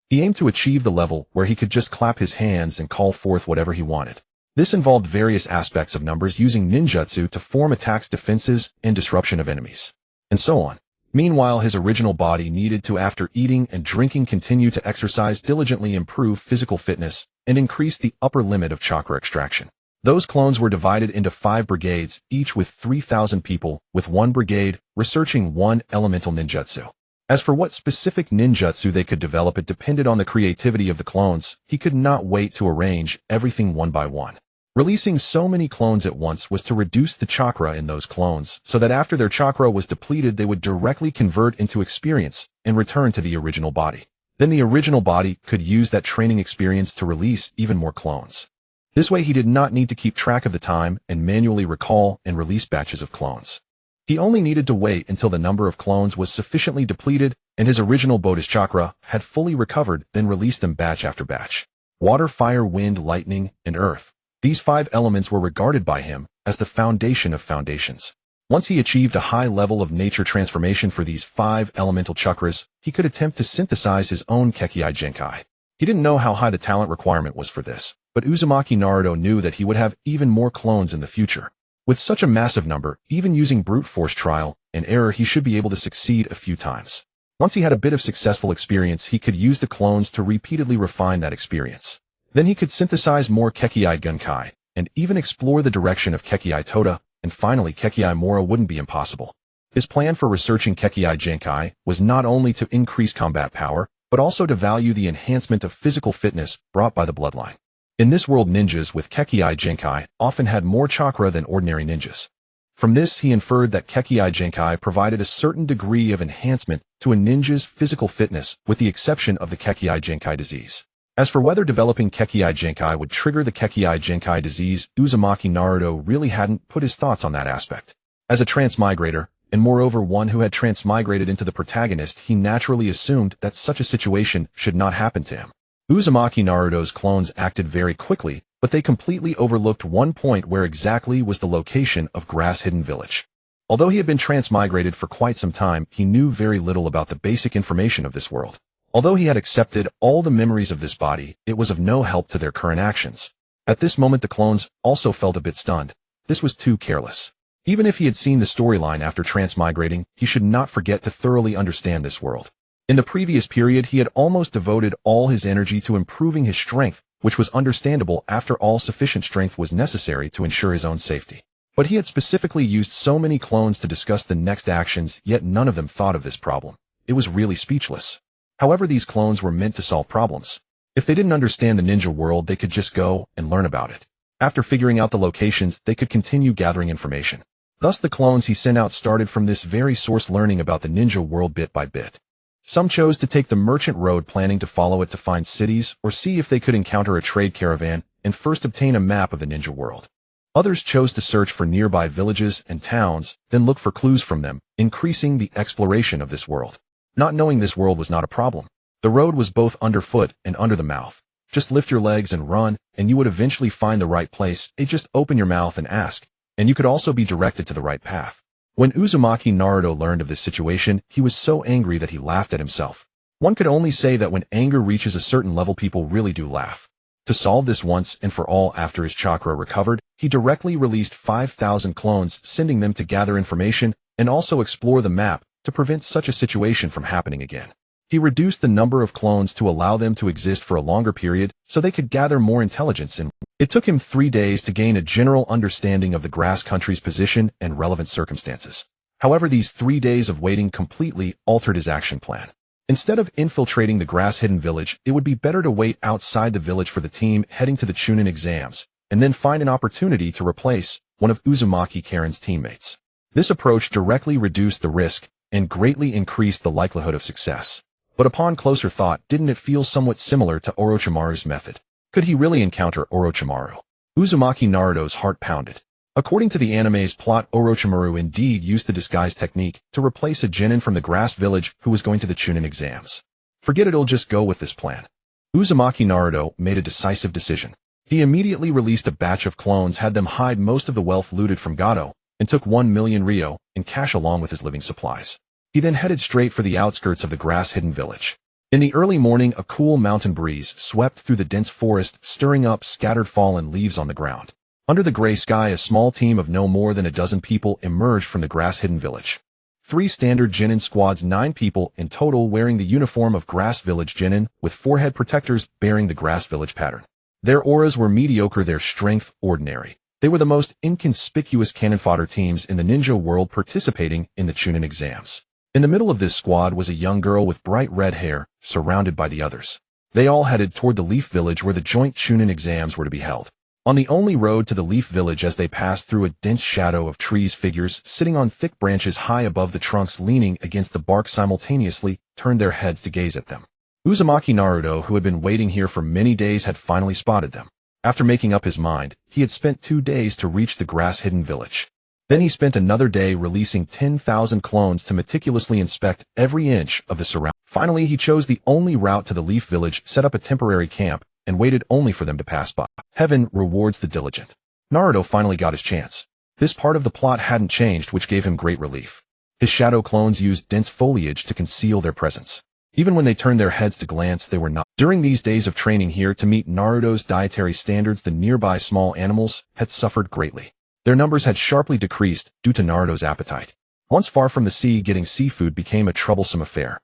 He aimed to achieve the level where he could just clap his hands and call forth whatever he wanted. This involved various aspects of numbers, using ninjutsu to form attacks, defenses, and disruption of enemies, and so on. Meanwhile, his original body needed to, after eating and drinking, continue to exercise diligently, improve physical fitness, and increase the upper limit of chakra extraction. Those clones were divided into 5 brigades, each with 3,000 people, with one brigade researching 1 elemental ninjutsu. As for what specific ninjutsu they could develop, it depended on the creativity of the clones. He could not wait to arrange everything one by one. Releasing so many clones at once was to reduce the chakra in those clones, so that after their chakra was depleted, they would directly convert into experience and return to the original body. Then the original body could use that training experience to release even more clones. This way he did not need to keep track of the time and manually recall and release batches of clones. He only needed to wait until the number of clones was sufficiently depleted and his original Bodhis chakra had fully recovered, then release them batch after batch. Water, fire, wind, lightning, and earth. These 5 elements were regarded by him as the foundation of foundations. Once he achieved a high level of nature transformation for these 5 elemental chakras, he could attempt to synthesize his own Kekkei Genkai. He didn't know how high the talent requirement was for this, but Uzumaki Naruto knew that he would have even more clones in the future. With such a massive number, even using brute force trial and error, he should be able to succeed a few times. Once he had a bit of successful experience, he could use the clones to repeatedly refine that experience. Then he could synthesize more Kekkei Genkai, and even explore the direction of Kekkei Tota, and finally Kekkei Mora wouldn't be impossible. His plan for researching Kekkei Genkai was not only to increase combat power, but also to value the enhancement of physical fitness brought by the bloodline. In this world, ninjas with Kekkei Genkai often had more chakra than ordinary ninjas. From this, he inferred that Kekkei Genkai provided a certain degree of enhancement to a ninja's physical fitness, with the exception of the Kekkei Genkai disease. As for whether developing Kekkei Genkai would trigger the Kekkei Genkai disease, Uzumaki Naruto really hadn't put his thoughts on that aspect. As a transmigrator, and moreover one who had transmigrated into the protagonist, he naturally assumed that such a situation should not happen to him. Uzumaki Naruto's clones acted very quickly, but they completely overlooked one point: where exactly was the location of Grass Hidden Village. Although he had been transmigrated for quite some time, he knew very little about the basic information of this world. Although he had accepted all the memories of this body, it was of no help to their current actions. At this moment, the clones also felt a bit stunned. This was too careless. Even if he had seen the storyline after transmigrating, he should not forget to thoroughly understand this world. In the previous period, he had almost devoted all his energy to improving his strength, which was understandable after all sufficient strength was necessary to ensure his own safety. But he had specifically used so many clones to discuss the next actions, yet none of them thought of this problem. It was really speechless. However, these clones were meant to solve problems. If they didn't understand the ninja world, they could just go and learn about it. After figuring out the locations, they could continue gathering information. Thus, the clones he sent out started from this very source, learning about the ninja world bit by bit. Some chose to take the merchant road, planning to follow it to find cities or see if they could encounter a trade caravan and first obtain a map of the ninja world. Others chose to search for nearby villages and towns, then look for clues from them, increasing the exploration of this world. Not knowing this world was not a problem. The road was both underfoot and under the mouth. Just lift your legs and run, and you would eventually find the right place. Just open your mouth and ask, and you could also be directed to the right path. When Uzumaki Naruto learned of this situation, he was so angry that he laughed at himself. One could only say that when anger reaches a certain level, people really do laugh. To solve this once and for all, after his chakra recovered, he directly released 5,000 clones, sending them to gather information and also explore the map to prevent such a situation from happening again. He reduced the number of clones to allow them to exist for a longer period so they could gather more intelligence, and it took him 3 days to gain a general understanding of the grass country's position and relevant circumstances. However, these 3 days of waiting completely altered his action plan. Instead of infiltrating the grass-hidden village, it would be better to wait outside the village for the team heading to the Chunin exams, and then find an opportunity to replace one of Uzumaki Karen's teammates. This approach directly reduced the risk and greatly increased the likelihood of success. But upon closer thought, didn't it feel somewhat similar to Orochimaru's method? Could he really encounter Orochimaru? Uzumaki Naruto's heart pounded. According to the anime's plot, Orochimaru indeed used the disguise technique to replace a genin from the grass village who was going to the Chunin exams. Forget it, I'll just go with this plan. Uzumaki Naruto made a decisive decision. He immediately released a batch of clones, had them hide most of the wealth looted from Gato, and took 1 million ryo in cash along with his living supplies. He then headed straight for the outskirts of the grass-hidden village. In the early morning, a cool mountain breeze swept through the dense forest, stirring up scattered fallen leaves on the ground. Under the gray sky, a small team of no more than a dozen people emerged from the grass-hidden village. 3 standard genin squads, 9 people in total, wearing the uniform of grass village genin, with forehead protectors bearing the grass village pattern. Their auras were mediocre, their strength ordinary. They were the most inconspicuous cannon fodder teams in the ninja world participating in the Chunin exams. In the middle of this squad was a young girl with bright red hair, surrounded by the others. They all headed toward the Leaf Village where the joint Chunin exams were to be held. On the only road to the Leaf Village, as they passed through a dense shadow of trees, figures sitting on thick branches high above the trunks, leaning against the bark, simultaneously turned their heads to gaze at them. Uzumaki Naruto, who had been waiting here for many days, had finally spotted them. After making up his mind, he had spent 2 days to reach the grass-hidden village. Then he spent another day releasing 10,000 clones to meticulously inspect every inch of the surroundings. Finally, he chose the only route to the Leaf Village, set up a temporary camp, and waited only for them to pass by. Heaven rewards the diligent. Naruto finally got his chance. This part of the plot hadn't changed, which gave him great relief. His shadow clones used dense foliage to conceal their presence. Even when they turned their heads to glance, they were not. During these days of training here to meet Naruto's dietary standards, the nearby small animals had suffered greatly. Their numbers had sharply decreased due to Naruto's appetite. Once far from the sea, getting seafood became a troublesome affair.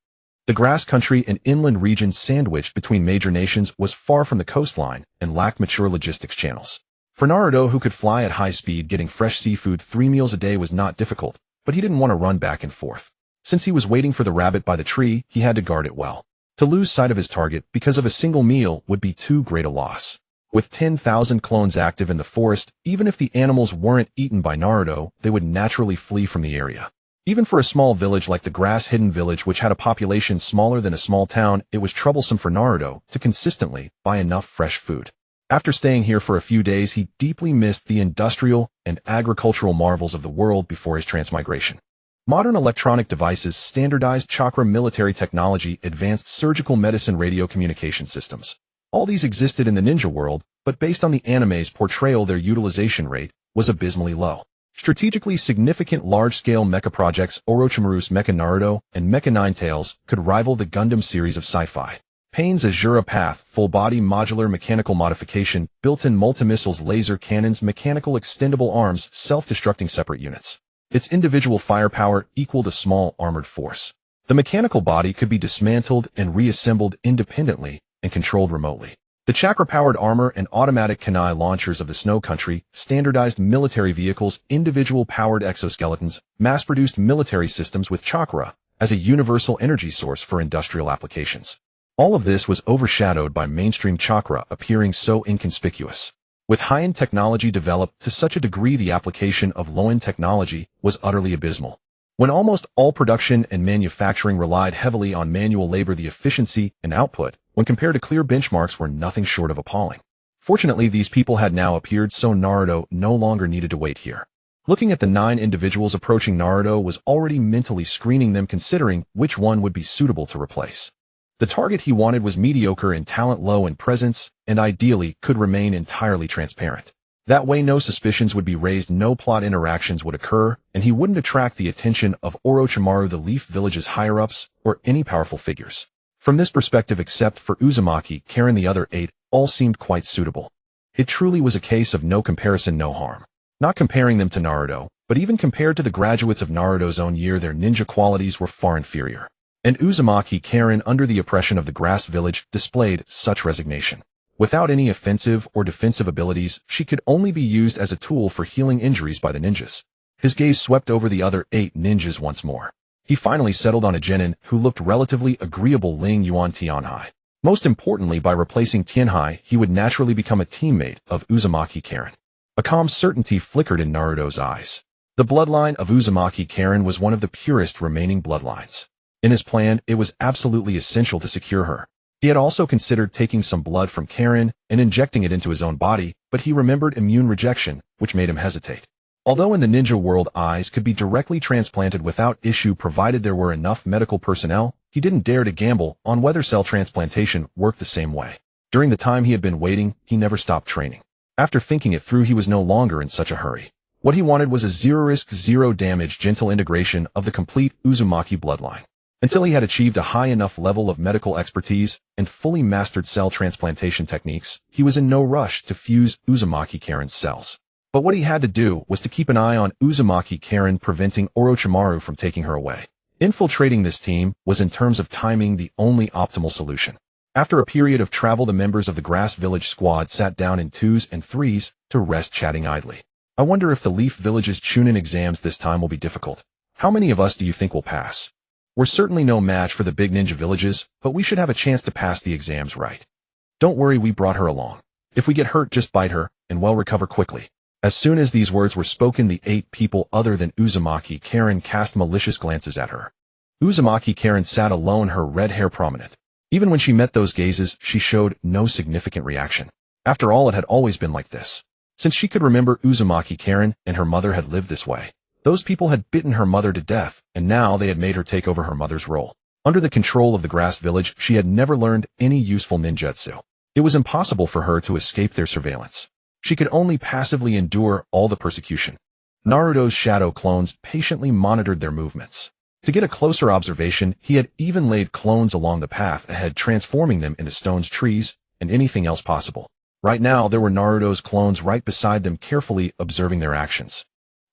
The grass country and inland regions sandwiched between major nations was far from the coastline and lacked mature logistics channels. For Naruto, who could fly at high speed, getting fresh seafood 3 meals a day was not difficult, but he didn't want to run back and forth. Since he was waiting for the rabbit by the tree, he had to guard it well. To lose sight of his target because of a single meal would be too great a loss. With 10,000 clones active in the forest, even if the animals weren't eaten by Naruto, they would naturally flee from the area. Even for a small village like the grass-hidden village, which had a population smaller than a small town, it was troublesome for Naruto to consistently buy enough fresh food. After staying here for a few days, he deeply missed the industrial and agricultural marvels of the world before his transmigration. Modern electronic devices, standardized chakra, military technology, advanced surgical medicine, radio communication systems. All these existed in the ninja world, but based on the anime's portrayal, their utilization rate was abysmally low. Strategically significant large-scale mecha projects, Orochimaru's Mecha Naruto and Mecha Ninetales, could rival the Gundam series of sci-fi. Payne's Azura Path, full-body modular mechanical modification, built-in multi-missiles, laser cannons, mechanical extendable arms, self-destructing separate units. Its individual firepower equaled a small armored force. The mechanical body could be dismantled and reassembled independently and controlled remotely. The chakra-powered armor and automatic kunai launchers of the Snow Country, standardized military vehicles, individual powered exoskeletons, mass-produced military systems with chakra as a universal energy source for industrial applications. All of this was overshadowed by mainstream chakra appearing so inconspicuous. With high-end technology developed to such a degree, the application of low-end technology was utterly abysmal. When almost all production and manufacturing relied heavily on manual labor, the efficiency and output, when compared to clear benchmarks, were nothing short of appalling. Fortunately, these people had now appeared, so Naruto no longer needed to wait here. Looking at the 9 individuals approaching, Naruto was already mentally screening them, considering which one would be suitable to replace. The target he wanted was mediocre in talent, low in presence, and ideally could remain entirely transparent. That way no suspicions would be raised, no plot interactions would occur, and he wouldn't attract the attention of Orochimaru, the Leaf Village's higher-ups, or any powerful figures. From this perspective, except for Uzumaki, Karen, the other 8 all seemed quite suitable. It truly was a case of no comparison, no harm. Not comparing them to Naruto, but even compared to the graduates of Naruto's own year, their ninja qualities were far inferior. And Uzumaki Karen, under the oppression of the Grass Village, displayed such resignation. Without any offensive or defensive abilities, she could only be used as a tool for healing injuries by the ninjas. His gaze swept over the other 8 ninjas once more. He finally settled on a genin who looked relatively agreeable, Ling Yuan Tianhai. Most importantly, by replacing Tianhai, he would naturally become a teammate of Uzumaki Karen. A calm certainty flickered in Naruto's eyes. The bloodline of Uzumaki Karen was one of the purest remaining bloodlines. In his plan, it was absolutely essential to secure her. He had also considered taking some blood from Karen and injecting it into his own body, but he remembered immune rejection, which made him hesitate. Although in the ninja world eyes could be directly transplanted without issue provided there were enough medical personnel, he didn't dare to gamble on whether cell transplantation worked the same way. During the time he had been waiting, he never stopped training. After thinking it through, he was no longer in such a hurry. What he wanted was a zero-risk, zero-damage, gentle integration of the complete Uzumaki bloodline. Until he had achieved a high enough level of medical expertise and fully mastered cell transplantation techniques, he was in no rush to fuse Uzumaki Karen's cells. But what he had to do was to keep an eye on Uzumaki Karen, preventing Orochimaru from taking her away. Infiltrating this team was, in terms of timing, the only optimal solution. After a period of travel, the members of the Grass Village squad sat down in 2s and 3s to rest, chatting idly. I wonder if the Leaf Village's Chunin exams this time will be difficult. How many of us do you think will pass? We're certainly no match for the big ninja villages, but we should have a chance to pass the exams, right? Don't worry, we brought her along. If we get hurt, just bite her, and we'll recover quickly. As soon as these words were spoken, the 8 people other than Uzumaki Karen cast malicious glances at her. Uzumaki Karen sat alone, her red hair prominent. Even when she met those gazes, she showed no significant reaction. After all, it had always been like this. Since she could remember, Uzumaki Karen and her mother had lived this way. Those people had bitten her mother to death, and now they had made her take over her mother's role. Under the control of the Grass Village, she had never learned any useful ninjutsu. It was impossible for her to escape their surveillance. She could only passively endure all the persecution. Naruto's shadow clones patiently monitored their movements. To get a closer observation, he had even laid clones along the path ahead, transforming them into stones, trees, and anything else possible. Right now, there were Naruto's clones right beside them, carefully observing their actions.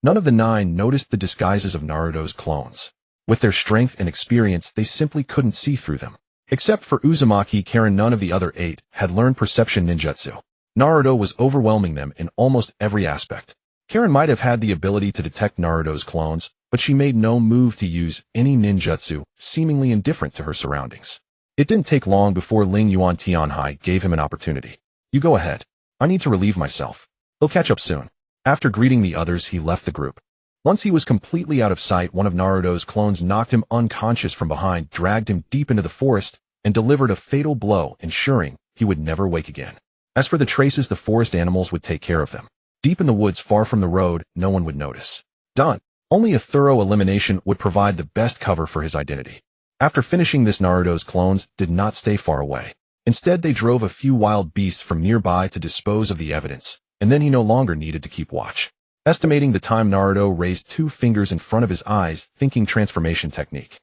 None of the 9 noticed the disguises of Naruto's clones. With their strength and experience, they simply couldn't see through them. Except for Uzumaki Karen, none of the other 8 had learned perception ninjutsu. Naruto was overwhelming them in almost every aspect. Karen might have had the ability to detect Naruto's clones, but she made no move to use any ninjutsu, seemingly indifferent to her surroundings. It didn't take long before Ling Yuan Tianhai gave him an opportunity. You go ahead. I need to relieve myself. They'll catch up soon. After greeting the others, he left the group. Once he was completely out of sight, one of Naruto's clones knocked him unconscious from behind, dragged him deep into the forest, and delivered a fatal blow, ensuring he would never wake again. As for the traces, the forest animals would take care of them. Deep in the woods, far from the road, no one would notice. Done. Only a thorough elimination would provide the best cover for his identity. After finishing this, Naruto's clones did not stay far away. Instead, they drove a few wild beasts from nearby to dispose of the evidence, and then he no longer needed to keep watch. Estimating the time, Naruto raised 2 fingers in front of his eyes, thinking transformation technique.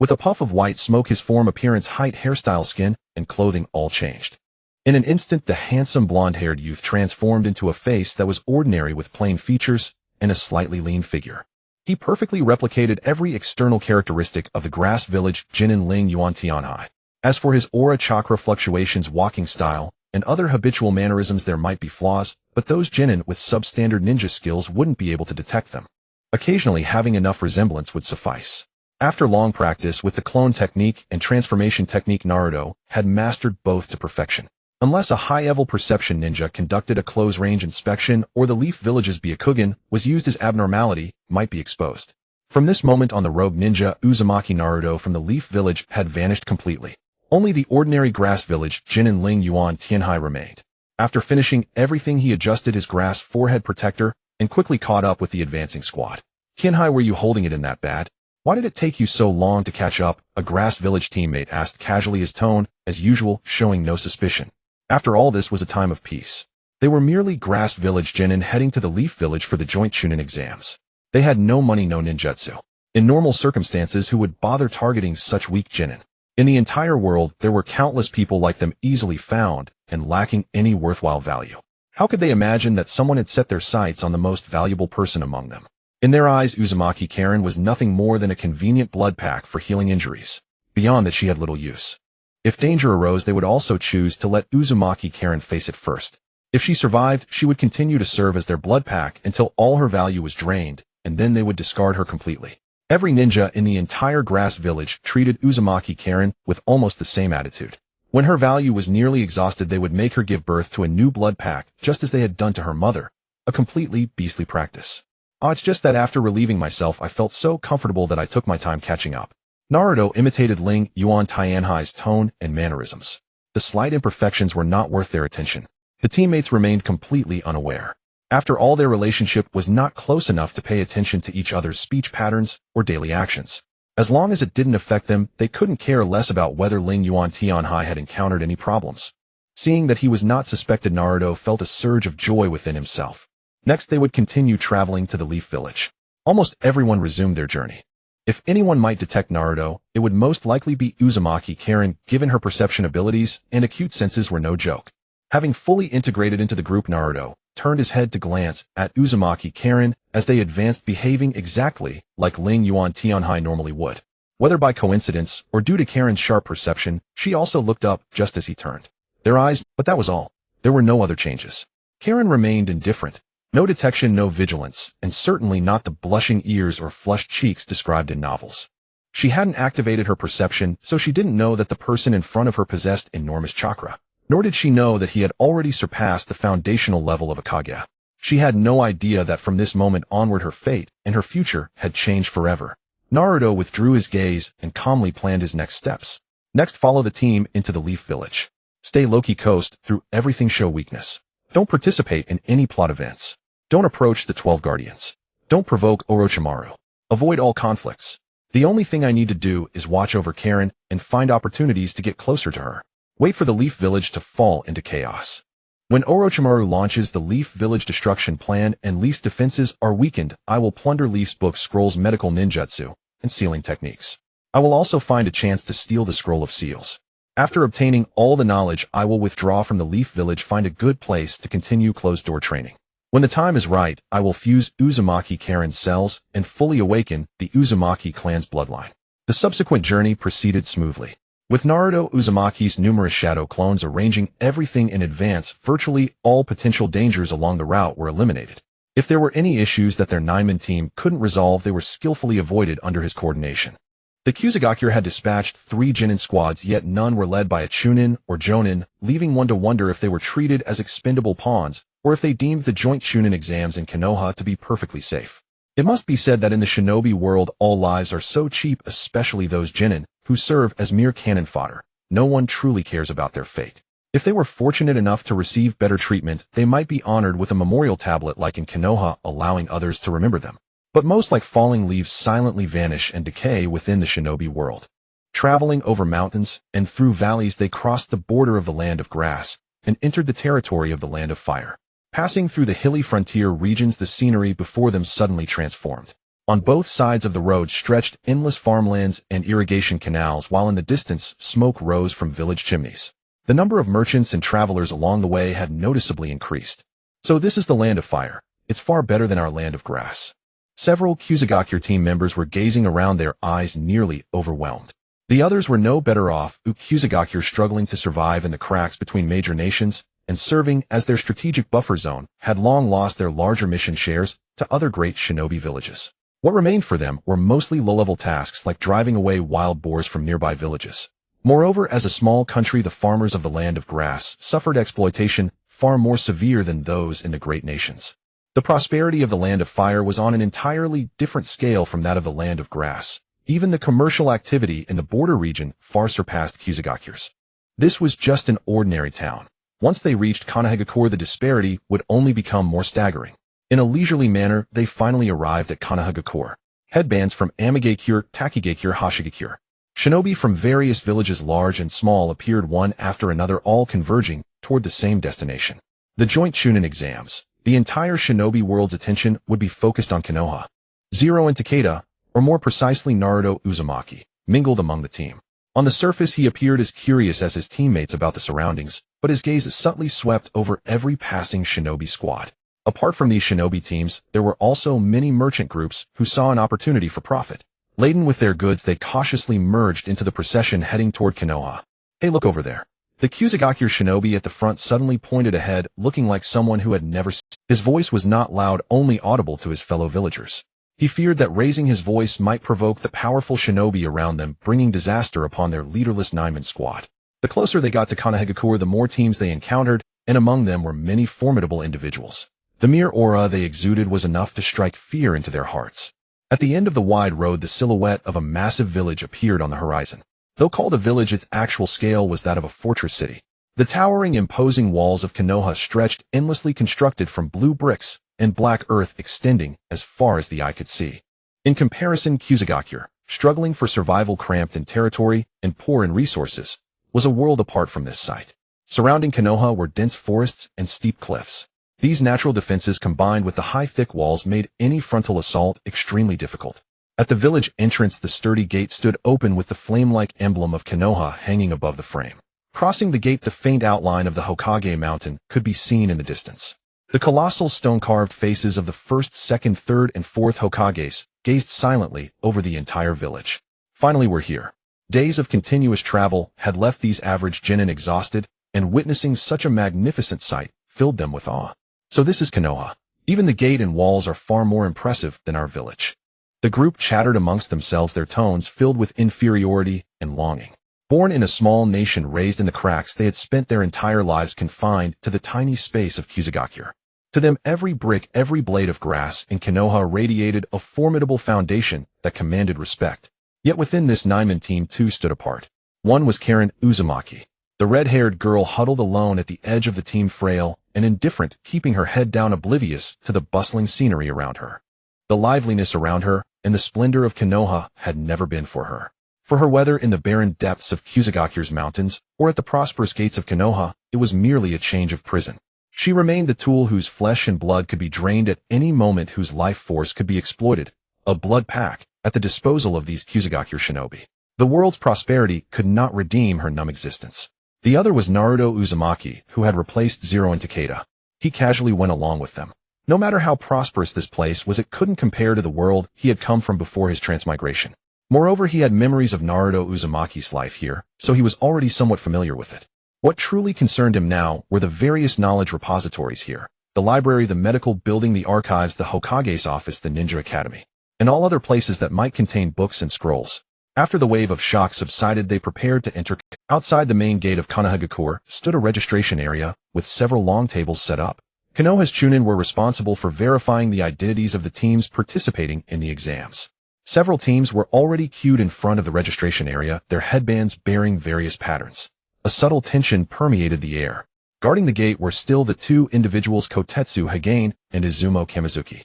With a puff of white smoke, his form, appearance, height, hairstyle, skin, and clothing all changed. In an instant, the handsome blonde-haired youth transformed into a face that was ordinary with plain features and a slightly lean figure. He perfectly replicated every external characteristic of the grass village Jinin Ling Yuan Tianhai. As for his aura, chakra fluctuations, walking style, and other habitual mannerisms, there might be flaws, but those Jinin with substandard ninja skills wouldn't be able to detect them. Occasionally, having enough resemblance would suffice. After long practice with the clone technique and transformation technique, Naruto had mastered both to perfection. Unless a high-level perception ninja conducted a close-range inspection or the Leaf Village's Byakugan was used as abnormality, might be exposed. From this moment on, the rogue ninja Uzumaki Naruto from the Leaf Village had vanished completely. Only the ordinary grass village Jinin Ling Yuan Tianhai remained. After finishing everything, he adjusted his grass forehead protector and quickly caught up with the advancing squad. "Tianhai, were you holding it in that bad? Why did it take you so long to catch up?" a grass village teammate asked casually, his tone, as usual, showing no suspicion. After all, this was a time of peace. They were merely grass village genin heading to the Leaf Village for the joint Chunin exams. They had no money, no ninjutsu. In normal circumstances, who would bother targeting such weak genin? In the entire world, there were countless people like them, easily found and lacking any worthwhile value. How could they imagine that someone had set their sights on the most valuable person among them? In their eyes, Uzumaki Karen was nothing more than a convenient blood pack for healing injuries. Beyond that, she had little use. If danger arose, they would also choose to let Uzumaki Karen face it first. If she survived, she would continue to serve as their blood pack until all her value was drained, and then they would discard her completely. Every ninja in the entire grass village treated Uzumaki Karen with almost the same attitude. When her value was nearly exhausted, they would make her give birth to a new blood pack, just as they had done to her mother. A completely beastly practice. It's just that after relieving myself, I felt so comfortable that I took my time catching up. Naruto imitated Ling Yuan Tianhai's tone and mannerisms. The slight imperfections were not worth their attention. The teammates remained completely unaware. After all, their relationship was not close enough to pay attention to each other's speech patterns or daily actions. As long as it didn't affect them, they couldn't care less about whether Ling Yuan Tianhai had encountered any problems. Seeing that he was not suspected, Naruto felt a surge of joy within himself. Next, they would continue traveling to the Leaf Village. Almost everyone resumed their journey. If anyone might detect Naruto, it would most likely be Uzumaki Karen, given her perception abilities and acute senses were no joke. Having fully integrated into the group, Naruto turned his head to glance at Uzumaki Karen as they advanced, behaving exactly like Ling Yuan Tianhai normally would. Whether by coincidence or due to Karen's sharp perception, she also looked up just as he turned. Their eyes, but that was all. There were no other changes. Karen remained indifferent. No detection, no vigilance, and certainly not the blushing ears or flushed cheeks described in novels. She hadn't activated her perception, so she didn't know that the person in front of her possessed enormous chakra. Nor did she know that he had already surpassed the foundational level of a Kage. She had no idea that from this moment onward her fate and her future had changed forever. Naruto withdrew his gaze and calmly planned his next steps. Next, follow the team into the Leaf Village. Stay low-key, coast through everything, show weakness. Don't participate in any plot events. Don't approach the 12 Guardians. Don't provoke Orochimaru. Avoid all conflicts. The only thing I need to do is watch over Karen and find opportunities to get closer to her. Wait for the Leaf Village to fall into chaos. When Orochimaru launches the Leaf Village destruction plan and Leaf's defenses are weakened, I will plunder Leaf's book, scrolls, medical ninjutsu, and sealing techniques. I will also find a chance to steal the scroll of seals. After obtaining all the knowledge, I will withdraw from the Leaf Village, find a good place to continue closed-door training. When the time is right, I will fuse Uzumaki Karen's cells and fully awaken the Uzumaki clan's bloodline. The subsequent journey proceeded smoothly. With Naruto Uzumaki's numerous shadow clones arranging everything in advance, virtually all potential dangers along the route were eliminated. If there were any issues that their 9-man team couldn't resolve, they were skillfully avoided under his coordination. The Kusagakure had dispatched 3 Genin squads, yet none were led by a Chunin or Jonin, leaving one to wonder if they were treated as expendable pawns, or if they deemed the joint Chunin exams in Konoha to be perfectly safe. It must be said that in the shinobi world, all lives are so cheap, especially those Genin, who serve as mere cannon fodder. No one truly cares about their fate. If they were fortunate enough to receive better treatment, they might be honored with a memorial tablet like in Konoha, allowing others to remember them. But most, like falling leaves, silently vanish and decay within the shinobi world. Traveling over mountains and through valleys, they crossed the border of the land of grass and entered the territory of the land of fire. Passing through the hilly frontier regions, the scenery before them suddenly transformed. On both sides of the road stretched endless farmlands and irrigation canals, while in the distance smoke rose from village chimneys. The number of merchants and travelers along the way had noticeably increased. So this is the land of fire. It's far better than our land of grass. Several Uzumaki team members were gazing around, their eyes nearly overwhelmed. The others were no better off, Uzumaki struggling to survive in the cracks between major nations and serving as their strategic buffer zone, had long lost their larger mission shares to other great shinobi villages. What remained for them were mostly low-level tasks like driving away wild boars from nearby villages. Moreover, as a small country, the farmers of the land of grass suffered exploitation far more severe than those in the great nations. The prosperity of the land of fire was on an entirely different scale from that of the land of grass. Even the commercial activity in the border region far surpassed Uzumaki. This was just an ordinary town. Once they reached Konoha, the disparity would only become more staggering. In a leisurely manner, they finally arrived at Konoha. Headbands from Amigakure, Takigakure, Hoshigakure. Shinobi from various villages large and small appeared one after another, all converging toward the same destination. The joint Chunin exams. The entire shinobi world's attention would be focused on Konoha. Zero and Takeda, or more precisely Naruto Uzumaki, mingled among the team. On the surface he appeared as curious as his teammates about the surroundings, but his gaze subtly swept over every passing shinobi squad. Apart from these shinobi teams, there were also many merchant groups who saw an opportunity for profit. Laden with their goods, they cautiously merged into the procession heading toward Konoha. Hey, look over there. The Uzumaki shinobi at the front suddenly pointed ahead, looking like someone who had never seen. His voice was not loud, only audible to his fellow villagers. He feared that raising his voice might provoke the powerful shinobi around them, bringing disaster upon their leaderless 9-man squad. The closer they got to Konoha, the more teams they encountered, and among them were many formidable individuals. The mere aura they exuded was enough to strike fear into their hearts. At the end of the wide road, the silhouette of a massive village appeared on the horizon. Though called a village, its actual scale was that of a fortress city. The towering, imposing walls of Konoha stretched endlessly, constructed from blue bricks and black earth extending as far as the eye could see. In comparison, Uzumaki, struggling for survival, cramped in territory and poor in resources, was a world apart from this sight. Surrounding Konoha were dense forests and steep cliffs. These natural defenses combined with the high thick walls made any frontal assault extremely difficult. At the village entrance, the sturdy gate stood open with the flame-like emblem of Konoha hanging above the frame. Crossing the gate, the faint outline of the Hokage mountain could be seen in the distance. The colossal stone-carved faces of the first, second, third, and fourth Hokages gazed silently over the entire village. Finally, we're here. Days of continuous travel had left these average genin exhausted, and witnessing such a magnificent sight filled them with awe. So this is Konoha. Even the gate and walls are far more impressive than our village. The group chattered amongst themselves, their tones filled with inferiority and longing. Born in a small nation, raised in the cracks, they had spent their entire lives confined to the tiny space of Uzumaki. To them, every brick, every blade of grass in Konoha radiated a formidable foundation that commanded respect. Yet within this 9-man team, two stood apart. One was Karen Uzumaki. The red-haired girl huddled alone at the edge of the team, frail and indifferent, keeping her head down, oblivious to the bustling scenery around her. The liveliness around her and the splendor of Konoha had never been for her. For her, whether in the barren depths of Uzumaki's mountains or at the prosperous gates of Konoha, it was merely a change of prison. She remained the tool whose flesh and blood could be drained at any moment, whose life force could be exploited, a blood pack at the disposal of these Uzumaki shinobi. The world's prosperity could not redeem her numb existence. The other was Naruto Uzumaki, who had replaced Zero and Takeda. He casually went along with them. No matter how prosperous this place was, it couldn't compare to the world he had come from before his transmigration. Moreover, he had memories of Naruto Uzumaki's life here, so he was already somewhat familiar with it. What truly concerned him now were the various knowledge repositories here: the library, the medical building, the archives, the Hokage's office, the ninja academy, and all other places that might contain books and scrolls. After the wave of shock subsided, they prepared to enter. Outside the main gate of Konoha stood a registration area with several long tables set up. Konoha's Chunin were responsible for verifying the identities of the teams participating in the exams. Several teams were already queued in front of the registration area, their headbands bearing various patterns. A subtle tension permeated the air. Guarding the gate were still the two individuals, Kotetsu Hagane and Izumo Kamizuki.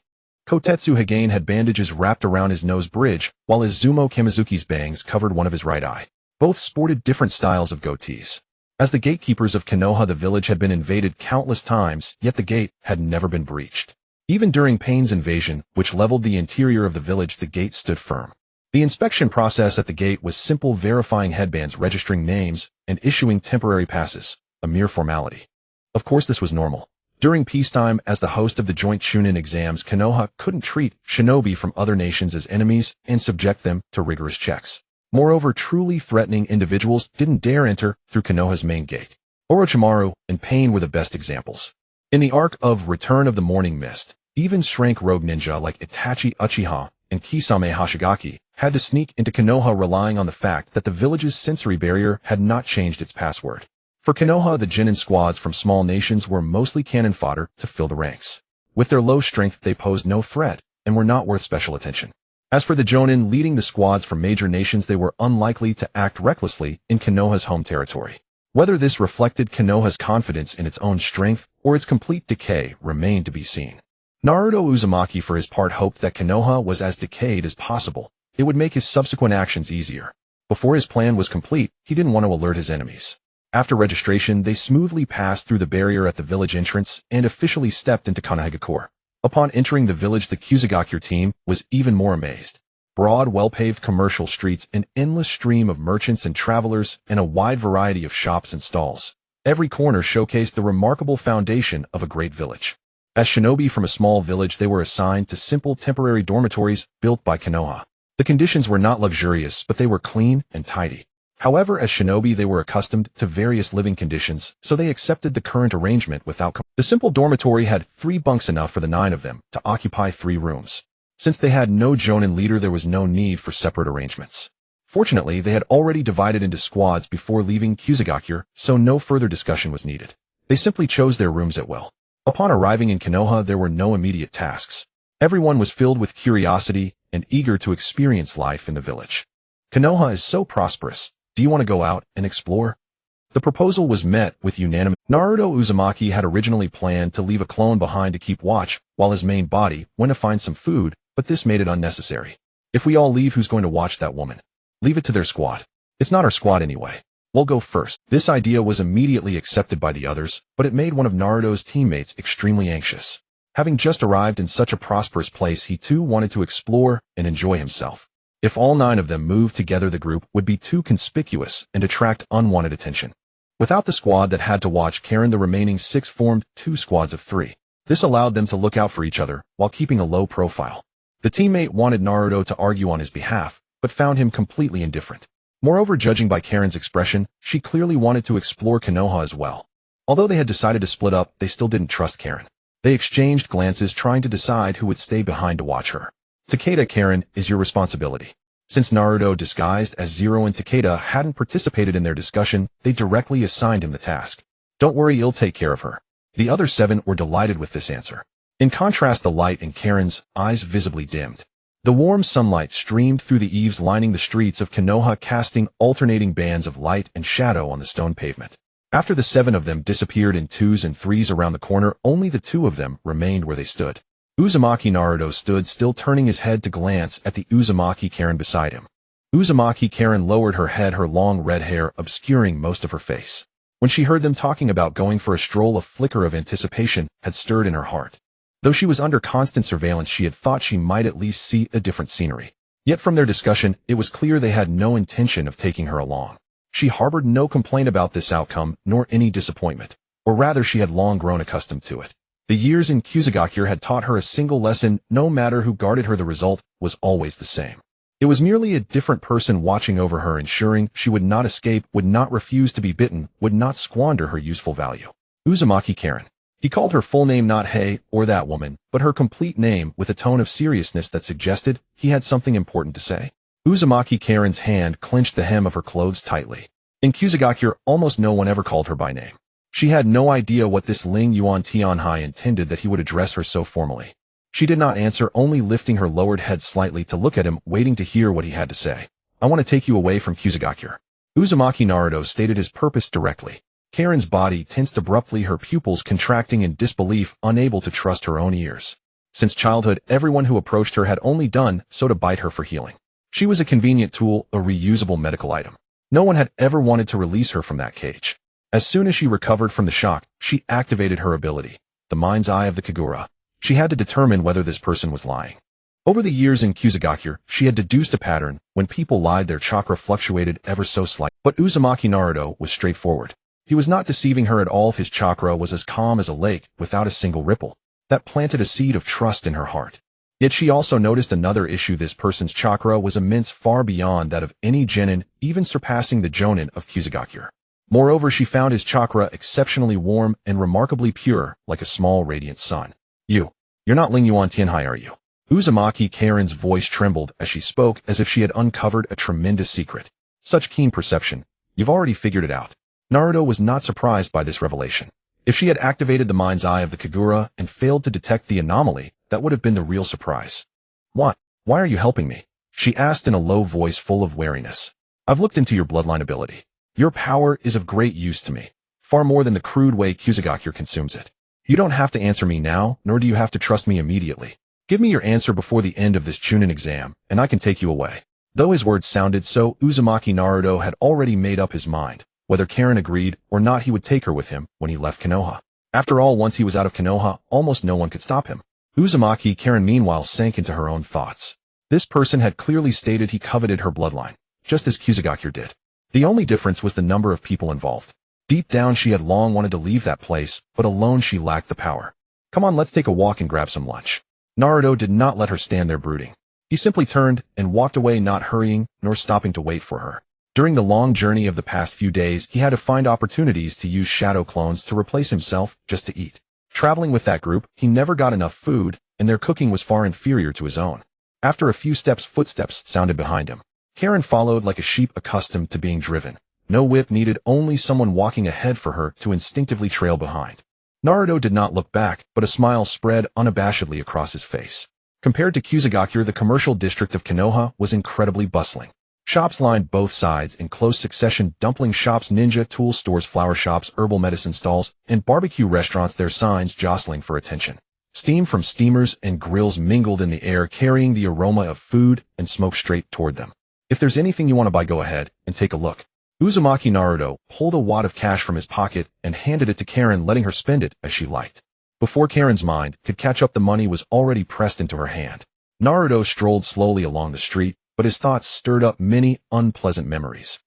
Kotetsu Hagane had bandages wrapped around his nose bridge, while Izumo Kamizuki's bangs covered one of his right eye. Both sported different styles of goatees. As the gatekeepers of Konoha, the village had been invaded countless times, yet the gate had never been breached. Even during Pain's invasion, which leveled the interior of the village, the gate stood firm. The inspection process at the gate was simple, verifying headbands, registering names, and issuing temporary passes, a mere formality. Of course, this was normal. During peacetime, as the host of the joint Chunin exams, Konoha couldn't treat shinobi from other nations as enemies and subject them to rigorous checks. Moreover, truly threatening individuals didn't dare enter through Konoha's main gate. Orochimaru and Pain were the best examples. In the arc of Return of the Morning Mist, even shrank rogue ninja like Itachi Uchiha and Kisame Hashigaki had to sneak into Konoha, relying on the fact that the village's sensory barrier had not changed its password. For Konoha, the Genin squads from small nations were mostly cannon fodder to fill the ranks. With their low strength, they posed no threat and were not worth special attention. As for the Jonin leading the squads from major nations, they were unlikely to act recklessly in Konoha's home territory. Whether this reflected Konoha's confidence in its own strength or its complete decay remained to be seen. Naruto Uzumaki, for his part, hoped that Konoha was as decayed as possible. It would make his subsequent actions easier. Before his plan was complete, he didn't want to alert his enemies. After registration, they smoothly passed through the barrier at the village entrance and officially stepped into Konohagakure. Upon entering the village, the Kusagakure team was even more amazed. Broad, well-paved commercial streets, an endless stream of merchants and travelers, and a wide variety of shops and stalls. Every corner showcased the remarkable foundation of a great village. As shinobi from a small village, they were assigned to simple temporary dormitories built by Konoha. The conditions were not luxurious, but they were clean and tidy. However, as shinobi, they were accustomed to various living conditions, so they accepted the current arrangement without complaint. The simple dormitory had 3 bunks, enough for the 9 of them to occupy 3 rooms. Since they had no Jonin leader, there was no need for separate arrangements. Fortunately, they had already divided into squads before leaving Kusagakure, so no further discussion was needed. They simply chose their rooms at will. Upon arriving in Konoha, there were no immediate tasks. Everyone was filled with curiosity and eager to experience life in the village. Konoha is so prosperous. Do you want to go out and explore? The proposal was met with unanimous. Naruto Uzumaki had originally planned to leave a clone behind to keep watch while his main body went to find some food, but this made it unnecessary. If we all leave, who's going to watch that woman? Leave it to their squad. It's not our squad anyway. We'll go first. This idea was immediately accepted by the others, but it made one of Naruto's teammates extremely anxious. Having just arrived in such a prosperous place, he too wanted to explore and enjoy himself. If all 9 of them moved together, the group would be too conspicuous and attract unwanted attention. Without the squad that had to watch Karen, the remaining 6 formed 2 squads of 3. This allowed them to look out for each other while keeping a low profile. The teammate wanted Naruto to argue on his behalf, but found him completely indifferent. Moreover, judging by Karen's expression, she clearly wanted to explore Konoha as well. Although they had decided to split up, they still didn't trust Karen. They exchanged glances, trying to decide who would stay behind to watch her. Takeda, Karen is your responsibility. Since Naruto, disguised as Zero, and Takeda hadn't participated in their discussion, they directly assigned him the task. Don't worry, he'll take care of her. The other 7 were delighted with this answer. In contrast, the light in Karen's eyes visibly dimmed. The warm sunlight streamed through the eaves lining the streets of Konoha, casting alternating bands of light and shadow on the stone pavement. After the 7 of them disappeared in 2s and 3s around the corner, only the 2 of them remained where they stood. Uzumaki Naruto stood still, turning his head to glance at the Uzumaki Karen beside him. Uzumaki Karen lowered her head, her long red hair obscuring most of her face. When she heard them talking about going for a stroll, a flicker of anticipation had stirred in her heart. Though she was under constant surveillance, she had thought she might at least see a different scenery. Yet from their discussion, it was clear they had no intention of taking her along. She harbored no complaint about this outcome, nor any disappointment, or rather she had long grown accustomed to it. The years in Kusagakure had taught her a single lesson: no matter who guarded her, the result was always the same. It was merely a different person watching over her, ensuring she would not escape, would not refuse to be bitten, would not squander her useful value. Uzumaki Karen. He called her full name, not "Hey" or "that woman," but her complete name, with a tone of seriousness that suggested he had something important to say. Uzumaki Karen's hand clenched the hem of her clothes tightly. In Kusagakure, almost no one ever called her by name. She had no idea what this Ling Yuan Tianhai intended, that he would address her so formally. She did not answer, only lifting her lowered head slightly to look at him, waiting to hear what he had to say. I want to take you away from Kusagakure. Uzumaki Naruto stated his purpose directly. Karen's body tensed abruptly, her pupils contracting in disbelief, unable to trust her own ears. Since childhood, everyone who approached her had only done so to bite her for healing. She was a convenient tool, a reusable medical item. No one had ever wanted to release her from that cage. As soon as she recovered from the shock, she activated her ability, the mind's eye of the Kagura. She had to determine whether this person was lying. Over the years in Uzumaki, she had deduced a pattern. When people lied, their chakra fluctuated ever so slightly. But Uzumaki Naruto was straightforward. He was not deceiving her at all. His chakra was as calm as a lake, without a single ripple. That planted a seed of trust in her heart. Yet she also noticed another issue. This person's chakra was immense, far beyond that of any genin, even surpassing the jonin of Uzumaki. Moreover, she found his chakra exceptionally warm and remarkably pure, like a small radiant sun. You're not Ling Yuan Tianhai, are you? Uzumaki Karen's voice trembled as she spoke, as if she had uncovered a tremendous secret. Such keen perception. You've already figured it out. Naruto was not surprised by this revelation. If she had activated the mind's eye of the Kagura and failed to detect the anomaly, that would have been the real surprise. Why are you helping me? She asked in a low voice full of wariness. I've looked into your bloodline ability. Your power is of great use to me, far more than the crude way Uzumaki consumes it. You don't have to answer me now, nor do you have to trust me immediately. Give me your answer before the end of this Chunin exam, and I can take you away. Though his words sounded so, Uzumaki Naruto had already made up his mind. Whether Karen agreed or not, he would take her with him when he left Konoha. After all, once he was out of Konoha, almost no one could stop him. Uzumaki Karen meanwhile sank into her own thoughts. This person had clearly stated he coveted her bloodline, just as Uzumaki did. The only difference was the number of people involved. Deep down she had long wanted to leave that place, but alone she lacked the power. Come on, let's take a walk and grab some lunch. Naruto did not let her stand there brooding. He simply turned and walked away, not hurrying nor stopping to wait for her. During the long journey of the past few days, he had to find opportunities to use shadow clones to replace himself just to eat. Traveling with that group, he never got enough food, and their cooking was far inferior to his own. After a few steps, footsteps sounded behind him. Karen followed like a sheep accustomed to being driven. No whip needed, only someone walking ahead for her to instinctively trail behind. Naruto did not look back, but a smile spread unabashedly across his face. Compared to Uzumaki, the commercial district of Konoha was incredibly bustling. Shops lined both sides in close succession: dumpling shops, ninja tool stores, flower shops, herbal medicine stalls, and barbecue restaurants, their signs jostling for attention. Steam from steamers and grills mingled in the air, carrying the aroma of food and smoke straight toward them. If there's anything you want to buy, go ahead and take a look. Uzumaki Naruto pulled a wad of cash from his pocket and handed it to Karen, letting her spend it as she liked. Before Karen's mind could catch up, the money was already pressed into her hand. Naruto strolled slowly along the street, but his thoughts stirred up many unpleasant memories.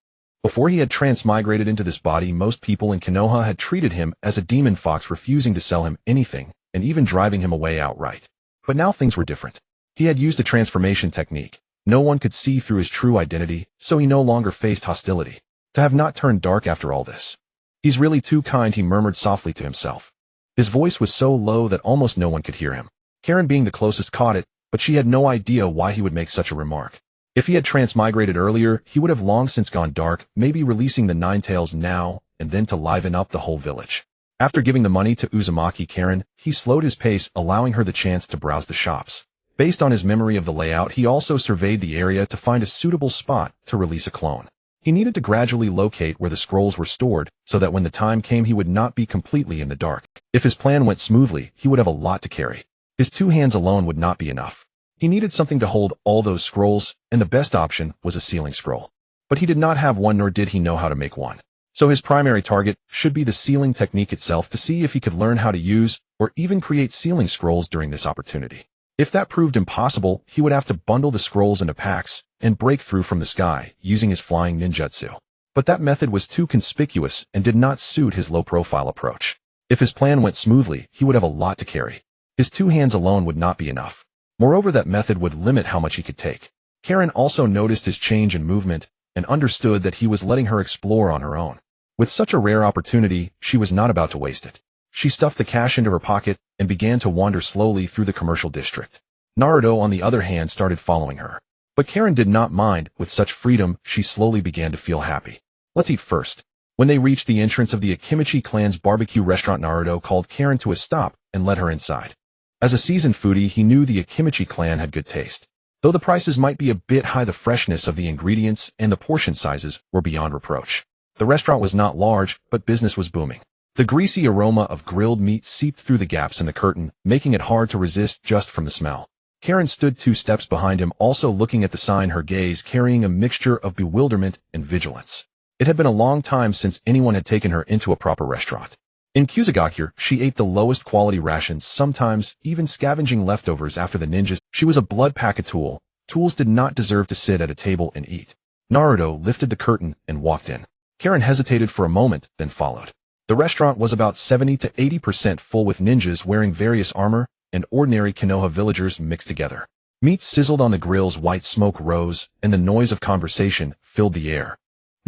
Before he had transmigrated into this body, most people in Konoha had treated him as a demon fox, refusing to sell him anything, and even driving him away outright. But now things were different. He had used a transformation technique. No one could see through his true identity, so he no longer faced hostility. To have not turned dark after all this. He's really too kind, he murmured softly to himself. His voice was so low that almost no one could hear him. Karen, being the closest, caught it, but she had no idea why he would make such a remark. If he had transmigrated earlier, he would have long since gone dark, maybe releasing the Nine Tails now and then to liven up the whole village. After giving the money to Uzumaki Karen, he slowed his pace, allowing her the chance to browse the shops. Based on his memory of the layout, he also surveyed the area to find a suitable spot to release a clone. He needed to gradually locate where the scrolls were stored, so that when the time came he would not be completely in the dark. If his plan went smoothly, he would have a lot to carry. His 2 hands alone would not be enough. He needed something to hold all those scrolls, and the best option was a sealing scroll. But he did not have one, nor did he know how to make one. So his primary target should be the sealing technique itself, to see if he could learn how to use or even create sealing scrolls during this opportunity. If that proved impossible, he would have to bundle the scrolls into packs and break through from the sky using his flying ninjutsu. But that method was too conspicuous and did not suit his low-profile approach. If his plan went smoothly, he would have a lot to carry. His 2 hands alone would not be enough. Moreover, that method would limit how much he could take. Karen also noticed his change in movement and understood that he was letting her explore on her own. With such a rare opportunity, she was not about to waste it. She stuffed the cash into her pocket and began to wander slowly through the commercial district. Naruto, on the other hand, started following her. But Karen did not mind. With such freedom, she slowly began to feel happy. Let's eat first. When they reached the entrance of the Akimichi clan's barbecue restaurant, Naruto called Karen to a stop and led her inside. As a seasoned foodie, he knew the Akimichi clan had good taste. Though the prices might be a bit high, the freshness of the ingredients and the portion sizes were beyond reproach. The restaurant was not large, but business was booming. The greasy aroma of grilled meat seeped through the gaps in the curtain, making it hard to resist just from the smell. Karen stood 2 steps behind him, also looking at the sign, her gaze carrying a mixture of bewilderment and vigilance. It had been a long time since anyone had taken her into a proper restaurant. In Uzumaki, she ate the lowest quality rations, sometimes even scavenging leftovers after the ninjas. She was a blood packet tool. Tools did not deserve to sit at a table and eat. Naruto lifted the curtain and walked in. Karen hesitated for a moment, then followed. The restaurant was about 70 to 80% full with ninjas wearing various armor and ordinary Konoha villagers mixed together. Meat sizzled on the grills, white smoke rose, and the noise of conversation filled the air.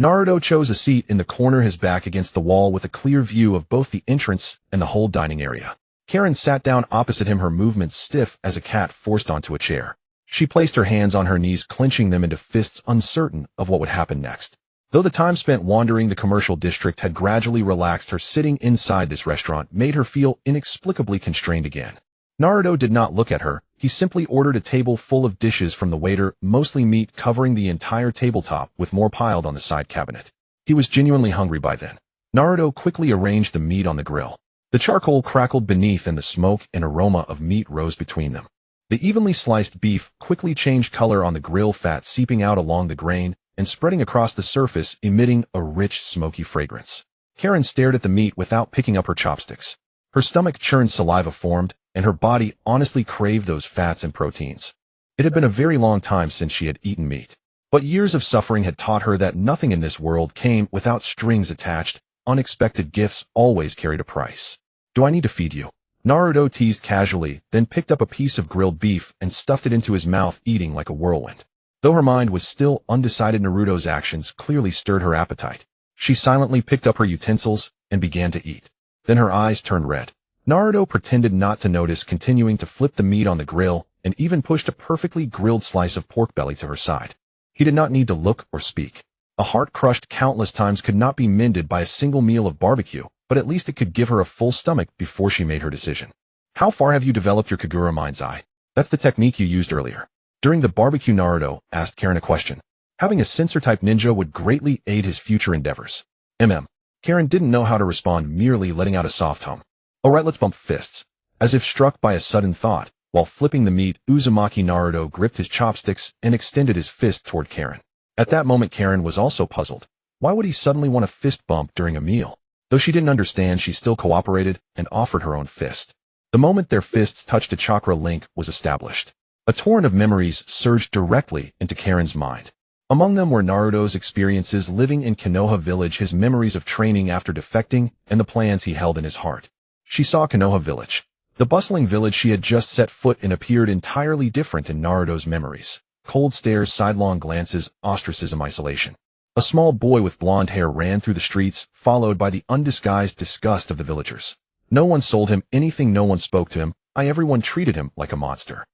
Naruto chose a seat in the corner, his back against the wall with a clear view of both the entrance and the whole dining area. Karen sat down opposite him, her movements stiff as a cat forced onto a chair. She placed her hands on her knees, clenching them into fists, uncertain of what would happen next. Though the time spent wandering the commercial district had gradually relaxed, her sitting inside this restaurant made her feel inexplicably constrained again. Naruto did not look at her. He simply ordered a table full of dishes from the waiter, mostly meat covering the entire tabletop with more piled on the side cabinet. He was genuinely hungry by then. Naruto quickly arranged the meat on the grill. The charcoal crackled beneath and the smoke and aroma of meat rose between them. The evenly sliced beef quickly changed color on the grill, fat seeping out along the grain and spreading across the surface, emitting a rich, smoky fragrance. Karen stared at the meat without picking up her chopsticks. Her stomach churned, saliva formed, and her body honestly craved those fats and proteins. It had been a very long time since she had eaten meat. But years of suffering had taught her that nothing in this world came without strings attached. Unexpected gifts always carried a price. "Do I need to feed you?" Naruto teased casually, then picked up a piece of grilled beef and stuffed it into his mouth, eating like a whirlwind. Though her mind was still undecided, Naruto's actions clearly stirred her appetite. She silently picked up her utensils and began to eat. Then her eyes turned red. Naruto pretended not to notice, continuing to flip the meat on the grill, and even pushed a perfectly grilled slice of pork belly to her side. He did not need to look or speak. A heart crushed countless times could not be mended by a single meal of barbecue, but at least it could give her a full stomach before she made her decision. "How far have you developed your Kagura mind's eye? That's the technique you used earlier." During the barbecue, Naruto asked Karen a question. Having a sensor-type ninja would greatly aid his future endeavors. Karen didn't know how to respond, merely letting out a soft hum. "Alright, let's bump fists." As if struck by a sudden thought, while flipping the meat, Uzumaki Naruto gripped his chopsticks and extended his fist toward Karen. At that moment, Karen was also puzzled. Why would he suddenly want a fist bump during a meal? Though she didn't understand, she still cooperated and offered her own fist. The moment their fists touched, a chakra link was established. A torrent of memories surged directly into Karen's mind. Among them were Naruto's experiences living in Konoha village, his memories of training after defecting, and the plans he held in his heart. She saw Konoha village. The bustling village she had just set foot in appeared entirely different in Naruto's memories. Cold stares, sidelong glances, ostracism, isolation. A small boy with blonde hair ran through the streets, followed by the undisguised disgust of the villagers. No one sold him anything, no one spoke to him, everyone treated him like a monster.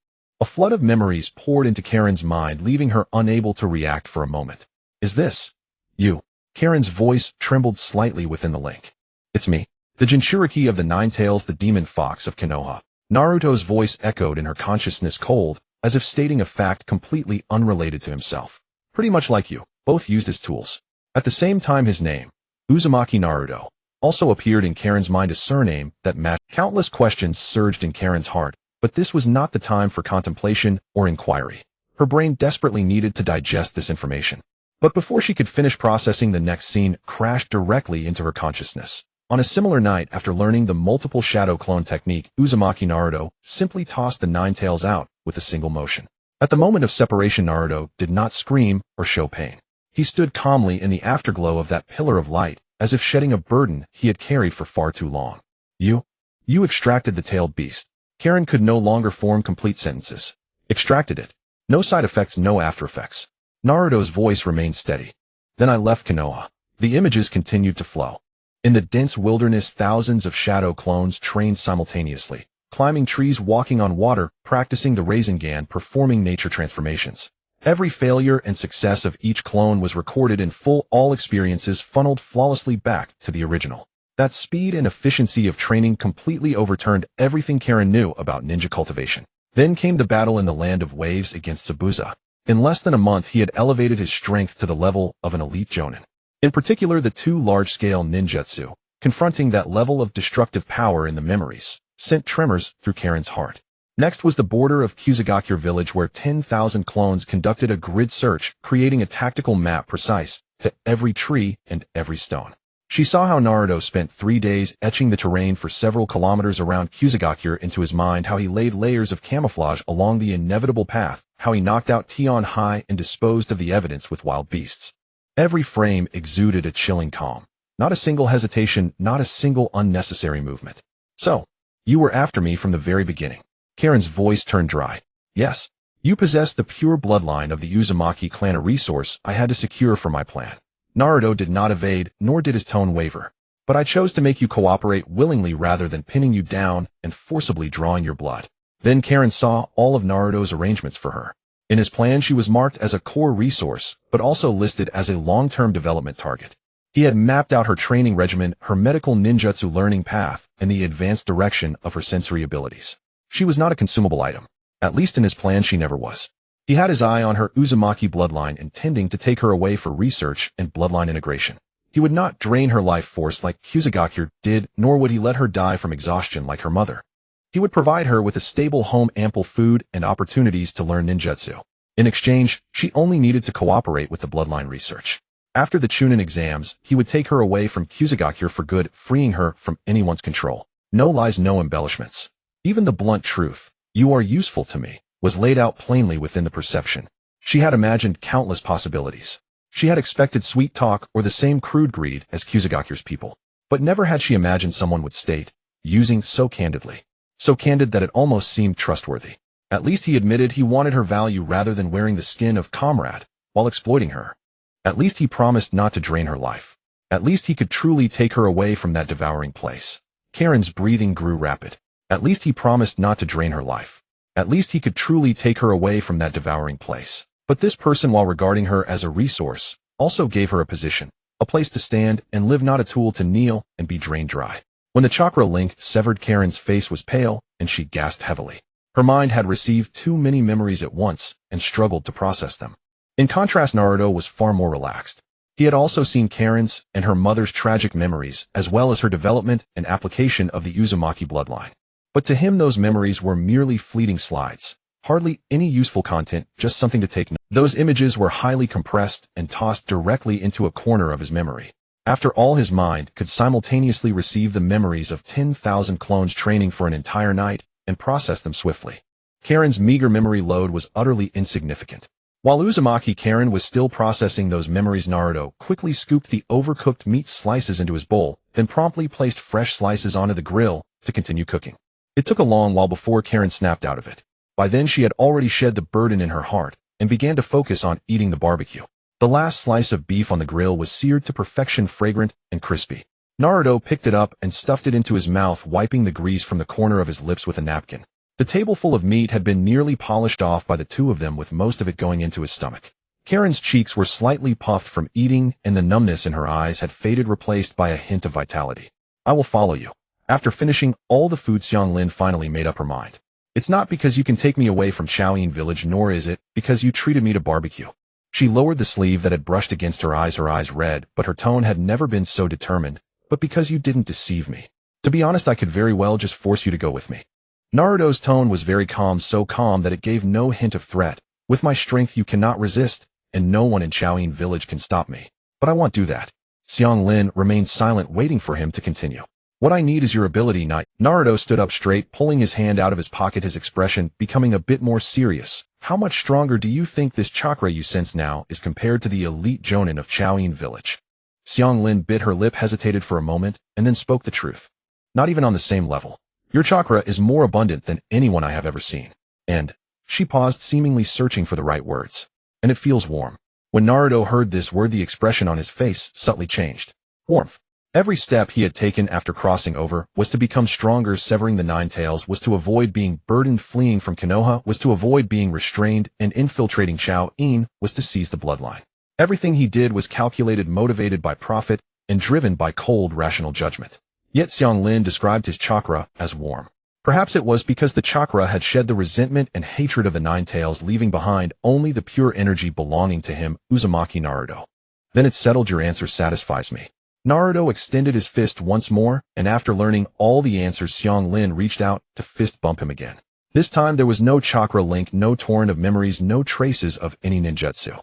A flood of memories poured into Karen's mind, leaving her unable to react for a moment. "Is this you?" Karen's voice trembled slightly within the link. "It's me. The jinchuriki of the Nine Tails, the demon fox of Konoha." Naruto's voice echoed in her consciousness, cold, as if stating a fact completely unrelated to himself. "Pretty much like you, both used as tools." At the same time, his name, Uzumaki Naruto, also appeared in Karen's mind, a surname that matched. Countless questions surged in Karen's heart, but this was not the time for contemplation or inquiry. Her brain desperately needed to digest this information. But before she could finish processing, the next scene crashed directly into her consciousness. On a similar night, after learning the multiple shadow clone technique, Uzumaki Naruto simply tossed the Nine Tails out with a single motion. At the moment of separation, Naruto did not scream or show pain. He stood calmly in the afterglow of that pillar of light, as if shedding a burden he had carried for far too long. You extracted the tailed beast." Karen could no longer form complete sentences. "Extracted it. No side effects, no after effects." Naruto's voice remained steady. "Then I left Konoha." The images continued to flow. In the dense wilderness, thousands of shadow clones trained simultaneously, climbing trees, walking on water, practicing the Rasengan, performing nature transformations. Every failure and success of each clone was recorded in full, all experiences funneled flawlessly back to the original. That speed and efficiency of training completely overturned everything Karen knew about ninja cultivation. Then came the battle in the Land of Waves against Sabuza. In less than a month, he had elevated his strength to the level of an elite jonin. In particular, the two large-scale ninjutsu, confronting that level of destructive power in the memories, sent tremors through Karen's heart. Next was the border of Uzumaki village, where 10,000 clones conducted a grid search, creating a tactical map precise to every tree and every stone. She saw how Naruto spent 3 days etching the terrain for several kilometers around Uzumaki into his mind, how he laid layers of camouflage along the inevitable path, how he knocked out Tion Hai and disposed of the evidence with wild beasts. Every frame exuded a chilling calm. Not a single hesitation, not a single unnecessary movement. So, you were after me from the very beginning. Karen's voice turned dry. Yes. You possess the pure bloodline of the Uzumaki clan, a resource I had to secure for my plan. Naruto did not evade, nor did his tone waver. But I chose to make you cooperate willingly rather than pinning you down and forcibly drawing your blood. Then Karen saw all of Naruto's arrangements for her. In his plan, she was marked as a core resource, but also listed as a long-term development target. He had mapped out her training regimen, her medical ninjutsu learning path, and the advanced direction of her sensory abilities. She was not a consumable item. At least in his plan, she never was. He had his eye on her Uzumaki bloodline, intending to take her away for research and bloodline integration. He would not drain her life force like Uzumaki did, nor would he let her die from exhaustion like her mother. He would provide her with a stable home, ample food, and opportunities to learn ninjutsu. In exchange, she only needed to cooperate with the bloodline research. After the Chunin exams, he would take her away from Uzumaki for good, freeing her from anyone's control. No lies, no embellishments. Even the blunt truth, "You are useful to me," was laid out plainly within the perception. She had imagined countless possibilities. She had expected sweet talk or the same crude greed as Uzumaki's people. But never had she imagined someone would state, using so candidly. So candid that it almost seemed trustworthy. At least he admitted he wanted her value rather than wearing the skin of comrade, while exploiting her. At least he promised not to drain her life. At least he could truly take her away from that devouring place. Karen's breathing grew rapid. At least he promised not to drain her life. At least he could truly take her away from that devouring place. But this person, while regarding her as a resource, also gave her a position, a place to stand and live, not a tool to kneel and be drained dry. When the chakra link severed, Karen's face was pale and she gasped heavily. Her mind had received too many memories at once and struggled to process them. In contrast, Naruto was far more relaxed. He had also seen Karen's and her mother's tragic memories, as well as her development and application of the Uzumaki bloodline. But to him, those memories were merely fleeting slides. Hardly any useful content, just something to take note. Those images were highly compressed and tossed directly into a corner of his memory. After all, his mind could simultaneously receive the memories of 10,000 clones training for an entire night and process them swiftly. Karen's meager memory load was utterly insignificant. While Uzumaki Karen was still processing those memories, Naruto quickly scooped the overcooked meat slices into his bowl, then promptly placed fresh slices onto the grill to continue cooking. It took a long while before Karen snapped out of it. By then, she had already shed the burden in her heart and began to focus on eating the barbecue. The last slice of beef on the grill was seared to perfection, fragrant and crispy. Naruto picked it up and stuffed it into his mouth, wiping the grease from the corner of his lips with a napkin. The tableful of meat had been nearly polished off by the two of them, with most of it going into his stomach. Karen's cheeks were slightly puffed from eating, and the numbness in her eyes had faded, replaced by a hint of vitality. "I will follow you." After finishing all the food, Xianglin finally made up her mind. "It's not because you can take me away from Shaoyin village, nor is it because you treated me to barbecue." She lowered the sleeve that had brushed against her eyes red, but her tone had never been so determined. "But because you didn't deceive me. To be honest, I could very well just force you to go with me." Naruto's tone was very calm, so calm that it gave no hint of threat. "With my strength you cannot resist, and no one in Shaoyin village can stop me. But I won't do that." Xianglin remained silent, waiting for him to continue. "What I need is your ability, not..." Naruto stood up straight, pulling his hand out of his pocket, his expression becoming a bit more serious. "How much stronger do you think this chakra you sense now is compared to the elite jonin of Shaoyin village?" Xianglin bit her lip, hesitated for a moment, and then spoke the truth. "Not even on the same level. Your chakra is more abundant than anyone I have ever seen. And..." She paused, seemingly searching for the right words. "And it feels warm." When Naruto heard this word, the expression on his face subtly changed. Warmth. Every step he had taken after crossing over was to become stronger. Severing the nine tails was to avoid being burdened, fleeing from Konoha was to avoid being restrained, and infiltrating Shaoyin was to seize the bloodline. Everything he did was calculated, motivated by profit, and driven by cold, rational judgment. Yet Xianglin described his chakra as warm. Perhaps it was because the chakra had shed the resentment and hatred of the nine tails, leaving behind only the pure energy belonging to him, Uzumaki Naruto. "Then it's settled. Your answer satisfies me." Naruto extended his fist once more, and after learning all the answers, Xianglin reached out to fist bump him again. This time there was no chakra link, no torrent of memories, no traces of any ninjutsu.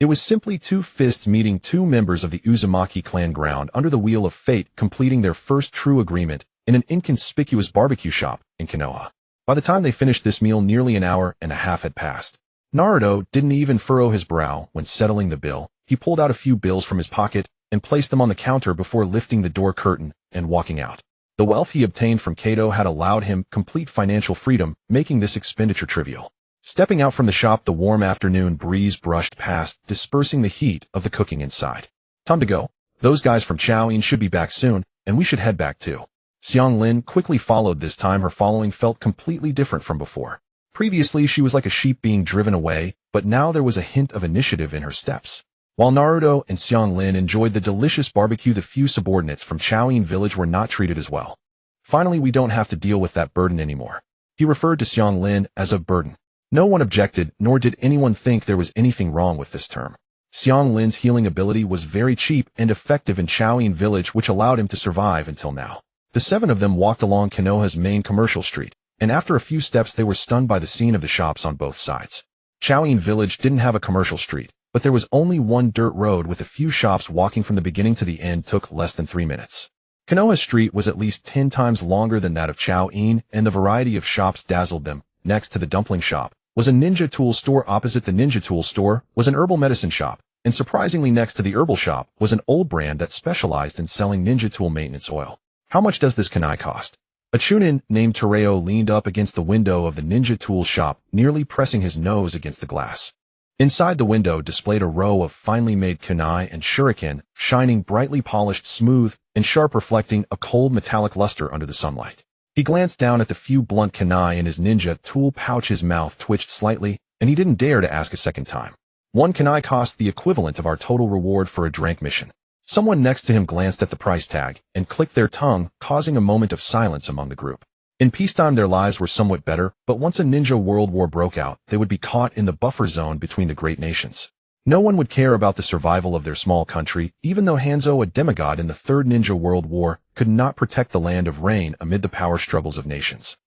It was simply two fists meeting two members of the Uzumaki clan ground under the wheel of fate, completing their first true agreement in an inconspicuous barbecue shop in Konoha. By the time they finished this meal, nearly an hour and a half had passed. Naruto didn't even furrow his brow when settling the bill. He pulled out a few bills from his pocket and placed them on the counter before lifting the door curtain and walking out. The wealth he obtained from Kato had allowed him complete financial freedom, making this expenditure trivial. Stepping out from the shop, the warm afternoon breeze brushed past, dispersing the heat of the cooking inside. Time to go. Those guys from Chaoin should be back soon, and we should head back too. Xianglin quickly followed. This time her following felt completely different from before. Previously she was like a sheep being driven away, but now there was a hint of initiative in her steps. While Naruto and Xianglin enjoyed the delicious barbecue, the few subordinates from Chaoin village were not treated as well. Finally, we don't have to deal with that burden anymore. He referred to Xianglin as a burden. No one objected, nor did anyone think there was anything wrong with this term. Xianglin's healing ability was very cheap and effective in Chaoin village, which allowed him to survive until now. The seven of them walked along Konoha's main commercial street, and after a few steps they were stunned by the scene of the shops on both sides. Chaoin village didn't have a commercial street, but there was only one dirt road with a few shops. Walking from the beginning to the end took less than 3 minutes. Konoha's street was at least 10 times longer than that of Chaoin, and the variety of shops dazzled them. Next to the dumpling shop was a ninja tool store. Opposite the ninja tool store was an herbal medicine shop, and surprisingly next to the herbal shop was an old brand that specialized in selling ninja tool maintenance oil. How much does this kunai cost? A chunin named Tereo leaned up against the window of the ninja tool shop, nearly pressing his nose against the glass. Inside the window displayed a row of finely made kunai and shuriken, shining brightly polished, smooth, and sharp, reflecting a cold metallic luster under the sunlight. He glanced down at the few blunt kunai in his ninja tool pouch. His mouth twitched slightly, and he didn't dare to ask a second time. One kunai cost the equivalent of our total reward for a drank mission. Someone next to him glanced at the price tag and clicked their tongue, causing a moment of silence among the group. In peacetime their lives were somewhat better, but once a ninja world war broke out, they would be caught in the buffer zone between the great nations. No one would care about the survival of their small country, even though Hanzo, a demigod in the Third Ninja World War, could not protect the land of Rain amid the power struggles of nations.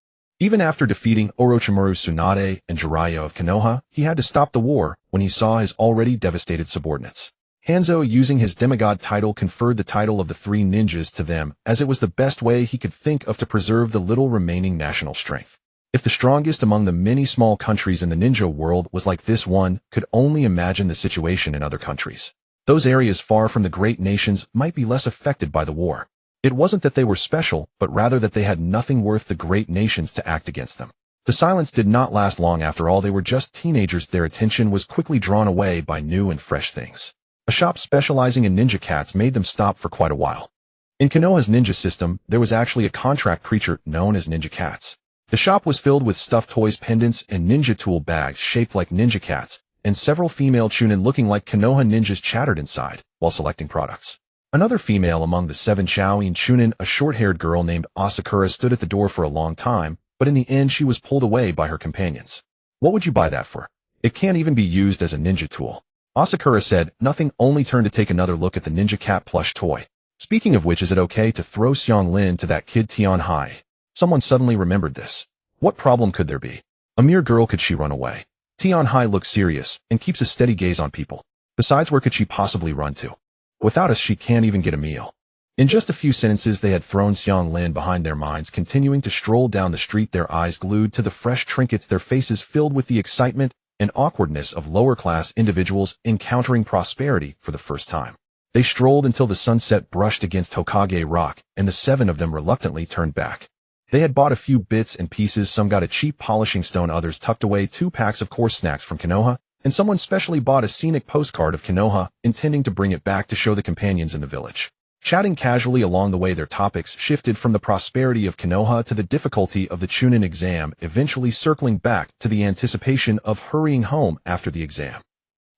Even after defeating Orochimaru Tsunade and Jiraiya of Konoha, he had to stop the war when he saw his already devastated subordinates. Hanzo, using his demigod title, conferred the title of the three ninjas to them, as it was the best way he could think of to preserve the little remaining national strength. If the strongest among the many small countries in the ninja world was like this, one could only imagine the situation in other countries. Those areas far from the great nations might be less affected by the war. It wasn't that they were special, but rather that they had nothing worth the great nations to act against them. The silence did not last long. After all, they were just teenagers. Their attention was quickly drawn away by new and fresh things. A shop specializing in ninja cats made them stop for quite a while. In Konoha's ninja system, there was actually a contract creature known as ninja cats. The shop was filled with stuffed toys, pendants, and ninja tool bags shaped like ninja cats, and several female chunin looking like Konoha ninjas chattered inside while selecting products. Another female among the 7 Chaoin chunin, a short-haired girl named Asakura, stood at the door for a long time, but in the end she was pulled away by her companions. "What would you buy that for? It can't even be used as a ninja tool." Asakura said, nothing, only turned to take another look at the ninja cat plush toy. "Speaking of which, is it okay to throw Xianglin to that kid Tian Hai?" Someone suddenly remembered this. What problem could there be? A mere girl, could she run away? Tian Hai looks serious and keeps a steady gaze on people. Besides, where could she possibly run to? Without us, she can't even get a meal. In just a few sentences they had thrown Xianglin behind their minds, continuing to stroll down the street, their eyes glued to the fresh trinkets, their faces filled with the excitement and awkwardness of lower-class individuals encountering prosperity for the first time. They strolled until the sunset brushed against Hokage Rock, and the 7 of them reluctantly turned back. They had bought a few bits and pieces. Some got a cheap polishing stone, others tucked away 2 packs of coarse snacks from Konoha, and someone specially bought a scenic postcard of Konoha, intending to bring it back to show the companions in the village. Chatting casually along the way, their topics shifted from the prosperity of Konoha to the difficulty of the Chunin exam, eventually circling back to the anticipation of hurrying home after the exam.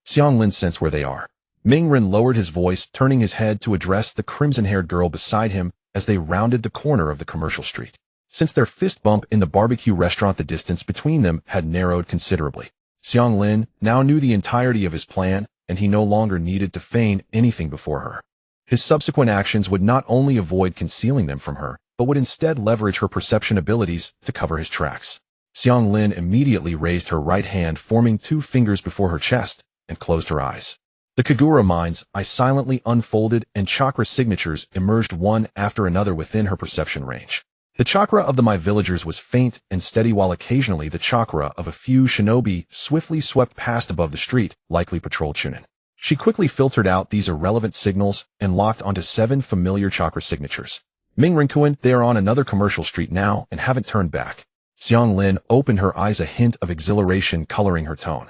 Xianglin sensed where they are. Mingren lowered his voice, turning his head to address the crimson-haired girl beside him as they rounded the corner of the commercial street. Since their fist bump in the barbecue restaurant, the distance between them had narrowed considerably. Xianglin now knew the entirety of his plan, and he no longer needed to feign anything before her. His subsequent actions would not only avoid concealing them from her, but would instead leverage her perception abilities to cover his tracks. Xianglin immediately raised her right hand, forming 2 fingers before her chest, and closed her eyes. The Kagura mines I silently unfolded, and chakra signatures emerged one after another within her perception range. The chakra of my villagers was faint and steady, while occasionally the chakra of a few shinobi swiftly swept past above the street, likely patrol chunin. She quickly filtered out these irrelevant signals and locked onto 7 familiar chakra signatures. Ming Rinkuin, they are on another commercial street now and haven't turned back. Xiang Lin opened her eyes, a hint of exhilaration coloring her tone.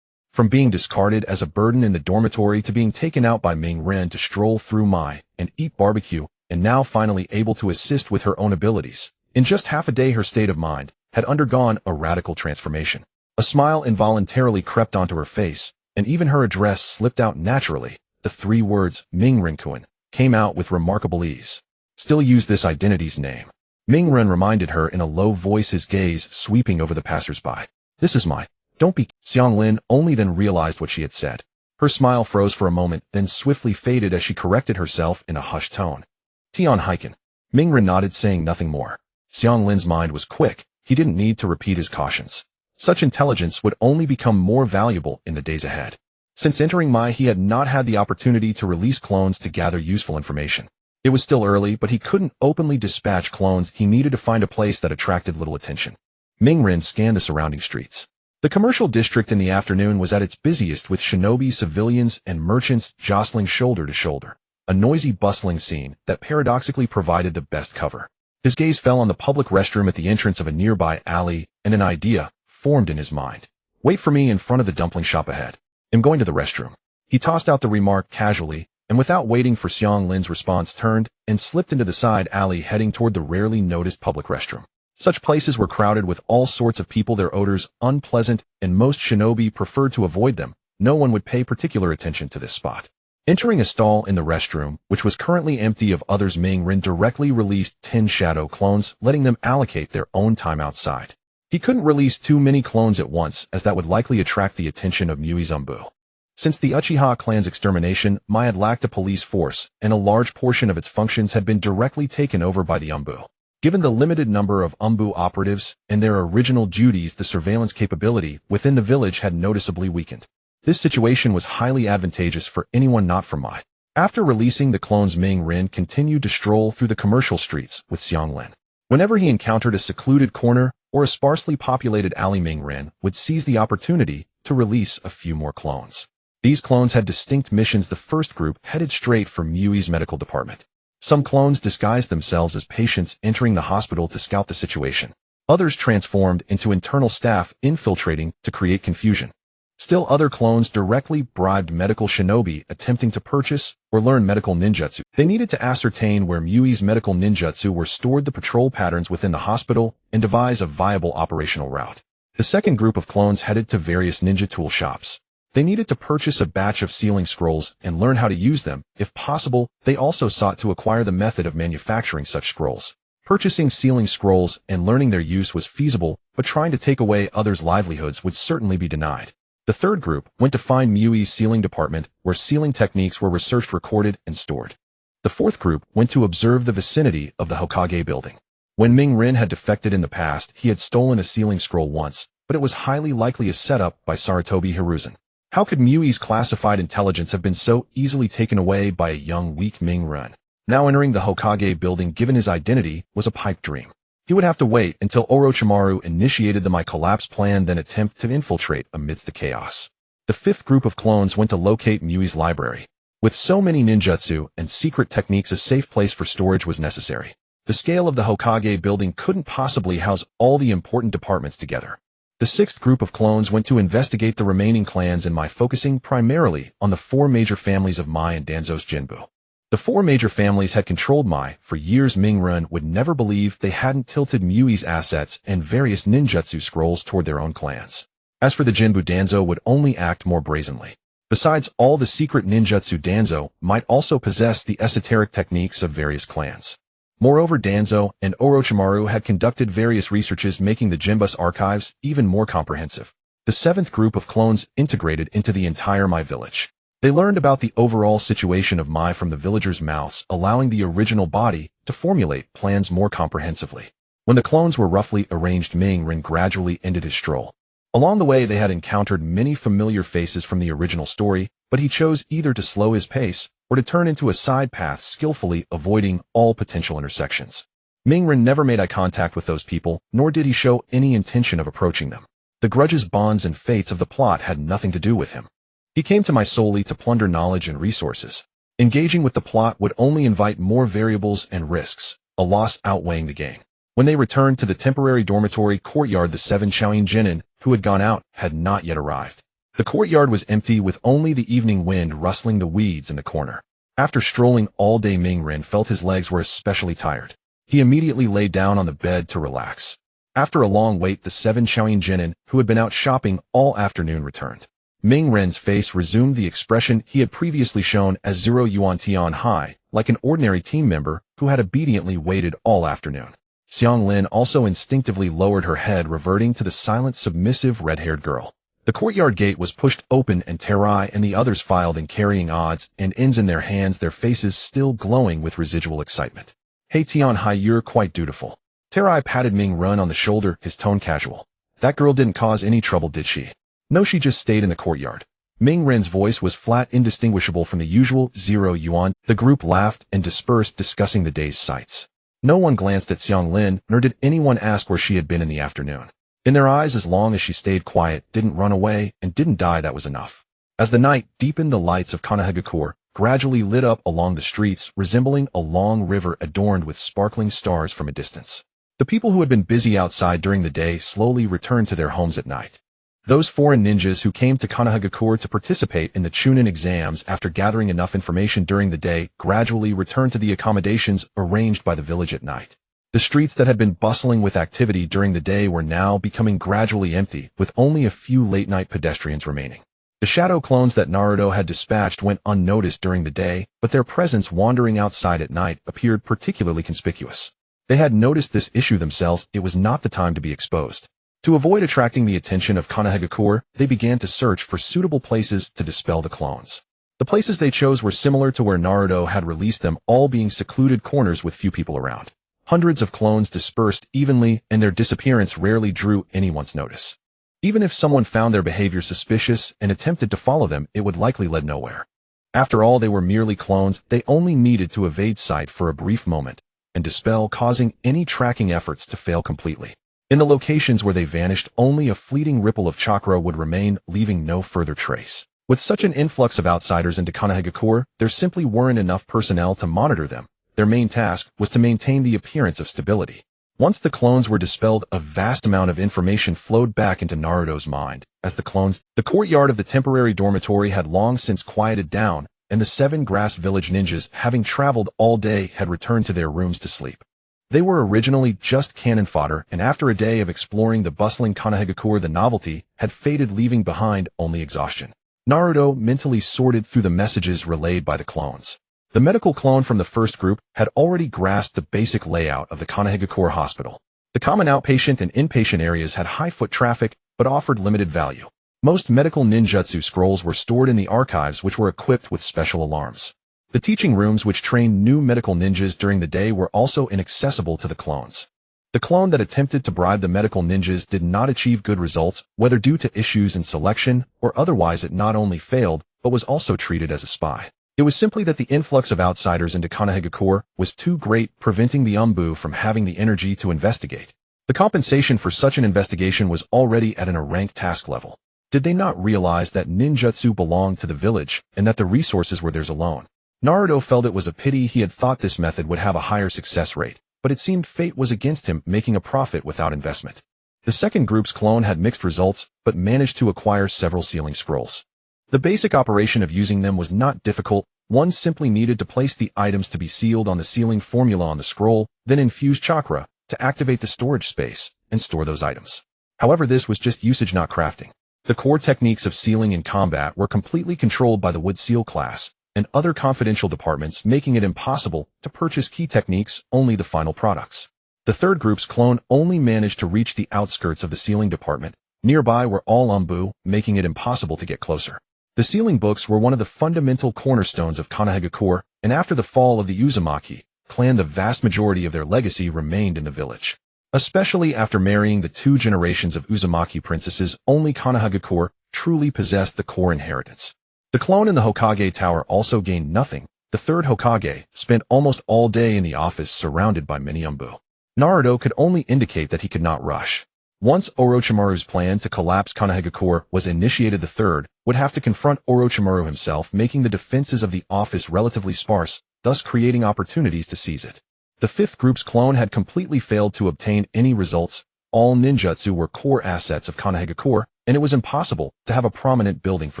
From being discarded as a burden in the dormitory to being taken out by Ming Ren to stroll through Mai and eat barbecue, and now finally able to assist with her own abilities. In just half a day her state of mind had undergone a radical transformation. A smile involuntarily crept onto her face, and even her address slipped out naturally. The 3 words, Ming Rinkuin, came out with remarkable ease. Still use this identity's name. Ming Ren reminded her in a low voice, his gaze sweeping over the passers-by. This is my... Don't be... Xiang Lin only then realized what she had said. Her smile froze for a moment, then swiftly faded as she corrected herself in a hushed tone. Tian Heiken. Ming Ren nodded, saying nothing more. Xiang Lin's mind was quick. He didn't need to repeat his cautions. Such intelligence would only become more valuable in the days ahead. Since entering Mai, he had not had the opportunity to release clones to gather useful information. It was still early, but he couldn't openly dispatch clones. He needed to find a place that attracted little attention. Ming Ren scanned the surrounding streets. The commercial district in the afternoon was at its busiest, with shinobi, civilians, and merchants jostling shoulder to shoulder. A noisy, bustling scene that paradoxically provided the best cover. His gaze fell on the public restroom at the entrance of a nearby alley, and an idea formed in his mind. Wait for me in front of the dumpling shop ahead. I'm going to the restroom. He tossed out the remark casually, and without waiting for Xiang Lin's response turned and slipped into the side alley, heading toward the rarely noticed public restroom. Such places were crowded with all sorts of people, their odors unpleasant, and most shinobi preferred to avoid them. No one would pay particular attention to this spot. Entering a stall in the restroom, which was currently empty of others, Ming Ren directly released 10 shadow clones, letting them allocate their own time outside. He couldn't release too many clones at once, as that would likely attract the attention of Mui Zumbu. Since the Uchiha clan's extermination, Mai had lacked a police force, and a large portion of its functions had been directly taken over by the Umbu. Given the limited number of Umbu operatives and their original duties, the surveillance capability within the village had noticeably weakened. This situation was highly advantageous for anyone not from Mai. After releasing the clones, Ming Ren continued to stroll through the commercial streets with Xiang Lin. Whenever he encountered a secluded corner or a sparsely populated alley, Ming Ren would seize the opportunity to release a few more clones. These clones had distinct missions. The first group headed straight for Mui's medical department. Some clones disguised themselves as patients entering the hospital to scout the situation. Others transformed into internal staff, infiltrating to create confusion. Still other clones directly bribed medical shinobi attempting to purchase or learn medical ninjutsu. They needed to ascertain where Mui's medical ninjutsu were stored, the patrol patterns within the hospital, and devise a viable operational route. The second group of clones headed to various ninja tool shops. They needed to purchase a batch of sealing scrolls and learn how to use them. If possible, they also sought to acquire the method of manufacturing such scrolls. Purchasing sealing scrolls and learning their use was feasible, but trying to take away others' livelihoods would certainly be denied. The third group went to find Mui's sealing department, where sealing techniques were researched, recorded, and stored. The fourth group went to observe the vicinity of the Hokage building. When Ming Ren had defected in the past, he had stolen a sealing scroll once, but it was highly likely a setup by Sarutobi Hiruzen. How could Mui's classified intelligence have been so easily taken away by a young, weak Ming Ren? Now entering the Hokage building, given his identity, was a pipe dream. He would have to wait until Orochimaru initiated the collapse plan, then attempt to infiltrate amidst the chaos. The fifth group of clones went to locate Mui's library. With so many ninjutsu and secret techniques, a safe place for storage was necessary. The scale of the Hokage building couldn't possibly house all the important departments together. The sixth group of clones went to investigate the remaining clans in Mai, focusing primarily on the 4 major families of Mai and Danzo's Jinbu. The 4 major families had controlled Mai for years. Ming Ren would never believe they hadn't tilted Mui's assets and various ninjutsu scrolls toward their own clans. As for the Jinbu, Danzo would only act more brazenly. Besides all the secret ninjutsu, Danzo might also possess the esoteric techniques of various clans. Moreover, Danzo and Orochimaru had conducted various researches, making the Jinbu's archives even more comprehensive. The seventh group of clones integrated into the entire Mai village. They learned about the overall situation of Mai from the villagers' mouths, allowing the original body to formulate plans more comprehensively. When the clones were roughly arranged, Ming Ren gradually ended his stroll. Along the way, they had encountered many familiar faces from the original story, but he chose either to slow his pace or to turn into a side path, skillfully avoiding all potential intersections. Mingren never made eye contact with those people, nor did he show any intention of approaching them. The grudges, bonds, and fates of the plot had nothing to do with him. He came to me solely to plunder knowledge and resources. Engaging with the plot would only invite more variables and risks, a loss outweighing the gain. When they returned to the temporary dormitory courtyard, the 7 Shaolin genin, who had gone out, had not yet arrived. The courtyard was empty, with only the evening wind rustling the weeds in the corner. After strolling all day, Mingren felt his legs were especially tired. He immediately lay down on the bed to relax. After a long wait, the 7 Shaolin genin, who had been out shopping all afternoon, returned. Mingren's face resumed the expression he had previously shown as 0 Yuan Tian Hai, like an ordinary team member who had obediently waited all afternoon. Xiang Lin also instinctively lowered her head, reverting to the silent, submissive, red-haired girl. The courtyard gate was pushed open and Terai and the others filed in, carrying odds and ends in their hands, their faces still glowing with residual excitement. "Hey Tian Hai, you're quite dutiful." Terai patted Mingren on the shoulder, his tone casual. "That girl didn't cause any trouble, did she?" "No, she just stayed in the courtyard." Mingren's voice was flat, indistinguishable from the usual 0 Yuan. The group laughed and dispersed, discussing the day's sights. No one glanced at Xiang Lin, nor did anyone ask where she had been in the afternoon. In their eyes, as long as she stayed quiet, didn't run away, and didn't die, that was enough. As the night deepened, the lights of Konoha gradually lit up along the streets, resembling a long river adorned with sparkling stars from a distance. The people who had been busy outside during the day slowly returned to their homes at night. Those foreign ninjas who came to Konoha to participate in the Chunin exams after gathering enough information during the day gradually returned to the accommodations arranged by the village at night. The streets that had been bustling with activity during the day were now becoming gradually empty, with only a few late-night pedestrians remaining. The shadow clones that Naruto had dispatched went unnoticed during the day, but their presence wandering outside at night appeared particularly conspicuous. They had noticed this issue themselves. It was not the time to be exposed. To avoid attracting the attention of Konoha, they began to search for suitable places to dispel the clones. The places they chose were similar to where Naruto had released them, all being secluded corners with few people around. Hundreds of clones dispersed evenly, and their disappearance rarely drew anyone's notice. Even if someone found their behavior suspicious and attempted to follow them, it would likely lead nowhere. After all, they were merely clones. They only needed to evade sight for a brief moment and dispel, causing any tracking efforts to fail completely. In the locations where they vanished, only a fleeting ripple of chakra would remain, leaving no further trace. With such an influx of outsiders into Konoha, there simply weren't enough personnel to monitor them. Their main task was to maintain the appearance of stability. Once the clones were dispelled, a vast amount of information flowed back into Naruto's mind. As the courtyard of the temporary dormitory had long since quieted down, and the 7 grass village ninjas, having traveled all day, had returned to their rooms to sleep. They were originally just cannon fodder, and after a day of exploring the bustling Konoha, the novelty had faded, leaving behind only exhaustion. Naruto mentally sorted through the messages relayed by the clones. The medical clone from the first group had already grasped the basic layout of the Konoha hospital. The common outpatient and inpatient areas had high foot traffic, but offered limited value. Most medical ninjutsu scrolls were stored in the archives, which were equipped with special alarms. The teaching rooms, which trained new medical ninjas during the day, were also inaccessible to the clones. The clone that attempted to bribe the medical ninjas did not achieve good results, whether due to issues in selection or otherwise. It not only failed, but was also treated as a spy. It was simply that the influx of outsiders into Konoha was too great, preventing the Umbu from having the energy to investigate. The compensation for such an investigation was already at a ranked task level. Did they not realize that ninjutsu belonged to the village, and that the resources were theirs alone? Naruto felt it was a pity. He had thought this method would have a higher success rate, but it seemed fate was against him, making a profit without investment. The second group's clone had mixed results, but managed to acquire several sealing scrolls. The basic operation of using them was not difficult. One simply needed to place the items to be sealed on the sealing formula on the scroll, then infuse chakra to activate the storage space and store those items. However, this was just usage, not crafting. The core techniques of sealing in combat were completely controlled by the Wood Seal class and other confidential departments, making it impossible to purchase key techniques, only the final products. The third group's clone only managed to reach the outskirts of the sealing department. Nearby were all Umbu, making it impossible to get closer. The sealing books were one of the fundamental cornerstones of Konoha, and after the fall of the Uzumaki clan, the vast majority of their legacy remained in the village. Especially after marrying the two generations of Uzumaki princesses, only Konoha core truly possessed the core inheritance. The clone in the Hokage Tower also gained nothing. The third Hokage spent almost all day in the office surrounded by many Umbu. Naruto could only indicate that he could not rush. Once Orochimaru's plan to collapse Konoha core was initiated, the third would have to confront Orochimaru himself, making the defenses of the office relatively sparse, thus creating opportunities to seize it. The fifth group's clone had completely failed to obtain any results. All ninjutsu were core assets of Konoha core, and it was impossible to have a prominent building for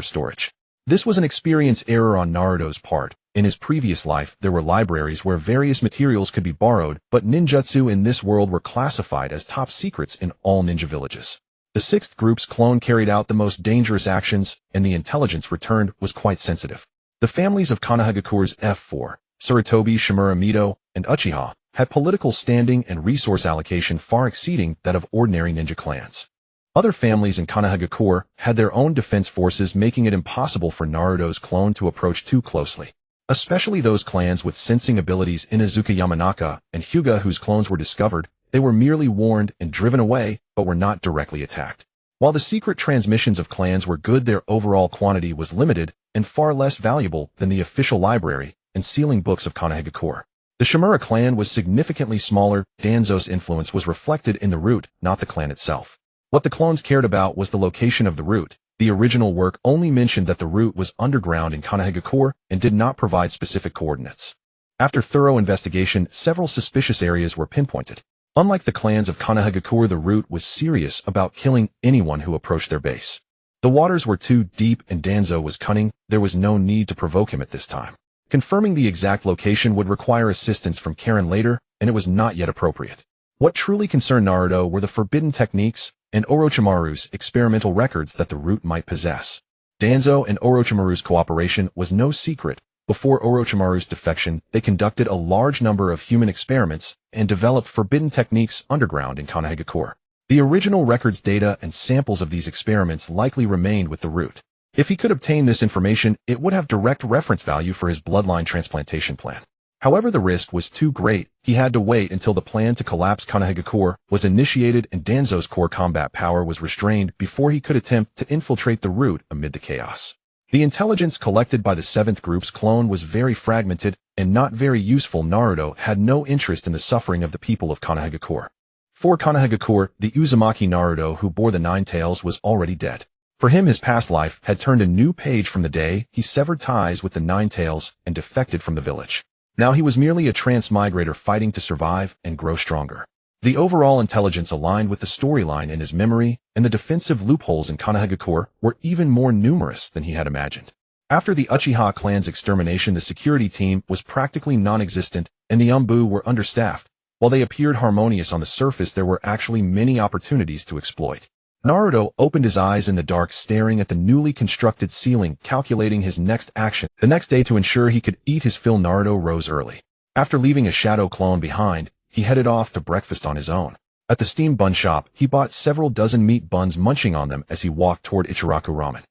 storage. This was an experience error on Naruto's part. In his previous life, there were libraries where various materials could be borrowed, but ninjutsu in this world were classified as top secrets in all ninja villages. The sixth group's clone carried out the most dangerous actions, and the intelligence returned was quite sensitive. The families of Konoha core's F4, Sarutobi, Shimura, Mito, and Uchiha, had political standing and resource allocation far exceeding that of ordinary ninja clans. Other families in Konoha core had their own defense forces, making it impossible for Naruto's clone to approach too closely. Especially those clans with sensing abilities, Inuzuka Yamanaka and Hyuga, whose clones were discovered. They were merely warned and driven away, but were not directly attacked. While the secret transmissions of clans were good, their overall quantity was limited and far less valuable than the official library and sealing books of Konoha core. The Shimura clan was significantly smaller. Danzo's influence was reflected in the route, not the clan itself. What the clones cared about was the location of the route. The original work only mentioned that the route was underground in Konoha core and did not provide specific coordinates. After thorough investigation, several suspicious areas were pinpointed. Unlike the clans of Konoha core, the route was serious about killing anyone who approached their base. The waters were too deep and Danzo was cunning. There was no need to provoke him at this time. Confirming the exact location would require assistance from Karen later, and it was not yet appropriate. What truly concerned Naruto were the forbidden techniques and Orochimaru's experimental records that the route might possess. Danzo and Orochimaru's cooperation was no secret. Before Orochimaru's defection, they conducted a large number of human experiments and developed forbidden techniques underground in Konoha core. The original records, data, and samples of these experiments likely remained with the route. If he could obtain this information, it would have direct reference value for his bloodline transplantation plan. However, the risk was too great. He had to wait until the plan to collapse Konoha core was initiated and Danzo's core combat power was restrained before he could attempt to infiltrate the route amid the chaos. The intelligence collected by the seventh group's clone was very fragmented and not very useful. Naruto had no interest in the suffering of the people of Konoha core. For Konoha core, the Uzumaki Naruto who bore the 9 tails was already dead. For him, his past life had turned a new page from the day he severed ties with the 9 tails and defected from the village. Now he was merely a transmigrator fighting to survive and grow stronger. The overall intelligence aligned with the storyline in his memory, and the defensive loopholes in Konoha core were even more numerous than he had imagined. After the Uchiha clan's extermination, the security team was practically non-existent, and the Umbu were understaffed. While they appeared harmonious on the surface, there were actually many opportunities to exploit. Naruto opened his eyes in the dark, staring at the newly constructed ceiling, calculating his next action. The next day, to ensure he could eat his fill, Naruto rose early. After leaving a shadow clone behind, he headed off to breakfast on his own. At the steamed bun shop, he bought several dozen meat buns, munching on them as he walked toward Ichiraku ramen.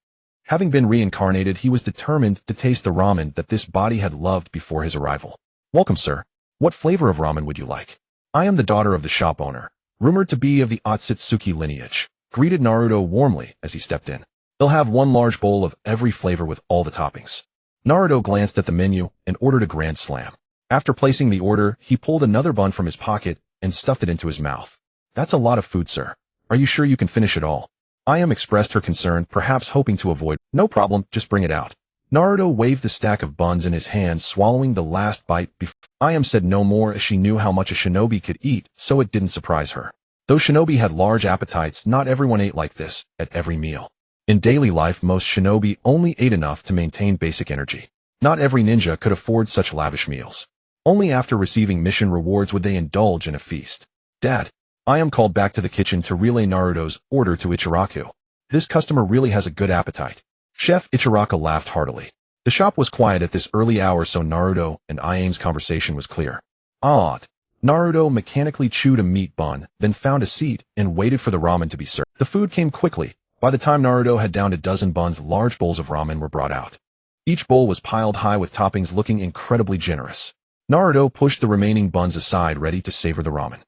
Having been reincarnated, he was determined to taste the ramen that this body had loved before his arrival. "Welcome, sir. What flavor of ramen would you like?" "I am the daughter of the shop owner, rumored to be of the Otsutsuki lineage," greeted Naruto warmly as he stepped in. "They'll have one large bowl of every flavor with all the toppings." Naruto glanced at the menu and ordered a grand slam. After placing the order, he pulled another bun from his pocket and stuffed it into his mouth. "That's a lot of food, sir. Are you sure you can finish it all?" Ayam expressed her concern, perhaps hoping to avoid. "No problem, just bring it out." Naruto waved the stack of buns in his hand, swallowing the last bite before. Ayam said no more, as she knew how much a shinobi could eat, so it didn't surprise her. Though shinobi had large appetites, not everyone ate like this at every meal. In daily life, most shinobi only ate enough to maintain basic energy. Not every ninja could afford such lavish meals. Only after receiving mission rewards would they indulge in a feast. "Dad." Ayam called back to the kitchen to relay Naruto's order to Ichiraku. "This customer really has a good appetite." Chef Ichiraku laughed heartily. The shop was quiet at this early hour, so Naruto and Ayam's conversation was clear. Odd. Naruto mechanically chewed a meat bun, then found a seat and waited for the ramen to be served. The food came quickly. By the time Naruto had downed a dozen buns, large bowls of ramen were brought out. Each bowl was piled high with toppings, looking incredibly generous. Naruto pushed the remaining buns aside, ready to savor the ramen.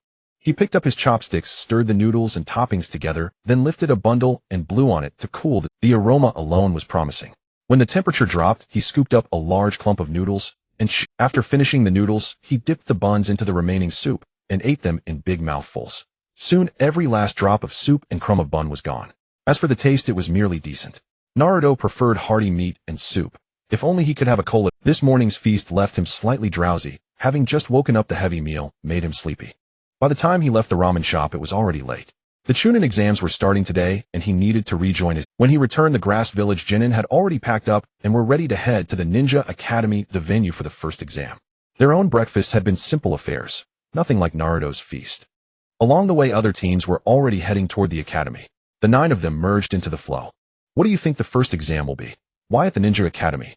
He picked up his chopsticks, stirred the noodles and toppings together, then lifted a bundle and blew on it to cool. The aroma alone was promising. When the temperature dropped, he scooped up a large clump of noodles, and after finishing the noodles, he dipped the buns into the remaining soup and ate them in big mouthfuls. Soon, every last drop of soup and crumb of bun was gone. As for the taste, it was merely decent. Naruto preferred hearty meat and soup. If only he could have a cola. This morning's feast left him slightly drowsy. Having just woken up, the heavy meal made him sleepy. By the time he left the ramen shop, it was already late. The Chunin exams were starting today, and he needed to rejoin his. When he returned, the Grass Village Genin had already packed up and were ready to head to the Ninja Academy, the venue for the first exam. Their own breakfasts had been simple affairs, nothing like Naruto's feast. Along the way, other teams were already heading toward the academy. The 9 of them merged into the flow. What do you think the first exam will be? Why at the Ninja Academy?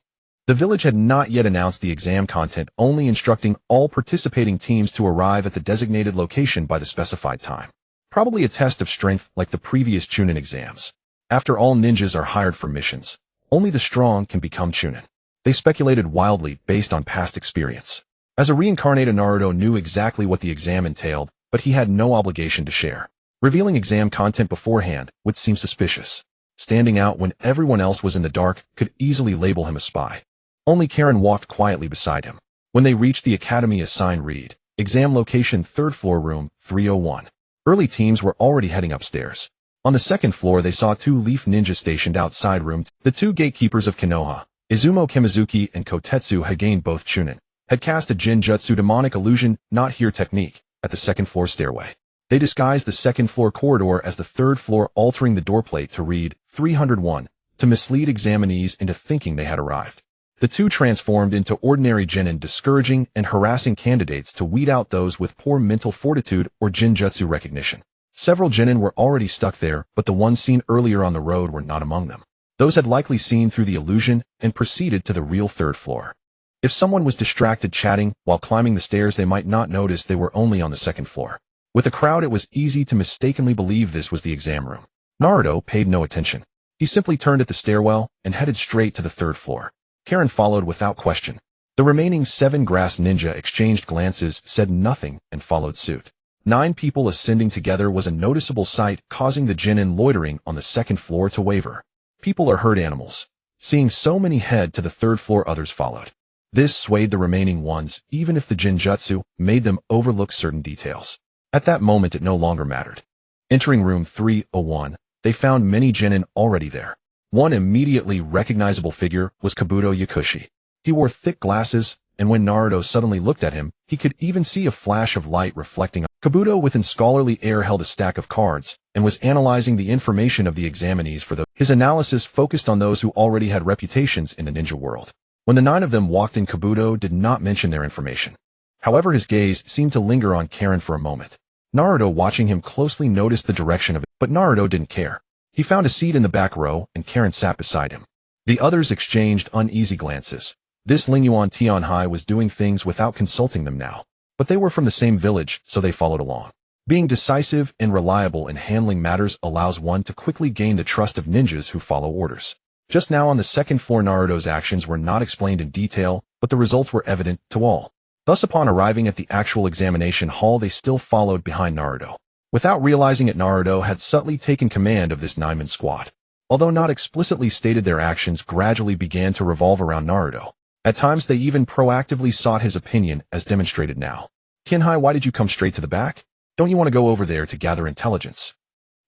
The village had not yet announced the exam content, only instructing all participating teams to arrive at the designated location by the specified time. Probably a test of strength like the previous Chunin exams. After all, ninjas are hired for missions. Only the strong can become Chunin. They speculated wildly based on past experience. As a reincarnated, Naruto knew exactly what the exam entailed, but he had no obligation to share. Revealing exam content beforehand would seem suspicious. Standing out when everyone else was in the dark could easily label him a spy. Only Karen walked quietly beside him. When they reached the academy, a sign read, Exam location 3rd floor room 301. Early teams were already heading upstairs. On the 2nd floor, they saw 2 leaf ninjas stationed outside room. The 2 gatekeepers of Konoha, Izumo Kimizuki and Kotetsu Hagain, both Chunin, had cast a Jinjutsu demonic illusion, not here technique, at the 2nd floor stairway. They disguised the 2nd floor corridor as the 3rd floor, altering the doorplate to read 301 to mislead examinees into thinking they had arrived. The 2 transformed into ordinary genin, discouraging and harassing candidates to weed out those with poor mental fortitude or jinjutsu recognition. Several genin were already stuck there, but the ones seen earlier on the road were not among them. Those had likely seen through the illusion and proceeded to the real 3rd floor. If someone was distracted chatting while climbing the stairs, they might not notice they were only on the 2nd floor. With a crowd, it was easy to mistakenly believe this was the exam room. Naruto paid no attention. He simply turned at the stairwell and headed straight to the 3rd floor. Karen followed without question. The remaining 7 grass ninja exchanged glances, said nothing, and followed suit. 9 people ascending together was a noticeable sight, causing the genin loitering on the 2nd floor to waver. People are herd animals. Seeing so many head to the 3rd floor, others followed. This swayed the remaining ones, even if the jinjutsu made them overlook certain details. At that moment, it no longer mattered. Entering room 301, they found many genin already there. One immediately recognizable figure was Kabuto Yakushi. He wore thick glasses, and when Naruto suddenly looked at him, he could even see a flash of light reflecting. Kabuto, with an scholarly air, held a stack of cards and was analyzing the information of the examinees for those. His analysis focused on those who already had reputations in the ninja world. When the 9 of them walked in, Kabuto did not mention their information. However, his gaze seemed to linger on Karen for a moment. Naruto, watching him closely, noticed the direction of it, but Naruto didn't care. He found a seat in the back row, and Karen sat beside him. The others exchanged uneasy glances. This Lingyuan Tianhai was doing things without consulting them now. But they were from the same village, so they followed along. Being decisive and reliable in handling matters allows one to quickly gain the trust of ninjas who follow orders. Just now on the 2nd floor, Naruto's actions were not explained in detail, but the results were evident to all. Thus, upon arriving at the actual examination hall, they still followed behind Naruto. Without realizing it, Naruto had subtly taken command of this 9-man squad. Although not explicitly stated, their actions gradually began to revolve around Naruto. At times, they even proactively sought his opinion, as demonstrated now. Kinhai, why did you come straight to the back? Don't you want to go over there to gather intelligence?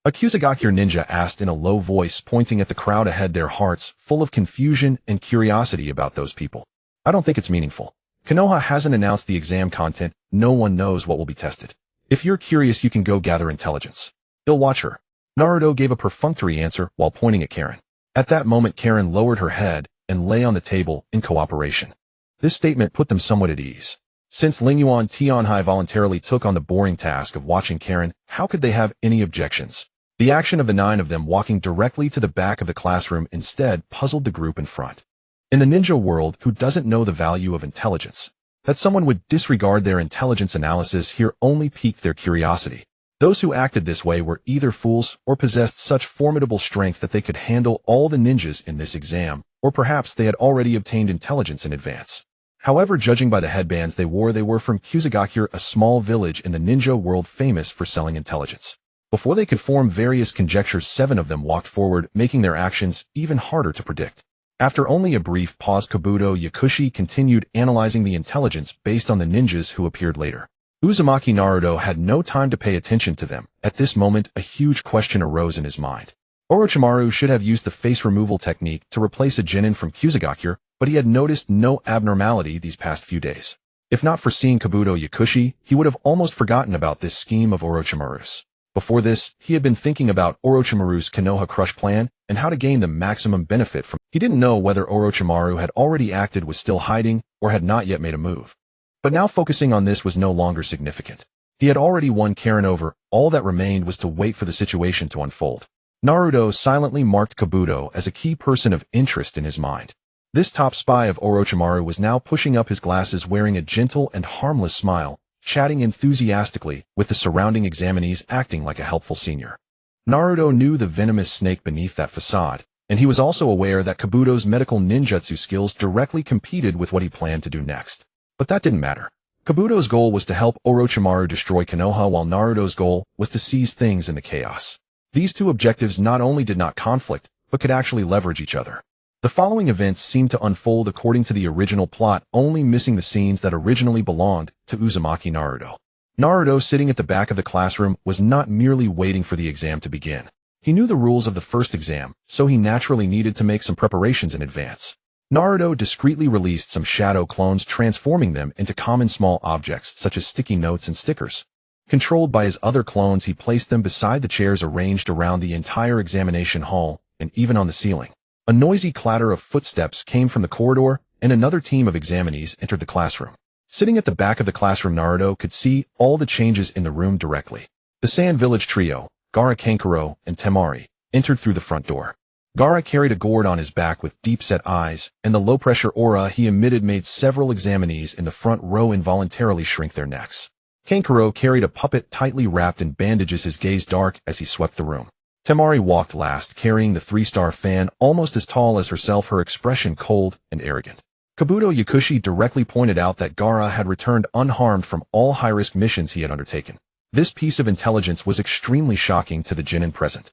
A Kusagakure ninja asked in a low voice, pointing at the crowd ahead, their hearts full of confusion and curiosity about those people. I don't think it's meaningful. Konoha hasn't announced the exam content. No one knows what will be tested. If you're curious, you can go gather intelligence. They'll watch her. Naruto gave a perfunctory answer while pointing at Karen. At that moment, Karen lowered her head and lay on the table in cooperation. This statement put them somewhat at ease. Since Lingyuan Tianhai voluntarily took on the boring task of watching Karen, how could they have any objections? The action of the 9 of them walking directly to the back of the classroom instead puzzled the group in front. In the ninja world, who doesn't know the value of intelligence? That someone would disregard their intelligence analysis here only piqued their curiosity. Those who acted this way were either fools or possessed such formidable strength that they could handle all the ninjas in this exam, or perhaps they had already obtained intelligence in advance. However, judging by the headbands they were from Kusagakure, a small village in the ninja world famous for selling intelligence. Before they could form various conjectures, 7 of them walked forward, making their actions even harder to predict. After only a brief pause, Kabuto Yakushi continued analyzing the intelligence based on the ninjas who appeared later. Uzumaki Naruto had no time to pay attention to them. At this moment, a huge question arose in his mind. Orochimaru should have used the face removal technique to replace a genin from Kusagakure, but he had noticed no abnormality these past few days. If not for seeing Kabuto Yakushi, he would have almost forgotten about this scheme of Orochimaru's. Before this, he had been thinking about Orochimaru's Konoha Crush plan and how to gain the maximum benefit from. He didn't know whether Orochimaru had already acted, was still hiding, or had not yet made a move. But now focusing on this was no longer significant. He had already won Karen over, all that remained was to wait for the situation to unfold. Naruto silently marked Kabuto as a key person of interest in his mind. This top spy of Orochimaru was now pushing up his glasses, wearing a gentle and harmless smile, chatting enthusiastically with the surrounding examinees, acting like a helpful senior. Naruto knew the venomous snake beneath that facade, and he was also aware that Kabuto's medical ninjutsu skills directly competed with what he planned to do next. But that didn't matter. Kabuto's goal was to help Orochimaru destroy Konoha, while Naruto's goal was to seize things in the chaos. These two objectives not only did not conflict, but could actually leverage each other. The following events seemed to unfold according to the original plot, only missing the scenes that originally belonged to Uzumaki Naruto. Naruto, sitting at the back of the classroom, was not merely waiting for the exam to begin. He knew the rules of the first exam, so he naturally needed to make some preparations in advance. Naruto discreetly released some shadow clones, transforming them into common small objects such as sticky notes and stickers. Controlled by his other clones, he placed them beside the chairs arranged around the entire examination hall, and even on the ceiling. A noisy clatter of footsteps came from the corridor, and another team of examinees entered the classroom. Sitting at the back of the classroom, Naruto could see all the changes in the room directly. The Sand Village trio, Gaara, Kankuro, and Temari, entered through the front door. Gaara carried a gourd on his back with deep-set eyes, and the low-pressure aura he emitted made several examinees in the front row involuntarily shrink their necks. Kankuro carried a puppet tightly wrapped in bandages, his gaze dark as he swept the room. Temari walked last, carrying the 3-star fan, almost as tall as herself, her expression cold and arrogant. Kabuto Yakushi directly pointed out that Gaara had returned unharmed from all high-risk missions he had undertaken. This piece of intelligence was extremely shocking to the genin present.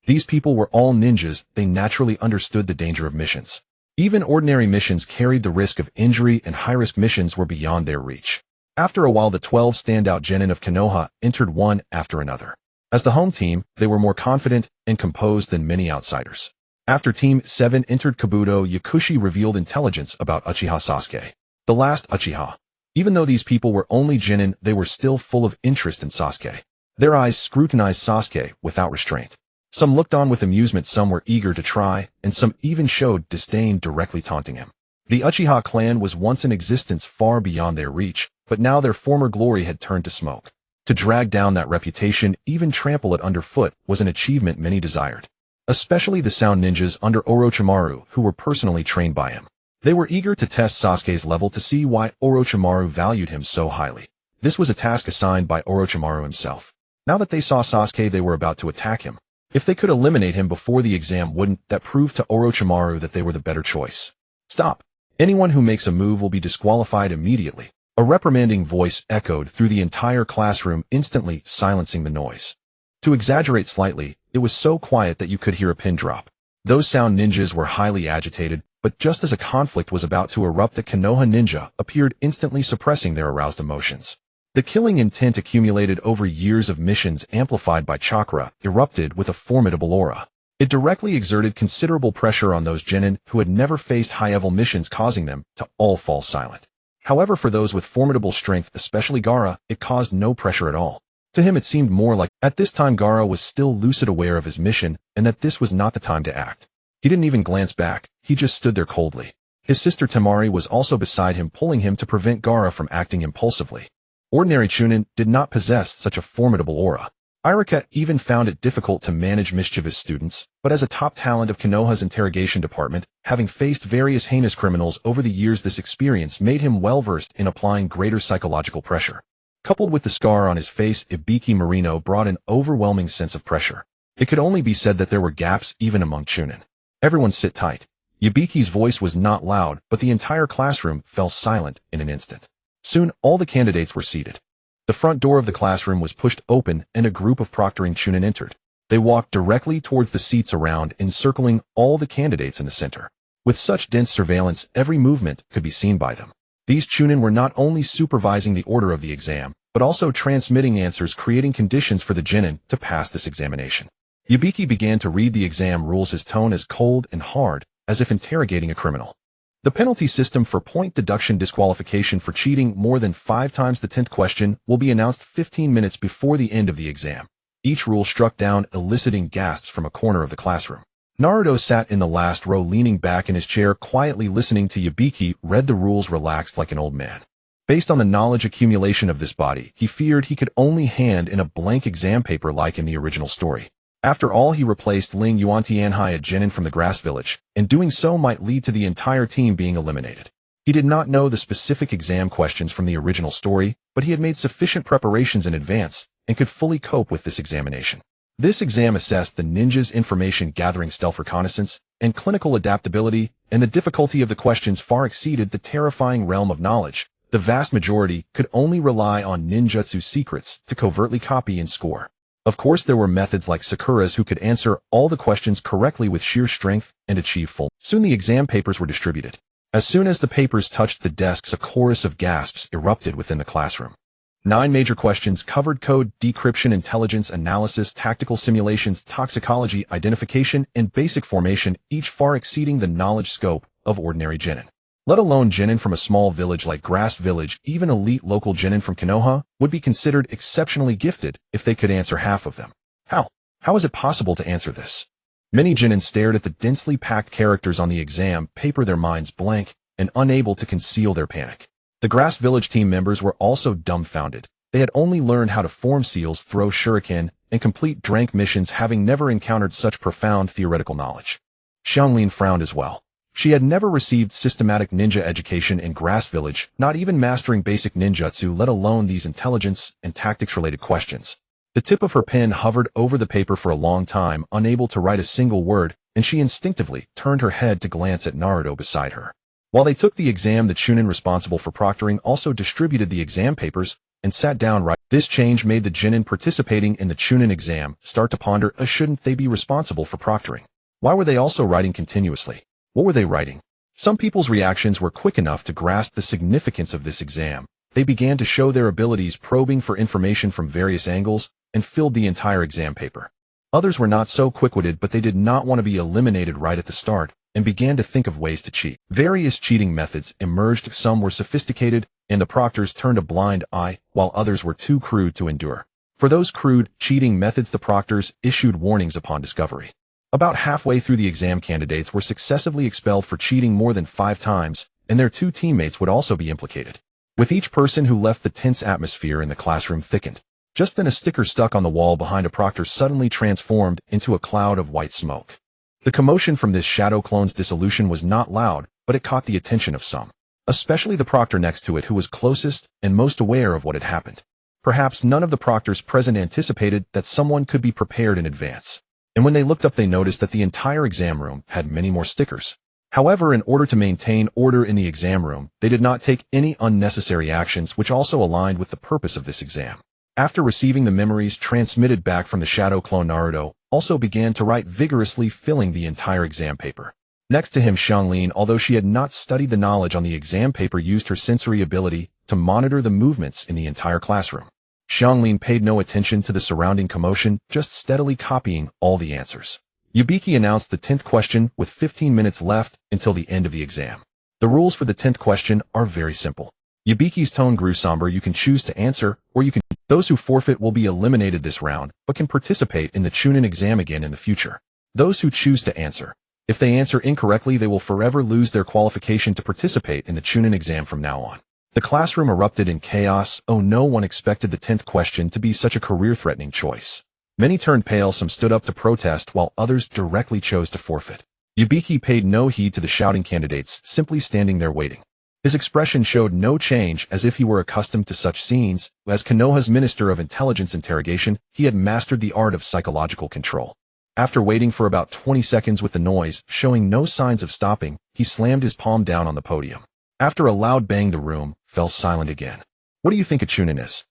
These people were all ninjas, they naturally understood the danger of missions. Even ordinary missions carried the risk of injury, and high-risk missions were beyond their reach. After a while, the 12 standout genin of Konoha entered one after another. As the home team, they were more confident and composed than many outsiders. After Team 7 entered, Kabuto Yakushi revealed intelligence about Uchiha Sasuke, the last Uchiha. Even though these people were only genin, they were still full of interest in Sasuke. Their eyes scrutinized Sasuke without restraint. Some looked on with amusement, some were eager to try, and some even showed disdain, directly taunting him. The Uchiha clan was once in existence far beyond their reach, but now their former glory had turned to smoke. To drag down that reputation, even trample it underfoot, was an achievement many desired. Especially the sound ninjas under Orochimaru, who were personally trained by him. They were eager to test Sasuke's level to see why Orochimaru valued him so highly. This was a task assigned by Orochimaru himself. Now that they saw Sasuke, they were about to attack him. If they could eliminate him before the exam, wouldn't that prove to Orochimaru that they were the better choice? Stop. Anyone who makes a move will be disqualified immediately. A reprimanding voice echoed through the entire classroom, instantly silencing the noise. To exaggerate slightly, it was so quiet that you could hear a pin drop. Those sound ninjas were highly agitated, but just as a conflict was about to erupt, the Konoha ninja appeared, instantly suppressing their aroused emotions. The killing intent accumulated over years of missions, amplified by chakra, erupted with a formidable aura. It directly exerted considerable pressure on those genin who had never faced high-level missions, causing them to all fall silent. However, for those with formidable strength, especially Gaara, it caused no pressure at all. To him it seemed more like, at this time Gaara was still lucid, aware of his mission, and that this was not the time to act. He didn't even glance back, he just stood there coldly. His sister Temari was also beside him, pulling him to prevent Gaara from acting impulsively. Ordinary Chunin did not possess such a formidable aura. Irika even found it difficult to manage mischievous students, but as a top talent of Konoha's interrogation department, having faced various heinous criminals over the years, this experience made him well-versed in applying greater psychological pressure. Coupled with the scar on his face, Ibiki Marino brought an overwhelming sense of pressure. It could only be said that there were gaps even among Chunin. Everyone sit tight. Yabiki's voice was not loud, but the entire classroom fell silent in an instant. Soon, all the candidates were seated. The front door of the classroom was pushed open and a group of proctoring chunin entered. They walked directly towards the seats around, encircling all the candidates in the center. With such dense surveillance, every movement could be seen by them. These chunin were not only supervising the order of the exam, but also transmitting answers, creating conditions for the genin to pass this examination. Yabiki began to read the exam rules, his tone as cold and hard, as if interrogating a criminal. The penalty system for point deduction disqualification for cheating more than 5 times the 10th question will be announced 15 minutes before the end of the exam. Each rule struck down, eliciting gasps from a corner of the classroom. Naruto sat in the last row, leaning back in his chair, quietly listening to Yabiki read the rules, relaxed like an old man. Based on the knowledge accumulation of this body, he feared he could only hand in a blank exam paper like in the original story. After all, he replaced Ling Yuantianhai, a genin from the Grass Village, and doing so might lead to the entire team being eliminated. He did not know the specific exam questions from the original story, but he had made sufficient preparations in advance and could fully cope with this examination. This exam assessed the ninja's information gathering, stealth reconnaissance, and clinical adaptability, and the difficulty of the questions far exceeded the terrifying realm of knowledge. The vast majority could only rely on ninjutsu secrets to covertly copy and score. Of course, there were methods like Sakura's who could answer all the questions correctly with sheer strength and achieve full. Soon the exam papers were distributed. As soon as the papers touched the desks, a chorus of gasps erupted within the classroom. 9 major questions covered code, decryption, intelligence analysis, tactical simulations, toxicology, identification, and basic formation, each far exceeding the knowledge scope of ordinary genin. Let alone genin from a small village like Grass Village, even elite local genin from Konoha would be considered exceptionally gifted if they could answer half of them. How is it possible to answer this? Many genin stared at the densely packed characters on the exam paper, their minds blank and unable to conceal their panic. The Grass Village team members were also dumbfounded. They had only learned how to form seals, throw shuriken, and complete drank missions, having never encountered such profound theoretical knowledge. Xianglin frowned as well. She had never received systematic ninja education in Grass Village, not even mastering basic ninjutsu, let alone these intelligence and tactics-related questions. The tip of her pen hovered over the paper for a long time, unable to write a single word, and she instinctively turned her head to glance at Naruto beside her. While they took the exam, the chunin responsible for proctoring also distributed the exam papers and sat down right. This change made the genin participating in the chunin exam start to ponder, shouldn't they be responsible for proctoring? Why were they also writing continuously? What were they writing? Some people's reactions were quick enough to grasp the significance of this exam. They began to show their abilities, probing for information from various angles, and filled the entire exam paper. Others were not so quick-witted, but they did not want to be eliminated right at the start, and began to think of ways to cheat. Various cheating methods emerged. Some were sophisticated, and the proctors turned a blind eye, while others were too crude to endure. For those crude, cheating methods, the proctors issued warnings upon discovery. About halfway through the exam, candidates were successively expelled for cheating more than 5 times, and their 2 teammates would also be implicated. With each person who left, the tense atmosphere in the classroom thickened. Just then, a sticker stuck on the wall behind a proctor suddenly transformed into a cloud of white smoke. The commotion from this shadow clone's dissolution was not loud, but it caught the attention of some, especially the proctor next to it, who was closest and most aware of what had happened. Perhaps none of the proctors present anticipated that someone could be prepared in advance, and when they looked up, they noticed that the entire exam room had many more stickers. However, in order to maintain order in the exam room, they did not take any unnecessary actions, which also aligned with the purpose of this exam. After receiving the memories transmitted back from the shadow clone, Naruto also began to write vigorously, filling the entire exam paper. Next to him, Xianglin, although she had not studied the knowledge on the exam paper, used her sensory ability to monitor the movements in the entire classroom. Xianglin paid no attention to the surrounding commotion, just steadily copying all the answers. Yabiki announced the 10th question with 15 minutes left until the end of the exam. The rules for the 10th question are very simple. Yabiki's tone grew somber. You can choose to answer, or you can. Those who forfeit will be eliminated this round, but can participate in the chunin exam again in the future. Those who choose to answer. If they answer incorrectly, they will forever lose their qualification to participate in the chunin exam from now on. The classroom erupted in chaos. No one expected the 10th question to be such a career-threatening choice. Many turned pale, some stood up to protest, while others directly chose to forfeit. Yabiki paid no heed to the shouting candidates, simply standing there waiting. His expression showed no change, as if he were accustomed to such scenes. As Konoha's Minister of Intelligence interrogation, he had mastered the art of psychological control. After waiting for about 20 seconds with the noise showing no signs of stopping, he slammed his palm down on the podium. After a loud bang, the room fell silent again. What do you think a chunin is?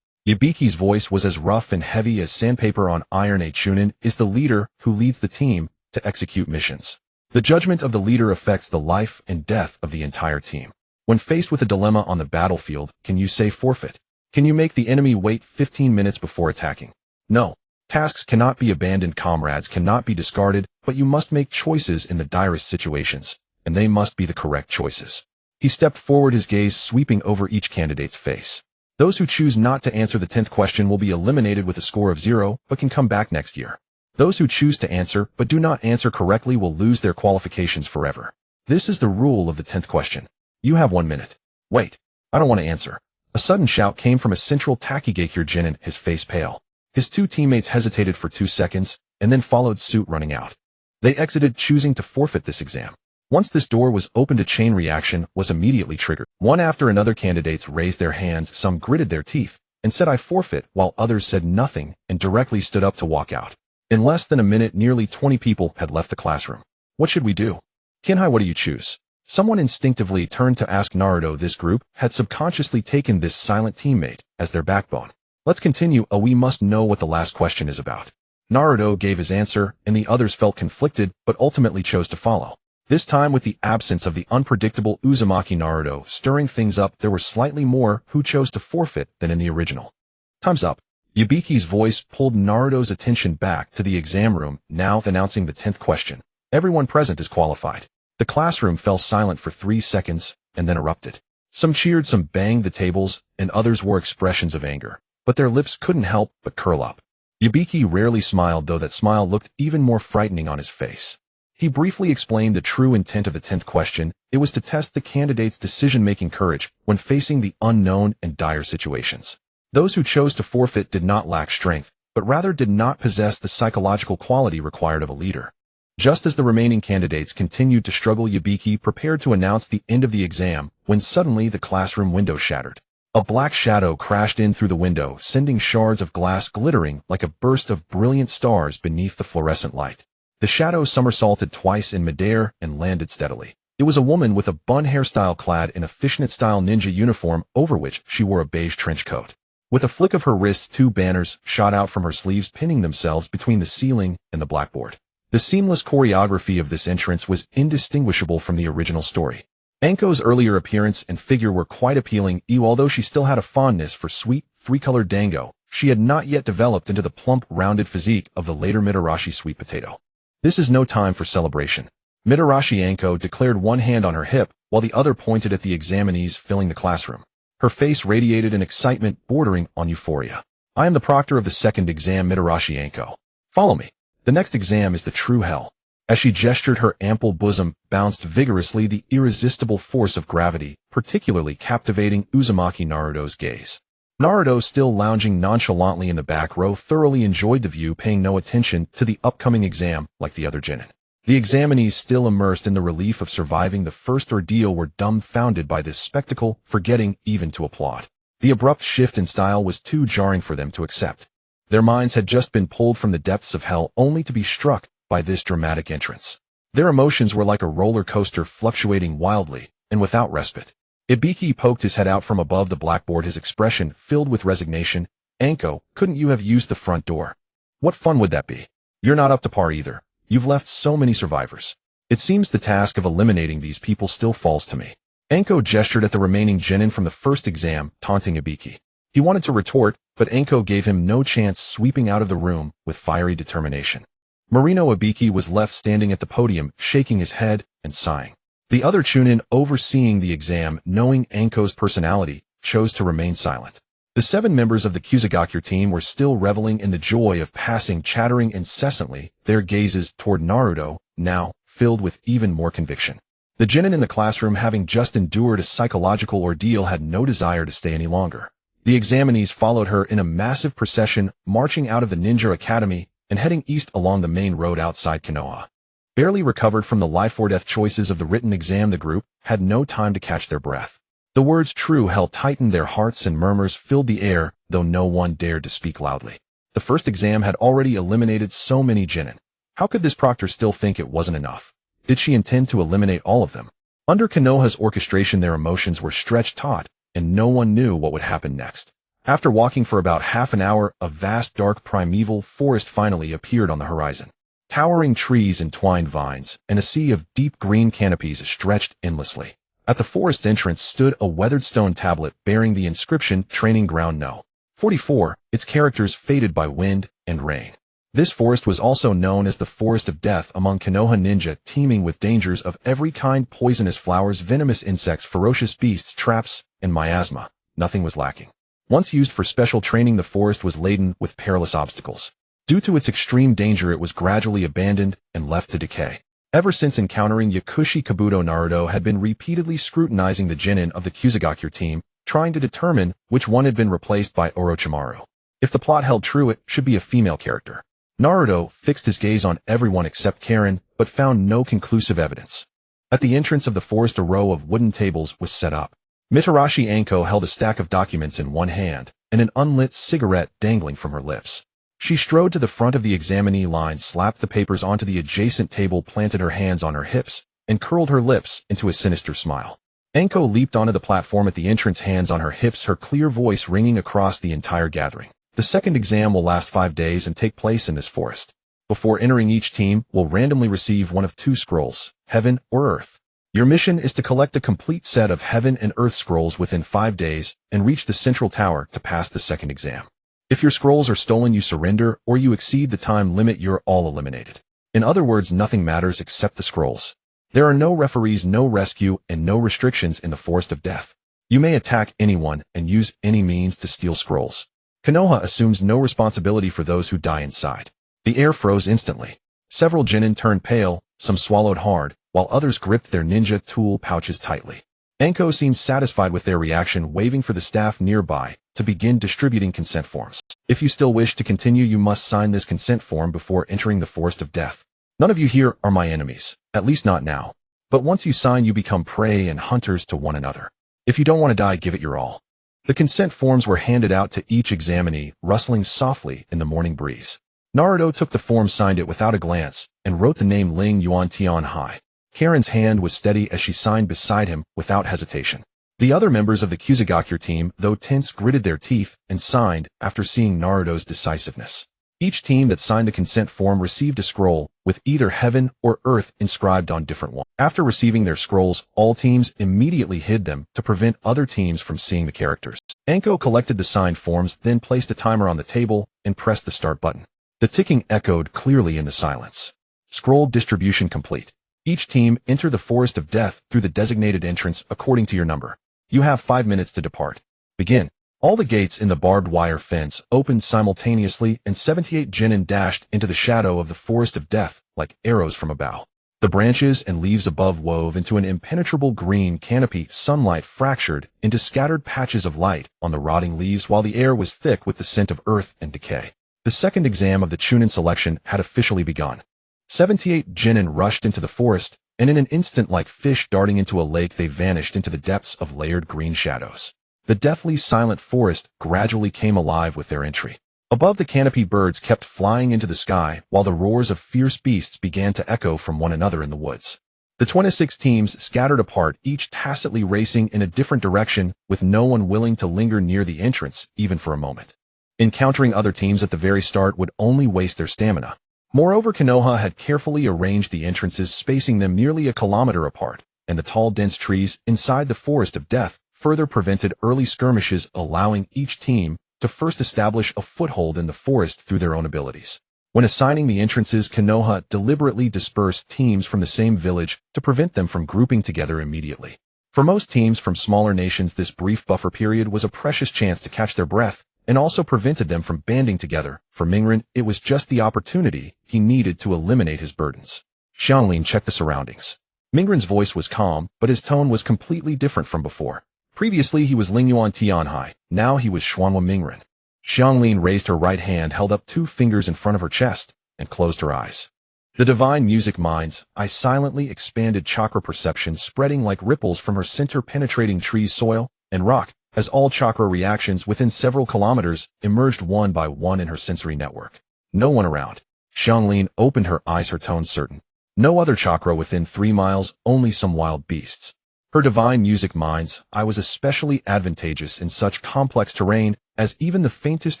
Yabiki's voice was as rough and heavy as sandpaper on iron. A chunin is the leader who leads the team to execute missions. The judgment of the leader affects the life and death of the entire team. When faced with a dilemma on the battlefield, can you say forfeit? Can you make the enemy wait 15 minutes before attacking? No. Tasks cannot be abandoned, comrades cannot be discarded, but you must make choices in the direst situations, and they must be the correct choices. He stepped forward, his gaze sweeping over each candidate's face. Those who choose not to answer the 10th question will be eliminated with a score of 0, but can come back next year. Those who choose to answer but do not answer correctly will lose their qualifications forever. This is the rule of the 10th question. You have 1 minute. Wait, I don't want to answer. A sudden shout came from a central Takigakure Genin, his face pale. His two teammates hesitated for 2 seconds, and then followed suit, running out. They exited, choosing to forfeit this exam. Once this door was opened, a chain reaction was immediately triggered. One after another, candidates raised their hands, some gritted their teeth, and said, "I forfeit," while others said nothing and directly stood up to walk out. In less than a minute, nearly 20 people had left the classroom. What should we do? Kinhai, what do you choose? Someone instinctively turned to ask Naruto. This group had subconsciously taken this silent teammate as their backbone. Let's continue. We must know what the last question is about. Naruto gave his answer, and the others felt conflicted, but ultimately chose to follow. This time, with the absence of the unpredictable Uzumaki Naruto stirring things up, there were slightly more who chose to forfeit than in the original. Time's up. Yabiki's voice pulled Naruto's attention back to the exam room, now announcing the 10th question. Everyone present is qualified. The classroom fell silent for 3 seconds, and then erupted. Some cheered, some banged the tables, and others wore expressions of anger. But their lips couldn't help but curl up. Yabiki rarely smiled, though that smile looked even more frightening on his face. He briefly explained the true intent of the 10th question. It was to test the candidate's decision-making courage when facing the unknown and dire situations. Those who chose to forfeit did not lack strength, but rather did not possess the psychological quality required of a leader. Just as the remaining candidates continued to struggle, Yabiki prepared to announce the end of the exam when suddenly the classroom window shattered. A black shadow crashed in through the window, sending shards of glass glittering like a burst of brilliant stars beneath the fluorescent light. The shadow somersaulted twice in midair and landed steadily. It was a woman with a bun hairstyle, clad in a fishnet-style ninja uniform over which she wore a beige trench coat. With a flick of her wrists, 2 banners shot out from her sleeves, pinning themselves between the ceiling and the blackboard. The seamless choreography of this entrance was indistinguishable from the original story. Anko's earlier appearance and figure were quite appealing, although she still had a fondness for sweet, 3-colored dango. She had not yet developed into the plump, rounded physique of the later Mitarashi sweet potato. This is no time for celebration. Mitarashi Anko declared, one hand on her hip, while the other pointed at the examinees filling the classroom. Her face radiated an excitement bordering on euphoria. I am the proctor of the 2nd exam, Mitarashi Anko. Follow me. The next exam is the true hell. As she gestured, her ample bosom bounced vigorously, the irresistible force of gravity, particularly captivating Uzumaki Naruto's gaze. Naruto, still lounging nonchalantly in the back row, thoroughly enjoyed the view, paying no attention to the upcoming exam like the other genin. The examinees, still immersed in the relief of surviving the first ordeal, were dumbfounded by this spectacle, forgetting even to applaud. The abrupt shift in style was too jarring for them to accept. Their minds had just been pulled from the depths of hell only to be struck by this dramatic entrance. Their emotions were like a roller coaster, fluctuating wildly and without respite. Ibiki poked his head out from above the blackboard, his expression filled with resignation. Anko, couldn't you have used the front door? What fun would that be? You're not up to par either. You've left so many survivors. It seems the task of eliminating these people still falls to me. Anko gestured at the remaining genin from the first exam, taunting Ibiki. He wanted to retort, but Anko gave him no chance, sweeping out of the room with fiery determination. Marino Ibiki was left standing at the podium, shaking his head and sighing. The other chunin, overseeing the exam, knowing Anko's personality, chose to remain silent. The 7 members of the Kusagakure team were still reveling in the joy of passing, chattering incessantly, their gazes toward Naruto, now filled with even more conviction. The genin in the classroom, having just endured a psychological ordeal, had no desire to stay any longer. The examinees followed her in a massive procession, marching out of the Ninja Academy and heading east along the main road outside Konoha. Barely recovered from the life-or-death choices of the written exam, the group had no time to catch their breath. The words "true hell" tightened their hearts, and murmurs filled the air, though no one dared to speak loudly. The first exam had already eliminated so many genin. How could this proctor still think it wasn't enough? Did she intend to eliminate all of them? Under Konoha's orchestration, their emotions were stretched taut, and no one knew what would happen next. After walking for about half an hour, a vast dark primeval forest finally appeared on the horizon. Towering trees and twined vines, and a sea of deep green canopies stretched endlessly. At the forest entrance stood a weathered stone tablet bearing the inscription Training Ground No. 44, its characters faded by wind and rain. This forest was also known as the Forest of Death among Konoha ninja, teeming with dangers of every kind: poisonous flowers, venomous insects, ferocious beasts, traps, and miasma. Nothing was lacking. Once used for special training, the forest was laden with perilous obstacles. Due to its extreme danger, it was gradually abandoned and left to decay. Ever since encountering Yakushi Kabuto, Naruto had been repeatedly scrutinizing the genin of the Uzumaki team, trying to determine which one had been replaced by Orochimaru. If the plot held true, it should be a female character. Naruto fixed his gaze on everyone except Karen, but found no conclusive evidence. At the entrance of the forest, a row of wooden tables was set up. Mitarashi Anko held a stack of documents in one hand, and an unlit cigarette dangling from her lips. She strode to the front of the examinee line, slapped the papers onto the adjacent table, planted her hands on her hips, and curled her lips into a sinister smile. Anko leaped onto the platform at the entrance, hands on her hips, her clear voice ringing across the entire gathering. The second exam will last 5 days and take place in this forest. Before entering, each team will randomly receive one of 2 scrolls, Heaven or Earth. Your mission is to collect a complete set of Heaven and Earth scrolls within 5 days and reach the central tower to pass the second exam. If your scrolls are stolen, you surrender, or you exceed the time limit, you're all eliminated. In other words, nothing matters except the scrolls. There are no referees, no rescue, and no restrictions in the Forest of Death. You may attack anyone and use any means to steal scrolls. Konoha assumes no responsibility for those who die inside. The air froze instantly. Several genin turned pale, some swallowed hard, while others gripped their ninja tool pouches tightly. Anko seemed satisfied with their reaction, waving for the staff nearby to begin distributing consent forms. If you still wish to continue, you must sign this consent form before entering the Forest of Death. None of you here are my enemies, at least not now. But once you sign, you become prey and hunters to one another. If you don't want to die, give it your all. The consent forms were handed out to each examinee, rustling softly in the morning breeze. Naruto took the form, signed it without a glance, and wrote the name Ling Yuan Tian Hai. Karen's hand was steady as she signed beside him without hesitation. The other members of the Uzumaki team, though tense, gritted their teeth and signed after seeing Naruto's decisiveness. Each team that signed the consent form received a scroll with either Heaven or Earth inscribed on different ones. After receiving their scrolls, all teams immediately hid them to prevent other teams from seeing the characters. Anko collected the signed forms, then placed a timer on the table and pressed the start button. The ticking echoed clearly in the silence. Scroll distribution complete. Each team enter the Forest of Death through the designated entrance according to your number. You have 5 minutes to depart. Begin. All the gates in the barbed wire fence opened simultaneously, and 78 genin dashed into the shadow of the Forest of Death like arrows from a bow. The branches and leaves above wove into an impenetrable green canopy. Sunlight fractured into scattered patches of light on the rotting leaves, while the air was thick with the scent of earth and decay. The second exam of the Chunin selection had officially begun. 78 genin rushed into the forest, and in an instant, like fish darting into a lake, they vanished into the depths of layered green shadows. The deathly silent forest gradually came alive with their entry. Above the canopy, birds kept flying into the sky, while the roars of fierce beasts began to echo from one another in the woods. The 26 teams scattered apart, each tacitly racing in a different direction, with no one willing to linger near the entrance, even for a moment. Encountering other teams at the very start would only waste their stamina. Moreover, Konoha had carefully arranged the entrances, spacing them nearly a kilometer apart, and the tall, dense trees inside the Forest of Death further prevented early skirmishes, allowing each team to first establish a foothold in the forest through their own abilities. When assigning the entrances, Konoha deliberately dispersed teams from the same village to prevent them from grouping together immediately. For most teams from smaller nations, this brief buffer period was a precious chance to catch their breath, and also prevented them from banding together. For Mingren, it was just the opportunity he needed to eliminate his burdens. Xianglin checked the surroundings. Mingren's voice was calm, but his tone was completely different from before. Previously, he was Lingyuan Tianhai. Now he was Xuanhua Mingren. Xianglin raised her right hand, held up 2 fingers in front of her chest, and closed her eyes. The divine music mind's eye silently expanded, chakra perception spreading like ripples from her center, penetrating trees, soil, and rock, as all chakra reactions within several kilometers emerged one by one in her sensory network. No one around. Xianglin opened her eyes, her tone certain. No other chakra within 3 miles, only some wild beasts. Her divine music minds, I was especially advantageous in such complex terrain, as even the faintest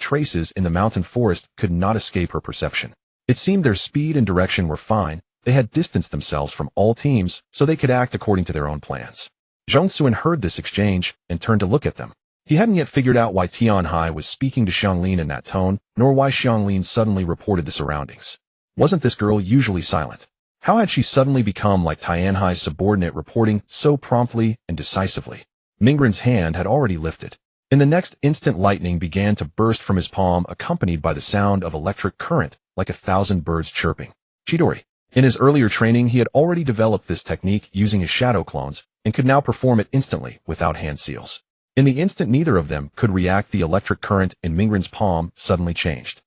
traces in the mountain forest could not escape her perception. It seemed their speed and direction were fine. They had distanced themselves from all teams, so they could act according to their own plans. Zhang Xuan heard this exchange and turned to look at them. He hadn't yet figured out why Tianhai was speaking to Xianglin in that tone, nor why Xianglin suddenly reported the surroundings. Wasn't this girl usually silent? How had she suddenly become like Tianhai's subordinate, reporting so promptly and decisively? Mingren's hand had already lifted. In the next instant, lightning began to burst from his palm, accompanied by the sound of electric current, like 1,000 birds chirping. Chidori. In his earlier training, he had already developed this technique using his shadow clones, and could now perform it instantly, without hand seals. In the instant neither of them could react, the electric current in Mingren's palm suddenly changed.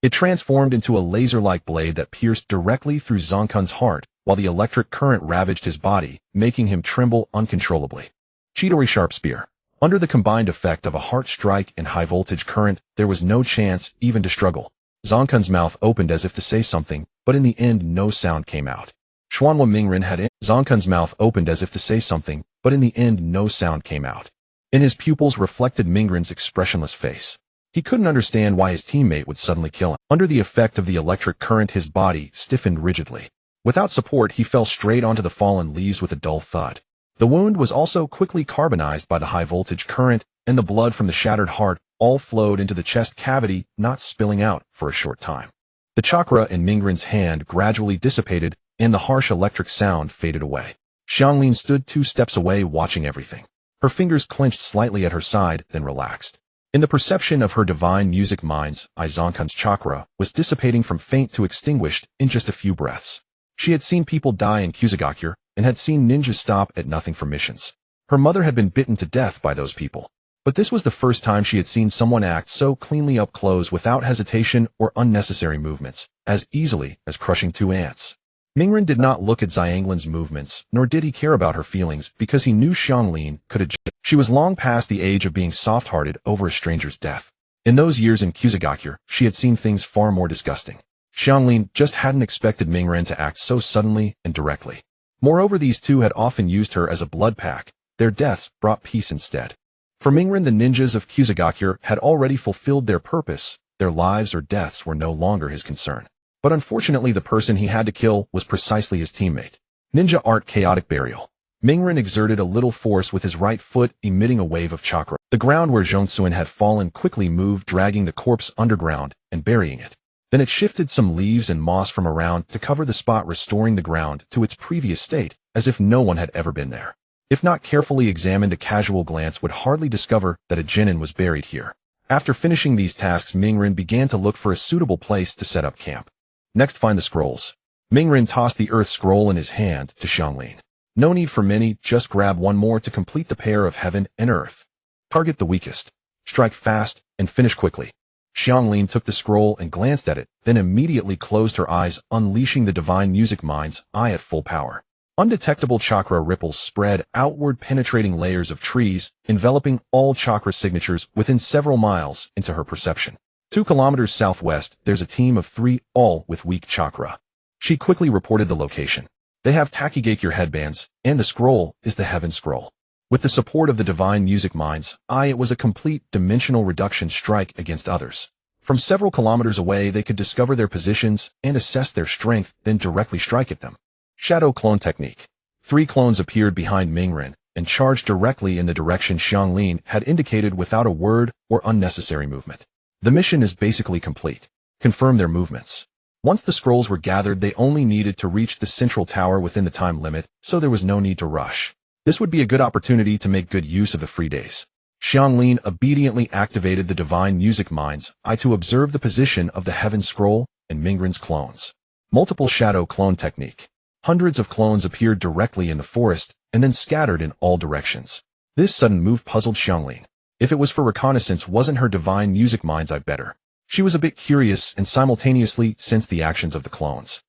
It transformed into a laser-like blade that pierced directly through Zhangkun's heart, while the electric current ravaged his body, making him tremble uncontrollably. Chidori sharp spear. Under the combined effect of a heart strike and high-voltage current, there was no chance even to struggle. Zhangkun's mouth opened as if to say something, but in the end no sound came out. Xuanhua Mingren had Zhangkun's mouth opened as if to say something, but in the end no sound came out. In his pupils reflected Mingren's expressionless face. He couldn't understand why his teammate would suddenly kill him. Under the effect of the electric current, his body stiffened rigidly. Without support, he fell straight onto the fallen leaves with a dull thud. The wound was also quickly carbonized by the high-voltage current, and the blood from the shattered heart all flowed into the chest cavity, not spilling out for a short time. The chakra in Mingren's hand gradually dissipated, and the harsh electric sound faded away. Xianglin stood 2 steps away, watching everything. Her fingers clenched slightly at her side, then relaxed. In the perception of her divine music mind's eye, Zhangkun's chakra was dissipating from faint to extinguished in just a few breaths. She had seen people die in Uzumaki, and had seen ninjas stop at nothing for missions. Her mother had been bitten to death by those people. But this was the first time she had seen someone act so cleanly up close, without hesitation or unnecessary movements, as easily as crushing 2 ants. Mingren did not look at Xianglin's movements, nor did he care about her feelings, because he knew Xianglin could adjust. She was long past the age of being soft-hearted over a stranger's death. In those years in Uzumaki, she had seen things far more disgusting. Xianglin just hadn't expected Mingren to act so suddenly and directly. Moreover, these two had often used her as a blood pack. Their deaths brought peace instead. For Mingren, the ninjas of Uzumaki had already fulfilled their purpose. Their lives or deaths were no longer his concern. But unfortunately, the person he had to kill was precisely his teammate. Ninja art chaotic burial. Mingren exerted a little force with his right foot, emitting a wave of chakra. The ground where Zhang Xuan had fallen quickly moved, dragging the corpse underground and burying it. Then it shifted some leaves and moss from around to cover the spot, restoring the ground to its previous state, as if no one had ever been there. If not carefully examined, a casual glance would hardly discover that a genin was buried here. After finishing these tasks, Mingren began to look for a suitable place to set up camp. Next, find the scrolls. Mingren tossed the earth scroll in his hand to Xianglin. No need for many, just grab one more to complete the pair of heaven and earth. Target the weakest. Strike fast and finish quickly. Xianglin took the scroll and glanced at it, then immediately closed her eyes, unleashing the divine music mind's eye at full power. Undetectable chakra ripples spread outward, penetrating layers of trees, enveloping all chakra signatures within several miles into her perception. 2 kilometers southwest, there's a team of 3, all with weak chakra. She quickly reported the location. They have Takigakure headbands, and the scroll is the Heaven Scroll. With the support of the divine music mind's eye, it was a complete dimensional reduction strike against others. From several kilometers away, they could discover their positions and assess their strength, then directly strike at them. Shadow clone technique. 3 clones appeared behind Mingren and charged directly in the direction Xianglin had indicated without a word or unnecessary movement. The mission is basically complete. Confirm their movements. Once the scrolls were gathered, they only needed to reach the central tower within the time limit, so there was no need to rush. This would be a good opportunity to make good use of the free days. Xianglin obediently activated the divine music mind's eye to observe the position of the Heaven Scroll and Mingren's clones. Multiple shadow clone technique. Hundreds of clones appeared directly in the forest and then scattered in all directions. This sudden move puzzled Xianglin. If it was for reconnaissance, wasn't her divine music mind's eye better? She was a bit curious and simultaneously sensed the actions of the clones.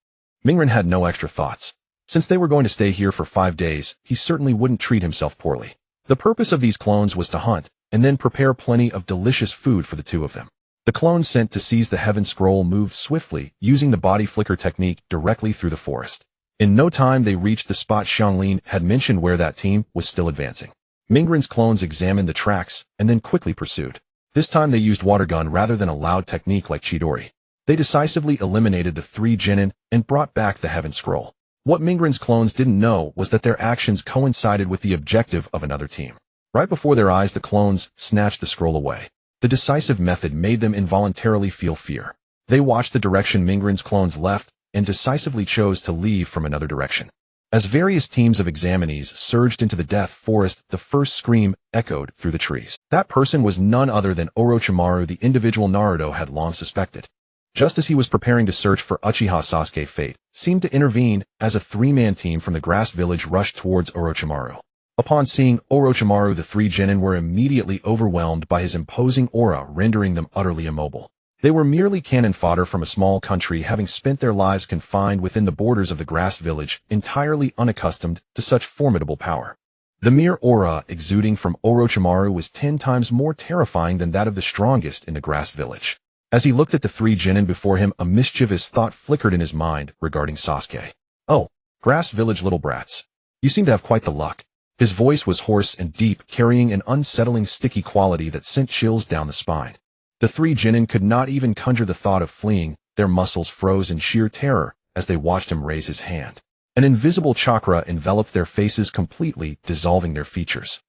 Mingren had no extra thoughts. Since they were going to stay here for 5 days, he certainly wouldn't treat himself poorly. The purpose of these clones was to hunt, and then prepare plenty of delicious food for the 2 of them. The clones sent to seize the Heaven Scroll moved swiftly, using the body flicker technique directly through the forest. In no time they reached the spot Xianglin had mentioned where that team was still advancing. Mingren's clones examined the tracks and then quickly pursued. This time they used water gun rather than a loud technique like Chidori. They decisively eliminated the 3 genin and brought back the Heaven Scroll. What Mingren's clones didn't know was that their actions coincided with the objective of another team. Right before their eyes, the clones snatched the scroll away. The decisive method made them involuntarily feel fear. They watched the direction Mingren's clones left and decisively chose to leave from another direction. As various teams of examinees surged into the death forest, the first scream echoed through the trees. That person was none other than Orochimaru, the individual Naruto had long suspected. Just as he was preparing to search for Uchiha Sasuke, fate seemed to intervene as a 3-man team from the grass village rushed towards Orochimaru. Upon seeing Orochimaru, the 3 genin were immediately overwhelmed by his imposing aura, rendering them utterly immobile. They were merely cannon fodder from a small country, having spent their lives confined within the borders of the grass village, entirely unaccustomed to such formidable power. The mere aura exuding from Orochimaru was 10 times more terrifying than that of the strongest in the grass village. As he looked at the 3 genin before him, a mischievous thought flickered in his mind regarding Sasuke. "Oh, grass village little brats. You seem to have quite the luck." His voice was hoarse and deep, carrying an unsettling sticky quality that sent chills down the spine. The 3 genin could not even conjure the thought of fleeing. Their muscles froze in sheer terror as they watched him raise his hand. An invisible chakra enveloped their faces completely, dissolving their features.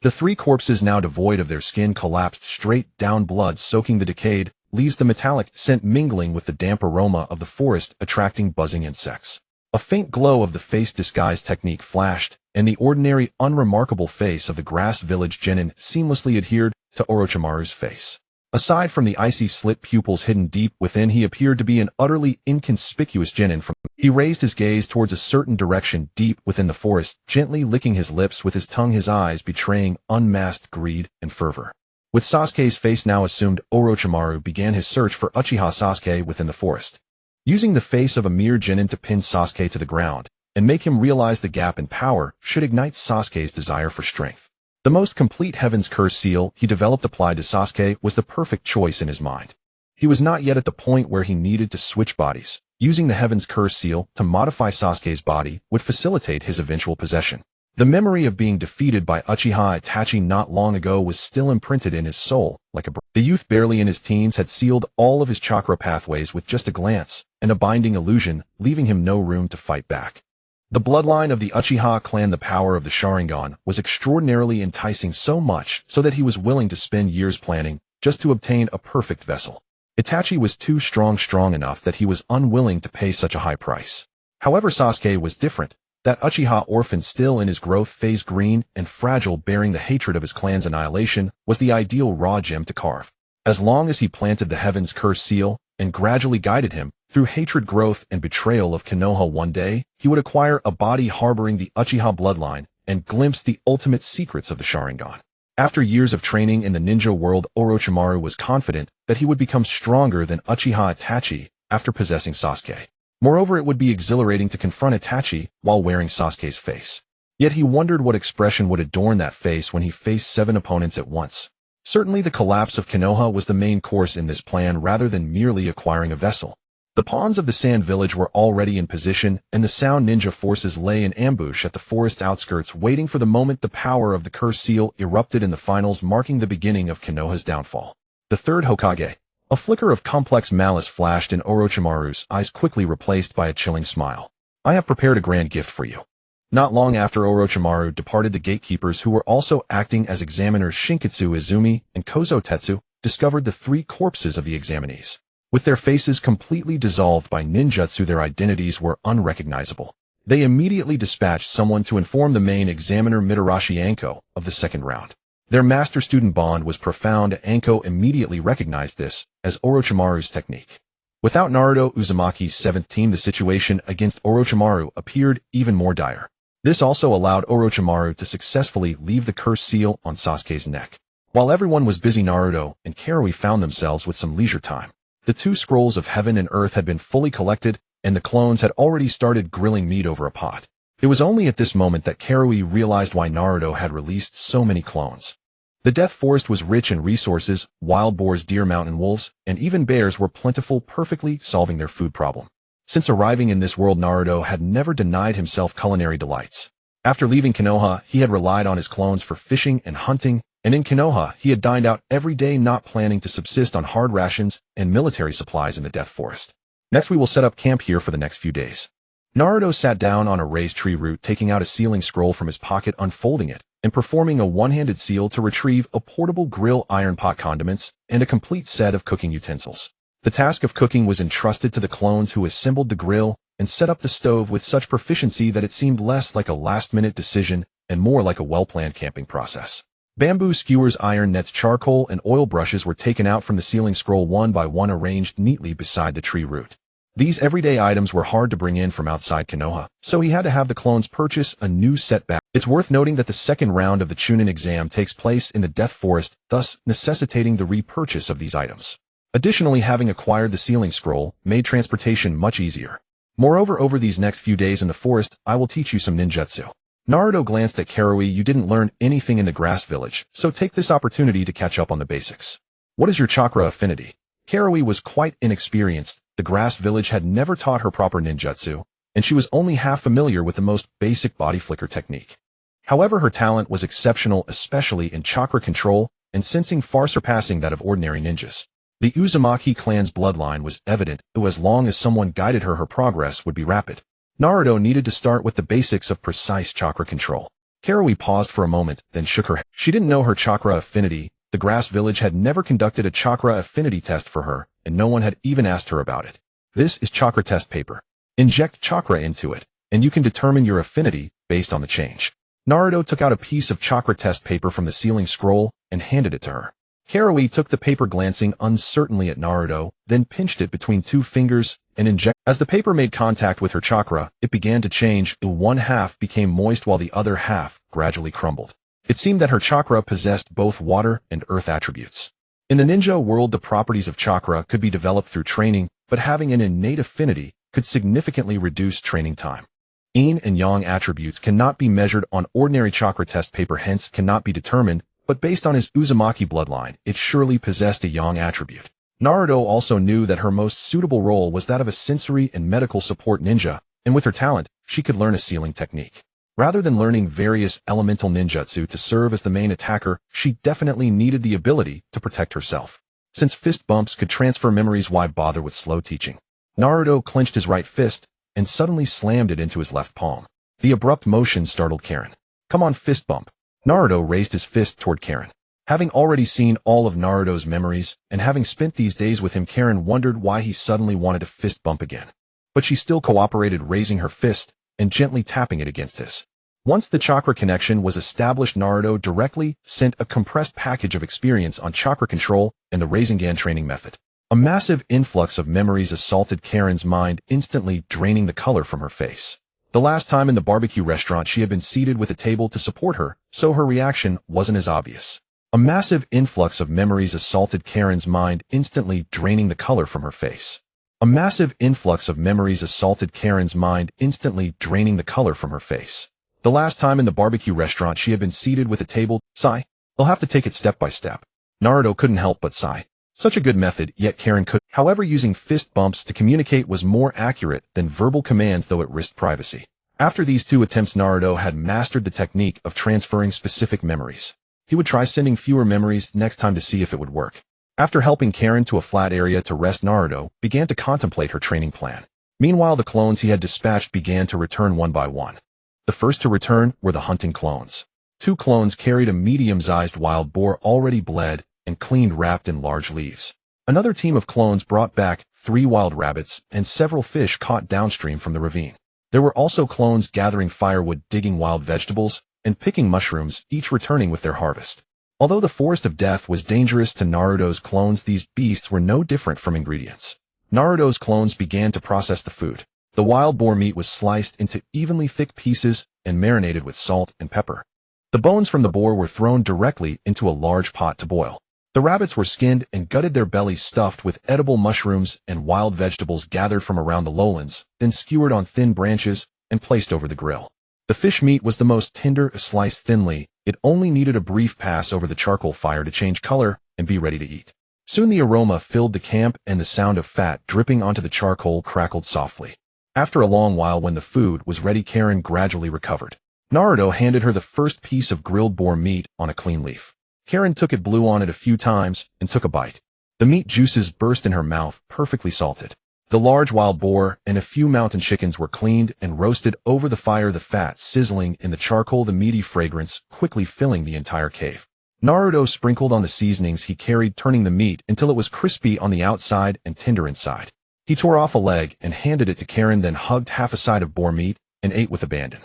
The 3 corpses, now devoid of their skin, collapsed straight down, blood soaking the decayed leaves, the metallic scent mingling with the damp aroma of the forest, attracting buzzing insects. A faint glow of the face disguise technique flashed, and the ordinary, unremarkable face of the grass village genin seamlessly adhered to Orochimaru's face. Aside from the icy slit pupils hidden deep within, he appeared to be an utterly inconspicuous genin. He raised his gaze towards a certain direction deep within the forest, gently licking his lips with his tongue, his eyes betraying unmasked greed and fervor. With Sasuke's face now assumed, Orochimaru began his search for Uchiha Sasuke within the forest. Using the face of a mere genin to pin Sasuke to the ground and make him realize the gap in power should ignite Sasuke's desire for strength. The most complete Heaven's Curse seal he developed applied to Sasuke was the perfect choice in his mind. He was not yet at the point where he needed to switch bodies. Using the Heaven's Curse seal to modify Sasuke's body would facilitate his eventual possession. The memory of being defeated by Uchiha Itachi not long ago was still imprinted in his soul, like a The youth, barely in his teens, had sealed all of his chakra pathways with just a glance, and a binding illusion, leaving him no room to fight back. The bloodline of the Uchiha clan, the power of the Sharingan, was extraordinarily enticing, so much so that he was willing to spend years planning just to obtain a perfect vessel. Itachi was too strong enough that he was unwilling to pay such a high price. However, Sasuke was different. That Uchiha orphan, still in his growth phase, green and fragile, bearing the hatred of his clan's annihilation, was the ideal raw gem to carve. As long as he planted the Heaven's Curse seal and gradually guided him through hatred, growth, and betrayal of Konoha, one day he would acquire a body harboring the Uchiha bloodline and glimpse the ultimate secrets of the Sharingan. After years of training in the ninja world, Orochimaru was confident that he would become stronger than Uchiha Itachi after possessing Sasuke. Moreover, it would be exhilarating to confront Itachi while wearing Sasuke's face. Yet he wondered what expression would adorn that face when he faced 7 opponents at once. Certainly the collapse of Konoha was the main course in this plan rather than merely acquiring a vessel. The pawns of the Sand Village were already in position, and the Sound Ninja forces lay in ambush at the forest's outskirts, waiting for the moment the power of the Curse Seal erupted in the finals, marking the beginning of Konoha's downfall. The Third Hokage. A flicker of complex malice flashed in Orochimaru's eyes, quickly replaced by a chilling smile. "I have prepared a grand gift for you." Not long after Orochimaru departed, the gatekeepers, who were also acting as examiners, Shinkitsu Izumi and Kozo Tetsu, discovered the 3 corpses of the examinees. With their faces completely dissolved by ninjutsu, their identities were unrecognizable. They immediately dispatched someone to inform the main examiner, Mitarashi Anko, of the second round. Their master-student bond was profound. Anko immediately recognized this as Orochimaru's technique. Without Naruto Uzumaki's 7th team, the situation against Orochimaru appeared even more dire. This also allowed Orochimaru to successfully leave the curse seal on Sasuke's neck. While everyone was busy, Naruto and Karui found themselves with some leisure time. The 2 scrolls of heaven and earth had been fully collected, and the clones had already started grilling meat over a pot. It was only at this moment that Karui realized why Naruto had released so many clones. The Death Forest was rich in resources, wild boars, deer, mountain wolves, and even bears were plentiful, perfectly solving their food problem. Since arriving in this world, Naruto had never denied himself culinary delights. After leaving Konoha, he had relied on his clones for fishing and hunting, and in Konoha, he had dined out every day, not planning to subsist on hard rations and military supplies in the Death Forest. Next, we will set up camp here for the next few days. Naruto sat down on a raised tree root, taking out a sealing scroll from his pocket, unfolding it, and performing a one-handed seal to retrieve a portable grill, iron pot, condiments, and a complete set of cooking utensils. The task of cooking was entrusted to the clones, who assembled the grill and set up the stove with such proficiency that it seemed less like a last-minute decision and more like a well-planned camping process. Bamboo skewers, iron nets, charcoal, and oil brushes were taken out from the sealing scroll one by one, arranged neatly beside the tree root. These everyday items were hard to bring in from outside Konoha, so he had to have the clones purchase a new set back. It's worth noting that the second round of the Chunin exam takes place in the Death Forest, thus necessitating the repurchase of these items. Additionally, having acquired the sealing scroll made transportation much easier. Moreover, over these next few days in the forest, I will teach you some ninjutsu. Naruto glanced at Karui. You didn't learn anything in the grass village, so take this opportunity to catch up on the basics. What is your chakra affinity? Karui was quite inexperienced. The grass village had never taught her proper ninjutsu, and she was only half familiar with the most basic body flicker technique. However, her talent was exceptional, especially in chakra control and sensing, far surpassing that of ordinary ninjas. The Uzumaki clan's bloodline was evident, though as long as someone guided her, her progress would be rapid. Naruto needed to start with the basics of precise chakra control. Karui paused for a moment, then shook her head. She didn't know her chakra affinity. The grass village had never conducted a chakra affinity test for her, and no one had even asked her about it. This is chakra test paper. Inject chakra into it, and you can determine your affinity based on the change. Naruto took out a piece of chakra test paper from the sealing scroll and handed it to her. Karui took the paper, glancing uncertainly at Naruto, then pinched it between two fingers and injected. As the paper made contact with her chakra, it began to change. The one half became moist while the other half gradually crumbled. It seemed that her chakra possessed both water and earth attributes. In the ninja world, the properties of chakra could be developed through training, but having an innate affinity could significantly reduce training time. Yin and yang attributes cannot be measured on ordinary chakra test paper, hence cannot be determined, but based on his Uzumaki bloodline, it surely possessed a yang attribute. Naruto also knew that her most suitable role was that of a sensory and medical support ninja, and with her talent, she could learn a sealing technique. Rather than learning various elemental ninjutsu to serve as the main attacker, she definitely needed the ability to protect herself. Since fist bumps could transfer memories, why bother with slow teaching? Naruto clenched his right fist and suddenly slammed it into his left palm. The abrupt motion startled Karen. Come on, fist bump. Naruto raised his fist toward Karen. Having already seen all of Naruto's memories, and having spent these days with him, Karen wondered why he suddenly wanted to fist bump again. But she still cooperated, raising her fist and gently tapping it against his. Once the chakra connection was established, Naruto directly sent a compressed package of experience on chakra control and the Rasengan training method. A massive influx of memories assaulted Karen's mind, instantly draining the color from her face. The last time in the barbecue restaurant, she had been seated with a table to support her, so her reaction wasn't as obvious. A massive influx of memories assaulted Karen's mind, instantly draining the color from her face. A massive influx of memories assaulted Karen's mind, instantly draining the color from her face. The last time in the barbecue restaurant, she had been seated with a table. Sigh. I'll have to take it step by step. Naruto couldn't help but sigh. Such a good method, yet Karen could. However, using fist bumps to communicate was more accurate than verbal commands, though it risked privacy. After these two attempts, Naruto had mastered the technique of transferring specific memories. He would try sending fewer memories next time to see if it would work. After helping Karen to a flat area to rest, Naruto began to contemplate her training plan. Meanwhile, the clones he had dispatched began to return one by one. The first to return were the hunting clones. 2 clones carried a medium-sized wild boar already bled and cleaned, wrapped in large leaves. Another team of clones brought back 3 wild rabbits and several fish caught downstream from the ravine. There were also clones gathering firewood, digging wild vegetables, and picking mushrooms, each returning with their harvest. Although the Forest of Death was dangerous to Naruto's clones, these beasts were no different from ingredients. Naruto's clones began to process the food. The wild boar meat was sliced into evenly thick pieces and marinated with salt and pepper. The bones from the boar were thrown directly into a large pot to boil. The rabbits were skinned and gutted, their bellies stuffed with edible mushrooms and wild vegetables gathered from around the lowlands, then skewered on thin branches and placed over the grill. The fish meat was the most tender, sliced thinly It only needed a brief pass over the charcoal fire to change color and be ready to eat. Soon the aroma filled the camp and the sound of fat dripping onto the charcoal crackled softly. After a long while, when the food was ready, Karen gradually recovered. Naruto handed her the first piece of grilled boar meat on a clean leaf. Karen took it, blew on it a few times, and took a bite. The meat juices burst in her mouth, perfectly salted. The large wild boar and a few mountain chickens were cleaned and roasted over the fire, the fat sizzling in the charcoal, the meaty fragrance quickly filling the entire cave. Naruto sprinkled on the seasonings he carried, turning the meat until it was crispy on the outside and tender inside. He tore off a leg and handed it to Karen, then hugged half a side of boar meat and ate with abandon.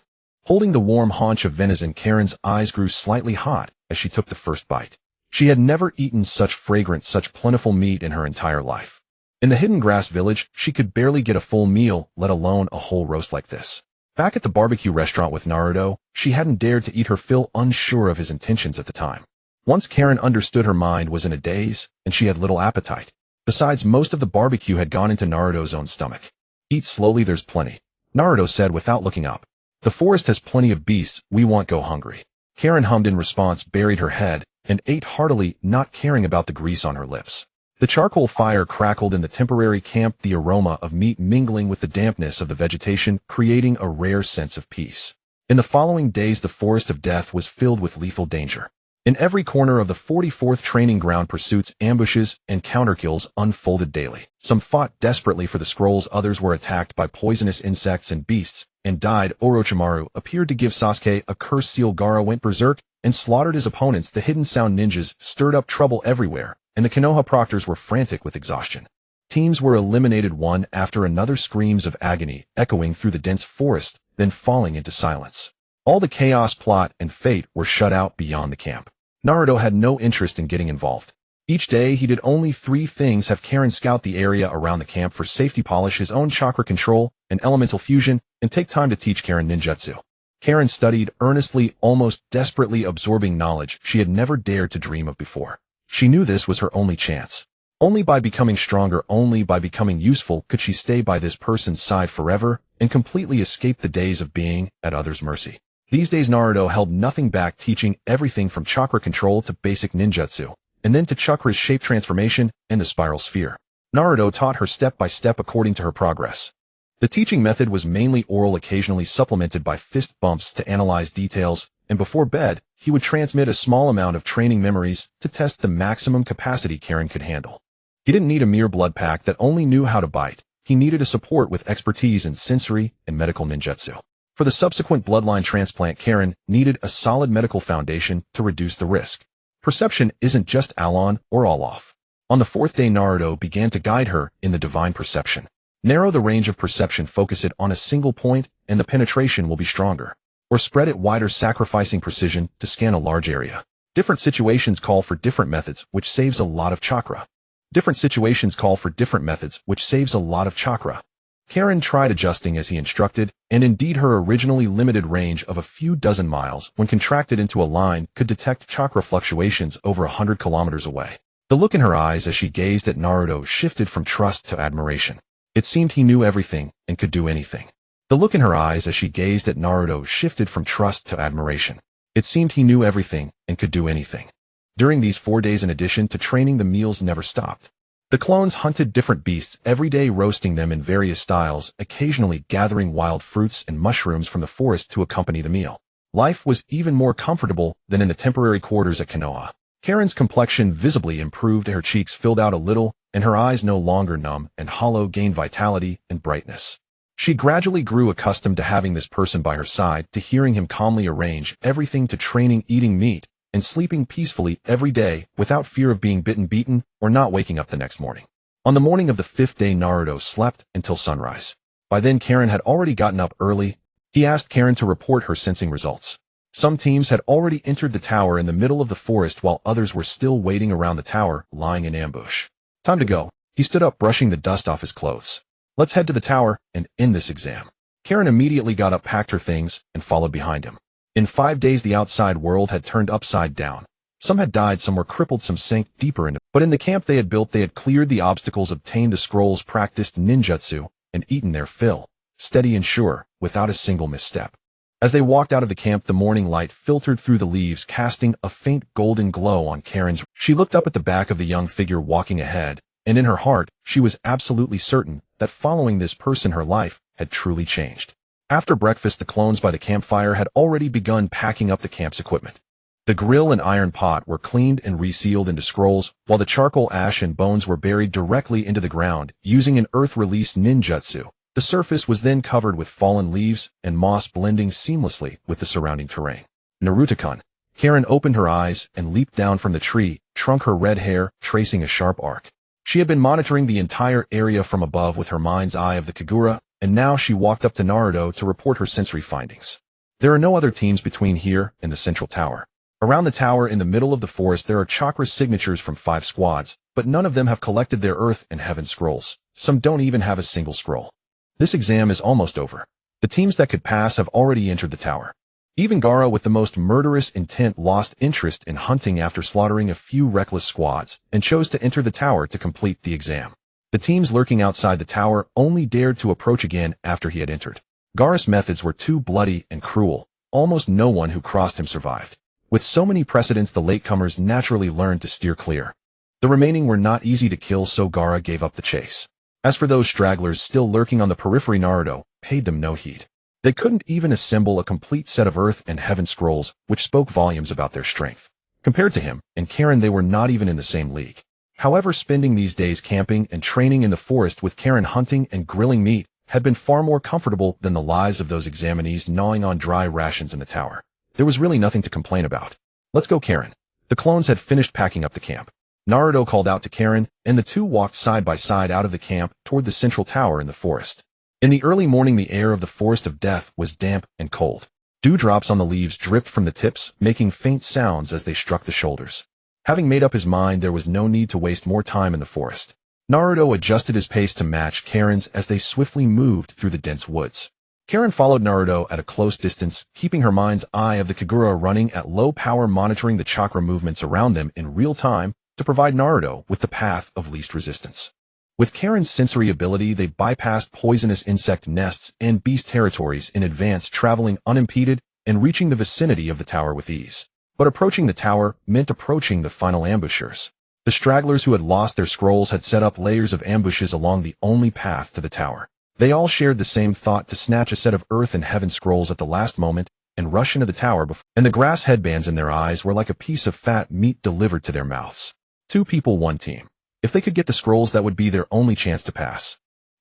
Holding the warm haunch of venison, Karen's eyes grew slightly hot as she took the first bite. She had never eaten such fragrant, such plentiful meat in her entire life. In the hidden grass village, she could barely get a full meal, let alone a whole roast like this. Back at the barbecue restaurant with Naruto, she hadn't dared to eat her fill, unsure of his intentions at the time. Once Karen understood, her mind was in a daze, and she had little appetite. Besides, most of the barbecue had gone into Naruto's own stomach. Eat slowly, there's plenty, Naruto said without looking up. The forest has plenty of beasts, we won't go hungry. Karen hummed in response, buried her head, and ate heartily, not caring about the grease on her lips. The charcoal fire crackled in the temporary camp, the aroma of meat mingling with the dampness of the vegetation, creating a rare sense of peace. In the following days, the forest of death was filled with lethal danger. In every corner of the 44th training ground, pursuits, ambushes, and counterkills unfolded daily. Some fought desperately for the scrolls, others were attacked by poisonous insects and beasts, and died. Orochimaru appeared to give Sasuke a curse. Seal Gaara went berserk and slaughtered his opponents. The hidden sound ninjas stirred up trouble everywhere, and the Konoha proctors were frantic with exhaustion. Teams were eliminated one after another, screams of agony echoing through the dense forest, then falling into silence. All the chaos, plot, and fate were shut out beyond the camp. Naruto had no interest in getting involved. Each day he did only 3 things: have Karen scout the area around the camp for safety, polish his own chakra control and elemental fusion, and take time to teach Karen ninjutsu. Karen studied earnestly, almost desperately, absorbing knowledge she had never dared to dream of before. She knew this was her only chance. Only by becoming stronger, only by becoming useful, could she stay by this person's side forever and completely escape the days of being at others' mercy. These days Naruto held nothing back, teaching everything from chakra control to basic ninjutsu, and then to chakra's shape transformation and the spiral sphere. Naruto taught her step by step according to her progress. The teaching method was mainly oral, occasionally supplemented by fist bumps to analyze details, and before bed, he would transmit a small amount of training memories to test the maximum capacity Karen could handle. He didn't need a mere blood pack that only knew how to bite. He needed a support with expertise in sensory and medical ninjutsu. For the subsequent bloodline transplant, Karen needed a solid medical foundation to reduce the risk. Perception isn't just all on or all off. On the 4th day, Naruto began to guide her in the divine perception. Narrow the range of perception, focus it on a single point, and the penetration will be stronger. Or spread it wider, sacrificing precision to scan a large area. Different situations call for different methods, which saves a lot of chakra. Different situations call for different methods, which saves a lot of chakra. Karen tried adjusting as he instructed, and indeed her originally limited range of a few dozen miles, when contracted into a line, could detect chakra fluctuations over 100 kilometers away. The look in her eyes as she gazed at Naruto shifted from trust to admiration. It seemed he knew everything and could do anything. The look in her eyes as she gazed at Naruto shifted from trust to admiration. It seemed he knew everything and could do anything. During these 4 days, in addition to training, the meals never stopped. The clones hunted different beasts every day, roasting them in various styles, occasionally gathering wild fruits and mushrooms from the forest to accompany the meal. Life was even more comfortable than in the temporary quarters at Konoha. Karen's complexion visibly improved, her cheeks filled out a little, and her eyes, no longer numb and hollow, gained vitality and brightness. She gradually grew accustomed to having this person by her side, to hearing him calmly arrange everything, to training, eating meat, and sleeping peacefully every day without fear of being bitten, beaten, or not waking up the next morning. On the morning of the 5th day, Naruto slept until sunrise. By then, Karen had already gotten up early. He asked Karen to report her sensing results. Some teams had already entered the tower in the middle of the forest, while others were still waiting around the tower, lying in ambush. Time to go. He stood up, brushing the dust off his clothes. Let's head to the tower and end this exam. Karen immediately got up, packed her things, and followed behind him. In 5 days, the outside world had turned upside down. Some had died, some were crippled, some sank deeper into. But in the camp they had built, they had cleared the obstacles, obtained the scrolls, practiced ninjutsu, and eaten their fill, steady and sure, without a single misstep. As they walked out of the camp, the morning light filtered through the leaves, casting a faint golden glow on Karen's. She looked up at the back of the young figure walking ahead, and in her heart, she was absolutely certain that following this person her life had truly changed. After breakfast, the clones by the campfire had already begun packing up the camp's equipment. The grill and iron pot were cleaned and resealed into scrolls, while the charcoal ash and bones were buried directly into the ground using an earth-release ninjutsu. The surface was then covered with fallen leaves and moss, blending seamlessly with the surrounding terrain. Naruto-kun. Karen opened her eyes and leaped down from the tree, trunk, her red hair tracing a sharp arc. She had been monitoring the entire area from above with her mind's eye of the Kagura, and now she walked up to Naruto to report her sensory findings. There are no other teams between here and the central tower. Around the tower in the middle of the forest there are chakra signatures from 5 squads, but none of them have collected their earth and heaven scrolls. Some don't even have a single scroll. This exam is almost over. The teams that could pass have already entered the tower. Even Gaara, with the most murderous intent, lost interest in hunting after slaughtering a few reckless squads and chose to enter the tower to complete the exam. The teams lurking outside the tower only dared to approach again after he had entered. Gaara's methods were too bloody and cruel. Almost no one who crossed him survived. With so many precedents, the latecomers naturally learned to steer clear. The remaining were not easy to kill, so Gaara gave up the chase. As for those stragglers still lurking on the periphery, Naruto paid them no heed. They couldn't even assemble a complete set of earth and heaven scrolls, which spoke volumes about their strength. Compared to him and Karen, they were not even in the same league. However, spending these days camping and training in the forest with Karen, hunting and grilling meat, had been far more comfortable than the lives of those examinees gnawing on dry rations in the tower. There was really nothing to complain about. Let's go, Karen. The clones had finished packing up the camp. Naruto called out to Karen, and the two walked side by side out of the camp toward the central tower in the forest. In the early morning, the air of the Forest of Death was damp and cold. Dewdrops on the leaves dripped from the tips, making faint sounds as they struck the shoulders. Having made up his mind there was no need to waste more time in the forest, Naruto adjusted his pace to match Karen's as they swiftly moved through the dense woods. Karen followed Naruto at a close distance, keeping her mind's eye of the Kagura running at low power, monitoring the chakra movements around them in real time to provide Naruto with the path of least resistance. With Karen's sensory ability, they bypassed poisonous insect nests and beast territories in advance, traveling unimpeded and reaching the vicinity of the tower with ease. But approaching the tower meant approaching the final ambushers. The stragglers who had lost their scrolls had set up layers of ambushes along the only path to the tower. They all shared the same thought, to snatch a set of earth and heaven scrolls at the last moment and rush into the tower and the grass headbands in their eyes were like a piece of fat meat delivered to their mouths. 2 people, 1 team. If they could get the scrolls, that would be their only chance to pass.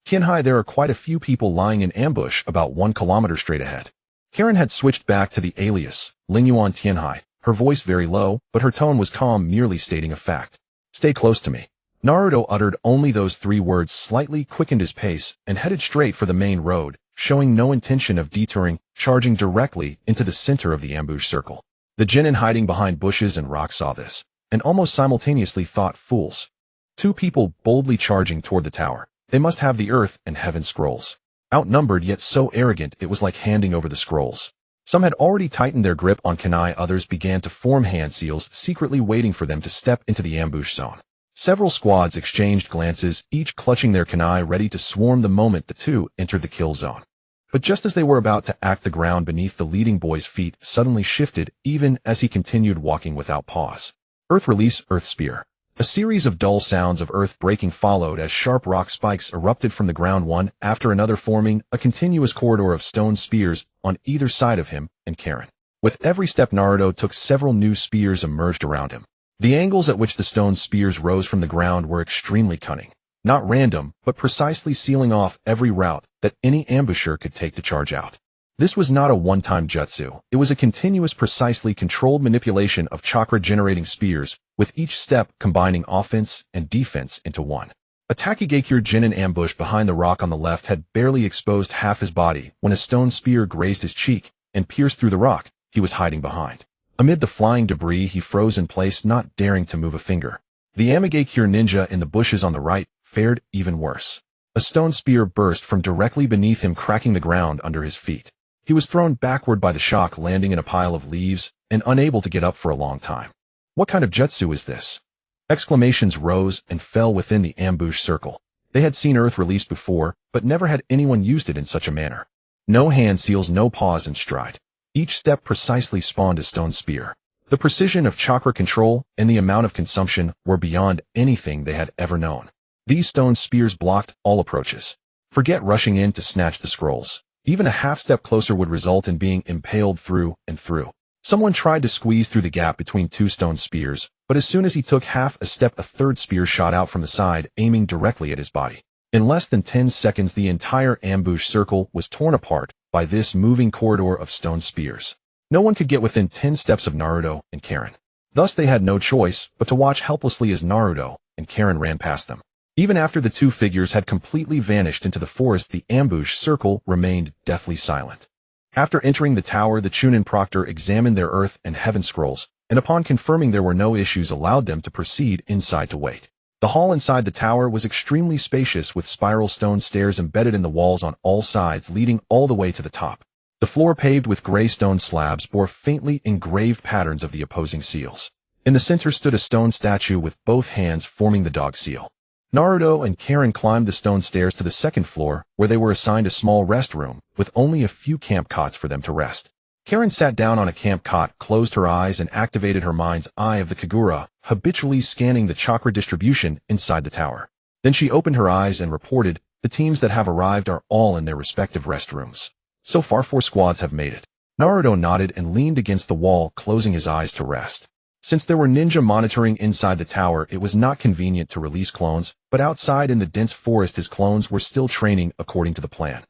Tianhai, there are quite a few people lying in ambush about 1 kilometer straight ahead. Karen had switched back to the alias, Lingyuan Tianhai, her voice very low, but her tone was calm, merely stating a fact. Stay close to me. Naruto uttered only those 3 words, slightly quickened his pace, and headed straight for the main road, showing no intention of detouring, charging directly into the center of the ambush circle. The genin hiding behind bushes and rocks saw this, and almost simultaneously thought, fools. 2 people boldly charging toward the tower. They must have the earth and heaven scrolls. Outnumbered yet so arrogant it was like handing over the scrolls. Some had already tightened their grip on kunai, others began to form hand seals, secretly waiting for them to step into the ambush zone. Several squads exchanged glances, each clutching their kunai ready to swarm the moment the 2 entered the kill zone. But just as they were about to act, the ground beneath the leading boy's feet suddenly shifted, even as he continued walking without pause. Earth release, earth spear. A series of dull sounds of earth breaking followed as sharp rock spikes erupted from the ground, one after another, forming a continuous corridor of stone spears on either side of him and Karen. With every step Naruto took, several new spears emerged around him. The angles at which the stone spears rose from the ground were extremely cunning. Not random, but precisely sealing off every route that any ambusher could take to charge out. This was not a one-time jutsu. It was a continuous, precisely controlled manipulation of chakra-generating spears, with each step combining offense and defense into one. A Takigakure genin ambush behind the rock on the left had barely exposed half his body when a stone spear grazed his cheek and pierced through the rock he was hiding behind. Amid the flying debris, he froze in place, not daring to move a finger. The Amigakure ninja in the bushes on the right fared even worse. A stone spear burst from directly beneath him, cracking the ground under his feet. He was thrown backward by the shock, landing in a pile of leaves and unable to get up for a long time. What kind of jutsu is this? Exclamations rose and fell within the ambush circle. They had seen earth released before, but never had anyone used it in such a manner. No hand seals, no pause in stride. Each step precisely spawned a stone spear. The precision of chakra control and the amount of consumption were beyond anything they had ever known. These stone spears blocked all approaches. Forget rushing in to snatch the scrolls. Even a half step closer would result in being impaled through and through. Someone tried to squeeze through the gap between two stone spears, but as soon as he took half a step, a third spear shot out from the side, aiming directly at his body. In less than 10 seconds, the entire ambush circle was torn apart by this moving corridor of stone spears. No one could get within 10 steps of Naruto and Karen. Thus they had no choice but to watch helplessly as Naruto and Karen ran past them. Even after the two figures had completely vanished into the forest, the ambush circle remained deathly silent. After entering the tower, the Chunin proctor examined their earth and heaven scrolls, and upon confirming there were no issues, allowed them to proceed inside to wait. The hall inside the tower was extremely spacious, with spiral stone stairs embedded in the walls on all sides, leading all the way to the top. The floor, paved with gray stone slabs, bore faintly engraved patterns of the opposing seals. In the center stood a stone statue with both hands forming the dog seal. Naruto and Karen climbed the stone stairs to the second floor, where they were assigned a small rest room, with only a few camp cots for them to rest. Karen sat down on a camp cot, closed her eyes, and activated her mind's eye of the Kagura, habitually scanning the chakra distribution inside the tower. Then she opened her eyes and reported, "The teams that have arrived are all in their respective restrooms. So far 4 squads have made it." Naruto nodded and leaned against the wall, closing his eyes to rest. Since there were ninja monitoring inside the tower, it was not convenient to release clones, but outside in the dense forest his clones were still training according to the plan.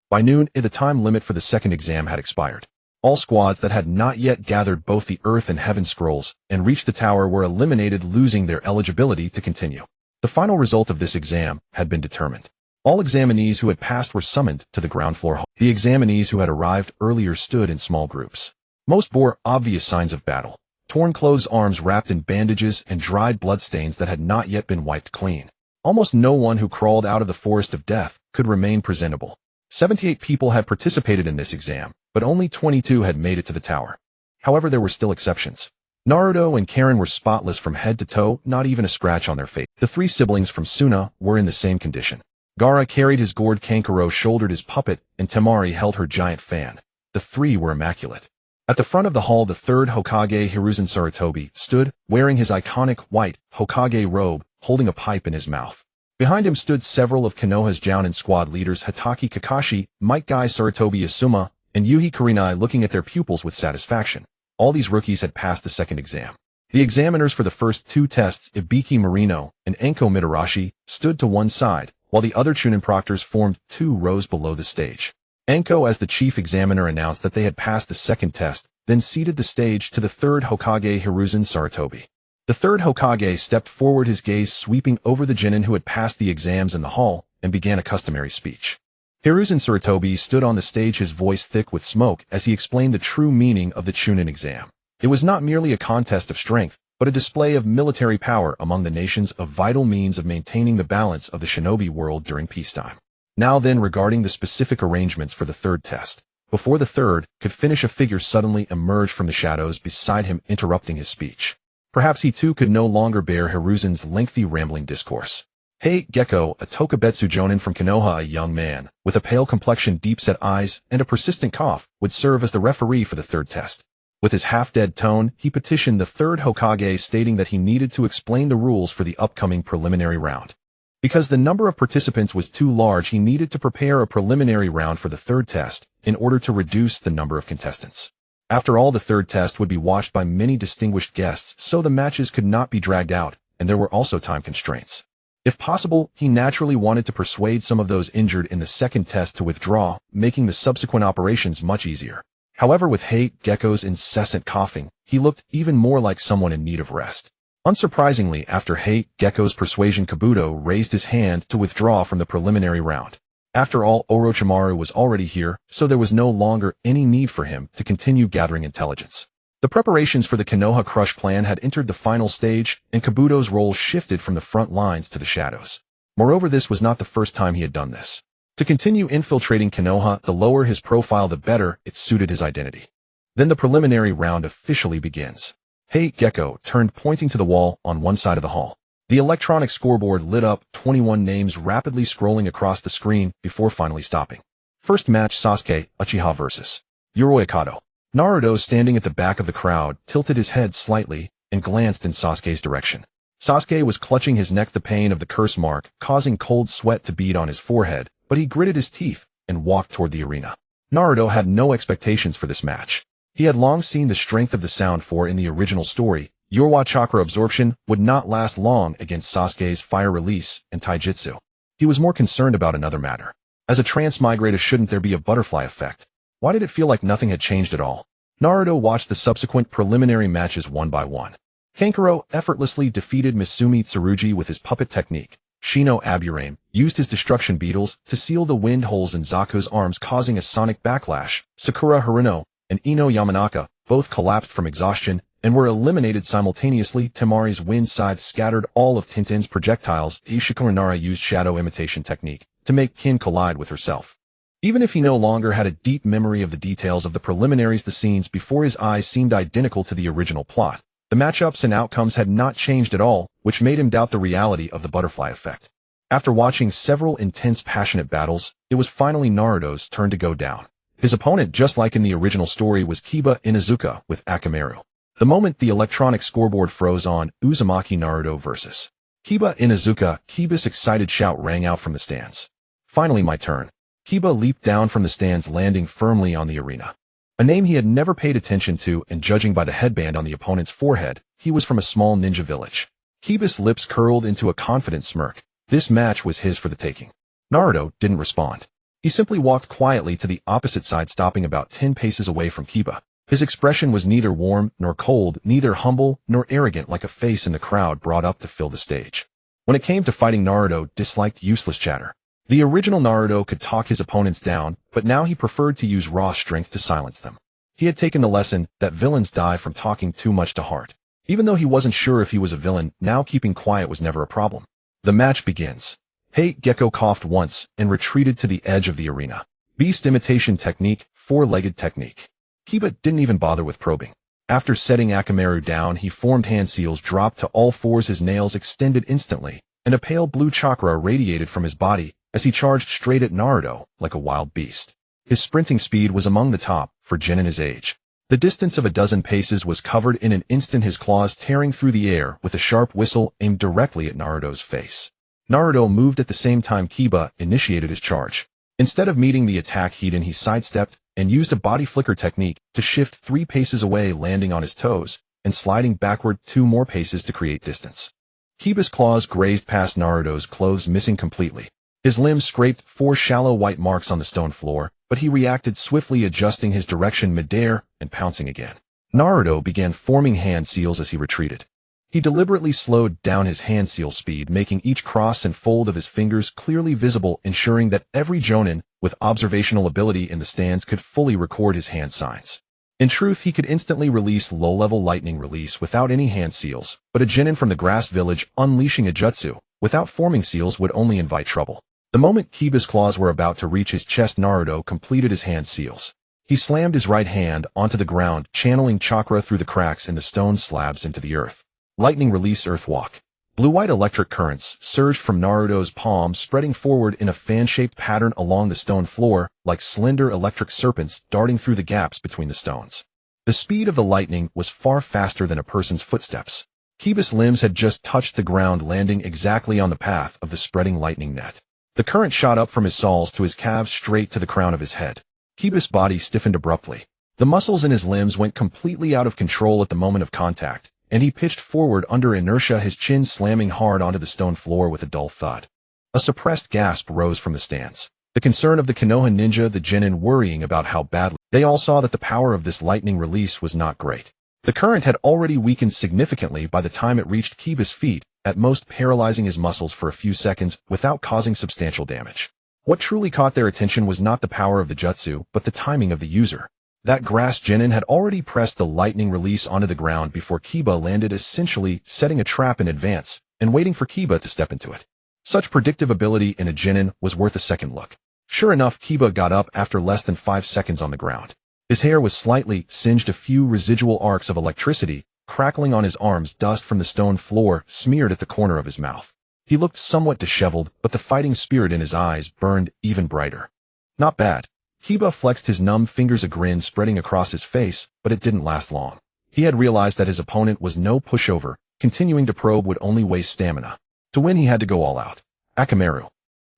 By noon, the time limit for the second exam had expired. All squads that had not yet gathered both the Earth and Heaven scrolls and reached the tower were eliminated, losing their eligibility to continue. The final result of this exam had been determined. All examinees who had passed were summoned to the ground floor hall. The examinees who had arrived earlier stood in small groups. Most bore obvious signs of battle. Torn clothes, arms wrapped in bandages, and dried bloodstains that had not yet been wiped clean. Almost no one who crawled out of the forest of death could remain presentable. 78 people had participated in this exam, but only 22 had made it to the tower. However, there were still exceptions. Naruto and Karen were spotless from head to toe, not even a scratch on their face. The 3 siblings from Suna were in the same condition. Gaara carried his gourd, Kankuro shouldered his puppet, and Temari held her giant fan. The 3 were immaculate. At the front of the hall, the third Hokage, Hiruzen Sarutobi, stood, wearing his iconic white Hokage robe, holding a pipe in his mouth. Behind him stood several of Konoha's Jounin squad leaders, Hatake Kakashi, Might Guy Sarutobi Asuma, and Yuhi Kurenai, looking at their pupils with satisfaction. All these rookies had passed the second exam. The examiners for the first 2 tests, Ibiki Marino and Enko Mitarashi, stood to one side, while the other Chunin proctors formed 2 rows below the stage. Enko, as the chief examiner, announced that they had passed the second test, then ceded the stage to the third Hokage, Hiruzen Sarutobi. The third Hokage stepped forward, his gaze sweeping over the genin who had passed the exams in the hall, and began a customary speech. Hiruzen Sarutobi stood on the stage, his voice thick with smoke, as he explained the true meaning of the Chunin exam. It was not merely a contest of strength, but a display of military power among the nations, a vital means of maintaining the balance of the shinobi world during peacetime. Now then, regarding the specific arrangements for the third test. Before the third could finish, a figure suddenly emerged from the shadows beside him, interrupting his speech. Perhaps he too could no longer bear Hiruzen's lengthy rambling discourse. Hey, Gecko, a Tokubetsu Jonin from Konoha, a young man, with a pale complexion, deep-set eyes, and a persistent cough, would serve as the referee for the third test. With his half-dead tone, he petitioned the third Hokage, stating that he needed to explain the rules for the upcoming preliminary round. Because the number of participants was too large, he needed to prepare a preliminary round for the third test in order to reduce the number of contestants. After all, the third test would be watched by many distinguished guests, so the matches could not be dragged out, and there were also time constraints. If possible, he naturally wanted to persuade some of those injured in the second test to withdraw, making the subsequent operations much easier. However, with Gecko's incessant coughing, he looked even more like someone in need of rest. Unsurprisingly, after Gecko's persuasion, Kabuto raised his hand to withdraw from the preliminary round. After all, Orochimaru was already here, so there was no longer any need for him to continue gathering intelligence. The preparations for the Konoha Crush plan had entered the final stage, and Kabuto's role shifted from the front lines to the shadows. Moreover, this was not the first time he had done this. To continue infiltrating Konoha, the lower his profile, the better it suited his identity. Then the preliminary round officially begins. Gecko turned, pointing to the wall on one side of the hall. The electronic scoreboard lit up, 21 names rapidly scrolling across the screen before finally stopping. First match, Sasuke Uchiha vs. Yuroi Akato. Naruto, standing at the back of the crowd, tilted his head slightly and glanced in Sasuke's direction. Sasuke was clutching his neck, the pain of the curse mark causing cold sweat to bead on his forehead, but he gritted his teeth and walked toward the arena. Naruto had no expectations for this match. He had long seen the strength of the sound for in the original story. Yorwa chakra absorption would not last long against Sasuke's fire release and taijutsu. He was more concerned about another matter. As a transmigrator, shouldn't there be a butterfly effect? Why did it feel like nothing had changed at all? Naruto watched the subsequent preliminary matches one by one. Kankuro effortlessly defeated Misumi Tsurugi with his puppet technique. Shino Aburame used his destruction beetles to seal the wind holes in Zaku's arms, causing a sonic backlash. Sakura Haruno and Ino Yamanaka both collapsed from exhaustion and were eliminated simultaneously. Temari's wind scythe scattered all of Tintin's projectiles. Ishikura Nara used shadow imitation technique to make Kin collide with herself. Even if he no longer had a deep memory of the details of the preliminaries, the scenes before his eyes seemed identical to the original plot. The matchups and outcomes had not changed at all, which made him doubt the reality of the butterfly effect. After watching several intense, passionate battles, it was finally Naruto's turn to go down. His opponent, just like in the original story, was Kiba Inuzuka with Akamaru. The moment the electronic scoreboard froze on Uzumaki Naruto versus Kiba Inuzuka, Kiba's excited shout rang out from the stands. Finally my turn. Kiba leaped down from the stands, landing firmly on the arena. A name he had never paid attention to, and judging by the headband on the opponent's forehead, he was from a small ninja village. Kiba's lips curled into a confident smirk. This match was his for the taking. Naruto didn't respond. He simply walked quietly to the opposite side, stopping about 10 paces away from Kiba. His expression was neither warm nor cold, neither humble nor arrogant, like a face in the crowd brought up to fill the stage. When it came to fighting, Naruto disliked useless chatter. The original Naruto could talk his opponents down, but now he preferred to use raw strength to silence them. He had taken the lesson that villains die from talking too much to heart. Even though he wasn't sure if he was a villain, now keeping quiet was never a problem. The match begins. Hey Gecko coughed once and retreated to the edge of the arena. Beast imitation technique, four-legged technique. Kiba didn't even bother with probing. After setting Akamaru down, he formed hand seals, dropped to all fours, his nails extended instantly, and a pale blue chakra radiated from his body as he charged straight at Naruto like a wild beast. His sprinting speed was among the top for Genin his age. The distance of a dozen paces was covered in an instant, his claws tearing through the air with a sharp whistle aimed directly at Naruto's face. Naruto moved at the same time Kiba initiated his charge. Instead of meeting the attack head-on, he sidestepped and used a body flicker technique to shift 3 paces away, landing on his toes and sliding backward 2 more paces to create distance. Kiba's claws grazed past Naruto's clothes, missing completely. His limbs scraped 4 shallow white marks on the stone floor, but he reacted swiftly, adjusting his direction midair and pouncing again. Naruto began forming hand seals as he retreated. He deliberately slowed down his hand seal speed, making each cross and fold of his fingers clearly visible, ensuring that every jonin with observational ability in the stands could fully record his hand signs. In truth, he could instantly release low-level lightning release without any hand seals, but a genin from the grass village unleashing a jutsu without forming seals would only invite trouble. The moment Kiba's claws were about to reach his chest, Naruto completed his hand seals. He slammed his right hand onto the ground, channeling chakra through the cracks in the stone slabs into the earth. Lightning release, earth walk. Blue-white electric currents surged from Naruto's palm, spreading forward in a fan-shaped pattern along the stone floor, like slender electric serpents darting through the gaps between the stones. The speed of the lightning was far faster than a person's footsteps. Kiba's limbs had just touched the ground, landing exactly on the path of the spreading lightning net. The current shot up from his soles to his calves, straight to the crown of his head. Kiba's body stiffened abruptly. The muscles in his limbs went completely out of control at the moment of contact, and he pitched forward under inertia, his chin slamming hard onto the stone floor with a dull thud. A suppressed gasp rose from the stands. The concern of the Konoha ninja, the genin, worrying about how badly. They all saw that the power of this lightning release was not great. The current had already weakened significantly by the time it reached Kiba's feet, at most paralyzing his muscles for a few seconds without causing substantial damage. What truly caught their attention was not the power of the jutsu, but the timing of the user. That grass genin had already pressed the lightning release onto the ground before Kiba landed, essentially setting a trap in advance and waiting for Kiba to step into it. Such predictive ability in a genin was worth a second look. Sure enough, Kiba got up after less than 5 seconds on the ground. His hair was slightly singed, a few residual arcs of electricity crackling on his arms, dust from the stone floor smeared at the corner of his mouth. He looked somewhat disheveled, but the fighting spirit in his eyes burned even brighter. Not bad. Kiba flexed his numb fingers, a grin spreading across his face, but it didn't last long. He had realized that his opponent was no pushover. Continuing to probe would only waste stamina. To win, he had to go all out. Akamaru.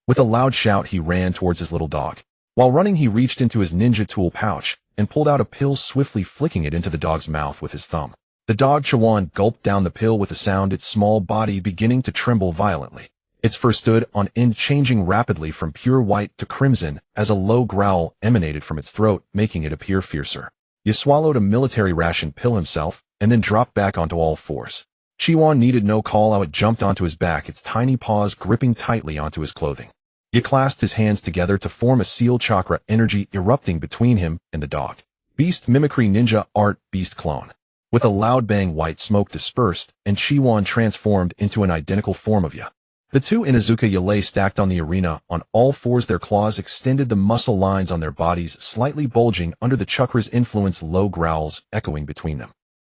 With a loud shout, he ran towards his little dog. While running, he reached into his ninja tool pouch and pulled out a pill, swiftly flicking it into the dog's mouth with his thumb. The dog Chawan gulped down the pill with a sound, its small body beginning to tremble violently. Its fur stood on end, changing rapidly from pure white to crimson as a low growl emanated from its throat, making it appear fiercer. He swallowed a military ration pill himself and then dropped back onto all fours. Chiwan needed no call out. It jumped onto his back, its tiny paws gripping tightly onto his clothing. He clasped his hands together to form a seal chakra, energy erupting between him and the dog. Beast Mimicry Ninja Art Beast Clone. With a loud bang, white smoke dispersed, and Chiwan transformed into an identical form of Ya. The two Inuzuka Ya lay stacked on the arena on all fours, their claws extended, the muscle lines on their bodies slightly bulging under the chakra's influence, low growls echoing between them.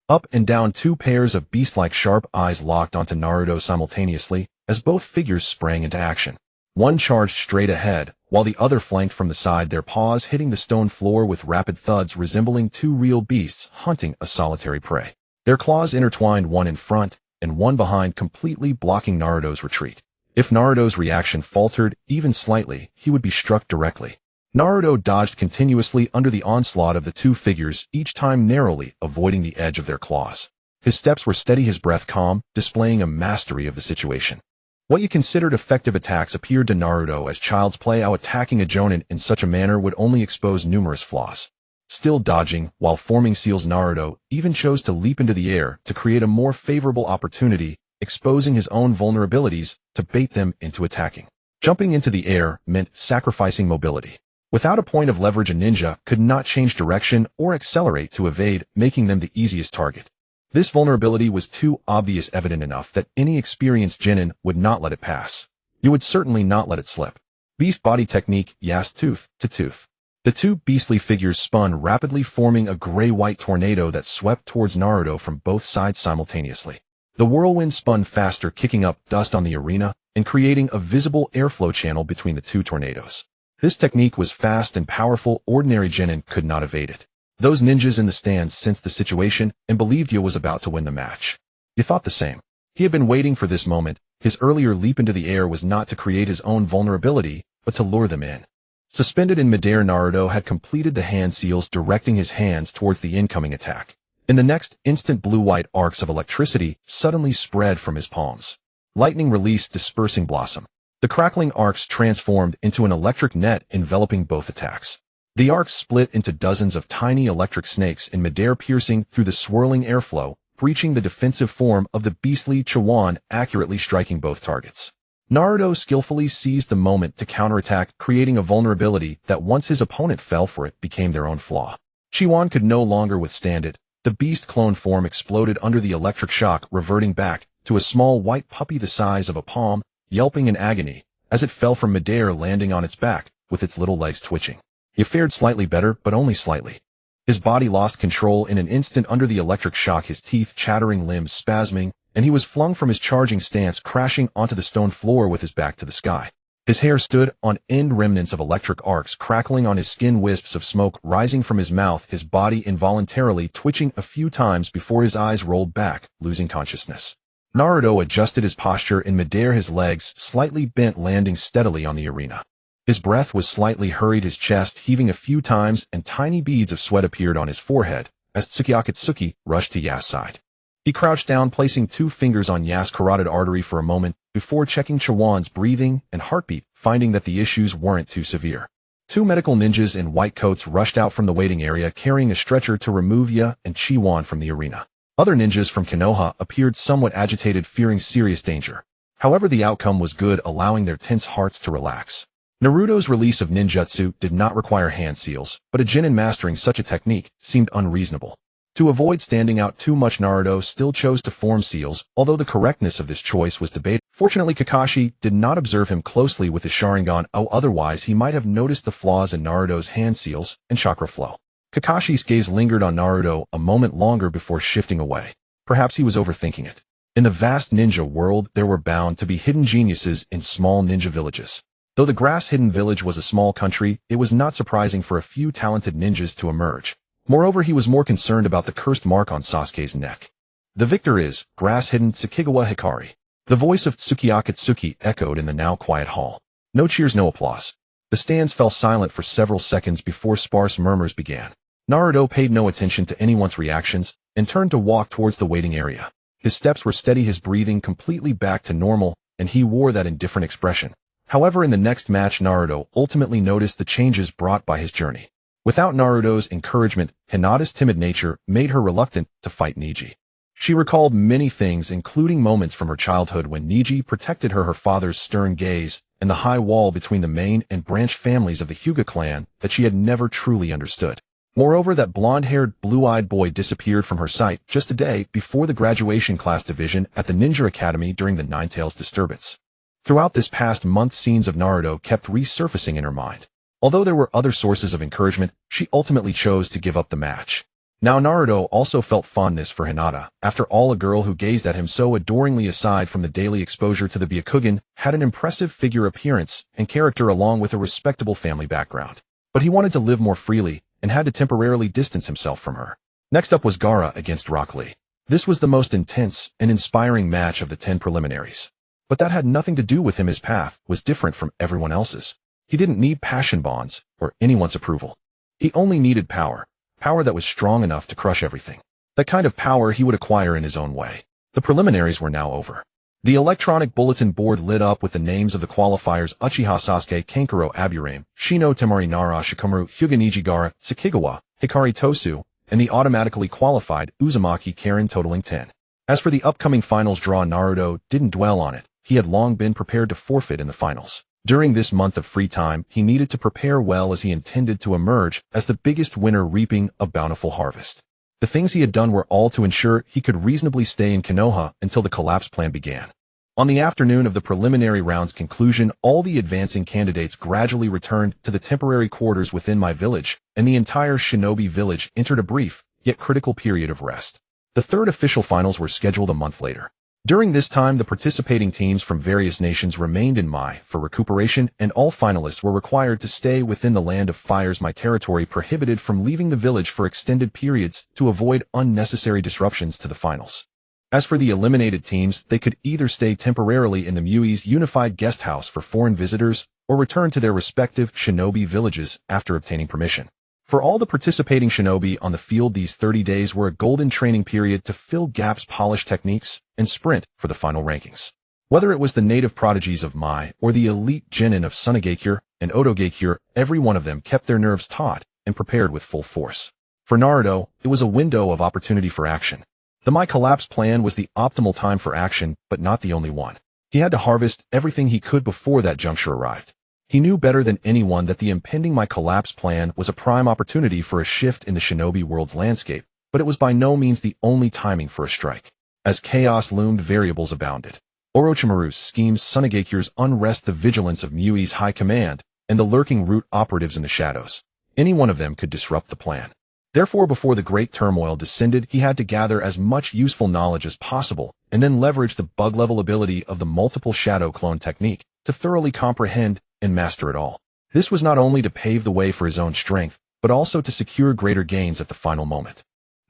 Up and down, two pairs of beast-like sharp eyes locked onto Naruto simultaneously as both figures sprang into action. One charged straight ahead, while the other flanked from the side, their paws hitting the stone floor with rapid thuds resembling two real beasts hunting a solitary prey. Their claws intertwined, one in front and one behind, completely blocking Naruto's retreat. If Naruto's reaction faltered even slightly, he would be struck directly. Naruto dodged continuously under the onslaught of the two figures, each time narrowly avoiding the edge of their claws. His steps were steady, his breath calm, displaying a mastery of the situation. What you considered effective attacks appeared to Naruto as child's play. How attacking a jonin in such a manner would only expose numerous flaws. Still dodging while forming seals, Naruto even chose to leap into the air to create a more favorable opportunity, exposing his own vulnerabilities to bait them into attacking. Jumping into the air meant sacrificing mobility. Without a point of leverage, a ninja could not change direction or accelerate to evade, making them the easiest target. This vulnerability was too obvious, evident enough that any experienced genin would not let it pass. You would certainly not let it slip. Beast body technique, Yas tooth to tooth. The two beastly figures spun rapidly, forming a gray-white tornado that swept towards Naruto from both sides simultaneously. The whirlwind spun faster, kicking up dust on the arena and creating a visible airflow channel between the two tornadoes. This technique was fast and powerful. Ordinary genin could not evade it. Those ninjas in the stands sensed the situation and believed Yo was about to win the match. He thought the same. He had been waiting for this moment. His earlier leap into the air was not to create his own vulnerability, but to lure them in. Suspended in midair, Naruto had completed the hand seals, directing his hands towards the incoming attack. In the next instant, blue-white arcs of electricity suddenly spread from his palms. Lightning released, dispersing blossom. The crackling arcs transformed into an electric net enveloping both attacks. The arcs split into dozens of tiny electric snakes in midair, piercing through the swirling airflow, breaching the defensive form of the beastly Chawan, accurately striking both targets. Naruto skillfully seized the moment to counterattack, creating a vulnerability that once his opponent fell for it became their own flaw. Chiwan could no longer withstand it. The beast clone form exploded under the electric shock, reverting back to a small white puppy the size of a palm, yelping in agony as it fell from midair, landing on its back with its little legs twitching. He fared slightly better, but only slightly. His body lost control in an instant under the electric shock, his teeth chattering, limbs spasming, and he was flung from his charging stance, crashing onto the stone floor with his back to the sky. His hair stood on end, remnants of electric arcs crackling on his skin, wisps of smoke rising from his mouth, his body involuntarily twitching a few times before his eyes rolled back, losing consciousness. Naruto adjusted his posture in midair, his legs slightly bent, landing steadily on the arena. His breath was slightly hurried, his chest heaving a few times, and tiny beads of sweat appeared on his forehead as Tsukiakatsuki rushed to Yas' side. He crouched down, placing two fingers on Yas' carotid artery for a moment before checking Chawan's breathing and heartbeat, finding that the issues weren't too severe. Two medical ninjas in white coats rushed out from the waiting area, carrying a stretcher to remove Ya and Chiwan from the arena. Other ninjas from Konoha appeared somewhat agitated, fearing serious danger. However, the outcome was good, allowing their tense hearts to relax. Naruto's release of ninjutsu did not require hand seals, but a genin mastering such a technique seemed unreasonable. To avoid standing out too much, Naruto still chose to form seals, although the correctness of this choice was debated. Fortunately, Kakashi did not observe him closely with his Sharingan, otherwise he might have noticed the flaws in Naruto's hand seals and chakra flow. Kakashi's gaze lingered on Naruto a moment longer before shifting away. Perhaps he was overthinking it. In the vast ninja world, there were bound to be hidden geniuses in small ninja villages. Though the grass-hidden village was a small country, it was not surprising for a few talented ninjas to emerge. Moreover, he was more concerned about the cursed mark on Sasuke's neck. The victor is grass-hidden Tsukigawa Hikari. The voice of Tsukiya Akatsuki echoed in the now quiet hall. No cheers, no applause. The stands fell silent for several seconds before sparse murmurs began. Naruto paid no attention to anyone's reactions and turned to walk towards the waiting area. His steps were steady, his breathing completely back to normal, and he wore that indifferent expression. However, in the next match, Naruto ultimately noticed the changes brought by his journey. Without Naruto's encouragement, Hinata's timid nature made her reluctant to fight Neji. She recalled many things, including moments from her childhood when Neji protected her father's stern gaze, and the high wall between the main and branch families of the Hyuga clan that she had never truly understood. Moreover, that blonde-haired, blue-eyed boy disappeared from her sight just a day before the graduation class division at the Ninja Academy during the Nine Tails disturbance. Throughout this past month, scenes of Naruto kept resurfacing in her mind. Although there were other sources of encouragement, she ultimately chose to give up the match. Now Naruto also felt fondness for Hinata. After all, a girl who gazed at him so adoringly, aside from the daily exposure to the Byakugan, had an impressive figure appearance and character along with a respectable family background. But he wanted to live more freely and had to temporarily distance himself from her. Next up was Gaara against Rock Lee. This was the most intense and inspiring match of the 10 preliminaries. But that had nothing to do with him. His path was different from everyone else's. He didn't need passion bonds or anyone's approval. He only needed power. Power that was strong enough to crush everything. That kind of power he would acquire in his own way. The preliminaries were now over. The electronic bulletin board lit up with the names of the qualifiers: Uchiha Sasuke, Kankuro Aburame, Shino Temari Nara Shikamaru, Hyuga Neji Gaara, Tsukigawa, Hikari Tosu, and the automatically qualified Uzumaki Karen, totaling 10. As for the upcoming finals draw, Naruto didn't dwell on it. He had long been prepared to forfeit in the finals. During this month of free time, he needed to prepare well, as he intended to emerge as the biggest winner, reaping a bountiful harvest. The things he had done were all to ensure he could reasonably stay in Konoha until the collapse plan began. On the afternoon of the preliminary round's conclusion, all the advancing candidates gradually returned to the temporary quarters within my village, and the entire shinobi village entered a brief, yet critical period of rest. The third official finals were scheduled a month later. During this time, the participating teams from various nations remained in Mai for recuperation, and all finalists were required to stay within the Land of Fires, my territory, prohibited from leaving the village for extended periods to avoid unnecessary disruptions to the finals. As for the eliminated teams, they could either stay temporarily in the Mui's unified guest house for foreign visitors or return to their respective shinobi villages after obtaining permission. For all the participating shinobi on the field, these 30 days were a golden training period to fill gaps, polish techniques, and sprint for the final rankings. Whether it was the native prodigies of Mai or the elite genin of Sunagakure and Otogakure, every one of them kept their nerves taut and prepared with full force. For Naruto, it was a window of opportunity for action. The Mai collapse plan was the optimal time for action, but not the only one. He had to harvest everything he could before that juncture arrived. He knew better than anyone that the impending Mai collapse plan was a prime opportunity for a shift in the shinobi world's landscape, but it was by no means the only timing for a strike. As chaos loomed, variables abounded. Orochimaru's schemes, Sunagakure's unrest, the vigilance of Mui's high command, and the lurking root operatives in the shadows. Any one of them could disrupt the plan. Therefore, before the great turmoil descended, he had to gather as much useful knowledge as possible, and then leverage the bug-level ability of the multiple shadow clone technique to thoroughly comprehend and master it all. This was not only to pave the way for his own strength, but also to secure greater gains at the final moment.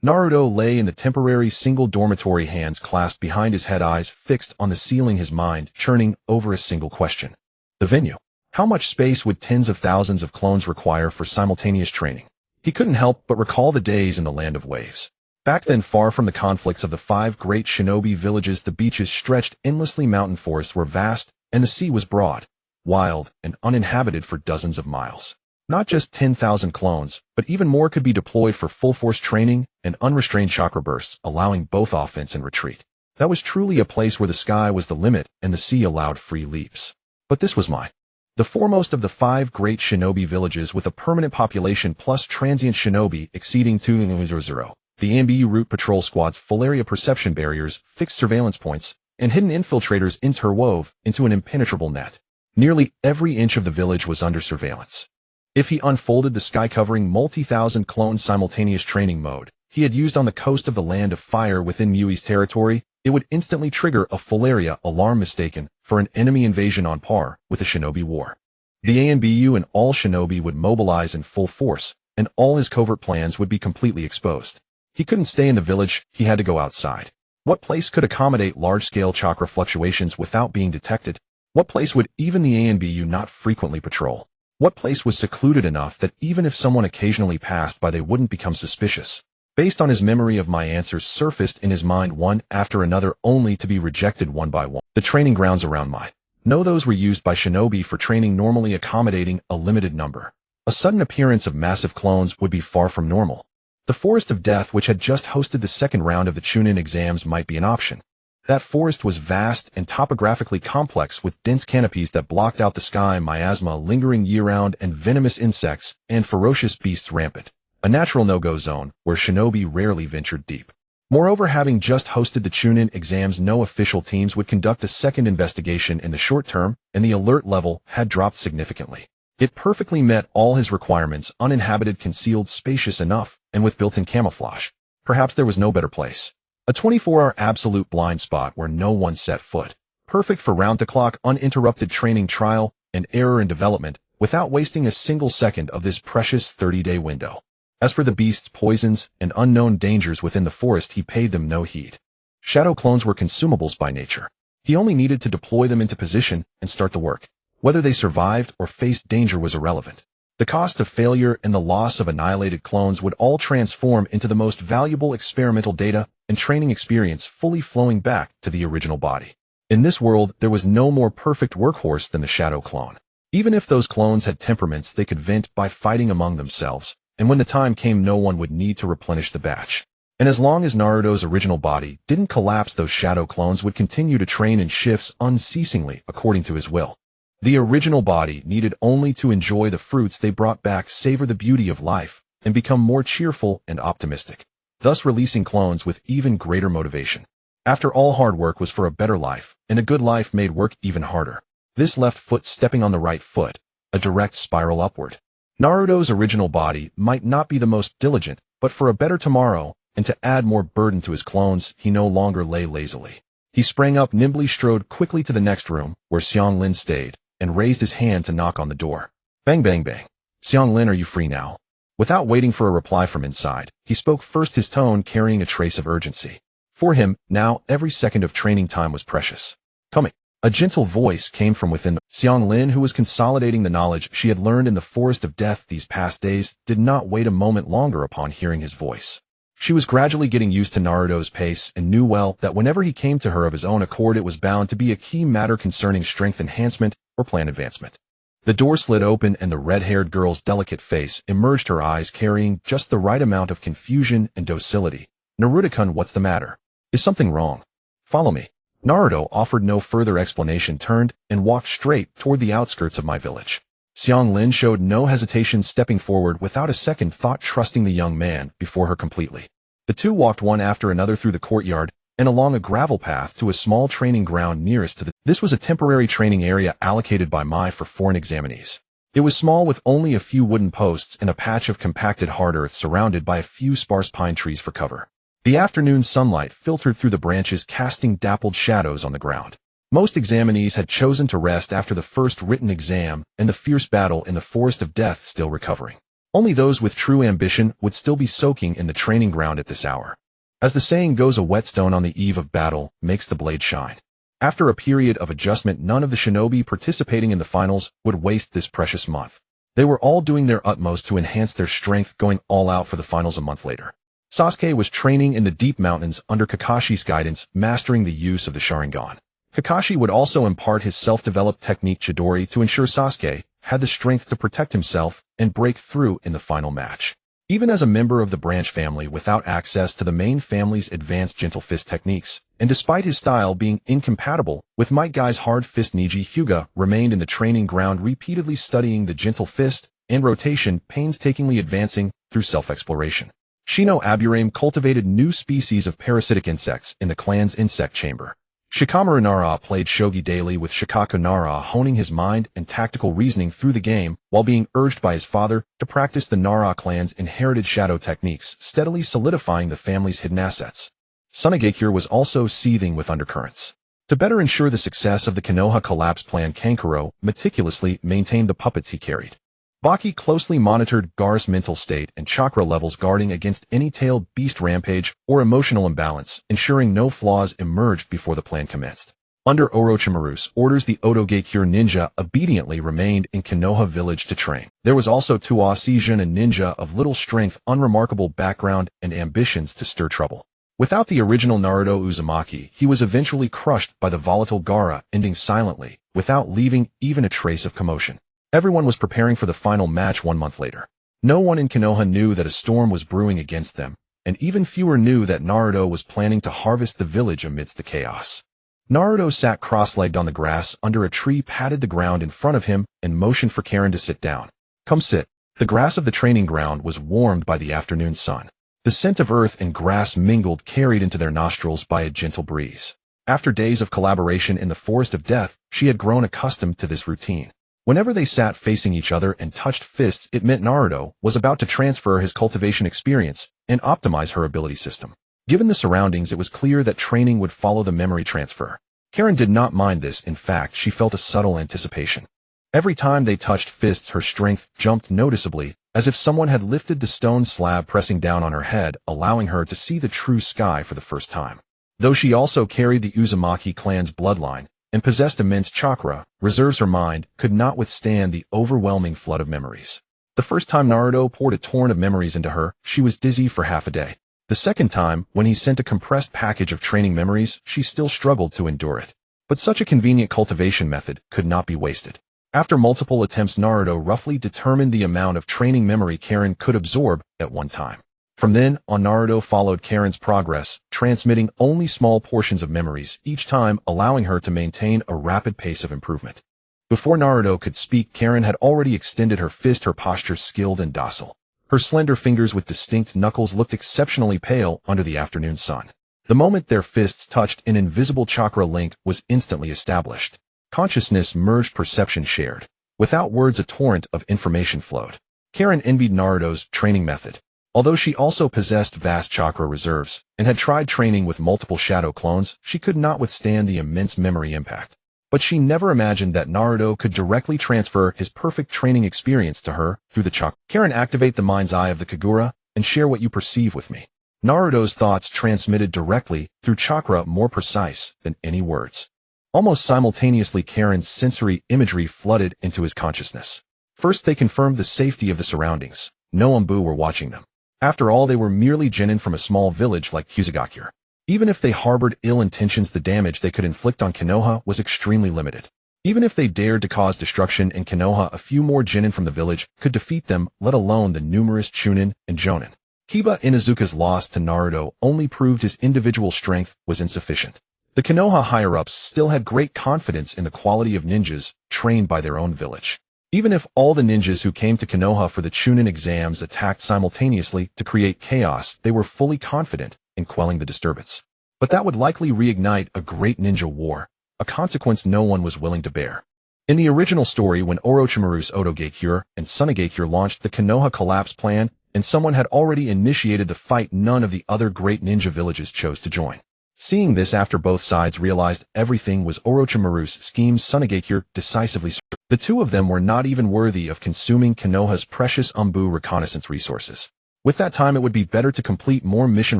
Naruto lay in the temporary single dormitory, hands clasped behind his head, eyes fixed on the ceiling, his mind churning over a single question. The venue. How much space would tens of thousands of clones require for simultaneous training? He couldn't help but recall the days in the Land of Waves. Back then, far from the conflicts of the 5 great shinobi villages, the beaches stretched endlessly, mountain forests were vast, and the sea was broad, wild, and uninhabited for dozens of miles. Not just 10,000 clones, but even more could be deployed for full-force training and unrestrained chakra bursts, allowing both offense and retreat. That was truly a place where the sky was the limit and the sea allowed free leaps. But this was Mai, the foremost of the 5 great shinobi villages, with a permanent population plus transient shinobi exceeding 2,000. The ambi route patrol squads, full area perception barriers, fixed surveillance points, and hidden infiltrators interwove into an impenetrable net. Nearly every inch of the village was under surveillance. If he unfolded the sky-covering multi-thousand clone simultaneous training mode he had used on the coast of the Land of Fire within Mui's territory, it would instantly trigger a full area alarm, mistaken for an enemy invasion on par with a shinobi war. The ANBU and all shinobi would mobilize in full force, and all his covert plans would be completely exposed. He couldn't stay in the village, he had to go outside. What place could accommodate large-scale chakra fluctuations without being detected? What place would even the ANBU not frequently patrol? What place was secluded enough that even if someone occasionally passed by they wouldn't become suspicious? Based on his memory of my answers surfaced in his mind one after another only to be rejected one by one. The training grounds around my those were used by shinobi for training normally accommodating a limited number. A sudden appearance of massive clones would be far from normal. The Forest of Death, which had just hosted the second round of the Chunin exams, might be an option. That forest was vast and topographically complex with dense canopies that blocked out the sky, miasma lingering year-round, and venomous insects and ferocious beasts rampant. A natural no-go zone where shinobi rarely ventured deep. Moreover, having just hosted the Chunin exams, no official teams would conduct a second investigation in the short term, and the alert level had dropped significantly. It perfectly met all his requirements: uninhabited, concealed, spacious enough, and with built-in camouflage. Perhaps there was no better place. A 24-hour absolute blind spot where no one set foot. Perfect for round-the-clock, uninterrupted training, trial, and error and development, without wasting a single second of this precious 30-day window. As for the beasts, poisons, and unknown dangers within the forest, he paid them no heed. Shadow clones were consumables by nature. He only needed to deploy them into position and start the work. Whether they survived or faced danger was irrelevant. The cost of failure and the loss of annihilated clones would all transform into the most valuable experimental data and training experience, fully flowing back to the original body. In this world, there was no more perfect workhorse than the shadow clone. Even if those clones had temperaments they could vent by fighting among themselves, and when the time came, no one would need to replenish the batch. And as long as Naruto's original body didn't collapse, those shadow clones would continue to train in shifts unceasingly according to his will. The original body needed only to enjoy the fruits they brought back, savor the beauty of life, and become more cheerful and optimistic, thus releasing clones with even greater motivation. After all, hard work was for a better life, and a good life made work even harder. This left foot stepping on the right foot, a direct spiral upward. Naruto's original body might not be the most diligent, but for a better tomorrow, and to add more burden to his clones, he no longer lay lazily. He sprang up nimbly, strode quickly to the next room, where Xianglin stayed, and raised his hand to knock on the door. Bang, bang, bang. Xianglin, are you free now? Without waiting for a reply from inside, he spoke first, his tone carrying a trace of urgency. For him, now, every second of training time was precious. Coming. A gentle voice came from within. Xianglin, who was consolidating the knowledge she had learned in the Forest of Death these past days, did not wait a moment longer upon hearing his voice. She was gradually getting used to Naruto's pace and knew well that whenever he came to her of his own accord, it was bound to be a key matter concerning strength enhancement or plan advancement. The door slid open and the red-haired girl's delicate face emerged, her eyes carrying just the right amount of confusion and docility. Naruto-kun, what's the matter? Is something wrong? Follow me. Naruto offered no further explanation, turned, and walked straight toward the outskirts of my village. Xianglin showed no hesitation, stepping forward without a second thought, trusting the young man before her completely. The two walked one after another through the courtyard and along a gravel path to a small training ground nearest to the. This was a temporary training area allocated by Mai for foreign examinees. It was small, with only a few wooden posts and a patch of compacted hard earth surrounded by a few sparse pine trees for cover. The afternoon sunlight filtered through the branches, casting dappled shadows on the ground. Most examinees had chosen to rest after the first written exam and the fierce battle in the Forest of Death, still recovering. Only those with true ambition would still be soaking in the training ground at this hour. As the saying goes, a whetstone on the eve of battle makes the blade shine. After a period of adjustment, none of the shinobi participating in the finals would waste this precious month. They were all doing their utmost to enhance their strength, going all out for the finals a month later. Sasuke was training in the deep mountains under Kakashi's guidance, mastering the use of the Sharingan. Kakashi would also impart his self-developed technique Chidori to ensure Sasuke had the strength to protect himself and break through in the final match. Even as a member of the branch family without access to the main family's advanced gentle fist techniques, and despite his style being incompatible with Might Guy's hard fist, Niji Hyuga remained in the training ground, repeatedly studying the gentle fist and rotation, painstakingly advancing through self-exploration. Shino Aburame cultivated new species of parasitic insects in the clan's insect chamber. Shikamaru Nara played shogi daily with Shikaku Nara, honing his mind and tactical reasoning through the game while being urged by his father to practice the Nara clan's inherited shadow techniques, steadily solidifying the family's hidden assets. Sunagakure was also seething with undercurrents. To better ensure the success of the Konoha collapse plan, Kankuro meticulously maintained the puppets he carried. Baki closely monitored Gar's mental state and chakra levels, guarding against any tailed beast rampage or emotional imbalance, ensuring no flaws emerged before the plan commenced. Under Orochimaru's orders, the Otogakure ninja obediently remained in Konoha village to train. There was also Tuo Seijun, a ninja of little strength, unremarkable background, and ambitions to stir trouble. Without the original Naruto Uzumaki, he was eventually crushed by the volatile Gaara, ending silently, without leaving even a trace of commotion. Everyone was preparing for the final match 1 month later. No one in Konoha knew that a storm was brewing against them, and even fewer knew that Naruto was planning to harvest the village amidst the chaos. Naruto sat cross-legged on the grass under a tree, patted the ground in front of him, and motioned for Karen to sit down. "Come sit." The grass of the training ground was warmed by the afternoon sun. The scent of earth and grass mingled, carried into their nostrils by a gentle breeze. After days of collaboration in the forest of death, she had grown accustomed to this routine. Whenever they sat facing each other and touched fists, it meant Naruto was about to transfer his cultivation experience and optimize her ability system. Given the surroundings, it was clear that training would follow the memory transfer. Karen did not mind this. In fact, she felt a subtle anticipation. Every time they touched fists, her strength jumped noticeably, as if someone had lifted the stone slab, pressing down on her head, allowing her to see the true sky for the first time. Though she also carried the Uzumaki clan's bloodline and possessed immense chakra reserves, her mind could not withstand the overwhelming flood of memories. The first time Naruto poured a torrent of memories into her, she was dizzy for half a day. The second time, when he sent a compressed package of training memories, she still struggled to endure it. But such a convenient cultivation method could not be wasted. After multiple attempts, Naruto roughly determined the amount of training memory Karen could absorb at one time. From then on, Naruto followed Karen's progress, transmitting only small portions of memories each time, allowing her to maintain a rapid pace of improvement. Before Naruto could speak, Karen had already extended her fist, her posture skilled and docile. Her slender fingers with distinct knuckles looked exceptionally pale under the afternoon sun. The moment their fists touched, an invisible chakra link was instantly established. Consciousness merged, perception shared. Without words, a torrent of information flowed. Karen envied Naruto's training method. Although she also possessed vast chakra reserves and had tried training with multiple shadow clones, she could not withstand the immense memory impact. But she never imagined that Naruto could directly transfer his perfect training experience to her through the chakra. "Karen, activate the mind's eye of the Kagura and share what you perceive with me." Naruto's thoughts transmitted directly through chakra, more precise than any words. Almost simultaneously, Karen's sensory imagery flooded into his consciousness. First, they confirmed the safety of the surroundings. No Umbu were watching them. After all, they were merely genin from a small village like Uzumaki. Even if they harbored ill intentions, the damage they could inflict on Konoha was extremely limited. Even if they dared to cause destruction in Konoha, a few more genin from the village could defeat them, let alone the numerous Chunin and Jonin. Kiba Inuzuka's loss to Naruto only proved his individual strength was insufficient. The Konoha higher-ups still had great confidence in the quality of ninjas trained by their own village. Even if all the ninjas who came to Konoha for the Chunin exams attacked simultaneously to create chaos, they were fully confident in quelling the disturbance. But that would likely reignite a great ninja war, a consequence no one was willing to bear. In the original story, when Orochimaru's Otogakure and Tsunagakure launched the Konoha collapse plan and someone had already initiated the fight, none of the other great ninja villages chose to join. Seeing this, after both sides realized everything was Orochimaru's scheme, Tsunagakure decisively surrendered. The two of them were not even worthy of consuming Konoha's precious Umbu reconnaissance resources. With that time, it would be better to complete more mission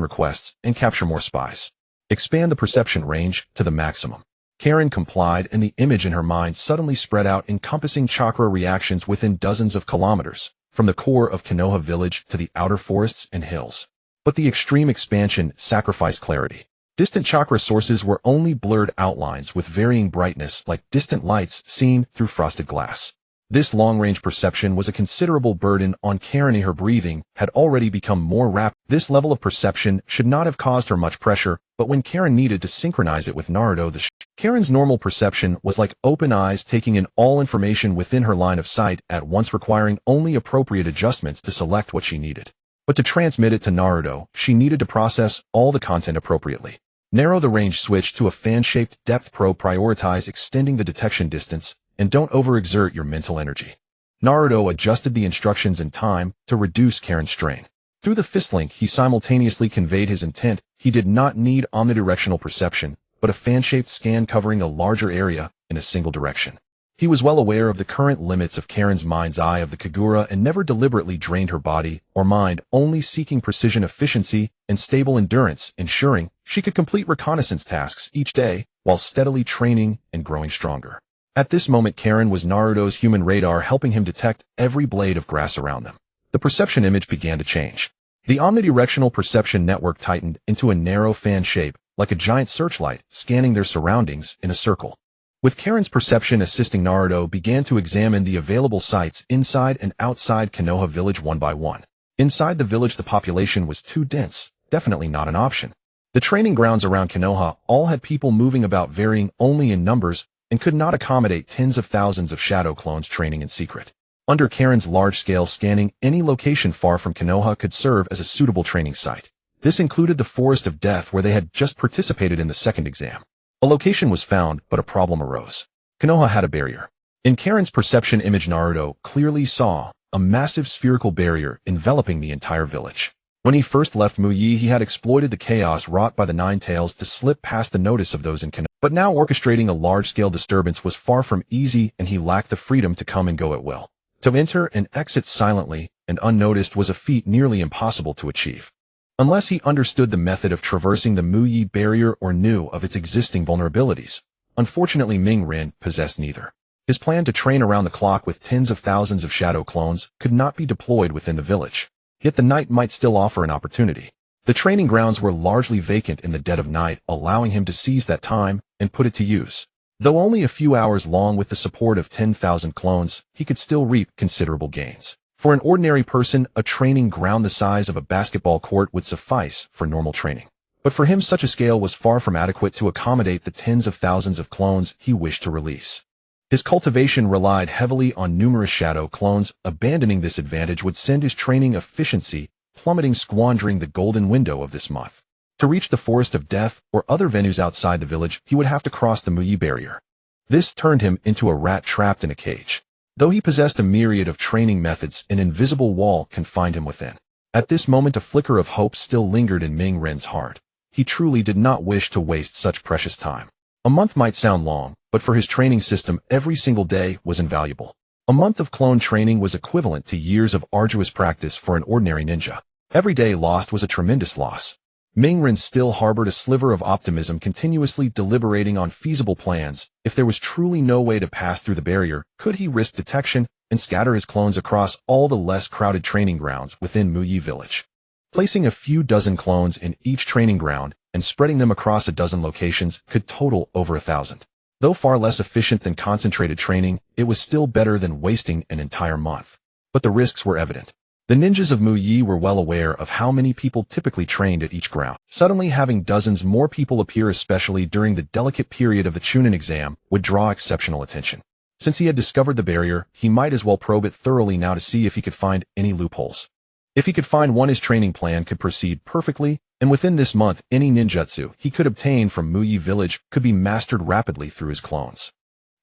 requests and capture more spies. Expand the perception range to the maximum. Karen complied, and the image in her mind suddenly spread out, encompassing chakra reactions within dozens of kilometers, from the core of Konoha village to the outer forests and hills. But the extreme expansion sacrificed clarity. Distant chakra sources were only blurred outlines with varying brightness, like distant lights seen through frosted glass. This long-range perception was a considerable burden on Karen. Her breathing had already become more rapid. This level of perception should not have caused her much pressure, but when Karen needed to synchronize it with Naruto, Karen's normal perception was like open eyes, taking in all information within her line of sight at once, requiring only appropriate adjustments to select what she needed. But to transmit it to Naruto, she needed to process all the content appropriately. Narrow the range switch to a fan-shaped depth probe, prioritize extending the detection distance, and don't overexert your mental energy. Naruto adjusted the instructions in time to reduce Karen's strain. Through the fist link, he simultaneously conveyed his intent. He did not need omnidirectional perception, but a fan-shaped scan covering a larger area in a single direction. He was well aware of the current limits of Karen's mind's eye of the Kagura and never deliberately drained her body or mind, only seeking precision, efficiency, and stable endurance, ensuring she could complete reconnaissance tasks each day while steadily training and growing stronger. At this moment, Karen was Naruto's human radar, helping him detect every blade of grass around them. The perception image began to change. The omnidirectional perception network tightened into a narrow fan shape, like a giant searchlight, scanning their surroundings in a circle. With Karen's perception assisting, Naruto began to examine the available sites inside and outside Konoha village one by one. Inside the village, the population was too dense, definitely not an option. The training grounds around Konoha all had people moving about, varying only in numbers, and could not accommodate tens of thousands of shadow clones training in secret. Under Karen's large-scale scanning, any location far from Konoha could serve as a suitable training site. This included the Forest of Death, where they had just participated in the second exam. A location was found, but a problem arose. Konoha had a barrier. In Karen's perception image, Naruto clearly saw a massive spherical barrier enveloping the entire village. When he first left Muyi, he had exploited the chaos wrought by the Nine Tails to slip past the notice of those in Konoha. But now orchestrating a large-scale disturbance was far from easy, and he lacked the freedom to come and go at will. To enter and exit silently and unnoticed was a feat nearly impossible to achieve. Unless he understood the method of traversing the Muyi barrier or knew of its existing vulnerabilities. Unfortunately, Ming-Rin possessed neither. His plan to train around the clock with tens of thousands of shadow clones could not be deployed within the village. Yet the night might still offer an opportunity. The training grounds were largely vacant in the dead of night, allowing him to seize that time and put it to use. Though only a few hours long, with the support of 10,000 clones, he could still reap considerable gains. For an ordinary person, a training ground the size of a basketball court would suffice for normal training. But for him, such a scale was far from adequate to accommodate the tens of thousands of clones he wished to release. His cultivation relied heavily on numerous shadow clones. Abandoning this advantage would send his training efficiency plummeting, squandering the golden window of this month. To reach the Forest of Death or other venues outside the village, he would have to cross the Muyi barrier. This turned him into a rat trapped in a cage. Though he possessed a myriad of training methods, an invisible wall confined him within. At this moment, a flicker of hope still lingered in Ming-Ren's heart. He truly did not wish to waste such precious time. A month might sound long, but for his training system, every single day was invaluable. A month of clone training was equivalent to years of arduous practice for an ordinary ninja. Every day lost was a tremendous loss. Ming-Ren still harbored a sliver of optimism, continuously deliberating on feasible plans. If there was truly no way to pass through the barrier, could he risk detection and scatter his clones across all the less crowded training grounds within Muyi village? Placing a few dozen clones in each training ground and spreading them across a dozen locations could total over 1,000. Though far less efficient than concentrated training, it was still better than wasting an entire month. But the risks were evident. The ninjas of Muyi were well aware of how many people typically trained at each ground. Suddenly having dozens more people appear, especially during the delicate period of the Chunin exam, would draw exceptional attention. Since he had discovered the barrier, he might as well probe it thoroughly now to see if he could find any loopholes. If he could find one, his training plan could proceed perfectly, and within this month, any ninjutsu he could obtain from Muyi village could be mastered rapidly through his clones.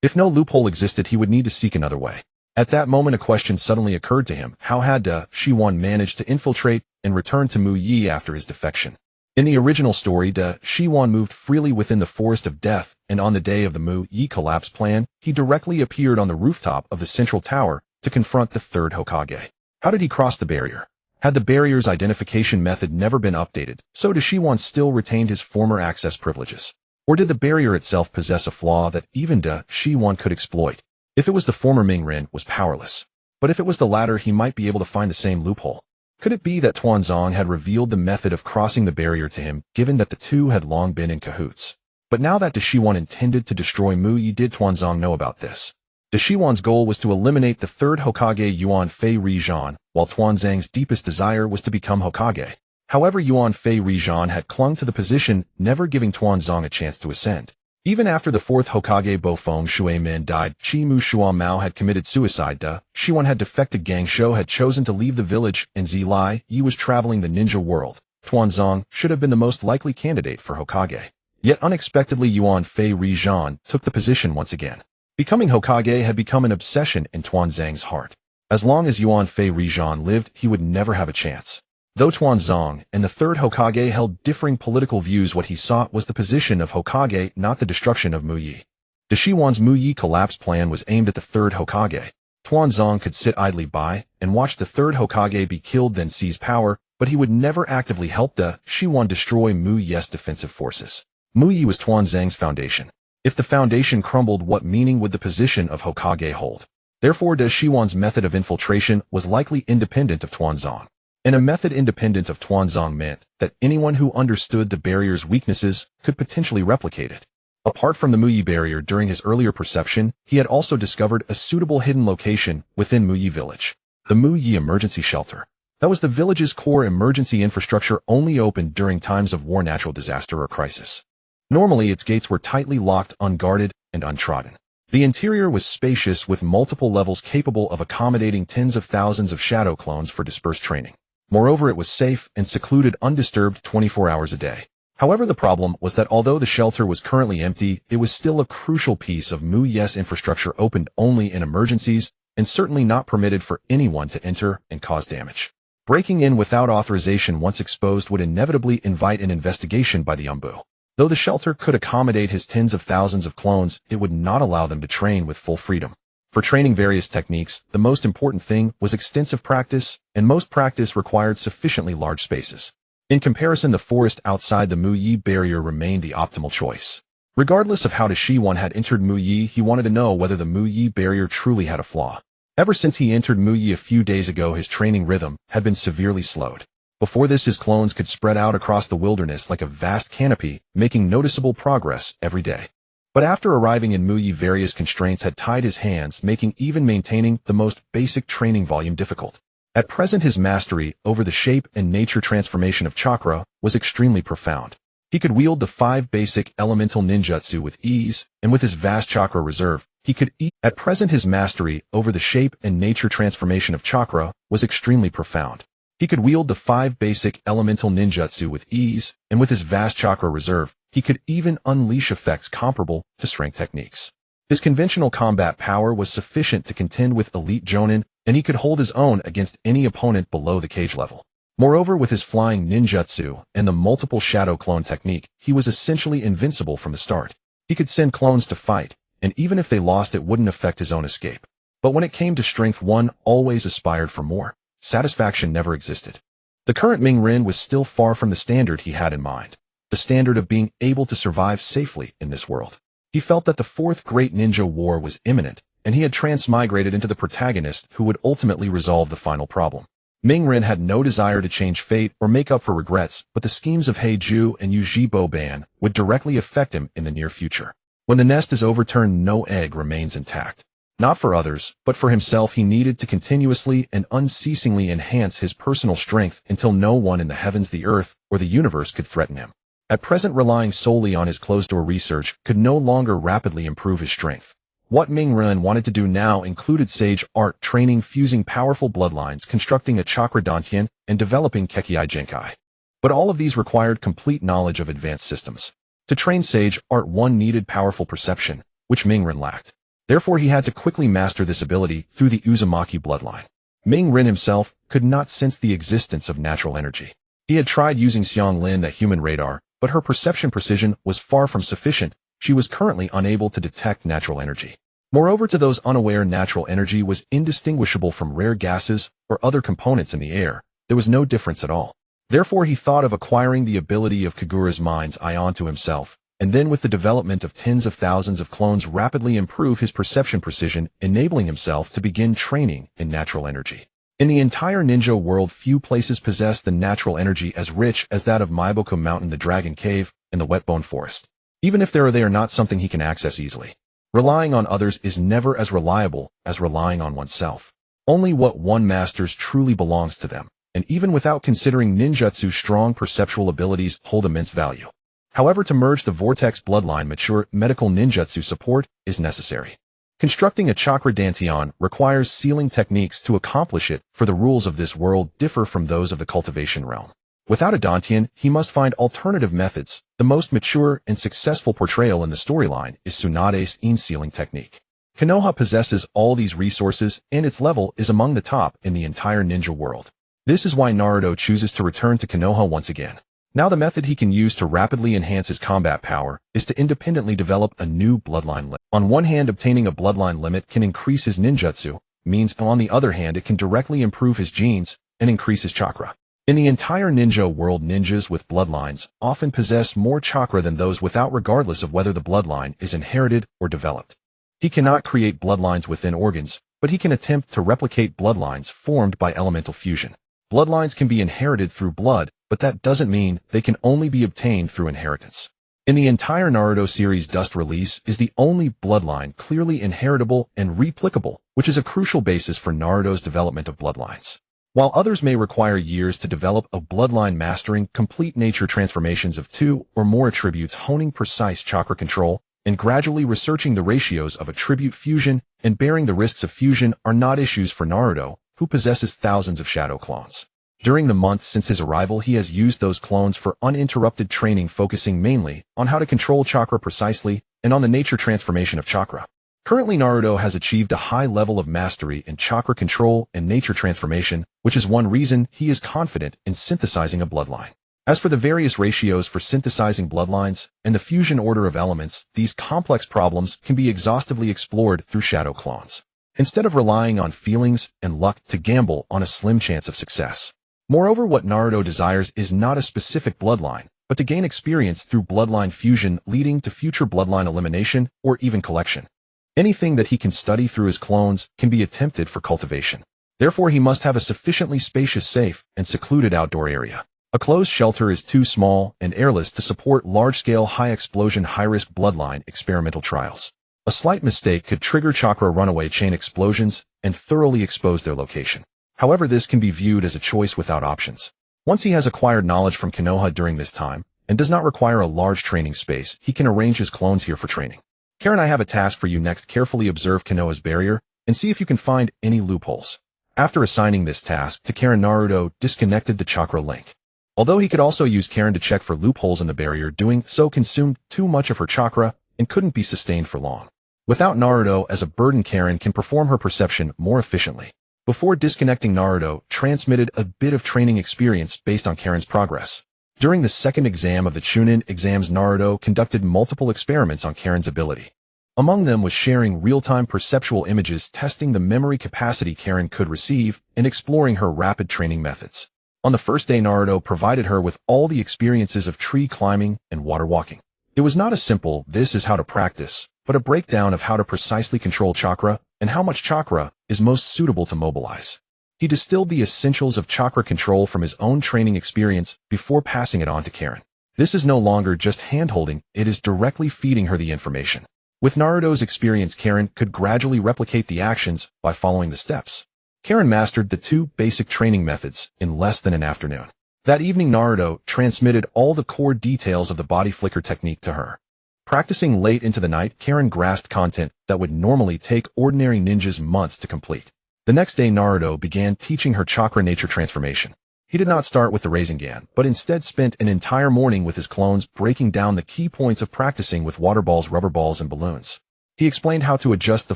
If no loophole existed, he would need to seek another way. At that moment, a question suddenly occurred to him. How had Shiwan managed to infiltrate and return to Muyi after his defection? In the original story, Shiwan moved freely within the Forest of Death, and on the day of the Muyi collapse plan, he directly appeared on the rooftop of the central tower to confront the Third Hokage. How did he cross the barrier? Had the barrier's identification method never been updated, so Shiwan still retained his former access privileges? Or did the barrier itself possess a flaw that even Shiwan could exploit? If it was the former, Ming-Ren was powerless. But if it was the latter, he might be able to find the same loophole. Could it be that Tuanzong had revealed the method of crossing the barrier to him, given that the two had long been in cahoots? But now that Shiwan intended to destroy Muyi, did Tuanzong know about this? Shiwan's goal was to eliminate the Third Hokage Yuan Fei Rizhan, while Tuanzang's deepest desire was to become Hokage. However, Yuan Fei Rizhan had clung to the position, never giving Tuanzong a chance to ascend. Even after the fourth Hokage Bofeng Shuemin died, Chi Mu Shuan Mao had committed suicide. Shiwan had defected. Gang Shou had chosen to leave the village, and Zilai Yi was traveling the ninja world. Tuanzong should have been the most likely candidate for Hokage. Yet unexpectedly, Yuan Fei Rizhan took the position once again. Becoming Hokage had become an obsession in Tuanzang's heart. As long as Yuan Fei Rizhan lived, he would never have a chance. Though Tuanzong and the Third Hokage held differing political views, what he sought was the position of Hokage, not the destruction of Muyi. De Shiwan's Muyi collapse plan was aimed at the Third Hokage. Tuanzong could sit idly by and watch the Third Hokage be killed, then seize power, but he would never actively help De Shiwan destroy Muyi's defensive forces. Muyi was Tuanzong's foundation. If the foundation crumbled, what meaning would the position of Hokage hold? Therefore, De Shiwan's method of infiltration was likely independent of Tuanzong. And a method independent of Tuanzong meant that anyone who understood the barrier's weaknesses could potentially replicate it. Apart from the Muyi barrier, during his earlier perception, he had also discovered a suitable hidden location within Muyi village. The Muyi emergency shelter. That was the village's core emergency infrastructure, only opened during times of war, natural disaster, or crisis. Normally, its gates were tightly locked, unguarded, and untrodden. The interior was spacious with multiple levels capable of accommodating tens of thousands of shadow clones for dispersed training. Moreover, it was safe and secluded, undisturbed 24 hours a day. However, the problem was that although the shelter was currently empty, it was still a crucial piece of Muyi's infrastructure, opened only in emergencies and certainly not permitted for anyone to enter and cause damage. Breaking in without authorization once exposed would inevitably invite an investigation by the Umbu. Though the shelter could accommodate his tens of thousands of clones, it would not allow them to train with full freedom. For training various techniques, the most important thing was extensive practice, and most practice required sufficiently large spaces. In comparison, the forest outside the Muyi barrier remained the optimal choice. Regardless of how De Shiwan had entered Muyi, he wanted to know whether the Muyi barrier truly had a flaw. Ever since he entered Muyi a few days ago, his training rhythm had been severely slowed. Before this, his clones could spread out across the wilderness like a vast canopy, making noticeable progress every day. But after arriving in Muyi, various constraints had tied his hands, making even maintaining the most basic training volume difficult. At present, his mastery over the shape and nature transformation of chakra was extremely profound. He could wield the 5 basic elemental ninjutsu with ease, and with his vast chakra reserve, he could At present, his mastery over the shape and nature transformation of chakra was extremely profound. He could wield the 5 basic elemental ninjutsu with ease, and with his vast chakra reserve, he could even unleash effects comparable to strength techniques. His conventional combat power was sufficient to contend with elite jonin, and he could hold his own against any opponent below the cage level. Moreover, with his flying ninjutsu and the multiple shadow clone technique, he was essentially invincible from the start. He could send clones to fight, and even if they lost, it wouldn't affect his own escape. But when it came to strength, one always aspired for more. Satisfaction never existed. The current Ming Ren was still far from the standard he had in mind. The standard of being able to survive safely in this world. He felt that the fourth great ninja war was imminent, and he had transmigrated into the protagonist who would ultimately resolve the final problem. Ming Ren had no desire to change fate or make up for regrets, but the schemes of Heiju and Yujibo Ban would directly affect him in the near future. When the nest is overturned, no egg remains intact. Not for others, but for himself, he needed to continuously and unceasingly enhance his personal strength until no one in the heavens, the earth, or the universe could threaten him. At present, relying solely on his closed-door research could no longer rapidly improve his strength. What Ming Ren wanted to do now included sage art training, fusing powerful bloodlines, constructing a chakra dantian, and developing Kekkei Jinkai. But all of these required complete knowledge of advanced systems. To train sage art, one needed powerful perception, which Ming Ren lacked. Therefore, he had to quickly master this ability through the Uzumaki bloodline. Ming Ren himself could not sense the existence of natural energy. He had tried using Xiang Lin, the human radar, but her perception precision was far from sufficient. She was currently unable to detect natural energy. Moreover, to those unaware, natural energy was indistinguishable from rare gases or other components in the air. There was no difference at all. Therefore, he thought of acquiring the ability of Kagura's mind's eye onto himself, and then with the development of tens of thousands of clones, rapidly improve his perception precision, enabling himself to begin training in natural energy. In the entire ninja world, few places possess the natural energy as rich as that of Maiboku Mountain, the Dragon Cave, and the Wetbone Forest. Even if they are not something he can access easily. Relying on others is never as reliable as relying on oneself. Only what one masters truly belongs to them, and even without considering ninjutsu, strong perceptual abilities hold immense value. However, to merge the Vortex bloodline, mature medical ninjutsu support is necessary. Constructing a chakra dantian requires sealing techniques to accomplish it, for the rules of this world differ from those of the cultivation realm. Without a dantian, he must find alternative methods. The most mature and successful portrayal in the storyline is Tsunade's sealing technique. Konoha possesses all these resources, and its level is among the top in the entire ninja world. This is why Naruto chooses to return to Konoha once again. Now the method he can use to rapidly enhance his combat power is to independently develop a new bloodline limit. On one hand, obtaining a bloodline limit can increase his ninjutsu, means on the other hand it can directly improve his genes and increase his chakra. In the entire ninja world, ninjas with bloodlines often possess more chakra than those without, regardless of whether the bloodline is inherited or developed. He cannot create bloodlines within organs, but he can attempt to replicate bloodlines formed by elemental fusion. Bloodlines can be inherited through blood, but that doesn't mean they can only be obtained through inheritance. In the entire Naruto series, Dust Release is the only bloodline clearly inheritable and replicable, which is a crucial basis for Naruto's development of bloodlines. While others may require years to develop a bloodline, mastering complete nature transformations of 2 or more attributes, honing precise chakra control, and gradually researching the ratios of attribute fusion and bearing the risks of fusion are not issues for Naruto, who possesses thousands of shadow clones. During the months since his arrival, he has used those clones for uninterrupted training, focusing mainly on how to control chakra precisely and on the nature transformation of chakra. Currently, Naruto has achieved a high level of mastery in chakra control and nature transformation, which is one reason he is confident in synthesizing a bloodline. As for the various ratios for synthesizing bloodlines and the fusion order of elements, these complex problems can be exhaustively explored through shadow clones, instead of relying on feelings and luck to gamble on a slim chance of success. Moreover, what Naruto desires is not a specific bloodline, but to gain experience through bloodline fusion, leading to future bloodline elimination or even collection. Anything that he can study through his clones can be attempted for cultivation. Therefore, he must have a sufficiently spacious, safe, and secluded outdoor area. A closed shelter is too small and airless to support large-scale, high-explosion, high-risk bloodline experimental trials. A slight mistake could trigger chakra runaway chain explosions and thoroughly expose their location. However, this can be viewed as a choice without options. Once he has acquired knowledge from Konoha during this time, and does not require a large training space, he can arrange his clones here for training. Karen, I have a task for you next. Carefully observe Konoha's barrier and see if you can find any loopholes. After assigning this task to Karen, Naruto disconnected the chakra link. Although he could also use Karen to check for loopholes in the barrier, doing so consumed too much of her chakra and couldn't be sustained for long. Without Naruto as a burden, Karen can perform her perception more efficiently. Before disconnecting, Naruto transmitted a bit of training experience based on Karen's progress. During the second exam of the Chunin exams, Naruto conducted multiple experiments on Karen's ability. Among them was sharing real-time perceptual images, testing the memory capacity Karen could receive, and exploring her rapid training methods. On the first day, Naruto provided her with all the experiences of tree climbing and water walking. It was not a simple, this is how to practice, but a breakdown of how to precisely control chakra and how much chakra is most suitable to mobilize. He distilled the essentials of chakra control from his own training experience before passing it on to Karen. This is no longer just hand-holding, it is directly feeding her the information. With Naruto's experience, Karen could gradually replicate the actions by following the steps. Karen mastered the 2 basic training methods in less than an afternoon. That evening, Naruto transmitted all the core details of the body flicker technique to her. Practicing late into the night, Karen grasped content that would normally take ordinary ninjas months to complete. The next day, Naruto began teaching her chakra nature transformation. He did not start with the Rasengan, but instead spent an entire morning with his clones breaking down the key points of practicing with water balls, rubber balls, and balloons. He explained how to adjust the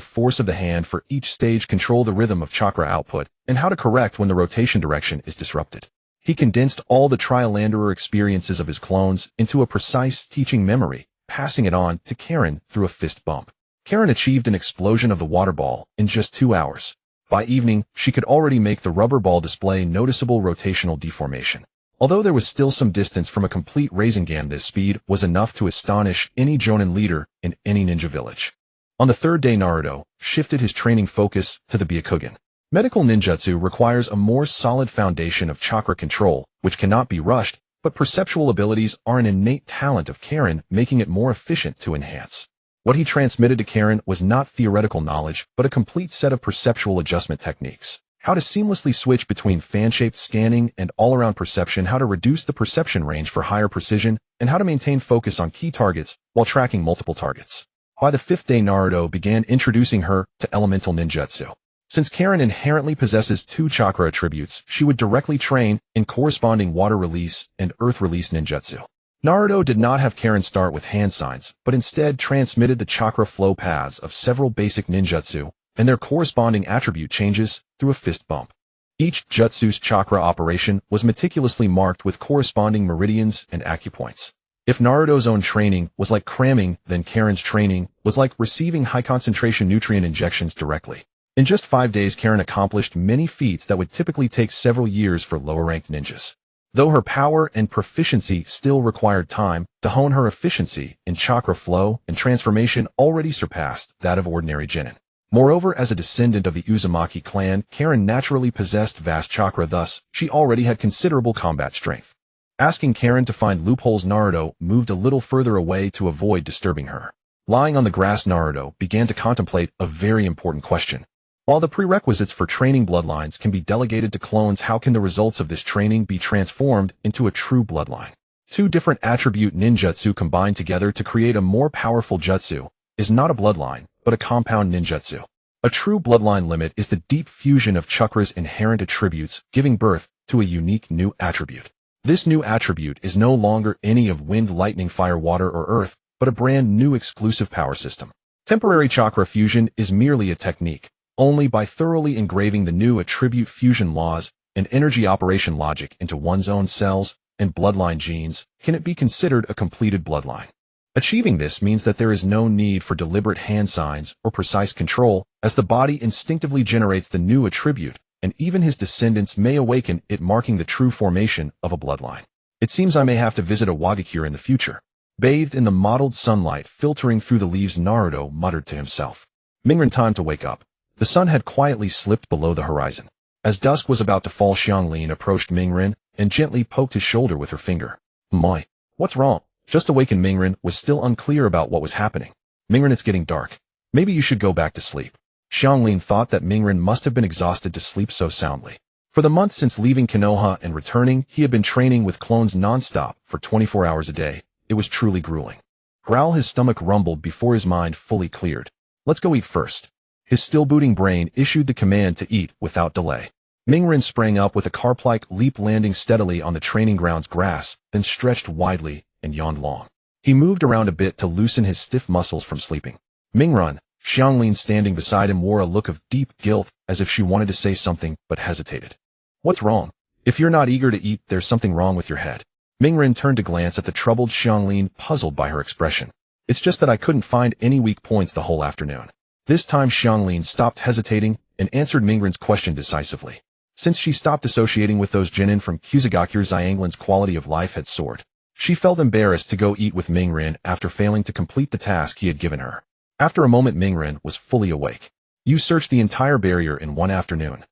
force of the hand for each stage, control the rhythm of chakra output, and how to correct when the rotation direction is disrupted. He condensed all the trial-and-error experiences of his clones into a precise teaching memory, passing it on to Karen through a fist bump. Karen achieved an explosion of the water ball in just 2 hours. By evening, she could already make the rubber ball display noticeable rotational deformation. Although there was still some distance from a complete Rasengan, this speed was enough to astonish any Jonin leader in any ninja village. On the third day, Naruto shifted his training focus to the Byakugan. Medical ninjutsu requires a more solid foundation of chakra control, which cannot be rushed, but perceptual abilities are an innate talent of Karen, making it more efficient to enhance. What he transmitted to Karen was not theoretical knowledge, but a complete set of perceptual adjustment techniques. How to seamlessly switch between fan-shaped scanning and all-around perception, how to reduce the perception range for higher precision, and how to maintain focus on key targets while tracking multiple targets. By the 5th day, Naruto began introducing her to elemental ninjutsu. Since Karen inherently possesses 2 chakra attributes, she would directly train in corresponding water release and earth release ninjutsu. Naruto did not have Karen start with hand signs, but instead transmitted the chakra flow paths of several basic ninjutsu and their corresponding attribute changes through a fist bump. Each jutsu's chakra operation was meticulously marked with corresponding meridians and acupoints. If Naruto's own training was like cramming, then Karen's training was like receiving high-concentration nutrient injections directly. In just 5 days, Karen accomplished many feats that would typically take several years for lower-ranked ninjas. Though her power and proficiency still required time to hone, her efficiency in chakra flow and transformation already surpassed that of ordinary genin. Moreover, as a descendant of the Uzumaki clan, Karen naturally possessed vast chakra, thus she already had considerable combat strength. Asking Karen to find loopholes, Naruto moved a little further away to avoid disturbing her. Lying on the grass, Naruto began to contemplate a very important question. While the prerequisites for training bloodlines can be delegated to clones, how can the results of this training be transformed into a true bloodline? Two different attribute ninjutsu combined together to create a more powerful jutsu is not a bloodline, but a compound ninjutsu. A true bloodline limit is the deep fusion of chakra's inherent attributes, giving birth to a unique new attribute. This new attribute is no longer any of wind, lightning, fire, water, or earth, but a brand new exclusive power system. Temporary chakra fusion is merely a technique. Only by thoroughly engraving the new attribute fusion laws and energy operation logic into one's own cells and bloodline genes can it be considered a completed bloodline. Achieving this means that there is no need for deliberate hand signs or precise control, as the body instinctively generates the new attribute, and even his descendants may awaken it, marking the true formation of a bloodline. It seems I may have to visit a Wagakure in the future. Bathed in the mottled sunlight filtering through the leaves, Naruto muttered to himself. Mingren, time to wake up. The sun had quietly slipped below the horizon. As dusk was about to fall, Xianglin approached Mingren and gently poked his shoulder with her finger. "Moi, what's wrong?" Just awakened Mingren was still unclear about what was happening. "Mingren, it's getting dark. Maybe you should go back to sleep." Xianglin thought that Mingren must have been exhausted to sleep so soundly. For the months since leaving Konoha and returning, he had been training with clones non-stop for 24 hours a day. It was truly grueling. Growl, his stomach rumbled before his mind fully cleared. "Let's go eat first." His still-booting brain issued the command to eat without delay. Mingren sprang up with a carp-like leap, landing steadily on the training ground's grass, then stretched widely and yawned long. He moved around a bit to loosen his stiff muscles from sleeping. "Mingren," Xianglin, standing beside him, wore a look of deep guilt, as if she wanted to say something but hesitated. "What's wrong? If you're not eager to eat, there's something wrong with your head." Mingren turned to glance at the troubled Xianglin, puzzled by her expression. "It's just that I couldn't find any weak points the whole afternoon." This time Xianglin stopped hesitating and answered Mingren's question decisively. Since she stopped associating with those genin from Kusagakure, Xianglin's quality of life had soared. She felt embarrassed to go eat with Mingren after failing to complete the task he had given her. After a moment, Mingren was fully awake. "You searched the entire barrier in one afternoon."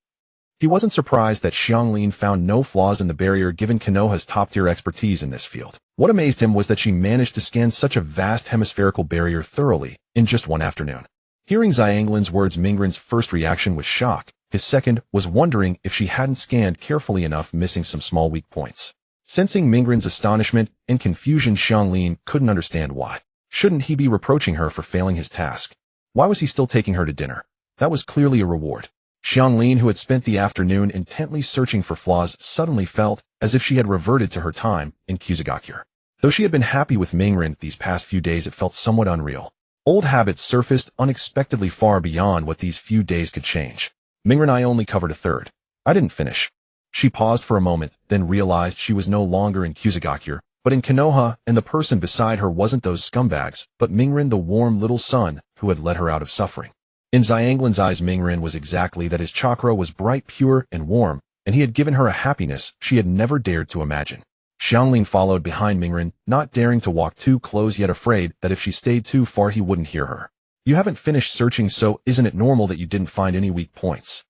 He wasn't surprised that Xianglin found no flaws in the barrier, given Konoha's top-tier expertise in this field. What amazed him was that she managed to scan such a vast hemispherical barrier thoroughly in just one afternoon. Hearing Xianglin's words, Mingren's first reaction was shock. His second was wondering if she hadn't scanned carefully enough, missing some small weak points. Sensing Mingren's astonishment and confusion, Xianglin couldn't understand why. Shouldn't he be reproaching her for failing his task? Why was he still taking her to dinner? That was clearly a reward. Xianglin, who had spent the afternoon intently searching for flaws, suddenly felt as if she had reverted to her time in Kusagakure. Though she had been happy with Mingren these past few days, it felt somewhat unreal. Old habits surfaced unexpectedly far beyond what these few days could change. "Mingren, I only covered a third. I didn't finish." She paused for a moment, then realized she was no longer in Kusagakure, but in Konoha, and the person beside her wasn't those scumbags, but Mingren, the warm little son who had led her out of suffering. In Xianglin's eyes, Mingren was exactly that. His chakra was bright, pure, and warm, and he had given her a happiness she had never dared to imagine. Xianglin followed behind Mingren, not daring to walk too close, yet afraid that if she stayed too far he wouldn't hear her. "You haven't finished searching, so isn't it normal that you didn't find any weak points?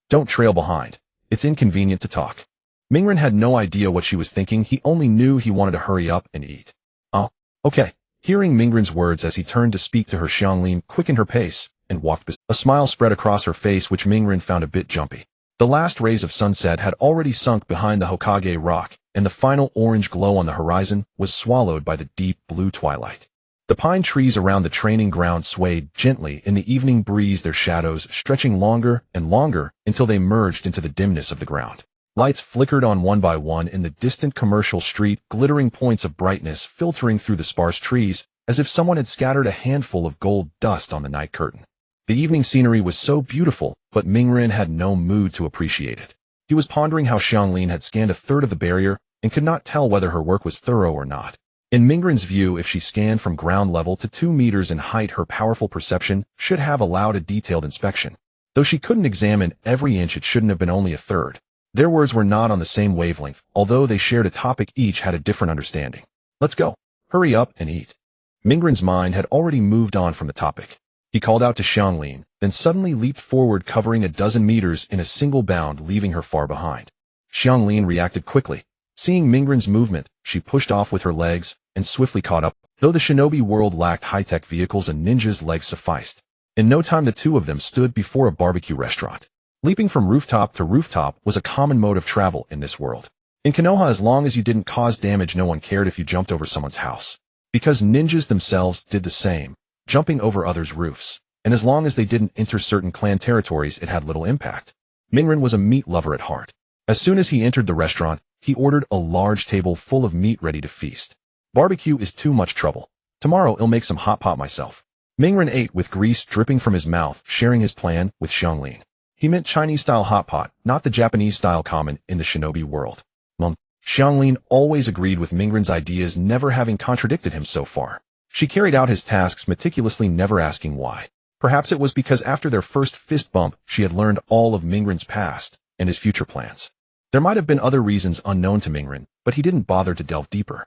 Don't trail behind. It's inconvenient to talk." Mingren had no idea what she was thinking. He only knew he wanted to hurry up and eat. "Oh, okay." Hearing Mingren's words as he turned to speak to her, Xianglin quickened her pace and walked beside. A smile spread across her face, which Mingren found a bit jumpy. The last rays of sunset had already sunk behind the Hokage rock, and the final orange glow on the horizon was swallowed by the deep blue twilight. The pine trees around the training ground swayed gently in the evening breeze, their shadows stretching longer and longer until they merged into the dimness of the ground. Lights flickered on one by one in the distant commercial street, glittering points of brightness filtering through the sparse trees, as if someone had scattered a handful of gold dust on the night curtain. The evening scenery was so beautiful, but Mingren had no mood to appreciate it. He was pondering how Xianglin had scanned a third of the barrier and could not tell whether her work was thorough or not. In Mingren's view, if she scanned from ground level to 2 meters in height, her powerful perception should have allowed a detailed inspection. Though she couldn't examine every inch, it shouldn't have been only a third. Their words were not on the same wavelength, although they shared a topic, each had a different understanding. Let's go. Hurry up and eat. Mingren's mind had already moved on from the topic. He called out to Xianglin, then suddenly leaped forward, covering a dozen meters in a single bound, leaving her far behind. Xianglin reacted quickly. Seeing Mingren's movement, she pushed off with her legs and swiftly caught up. Though the shinobi world lacked high-tech vehicles, a ninja's legs sufficed. In no time, the two of them stood before a barbecue restaurant. Leaping from rooftop to rooftop was a common mode of travel in this world. In Konoha, as long as you didn't cause damage, no one cared if you jumped over someone's house. Because ninjas themselves did the same, jumping over others' roofs. And as long as they didn't enter certain clan territories, it had little impact. Mingren was a meat lover at heart. As soon as he entered the restaurant, he ordered a large table full of meat ready to feast. Barbecue is too much trouble. Tomorrow I'll make some hot pot myself. Mingren ate with grease dripping from his mouth, sharing his plan with Xianglin. He meant Chinese-style hot pot, not the Japanese-style common in the shinobi world. Xianglin always agreed with Mingren's ideas, never having contradicted him so far. She carried out his tasks meticulously, never asking why. Perhaps it was because after their first fist bump, she had learned all of Mingren's past and his future plans. There might have been other reasons unknown to Mingren, but he didn't bother to delve deeper.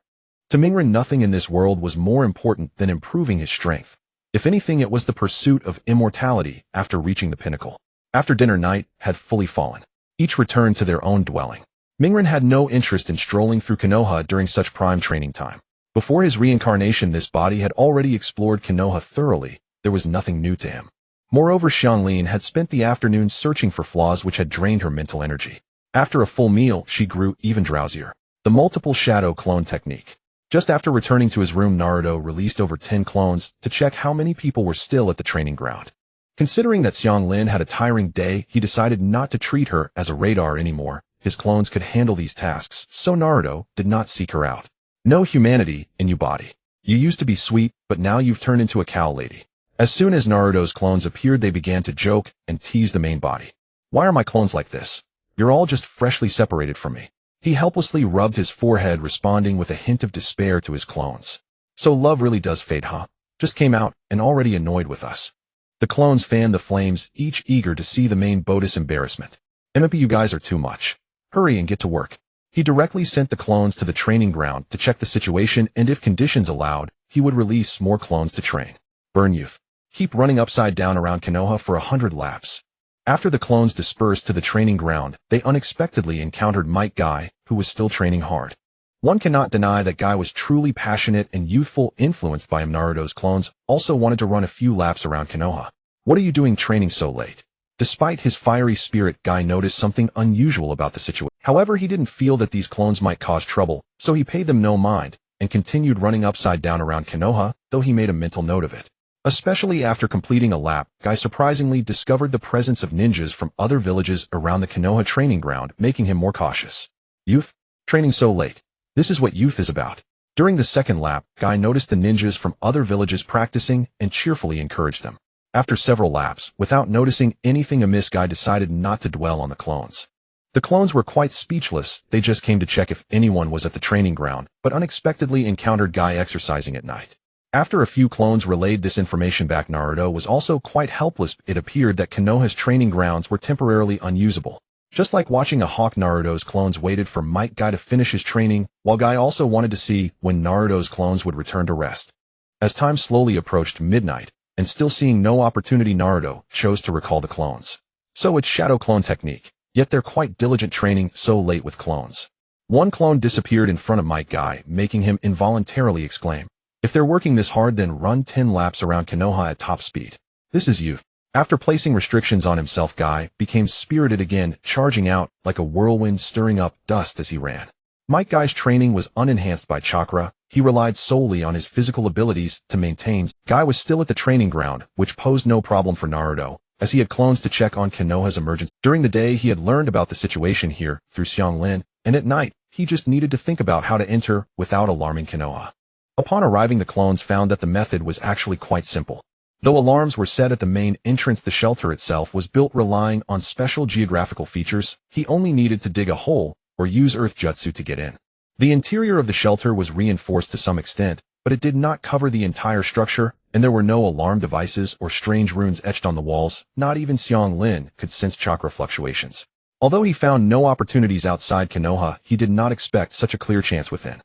To Mingren, nothing in this world was more important than improving his strength. If anything, it was the pursuit of immortality after reaching the pinnacle. After dinner, night had fully fallen. Each returned to their own dwelling. Mingren had no interest in strolling through Konoha during such prime training time. Before his reincarnation, this body had already explored Konoha thoroughly. There was nothing new to him. Moreover, Xianglin had spent the afternoon searching for flaws which had drained her mental energy. After a full meal, she grew even drowsier. The multiple shadow clone technique. Just after returning to his room, Naruto released over 10 clones to check how many people were still at the training ground. Considering that Xianglin had a tiring day, he decided not to treat her as a radar anymore. His clones could handle these tasks, so Naruto did not seek her out. No humanity in you, body. You used to be sweet, but now you've turned into a cow lady. As soon as Naruto's clones appeared, they began to joke and tease the main body. Why are my clones like this? You're all just freshly separated from me. He helplessly rubbed his forehead, responding with a hint of despair to his clones. So love really does fade, huh? Just came out and already annoyed with us. The clones fanned the flames, each eager to see the main body's embarrassment. MP, you guys are too much. Hurry and get to work. He directly sent the clones to the training ground to check the situation, and if conditions allowed, he would release more clones to train. Burn youth. Keep running upside down around Konoha for 100 laps. After the clones dispersed to the training ground, they unexpectedly encountered Might Guy, who was still training hard. One cannot deny that Guy was truly passionate and youthful, influenced by him. Naruto's clones also wanted to run a few laps around Konoha. What are you doing training so late? Despite his fiery spirit, Guy noticed something unusual about the situation. However, he didn't feel that these clones might cause trouble, so he paid them no mind and continued running upside down around Konoha, though he made a mental note of it. Especially after completing a lap, Guy surprisingly discovered the presence of ninjas from other villages around the Konoha training ground, making him more cautious. Youth? Training so late. This is what youth is about. During the second lap, Guy noticed the ninjas from other villages practicing and cheerfully encouraged them. After several laps, without noticing anything amiss, Guy decided not to dwell on the clones. The clones were quite speechless. They just came to check if anyone was at the training ground, but unexpectedly encountered Guy exercising at night. After a few clones relayed this information back, Naruto was also quite helpless. It appeared that Konoha's training grounds were temporarily unusable. Just like watching a hawk, Naruto's clones waited for Might Guy to finish his training, while Guy also wanted to see when Naruto's clones would return to rest. As time slowly approached midnight, and still seeing no opportunity, Naruto chose to recall the clones. So it's shadow clone technique, yet they're quite diligent training so late with clones. One clone disappeared in front of Might Guy, making him involuntarily exclaim, "If they're working this hard, then run 10 laps around Konoha at top speed." This is youth. After placing restrictions on himself, Guy became spirited again, charging out like a whirlwind, stirring up dust as he ran. Might Guy's training was unenhanced by chakra. He relied solely on his physical abilities to maintain. Guy was still at the training ground, which posed no problem for Naruto, as he had clones to check on Konoha's emergence. During the day, he had learned about the situation here through Xianglin, and at night, he just needed to think about how to enter without alarming Konoha. Upon arriving, the clones found that the method was actually quite simple. Though alarms were set at the main entrance, the shelter itself was built relying on special geographical features. He only needed to dig a hole or use earth jutsu to get in. The interior of the shelter was reinforced to some extent, but it did not cover the entire structure, and there were no alarm devices or strange runes etched on the walls. Not even Xiang Lin could sense chakra fluctuations. Although he found no opportunities outside Konoha, he did not expect such a clear chance within.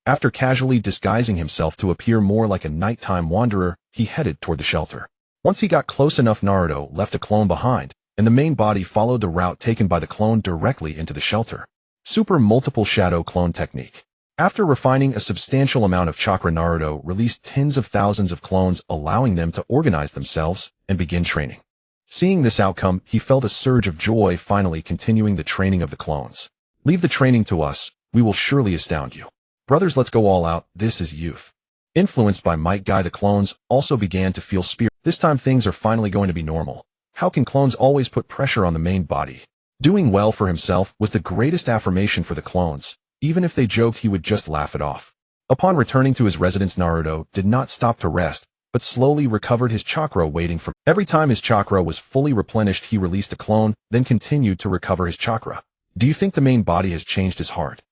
After casually disguising himself to appear more like a nighttime wanderer, he headed toward the shelter. Once he got close enough, Naruto left a clone behind, and the main body followed the route taken by the clone directly into the shelter. Super Multiple Shadow Clone Technique. After refining a substantial amount of chakra, Naruto released tens of thousands of clones, allowing them to organize themselves and begin training. Seeing this outcome, he felt a surge of joy, finally continuing the training of the clones. Leave the training to us, we will surely astound you. Brothers, let's go all out, this is youth. Influenced by Might Guy, the clones also began to feel spirit. This time things are finally going to be normal. How can clones always put pressure on the main body? Doing well for himself was the greatest affirmation for the clones. Even if they joked, he would just laugh it off. Upon returning to his residence, Naruto did not stop to rest, but slowly recovered his chakra, waiting for every time his chakra was fully replenished, he released a clone, then continued to recover his chakra. Do you think the main body has changed his heart?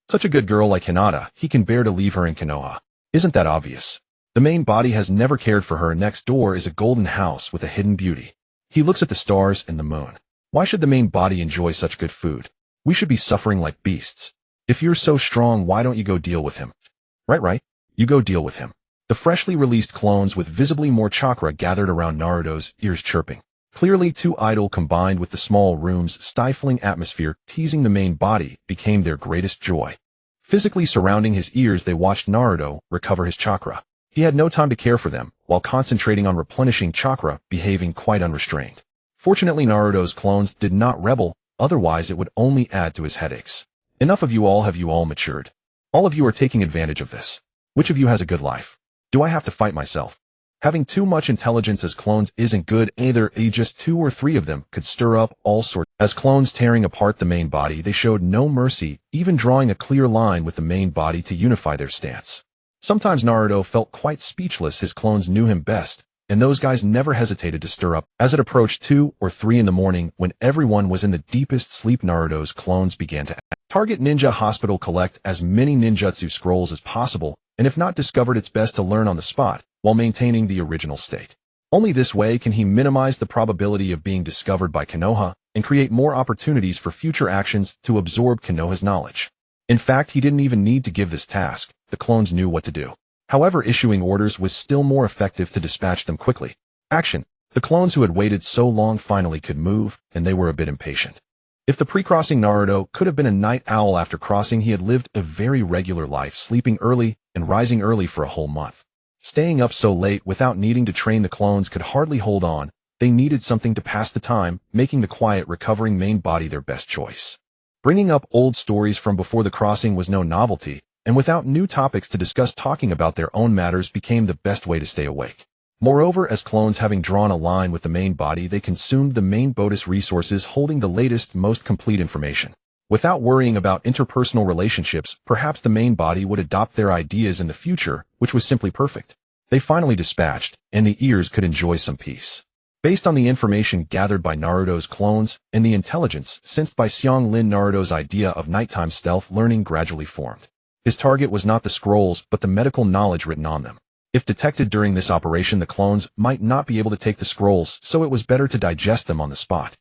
Such a good girl like Hinata, he can bear to leave her in Konoha. Isn't that obvious? The main body has never cared for her. Next door is a golden house with a hidden beauty. He looks at the stars and the moon. Why should the main body enjoy such good food? We should be suffering like beasts. If you're so strong, why don't you go deal with him? Right. You go deal with him. The freshly released clones with visibly more chakra gathered around Naruto's ears, chirping. Clearly too idle, combined with the small room's stifling atmosphere teasing the main body, became their greatest joy. Physically surrounding his ears, they watched Naruto recover his chakra. He had no time to care for them, while concentrating on replenishing chakra, behaving quite unrestrained. Fortunately, Naruto's clones did not rebel, otherwise it would only add to his headaches. Enough of you all. Have you all matured? All of you are taking advantage of this. Which of you has a good life? Do I have to fight myself? Having too much intelligence as clones isn't good either. Just 2 or 3 of them could stir up all sorts. As clones tearing apart the main body, they showed no mercy, even drawing a clear line with the main body to unify their stance. Sometimes Naruto felt quite speechless. His clones knew him best, and those guys never hesitated to stir up. As it approached 2 or 3 in the morning, when everyone was in the deepest sleep, Naruto's clones began to target Ninja Hospital, collect as many ninjutsu scrolls as possible, and if not discovered, it's best to learn on the spot, while maintaining the original state. Only this way can he minimize the probability of being discovered by Konoha, and create more opportunities for future actions to absorb Konoha's knowledge. In fact, he didn't even need to give this task, the clones knew what to do. However, issuing orders was still more effective to dispatch them quickly. Action! The clones who had waited so long finally could move, and they were a bit impatient. If the pre-crossing Naruto could have been a night owl, after crossing he had lived a very regular life, sleeping early and rising early for a whole month. Staying up so late without needing to train, the clones could hardly hold on. They needed something to pass the time, making the quiet, recovering main body their best choice. Bringing up old stories from before the crossing was no novelty, and without new topics to discuss, talking about their own matters became the best way to stay awake. Moreover, as clones having drawn a line with the main body, they consumed the main body's resources, holding the latest, most complete information. Without worrying about interpersonal relationships, perhaps the main body would adopt their ideas in the future, which was simply perfect. They finally dispatched, and the ears could enjoy some peace. Based on the information gathered by Naruto's clones and the intelligence sensed by Xiang Lin, Naruto's idea of nighttime stealth learning gradually formed. His target was not the scrolls, but the medical knowledge written on them. If detected during this operation, the clones might not be able to take the scrolls, so it was better to digest them on the spot.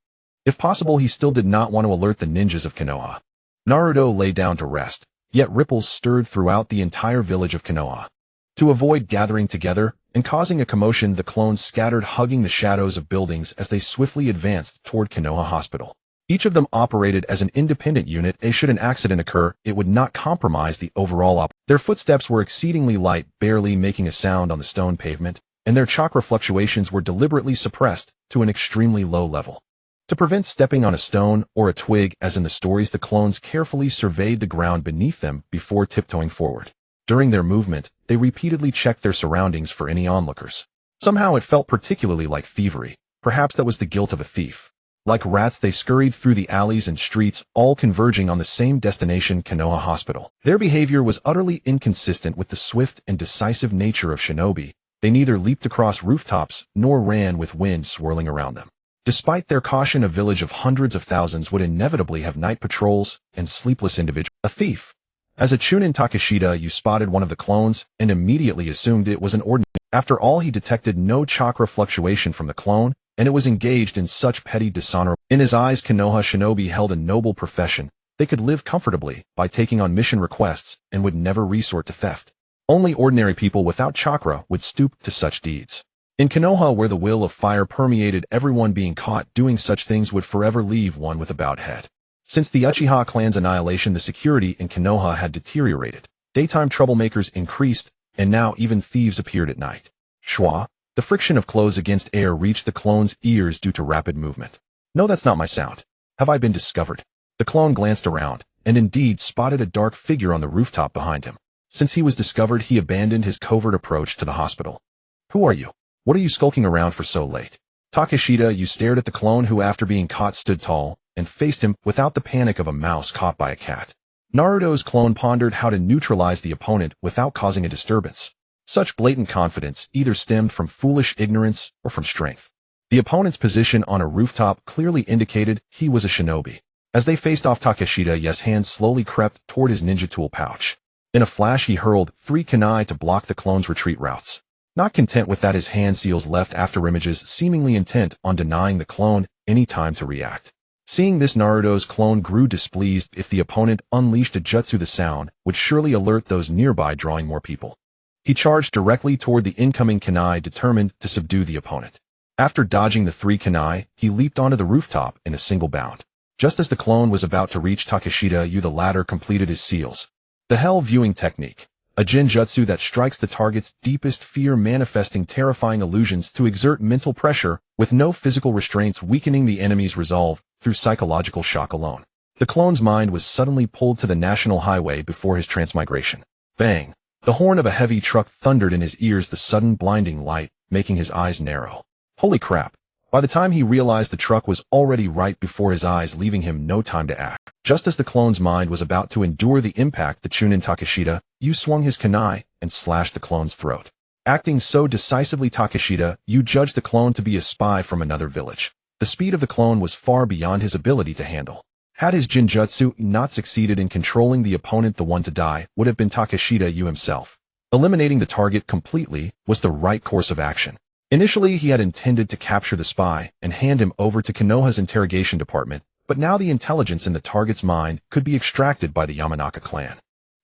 If possible, he still did not want to alert the ninjas of Konoha. Naruto lay down to rest, yet ripples stirred throughout the entire village of Konoha. To avoid gathering together and causing a commotion, the clones scattered, hugging the shadows of buildings as they swiftly advanced toward Konoha Hospital. Each of them operated as an independent unit, and should an accident occur, it would not compromise the overall operation. Their footsteps were exceedingly light, barely making a sound on the stone pavement, and their chakra fluctuations were deliberately suppressed to an extremely low level. To prevent stepping on a stone or a twig, as in the stories, the clones carefully surveyed the ground beneath them before tiptoeing forward. During their movement, they repeatedly checked their surroundings for any onlookers. Somehow it felt particularly like thievery. Perhaps that was the guilt of a thief. Like rats, they scurried through the alleys and streets, all converging on the same destination, Konoha Hospital. Their behavior was utterly inconsistent with the swift and decisive nature of shinobi, They neither leaped across rooftops nor ran with wind swirling around them. Despite their caution, a village of hundreds of thousands would inevitably have night patrols and sleepless individuals. A thief. As a Chunin Takeshita, you spotted one of the clones and immediately assumed it was an ordinary. After all, he detected no chakra fluctuation from the clone, and it was engaged in such petty dishonor. In his eyes, Konoha shinobi held a noble profession. They could live comfortably by taking on mission requests and would never resort to theft. Only ordinary people without chakra would stoop to such deeds. In Konoha, where the will of fire permeated, everyone being caught doing such things would forever leave one with a bowed head. Since the Uchiha clan's annihilation, the security in Konoha had deteriorated. Daytime troublemakers increased, and now even thieves appeared at night. Schwa. The friction of clothes against air reached the clone's ears due to rapid movement. No, that's not my sound. Have I been discovered? The clone glanced around, and indeed spotted a dark figure on the rooftop behind him. Since he was discovered, he abandoned his covert approach to the hospital. Who are you? What are you skulking around for so late? Takeshita, you stared at the clone who, after being caught, stood tall and faced him without the panic of a mouse caught by a cat. Naruto's clone pondered how to neutralize the opponent without causing a disturbance. Such blatant confidence either stemmed from foolish ignorance or from strength. The opponent's position on a rooftop clearly indicated he was a shinobi. As they faced off, Takeshita's hand slowly crept toward his ninja tool pouch. In a flash, he hurled 3 kunai to block the clone's retreat routes. Not content with that, his hand seals left afterimages, seemingly intent on denying the clone any time to react. Seeing this, Naruto's clone grew displeased. If the opponent unleashed a jutsu, the sound would surely alert those nearby, drawing more people. He charged directly toward the incoming kunai, determined to subdue the opponent. After dodging the 3 kunai, he leaped onto the rooftop in a single bound. Just as the clone was about to reach Takeshita, the latter completed his seals. The Hell Viewing Technique. A jinjutsu that strikes the target's deepest fear, manifesting terrifying illusions to exert mental pressure with no physical restraints, weakening the enemy's resolve through psychological shock alone. The clone's mind was suddenly pulled to the national highway before his transmigration. Bang! The horn of a heavy truck thundered in his ears, the sudden blinding light making his eyes narrow. Holy crap! By the time he realized, the truck was already right before his eyes, leaving him no time to act. Just as the clone's mind was about to endure the impact, the Chunin Takeshita swung his kunai and slashed the clone's throat. Acting so decisively, Takeshita judged the clone to be a spy from another village. The speed of the clone was far beyond his ability to handle. Had his jinjutsu not succeeded in controlling the opponent, the one to die would have been Takeshita himself. Eliminating the target completely was the right course of action. Initially, he had intended to capture the spy and hand him over to Konoha's interrogation department, but now the intelligence in the target's mind could be extracted by the Yamanaka clan.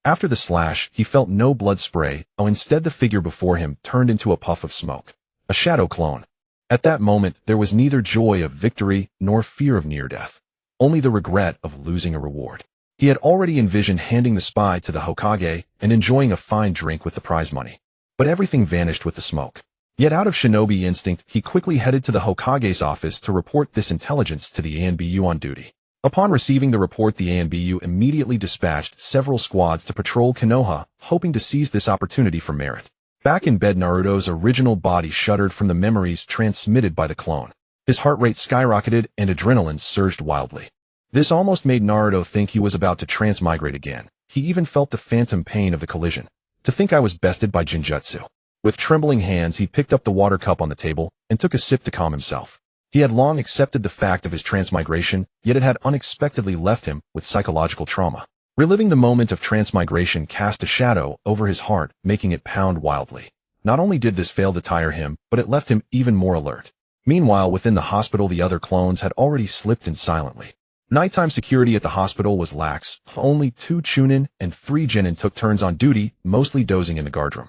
After the slash, he felt no blood spray, instead the figure before him turned into a puff of smoke. A shadow clone. At that moment, there was neither joy of victory nor fear of near death. Only the regret of losing a reward. He had already envisioned handing the spy to the Hokage and enjoying a fine drink with the prize money. But everything vanished with the smoke. Yet out of shinobi instinct, he quickly headed to the Hokage's office to report this intelligence to the ANBU on duty. Upon receiving the report, the ANBU immediately dispatched several squads to patrol Konoha, hoping to seize this opportunity for merit. Back in bed, Naruto's original body shuddered from the memories transmitted by the clone. His heart rate skyrocketed and adrenaline surged wildly. This almost made Naruto think he was about to transmigrate again. He even felt the phantom pain of the collision. To think I was bested by jinjutsu. With trembling hands, he picked up the water cup on the table and took a sip to calm himself. He had long accepted the fact of his transmigration, yet it had unexpectedly left him with psychological trauma. Reliving the moment of transmigration cast a shadow over his heart, making it pound wildly. Not only did this fail to tire him, but it left him even more alert. Meanwhile, within the hospital, the other clones had already slipped in silently. Nighttime security at the hospital was lax. Only 2 Chunin and 3 Genin took turns on duty, mostly dozing in the guardroom.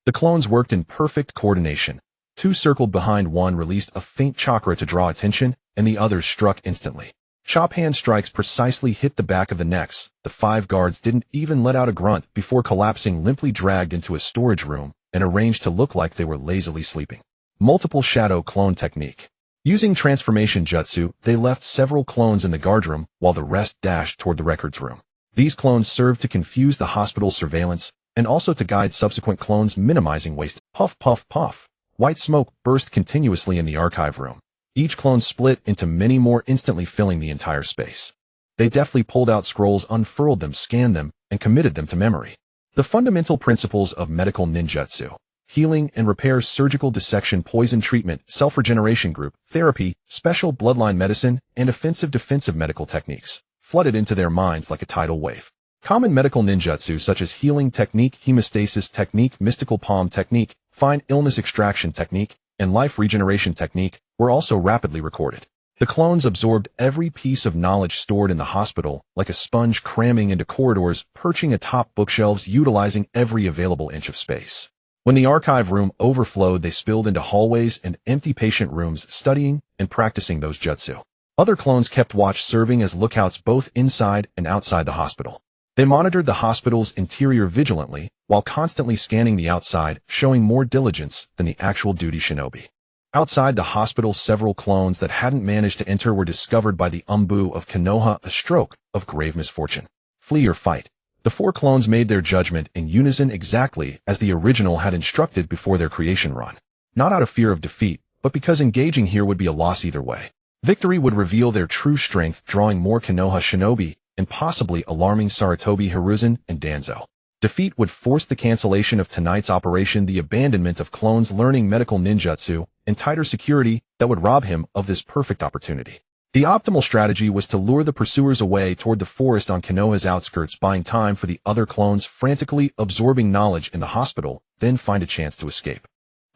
The clones worked in perfect coordination. 2 circled behind, one released a faint chakra to draw attention, and the others struck instantly. Chop hand strikes precisely hit the back of the necks. The 5 guards didn't even let out a grunt before collapsing, limply dragged into a storage room and arranged to look like they were lazily sleeping. Multiple shadow clone technique. Using transformation jutsu, they left several clones in the guardroom while the rest dashed toward the records room. These clones served to confuse the hospital's surveillance and also to guide subsequent clones, minimizing waste. Puff, puff, puff. White smoke burst continuously in the archive room. Each clone split into many more, instantly filling the entire space. They deftly pulled out scrolls, unfurled them, scanned them, and committed them to memory. The fundamental principles of medical ninjutsu. healing and repair, surgical dissection, poison treatment, self-regeneration group, therapy, special bloodline medicine, and offensive defensive medical techniques flooded into their minds like a tidal wave. Common medical ninjutsu such as healing technique, hemostasis technique, mystical palm technique, fine illness extraction technique, and life regeneration technique were also rapidly recorded. The clones absorbed every piece of knowledge stored in the hospital like a sponge, cramming into corridors, perching atop bookshelves, utilizing every available inch of space. When the archive room overflowed, they spilled into hallways and empty patient rooms, studying and practicing those jutsu. Other clones kept watch, serving as lookouts both inside and outside the hospital. They monitored the hospital's interior vigilantly, while constantly scanning the outside, showing more diligence than the actual duty shinobi. Outside the hospital, several clones that hadn't managed to enter were discovered by the Umbu of Konoha, a stroke of grave misfortune. Flee or fight. The 4 clones made their judgment in unison, exactly as the original had instructed before their creation run. Not out of fear of defeat, but because engaging here would be a loss either way. Victory would reveal their true strength, drawing more Konoha shinobi, and possibly alarming Sarutobi, Hiruzen, and Danzo. Defeat would force the cancellation of tonight's operation, the abandonment of clones learning medical ninjutsu, and tighter security that would rob him of this perfect opportunity. The optimal strategy was to lure the pursuers away toward the forest on Konoha's outskirts, buying time for the other clones frantically absorbing knowledge in the hospital, then find a chance to escape.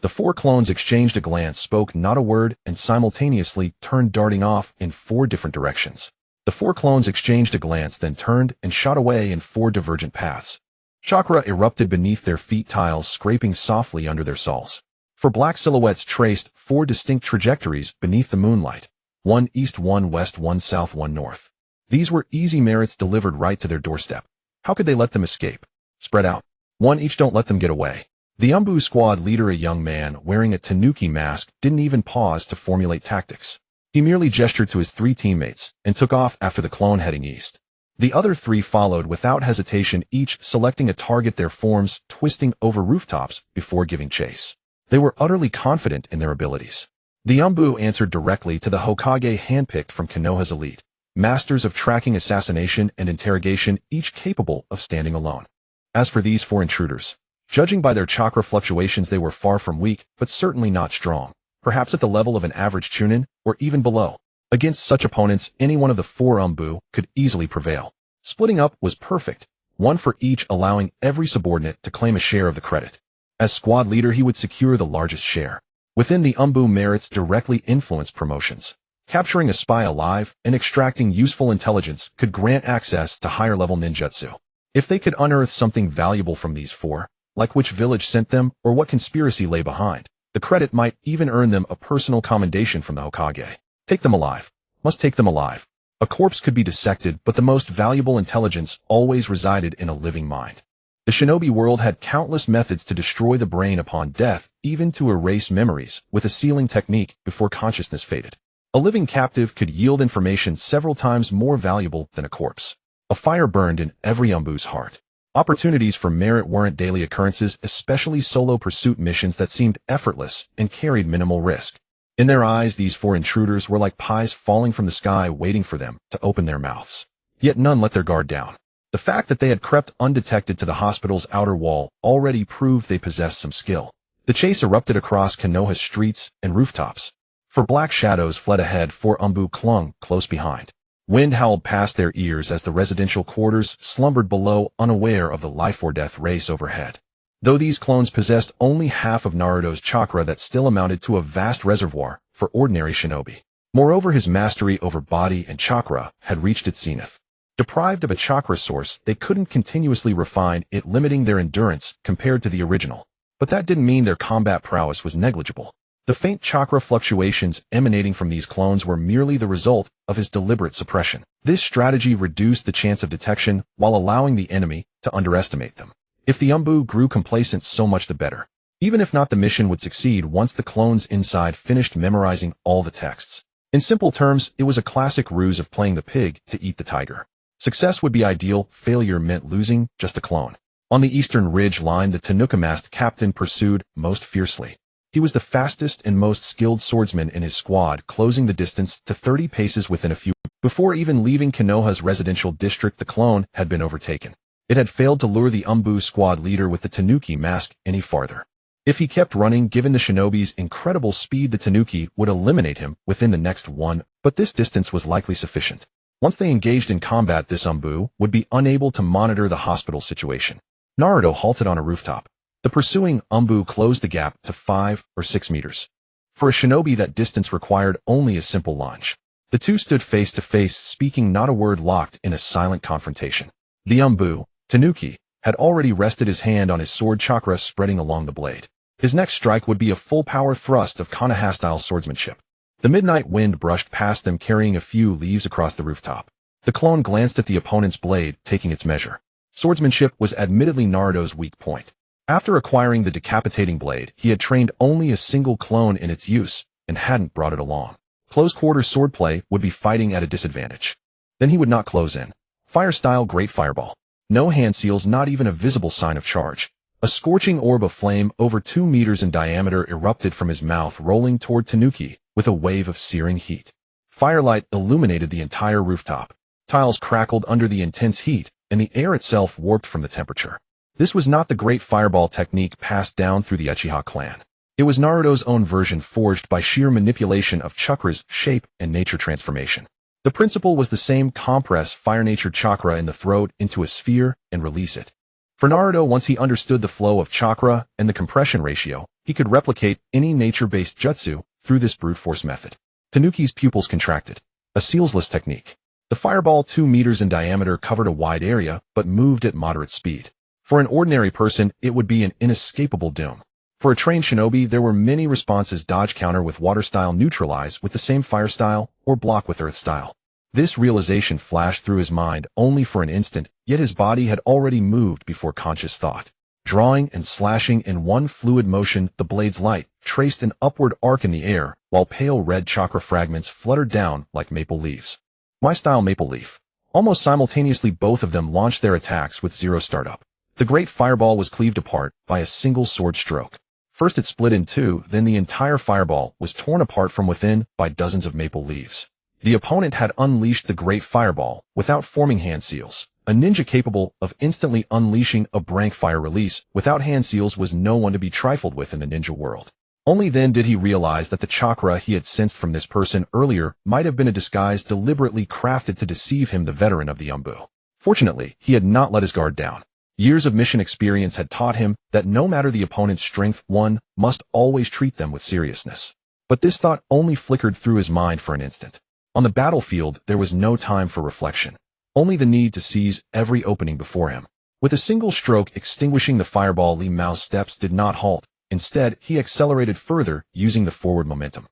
The 4 clones exchanged a glance, spoke not a word, and simultaneously turned, darting off in 4 different directions. The 4 clones exchanged a glance, then turned and shot away in 4 divergent paths. Chakra erupted beneath their feet, tiles scraping softly under their soles. 4 black silhouettes traced 4 distinct trajectories beneath the moonlight. 1 east, 1 west, 1 south, 1 north. These were easy merits delivered right to their doorstep. How could they let them escape? Spread out. 1 each, don't let them get away. The Umbu squad leader, a young man wearing a tanuki mask, didn't even pause to formulate tactics. He merely gestured to his 3 teammates and took off after the clone heading east. The other 3 followed without hesitation, each selecting a target, their forms twisting over rooftops before giving chase. They were utterly confident in their abilities. The Umbu answered directly to the Hokage, handpicked from Konoha's elite, masters of tracking, assassination, and interrogation, each capable of standing alone. As for these 4 intruders, judging by their chakra fluctuations, they were far from weak, but certainly not strong, perhaps at the level of an average chunin, or even below. Against such opponents, any one of the 4 Umbu could easily prevail. Splitting up was perfect, 1 for each, allowing every subordinate to claim a share of the credit. As squad leader, he would secure the largest share. Within the Umbu, merits directly influenced promotions. Capturing a spy alive and extracting useful intelligence could grant access to higher-level ninjutsu. If they could unearth something valuable from these 4, like which village sent them or what conspiracy lay behind, the credit might even earn them a personal commendation from the Hokage. Take them alive. Must take them alive. A corpse could be dissected, but the most valuable intelligence always resided in a living mind. The shinobi world had countless methods to destroy the brain upon death, even to erase memories with a sealing technique before consciousness faded. A living captive could yield information several times more valuable than a corpse. A fire burned in every Umbu's heart. Opportunities for merit weren't daily occurrences, especially solo pursuit missions that seemed effortless and carried minimal risk. In their eyes, these 4 intruders were like pies falling from the sky, waiting for them to open their mouths. Yet none let their guard down. The fact that they had crept undetected to the hospital's outer wall already proved they possessed some skill. The chase erupted across Konoha's streets and rooftops. 4 black shadows fled ahead, 4 Umbu clung close behind. Wind howled past their ears as the residential quarters slumbered below, unaware of the life-or-death race overhead. Though these clones possessed only half of Naruto's chakra, that still amounted to a vast reservoir for ordinary shinobi. Moreover, his mastery over body and chakra had reached its zenith. Deprived of a chakra source, they couldn't continuously refine it, limiting their endurance compared to the original. But that didn't mean their combat prowess was negligible. The faint chakra fluctuations emanating from these clones were merely the result of his deliberate suppression. This strategy reduced the chance of detection while allowing the enemy to underestimate them. If the Umbu grew complacent, so much the better. Even if not, the mission would succeed once the clones inside finished memorizing all the texts. In simple terms, it was a classic ruse of playing the pig to eat the tiger. Success would be ideal, failure meant losing just a clone. On the eastern ridge line, the Tanuka-masked captain pursued most fiercely. He was the fastest and most skilled swordsman in his squad, closing the distance to 30 paces within a few. Before even leaving Konoha's residential district, the clone had been overtaken. It had failed to lure the Umbu squad leader with the Tanuki mask any farther. If he kept running, given the shinobi's incredible speed, the tanuki would eliminate him within the next one, but this distance was likely sufficient. Once they engaged in combat, this Umbu would be unable to monitor the hospital situation. Naruto halted on a rooftop. The pursuing Umbu closed the gap to 5 or 6 meters. For a shinobi, that distance required only a simple lunge. The two stood face to face, speaking not a word, locked in a silent confrontation. The Umbu, Tanuki, had already rested his hand on his sword, chakra spreading along the blade. His next strike would be a full-power thrust of Konoha-style swordsmanship. The midnight wind brushed past them, carrying a few leaves across the rooftop. The clone glanced at the opponent's blade, taking its measure. Swordsmanship was admittedly Naruto's weak point. After acquiring the decapitating blade, he had trained only a single clone in its use, and hadn't brought it along. Close-quarter swordplay would be fighting at a disadvantage. Then he would not close in. Fire-style Great Fireball. No hand seals, not even a visible sign of charge. A scorching orb of flame over 2 meters in diameter erupted from his mouth, rolling toward Tanuki with a wave of searing heat. Firelight illuminated the entire rooftop. Tiles crackled under the intense heat, and the air itself warped from the temperature. This was not the Great Fireball technique passed down through the Uchiha clan. It was Naruto's own version, forged by sheer manipulation of chakra's shape and nature transformation. The principle was the same: compress fire-nature chakra in the throat into a sphere and release it. For Naruto, once he understood the flow of chakra and the compression ratio, he could replicate any nature-based jutsu through this brute force method. Tanuki's pupils contracted. A sealsless technique. The fireball, 2 meters in diameter, covered a wide area, but moved at moderate speed. For an ordinary person, it would be an inescapable doom. For a trained shinobi, there were many responses: dodge, counter with water style, neutralize with the same fire style, or block with earth style. This realization flashed through his mind only for an instant, yet his body had already moved before conscious thought. Drawing and slashing in one fluid motion, the blade's light traced an upward arc in the air, while pale red chakra fragments fluttered down like maple leaves. My style, maple leaf. Almost simultaneously, both of them launched their attacks with zero startup. The Great Fireball was cleaved apart by a single sword stroke. First it split in two, then the entire fireball was torn apart from within by dozens of maple leaves. The opponent had unleashed the Great Fireball without forming hand seals. A ninja capable of instantly unleashing a brank fire release without hand seals was no one to be trifled with in the ninja world. Only then did he realize that the chakra he had sensed from this person earlier might have been a disguise deliberately crafted to deceive him, the veteran of the Umbu. Fortunately, he had not let his guard down. Years of mission experience had taught him that no matter the opponent's strength, one must always treat them with seriousness. But this thought only flickered through his mind for an instant. On the battlefield, there was no time for reflection. Only the need to seize every opening before him. With a single stroke extinguishing the fireball, Li Mao's steps did not halt. Instead, he accelerated further, using the forward momentum.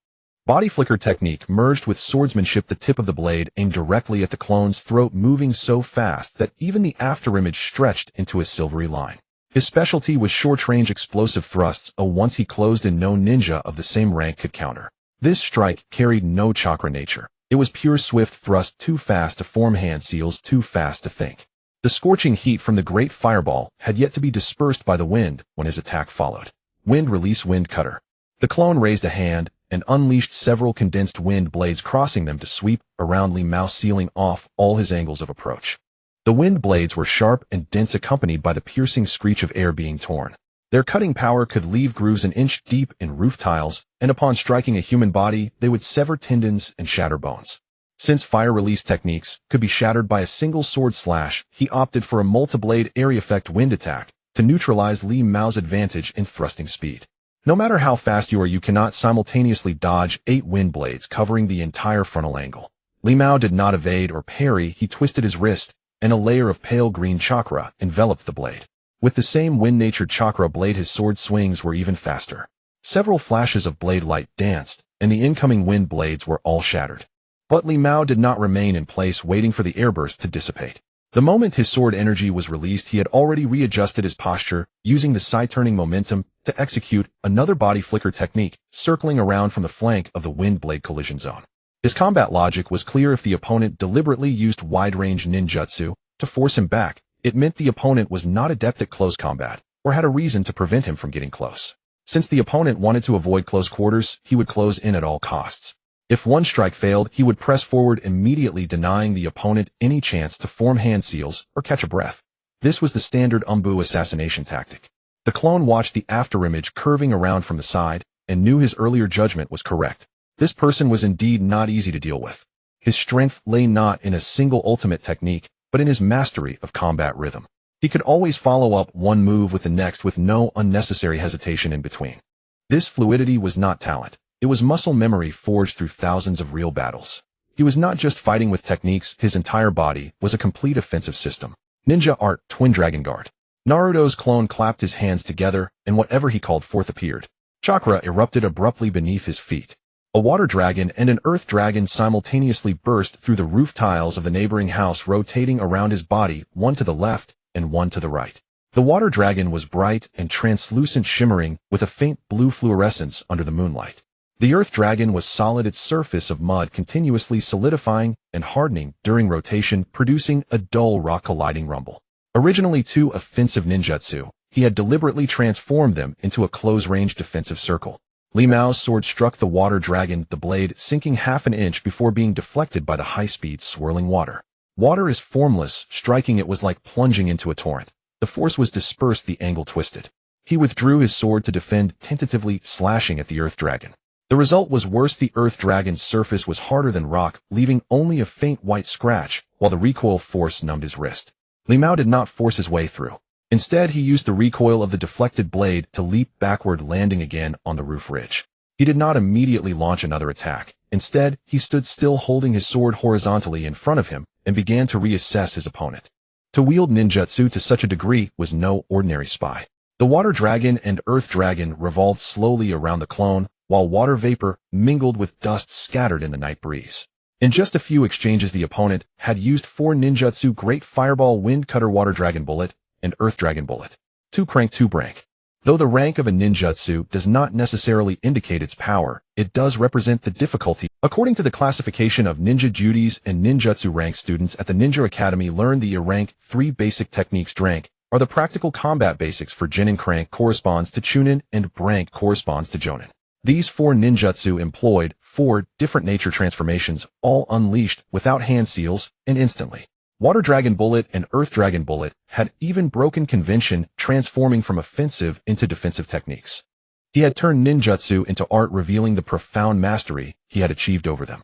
Body flicker technique merged with swordsmanship, the tip of the blade aimed directly at the clone's throat, moving so fast that even the afterimage stretched into a silvery line. His specialty was short-range explosive thrusts, a once he closed in no ninja of the same rank could counter. This strike carried no chakra nature. It was pure swift thrust, too fast to form hand seals, too fast to think. The scorching heat from the Great Fireball had yet to be dispersed by the wind when his attack followed. Wind release, wind cutter. The clone raised a hand and unleashed several condensed wind blades, crossing them to sweep around Li Mao, sealing off all his angles of approach. The wind blades were sharp and dense, accompanied by the piercing screech of air being torn. Their cutting power could leave grooves an inch deep in roof tiles, and upon striking a human body, they would sever tendons and shatter bones. Since fire release techniques could be shattered by a single sword slash, he opted for a multi-blade area effect wind attack to neutralize Li Mao's advantage in thrusting speed. No matter how fast you are, you cannot simultaneously dodge 8 wind blades covering the entire frontal angle. Li Mao did not evade or parry. He twisted his wrist, and a layer of pale green chakra enveloped the blade. With the same wind-natured chakra blade, his sword swings were even faster. Several flashes of blade light danced, and the incoming wind blades were all shattered. But Li Mao did not remain in place, waiting for the airburst to dissipate. The moment his sword energy was released, he had already readjusted his posture, using the side-turning momentum to execute another body flicker technique, circling around from the flank of the wind blade collision zone. His combat logic was clear: if the opponent deliberately used wide-range ninjutsu to force him back, it meant the opponent was not adept at close combat, or had a reason to prevent him from getting close. Since the opponent wanted to avoid close quarters, he would close in at all costs. If one strike failed, he would press forward immediately, denying the opponent any chance to form hand seals or catch a breath. This was the standard Umbu assassination tactic. The clone watched the afterimage curving around from the side and knew his earlier judgment was correct. This person was indeed not easy to deal with. His strength lay not in a single ultimate technique, but in his mastery of combat rhythm. He could always follow up one move with the next with no unnecessary hesitation in between. This fluidity was not talent. It was muscle memory forged through thousands of real battles. He was not just fighting with techniques, his entire body was a complete offensive system. Ninja Art, Twin Dragon Guard. Naruto's clone clapped his hands together, and whatever he called forth appeared. Chakra erupted abruptly beneath his feet. A water dragon and an earth dragon simultaneously burst through the roof tiles of the neighboring house, rotating around his body, one to the left and one to the right. The water dragon was bright and translucent, shimmering with a faint blue fluorescence under the moonlight. The earth dragon was solid, its surface of mud continuously solidifying and hardening during rotation, producing a dull rock colliding rumble. Originally two offensive ninjutsu, he had deliberately transformed them into a close-range defensive circle. Li Mao's sword struck the water dragon, the blade sinking half an inch before being deflected by the high-speed swirling water. Water is formless, striking it was like plunging into a torrent. The force was dispersed, the angle twisted. He withdrew his sword to defend, tentatively slashing at the earth dragon. The result was worse. The earth dragon's surface was harder than rock, leaving only a faint white scratch, while the recoil force numbed his wrist. Li Mao did not force his way through. Instead, he used the recoil of the deflected blade to leap backward, landing again on the roof ridge. He did not immediately launch another attack. Instead, he stood still, holding his sword horizontally in front of him, and began to reassess his opponent. To wield ninjutsu to such a degree was no ordinary spy. The water dragon and earth dragon revolved slowly around the clone, while water vapor mingled with dust scattered in the night breeze. In just a few exchanges, the opponent had used 4 ninjutsu: Great Fireball, Wind Cutter, Water Dragon Bullet, and Earth Dragon Bullet. 2 crank, 2 brank. Though the rank of a ninjutsu does not necessarily indicate its power, it does represent the difficulty. According to the classification of ninja duties and ninjutsu rank, students at the Ninja Academy learn the rank 3 basic techniques. Drank are the practical combat basics for Jinin. Crank corresponds to Chunin, and Brank corresponds to Jonin. These 4 ninjutsu employed 4 different nature transformations, all unleashed without hand seals and instantly. Water Dragon Bullet and Earth Dragon Bullet had even broken convention, transforming from offensive into defensive techniques. He had turned ninjutsu into art, revealing the profound mastery he had achieved over them.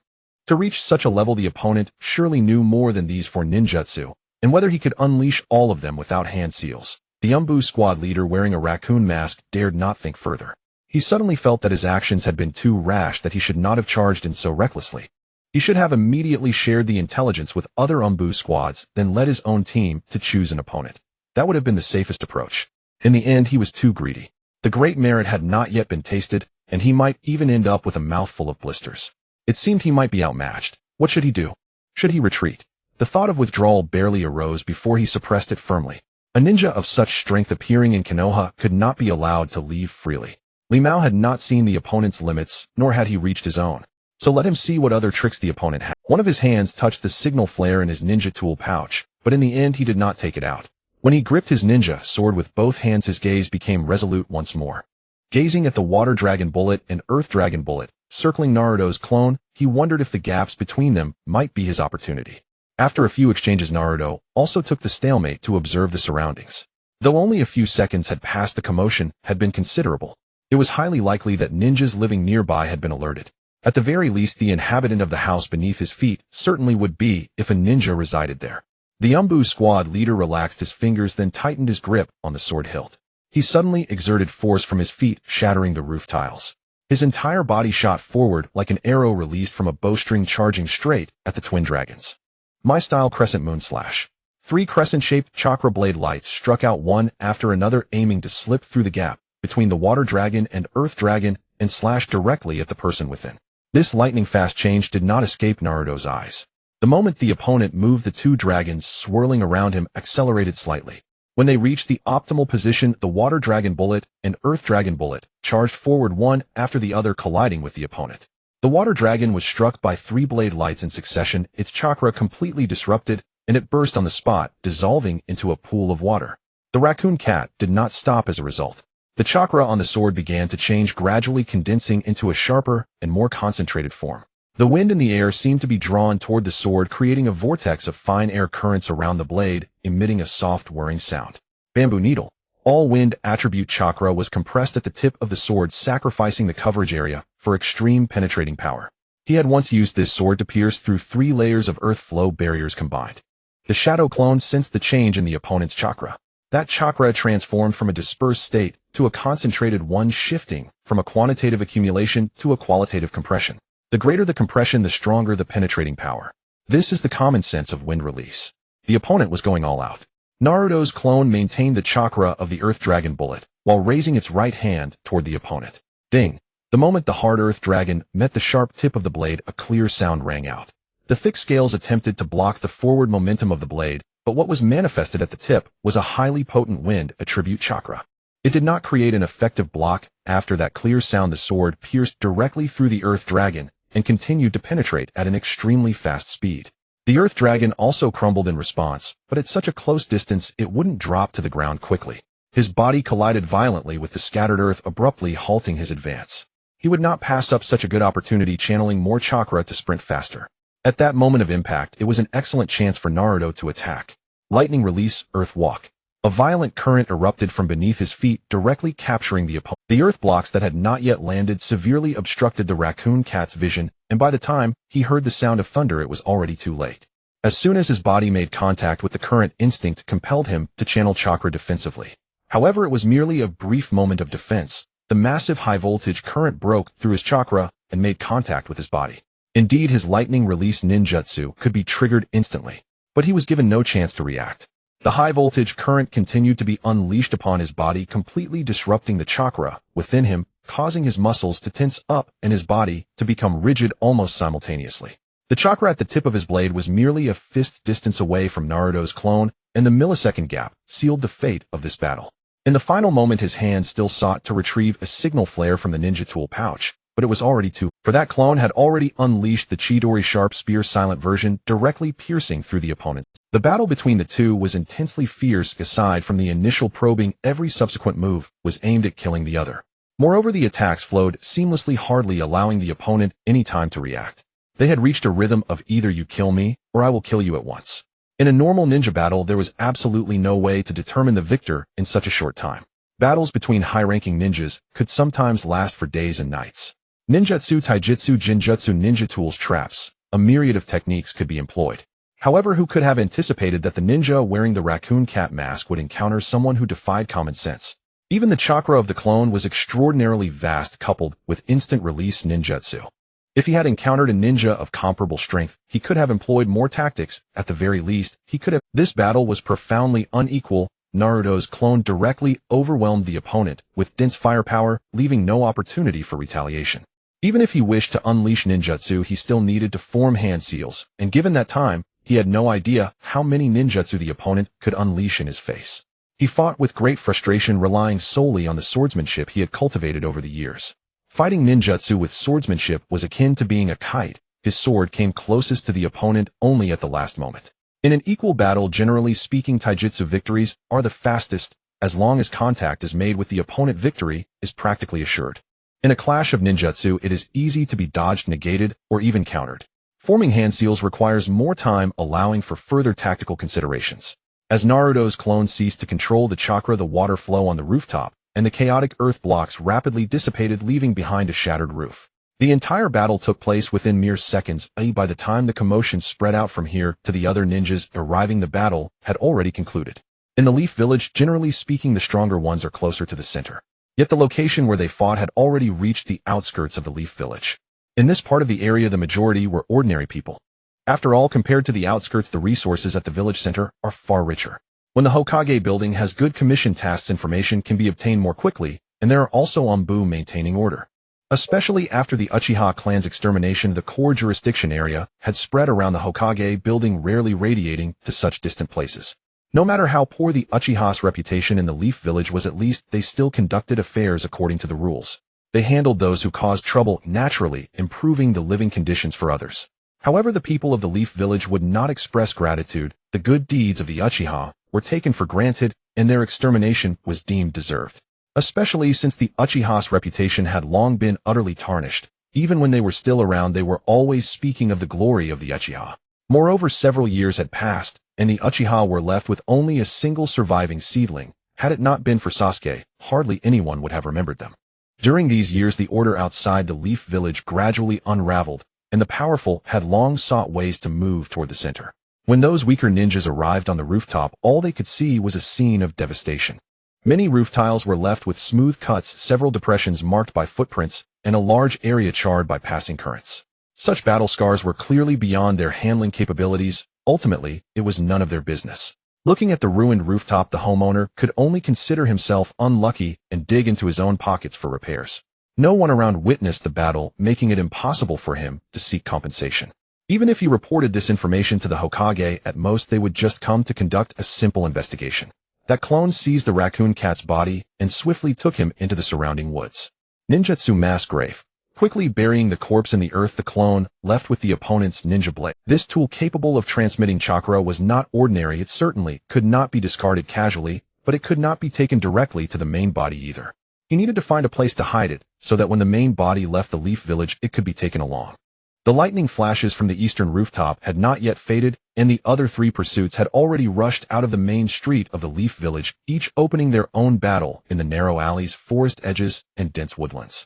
To reach such a level, the opponent surely knew more than these 4 ninjutsu, and whether he could unleash all of them without hand seals. The Umbu squad leader, wearing a raccoon mask, dared not think further. He suddenly felt that his actions had been too rash, that he should not have charged in so recklessly. He should have immediately shared the intelligence with other Umbu squads, then led his own team to choose an opponent. That would have been the safest approach. In the end, he was too greedy. The great merit had not yet been tasted, and he might even end up with a mouthful of blisters. It seemed he might be outmatched. What should he do? Should he retreat? The thought of withdrawal barely arose before he suppressed it firmly. A ninja of such strength appearing in Konoha could not be allowed to leave freely. Li Mao had not seen the opponent's limits, nor had he reached his own. So let him see what other tricks the opponent had. One of his hands touched the signal flare in his ninja tool pouch, but in the end he did not take it out. When he gripped his ninja sword with both hands, his gaze became resolute once more. Gazing at the Water Dragon Bullet and Earth Dragon Bullet, circling Naruto's clone, he wondered if the gaps between them might be his opportunity. After a few exchanges, Naruto also took the stalemate to observe the surroundings. Though only a few seconds had passed, the commotion had been considerable. It was highly likely that ninjas living nearby had been alerted. At the very least, the inhabitant of the house beneath his feet certainly would be if a ninja resided there. The Umbu squad leader relaxed his fingers, then tightened his grip on the sword hilt. He suddenly exerted force from his feet, shattering the roof tiles. His entire body shot forward like an arrow released from a bowstring, charging straight at the twin dragons. My style crescent moon slash. 3 crescent-shaped chakra blade lights struck out one after another, aiming to slip through the gap between the Water Dragon and Earth Dragon and slash directly at the person within. This lightning-fast change did not escape Naruto's eyes. The moment the opponent moved, the 2 dragons swirling around him accelerated slightly. When they reached the optimal position, the Water Dragon Bullet and Earth Dragon Bullet charged forward one after the other, colliding with the opponent. The Water Dragon was struck by 3 blade lights in succession, its chakra completely disrupted, and it burst on the spot, dissolving into a pool of water. The raccoon cat did not stop as a result. The chakra on the sword began to change, gradually condensing into a sharper and more concentrated form. The wind in the air seemed to be drawn toward the sword, creating a vortex of fine air currents around the blade, emitting a soft whirring sound. Bamboo needle. All wind attribute chakra was compressed at the tip of the sword, sacrificing the coverage area for extreme penetrating power. He had once used this sword to pierce through 3 layers of earth flow barriers combined. The shadow clone sensed the change in the opponent's chakra. That chakra transformed from a dispersed state to a concentrated one, shifting from a quantitative accumulation to a qualitative compression. The greater the compression, the stronger the penetrating power. This is the common sense of wind release. The opponent was going all out. Naruto's clone maintained the chakra of the Earth Dragon bullet while raising its right hand toward the opponent. Ding! The moment the hard Earth Dragon met the sharp tip of the blade, a clear sound rang out. The thick scales attempted to block the forward momentum of the blade, but what was manifested at the tip was a highly potent wind attribute chakra. It did not create an effective block. After that clear sound, the sword pierced directly through the Earth Dragon and continued to penetrate at an extremely fast speed. The Earth Dragon also crumbled in response, but at such a close distance it wouldn't drop to the ground quickly. His body collided violently with the scattered earth, abruptly halting his advance. He would not pass up such a good opportunity, channeling more chakra to sprint faster. At that moment of impact, it was an excellent chance for Naruto to attack. Lightning release, Earth Walk. A violent current erupted from beneath his feet, directly capturing the opponent. The earth blocks that had not yet landed severely obstructed the raccoon cat's vision, and by the time he heard the sound of thunder, it was already too late. As soon as his body made contact with the current, instinct compelled him to channel chakra defensively. However, it was merely a brief moment of defense. The massive high-voltage current broke through his chakra and made contact with his body. Indeed, his lightning release ninjutsu could be triggered instantly, but he was given no chance to react. The high-voltage current continued to be unleashed upon his body, completely disrupting the chakra within him, causing his muscles to tense up and his body to become rigid almost simultaneously. The chakra at the tip of his blade was merely a fist's distance away from Naruto's clone, and the millisecond gap sealed the fate of this battle. In the final moment, his hand still sought to retrieve a signal flare from the ninja tool pouch, but it was already too late, for that clone had already unleashed the Chidori sharp spear silent version, directly piercing through the opponent. The battle between the two was intensely fierce. Aside from the initial probing, every subsequent move was aimed at killing the other. Moreover, the attacks flowed seamlessly, hardly allowing the opponent any time to react. They had reached a rhythm of either you kill me, or I will kill you at once. In a normal ninja battle, there was absolutely no way to determine the victor in such a short time. Battles between high-ranking ninjas could sometimes last for days and nights. Ninjutsu, taijutsu, jinjutsu, ninja tools, traps, a myriad of techniques could be employed. However, who could have anticipated that the ninja wearing the raccoon cat mask would encounter someone who defied common sense? Even the chakra of the clone was extraordinarily vast, coupled with instant release ninjutsu. If he had encountered a ninja of comparable strength, he could have employed more tactics. At the very least, he could have. This battle was profoundly unequal. Naruto's clone directly overwhelmed the opponent with dense firepower, leaving no opportunity for retaliation. Even if he wished to unleash ninjutsu, he still needed to form hand seals, and given that time, he had no idea how many ninjutsu the opponent could unleash in his face. He fought with great frustration, relying solely on the swordsmanship he had cultivated over the years. Fighting ninjutsu with swordsmanship was akin to being a kite. His sword came closest to the opponent only at the last moment. In an equal battle, generally speaking, taijutsu victories are the fastest. As long as contact is made with the opponent, victory is practically assured. In a clash of ninjutsu, it is easy to be dodged, negated, or even countered. Forming hand seals requires more time, allowing for further tactical considerations. As Naruto's clone ceased to control the chakra, the water flow on the rooftop and the chaotic earth blocks rapidly dissipated, leaving behind a shattered roof. The entire battle took place within mere seconds. By the time the commotion spread out from here to the other ninjas arriving, the battle had already concluded. In the Leaf Village, generally speaking, the stronger ones are closer to the center. Yet the location where they fought had already reached the outskirts of the Leaf Village. In this part of the area, the majority were ordinary people. After all, compared to the outskirts, the resources at the village center are far richer. When the Hokage building has good commission tasks, information can be obtained more quickly, and there are also Anbu maintaining order. Especially after the Uchiha clan's extermination, the core jurisdiction area had spread around the Hokage building, rarely radiating to such distant places. No matter how poor the Uchiha's reputation in the Leaf Village was, at least they still conducted affairs according to the rules. They handled those who caused trouble, naturally improving the living conditions for others. However, the people of the Leaf Village would not express gratitude. The good deeds of the Uchiha were taken for granted, and their extermination was deemed deserved. Especially since the Uchiha's reputation had long been utterly tarnished. Even when they were still around, they were always speaking of the glory of the Uchiha. Moreover, several years had passed, and the Uchiha were left with only a single surviving seedling. Had it not been for Sasuke, hardly anyone would have remembered them. During these years, the order outside the Leaf Village gradually unraveled, and the powerful had long sought ways to move toward the center. When those weaker ninjas arrived on the rooftop, all they could see was a scene of devastation. Many roof tiles were left with smooth cuts, several depressions marked by footprints, and a large area charred by passing currents. Such battle scars were clearly beyond their handling capabilities. Ultimately, it was none of their business. Looking at the ruined rooftop, the homeowner could only consider himself unlucky and dig into his own pockets for repairs. No one around witnessed the battle, making it impossible for him to seek compensation. Even if he reported this information to the Hokage, at most they would just come to conduct a simple investigation. That clone seized the raccoon cat's body and swiftly took him into the surrounding woods. Ninjutsu mass grave. Quickly burying the corpse in the earth, the clone left with the opponent's ninja blade. This tool, capable of transmitting chakra, was not ordinary. It certainly could not be discarded casually, but it could not be taken directly to the main body either. He needed to find a place to hide it, so that when the main body left the Leaf Village, it could be taken along. The lightning flashes from the eastern rooftop had not yet faded, and the other three pursuits had already rushed out of the main street of the Leaf Village, each opening their own battle in the narrow alleys, forest edges, and dense woodlands.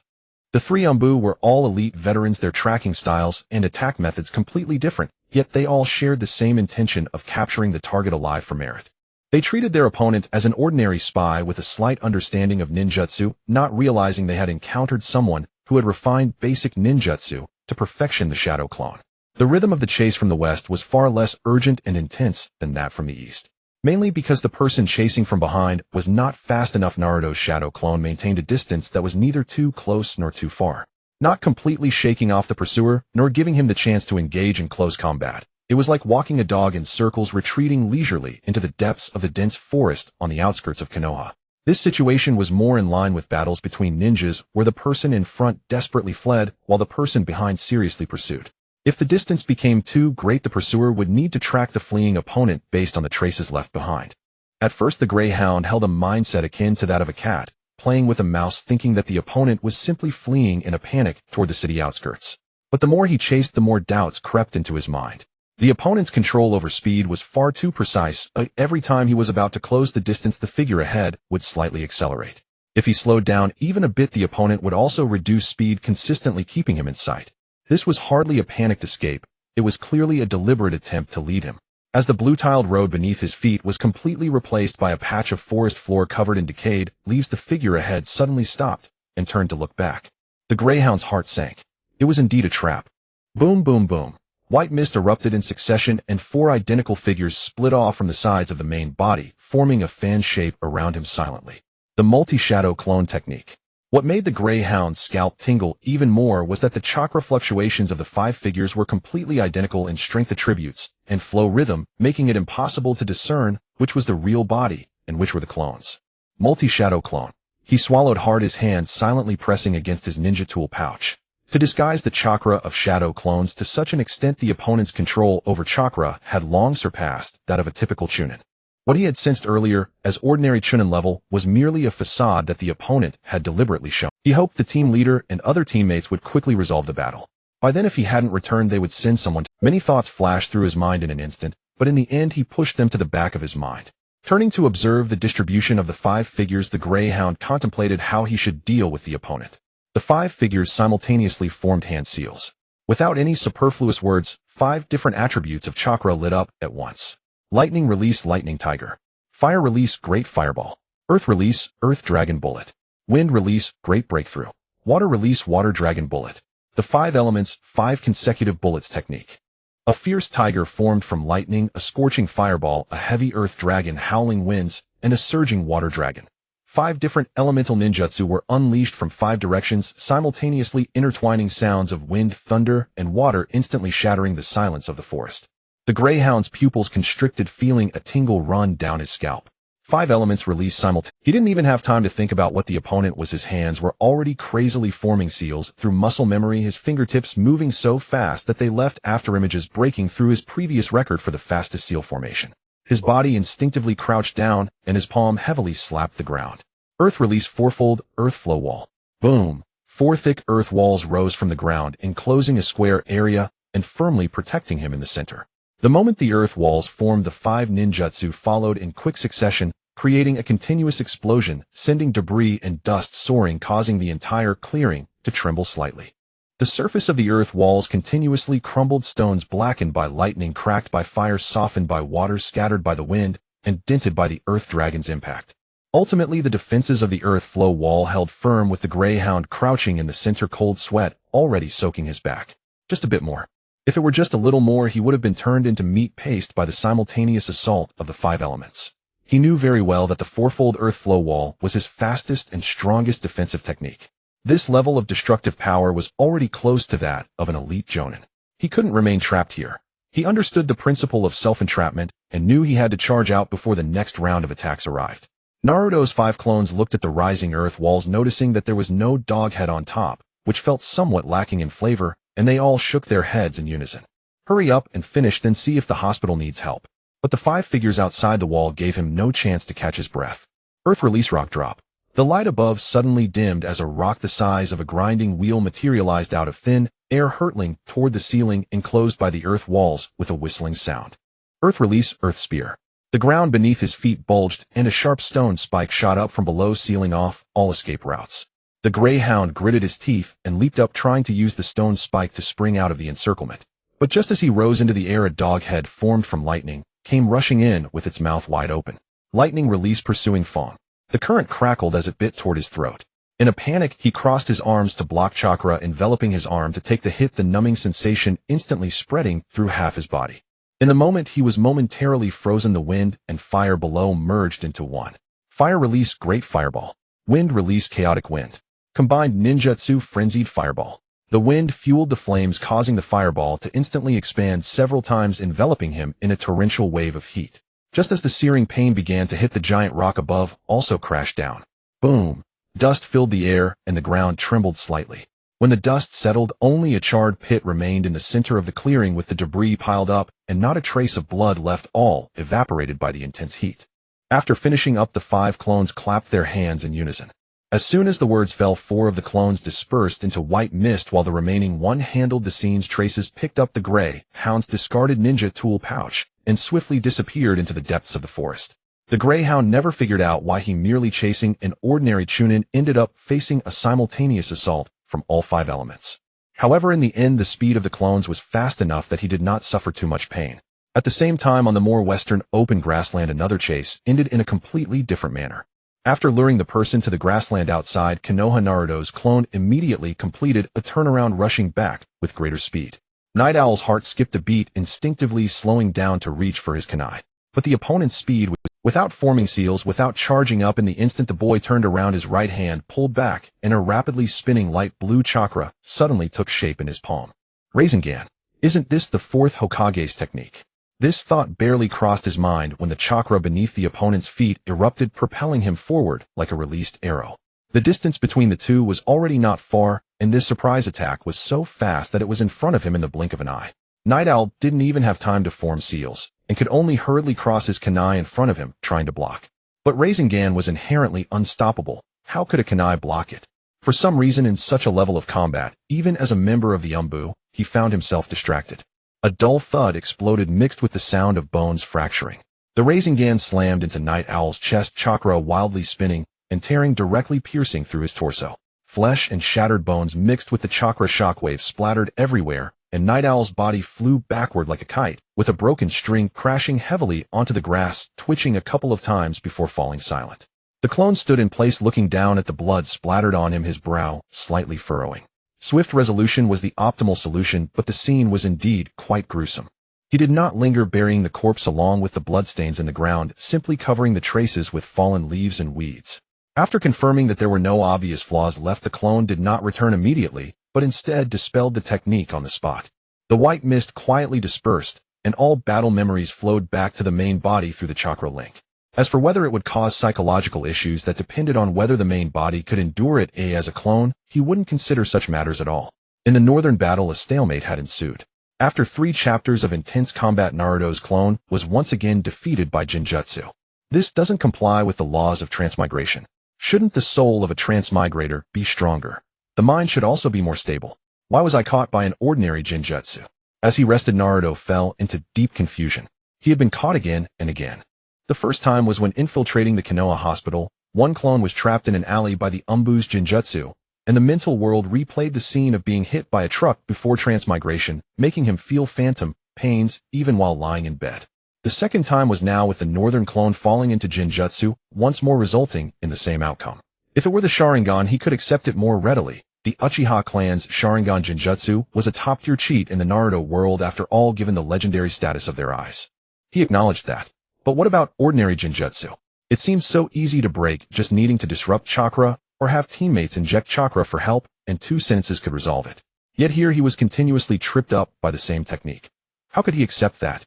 The three Umbu were all elite veterans, their tracking styles and attack methods completely different, yet they all shared the same intention of capturing the target alive for merit. They treated their opponent as an ordinary spy with a slight understanding of ninjutsu, not realizing they had encountered someone who had refined basic ninjutsu to perfection. The shadow clone. The rhythm of the chase from the west was far less urgent and intense than that from the east. Mainly because the person chasing from behind was not fast enough. Naruto's shadow clone maintained a distance that was neither too close nor too far, not completely shaking off the pursuer, nor giving him the chance to engage in close combat. It was like walking a dog in circles, retreating leisurely into the depths of the dense forest on the outskirts of Konoha. This situation was more in line with battles between ninjas, where the person in front desperately fled, while the person behind seriously pursued. If the distance became too great, the pursuer would need to track the fleeing opponent based on the traces left behind. At first, the Greyhound held a mindset akin to that of a cat, playing with a mouse, thinking that the opponent was simply fleeing in a panic toward the city outskirts. But the more he chased, the more doubts crept into his mind. The opponent's control over speed was far too precise. Every time he was about to close the distance, the figure ahead would slightly accelerate. If he slowed down even a bit, the opponent would also reduce speed, consistently keeping him in sight. This was hardly a panicked escape. It was clearly a deliberate attempt to lead him. As the blue-tiled road beneath his feet was completely replaced by a patch of forest floor covered in decayed leaves, the figure ahead suddenly stopped and turned to look back. The Greyhound's heart sank. It was indeed a trap. Boom, boom, boom. White mist erupted in succession, and four identical figures split off from the sides of the main body, forming a fan shape around him silently. The multi-shadow clone technique. What made the Greyhound's scalp tingle even more was that the chakra fluctuations of the five figures were completely identical in strength attributes and flow rhythm, making it impossible to discern which was the real body and which were the clones. Multi-shadow clone. He swallowed hard, his hand silently pressing against his ninja tool pouch. To disguise the chakra of shadow clones to such an extent, the opponent's control over chakra had long surpassed that of a typical chunin. What he had sensed earlier as ordinary chunin level was merely a facade that the opponent had deliberately shown. He hoped the team leader and other teammates would quickly resolve the battle. By then, if he hadn't returned, they would send someone. Many thoughts flashed through his mind in an instant, but in the end he pushed them to the back of his mind. Turning to observe the distribution of the five figures, the Greyhound contemplated how he should deal with the opponent. The five figures simultaneously formed hand seals. Without any superfluous words, five different attributes of chakra lit up at once. Lightning release, lightning tiger. Fire release, great fireball. Earth release, earth dragon bullet. Wind release, great breakthrough. Water release, water dragon bullet. The five elements, five consecutive bullets technique. A fierce tiger formed from lightning, a scorching fireball, a heavy earth dragon, howling winds, and a surging water dragon. Five different elemental ninjutsu were unleashed from five directions, simultaneously intertwining sounds of wind, thunder, and water, instantly shattering the silence of the forest. The Greyhound's pupils constricted, feeling a tingle run down his scalp. Five elements released simultaneously. He didn't even have time to think about what the opponent was. His hands were already crazily forming seals through muscle memory, his fingertips moving so fast that they left afterimages, breaking through his previous record for the fastest seal formation. His body instinctively crouched down, and his palm heavily slapped the ground. Earth release, fourfold, earth flow wall. Boom! Four thick earth walls rose from the ground, enclosing a square area and firmly protecting him in the center. The moment the earth walls formed, the five ninjutsu followed in quick succession, creating a continuous explosion, sending debris and dust soaring, causing the entire clearing to tremble slightly. The surface of the earth walls continuously crumbled, stones blackened by lightning, cracked by fire, softened by water, scattered by the wind, and dented by the earth dragon's impact. Ultimately, the defenses of the earth flow wall held firm, with the greyhound crouching in the center, cold sweat already soaking his back. Just a bit more. If it were just a little more, he would have been turned into meat paste by the simultaneous assault of the 5 elements. He knew very well that the fourfold earth flow wall was his fastest and strongest defensive technique. This level of destructive power was already close to that of an elite jonin. He couldn't remain trapped here. He understood the principle of self-entrapment and knew he had to charge out before the next round of attacks arrived. Naruto's 5 clones looked at the rising earth walls, noticing that there was no dog head on top, which felt somewhat lacking in flavor, and they all shook their heads in unison. Hurry up and finish, then see if the hospital needs help. But the 5 figures outside the wall gave him no chance to catch his breath. Earth release, rock drop. The light above suddenly dimmed as a rock the size of a grinding wheel materialized out of thin air, hurtling toward the ceiling enclosed by the earth walls with a whistling sound. Earth release, earth spear. The ground beneath his feet bulged, and a sharp stone spike shot up from below, sealing off all escape routes. The greyhound gritted his teeth and leaped up, trying to use the stone spike to spring out of the encirclement. But just as he rose into the air, a dog head formed from lightning came rushing in with its mouth wide open. Lightning release, pursuing Fong. The current crackled as it bit toward his throat. In a panic, he crossed his arms to block chakra enveloping his arm to take the hit, the numbing sensation instantly spreading through half his body. In the moment, he was momentarily frozen. The wind and fire below merged into one. Fire release, great fireball. Wind release, chaotic wind. Combined ninjutsu, frenzied fireball. The wind fueled the flames, causing the fireball to instantly expand several times, enveloping him in a torrential wave of heat. Just as the searing pain began to hit, the giant rock above also crashed down. Boom! Dust filled the air, and the ground trembled slightly. When the dust settled, only a charred pit remained in the center of the clearing, with the debris piled up and not a trace of blood left, all evaporated by the intense heat. After finishing up, the 5 clones clapped their hands in unison. As soon as the words fell, 4 of the clones dispersed into white mist, while the remaining 1 handled the scene's traces, picked up the gray hound's discarded ninja tool pouch, and swiftly disappeared into the depths of the forest. The greyhound never figured out why he, merely chasing an ordinary chunin, ended up facing a simultaneous assault from all 5 elements. However, in the end, the speed of the clones was fast enough that he did not suffer too much pain. At the same time, on the more western open grassland, another chase ended in a completely different manner. After luring the person to the grassland outside, Konoha, Naruto's clone immediately completed a turnaround, rushing back with greater speed. Night Owl's heart skipped a beat, instinctively slowing down to reach for his kunai. But the opponent's speed was without forming seals, without charging up. In the instant the boy turned around, his right hand pulled back, and a rapidly spinning light blue chakra suddenly took shape in his palm. Rasengan. Isn't this the 4th Hokage's technique? This thought barely crossed his mind when the chakra beneath the opponent's feet erupted, propelling him forward like a released arrow. The distance between the two was already not far, and this surprise attack was so fast that it was in front of him in the blink of an eye. Night Owl didn't even have time to form seals, and could only hurriedly cross his kunai in front of him, trying to block. But Rasengan was inherently unstoppable. How could a kunai block it? For some reason, in such a level of combat, even as a member of the Umbu, he found himself distracted. A dull thud exploded, mixed with the sound of bones fracturing. The Rasengan slammed into Night Owl's chest, chakra wildly spinning and tearing, directly piercing through his torso. Flesh and shattered bones mixed with the chakra shockwave splattered everywhere, and Night Owl's body flew backward like a kite, with a broken string crashing heavily onto the grass, twitching a couple of times before falling silent. The clone stood in place, looking down at the blood splattered on him, his brow slightly furrowing. Swift resolution was the optimal solution, but the scene was indeed quite gruesome. He did not linger, burying the corpse along with the bloodstains in the ground, simply covering the traces with fallen leaves and weeds. After confirming that there were no obvious flaws left, the clone did not return immediately, but instead dispelled the technique on the spot. The white mist quietly dispersed, and all battle memories flowed back to the main body through the chakra link. As for whether it would cause psychological issues, that depended on whether the main body could endure it. As a clone, he wouldn't consider such matters at all. In the northern battle, a stalemate had ensued. After 3 chapters of intense combat, Naruto's clone was once again defeated by Jinjutsu. This doesn't comply with the laws of transmigration. Shouldn't the soul of a transmigrator be stronger? The mind should also be more stable. Why was I caught by an ordinary Jinjutsu? As he rested, Naruto fell into deep confusion. He had been caught again and again. The first time was when infiltrating the Konoha hospital. One clone was trapped in an alley by the Umbu's Jinjutsu, and the mental world replayed the scene of being hit by a truck before transmigration, making him feel phantom pains even while lying in bed. The second time was now with the northern clone falling into Jinjutsu, once more resulting in the same outcome. If it were the Sharingan, he could accept it more readily. The Uchiha clan's Sharingan Jinjutsu was a top-tier cheat in the Naruto world after all, given the legendary status of their eyes. He acknowledged that. But what about ordinary Jinjutsu? It seems so easy to break, just needing to disrupt chakra or have teammates inject chakra for help, and 2 sentences could resolve it. Yet here he was continuously tripped up by the same technique. How could he accept that?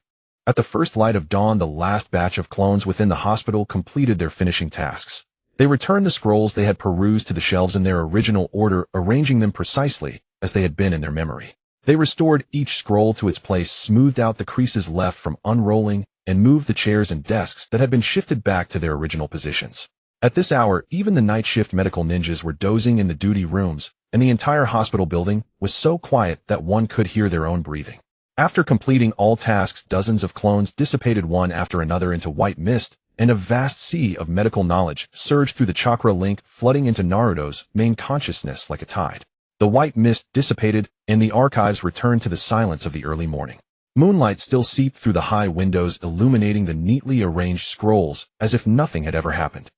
At the first light of dawn, the last batch of clones within the hospital completed their finishing tasks. They returned the scrolls they had perused to the shelves in their original order, arranging them precisely as they had been in their memory. They restored each scroll to its place, smoothed out the creases left from unrolling, and moved the chairs and desks that had been shifted back to their original positions. At this hour, even the night shift medical ninjas were dozing in the duty rooms, and the entire hospital building was so quiet that one could hear their own breathing. After completing all tasks, dozens of clones dissipated one after another into white mist, and a vast sea of medical knowledge surged through the chakra link, flooding into Naruto's main consciousness like a tide. The white mist dissipated, and the archives returned to the silence of the early morning. Moonlight still seeped through the high windows, illuminating the neatly arranged scrolls, as if nothing had ever happened.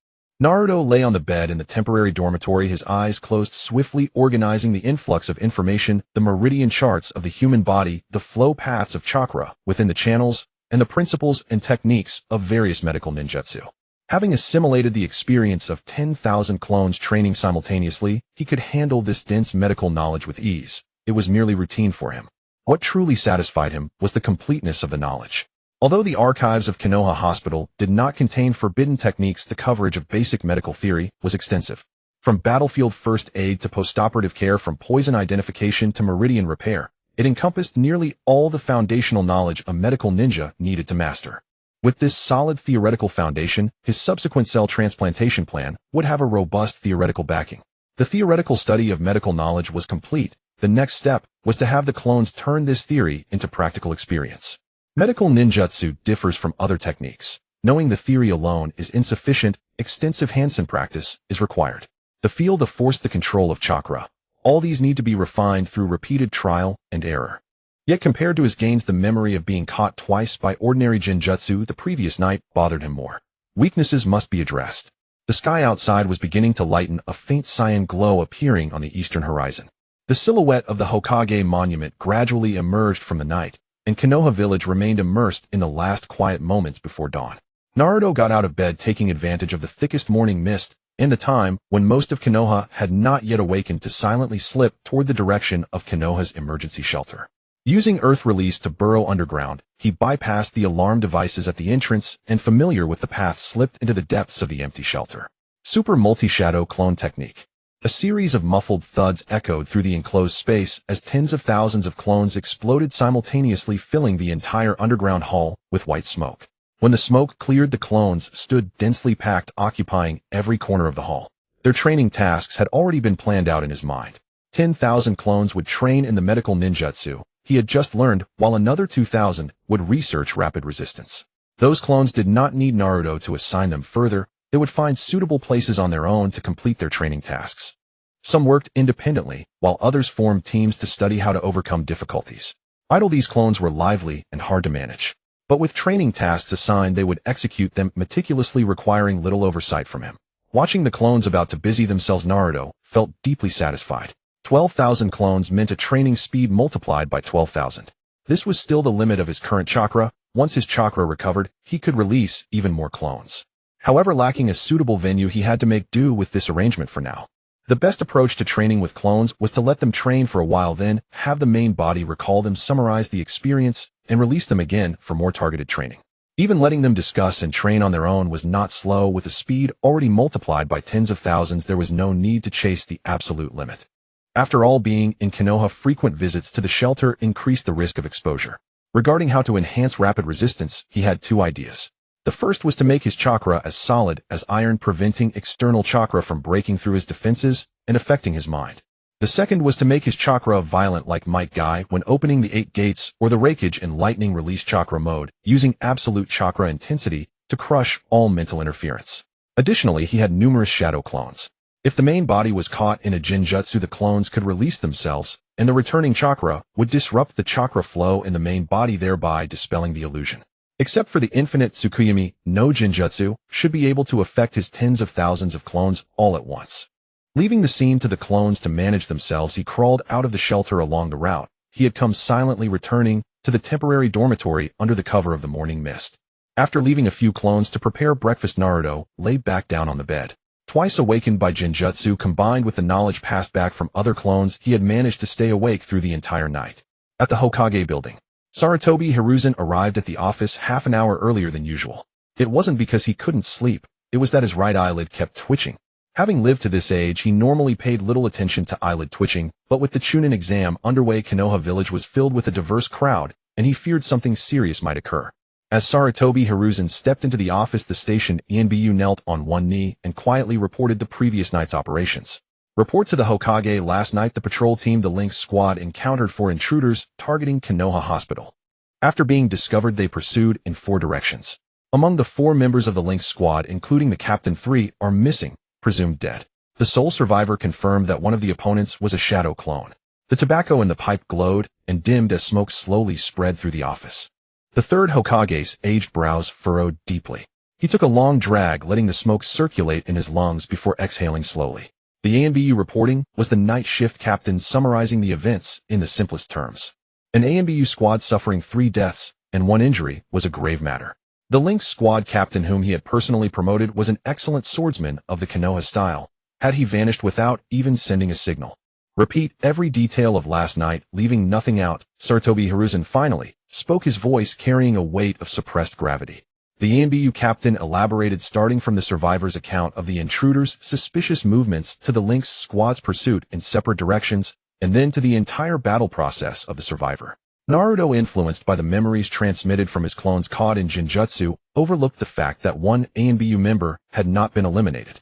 Naruto lay on the bed in the temporary dormitory, his eyes closed, swiftly organizing the influx of information, the meridian charts of the human body, the flow paths of chakra within the channels, and the principles and techniques of various medical ninjutsu. Having assimilated the experience of 10,000 clones training simultaneously, he could handle this dense medical knowledge with ease. It was merely routine for him. What truly satisfied him was the completeness of the knowledge. Although the archives of Konoha Hospital did not contain forbidden techniques, the coverage of basic medical theory was extensive. From battlefield first aid to postoperative care, from poison identification to meridian repair, it encompassed nearly all the foundational knowledge a medical ninja needed to master. With this solid theoretical foundation, his subsequent cell transplantation plan would have a robust theoretical backing. The theoretical study of medical knowledge was complete. The next step was to have the clones turn this theory into practical experience. Medical ninjutsu differs from other techniques. Knowing the theory alone is insufficient. Extensive hands-on practice is required. The field of force, the control of chakra. All these need to be refined through repeated trial and error. Yet compared to his gains, the memory of being caught twice by ordinary jinjutsu the previous night bothered him more. Weaknesses must be addressed. The sky outside was beginning to lighten, a faint cyan glow appearing on the eastern horizon. The silhouette of the Hokage monument gradually emerged from the night, and Konoha village remained immersed in the last quiet moments before dawn. Naruto got out of bed, taking advantage of the thickest morning mist and the time when most of Konoha had not yet awakened, to silently slip toward the direction of Konoha's emergency shelter. Using earth release to burrow underground, he bypassed the alarm devices at the entrance and, familiar with the path, slipped into the depths of the empty shelter. Super multi-shadow clone technique. A series of muffled thuds echoed through the enclosed space as tens of thousands of clones exploded simultaneously, filling the entire underground hall with white smoke. When the smoke cleared, the clones stood densely packed, occupying every corner of the hall. Their training tasks had already been planned out in his mind. 10,000 clones would train in the medical ninjutsu he had just learned, while another 2,000 would research rapid resistance. Those clones did not need Naruto to assign them further. They would find suitable places on their own to complete their training tasks. Some worked independently, while others formed teams to study how to overcome difficulties. Idle, these clones were lively and hard to manage. But with training tasks assigned, they would execute them meticulously, requiring little oversight from him. Watching the clones about to busy themselves, Naruto felt deeply satisfied. 12,000 clones meant a training speed multiplied by 12,000. This was still the limit of his current chakra. Once his chakra recovered, he could release even more clones. However, lacking a suitable venue, he had to make do with this arrangement for now. The best approach to training with clones was to let them train for a while, then have the main body recall them, summarize the experience, and release them again for more targeted training. Even letting them discuss and train on their own was not slow. With a speed already multiplied by tens of thousands, there was no need to chase the absolute limit. After all, being in Konoha, frequent visits to the shelter increased the risk of exposure. Regarding how to enhance rapid resistance, he had 2 ideas. The first was to make his chakra as solid as iron, preventing external chakra from breaking through his defenses and affecting his mind. The second was to make his chakra violent like Might Guy when opening the 8 gates, or the Raikage in lightning release chakra mode, using absolute chakra intensity to crush all mental interference. Additionally, he had numerous shadow clones. If the main body was caught in a jinjutsu, the clones could release themselves, and the returning chakra would disrupt the chakra flow in the main body, thereby dispelling the illusion. Except for the infinite Tsukuyomi, no jinjutsu should be able to affect his tens of thousands of clones all at once. Leaving the scene to the clones to manage themselves, he crawled out of the shelter along the route he had come, silently returning to the temporary dormitory under the cover of the morning mist. After leaving a few clones to prepare breakfast, Naruto lay back down on the bed. Twice awakened by jinjutsu combined with the knowledge passed back from other clones, he had managed to stay awake through the entire night. At the Hokage building, Sarutobi Hiruzen arrived at the office half an hour earlier than usual. It wasn't because he couldn't sleep, it was that his right eyelid kept twitching. Having lived to this age, he normally paid little attention to eyelid twitching, but with the Chunin exam underway, Konoha village was filled with a diverse crowd, and he feared something serious might occur. As Sarutobi Hiruzen stepped into the office, the station Enbu knelt on one knee and quietly reported the previous night's operations. Report to the Hokage: last night the patrol team, the Lynx squad, encountered 4 intruders targeting Konoha Hospital. After being discovered, they pursued in 4 directions. Among the 4 members of the Lynx squad, including the captain, 3 are missing, presumed dead. The sole survivor confirmed that one of the opponents was a shadow clone. The tobacco in the pipe glowed and dimmed as smoke slowly spread through the office. The third Hokage's aged brows furrowed deeply. He took a long drag, letting the smoke circulate in his lungs before exhaling slowly. The ANBU reporting was the night shift captain summarizing the events in the simplest terms. An ANBU squad suffering 3 deaths and 1 injury was a grave matter. The Lynx squad captain, whom he had personally promoted, was an excellent swordsman of the Konoha style. Had he vanished without even sending a signal? Repeat every detail of last night, leaving nothing out. Sarutobi Hiruzen finally spoke, his voice carrying a weight of suppressed gravity. The ANBU captain elaborated, starting from the survivor's account of the intruders' suspicious movements to the Lynx squad's pursuit in separate directions, and then to the entire battle process of the survivor. Naruto, influenced by the memories transmitted from his clones caught in Jinjutsu, overlooked the fact that one ANBU member had not been eliminated.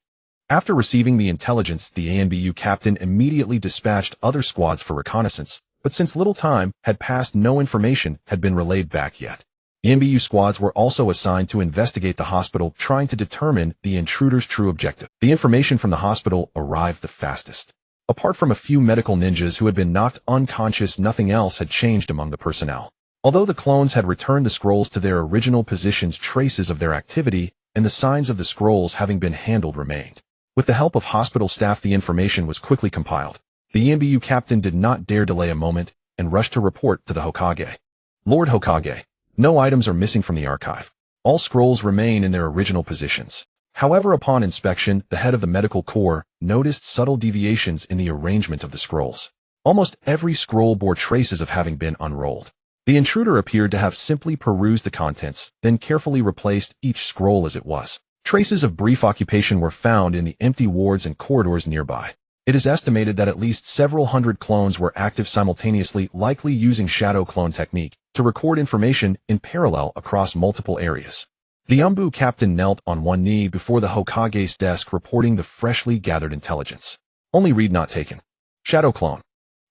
After receiving the intelligence, the ANBU captain immediately dispatched other squads for reconnaissance, but since little time had passed, no information had been relayed back yet. The ANBU squads were also assigned to investigate the hospital, trying to determine the intruder's true objective. The information from the hospital arrived the fastest. Apart from a few medical ninjas who had been knocked unconscious, nothing else had changed among the personnel. Although the clones had returned the scrolls to their original positions, traces of their activity and the signs of the scrolls having been handled remained. With the help of hospital staff, the information was quickly compiled. The ANBU captain did not dare delay a moment and rushed to report to the Hokage. Lord Hokage, no items are missing from the archive. All scrolls remain in their original positions. However, upon inspection, the head of the medical corps noticed subtle deviations in the arrangement of the scrolls. Almost every scroll bore traces of having been unrolled. The intruder appeared to have simply perused the contents, then carefully replaced each scroll as it was. Traces of brief occupation were found in the empty wards and corridors nearby. It is estimated that at least several hundred clones were active simultaneously, likely using shadow clone technique to record information in parallel across multiple areas. The Umbu captain knelt on one knee before the Hokage's desk, reporting the freshly gathered intelligence. Only read not taken. Shadow clone.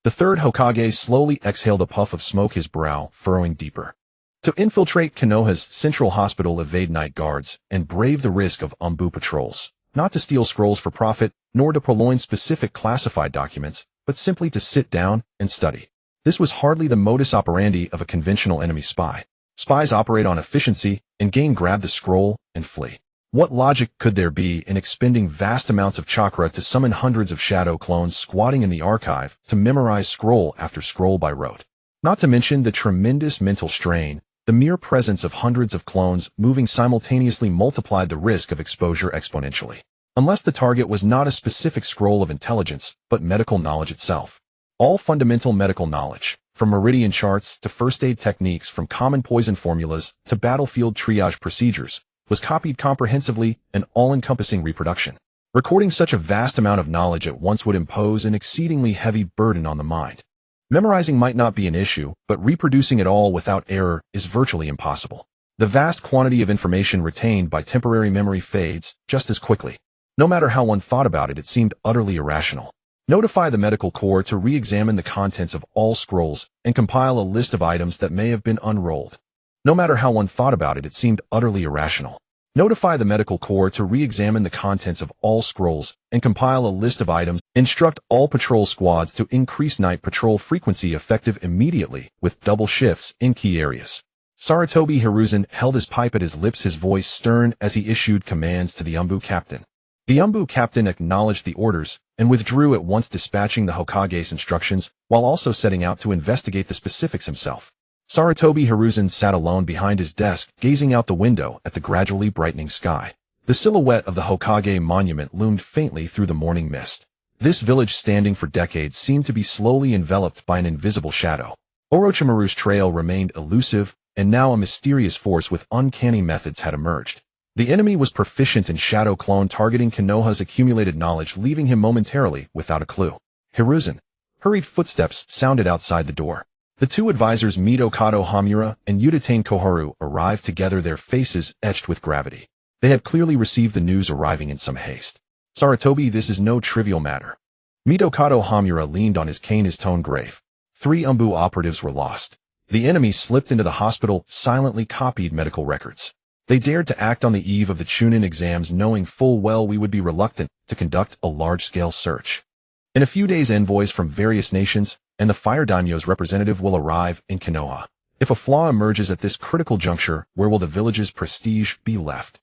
The third Hokage slowly exhaled a puff of smoke, his brow furrowing deeper. To infiltrate Konoha's central hospital, evade night guards, and brave the risk of Umbu patrols. Not to steal scrolls for profit, nor to purloin specific classified documents, but simply to sit down and study. This was hardly the modus operandi of a conventional enemy spy. Spies operate on efficiency and grab the scroll and flee. What logic could there be in expending vast amounts of chakra to summon hundreds of shadow clones squatting in the archive to memorize scroll after scroll by rote? Not to mention the tremendous mental strain. The mere presence of hundreds of clones moving simultaneously multiplied the risk of exposure exponentially. Unless the target was not a specific scroll of intelligence, but medical knowledge itself. All fundamental medical knowledge, from meridian charts to first aid techniques, from common poison formulas to battlefield triage procedures, was copied comprehensively, an all-encompassing reproduction. Recording such a vast amount of knowledge at once would impose an exceedingly heavy burden on the mind. Memorizing might not be an issue, but reproducing it all without error is virtually impossible. The vast quantity of information retained by temporary memory fades just as quickly. No matter how one thought about it, it seemed utterly irrational. Notify the medical corps to re-examine the contents of all scrolls and compile a list of items that may have been unrolled. No matter how one thought about it, it seemed utterly irrational. Notify the medical corps to re-examine the contents of all scrolls and compile a list of items. Instruct all patrol squads to increase night patrol frequency effective immediately with double shifts in key areas. Sarutobi Hiruzen held his pipe at his lips, his voice stern as he issued commands to the Umbu captain. The Umbu captain acknowledged the orders and withdrew at once, dispatching the Hokage's instructions while also setting out to investigate the specifics himself. Sarutobi Hiruzen sat alone behind his desk, gazing out the window at the gradually brightening sky. The silhouette of the Hokage monument loomed faintly through the morning mist. This village, standing for decades, seemed to be slowly enveloped by an invisible shadow. Orochimaru's trail remained elusive, and now a mysterious force with uncanny methods had emerged. The enemy was proficient in shadow clone, targeting Konoha's accumulated knowledge, leaving him momentarily without a clue. Hiruzen. Hurried footsteps sounded outside the door. The two advisors Mitokado Hamura and Udatain Koharu arrived together, their faces etched with gravity. They had clearly received the news, arriving in some haste. Sarutobi, this is no trivial matter. Mitokado Hamura leaned on his cane, his tone grave. 3 Umbu operatives were lost. The enemy slipped into the hospital, silently copied medical records. They dared to act on the eve of the Chunin exams, knowing full well we would be reluctant to conduct a large-scale search. In a few days, envoys from various nations and the Fire Daimyo's representative will arrive in Konoha. If a flaw emerges at this critical juncture, where will the village's prestige be left?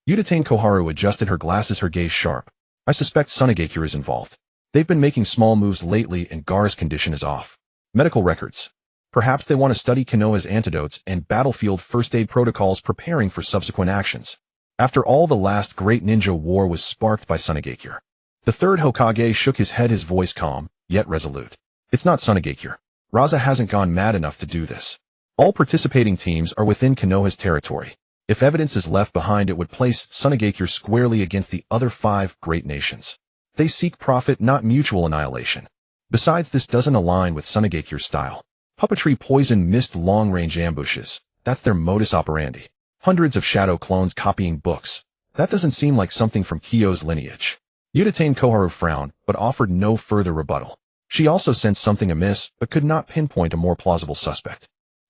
Udatain Koharu adjusted her glasses, her gaze sharp. I suspect Tsunagakure is involved. They've been making small moves lately, and Gaara's condition is off. Medical records. Perhaps they want to study Konoha's antidotes and battlefield first aid protocols, preparing for subsequent actions. After all, the last great ninja war was sparked by Tsunagakure. The third Hokage shook his head, his voice calm, yet resolute. It's not Tsunagakure. Raza hasn't gone mad enough to do this. All participating teams are within Konoha's territory. If evidence is left behind, it would place Tsunagakure squarely against the other 5 great nations. They seek profit, not mutual annihilation. Besides, this doesn't align with Tsunagakure's style. Puppetry, poison, mist, long-range ambushes. That's their modus operandi. Hundreds of shadow clones copying books. That doesn't seem like something from Kyo's lineage. Udatain Koharu frowned, but offered no further rebuttal. She also sensed something amiss, but could not pinpoint a more plausible suspect.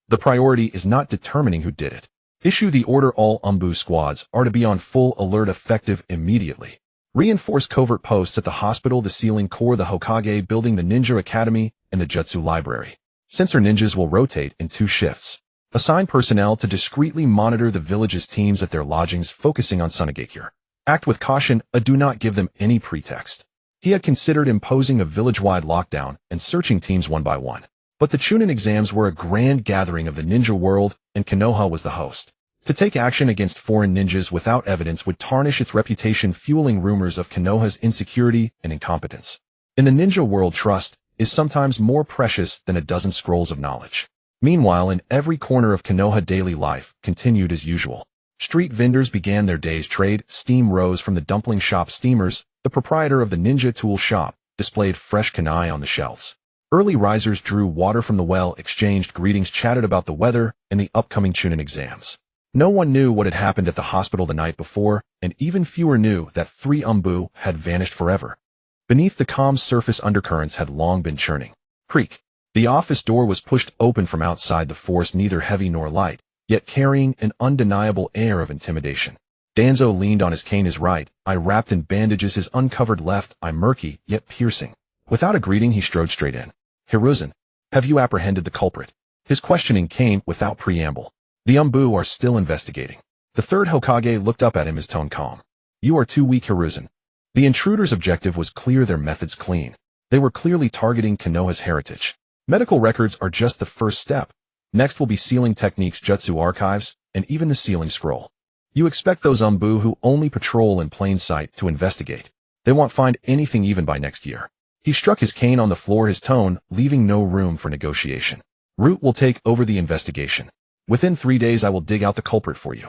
The priority is not determining who did it. Issue the order. All Umbu squads are to be on full alert, effective immediately. Reinforce covert posts at the hospital, the Sealing Corps, the Hokage building, the Ninja Academy, and the Jutsu Library. Sensor ninjas will rotate in 2 shifts. Assign personnel to discreetly monitor the village's teams at their lodgings, focusing on Tsunagakure. Act with caution, do not give them any pretext. He had considered imposing a village-wide lockdown and searching teams one by one. But the Chunin exams were a grand gathering of the ninja world, and Konoha was the host. To take action against foreign ninjas without evidence would tarnish its reputation, fueling rumors of Konoha's insecurity and incompetence. In the ninja world, trust is sometimes more precious than a dozen scrolls of knowledge. Meanwhile, in every corner of Konoha, daily life continued as usual. Street vendors began their day's trade. Steam rose from the dumpling shop. Steamers, the proprietor of the ninja tool shop, displayed fresh kunai on the shelves. Early risers drew water from the well, exchanged greetings, chatted about the weather and the upcoming Chunin exams. No one knew what had happened at the hospital the night before, and even fewer knew that 3 Umbu had vanished forever. Beneath the calm surface, undercurrents had long been churning. Creak. The office door was pushed open from outside, the force neither heavy nor light, yet carrying an undeniable air of intimidation. Danzo leaned on his cane, his right eye wrapped in bandages, his uncovered left eye murky yet piercing. Without a greeting, he strode straight in. Hiruzen, have you apprehended the culprit? His questioning came without preamble. The Umbu are still investigating. The third Hokage looked up at him, his tone calm. You are too weak, Hiruzen. The intruder's objective was clear, their methods clean. They were clearly targeting Konoha's heritage. Medical records are just the first step. Next will be sealing techniques, jutsu archives, and even the sealing scroll. You expect those Umbu who only patrol in plain sight to investigate. They won't find anything even by next year. He struck his cane on the floor, his tone leaving no room for negotiation. Root will take over the investigation. Within 3 days I will dig out the culprit for you.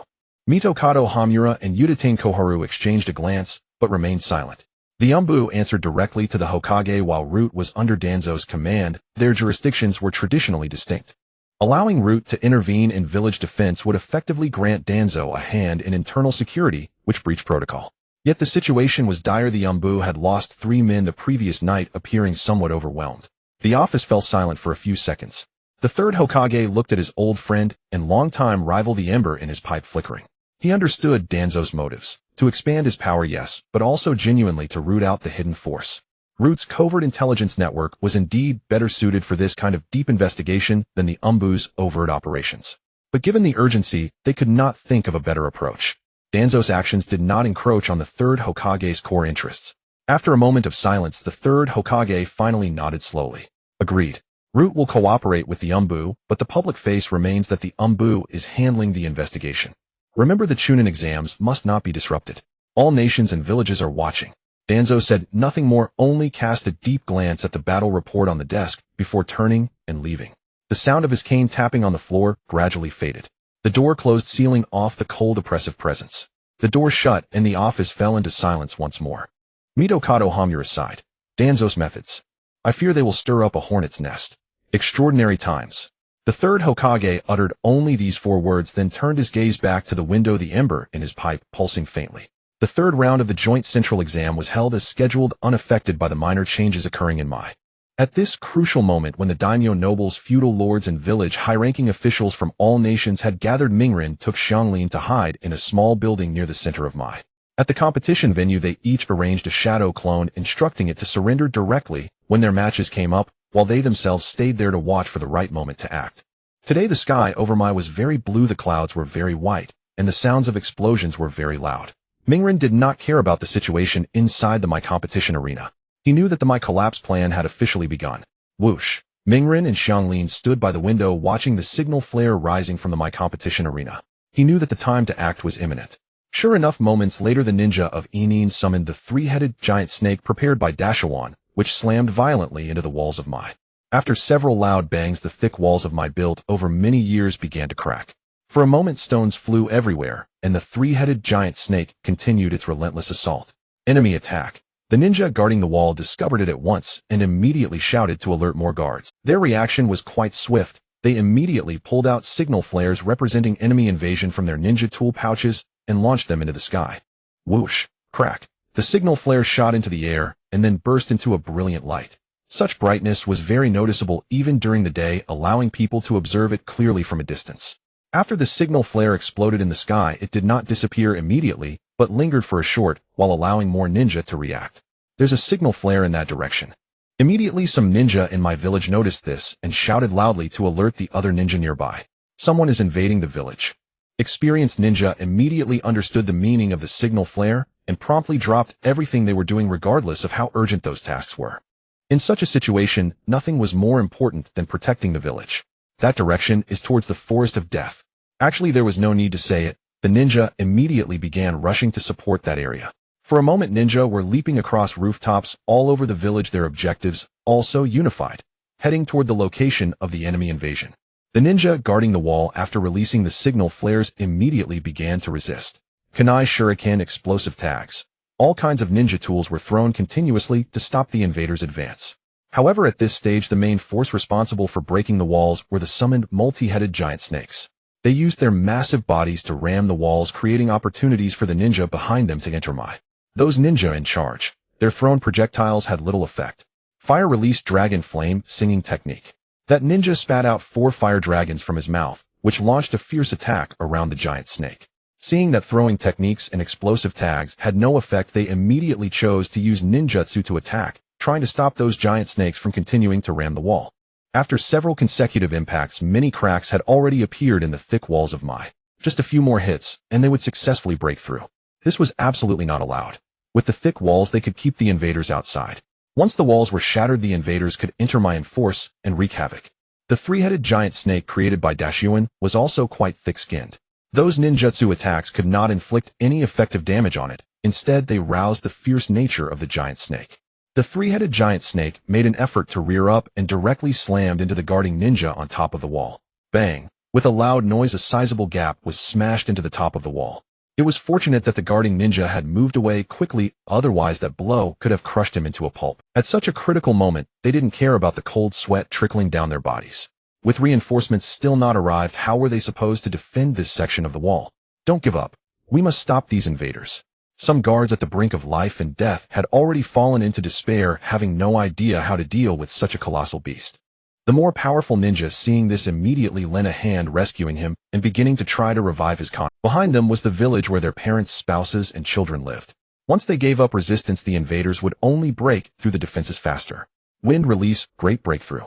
Mitokado Hamura and Udatain Koharu exchanged a glance, but remained silent. The Umbu answered directly to the Hokage while Root was under Danzo's command. Their jurisdictions were traditionally distinct. Allowing Root to intervene in village defense would effectively grant Danzo a hand in internal security, which breached protocol. Yet the situation was dire. The Umbu had lost 3 men the previous night, appearing somewhat overwhelmed. The office fell silent for a few seconds. The third Hokage looked at his old friend and longtime rival, the ember in his pipe flickering. He understood Danzo's motives. To expand his power, yes, but also genuinely to root out the hidden force. Root's covert intelligence network was indeed better suited for this kind of deep investigation than the Umbu's overt operations. But given the urgency, they could not think of a better approach. Danzo's actions did not encroach on the Third Hokage's core interests. After a moment of silence, the Third Hokage finally nodded slowly. Agreed. Root will cooperate with the Umbu, but the public face remains that the Umbu is handling the investigation. Remember, the Chunin exams must not be disrupted. All nations and villages are watching. Danzo said nothing more, only cast a deep glance at the battle report on the desk before turning and leaving. The sound of his cane tapping on the floor gradually faded. The door closed, sealing off the cold, oppressive presence. The door shut, and the office fell into silence once more. Mitokado Hamura sighed. Danzo's methods. I fear they will stir up a hornet's nest. Extraordinary times. The Third Hokage uttered only these 4 words, then turned his gaze back to the window, the ember in his pipe pulsing faintly. The third round of the joint central exam was held as scheduled, unaffected by the minor changes occurring in Mai. At this crucial moment, when the daimyo nobles, feudal lords, and village high-ranking officials from all nations had gathered, Mingren took Xianglin to hide in a small building near the center of Mai. At the competition venue, they each arranged a shadow clone, instructing it to surrender directly when their matches came up, while they themselves stayed there to watch for the right moment to act. Today the sky over Mai was very blue, the clouds were very white, and the sounds of explosions were very loud. Mingren did not care about the situation inside the Mai competition arena. He knew that the Mai collapse plan had officially begun. Whoosh! Mingren and Xianglin stood by the window watching the signal flare rising from the Mai competition arena. He knew that the time to act was imminent. Sure enough, moments later the ninja of Inin summoned the 3-headed giant snake prepared by Dashawan, which slammed violently into the walls of Mai. After several loud bangs, the thick walls of Mai, built over many years, began to crack. For a moment stones flew everywhere, and the 3-headed giant snake continued its relentless assault. Enemy attack. The ninja guarding the wall discovered it at once and immediately shouted to alert more guards. Their reaction was quite swift. They immediately pulled out signal flares representing enemy invasion from their ninja tool pouches and launched them into the sky. Whoosh! Crack! The signal flare shot into the air and then burst into a brilliant light. Such brightness was very noticeable even during the day, allowing people to observe it clearly from a distance. After the signal flare exploded in the sky, it did not disappear immediately, but lingered for a short while, allowing more ninja to react. There's a signal flare in that direction. Immediately some ninja in my village noticed this and shouted loudly to alert the other ninja nearby. Someone is invading the village. Experienced ninja immediately understood the meaning of the signal flare and promptly dropped everything they were doing, regardless of how urgent those tasks were. In such a situation, nothing was more important than protecting the village. That direction is towards the Forest of Death. Actually, there was no need to say it. The ninja immediately began rushing to support that area. For a moment, ninja were leaping across rooftops all over the village, their objectives also unified, heading toward the location of the enemy invasion. The ninja guarding the wall, after releasing the signal flares, immediately began to resist. Kunai shuriken, explosive tags. All kinds of ninja tools were thrown continuously to stop the invaders' advance. However, at this stage, the main force responsible for breaking the walls were the summoned multi-headed giant snakes. They used their massive bodies to ram the walls, creating opportunities for the ninja behind them to enter Mai. Those ninja in charge, their thrown projectiles had little effect. Fire released dragon flame singing technique. That ninja spat out 4 fire dragons from his mouth, which launched a fierce attack around the giant snake. Seeing that throwing techniques and explosive tags had no effect, they immediately chose to use ninjutsu to attack, trying to stop those giant snakes from continuing to ram the wall. After several consecutive impacts, many cracks had already appeared in the thick walls of Mai. Just a few more hits, and they would successfully break through. This was absolutely not allowed. With the thick walls, they could keep the invaders outside. Once the walls were shattered, the invaders could enter Mai in force and wreak havoc. The 3-headed giant snake created by Dashuan was also quite thick-skinned. Those ninjutsu attacks could not inflict any effective damage on it. Instead, they roused the fierce nature of the giant snake. The 3-headed giant snake made an effort to rear up and directly slammed into the guarding ninja on top of the wall. Bang! With a loud noise, a sizable gap was smashed into the top of the wall. It was fortunate that the guarding ninja had moved away quickly, otherwise that blow could have crushed him into a pulp. At such a critical moment, they didn't care about the cold sweat trickling down their bodies. With reinforcements still not arrived, how were they supposed to defend this section of the wall? Don't give up. We must stop these invaders. Some guards at the brink of life and death had already fallen into despair, having no idea how to deal with such a colossal beast. The more powerful ninja, seeing this, immediately lent a hand, rescuing him and beginning to try to revive his con. Behind them was the village where their parents, spouses, and children lived. Once they gave up resistance, the invaders would only break through the defenses faster. Wind release, great breakthrough.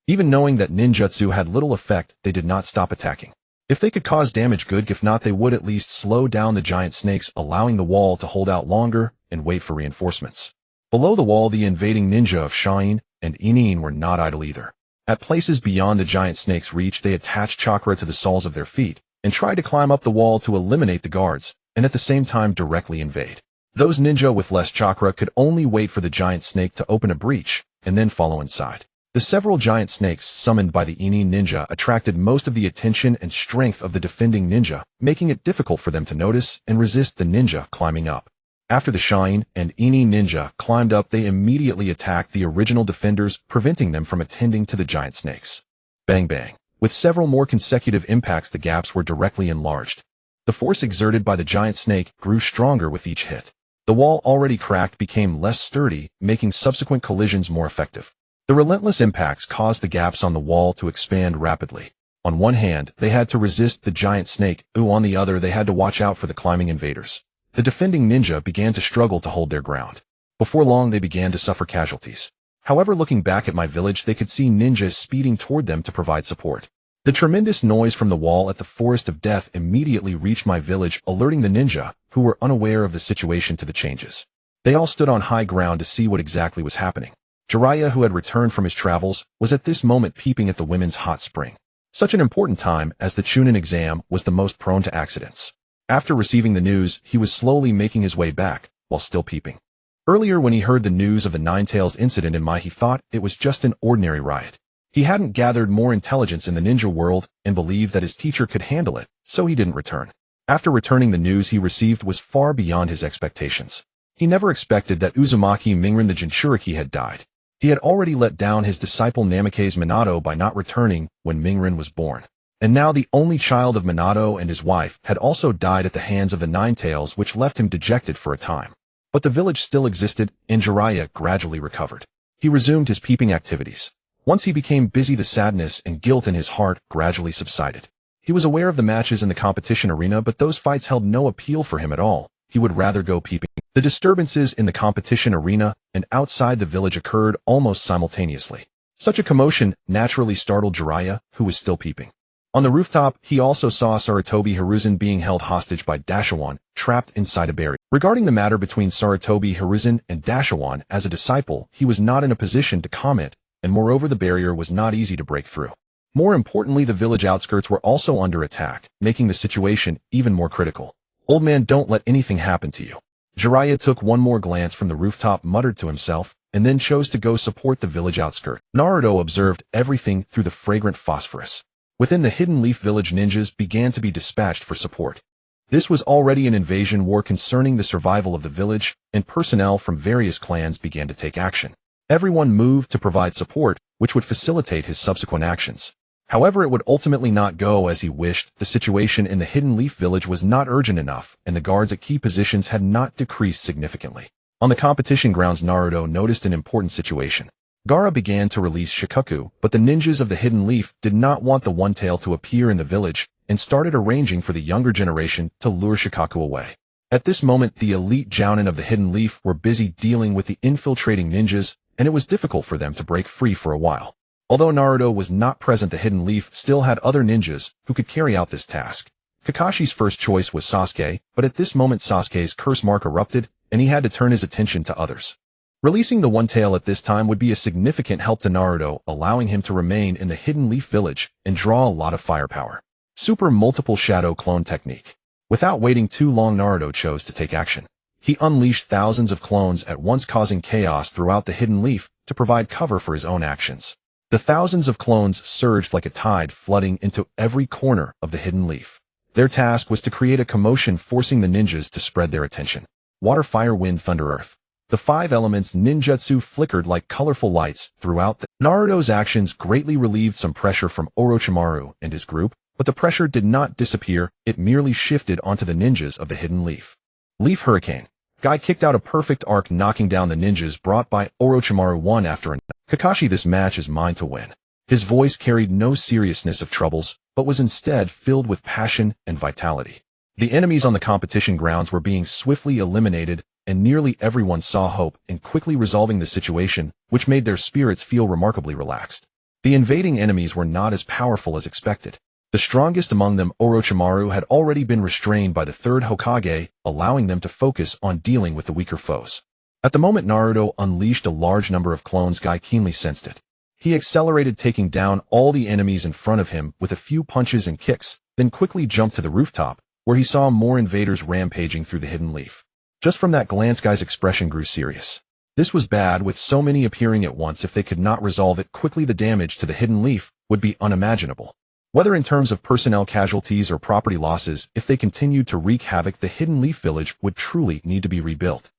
Even knowing that ninjutsu had little effect, they did not stop attacking. If they could cause damage, good. If not, they would at least slow down the giant snakes, allowing the wall to hold out longer and wait for reinforcements. Below the wall, the invading ninja of Shine and Inin were not idle either. At places beyond the giant snake's reach, they attached chakra to the soles of their feet and tried to climb up the wall to eliminate the guards, and at the same time directly invade. Those ninja with less chakra could only wait for the giant snake to open a breach and then follow inside. The several giant snakes summoned by the Inin ninja attracted most of the attention and strength of the defending ninja, making it difficult for them to notice and resist the ninja climbing up. After the Shine and Inin ninja climbed up, they immediately attacked the original defenders, preventing them from attending to the giant snakes. Bang bang. With several more consecutive impacts, the gaps were directly enlarged. The force exerted by the giant snake grew stronger with each hit. The wall, already cracked, became less sturdy, making subsequent collisions more effective. The relentless impacts caused the gaps on the wall to expand rapidly. On one hand, they had to resist the giant snake, on the other, they had to watch out for the climbing invaders. The defending ninja began to struggle to hold their ground. Before long, they began to suffer casualties. However, looking back at my village, they could see ninjas speeding toward them to provide support. The tremendous noise from the wall at the Forest of Death immediately reached my village, alerting the ninja, who were unaware of the situation, to the changes. They all stood on high ground to see what exactly was happening. Jiraiya, who had returned from his travels, was at this moment peeping at the women's hot spring. Such an important time, as the Chunin exam was the most prone to accidents. After receiving the news, he was slowly making his way back, while still peeping. Earlier, when he heard the news of the Nine-Tails incident in Mai, he thought it was just an ordinary riot. He hadn't gathered more intelligence in the ninja world and believed that his teacher could handle it, so he didn't return. After returning, the news he received was far beyond his expectations. He never expected that Uzumaki Naruto, the jinchuriki, had died. He had already let down his disciple Namake's Minato by not returning when Mingren was born. And now the only child of Minato and his wife had also died at the hands of the Nine-Tails, which left him dejected for a time. But the village still existed, and Jiraiya gradually recovered. He resumed his peeping activities. Once he became busy, the sadness and guilt in his heart gradually subsided. He was aware of the matches in the competition arena, but those fights held no appeal for him at all. He would rather go peeping. The disturbances in the competition arena and outside the village occurred almost simultaneously. Such a commotion naturally startled Jiraiya, who was still peeping. On the rooftop, he also saw Sarutobi Hiruzen being held hostage by Dashawan, trapped inside a barrier. Regarding the matter between Sarutobi Hiruzen and Dashawan, as a disciple, he was not in a position to comment, and moreover, the barrier was not easy to break through. More importantly, the village outskirts were also under attack, making the situation even more critical. Old man, don't let anything happen to you. Jiraiya took one more glance from the rooftop, muttered to himself, and then chose to go support the village outskirts. Naruto observed everything through the fragrant phosphorus. Within the Hidden Leaf village, ninjas began to be dispatched for support. This was already an invasion war concerning the survival of the village, and personnel from various clans began to take action. Everyone moved to provide support, which would facilitate his subsequent actions. However, it would ultimately not go as he wished. The situation in the Hidden Leaf village was not urgent enough, and the guards at key positions had not decreased significantly. On the competition grounds, Naruto noticed an important situation. Gaara began to release Shikaku, but the ninjas of the Hidden Leaf did not want the One Tail to appear in the village and started arranging for the younger generation to lure Shikaku away. At this moment, the elite Jounin of the Hidden Leaf were busy dealing with the infiltrating ninjas, and it was difficult for them to break free for a while. Although Naruto was not present, the Hidden Leaf still had other ninjas who could carry out this task. Kakashi's first choice was Sasuke, but at this moment Sasuke's curse mark erupted, and he had to turn his attention to others. Releasing the One Tail at this time would be a significant help to Naruto, allowing him to remain in the Hidden Leaf village and draw a lot of firepower. Super Multiple Shadow Clone Technique. Without waiting too long, Naruto chose to take action. He unleashed thousands of clones at once, causing chaos throughout the Hidden Leaf to provide cover for his own actions. The thousands of clones surged like a tide, flooding into every corner of the Hidden Leaf. Their task was to create a commotion, forcing the ninjas to spread their attention. Water, fire, wind, thunder, earth. The 5 elements ninjutsu flickered like colorful lights throughout. Naruto's actions greatly relieved some pressure from Orochimaru and his group, but the pressure did not disappear, it merely shifted onto the ninjas of the Hidden Leaf. Leaf Hurricane. Guy kicked out a perfect arc, knocking down the ninjas brought by Orochimaru one after another. Kakashi, this match is mine to win. His voice carried no seriousness of troubles, but was instead filled with passion and vitality. The enemies on the competition grounds were being swiftly eliminated, and nearly everyone saw hope in quickly resolving the situation, which made their spirits feel remarkably relaxed. The invading enemies were not as powerful as expected. The strongest among them, Orochimaru, had already been restrained by the Third Hokage, allowing them to focus on dealing with the weaker foes. At the moment Naruto unleashed a large number of clones, Guy keenly sensed it. He accelerated, taking down all the enemies in front of him with a few punches and kicks, then quickly jumped to the rooftop, where he saw more invaders rampaging through the hidden leaf. Just from that glance, Guy's expression grew serious. This was bad, with so many appearing at once. If they could not resolve it quickly, the damage to the hidden leaf would be unimaginable. Whether in terms of personnel casualties or property losses, if they continued to wreak havoc, the hidden leaf village would truly need to be rebuilt.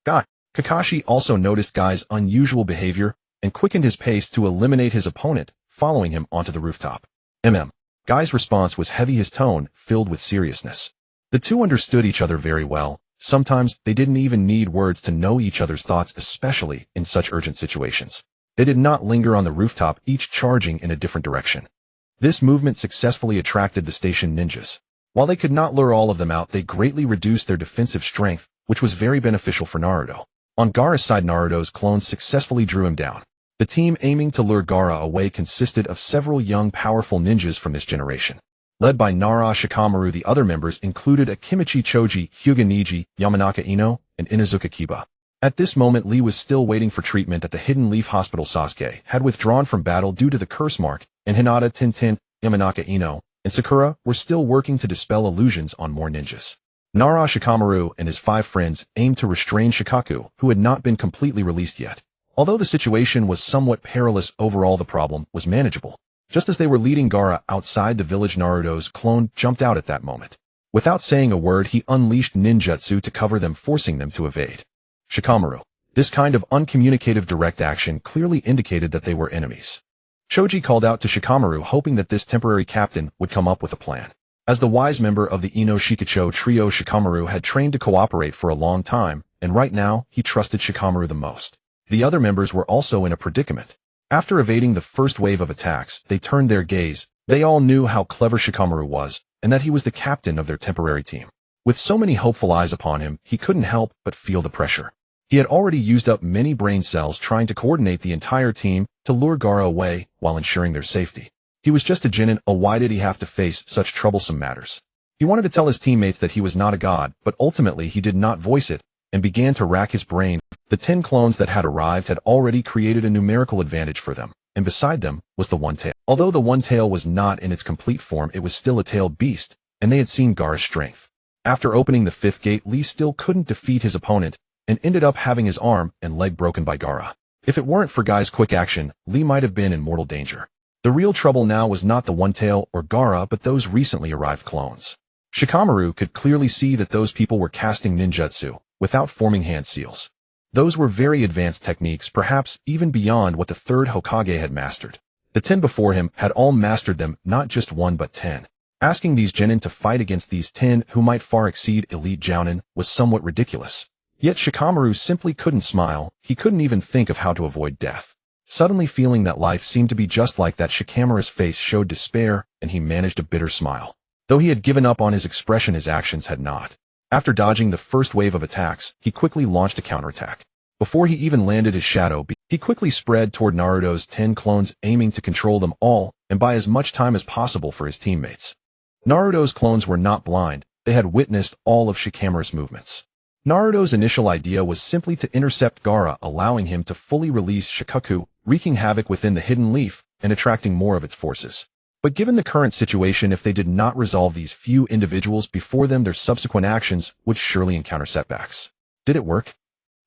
Kakashi also noticed Guy's unusual behavior and quickened his pace to eliminate his opponent, following him onto the rooftop. Guy's response was heavy, his tone filled with seriousness. The two understood each other very well. Sometimes they didn't even need words to know each other's thoughts, especially in such urgent situations. They did not linger on the rooftop, each charging in a different direction. This movement successfully attracted the station ninjas. While they could not lure all of them out, they greatly reduced their defensive strength, which was very beneficial for Naruto. On Gaara's side, Naruto's clones successfully drew him down. The team aiming to lure Gaara away consisted of several young powerful ninjas from this generation. Led by Nara Shikamaru, the other members included Akimichi Choji, Hyuga Niji, Yamanaka Ino, and Inuzuka Kiba. At this moment, Lee was still waiting for treatment at the Hidden Leaf Hospital. Sasuke had withdrawn from battle due to the curse mark, and Hinata, Tintin, Yamanaka Ino, and Sakura were still working to dispel illusions on more ninjas. Nara Shikamaru and his 5 friends aimed to restrain Shikaku, who had not been completely released yet. Although the situation was somewhat perilous, overall the problem was manageable. Just as they were leading Gaara outside the village, Naruto's clone jumped out at that moment. Without saying a word, he unleashed ninjutsu to cover them, forcing them to evade. Shikamaru. This kind of uncommunicative direct action clearly indicated that they were enemies. Choji called out to Shikamaru, hoping that this temporary captain would come up with a plan. As the wise member of the Ino Shikicho trio, Shikamaru had trained to cooperate for a long time, and right now he trusted Shikamaru the most. The other members were also in a predicament. After evading the first wave of attacks, they turned their gaze. They all knew how clever Shikamaru was, and that he was the captain of their temporary team. With so many hopeful eyes upon him, he couldn't help but feel the pressure. He had already used up many brain cells trying to coordinate the entire team to lure Gaara away while ensuring their safety. He was just a genin. Why did he have to face such troublesome matters? He wanted to tell his teammates that he was not a god, but ultimately he did not voice it, and began to rack his brain. The 10 clones that had arrived had already created a numerical advantage for them, and beside them was the One Tail. Although the One Tail was not in its complete form, it was still a tailed beast, and they had seen Gaara's strength. After opening the 5th gate, Lee still couldn't defeat his opponent, and ended up having his arm and leg broken by Gaara. If it weren't for Guy's quick action, Lee might have been in mortal danger. The real trouble now was not the One Tail or Gaara, but those recently arrived clones. Shikamaru could clearly see that those people were casting ninjutsu, without forming hand seals. Those were very advanced techniques, perhaps even beyond what the Third Hokage had mastered. The 10 before him had all mastered them, not just 1 but 10. Asking these genin to fight against these 10 who might far exceed elite jounin was somewhat ridiculous. Yet Shikamaru simply couldn't smile. He couldn't even think of how to avoid death. Suddenly feeling that life seemed to be just like that, Shikamaru's face showed despair, and he managed a bitter smile. Though he had given up on his expression, his actions had not. After dodging the first wave of attacks, he quickly launched a counterattack. Before he even landed his shadow, he quickly spread toward Naruto's 10 clones, aiming to control them all and buy as much time as possible for his teammates. Naruto's clones were not blind. They had witnessed all of Shikamaru's movements. Naruto's initial idea was simply to intercept Gaara, allowing him to fully release Shikaku, wreaking havoc within the hidden leaf and attracting more of its forces. But given the current situation, if they did not resolve these few individuals before them, their subsequent actions would surely encounter setbacks. Did it work?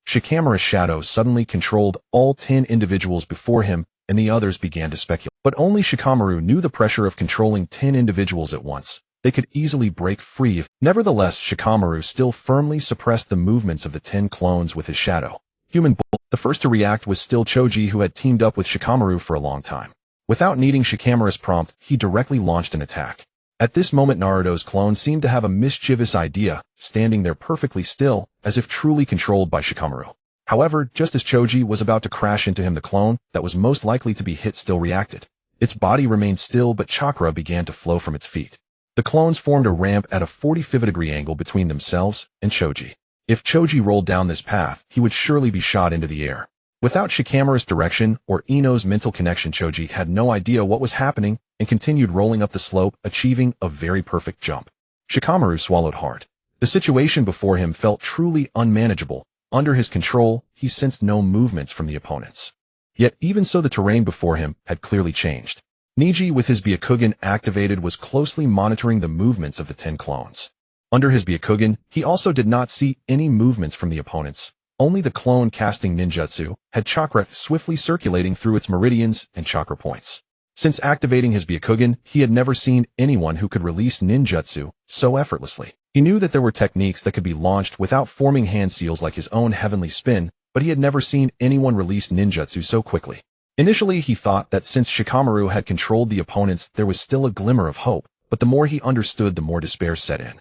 Shikamaru's shadow suddenly controlled all 10 individuals before him, and the others began to speculate. But only Shikamaru knew the pressure of controlling 10 individuals at once. They could easily break free if... Nevertheless, Shikamaru still firmly suppressed the movements of the 10 clones with his shadow. The first to react was still Choji, who had teamed up with Shikamaru for a long time. Without needing Shikamaru's prompt, he directly launched an attack. At this moment, Naruto's clone seemed to have a mischievous idea, standing there perfectly still, as if truly controlled by Shikamaru. However, just as Choji was about to crash into him, the clone that was most likely to be hit still reacted. Its body remained still, but chakra began to flow from its feet. The clones formed a ramp at a 45-degree angle between themselves and Choji. If Choji rolled down this path, he would surely be shot into the air. Without Shikamaru's direction or Ino's mental connection, Choji had no idea what was happening and continued rolling up the slope, achieving a very perfect jump. Shikamaru swallowed hard. The situation before him felt truly unmanageable. Under his control, he sensed no movements from the opponents. Yet even so, the terrain before him had clearly changed. Neji, with his Byakugan activated, was closely monitoring the movements of the 10 clones. Under his Byakugan, he also did not see any movements from the opponents. Only the clone casting ninjutsu had chakra swiftly circulating through its meridians and chakra points. Since activating his Byakugan, he had never seen anyone who could release ninjutsu so effortlessly. He knew that there were techniques that could be launched without forming hand seals like his own heavenly spin, but he had never seen anyone release ninjutsu so quickly. Initially, he thought that since Shikamaru had controlled the opponents, there was still a glimmer of hope, but the more he understood, the more despair set in.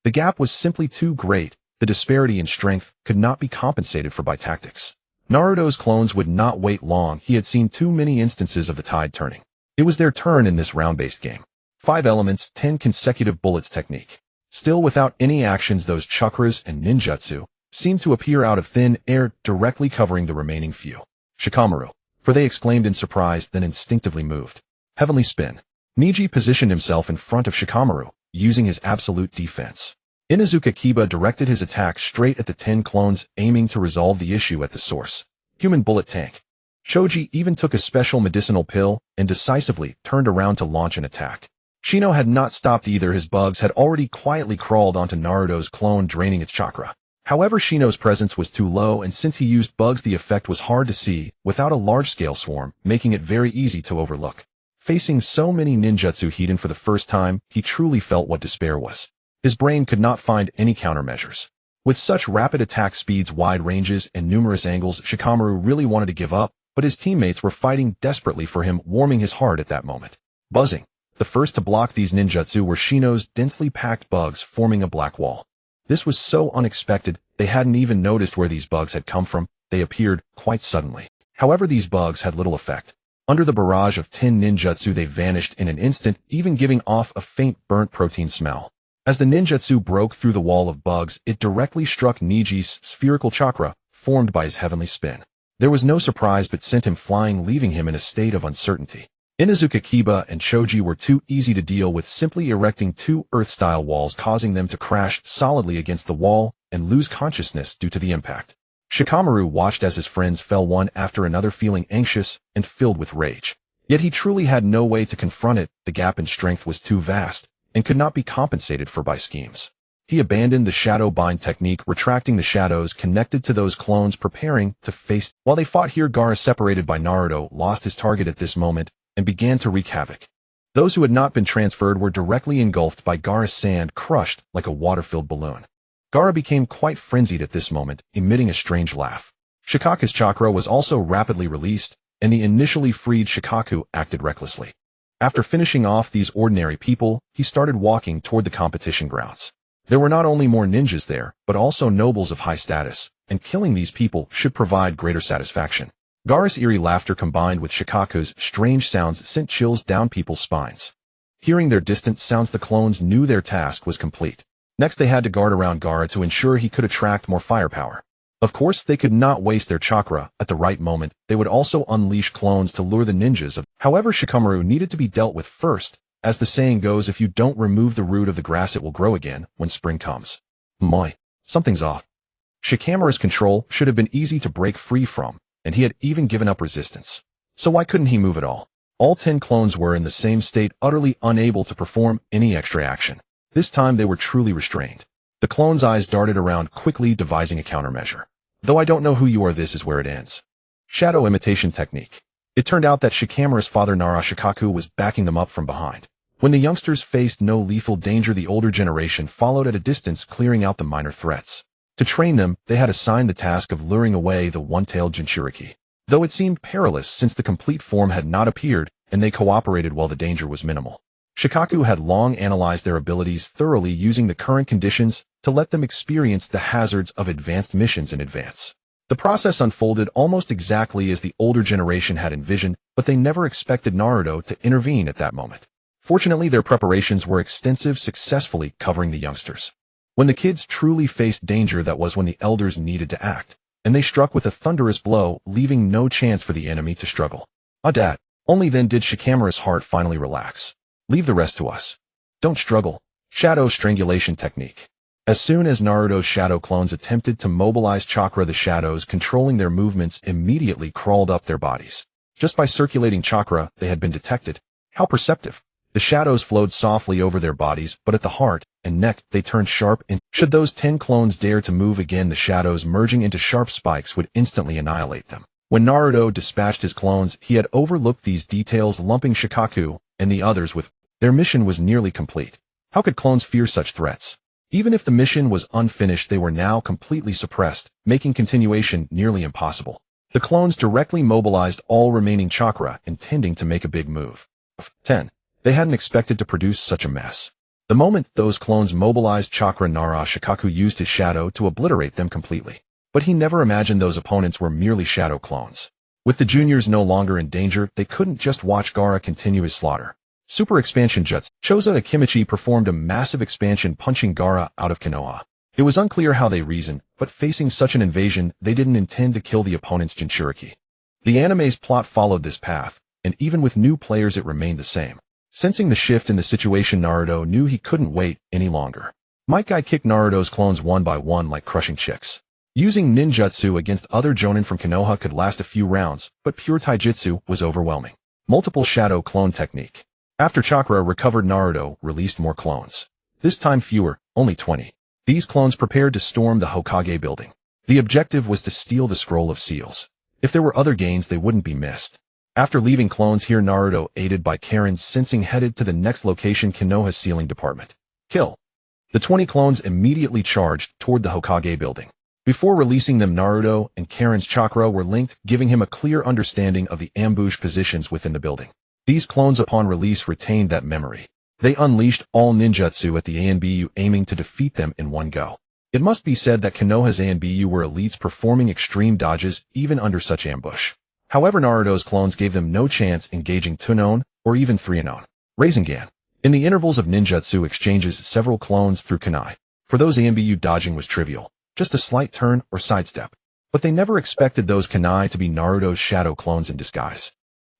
The gap was simply too great. The disparity in strength could not be compensated for by tactics. Naruto's clones would not wait long. He had seen too many instances of the tide turning. It was their turn in this round-based game. 5 elements, 10 consecutive bullets technique. Still without any actions, those chakras and ninjutsu seemed to appear out of thin air, directly covering the remaining few. Shikamaru, for they exclaimed in surprise, then instinctively moved. Heavenly spin. Neji positioned himself in front of Shikamaru, using his absolute defense. Inuzuka Kiba directed his attack straight at the 10 clones, aiming to resolve the issue at the source. Human bullet tank. Choji even took a special medicinal pill and decisively turned around to launch an attack. Shino had not stopped either. His bugs had already quietly crawled onto Naruto's clone, draining its chakra. However, Shino's presence was too low, and since he used bugs, the effect was hard to see without a large-scale swarm, making it very easy to overlook. Facing so many ninjutsu hidden for the first time, he truly felt what despair was. His brain could not find any countermeasures. With such rapid attack speeds, wide ranges, and numerous angles, Shikamaru really wanted to give up, but his teammates were fighting desperately for him, warming his heart at that moment. Buzzing. The first to block these ninjutsu were Shino's densely packed bugs, forming a black wall. This was so unexpected, they hadn't even noticed where these bugs had come from. They appeared quite suddenly. However, these bugs had little effect. Under the barrage of 10 ninjutsu, they vanished in an instant, even giving off a faint burnt protein smell. As the ninjutsu broke through the wall of bugs, it directly struck Neji's spherical chakra, formed by his heavenly spin. There was no surprise, but sent him flying, leaving him in a state of uncertainty. Inuzuka Kiba and Choji were too easy to deal with, simply erecting 2 earth-style walls, causing them to crash solidly against the wall and lose consciousness due to the impact. Shikamaru watched as his friends fell one after another, feeling anxious and filled with rage. Yet he truly had no way to confront it. The gap in strength was too vast and could not be compensated for by schemes. He abandoned the shadow bind technique, retracting the shadows connected to those clones, preparing to face. While they fought here, Gaara, separated by Naruto, lost his target at this moment and began to wreak havoc. Those who had not been transferred were directly engulfed by Gaara's sand, crushed like a water-filled balloon. Gaara became quite frenzied at this moment, emitting a strange laugh. Shikaku's chakra was also rapidly released, and the initially freed Shikaku acted recklessly. After finishing off these ordinary people, he started walking toward the competition grounds. There were not only more ninjas there, but also nobles of high status, and killing these people should provide greater satisfaction. Gaara's eerie laughter combined with Shikaku's strange sounds sent chills down people's spines. Hearing their distant sounds, the clones knew their task was complete. Next, they had to guard around Gaara to ensure he could attract more firepower. Of course, they could not waste their chakra. At the right moment, they would also unleash clones to lure the ninjas of. However, Shikamaru needed to be dealt with first. As the saying goes, if you don't remove the root of the grass, it will grow again when spring comes. Moi, something's off. Shikamaru's control should have been easy to break free from, and he had even given up resistance. So why couldn't he move at all? All 10 clones were in the same state, utterly unable to perform any extra action. This time they were truly restrained. The clone's eyes darted around, quickly devising a countermeasure. Though I don't know who you are, this is where it ends. Shadow imitation technique. It turned out that Shikamaru's father Nara Shikaku was backing them up from behind. When the youngsters faced no lethal danger, the older generation followed at a distance, clearing out the minor threats. To train them, they had assigned the task of luring away the one-tailed jinchuriki. Though it seemed perilous since the complete form had not appeared, and they cooperated while the danger was minimal. Shikaku had long analyzed their abilities thoroughly, using the current conditions to let them experience the hazards of advanced missions in advance. The process unfolded almost exactly as the older generation had envisioned, but they never expected Naruto to intervene at that moment. Fortunately, their preparations were extensive, successfully covering the youngsters. When the kids truly faced danger, that was when the elders needed to act, and they struck with a thunderous blow, leaving no chance for the enemy to struggle. Dad. Only then did Shikamaru's heart finally relax. Leave the rest to us. Don't struggle. Shadow strangulation technique. As soon as Naruto's shadow clones attempted to mobilize chakra, the shadows controlling their movements immediately crawled up their bodies. Just by circulating chakra, they had been detected. How perceptive. The shadows flowed softly over their bodies, but at the heart and neck they turned sharp, and should those 10 clones dare to move again, the shadows merging into sharp spikes would instantly annihilate them. When Naruto dispatched his clones, he had overlooked these details, lumping Shikaku and the others with. Their mission was nearly complete. How could clones fear such threats? Even if the mission was unfinished, they were now completely suppressed, making continuation nearly impossible. The clones directly mobilized all remaining chakra, intending to make a big move. 10. They hadn't expected to produce such a mess. The moment those clones mobilized chakra, Shikaku used his shadow to obliterate them completely. But he never imagined those opponents were merely shadow clones. With the juniors no longer in danger, they couldn't just watch Gaara continue his slaughter. Super expansion jutsu. Choza Akimichi performed a massive expansion, punching Gaara out of Konoha. It was unclear how they reasoned, but facing such an invasion, they didn't intend to kill the opponent's jinchuriki. The anime's plot followed this path, and even with new players it remained the same. Sensing the shift in the situation, Naruto knew he couldn't wait any longer. Might Guy kicked Naruto's clones one by one like crushing chicks. Using ninjutsu against other jonin from Konoha could last a few rounds, but pure taijutsu was overwhelming. Multiple shadow clone technique. After chakra recovered, Naruto released more clones. This time fewer, only 20. These clones prepared to storm the Hokage building. The objective was to steal the scroll of seals. If there were other gains, they wouldn't be missed. After leaving clones here, Naruto, aided by Karen's sensing, headed to the next location, Konoha's sealing department. Kill. The 20 clones immediately charged toward the Hokage building. Before releasing them, Naruto and Karen's chakra were linked, giving him a clear understanding of the ambush positions within the building. These clones upon release retained that memory. They unleashed all ninjutsu at the ANBU, aiming to defeat them in one go. It must be said that Konoha's ANBU were elites, performing extreme dodges even under such ambush. However, Naruto's clones gave them no chance engaging Tunon or even Threonon. Rasengan. In the intervals of ninjutsu exchanges, several clones threw kunai. For those, ANBU dodging was trivial, just a slight turn or sidestep. But they never expected those kunai to be Naruto's shadow clones in disguise.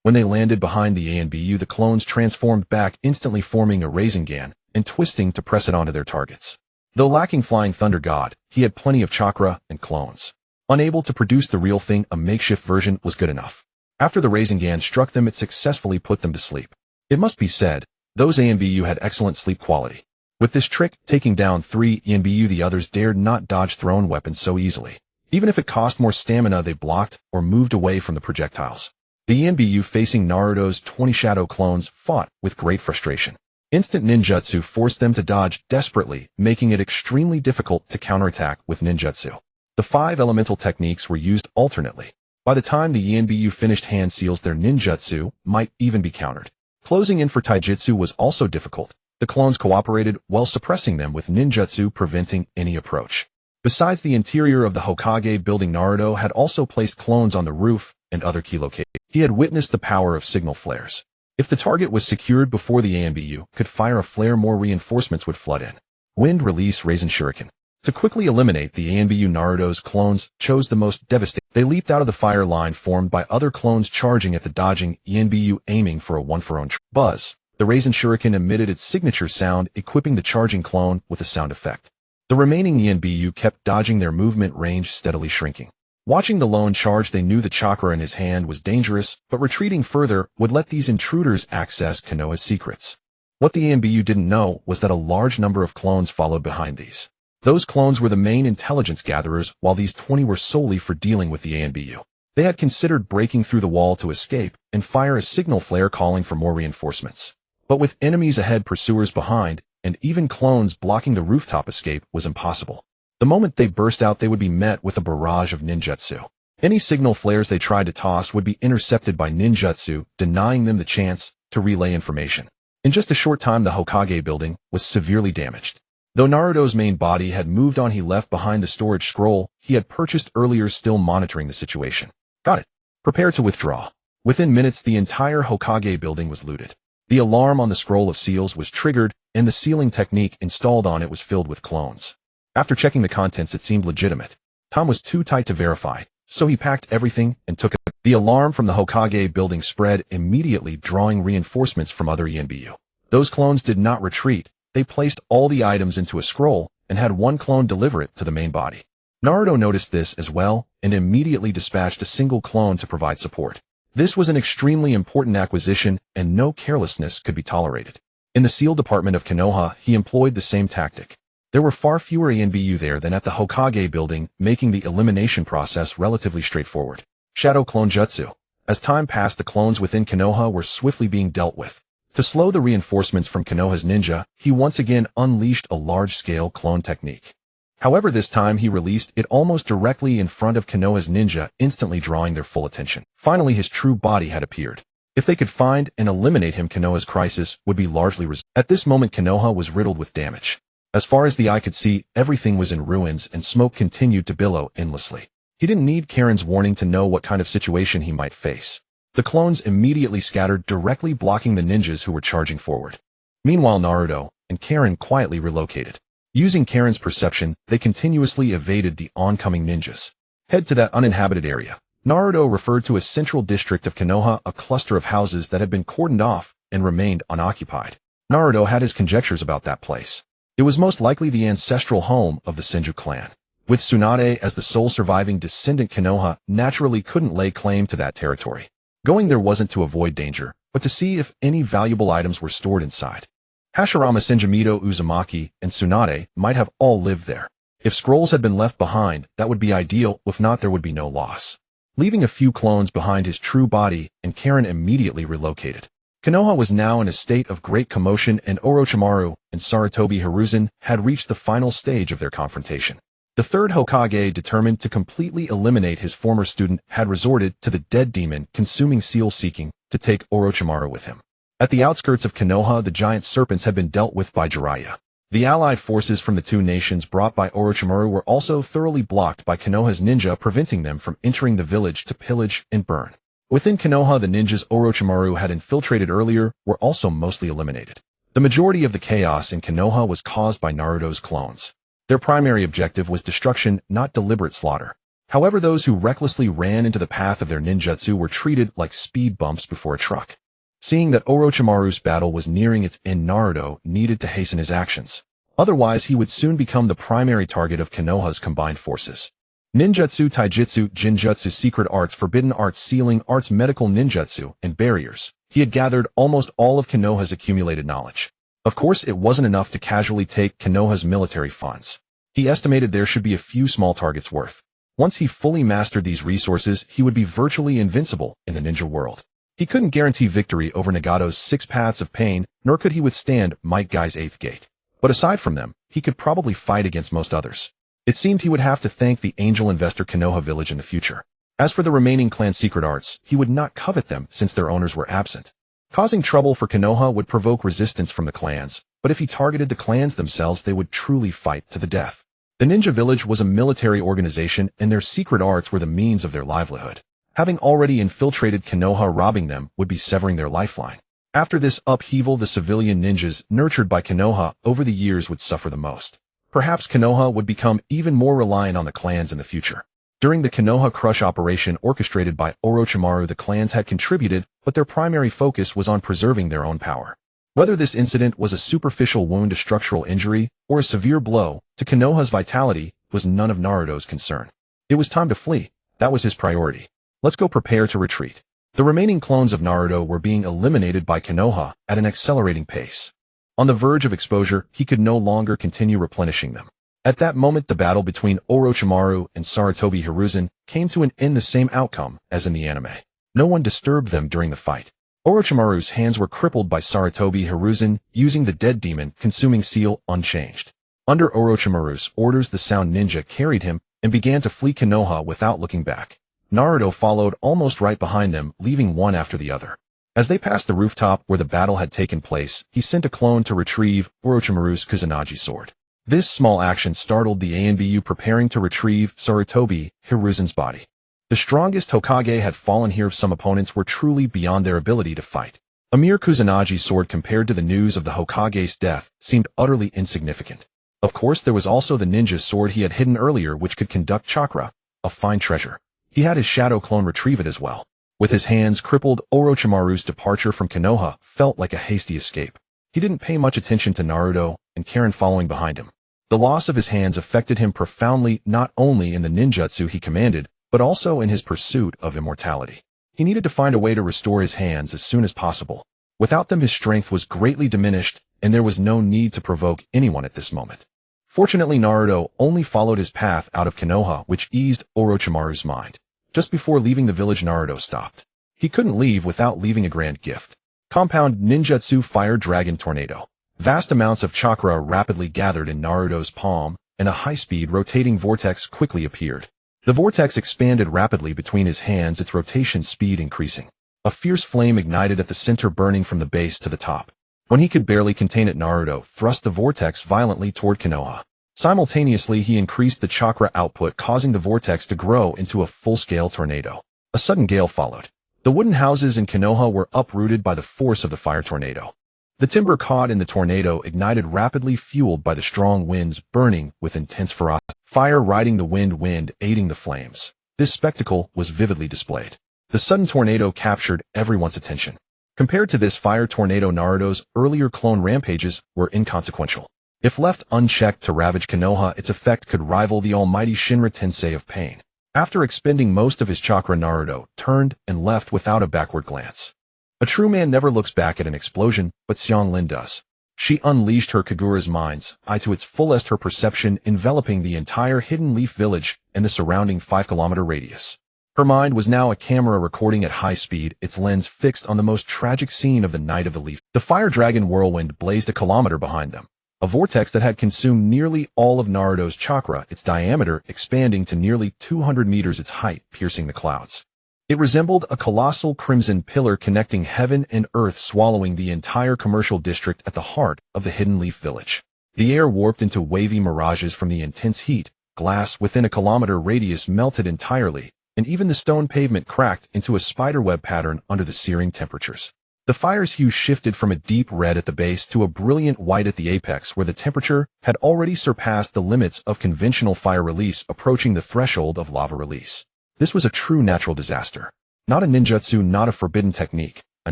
When they landed behind the ANBU, the clones transformed back, instantly forming a Rasengan and twisting to press it onto their targets. Though lacking Flying Thunder God, he had plenty of chakra and clones. Unable to produce the real thing, a makeshift version was good enough. After the Rasengan struck them, it successfully put them to sleep. It must be said, those ANBU had excellent sleep quality. With this trick taking down 3 ANBU, the others dared not dodge thrown weapons so easily. Even if it cost more stamina, they blocked or moved away from the projectiles. The ANBU, facing Naruto's 20 shadow clones, fought with great frustration. Instant ninjutsu forced them to dodge desperately, making it extremely difficult to counterattack with ninjutsu. The 5 elemental techniques were used alternately. By the time the ANBU finished hand seals, their ninjutsu might even be countered. Closing in for taijutsu was also difficult. The clones cooperated while suppressing them with ninjutsu, preventing any approach. Besides the interior of the Hokage building, Naruto had also placed clones on the roof and other key locations. He had witnessed the power of signal flares. If the target was secured before the ANBU could fire a flare, more reinforcements would flood in. Wind release Rasen Shuriken. To quickly eliminate the ANBU, Naruto's clones chose the most devastating. They leaped out of the fire line formed by other clones charging at the dodging ANBU, aiming for a one-for-one buzz. The Rasen Shuriken emitted its signature sound, equipping the charging clone with a sound effect. The remaining ANBU kept dodging, their movement range steadily shrinking. Watching the lone charge, they knew the chakra in his hand was dangerous, but retreating further would let these intruders access Konoha's secrets. What the ANBU didn't know was that a large number of clones followed behind these. Those clones were the main intelligence gatherers, while these 20 were solely for dealing with the ANBU. They had considered breaking through the wall to escape and fire a signal flare calling for more reinforcements. But with enemies ahead, pursuers behind, and even clones blocking the rooftop escape was impossible. The moment they burst out, they would be met with a barrage of ninjutsu. Any signal flares they tried to toss would be intercepted by ninjutsu, denying them the chance to relay information. In just a short time, the Hokage building was severely damaged. Though Naruto's main body had moved on, he left behind the storage scroll he had purchased earlier, still monitoring the situation. Got it. Prepare to withdraw. Within minutes, the entire Hokage building was looted. The alarm on the scroll of seals was triggered, and the sealing technique installed on it was filled with clones. After checking the contents, it seemed legitimate. Time was too tight to verify, so he packed everything and took it. The alarm from the Hokage building spread immediately, drawing reinforcements from other ENBU. Those clones did not retreat. They placed all the items into a scroll and had one clone deliver it to the main body. Naruto noticed this as well and immediately dispatched a single clone to provide support. This was an extremely important acquisition, and no carelessness could be tolerated. In the seal department of Konoha, he employed the same tactic. There were far fewer ENBU there than at the Hokage building, making the elimination process relatively straightforward. Shadow Clone Jutsu. As time passed, the clones within Konoha were swiftly being dealt with. To slow the reinforcements from Konoha's ninja, he once again unleashed a large-scale clone technique. However, this time he released it almost directly in front of Konoha's ninja, instantly drawing their full attention. Finally, his true body had appeared. If they could find and eliminate him, Konoha's crisis would be largely resolved. At this moment, Konoha was riddled with damage. As far as the eye could see, everything was in ruins, and smoke continued to billow endlessly. He didn't need Karen's warning to know what kind of situation he might face. The clones immediately scattered, directly blocking the ninjas who were charging forward. Meanwhile, Naruto and Karen quietly relocated. Using Karen's perception, they continuously evaded the oncoming ninjas. Head to that uninhabited area. Naruto referred to a central district of Konoha, a cluster of houses that had been cordoned off and remained unoccupied. Naruto had his conjectures about that place. It was most likely the ancestral home of the Senju clan. With Tsunade as the sole surviving descendant, Konoha naturally couldn't lay claim to that territory. Going there wasn't to avoid danger, but to see if any valuable items were stored inside. Hashirama, Senjumito, Uzumaki, and Tsunade might have all lived there. If scrolls had been left behind, that would be ideal. If not, there would be no loss. Leaving a few clones behind his true body, and Karen immediately relocated. Konoha was now in a state of great commotion, and Orochimaru and Sarutobi Hiruzen had reached the final stage of their confrontation. The third Hokage, determined to completely eliminate his former student, had resorted to the dead demon consuming seal, seeking to take Orochimaru with him. At the outskirts of Konoha, the giant serpents had been dealt with by Jiraiya. The allied forces from the two nations brought by Orochimaru were also thoroughly blocked by Konoha's ninja, preventing them from entering the village to pillage and burn. Within Konoha, the ninjas Orochimaru had infiltrated earlier were also mostly eliminated. The majority of the chaos in Konoha was caused by Naruto's clones. Their primary objective was destruction, not deliberate slaughter. However, those who recklessly ran into the path of their ninjutsu were treated like speed bumps before a truck. Seeing that Orochimaru's battle was nearing its end, Naruto needed to hasten his actions. Otherwise, he would soon become the primary target of Konoha's combined forces. Ninjutsu, taijutsu, jinjutsu, secret arts, forbidden arts, sealing arts, medical ninjutsu, and barriers. He had gathered almost all of Konoha's accumulated knowledge. Of course, it wasn't enough to casually take Konoha's military funds. He estimated there should be a few small targets worth. Once he fully mastered these resources, he would be virtually invincible in the ninja world. He couldn't guarantee victory over Nagato's 6 Paths of Pain, nor could he withstand Might Guy's 8th Gate. But aside from them, he could probably fight against most others. It seemed he would have to thank the angel investor Konoha village in the future. As for the remaining clan secret arts, he would not covet them since their owners were absent. Causing trouble for Konoha would provoke resistance from the clans, but if he targeted the clans themselves, they would truly fight to the death. The ninja village was a military organization, and their secret arts were the means of their livelihood. Having already infiltrated Konoha, robbing them would be severing their lifeline. After this upheaval, the civilian ninjas nurtured by Konoha over the years would suffer the most. Perhaps Konoha would become even more reliant on the clans in the future. During the Konoha Crush operation orchestrated by Orochimaru, the clans had contributed, but their primary focus was on preserving their own power. Whether this incident was a superficial wound, a structural injury, or a severe blow to Konoha's vitality was none of Naruto's concern. It was time to flee. That was his priority. Let's go prepare to retreat. The remaining clones of Naruto were being eliminated by Konoha at an accelerating pace. On the verge of exposure, he could no longer continue replenishing them. At that moment, the battle between Orochimaru and Sarutobi Hiruzen came to an end, the same outcome as in the anime. No one disturbed them during the fight. Orochimaru's hands were crippled by Sarutobi Hiruzen, using the dead demon consuming seal unchanged. Under Orochimaru's orders, the sound ninja carried him and began to flee Konoha without looking back. Naruto followed almost right behind them, leaving one after the other. As they passed the rooftop where the battle had taken place, he sent a clone to retrieve Orochimaru's Kusanagi sword. This small action startled the ANBU preparing to retrieve Sarutobi Hiruzen's body. The strongest Hokage had fallen here. Some opponents were truly beyond their ability to fight. A mere Kusanagi sword compared to the news of the Hokage's death seemed utterly insignificant. Of course, there was also the ninja sword he had hidden earlier, which could conduct chakra, a fine treasure. He had his shadow clone retrieve it as well. With his hands crippled, Orochimaru's departure from Konoha felt like a hasty escape. He didn't pay much attention to Naruto and Karen following behind him. The loss of his hands affected him profoundly, not only in the ninjutsu he commanded, but also in his pursuit of immortality. He needed to find a way to restore his hands as soon as possible. Without them, his strength was greatly diminished, and there was no need to provoke anyone at this moment. Fortunately, Naruto only followed his path out of Konoha, which eased Orochimaru's mind. Just before leaving the village, Naruto stopped. He couldn't leave without leaving a grand gift. Compound Ninjutsu Fire Dragon Tornado. Vast amounts of chakra rapidly gathered in Naruto's palm, and a high-speed rotating vortex quickly appeared. The vortex expanded rapidly between his hands, its rotation speed increasing. A fierce flame ignited at the center, burning from the base to the top. When he could barely contain it, Naruto thrust the vortex violently toward Konoha. Simultaneously, he increased the chakra output, causing the vortex to grow into a full-scale tornado. A sudden gale followed. The wooden houses in Konoha were uprooted by the force of the fire tornado. The timber caught in the tornado ignited rapidly, fueled by the strong winds, burning with intense ferocity. Fire riding the wind aiding the flames. This spectacle was vividly displayed. The sudden tornado captured everyone's attention. Compared to this fire tornado, Naruto's earlier clone rampages were inconsequential. If left unchecked to ravage Konoha, its effect could rival the almighty Shinra Tensei of pain. After expending most of his chakra, Naruto turned and left without a backward glance. A true man never looks back at an explosion, but Xianglin does. She unleashed her Kagura's mind's eye to its fullest, her perception enveloping the entire Hidden Leaf village and the surrounding 5-kilometer radius. Her mind was now a camera recording at high speed, its lens fixed on the most tragic scene of the Night of the Leaf. The fire dragon whirlwind blazed a kilometer behind them, a vortex that had consumed nearly all of Naruto's chakra, its diameter expanding to nearly 200 meters, its height piercing the clouds. It resembled a colossal crimson pillar connecting heaven and earth, swallowing the entire commercial district at the heart of the Hidden Leaf village. The air warped into wavy mirages from the intense heat. Glass within a kilometer radius melted entirely, and even the stone pavement cracked into a spiderweb pattern under the searing temperatures. The fire's hue shifted from a deep red at the base to a brilliant white at the apex, where the temperature had already surpassed the limits of conventional fire release, approaching the threshold of lava release. This was a true natural disaster. Not a ninjutsu, not a forbidden technique, a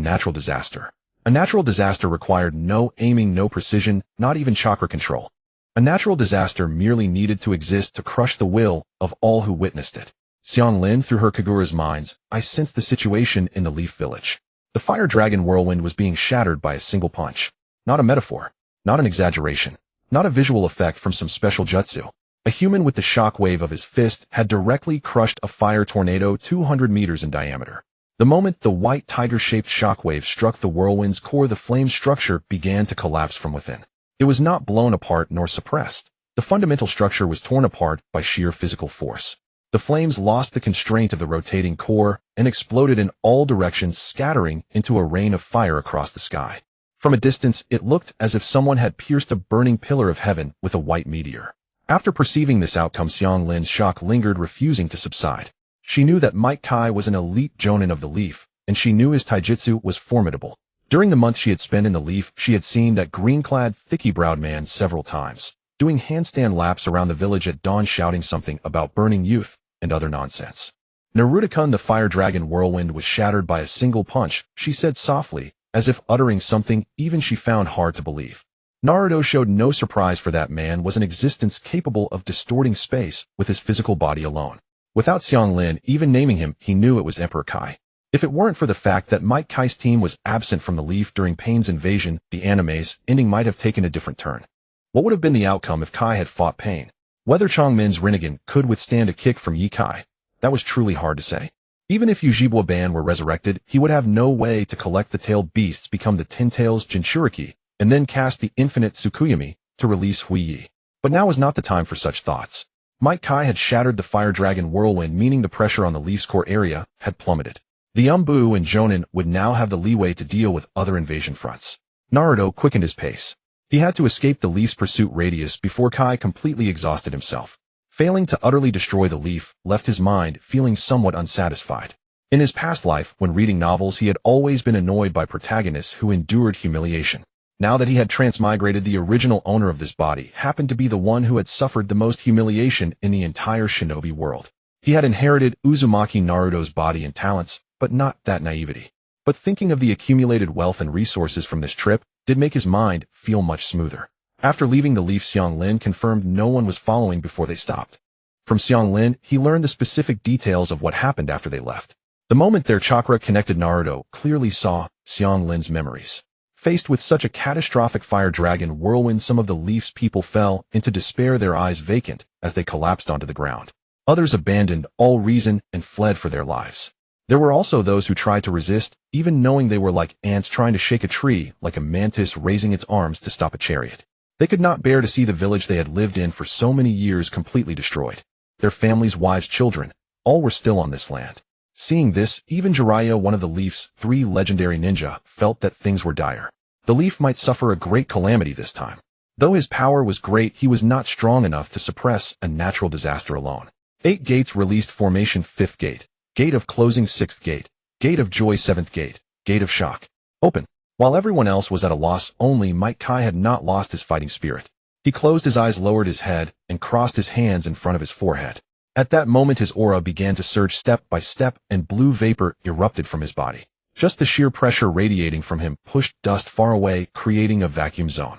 natural disaster. A natural disaster required no aiming, no precision, not even chakra control. A natural disaster merely needed to exist to crush the will of all who witnessed it. Xianglin, through her Kagura's mind's eye, sensed the situation in the Leaf Village. The fire dragon whirlwind was being shattered by a single punch. Not a metaphor, not an exaggeration, not a visual effect from some special jutsu. A human with the shockwave of his fist had directly crushed a fire tornado 200 meters in diameter. The moment the white tiger-shaped shockwave struck the whirlwind's core, the flame structure began to collapse from within. It was not blown apart nor suppressed. The fundamental structure was torn apart by sheer physical force. The flames lost the constraint of the rotating core and exploded in all directions, scattering into a rain of fire across the sky. From a distance, it looked as if someone had pierced a burning pillar of heaven with a white meteor. After perceiving this outcome, Xianglin's shock lingered, refusing to subside. She knew that Might Kai was an elite jonin of the Leaf, and she knew his taijutsu was formidable. During the month she had spent in the Leaf, she had seen that green-clad, thicky-browed man several times, doing handstand laps around the village at dawn, shouting something about burning youth and other nonsense. Naruto-kun, the fire dragon whirlwind was shattered by a single punch, she said softly, as if uttering something even she found hard to believe. Naruto showed no surprise, for that man was an existence capable of distorting space with his physical body alone. Without Xianglin even naming him, he knew it was Emperor Kai. If it weren't for the fact that Might Kai's team was absent from the Leaf during Pain's invasion, the anime's ending might have taken a different turn. What would have been the outcome if Kai had fought Pain? Whether Chongmin's Rinnegan could withstand a kick from Ye Kai, that was truly hard to say. Even if Yujibwa Ban were resurrected, he would have no way to collect the tailed beasts, become the Ten Tails Jinchuriki, and then cast the infinite Tsukuyami to release Hui Yi. But now was not the time for such thoughts. Might Kai had shattered the fire dragon whirlwind, meaning the pressure on the Leaf's core area had plummeted. The Umbu and Jonin would now have the leeway to deal with other invasion fronts. Naruto quickened his pace. He had to escape the leaf's pursuit radius before Kai completely exhausted himself. Failing to utterly destroy the leaf left his mind feeling somewhat unsatisfied. In his past life, when reading novels, he had always been annoyed by protagonists who endured humiliation. Now that he had transmigrated, the original owner of this body happened to be the one who had suffered the most humiliation in the entire shinobi world. He had inherited Uzumaki Naruto's body and talents, but not that naivety. But thinking of the accumulated wealth and resources from this trip did make his mind feel much smoother. After leaving the leaf, Xianglin confirmed no one was following before they stopped. From Xianglin, he learned the specific details of what happened after they left. The moment their chakra connected, Naruto clearly saw Xianglin's memories. Faced with such a catastrophic fire dragon whirlwind, some of the leaf's people fell into despair, their eyes vacant as they collapsed onto the ground. Others abandoned all reason and fled for their lives. There were also those who tried to resist, even knowing they were like ants trying to shake a tree, like a mantis raising its arms to stop a chariot. They could not bear to see the village they had lived in for so many years completely destroyed. Their families, wives, children, all were still on this land. Seeing this, even Jiraiya, one of the leaf's 3 legendary ninja, felt that things were dire. The leaf might suffer a great calamity this time. Though his power was great, he was not strong enough to suppress a natural disaster alone. 8 gates released formation: 5th gate, gate of closing; 6th gate, gate of joy; 7th gate, gate of shock. Open. While everyone else was at a loss, only Kai had not lost his fighting spirit. He closed his eyes, lowered his head, and crossed his hands in front of his forehead. At that moment, his aura began to surge step by step, and blue vapor erupted from his body. Just the sheer pressure radiating from him pushed dust far away, creating a vacuum zone.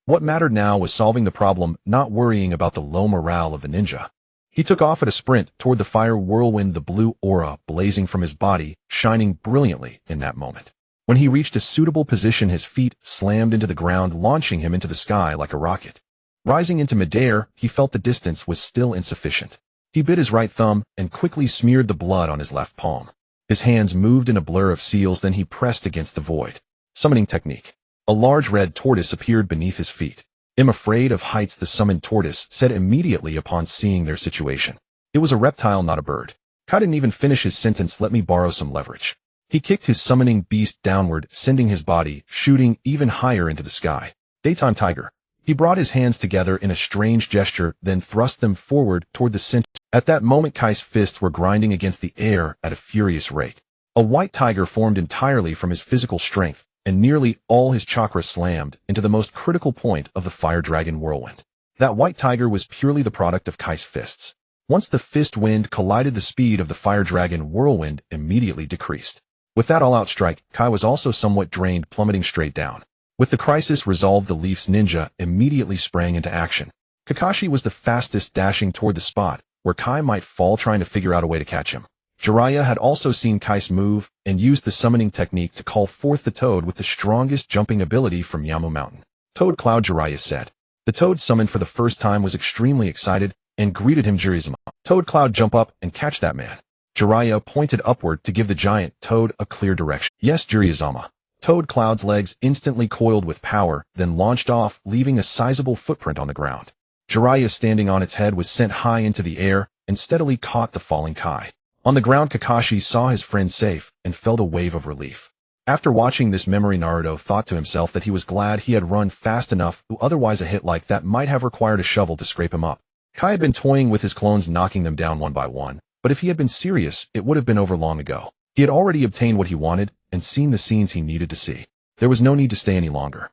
What mattered now was solving the problem, not worrying about the low morale of the ninja. He took off at a sprint toward the fire whirlwind, the blue aura blazing from his body, shining brilliantly in that moment. When he reached a suitable position, his feet slammed into the ground, launching him into the sky like a rocket. Rising into midair, he felt the distance was still insufficient. He bit his right thumb and quickly smeared the blood on his left palm. His hands moved in a blur of seals, then he pressed against the void. Summoning technique. A large red tortoise appeared beneath his feet. "I'm afraid of heights," the summoned tortoise said immediately upon seeing their situation. It was a reptile, not a bird. Kai didn't even finish his sentence. "Let me borrow some leverage." He kicked his summoning beast downward, sending his body shooting even higher into the sky. Daytime tiger. He brought his hands together in a strange gesture, then thrust them forward toward the center. At that moment, Kai's fists were grinding against the air at a furious rate. A white tiger formed entirely from his physical strength, and nearly all his chakra slammed into the most critical point of the fire dragon whirlwind. That white tiger was purely the product of Kai's fists. Once the fist wind collided, the speed of the fire dragon whirlwind immediately decreased. With that all-out strike, Kai was also somewhat drained, plummeting straight down. With the crisis resolved, the leaf's ninja immediately sprang into action. Kakashi was the fastest, dashing toward the spot where Kai might fall, trying to figure out a way to catch him. Jiraiya had also seen Kai's move and used the summoning technique to call forth the toad with the strongest jumping ability from Yamu Mountain. "Toad Cloud," Jiraiya said. The toad summoned for the first time was extremely excited and greeted him. "Jiraiya, Toad Cloud, jump up and catch that man." Jiraiya pointed upward to give the giant toad a clear direction. "Yes, Jiraiya." Toad Cloud's legs instantly coiled with power, then launched off, leaving a sizable footprint on the ground. Jiraiya, standing on its head, was sent high into the air and steadily caught the falling Kai. On the ground, Kakashi saw his friend safe and felt a wave of relief. After watching this memory, Naruto thought to himself that he was glad he had run fast enough, otherwise a hit like that might have required a shovel to scrape him up. Kai had been toying with his clones, knocking them down one by one, but if he had been serious, it would have been over long ago. He had already obtained what he wanted and seen the scenes he needed to see. There was no need to stay any longer.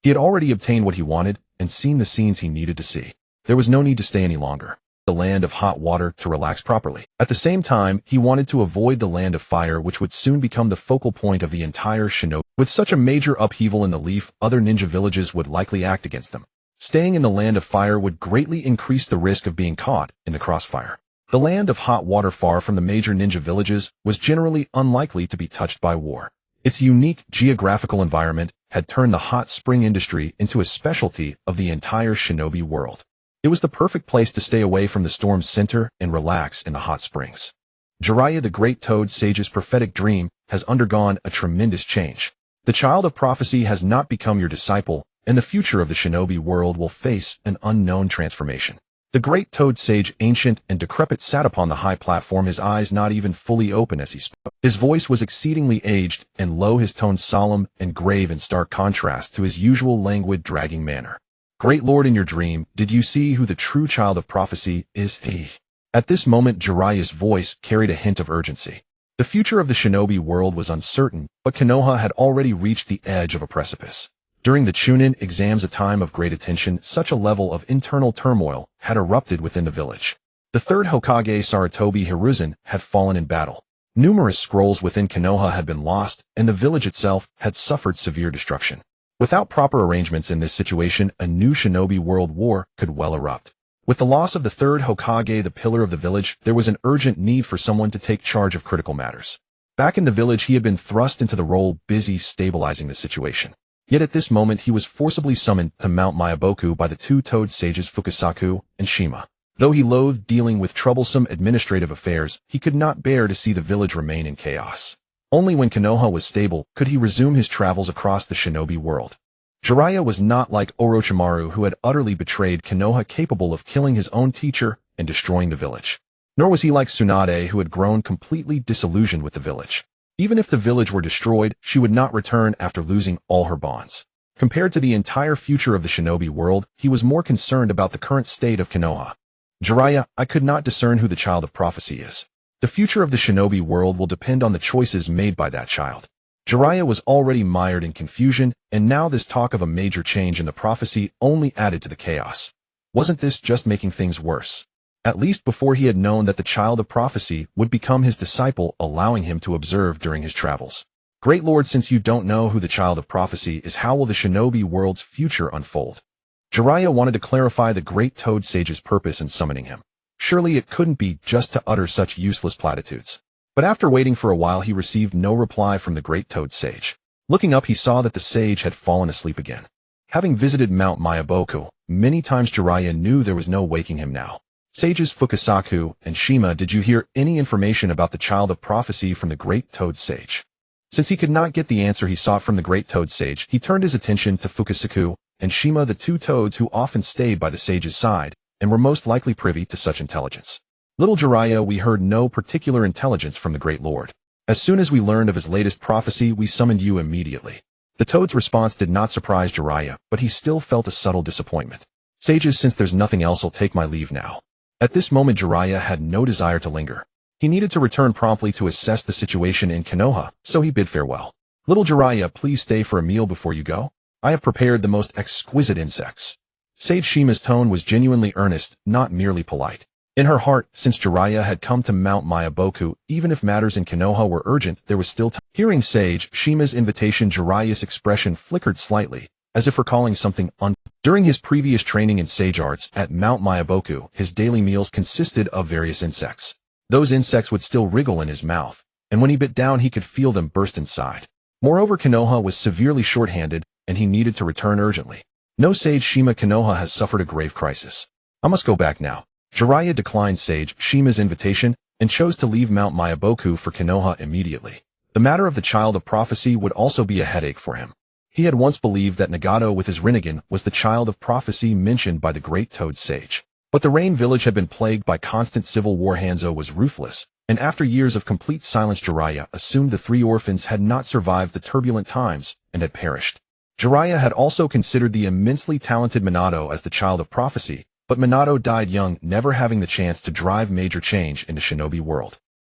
He had already obtained what he wanted and seen the scenes he needed to see. There was no need to stay any longer. The land of hot water to relax properly. At the same time, he wanted to avoid the land of fire, which would soon become the focal point of the entire shinobi. With such a major upheaval in the leaf, other ninja villages would likely act against them. Staying in the land of fire would greatly increase the risk of being caught in the crossfire. The land of hot water, far from the major ninja villages, was generally unlikely to be touched by war. Its unique geographical environment had turned the hot spring industry into a specialty of the entire shinobi world. It was the perfect place to stay away from the storm's center and relax in the hot springs. Jiraiya, the great toad sage's prophetic dream, has undergone a tremendous change. The child of prophecy has not become your disciple, and the future of the shinobi world will face an unknown transformation. The great toad sage, ancient and decrepit, sat upon the high platform, his eyes not even fully open as he spoke. His voice was exceedingly aged and low, his tone solemn and grave in stark contrast to his usual languid, dragging manner. Great Lord, in your dream, did you see who the true child of prophecy is? At this moment, Jiraiya's voice carried a hint of urgency. The future of the shinobi world was uncertain, but Konoha had already reached the edge of a precipice. During the Chunin exams, a time of great attention, such a level of internal turmoil had erupted within the village. The third Hokage, Sarutobi Hiruzen, had fallen in battle. Numerous scrolls within Konoha had been lost, and the village itself had suffered severe destruction. Without proper arrangements in this situation, a new shinobi world war could well erupt. With the loss of the third Hokage, the pillar of the village, there was an urgent need for someone to take charge of critical matters. Back in the village, he had been thrust into the role busy stabilizing the situation. Yet at this moment he was forcibly summoned to Mount Myaboku by the two toad sages Fukasaku and Shima. Though he loathed dealing with troublesome administrative affairs, he could not bear to see the village remain in chaos. Only when Konoha was stable could he resume his travels across the shinobi world. Jiraiya was not like Orochimaru, who had utterly betrayed Konoha, capable of killing his own teacher and destroying the village. Nor was he like Tsunade, who had grown completely disillusioned with the village. Even if the village were destroyed, she would not return after losing all her bonds. Compared to the entire future of the shinobi world, he was more concerned about the current state of Konoha. Jiraiya, I could not discern who the child of prophecy is. The future of the shinobi world will depend on the choices made by that child. Jiraiya was already mired in confusion, and now this talk of a major change in the prophecy only added to the chaos. Wasn't this just making things worse? At least before he had known that the child of prophecy would become his disciple, allowing him to observe during his travels. Great Lord, since you don't know who the child of prophecy is, how will the shinobi world's future unfold? Jiraiya wanted to clarify the great toad sage's purpose in summoning him. Surely it couldn't be just to utter such useless platitudes. But after waiting for a while, he received no reply from the great toad sage. Looking up, he saw that the sage had fallen asleep again. Having visited Mount Myaboku many times, Jiraiya knew there was no waking him now. Sages Fukasaku and Shima, did you hear any information about the child of prophecy from the great toad sage? Since he could not get the answer he sought from the great toad sage, he turned his attention to Fukasaku and Shima, the two toads who often stayed by the sage's side and were most likely privy to such intelligence. Little Jiraiya, we heard no particular intelligence from the great lord. As soon as we learned of his latest prophecy, we summoned you immediately. The toad's response did not surprise Jiraiya, but he still felt a subtle disappointment. Sages, since there's nothing else, I'll take my leave now. At this moment, Jiraiya had no desire to linger. He needed to return promptly to assess the situation in Konoha, so he bid farewell. Little Jiraiya, please stay for a meal before you go. I have prepared the most exquisite insects. Sage Shima's tone was genuinely earnest, not merely polite. In her heart, since Jiraiya had come to Mount Myaboku, even if matters in Konoha were urgent, there was still time. Hearing Sage Shima's invitation, Jiraiya's expression flickered slightly, as if recalling something During his previous training in sage arts at Mount Myaboku, his daily meals consisted of various insects. Those insects would still wriggle in his mouth, and when he bit down he could feel them burst inside. Moreover, Konoha was severely short-handed, and he needed to return urgently. No, Sage Shima, Konoha has suffered a grave crisis. I must go back now. Jiraiya declined Sage Shima's invitation and chose to leave Mount Myaboku for Konoha immediately. The matter of the child of prophecy would also be a headache for him. He had once believed that Nagato with his Rinnegan was the child of prophecy mentioned by the great toad sage. But the Rain village had been plagued by constant civil war. Hanzo was ruthless, and after years of complete silence, Jiraiya assumed the three orphans had not survived the turbulent times and had perished. Jiraiya had also considered the immensely talented Minato as the child of prophecy, but Minato died young, never having the chance to drive major change in the shinobi world.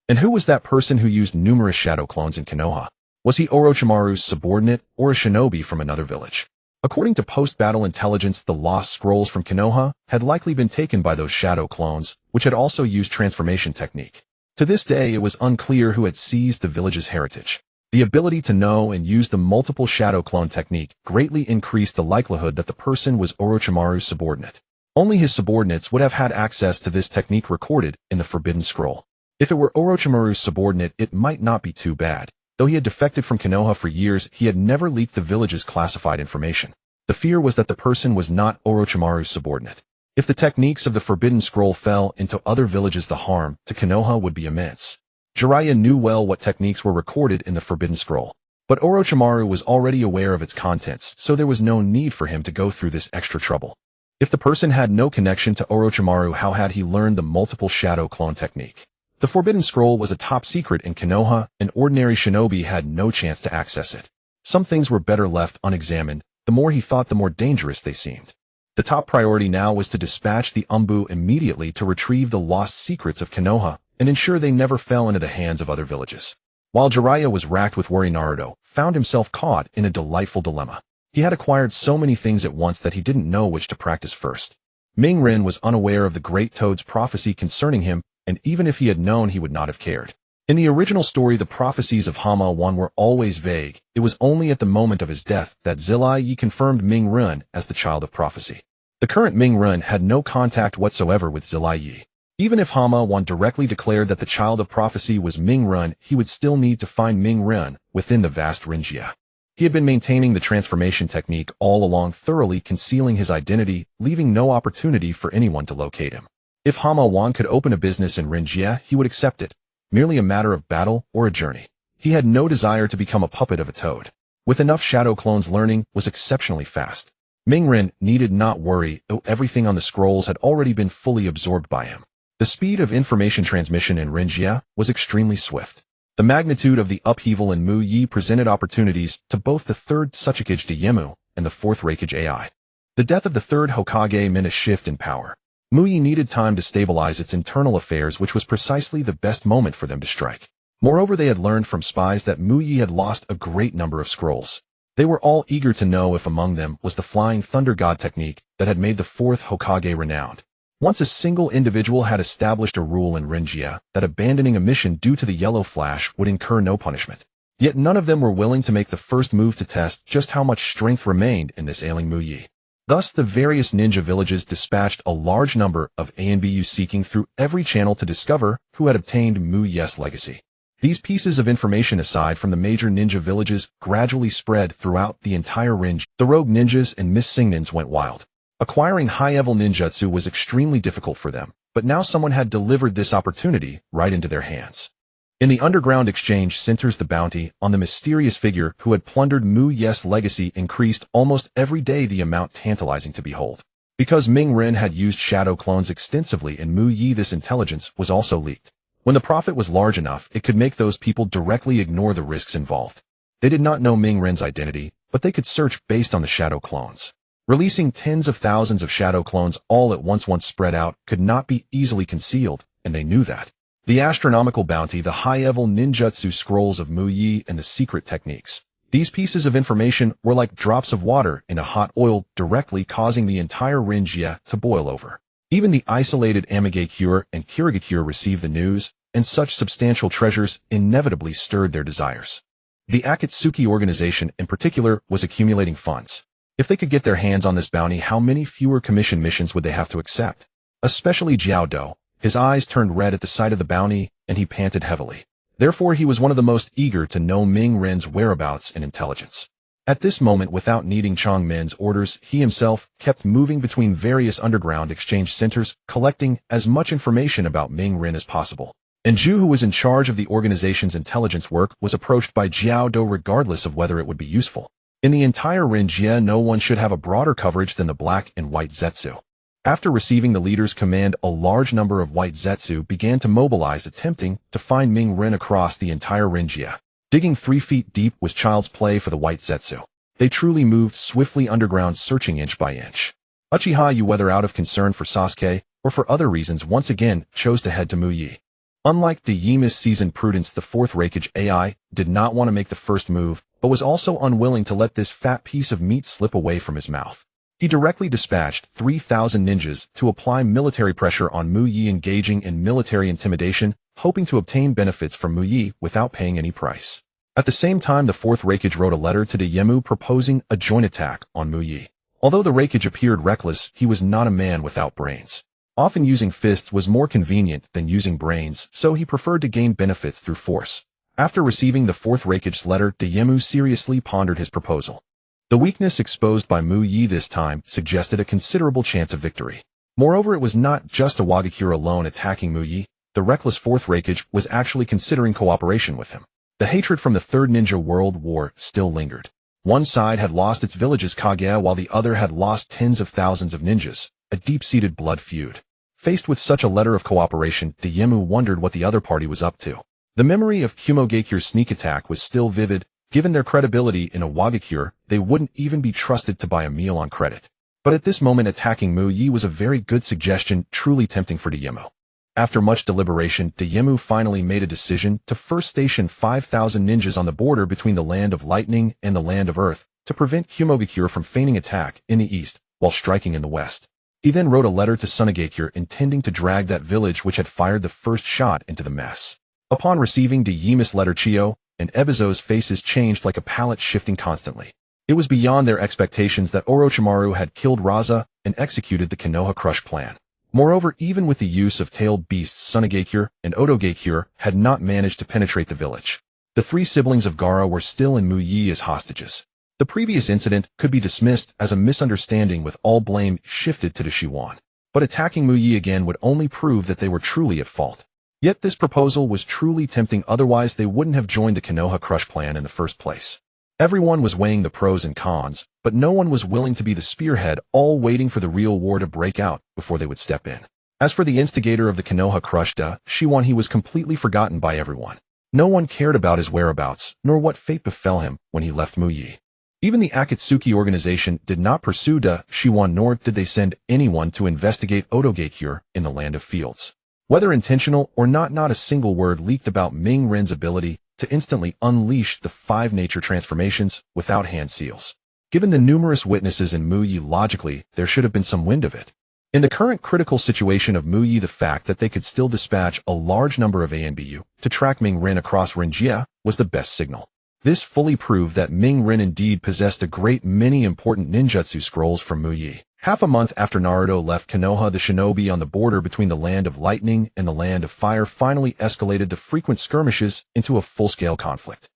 And who was that person who used numerous shadow clones in Konoha? Was he Orochimaru's subordinate or a shinobi from another village? According to post-battle intelligence, the lost scrolls from Konoha had likely been taken by those shadow clones, which had also used transformation technique. To this day, it was unclear who had seized the village's heritage. The ability to know and use the multiple shadow clone technique greatly increased the likelihood that the person was Orochimaru's subordinate. Only his subordinates would have had access to this technique recorded in the Forbidden Scroll. If it were Orochimaru's subordinate, it might not be too bad. Though he had defected from Konoha for years, he had never leaked the village's classified information. The fear was that the person was not Orochimaru's subordinate. If the techniques of the Forbidden Scroll fell into other villages, the harm to Konoha would be immense. Jiraiya knew well what techniques were recorded in the Forbidden Scroll, but Orochimaru was already aware of its contents, so there was no need for him to go through this extra trouble. If the person had no connection to Orochimaru, how had he learned the multiple shadow clone technique? The Forbidden Scroll was a top secret in Konoha, and ordinary shinobi had no chance to access it. Some things were better left unexamined. The more he thought, the more dangerous they seemed. The top priority now was to dispatch the Umbu immediately to retrieve the lost secrets of Konoha and ensure they never fell into the hands of other villages. While Jiraiya was racked with worry, Naruto found himself caught in a delightful dilemma. He had acquired so many things at once that he didn't know which to practice first. Ming-Ren was unaware of the Great Toad's prophecy concerning him, and even if he had known, he would not have cared. In the original story, the prophecies of Hama-1 were always vague. It was only at the moment of his death that Zilai Yi confirmed Ming-Ren as the child of prophecy. The current Ming-Ren had no contact whatsoever with Zilai Yi. Even if Hama-1 directly declared that the child of prophecy was Ming-Ren, he would still need to find Ming-Ren within the vast Rinjia. He had been maintaining the transformation technique all along, thoroughly concealing his identity, leaving no opportunity for anyone to locate him. If Hama-1 could open a business in Rinjia, he would accept it. Merely a matter of battle or a journey. He had no desire to become a puppet of a toad. With enough shadow clones, learning was exceptionally fast. Ming-Ren needed not worry, though everything on the scrolls had already been fully absorbed by him. The speed of information transmission in Rinjia was extremely swift. The magnitude of the upheaval in Mu Yi presented opportunities to both the Third Hokage Dayemu and the Fourth Hokage AI. The death of the Third Hokage meant a shift in power. Mu Yi needed time to stabilize its internal affairs, which was precisely the best moment for them to strike. Moreover, they had learned from spies that Mu Yi had lost a great number of scrolls. They were all eager to know if among them was the Flying Thunder God technique that had made the Fourth Hokage renowned. Once a single individual had established a rule in Rinjia that abandoning a mission due to the yellow flash would incur no punishment. Yet none of them were willing to make the first move to test just how much strength remained in this ailing Mu Yi. Thus, the various ninja villages dispatched a large number of ANBUs seeking through every channel to discover who had obtained Mu Yi's legacy. These pieces of information, aside from the major ninja villages, gradually spread throughout the entire Rinjia. The rogue ninjas and missingnins went wild. Acquiring high-level ninjutsu was extremely difficult for them, but now someone had delivered this opportunity right into their hands. In the underground exchange centers, the bounty on the mysterious figure who had plundered Mu Yi's legacy increased almost every day, the amount tantalizing to behold. Because Ming-Ren had used shadow clones extensively in Mu Yi, this intelligence was also leaked. When the profit was large enough, it could make those people directly ignore the risks involved. They did not know Ming-Ren's identity, but they could search based on the shadow clones. Releasing tens of thousands of shadow clones all at once spread out could not be easily concealed, and they knew that. The astronomical bounty, the high-level ninjutsu scrolls of Mu Yi, and the secret techniques. These pieces of information were like drops of water in a hot oil, directly causing the entire Rinjia to boil over. Even the isolated Amigakure and Kirigakure received the news, and such substantial treasures inevitably stirred their desires. The Akatsuki organization in particular was accumulating funds. If they could get their hands on this bounty, how many fewer commission missions would they have to accept? Especially Jiao Do. His eyes turned red at the sight of the bounty, and he panted heavily. Therefore, he was one of the most eager to know Ming-Ren's whereabouts and intelligence. At this moment, without needing Chang Men's orders, he himself kept moving between various underground exchange centers, collecting as much information about Ming-Ren as possible. And Zhu, who was in charge of the organization's intelligence work, was approached by Jiao Do regardless of whether it would be useful. In the entire Rinjia, no one should have a broader coverage than the black and white Zetsu. After receiving the leader's command, a large number of white Zetsu began to mobilize, attempting to find Ming-Ren across the entire Rinjia. Digging 3 feet deep was child's play for the white Zetsu. They truly moved swiftly underground, searching inch by inch. Uchiha Yu, whether out of concern for Sasuke or for other reasons, once again chose to head to Mu Yi. Unlike the Yima's seasoned prudence, the Fourth Hokage AI did not want to make the first move, but was also unwilling to let this fat piece of meat slip away from his mouth. He directly dispatched 3,000 ninjas to apply military pressure on Mu Yi, engaging in military intimidation, hoping to obtain benefits from Mu Yi without paying any price. At the same time, the Fourth Hokage wrote a letter to Dayemu proposing a joint attack on Mu Yi. Although the Hokage appeared reckless, he was not a man without brains. Often using fists was more convenient than using brains, so he preferred to gain benefits through force. After receiving the Fourth Hokage's letter, Dayemu seriously pondered his proposal. The weakness exposed by Mu Yi this time suggested a considerable chance of victory. Moreover, it was not just a Wagakure alone attacking Mu Yi. The reckless Fourth Hokage was actually considering cooperation with him. The hatred from the Third Ninja World War still lingered. One side had lost its village's Kage while the other had lost tens of thousands of ninjas, a deep-seated blood feud. Faced with such a letter of cooperation, Dayemu wondered what the other party was up to. The memory of Kumogakure's sneak attack was still vivid. Given their credibility in a Wagakure, they wouldn't even be trusted to buy a meal on credit. But at this moment attacking Mu Yi was a very good suggestion, truly tempting for Dayemu. After much deliberation, Dayemu finally made a decision to first station 5,000 ninjas on the border between the Land of Lightning and the Land of Earth to prevent Kumogakure from feigning attack in the east while striking in the west. He then wrote a letter to Sunagakure intending to drag that village which had fired the first shot into the mess. Upon receiving Dayemu's letter, Chiyo and Ebizo's faces changed like a palette shifting constantly. It was beyond their expectations that Orochimaru had killed Raza and executed the Konoha Crush plan. Moreover, even with the use of tailed beasts, Sunagakure and Otogakure had not managed to penetrate the village. The three siblings of Gaara were still in Mu Yi as hostages. The previous incident could be dismissed as a misunderstanding with all blame shifted to Shiwan. But attacking Mu Yi again would only prove that they were truly at fault. Yet this proposal was truly tempting, otherwise they wouldn't have joined the Konoha Crush plan in the first place. Everyone was weighing the pros and cons, but no one was willing to be the spearhead, all waiting for the real war to break out before they would step in. As for the instigator of the Konoha Crush, Shiwan, he was completely forgotten by everyone. No one cared about his whereabouts, nor what fate befell him when he left Mu Yi. Even the Akatsuki organization did not pursue Shiwan, nor did they send anyone to investigate Otogakure in the Land of Fields. Whether intentional or not a single word leaked about Ming Ren's ability to instantly unleash the 5 nature transformations without hand seals. Given the numerous witnesses in Mu Yi, logically, there should have been some wind of it. In the current critical situation of Mu Yi, the fact that they could still dispatch a large number of ANBU to track Ming Ren across Renjia was the best signal. This fully proved that Ming Ren indeed possessed a great many important ninjutsu scrolls from Mu Yi. Half a month after Naruto left Konoha, the shinobi on the border between the Land of Lightning and the Land of Fire finally escalated the frequent skirmishes into a full-scale conflict.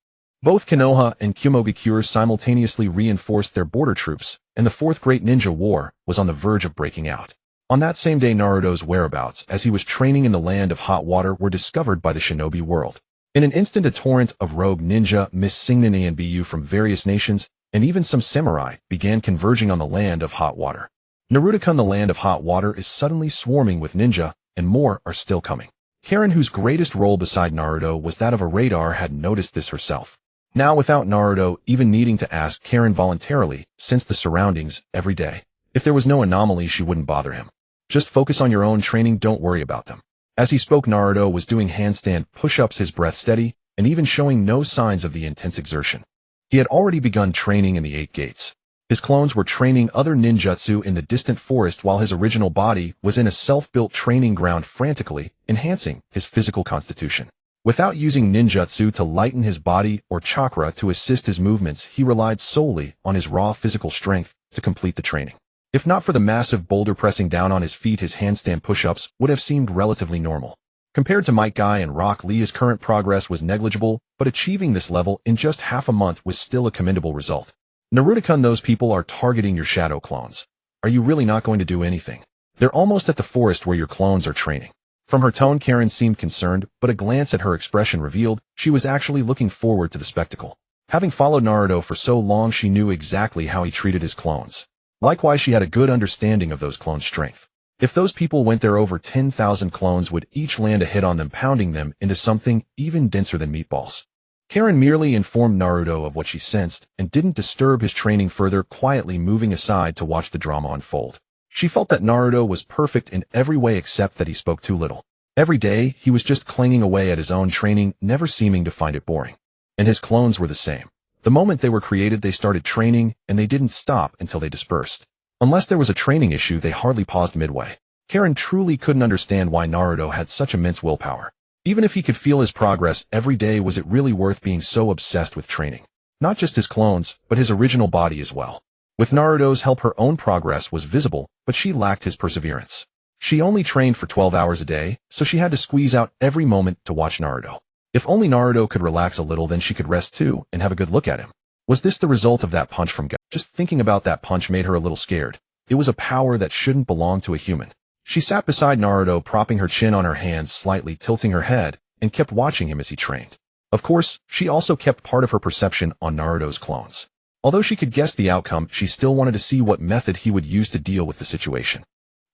Both Konoha and Kumogakure simultaneously reinforced their border troops, and the Fourth Great Ninja War was on the verge of breaking out. On that same day, Naruto's whereabouts, as he was training in the Land of Hot Water, were discovered by the shinobi world. In an instant, a torrent of rogue ninja, Missingnin ANBU from various nations, and even some samurai began converging on the Land of Hot Water. Naruto-kun, the Land of Hot Water, is suddenly swarming with ninja, and more are still coming. Karen, whose greatest role beside Naruto was that of a radar, had noticed this herself. Now, without Naruto even needing to ask, Karen voluntarily sensed the surroundings every day. If there was no anomaly, she wouldn't bother him. Just focus on your own training, don't worry about them. As he spoke, Naruto was doing handstand push-ups, his breath steady, and even showing no signs of the intense exertion. He had already begun training in the 8 gates. His clones were training other ninjutsu in the distant forest while his original body was in a self-built training ground, frantically enhancing his physical constitution. Without using ninjutsu to lighten his body or chakra to assist his movements, he relied solely on his raw physical strength to complete the training. If not for the massive boulder pressing down on his feet, his handstand push-ups would have seemed relatively normal. Compared to Mike Guy and Rock Lee, his current progress was negligible, but achieving this level in just half a month was still a commendable result. Naruto-kun, those people are targeting your shadow clones. Are you really not going to do anything? They're almost at the forest where your clones are training. From her tone, Karen seemed concerned, but a glance at her expression revealed she was actually looking forward to the spectacle. Having followed Naruto for so long, she knew exactly how he treated his clones. Likewise, she had a good understanding of those clones' strength. If those people went there, over 10,000 clones would each land a hit on them, pounding them into something even denser than meatballs. Karen merely informed Naruto of what she sensed and didn't disturb his training further, quietly moving aside to watch the drama unfold. She felt that Naruto was perfect in every way except that he spoke too little. Every day, he was just clanging away at his own training, never seeming to find it boring. And his clones were the same. The moment they were created, they started training, and they didn't stop until they dispersed. Unless there was a training issue, they hardly paused midway. Karen truly couldn't understand why Naruto had such immense willpower. Even if he could feel his progress every day, was it really worth being so obsessed with training? Not just his clones, but his original body as well. With Naruto's help, her own progress was visible, but she lacked his perseverance. She only trained for 12 hours a day, so she had to squeeze out every moment to watch Naruto. If only Naruto could relax a little, then she could rest too and have a good look at him. Was this the result of that punch from God? Just thinking about that punch made her a little scared. It was a power that shouldn't belong to a human. She sat beside Naruto, propping her chin on her hands, slightly tilting her head, and kept watching him as he trained. Of course, she also kept part of her perception on Naruto's clones. Although she could guess the outcome, she still wanted to see what method he would use to deal with the situation.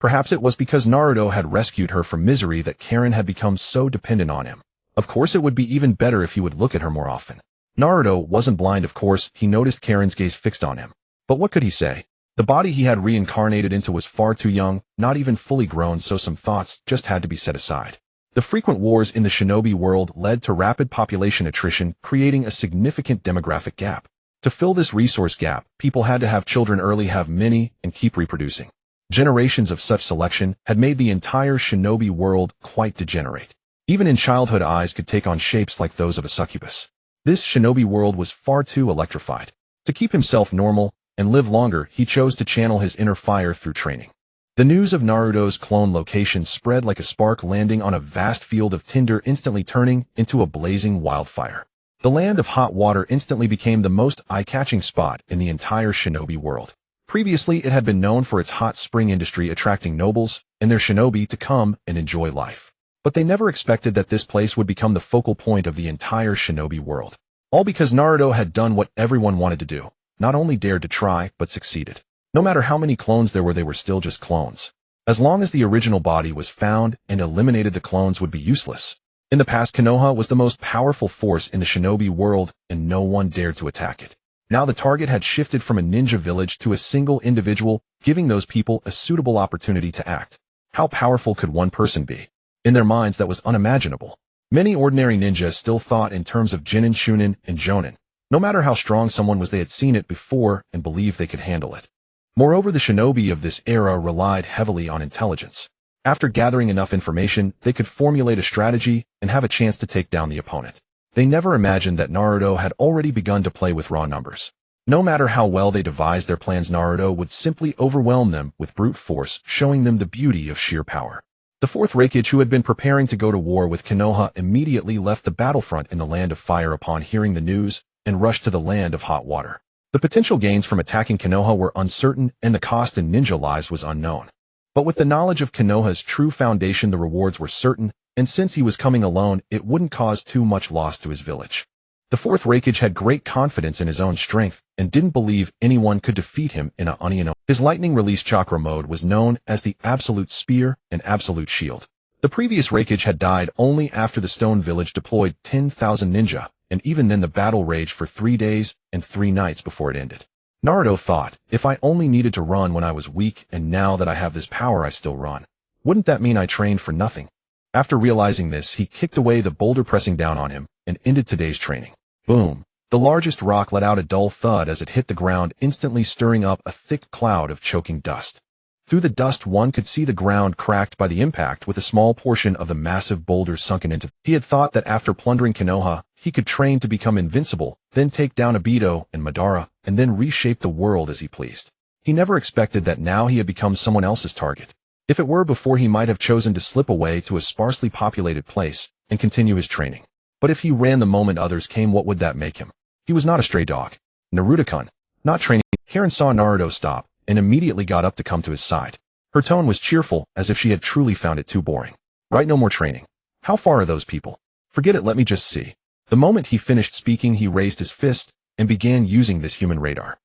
Perhaps it was because Naruto had rescued her from misery that Karen had become so dependent on him. Of course, it would be even better if he would look at her more often. Naruto wasn't blind, of course. He noticed Karen's gaze fixed on him. But what could he say? The body he had reincarnated into was far too young, not even fully grown, so some thoughts just had to be set aside. The frequent wars in the shinobi world led to rapid population attrition, creating a significant demographic gap. To fill this resource gap, people had to have children early, have many, and keep reproducing. Generations of such selection had made the entire shinobi world quite degenerate. Even in childhood, eyes could take on shapes like those of a succubus. This shinobi world was far too electrified. To keep himself normal and live longer, he chose to channel his inner fire through training. The news of Naruto's clone location spread like a spark landing on a vast field of tinder, instantly turning into a blazing wildfire. The land of hot water instantly became the most eye-catching spot in the entire shinobi world. Previously, it had been known for its hot spring industry, attracting nobles and their shinobi to come and enjoy life. But they never expected that this place would become the focal point of the entire shinobi world. All because Naruto had done what everyone wanted to do. Not only dared to try, but succeeded. No matter how many clones there were, they were still just clones. As long as the original body was found and eliminated, the clones would be useless. In the past, Konoha was the most powerful force in the shinobi world, and no one dared to attack it. Now the target had shifted from a ninja village to a single individual, giving those people a suitable opportunity to act. How powerful could one person be? In their minds, that was unimaginable. Many ordinary ninjas still thought in terms of Jinin, Shunin, and Jonin. No matter how strong someone was, they had seen it before and believed they could handle it. Moreover, the shinobi of this era relied heavily on intelligence. After gathering enough information, they could formulate a strategy and have a chance to take down the opponent. They never imagined that Naruto had already begun to play with raw numbers. No matter how well they devised their plans, Naruto would simply overwhelm them with brute force, showing them the beauty of sheer power. The Fourth Hokage, who had been preparing to go to war with Konoha, immediately left the battlefront in the Land of Fire upon hearing the news and rushed to the Land of Hot Water. The potential gains from attacking Konoha were uncertain, and the cost in ninja lives was unknown. But with the knowledge of Konoha's true foundation, the rewards were certain, and since he was coming alone, it wouldn't cause too much loss to his village. The Fourth Hokage had great confidence in his own strength and didn't believe anyone could defeat him in a Onion. His lightning release chakra mode was known as the Absolute Spear and Absolute Shield. The previous Hokage had died only after the Stone Village deployed 10,000 ninja, and even then the battle raged for 3 days and 3 nights before it ended. Naruto thought, if I only needed to run when I was weak, and now that I have this power I still run, wouldn't that mean I trained for nothing? After realizing this, he kicked away the boulder pressing down on him and ended today's training. Boom! The largest rock let out a dull thud as it hit the ground, instantly stirring up a thick cloud of choking dust. Through the dust, one could see the ground cracked by the impact, with a small portion of the massive boulder sunken into. He had thought that after plundering Konoha, he could train to become invincible, then take down Obito and Madara, and then reshape the world as he pleased. He never expected that now he had become someone else's target. If it were before, he might have chosen to slip away to a sparsely populated place and continue his training. But if he ran the moment others came, what would that make him? He was not a stray dog. Naruto-kun, not training. Karen saw Naruto stop and immediately got up to come to his side. Her tone was cheerful, as if she had truly found it too boring. Right, no more training. How far are those people? Forget it, let me just see. The moment he finished speaking, he raised his fist and began using this human radar.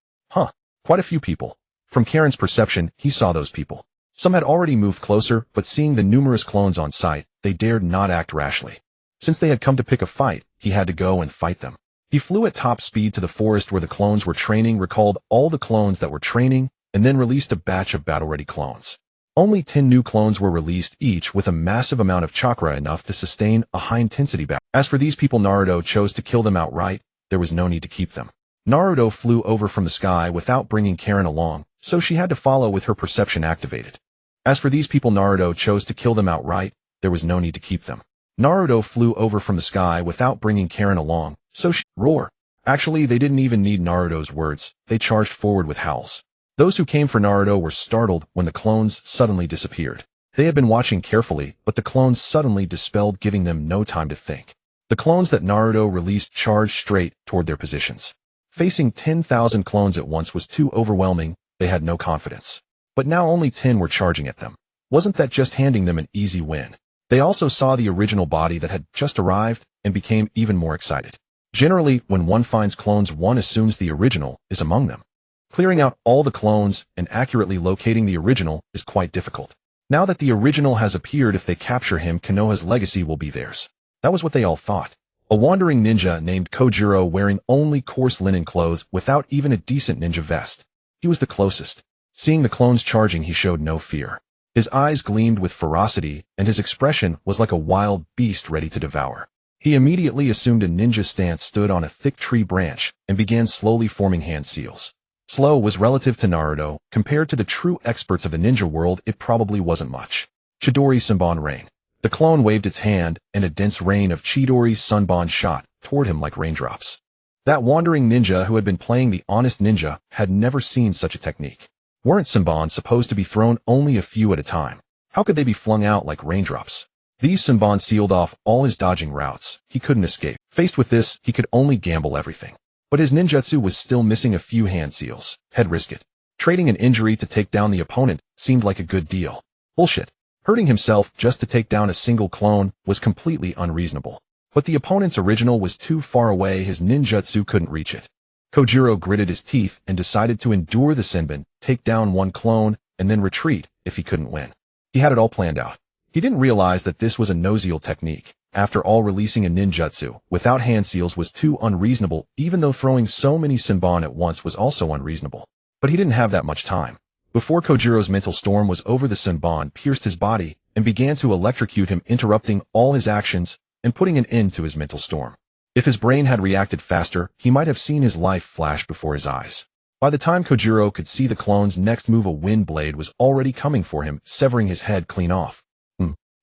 Quite a few people. From Karen's perception, he saw those people. Some had already moved closer, but seeing the numerous clones on site, they dared not act rashly. Since they had come to pick a fight, he had to go and fight them. He flew at top speed to the forest where the clones were training, recalled all the clones that were training, and then released a batch of battle-ready clones. Only 10 new clones were released, each with a massive amount of chakra, enough to sustain a high-intensity battle. As for these people, Naruto chose to kill them outright. There was no need to keep them. Naruto flew over from the sky without bringing Karen along, so she had to follow with her perception activated. As for these people, Naruto chose to kill them outright. There was no need to keep them. Naruto flew over from the sky without bringing Karen along, so she roar. Actually, they didn't even need Naruto's words. They charged forward with howls. Those who came for Naruto were startled when the clones suddenly disappeared. They had been watching carefully, but the clones suddenly dispelled, giving them no time to think. The clones that Naruto released charged straight toward their positions. Facing 10,000 clones at once was too overwhelming. They had no confidence. But now only 10 were charging at them. Wasn't that just handing them an easy win? They also saw the original body that had just arrived and became even more excited. Generally, when one finds clones, one assumes the original is among them. Clearing out all the clones and accurately locating the original is quite difficult. Now that the original has appeared, if they capture him, Konoha's legacy will be theirs. That was what they all thought. A wandering ninja named Kojiro, wearing only coarse linen clothes without even a decent ninja vest. He was the closest. Seeing the clones charging, he showed no fear. His eyes gleamed with ferocity, and his expression was like a wild beast ready to devour. He immediately assumed a ninja stance, stood on a thick tree branch, and began slowly forming hand seals. Slow was relative to Naruto. Compared to the true experts of the ninja world, it probably wasn't much. Chidori Sunban Rain. The clone waved its hand, and a dense rain of Chidori Sunban shot toward him like raindrops. That wandering ninja who had been playing the honest ninja had never seen such a technique. Weren't Sunban supposed to be thrown only a few at a time? How could they be flung out like raindrops? These Sunban sealed off all his dodging routes. He couldn't escape. Faced with this, he could only gamble everything. But his ninjutsu was still missing a few hand seals. He'd risk it. Trading an injury to take down the opponent seemed like a good deal. Bullshit. Hurting himself just to take down a single clone was completely unreasonable. But the opponent's original was too far away. His ninjutsu couldn't reach it. Kojiro gritted his teeth and decided to endure the Senbon, take down one clone, and then retreat if he couldn't win. He had it all planned out. He didn't realize that this was a no-seal technique. After all, releasing a ninjutsu without hand seals was too unreasonable, even though throwing so many Senbon at once was also unreasonable. But he didn't have that much time. Before Kojiro's mental storm was over, the Senbon pierced his body and began to electrocute him, interrupting all his actions and putting an end to his mental storm. If his brain had reacted faster, he might have seen his life flash before his eyes. By the time Kojiro could see the clone's next move, a wind blade was already coming for him, severing his head clean off.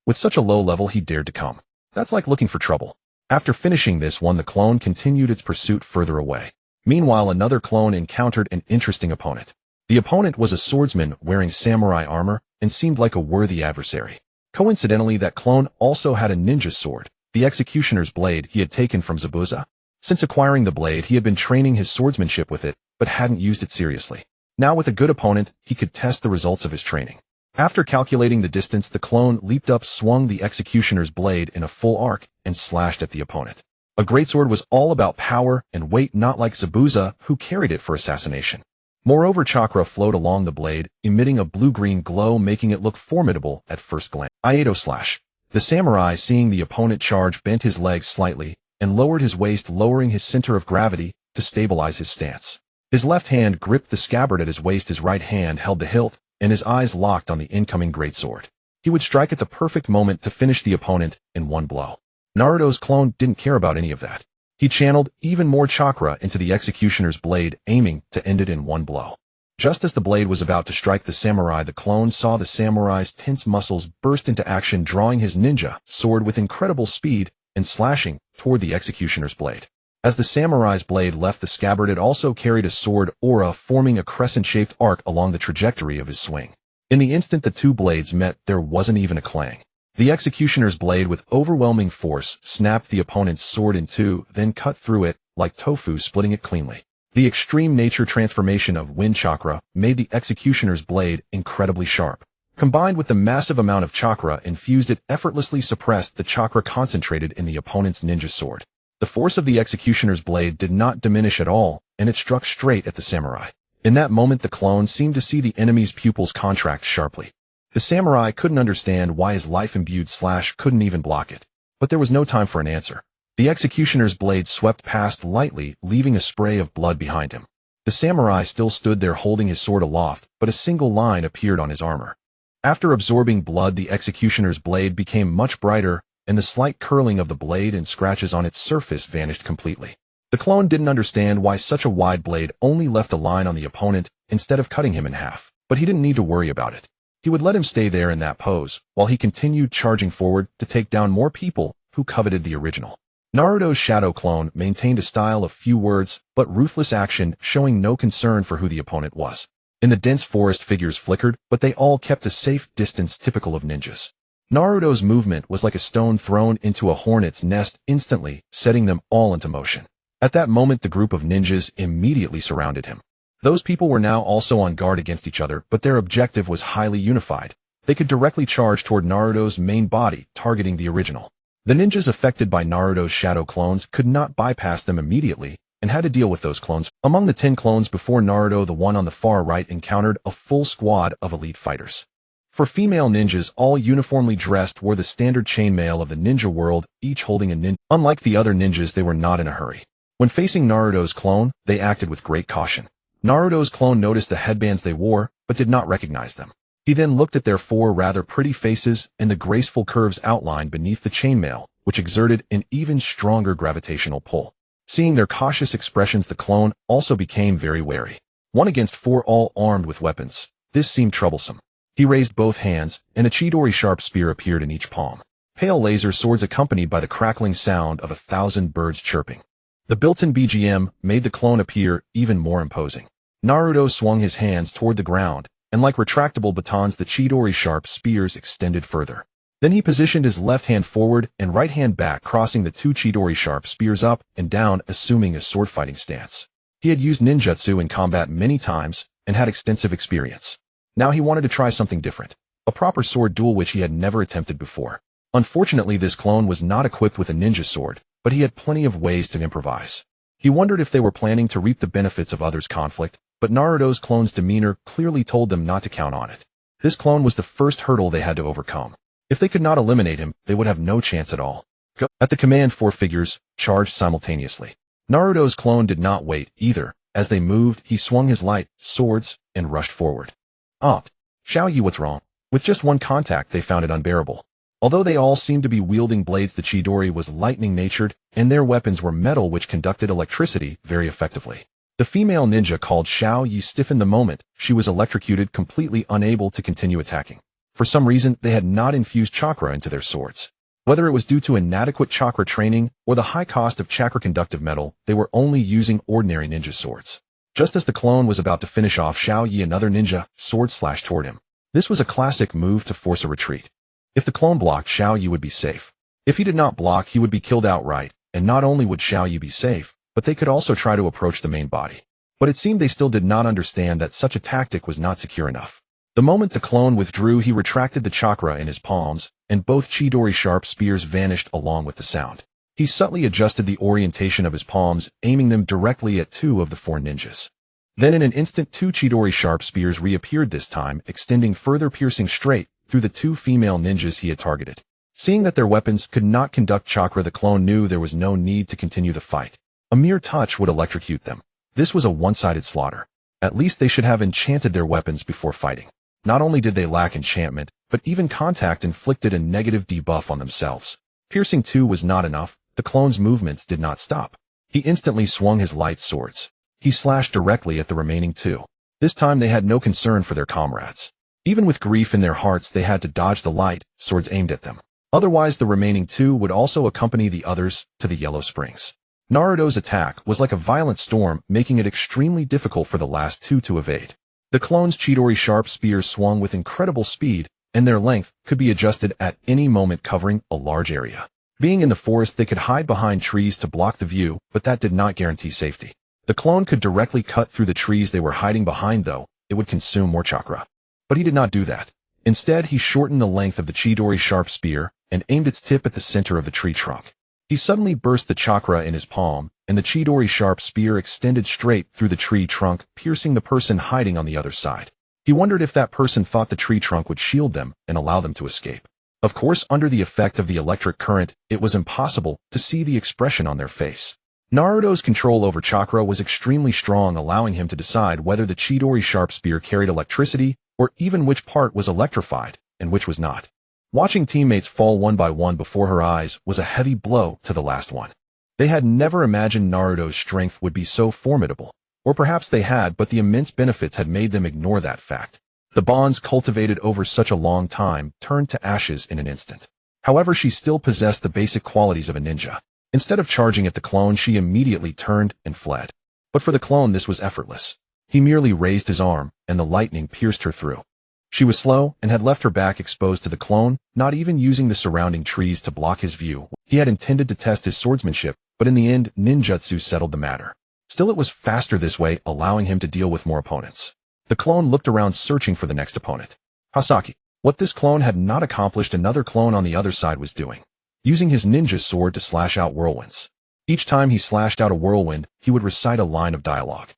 With such a low level, he dared to come. That's like looking for trouble. After finishing this one, the clone continued its pursuit further away. Meanwhile, another clone encountered an interesting opponent. The opponent was a swordsman wearing samurai armor and seemed like a worthy adversary. Coincidentally, that clone also had a ninja sword, the executioner's blade he had taken from Zabuza. Since acquiring the blade, he had been training his swordsmanship with it, but hadn't used it seriously. Now, with a good opponent, he could test the results of his training. After calculating the distance, the clone leaped up, swung the executioner's blade in a full arc, and slashed at the opponent. A greatsword was all about power and weight, not like Zabuza, who carried it for assassination. Moreover, chakra flowed along the blade, emitting a blue-green glow, making it look formidable at first glance. Iato slash. The samurai, seeing the opponent charge, bent his legs slightly and lowered his waist, lowering his center of gravity to stabilize his stance. His left hand gripped the scabbard at his waist, his right hand held the hilt, and his eyes locked on the incoming greatsword. He would strike at the perfect moment to finish the opponent in one blow. Naruto's clone didn't care about any of that. He channeled even more chakra into the executioner's blade, aiming to end it in one blow. Just as the blade was about to strike the samurai, the clone saw the samurai's tense muscles burst into action, drawing his ninja sword with incredible speed and slashing toward the executioner's blade. As the samurai's blade left the scabbard, it also carried a sword aura, forming a crescent-shaped arc along the trajectory of his swing. In the instant the two blades met, there wasn't even a clang. The executioner's blade, with overwhelming force, snapped the opponent's sword in two, then cut through it like tofu, splitting it cleanly. The extreme nature transformation of wind chakra made the executioner's blade incredibly sharp. Combined with the massive amount of chakra infused, it effortlessly suppressed the chakra concentrated in the opponent's ninja sword. The force of the executioner's blade did not diminish at all, and it struck straight at the samurai. In that moment, the clone seemed to see the enemy's pupils contract sharply. The samurai couldn't understand why his life-imbued slash couldn't even block it. But there was no time for an answer. The executioner's blade swept past lightly, leaving a spray of blood behind him. The samurai still stood there holding his sword aloft, but a single line appeared on his armor. After absorbing blood, the executioner's blade became much brighter, and the slight curling of the blade and scratches on its surface vanished completely. The clone didn't understand why such a wide blade only left a line on the opponent instead of cutting him in half, but he didn't need to worry about it. He would let him stay there in that pose, while he continued charging forward to take down more people who coveted the original. Naruto's shadow clone maintained a style of few words but ruthless action, showing no concern for who the opponent was. In the dense forest, figures flickered, but they all kept a safe distance, typical of ninjas. Naruto's movement was like a stone thrown into a hornet's nest, instantly setting them all into motion. At that moment, the group of ninjas immediately surrounded him. Those people were now also on guard against each other, but their objective was highly unified. They could directly charge toward Naruto's main body, targeting the original. The ninjas affected by Naruto's shadow clones could not bypass them immediately and had to deal with those clones. Among the 10 clones before Naruto, the one on the far right encountered a full squad of elite fighters. For female ninjas, all uniformly dressed, wore the standard chainmail of the ninja world, each holding a ninja. Unlike the other ninjas, they were not in a hurry. When facing Naruto's clone, they acted with great caution. Naruto's clone noticed the headbands they wore, but did not recognize them. He then looked at their 4 rather pretty faces and the graceful curves outlined beneath the chainmail, which exerted an even stronger gravitational pull. Seeing their cautious expressions, the clone also became very wary. 1 against 4, all armed with weapons. This seemed troublesome. He raised both hands, and a Chidori sharp spear appeared in each palm. Pale laser swords accompanied by the crackling sound of 1,000 birds chirping. The built-in BGM made the clone appear even more imposing. Naruto swung his hands toward the ground, and like retractable batons, the Chidori sharp spears extended further. Then he positioned his left hand forward and right hand back, crossing the 2 Chidori sharp spears up and down, assuming a sword-fighting stance. He had used ninjutsu in combat many times and had extensive experience. Now he wanted to try something different, a proper sword duel which he had never attempted before. Unfortunately, this clone was not equipped with a ninja sword, but he had plenty of ways to improvise. He wondered if they were planning to reap the benefits of others' conflict, but Naruto's clone's demeanor clearly told them not to count on it. This clone was the first hurdle they had to overcome. If they could not eliminate him, they would have no chance at all. Go. At the command, 4 figures charged simultaneously. Naruto's clone did not wait either. As they moved, he swung his light swords and rushed forward. Xiaoyu, what's wrong? With just 1 contact, they found it unbearable. Although they all seemed to be wielding blades, the Chidori was lightning-natured, and their weapons were metal which conducted electricity very effectively. The female ninja called Xiaoyu stiffened the moment she was electrocuted, completely unable to continue attacking. For some reason, they had not infused chakra into their swords. Whether it was due to inadequate chakra training or the high cost of chakra-conductive metal, they were only using ordinary ninja swords. Just as the clone was about to finish off Xiaoyu, another ninja sword slashed toward him. This was a classic move to force a retreat. If the clone blocked, Xiaoyu would be safe. If he did not block, he would be killed outright, and not only would Xiaoyu be safe, but they could also try to approach the main body. But it seemed they still did not understand that such a tactic was not secure enough. The moment the clone withdrew, he retracted the chakra in his palms, and both Chidori sharp spears vanished along with the sound. He subtly adjusted the orientation of his palms, aiming them directly at 2 of the 4 ninjas. Then in an instant, 2 Chidori sharp spears reappeared, this time extending further, piercing straight through the 2 female ninjas he had targeted. Seeing that their weapons could not conduct chakra, the clone knew there was no need to continue the fight. A mere touch would electrocute them. This was a one-sided slaughter. At least they should have enchanted their weapons before fighting. Not only did they lack enchantment, but even contact inflicted a negative debuff on themselves. Piercing 2 was not enough. The clone's movements did not stop. He instantly swung his light swords. He slashed directly at the remaining 2. This time they had no concern for their comrades. Even with grief in their hearts, they had to dodge the light swords aimed at them. Otherwise, the remaining 2 would also accompany the others to the Yellow Springs. Naruto's attack was like a violent storm, making it extremely difficult for the last 2 to evade. The clone's Chidori sharp spears swung with incredible speed, and their length could be adjusted at any moment, covering a large area. Being in the forest, they could hide behind trees to block the view, but that did not guarantee safety. The clone could directly cut through the trees they were hiding behind, though it would consume more chakra. But he did not do that. Instead, he shortened the length of the Chidori sharp spear and aimed its tip at the center of the tree trunk. He suddenly burst the chakra in his palm, and the Chidori sharp spear extended straight through the tree trunk, piercing the person hiding on the other side. He wondered if that person thought the tree trunk would shield them and allow them to escape. Of course, under the effect of the electric current, it was impossible to see the expression on their face. Naruto's control over chakra was extremely strong, allowing him to decide whether the Chidori sharp spear carried electricity or even which part was electrified and which was not. Watching teammates fall one by one before her eyes was a heavy blow to the last one. They had never imagined Naruto's strength would be so formidable. Or perhaps they had, but the immense benefits had made them ignore that fact. The bonds cultivated over such a long time turned to ashes in an instant. However, she still possessed the basic qualities of a ninja. Instead of charging at the clone, she immediately turned and fled. But for the clone, this was effortless. He merely raised his arm, and the lightning pierced her through. She was slow and had left her back exposed to the clone, not even using the surrounding trees to block his view. He had intended to test his swordsmanship, but in the end, ninjutsu settled the matter. Still, it was faster this way, allowing him to deal with more opponents. The clone looked around, searching for the next opponent. Hasaki. What this clone had not accomplished, another clone on the other side was doing. using his ninja sword to slash out whirlwinds. Each time he slashed out a whirlwind, he would recite a line of dialogue.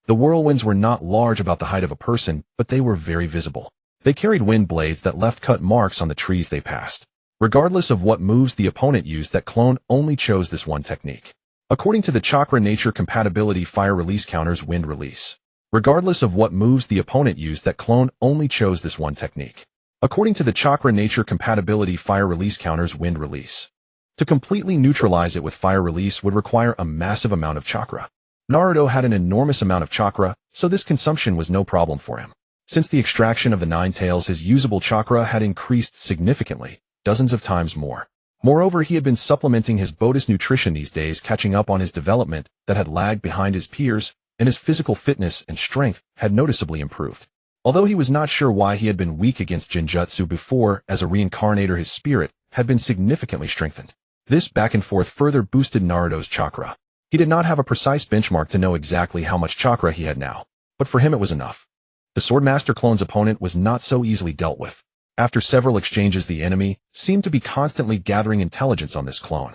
The whirlwinds were not large, about the height of a person, but they were very visible. They carried wind blades that left cut marks on the trees they passed. Regardless of what moves the opponent used, that clone only chose this one technique. According to the chakra nature compatibility fire release counters wind release. Regardless of what moves the opponent used, that clone only chose this one technique. According to the chakra nature compatibility fire release counters wind release. To completely neutralize it with fire release would require a massive amount of chakra. Naruto had an enormous amount of chakra, so this consumption was no problem for him. Since the extraction of the Nine Tails, his usable chakra had increased significantly, dozens of times more. Moreover, he had been supplementing his Bodhis nutrition these days, catching up on his development that had lagged behind his peers, and his physical fitness and strength had noticeably improved. Although he was not sure why he had been weak against Jinjutsu before, as a reincarnator his spirit had been significantly strengthened. This back and forth further boosted Naruto's chakra. He did not have a precise benchmark to know exactly how much chakra he had now, but for him it was enough. The Swordmaster clone's opponent was not so easily dealt with. After several exchanges, the enemy seemed to be constantly gathering intelligence on this clone.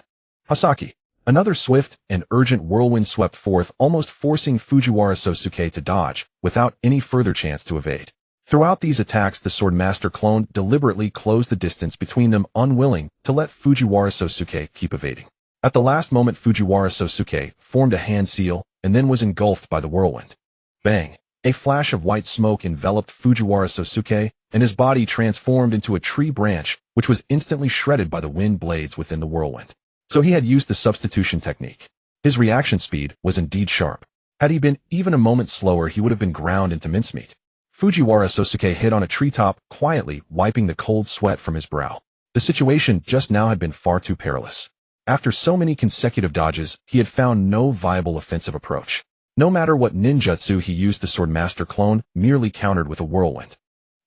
Hasaki. Another swift and urgent whirlwind swept forth, almost forcing Fujiwara Sosuke to dodge, without any further chance to evade. Throughout these attacks, the Swordmaster clone deliberately closed the distance between them, unwilling to let Fujiwara Sosuke keep evading. At the last moment, Fujiwara Sosuke formed a hand seal, and then was engulfed by the whirlwind. Bang! A flash of white smoke enveloped Fujiwara Sosuke, and his body transformed into a tree branch, which was instantly shredded by the wind blades within the whirlwind. So he had used the substitution technique. His reaction speed was indeed sharp. Had he been even a moment slower, he would have been ground into mincemeat. Fujiwara Sosuke hid on a treetop, quietly wiping the cold sweat from his brow. The situation just now had been far too perilous. After so many consecutive dodges, he had found no viable offensive approach. No matter what ninjutsu he used, the Swordmaster clone merely countered with a whirlwind.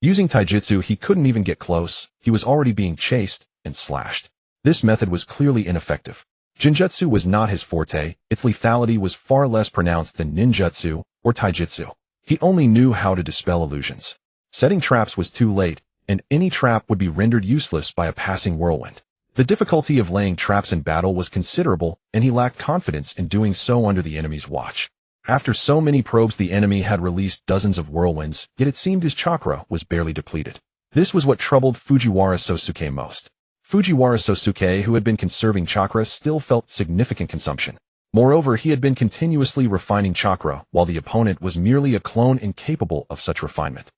Using taijutsu, he couldn't even get close. He was already being chased and slashed. This method was clearly ineffective. Jinjutsu was not his forte. Its lethality was far less pronounced than ninjutsu or taijutsu. He only knew how to dispel illusions. Setting traps was too late, and any trap would be rendered useless by a passing whirlwind. The difficulty of laying traps in battle was considerable, and he lacked confidence in doing so under the enemy's watch. After so many probes, the enemy had released dozens of whirlwinds, yet it seemed his chakra was barely depleted. This was what troubled Fujiwara Sosuke most. Fujiwara Sosuke, who had been conserving chakra, still felt significant consumption. Moreover, he had been continuously refining chakra, while the opponent was merely a clone incapable of such refinement.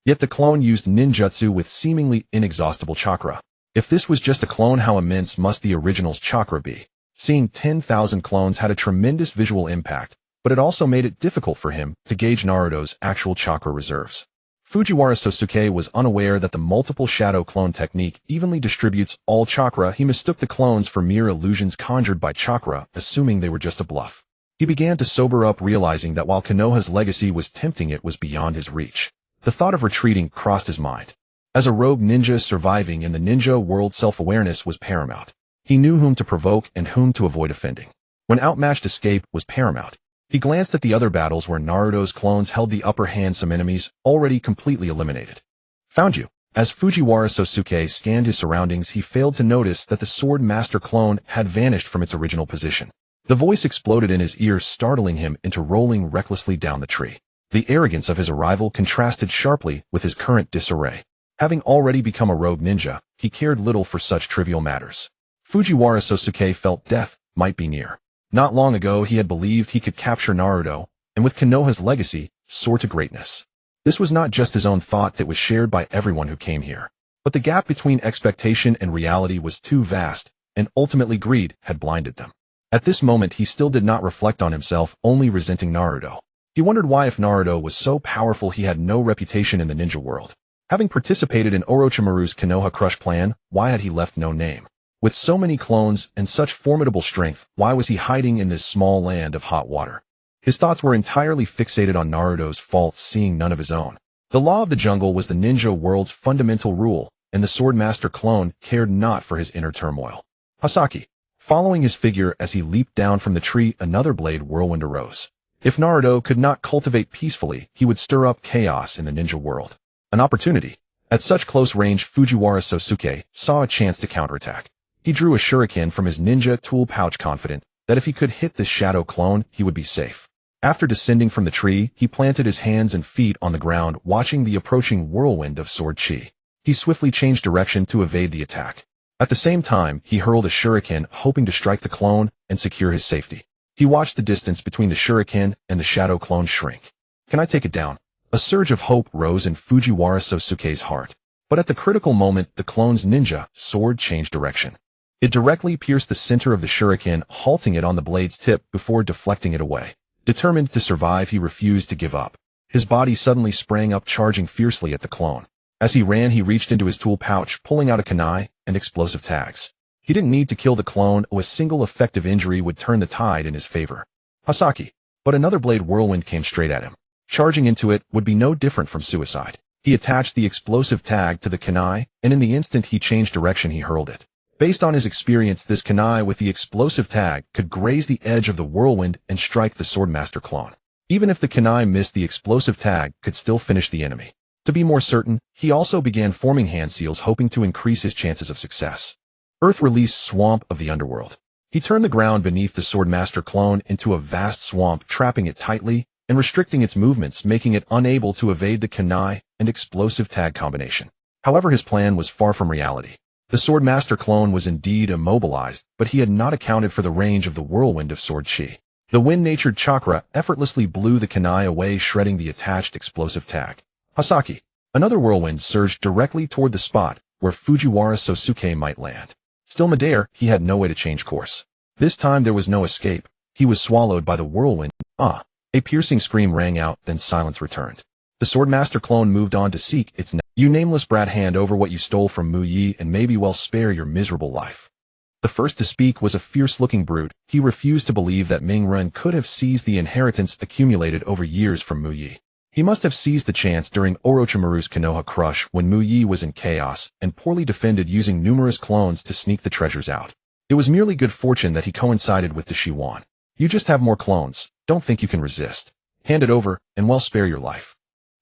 Yet the clone used ninjutsu with seemingly inexhaustible chakra. If this was just a clone, how immense must the original's chakra be? Seeing 10,000 clones had a tremendous visual impact, but it also made it difficult for him to gauge Naruto's actual chakra reserves. Fujiwara Sosuke was unaware that the multiple shadow clone technique evenly distributes all chakra. He mistook the clones for mere illusions conjured by chakra, assuming they were just a bluff. He began to sober up, realizing that while Konoha's legacy was tempting, it was beyond his reach. The thought of retreating crossed his mind. As a rogue ninja surviving in the ninja world, self-awareness was paramount. He knew whom to provoke and whom to avoid offending. When outmatched, escape was paramount. He glanced at the other battles where Naruto's clones held the upper hand, some enemies already completely eliminated. Found you. As Fujiwara Sosuke scanned his surroundings, he failed to notice that the Sword Master clone had vanished from its original position. The voice exploded in his ears, startling him into rolling recklessly down the tree. The arrogance of his arrival contrasted sharply with his current disarray. Having already become a rogue ninja, he cared little for such trivial matters. Fujiwara Sosuke felt death might be near. Not long ago, he had believed he could capture Naruto, and with Konoha's legacy, soar to greatness. This was not just his own thought that was shared by everyone who came here. But the gap between expectation and reality was too vast, and ultimately greed had blinded them. At this moment, he still did not reflect on himself, only resenting Naruto. He wondered why, if Naruto was so powerful, he had no reputation in the ninja world. Having participated in Orochimaru's Konoha Crush plan, why had he left no name? With so many clones and such formidable strength, why was he hiding in this small land of hot water? His thoughts were entirely fixated on Naruto's faults, seeing none of his own. The law of the jungle was the ninja world's fundamental rule, and the Swordmaster clone cared not for his inner turmoil. Hasaki. Following his figure as he leaped down from the tree, another blade whirlwind arose. If Naruto could not cultivate peacefully, he would stir up chaos in the ninja world. An opportunity. At such close range, Fujiwara Sosuke saw a chance to counterattack. He drew a shuriken from his ninja tool pouch confident that if he could hit this shadow clone, he would be safe. After descending from the tree, he planted his hands and feet on the ground, watching the approaching whirlwind of sword chi. He swiftly changed direction to evade the attack. At the same time, he hurled a shuriken, hoping to strike the clone and secure his safety. He watched the distance between the shuriken and the shadow clone shrink. Can I take it down? A surge of hope rose in Fujiwara Sosuke's heart. But at the critical moment, the clone's ninja sword changed direction. It directly pierced the center of the shuriken, halting it on the blade's tip before deflecting it away. Determined to survive, he refused to give up. His body suddenly sprang up, charging fiercely at the clone. As he ran, he reached into his tool pouch, pulling out a kunai and explosive tags. He didn't need to kill the clone, or a single effective injury would turn the tide in his favor. Hasaki. But another blade whirlwind came straight at him. Charging into it would be no different from suicide. He attached the explosive tag to the kunai, and in the instant he changed direction, he hurled it. Based on his experience, this kunai with the explosive tag could graze the edge of the whirlwind and strike the Swordmaster clone. Even if the kunai missed, the explosive tag could still finish the enemy. To be more certain, he also began forming hand seals, hoping to increase his chances of success. Earth released swamp of the underworld. He turned the ground beneath the Swordmaster clone into a vast swamp, trapping it tightly and restricting its movements, making it unable to evade the kunai and explosive tag combination. However, his plan was far from reality. The Swordmaster clone was indeed immobilized, but he had not accounted for the range of the whirlwind of sword chi. The wind-natured chakra effortlessly blew the kunai away, shredding the attached explosive tag. Hasaki. Another whirlwind surged directly toward the spot where Fujiwara Sosuke might land. Still midair, he had no way to change course. This time there was no escape. He was swallowed by the whirlwind. Ah! A piercing scream rang out, then silence returned. The Swordmaster clone moved on to seek its You nameless brat, hand over what you stole from Mu Yi and maybe well spare your miserable life. The first to speak was a fierce-looking brute. He refused to believe that Ming Ren could have seized the inheritance accumulated over years from Mu Yi. He must have seized the chance during Orochimaru's Konoha crush when Mu Yi was in chaos and poorly defended, using numerous clones to sneak the treasures out. It was merely good fortune that he coincided with the Shiwan. You just have more clones. Don't think you can resist. Hand it over and well spare your life.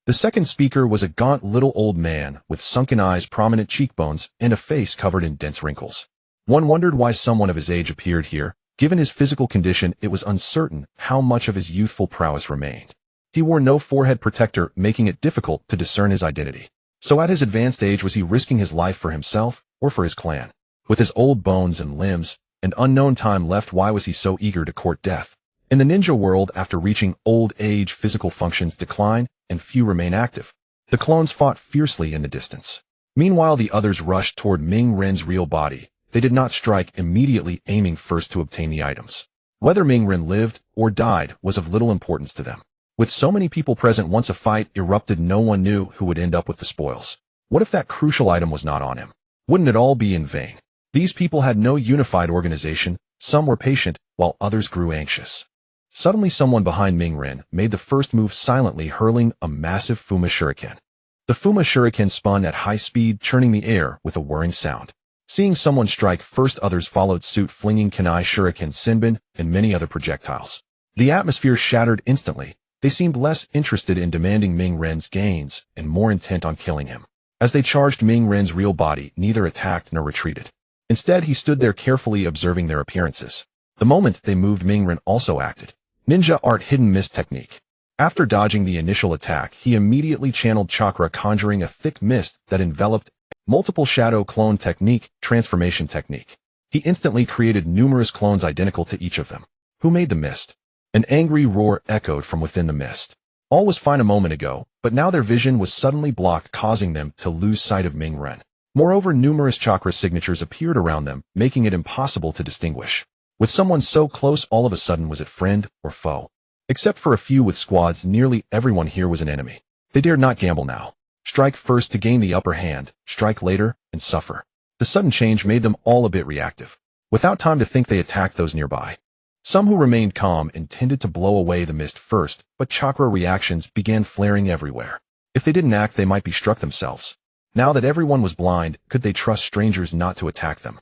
The second speaker was a gaunt little old man with sunken eyes, prominent cheekbones, and a face covered in dense wrinkles. One wondered why someone of his age appeared here. Given his physical condition, it was uncertain how much of his youthful prowess remained. He wore no forehead protector, making it difficult to discern his identity. So at his advanced age, was he risking his life for himself or for his clan? With his old bones and limbs and unknown time left, why was he so eager to court death? In the ninja world, after reaching old age, physical functions decline and few remain active. The clones fought fiercely in the distance. Meanwhile, the others rushed toward Ming Ren's real body. They did not strike immediately, aiming first to obtain the items. Whether Ming Ren lived or died was of little importance to them. With so many people present, once a fight erupted, no one knew who would end up with the spoils. What if that crucial item was not on him? Wouldn't it all be in vain? These people had no unified organization. Some were patient, while others grew anxious. Suddenly, someone behind Ming Ren made the first move, silently hurling a massive Fuma Shuriken. The Fuma Shuriken spun at high speed, churning the air with a whirring sound. Seeing someone strike first, others followed suit, flinging kunai, shuriken, senbon, and many other projectiles. The atmosphere shattered instantly. They seemed less interested in demanding Ming Ren's gains and more intent on killing him. As they charged Ming Ren's real body, neither attacked nor retreated. Instead, he stood there carefully observing their appearances. The moment they moved, Ming Ren also acted. Ninja art hidden mist technique. After dodging the initial attack, he immediately channeled chakra, conjuring a thick mist that enveloped. Multiple shadow clone technique, transformation technique. He instantly created numerous clones identical to each of them. Who made the mist? An angry roar echoed from within the mist. All was fine a moment ago, but now their vision was suddenly blocked, causing them to lose sight of Ming Ren. Moreover, numerous chakra signatures appeared around them, making it impossible to distinguish. With someone so close, all of a sudden, was it friend or foe? Except for a few with squads, nearly everyone here was an enemy. They dared not gamble now. Strike first to gain the upper hand, strike later and suffer. The sudden change made them all a bit reactive. Without time to think, they attacked those nearby. Some who remained calm intended to blow away the mist first, but chakra reactions began flaring everywhere. If they didn't act, they might be struck themselves. Now that everyone was blind, could they trust strangers not to attack them?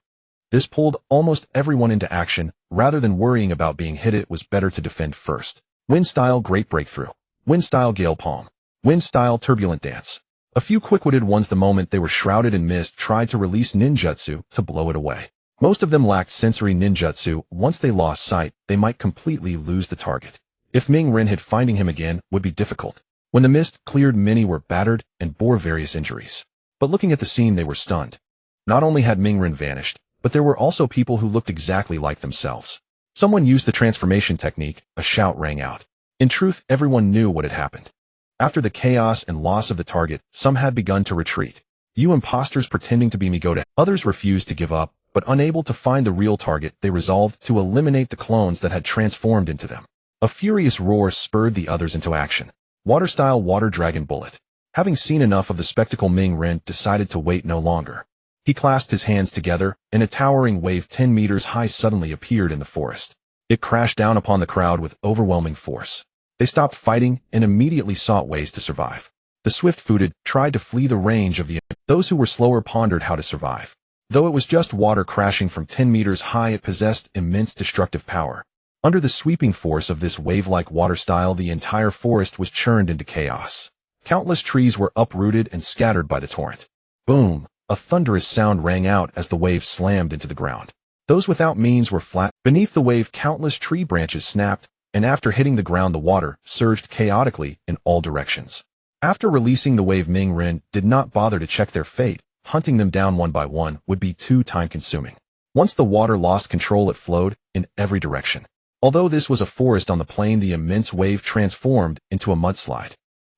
This pulled almost everyone into action. Rather than worrying about being hit, it was better to defend first. Wind style great breakthrough. Wind style gale palm. Wind style turbulent dance. A few quick-witted ones, the moment they were shrouded in mist, tried to release ninjutsu to blow it away. Most of them lacked sensory ninjutsu. Once they lost sight, they might completely lose the target. If Ming Ren had finding him again would be difficult. When the mist cleared, many were battered and bore various injuries. But looking at the scene, they were stunned. Not only had Ming Ren vanished, but there were also people who looked exactly like themselves. Someone used the transformation technique. A shout rang out. In truth, everyone knew what had happened. After the chaos and loss of the target, some had begun to retreat. You imposters pretending to be Migoda. Others refused to give up, but unable to find the real target, they resolved to eliminate the clones that had transformed into them. A furious roar spurred the others into action. Water-style water dragon bullet. Having seen enough of the spectacle, Ming Ren decided to wait no longer. He clasped his hands together, and a towering wave 10 meters high suddenly appeared in the forest. It crashed down upon the crowd with overwhelming force. They stopped fighting and immediately sought ways to survive. The swift-footed tried to flee the range of the... Those who were slower pondered how to survive. Though it was just water crashing from 10 meters high, it possessed immense destructive power. Under the sweeping force of this wave-like water style, the entire forest was churned into chaos. Countless trees were uprooted and scattered by the torrent. Boom! A thunderous sound rang out as the wave slammed into the ground. Those without means were flat. Beneath the wave, countless tree branches snapped, and after hitting the ground, the water surged chaotically in all directions. After releasing the wave, Ming Ren did not bother to check their fate. Hunting them down one by one would be too time-consuming. Once the water lost control, it flowed in every direction. Although this was a forest on the plain, the immense wave transformed into a mudslide.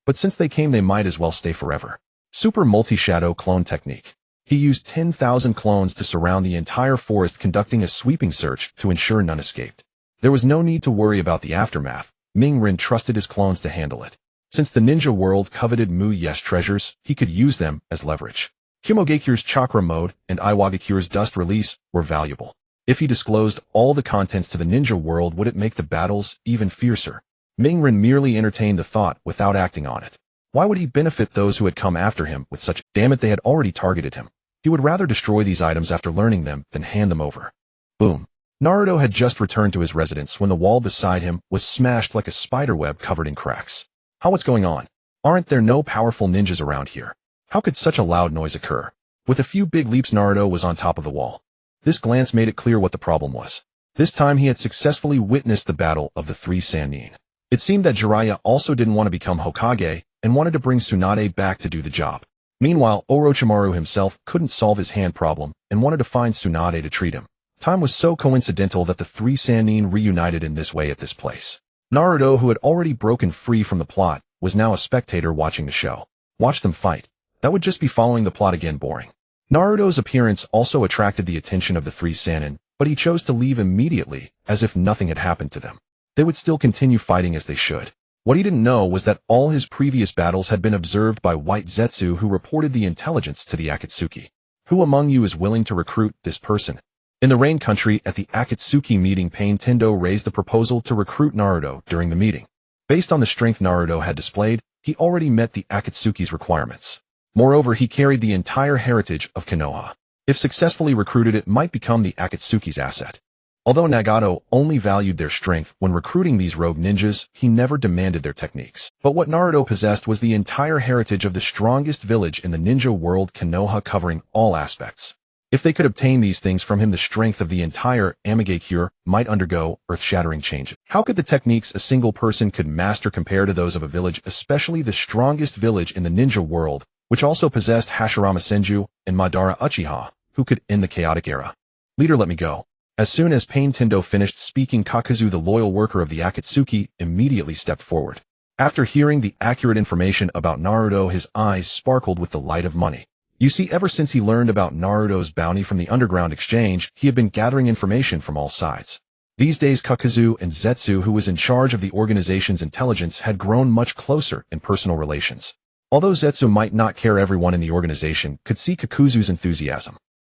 But since they came, they might as well stay forever. Super multi-shadow clone technique. He used 10,000 clones to surround the entire forest, conducting a sweeping search to ensure none escaped. There was no need to worry about the aftermath. Ming Ren trusted his clones to handle it. Since the ninja world coveted Mu-Ye's treasures, he could use them as leverage. Kumogakure's chakra mode and Iwagakure's dust release were valuable. If he disclosed all the contents to the ninja world, would it make the battles even fiercer? Ming Ren merely entertained the thought without acting on it. Why would he benefit those who had come after him with such... Damn it, they had already targeted him. He would rather destroy these items after learning them than hand them over. Boom. Naruto had just returned to his residence when the wall beside him was smashed like a spiderweb covered in cracks. What's going on? Aren't there no powerful ninjas around here? How could such a loud noise occur? With a few big leaps, Naruto was on top of the wall. This glance made it clear what the problem was. This time he had successfully witnessed the battle of the three Sannin. It seemed that Jiraiya also didn't want to become Hokage and wanted to bring Tsunade back to do the job. Meanwhile, Orochimaru himself couldn't solve his hand problem and wanted to find Tsunade to treat him. Time was so coincidental that the three Sannin reunited in this way at this place. Naruto, who had already broken free from the plot, was now a spectator watching the show. Watch them fight. That would just be following the plot again, boring. Naruto's appearance also attracted the attention of the three Sannin, but he chose to leave immediately, as if nothing had happened to them. They would still continue fighting as they should. What he didn't know was that all his previous battles had been observed by White Zetsu, who reported the intelligence to the Akatsuki. Who among you is willing to recruit this person? In the Rain Country, at the Akatsuki meeting, Pain Tendo raised the proposal to recruit Naruto during the meeting. Based on the strength Naruto had displayed, he already met the Akatsuki's requirements. Moreover, he carried the entire heritage of Konoha. If successfully recruited, it might become the Akatsuki's asset. Although Nagato only valued their strength when recruiting these rogue ninjas, he never demanded their techniques. But what Naruto possessed was the entire heritage of the strongest village in the ninja world, Konoha, covering all aspects. If they could obtain these things from him, the strength of the entire Amigakure might undergo earth-shattering changes. How could the techniques a single person could master compare to those of a village, especially the strongest village in the ninja world, which also possessed Hashirama Senju and Madara Uchiha, who could end the chaotic era? Leader, let me go. As soon as Pain Tendo finished speaking, Kakuzu, the loyal worker of the Akatsuki, immediately stepped forward. After hearing the accurate information about Naruto, his eyes sparkled with the light of money. You see, ever since he learned about Naruto's bounty from the underground exchange, he had been gathering information from all sides. These days, Kakuzu and Zetsu, who was in charge of the organization's intelligence, had grown much closer in personal relations. Although Zetsu might not care, everyone in the organization could see Kakuzu's enthusiasm.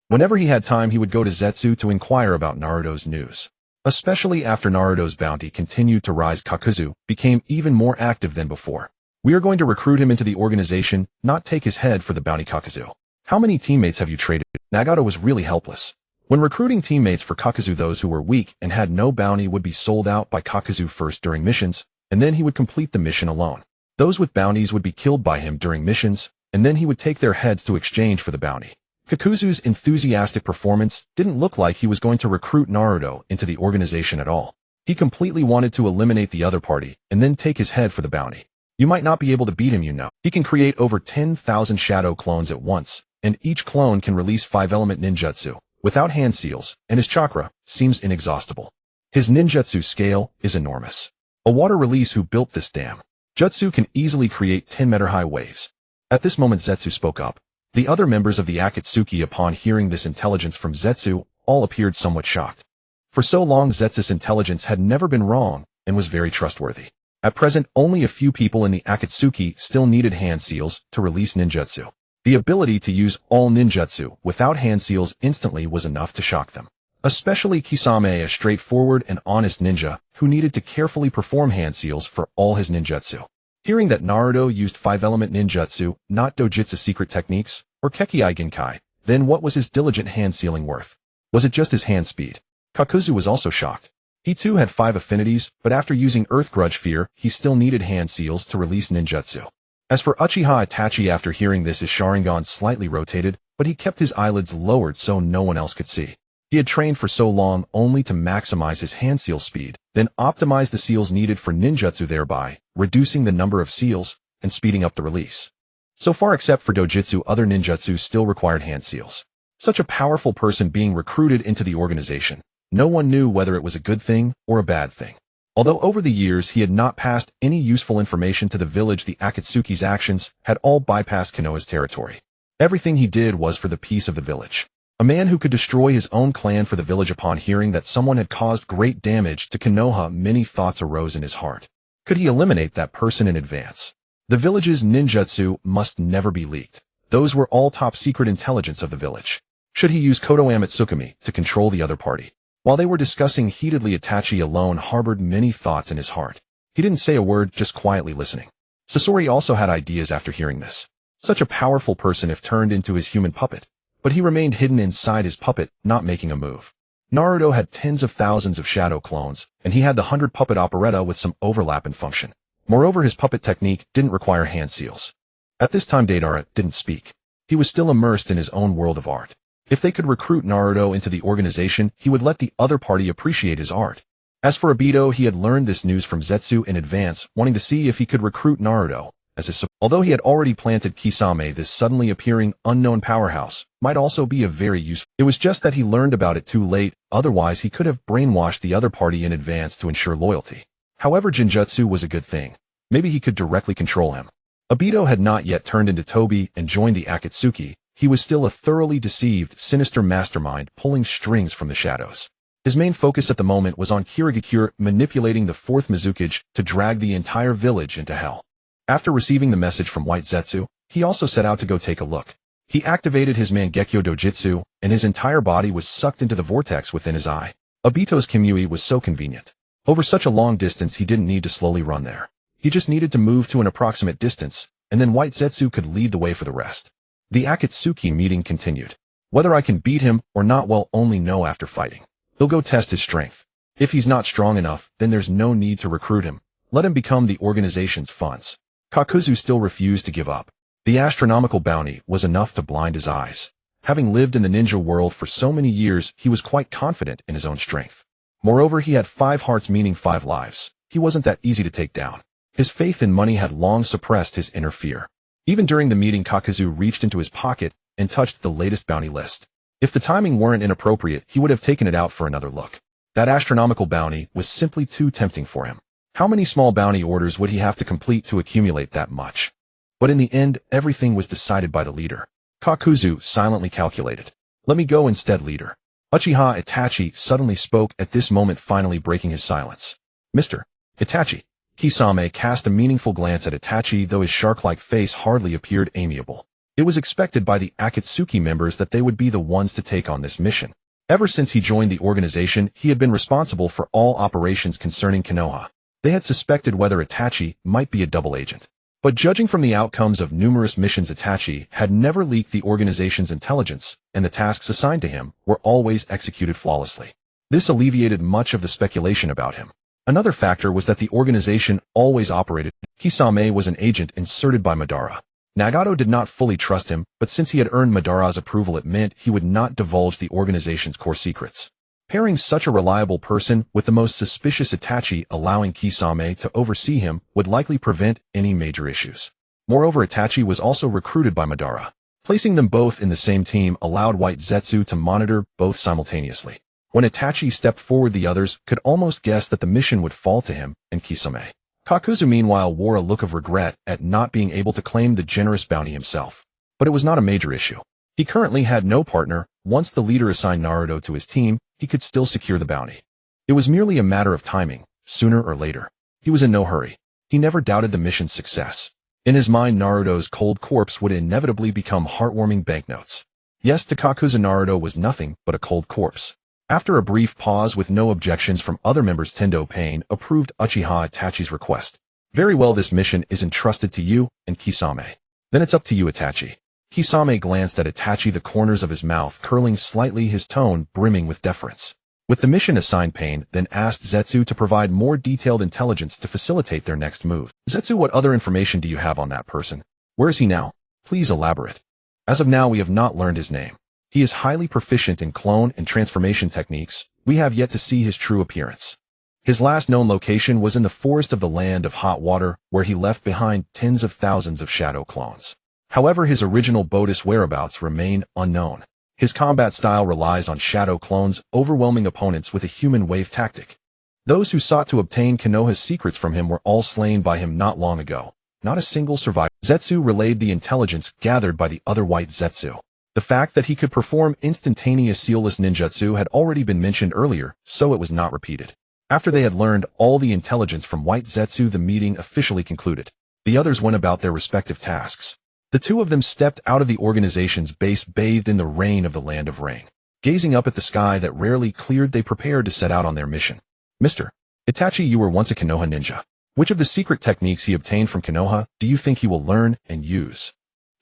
Whenever he had time, he would go to Zetsu to inquire about Naruto's news. Especially after Naruto's bounty continued to rise, Kakuzu became even more active than before. We are going to recruit him into the organization, not take his head for the bounty. Kakuzu, how many teammates have you traded? Nagato was really helpless. When recruiting teammates for Kakuzu, those who were weak and had no bounty would be sold out by Kakuzu first during missions, and then he would complete the mission alone. Those with bounties would be killed by him during missions, and then he would take their heads to exchange for the bounty. Kakuzu's enthusiastic performance didn't look like he was going to recruit Naruto into the organization at all. He completely wanted to eliminate the other party and then take his head for the bounty. You might not be able to beat him, you know. He can create over 10,000 shadow clones at once, and each clone can release 5-element ninjutsu without hand seals, and his chakra seems inexhaustible. His ninjutsu scale is enormous. A water release who built this dam. Jutsu can easily create 10-meter-high waves. At this moment Zetsu spoke up. The other members of the Akatsuki, upon hearing this intelligence from Zetsu, all appeared somewhat shocked. For so long Zetsu's intelligence had never been wrong and was very trustworthy. At present, only a few people in the Akatsuki still needed hand seals to release ninjutsu. The ability to use all ninjutsu without hand seals instantly was enough to shock them. Especially Kisame, a straightforward and honest ninja who needed to carefully perform hand seals for all his ninjutsu. Hearing that Naruto used 5-element ninjutsu, not dojutsu secret techniques, or Kekkei Genkai, then what was his diligent hand sealing worth? Was it just his hand speed? Kakuzu was also shocked. He too had 5 affinities, but after using Earth Grudge Fear, he still needed hand seals to release ninjutsu. As for Uchiha Itachi, after hearing this, his Sharingan slightly rotated, but he kept his eyelids lowered so no one else could see. He had trained for so long only to maximize his hand seal speed, then optimize the seals needed for ninjutsu, thereby reducing the number of seals and speeding up the release. So far, except for dojutsu, other ninjutsu still required hand seals. Such a powerful person being recruited into the organization, no one knew whether it was a good thing or a bad thing. Although over the years he had not passed any useful information to the village, the Akatsuki's actions had all bypassed Konoha's territory. Everything he did was for the peace of the village. A man who could destroy his own clan for the village. Upon hearing that someone had caused great damage to Konoha, many thoughts arose in his heart. Could he eliminate that person in advance? The village's ninjutsu must never be leaked. Those were all top secret intelligence of the village. Should he use Kodo Amatsukami to control the other party? While they were discussing heatedly, Itachi alone harbored many thoughts in his heart. He didn't say a word, just quietly listening. Sasori also had ideas after hearing this. Such a powerful person if turned into his human puppet. But he remained hidden inside his puppet, not making a move. Naruto had tens of thousands of shadow clones, and he had the 100 puppet operetta with some overlap in function. Moreover, his puppet technique didn't require hand seals. At this time, Deidara didn't speak. He was still immersed in his own world of art. If they could recruit Naruto into the organization, he would let the other party appreciate his art. As for Obito, he had learned this news from Zetsu in advance, wanting to see if he could recruit Naruto as his support. Although he had already planted Kisame, this suddenly appearing unknown powerhouse might also be a very useful. It was just that he learned about it too late, otherwise he could have brainwashed the other party in advance to ensure loyalty. However, Jinjutsu was a good thing. Maybe he could directly control him. Obito had not yet turned into Tobi and joined the Akatsuki. He was still a thoroughly deceived, sinister mastermind pulling strings from the shadows. His main focus at the moment was on Kirigakure manipulating the 4th Mizukage to drag the entire village into hell. After receiving the message from White Zetsu, he also set out to go take a look. He activated his Mangekyo Dojutsu, and his entire body was sucked into the vortex within his eye. Obito's Kimui was so convenient. Over such a long distance, he didn't need to slowly run there. He just needed to move to an approximate distance, and then White Zetsu could lead the way for the rest. The Akatsuki meeting continued. Whether I can beat him or not, we'll only know after fighting. He'll go test his strength. If he's not strong enough, then there's no need to recruit him. Let him become the organization's funds. Kakuzu still refused to give up. The astronomical bounty was enough to blind his eyes. Having lived in the ninja world for so many years, he was quite confident in his own strength. Moreover, he had 5 hearts, meaning 5 lives. He wasn't that easy to take down. His faith in money had long suppressed his inner fear. Even during the meeting, Kakuzu reached into his pocket and touched the latest bounty list. If the timing weren't inappropriate, he would have taken it out for another look. That astronomical bounty was simply too tempting for him. How many small bounty orders would he have to complete to accumulate that much? But in the end, everything was decided by the leader. Kakuzu silently calculated. Let me go instead, leader. Uchiha Itachi suddenly spoke at this moment, finally breaking his silence. Mr. Itachi. Kisame cast a meaningful glance at Itachi, though his shark-like face hardly appeared amiable. It was expected by the Akatsuki members that they would be the ones to take on this mission. Ever since he joined the organization, he had been responsible for all operations concerning Konoha. They had suspected whether Itachi might be a double agent. But judging from the outcomes of numerous missions, Itachi had never leaked the organization's intelligence, and the tasks assigned to him were always executed flawlessly. This alleviated much of the speculation about him. Another factor was that the organization always operated. Kisame was an agent inserted by Madara. Nagato did not fully trust him, but since he had earned Madara's approval it meant he would not divulge the organization's core secrets. Pairing such a reliable person with the most suspicious Itachi, allowing Kisame to oversee him, would likely prevent any major issues. Moreover, Itachi was also recruited by Madara. Placing them both in the same team allowed White Zetsu to monitor both simultaneously. When Itachi stepped forward, the others could almost guess that the mission would fall to him and Kisame. Kakuzu meanwhile wore a look of regret at not being able to claim the generous bounty himself. But it was not a major issue. He currently had no partner. Once the leader assigned Naruto to his team, he could still secure the bounty. It was merely a matter of timing, sooner or later. He was in no hurry. He never doubted the mission's success. In his mind, Naruto's cold corpse would inevitably become heartwarming banknotes. Yes, to Kakuzu, Naruto was nothing but a cold corpse. After a brief pause with no objections from other members, Tendo Pain approved Uchiha Itachi's request. Very well, this mission is entrusted to you and Kisame. Then it's up to you, Itachi. Kisame glanced at Itachi, the corners of his mouth curling slightly, his tone brimming with deference. With the mission assigned, Pain then asked Zetsu to provide more detailed intelligence to facilitate their next move. Zetsu, what other information do you have on that person? Where is he now? Please elaborate. As of now, we have not learned his name. He is highly proficient in clone and transformation techniques. We have yet to see his true appearance. His last known location was in the forest of the Land of Hot Water, where he left behind tens of thousands of shadow clones. However, his original Bodis whereabouts remain unknown. His combat style relies on shadow clones, overwhelming opponents with a human wave tactic. Those who sought to obtain Konoha's secrets from him were all slain by him not long ago. Not a single survivor. Zetsu relayed the intelligence gathered by the other White Zetsu. The fact that he could perform instantaneous sealless ninjutsu had already been mentioned earlier, so it was not repeated. After they had learned all the intelligence from White Zetsu, the meeting officially concluded. The others went about their respective tasks. The two of them stepped out of the organization's base, bathed in the rain of the Land of Rain. Gazing up at the sky that rarely cleared, they prepared to set out on their mission. Mr. Itachi, you were once a Konoha ninja. Which of the secret techniques he obtained from Konoha do you think he will learn and use?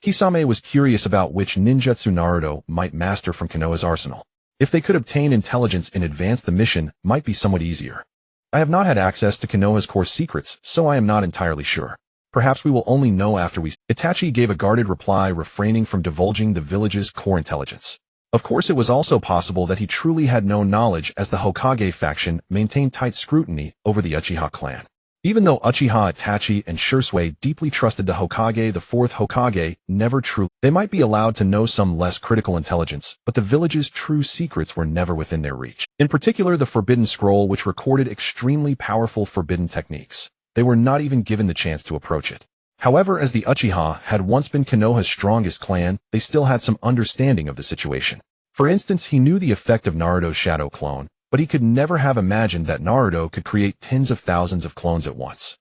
Kisame was curious about which ninjutsu Naruto might master from Konoha's arsenal. If they could obtain intelligence in advance, the mission might be somewhat easier. I have not had access to Konoha's core secrets, so I am not entirely sure. Perhaps we will only know after we... Itachi gave a guarded reply, refraining from divulging the village's core intelligence. Of course, it was also possible that he truly had no knowledge, as the Hokage faction maintained tight scrutiny over the Uchiha clan. Even though Uchiha Itachi and Shisui deeply trusted the Hokage, the fourth Hokage never truly... They might be allowed to know some less critical intelligence, but the village's true secrets were never within their reach. In particular, the Forbidden Scroll, which recorded extremely powerful forbidden techniques. They were not even given the chance to approach it. However, as the Uchiha had once been Konoha's strongest clan, they still had some understanding of the situation. For instance, he knew the effect of Naruto's shadow clone, but he could never have imagined that Naruto could create tens of thousands of clones at once.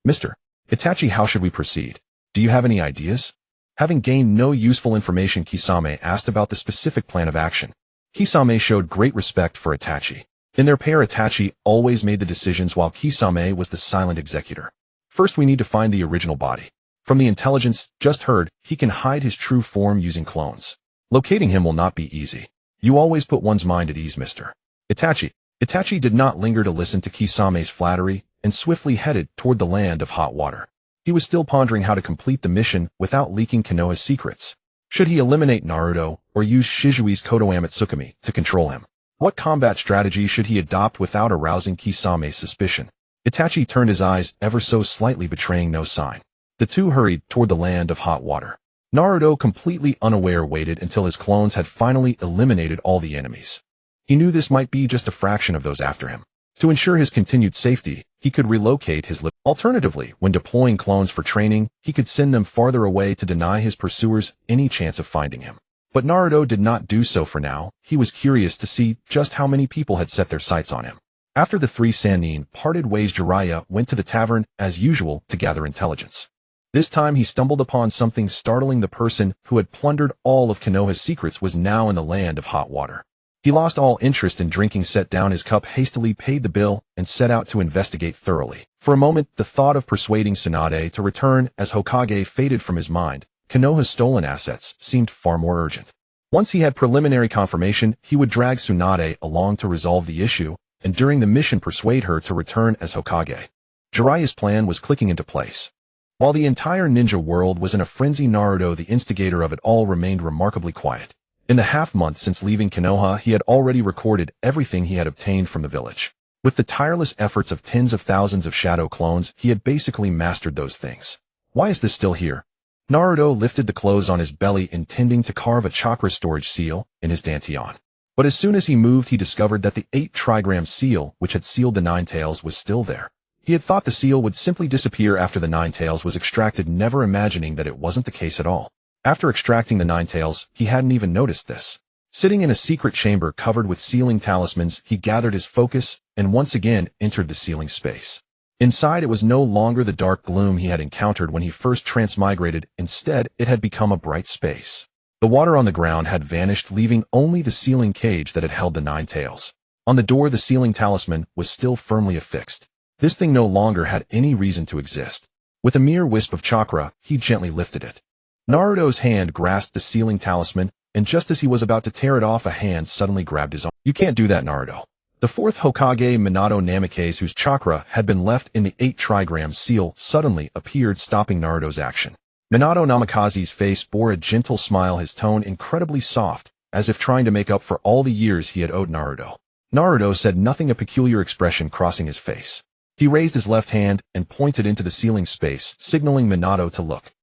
Mr. Itachi, how should we proceed? Do you have any ideas? Having gained no useful information, Kisame asked about the specific plan of action. Kisame showed great respect for Itachi. In their pair, Itachi always made the decisions while Kisame was the silent executor. First, we need to find the original body. From the intelligence just heard, he can hide his true form using clones. Locating him will not be easy. You always put one's mind at ease, Mr. Itachi. Itachi did not linger to listen to Kisame's flattery and swiftly headed toward the Land of Hot Water. He was still pondering how to complete the mission without leaking Konoha's secrets. Should he eliminate Naruto or use Shizui's Kodoame Tsukumi to control him? What combat strategy should he adopt without arousing Kisame's suspicion? Itachi turned his eyes ever so slightly, betraying no sign. The two hurried toward the Land of Hot Water. Naruto, completely unaware, waited until his clones had finally eliminated all the enemies. He knew this might be just a fraction of those after him. To ensure his continued safety, he could relocate his Alternatively, when deploying clones for training, he could send them farther away to deny his pursuers any chance of finding him. But Naruto did not do so for now. He was curious to see just how many people had set their sights on him. After the three Sannin parted ways, Jiraiya went to the tavern as usual to gather intelligence. This time he stumbled upon something startling. The person who had plundered all of Konoha's secrets was now in the Land of Hot Water. He lost all interest in drinking, set down his cup, hastily paid the bill, and set out to investigate thoroughly. For a moment, the thought of persuading Tsunade to return as Hokage faded from his mind. Konoha's stolen assets seemed far more urgent. Once he had preliminary confirmation, he would drag Tsunade along to resolve the issue, and during the mission persuade her to return as Hokage. Jiraiya's plan was clicking into place. While the entire ninja world was in a frenzy, Naruto, the instigator of it all, remained remarkably quiet. In the half-month since leaving Konoha, he had already recorded everything he had obtained from the village. With the tireless efforts of tens of thousands of shadow clones, he had basically mastered those things. Why is this still here? Naruto lifted the clothes on his belly, intending to carve a chakra storage seal in his dantian. But as soon as he moved, he discovered that the 8 trigram seal, which had sealed the Nine Tails, was still there. He had thought the seal would simply disappear after the Nine Tails was extracted, never imagining that it wasn't the case at all. After extracting the Nine Tails, he hadn't even noticed this. Sitting in a secret chamber covered with sealing talismans, he gathered his focus and once again entered the sealing space. Inside, it was no longer the dark gloom he had encountered when he first transmigrated. Instead, it had become a bright space. The water on the ground had vanished, leaving only the sealing cage that had held the Nine Tails. On the door, the sealing talisman was still firmly affixed. This thing no longer had any reason to exist. With a mere wisp of chakra, he gently lifted it. Naruto's hand grasped the sealing talisman, and just as he was about to tear it off, a hand suddenly grabbed his arm. "You can't do that, Naruto." The fourth Hokage, Minato Namikaze, whose chakra had been left in the 8 trigram seal, suddenly appeared, stopping Naruto's action. Minato Namikaze's face bore a gentle smile, his tone incredibly soft, as if trying to make up for all the years he had owed Naruto. Naruto said nothing, a peculiar expression crossing his face. He raised his left hand and pointed into the sealing space, signaling Minato to look.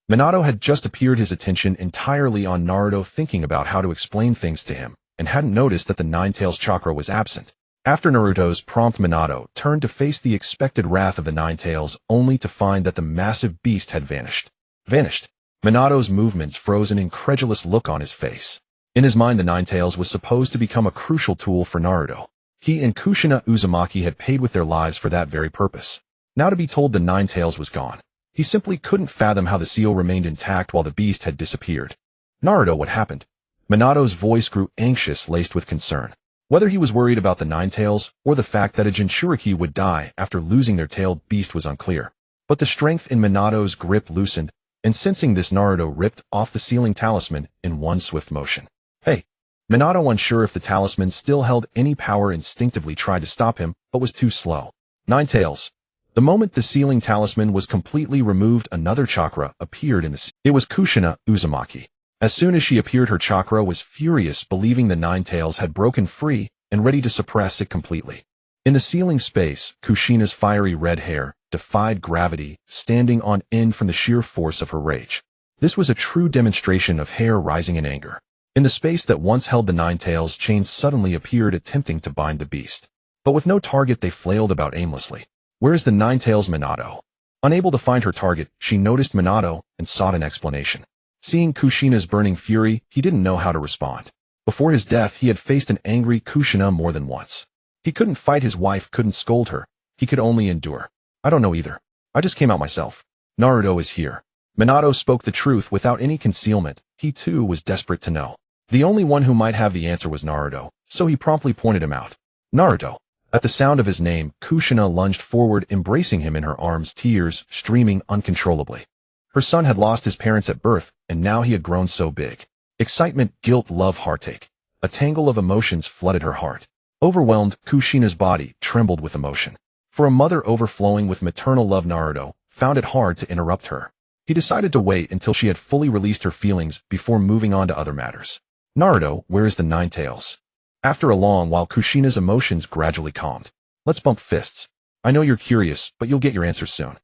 Minato had just appeared, his attention entirely on Naruto, thinking about how to explain things to him, and hadn't noticed that the Nine Tails chakra was absent. After Naruto's prompt, Minato turned to face the expected wrath of the Nine Tails, only to find that the massive beast had vanished. Minato's movements froze, an incredulous look on his face. In his mind, the Nine Tails was supposed to become a crucial tool for Naruto. He and Kushina Uzumaki had paid with their lives for that very purpose. Now to be told the Nine Tails was gone. He simply couldn't fathom how the seal remained intact while the beast had disappeared. "Naruto, what happened?" Minato's voice grew anxious, laced with concern. Whether he was worried about the Nine Tails or the fact that a jinchuriki would die after losing their tailed beast was unclear. But the strength in Minato's grip loosened, and sensing this, Naruto ripped off the sealing talisman in one swift motion. "Hey!" Minato, unsure if the talisman still held any power, instinctively tried to stop him, but was too slow. "Nine Tails." The moment the sealing talisman was completely removed, another chakra appeared in the sea. It was Kushina Uzumaki. As soon as she appeared, her chakra was furious, believing the Nine Tails had broken free and ready to suppress it completely. In the sealing space, Kushina's fiery red hair defied gravity, standing on end from the sheer force of her rage. This was a true demonstration of hair rising in anger. In the space that once held the Nine Tails, chains suddenly appeared, attempting to bind the beast. But with no target, they flailed about aimlessly. "Where's the Nine Tails, Minato?" Unable to find her target, she noticed Minato and sought an explanation. Seeing Kushina's burning fury, he didn't know how to respond. Before his death, he had faced an angry Kushina more than once. He couldn't fight his wife, couldn't scold her. He could only endure. "I don't know either. I just came out myself. Naruto is here." Minato spoke the truth without any concealment. He too was desperate to know. The only one who might have the answer was Naruto, so he promptly pointed him out. "Naruto." At the sound of his name, Kushina lunged forward, embracing him in her arms, tears streaming uncontrollably. Her son had lost his parents at birth, and now he had grown so big. Excitement, guilt, love, heartache. A tangle of emotions flooded her heart. Overwhelmed, Kushina's body trembled with emotion. For a mother overflowing with maternal love, Naruto found it hard to interrupt her. He decided to wait until she had fully released her feelings before moving on to other matters. "Naruto, where is the Nine Tails?" After a long while, Kushina's emotions gradually calmed. "Let's bump fists. I know you're curious, but you'll get your answers soon."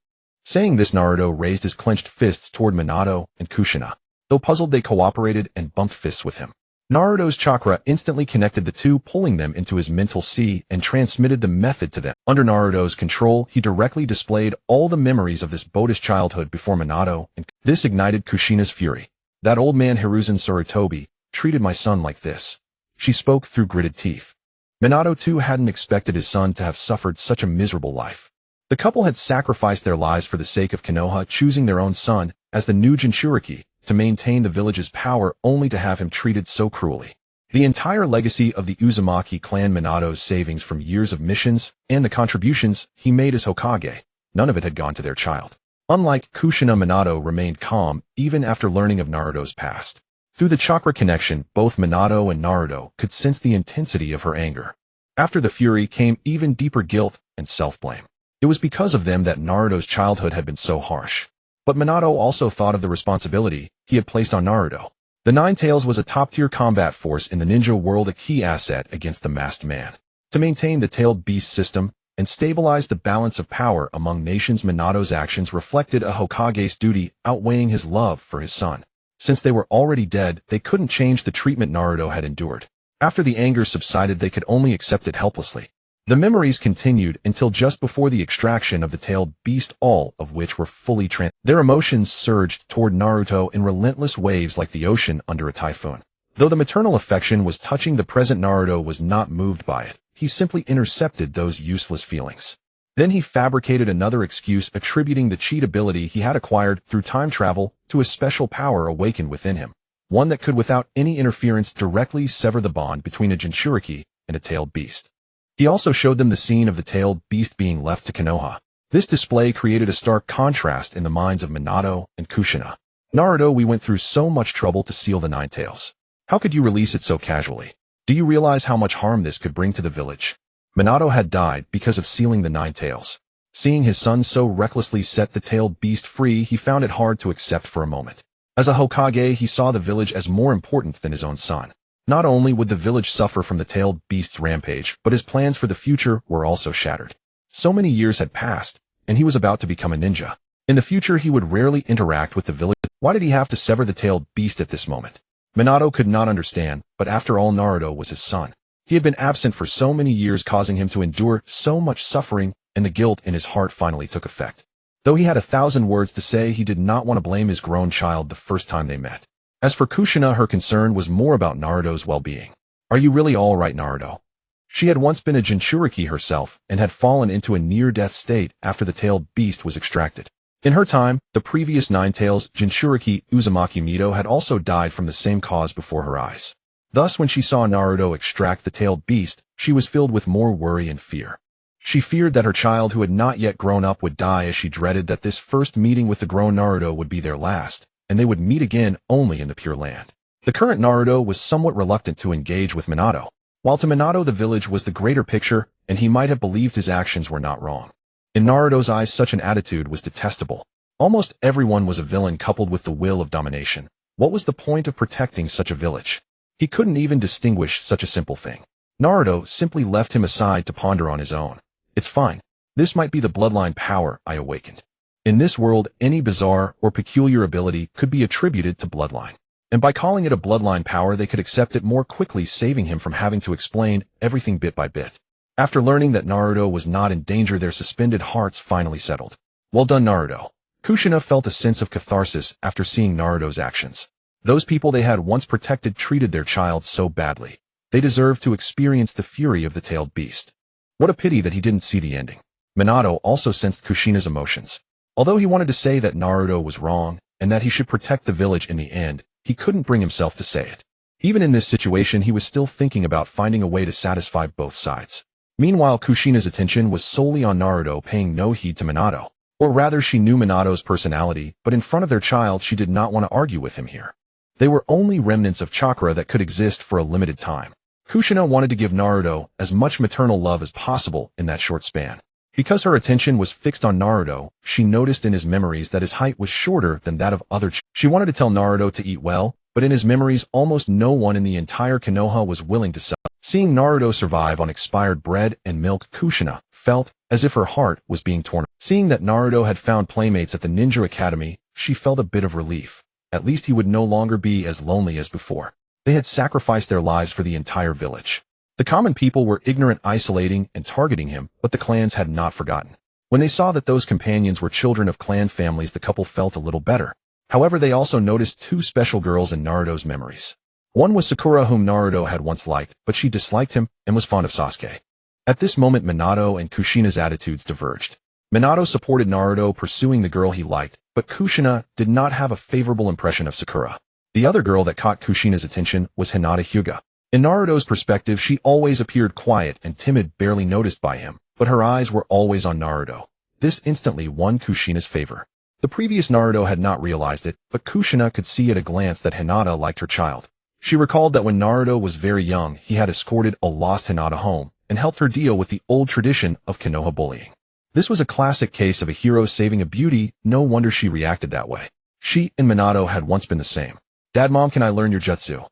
Saying this, Naruto raised his clenched fists toward Minato and Kushina. Though puzzled, they cooperated and bumped fists with him. Naruto's chakra instantly connected the two, pulling them into his mental sea and transmitted the method to them. Under Naruto's control, he directly displayed all the memories of this boyish childhood before Minato, and this ignited Kushina's fury. "That old man Hiruzen Sarutobi treated my son like this." She spoke through gritted teeth. Minato too hadn't expected his son to have suffered such a miserable life. The couple had sacrificed their lives for the sake of Konoha, choosing their own son as the new jinchuriki to maintain the village's power, only to have him treated so cruelly. The entire legacy of the Uzumaki clan, Minato's savings from years of missions, and the contributions he made as Hokage, none of it had gone to their child. Unlike Kushina, Minato remained calm even after learning of Naruto's past. Through the chakra connection, both Minato and Naruto could sense the intensity of her anger. After the fury came even deeper guilt and self-blame. It was because of them that Naruto's childhood had been so harsh. But Minato also thought of the responsibility he had placed on Naruto. The Nine Tails was a top-tier combat force in the ninja world, a key asset against the masked man. To maintain the tailed beast system and stabilize the balance of power among nations, Minato's actions reflected a Hokage's duty outweighing his love for his son. Since they were already dead, they couldn't change the treatment Naruto had endured. After the anger subsided, they could only accept it helplessly. The memories continued until just before the extraction of the tailed beast, all of which were fully Their emotions surged toward Naruto in relentless waves like the ocean under a typhoon. Though the maternal affection was touching, the present Naruto was not moved by it. He simply intercepted those useless feelings. Then he fabricated another excuse, attributing the cheat ability he had acquired through time travel to a special power awakened within him, one that could, without any interference, directly sever the bond between a jinchuriki and a tailed beast. He also showed them the scene of the tailed beast being left to Konoha. This display created a stark contrast in the minds of Minato and Kushina. Naruto, we went through so much trouble to seal the Nine Tails. How could you release it so casually? Do you realize how much harm this could bring to the village? Minato had died because of sealing the Nine Tails. Seeing his son so recklessly set the tailed beast free, he found it hard to accept for a moment. As a Hokage, he saw the village as more important than his own son. Not only would the village suffer from the tailed beast's rampage, but his plans for the future were also shattered. So many years had passed, and he was about to become a ninja. In the future, he would rarely interact with the village. Why did he have to sever the tailed beast at this moment? Minato could not understand, but after all, Naruto was his son. He had been absent for so many years, causing him to endure so much suffering, and the guilt in his heart finally took effect. Though he had 1,000 words to say, he did not want to blame his grown child the first time they met. As for Kushina, her concern was more about Naruto's well-being. Are you really all right, Naruto? She had once been a jinchuriki herself and had fallen into a near-death state after the tailed beast was extracted. In her time, the previous Nine Tails jinchuriki Uzumaki Naruto had also died from the same cause before her eyes. Thus, when she saw Naruto extract the tailed beast, she was filled with more worry and fear. She feared that her child, who had not yet grown up, would die, as she dreaded that this first meeting with the grown Naruto would be their last, and they would meet again only in the Pure Land. The current Naruto was somewhat reluctant to engage with Minato. While to Minato the village was the greater picture, and he might have believed his actions were not wrong. In Naruto's eyes, such an attitude was detestable. Almost everyone was a villain coupled with the will of domination. What was the point of protecting such a village? He couldn't even distinguish such a simple thing. Naruto simply left him aside to ponder on his own. It's fine. This might be the bloodline power I awakened. In this world, any bizarre or peculiar ability could be attributed to bloodline. And by calling it a bloodline power, they could accept it more quickly, saving him from having to explain everything bit by bit. After learning that Naruto was not in danger, their suspended hearts finally settled. Well done, Naruto. Kushina felt a sense of catharsis after seeing Naruto's actions. Those people they had once protected treated their child so badly. They deserved to experience the fury of the tailed beast. What a pity that he didn't see the ending. Minato also sensed Kushina's emotions. Although he wanted to say that Naruto was wrong and that he should protect the village in the end, he couldn't bring himself to say it. Even in this situation, he was still thinking about finding a way to satisfy both sides. Meanwhile, Kushina's attention was solely on Naruto, paying no heed to Minato. Or rather, she knew Minato's personality, but in front of their child, she did not want to argue with him here. They were only remnants of chakra that could exist for a limited time. Kushina wanted to give Naruto as much maternal love as possible in that short span. Because her attention was fixed on Naruto, she noticed in his memories that his height was shorter than that of other children. She wanted to tell Naruto to eat well, but in his memories, almost no one in the entire Konoha was willing to sell. Seeing Naruto survive on expired bread and milk, Kushina felt as if her heart was being torn. Seeing that Naruto had found playmates at the Ninja Academy, she felt a bit of relief. At least he would no longer be as lonely as before. They had sacrificed their lives for the entire village. The common people were ignorant, isolating, and targeting him, but the clans had not forgotten. When they saw that those companions were children of clan families, the couple felt a little better. However, they also noticed two special girls in Naruto's memories. One was Sakura, whom Naruto had once liked, but she disliked him and was fond of Sasuke. At this moment, Minato and Kushina's attitudes diverged. Minato supported Naruto pursuing the girl he liked, but Kushina did not have a favorable impression of Sakura. The other girl that caught Kushina's attention was Hinata Hyuga. In Naruto's perspective, she always appeared quiet and timid, barely noticed by him, but her eyes were always on Naruto. This instantly won Kushina's favor. The previous Naruto had not realized it, but Kushina could see at a glance that Hinata liked her child. She recalled that when Naruto was very young, he had escorted a lost Hinata home and helped her deal with the old tradition of Konoha bullying. This was a classic case of a hero saving a beauty. No wonder she reacted that way. She and Minato had once been the same. Dad, Mom, can I learn your jutsu?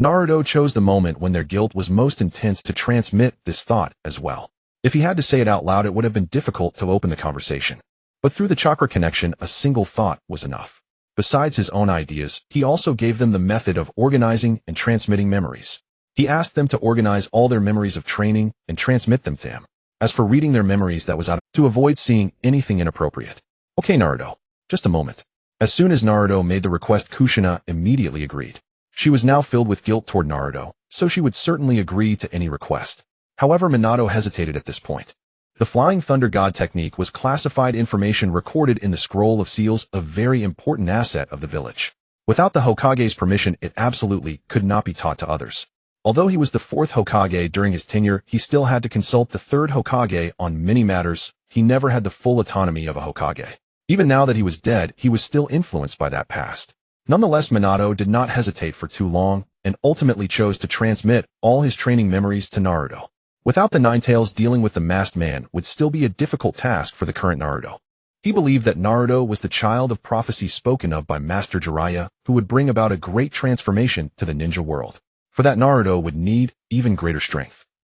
Naruto chose the moment when their guilt was most intense to transmit this thought as well. If he had to say it out loud, it would have been difficult to open the conversation. But through the chakra connection, a single thought was enough. Besides his own ideas, he also gave them the method of organizing and transmitting memories. He asked them to organize all their memories of training and transmit them to him. As for reading their memories, that was out to avoid seeing anything inappropriate. Okay, Naruto, just a moment. As soon as Naruto made the request, Kushina immediately agreed. She was now filled with guilt toward Naruto, so she would certainly agree to any request. However, Minato hesitated at this point. The Flying Thunder God technique was classified information recorded in the Scroll of Seals, a very important asset of the village. Without the Hokage's permission, it absolutely could not be taught to others. Although he was the fourth Hokage during his tenure, he still had to consult the third Hokage on many matters. He never had the full autonomy of a Hokage. Even now that he was dead, he was still influenced by that past. Nonetheless, Minato did not hesitate for too long, and ultimately chose to transmit all his training memories to Naruto. Without the Nine Tails, dealing with the masked man would still be a difficult task for the current Naruto. He believed that Naruto was the child of prophecy spoken of by Master Jiraiya, who would bring about a great transformation to the ninja world. For that, Naruto would need even greater strength.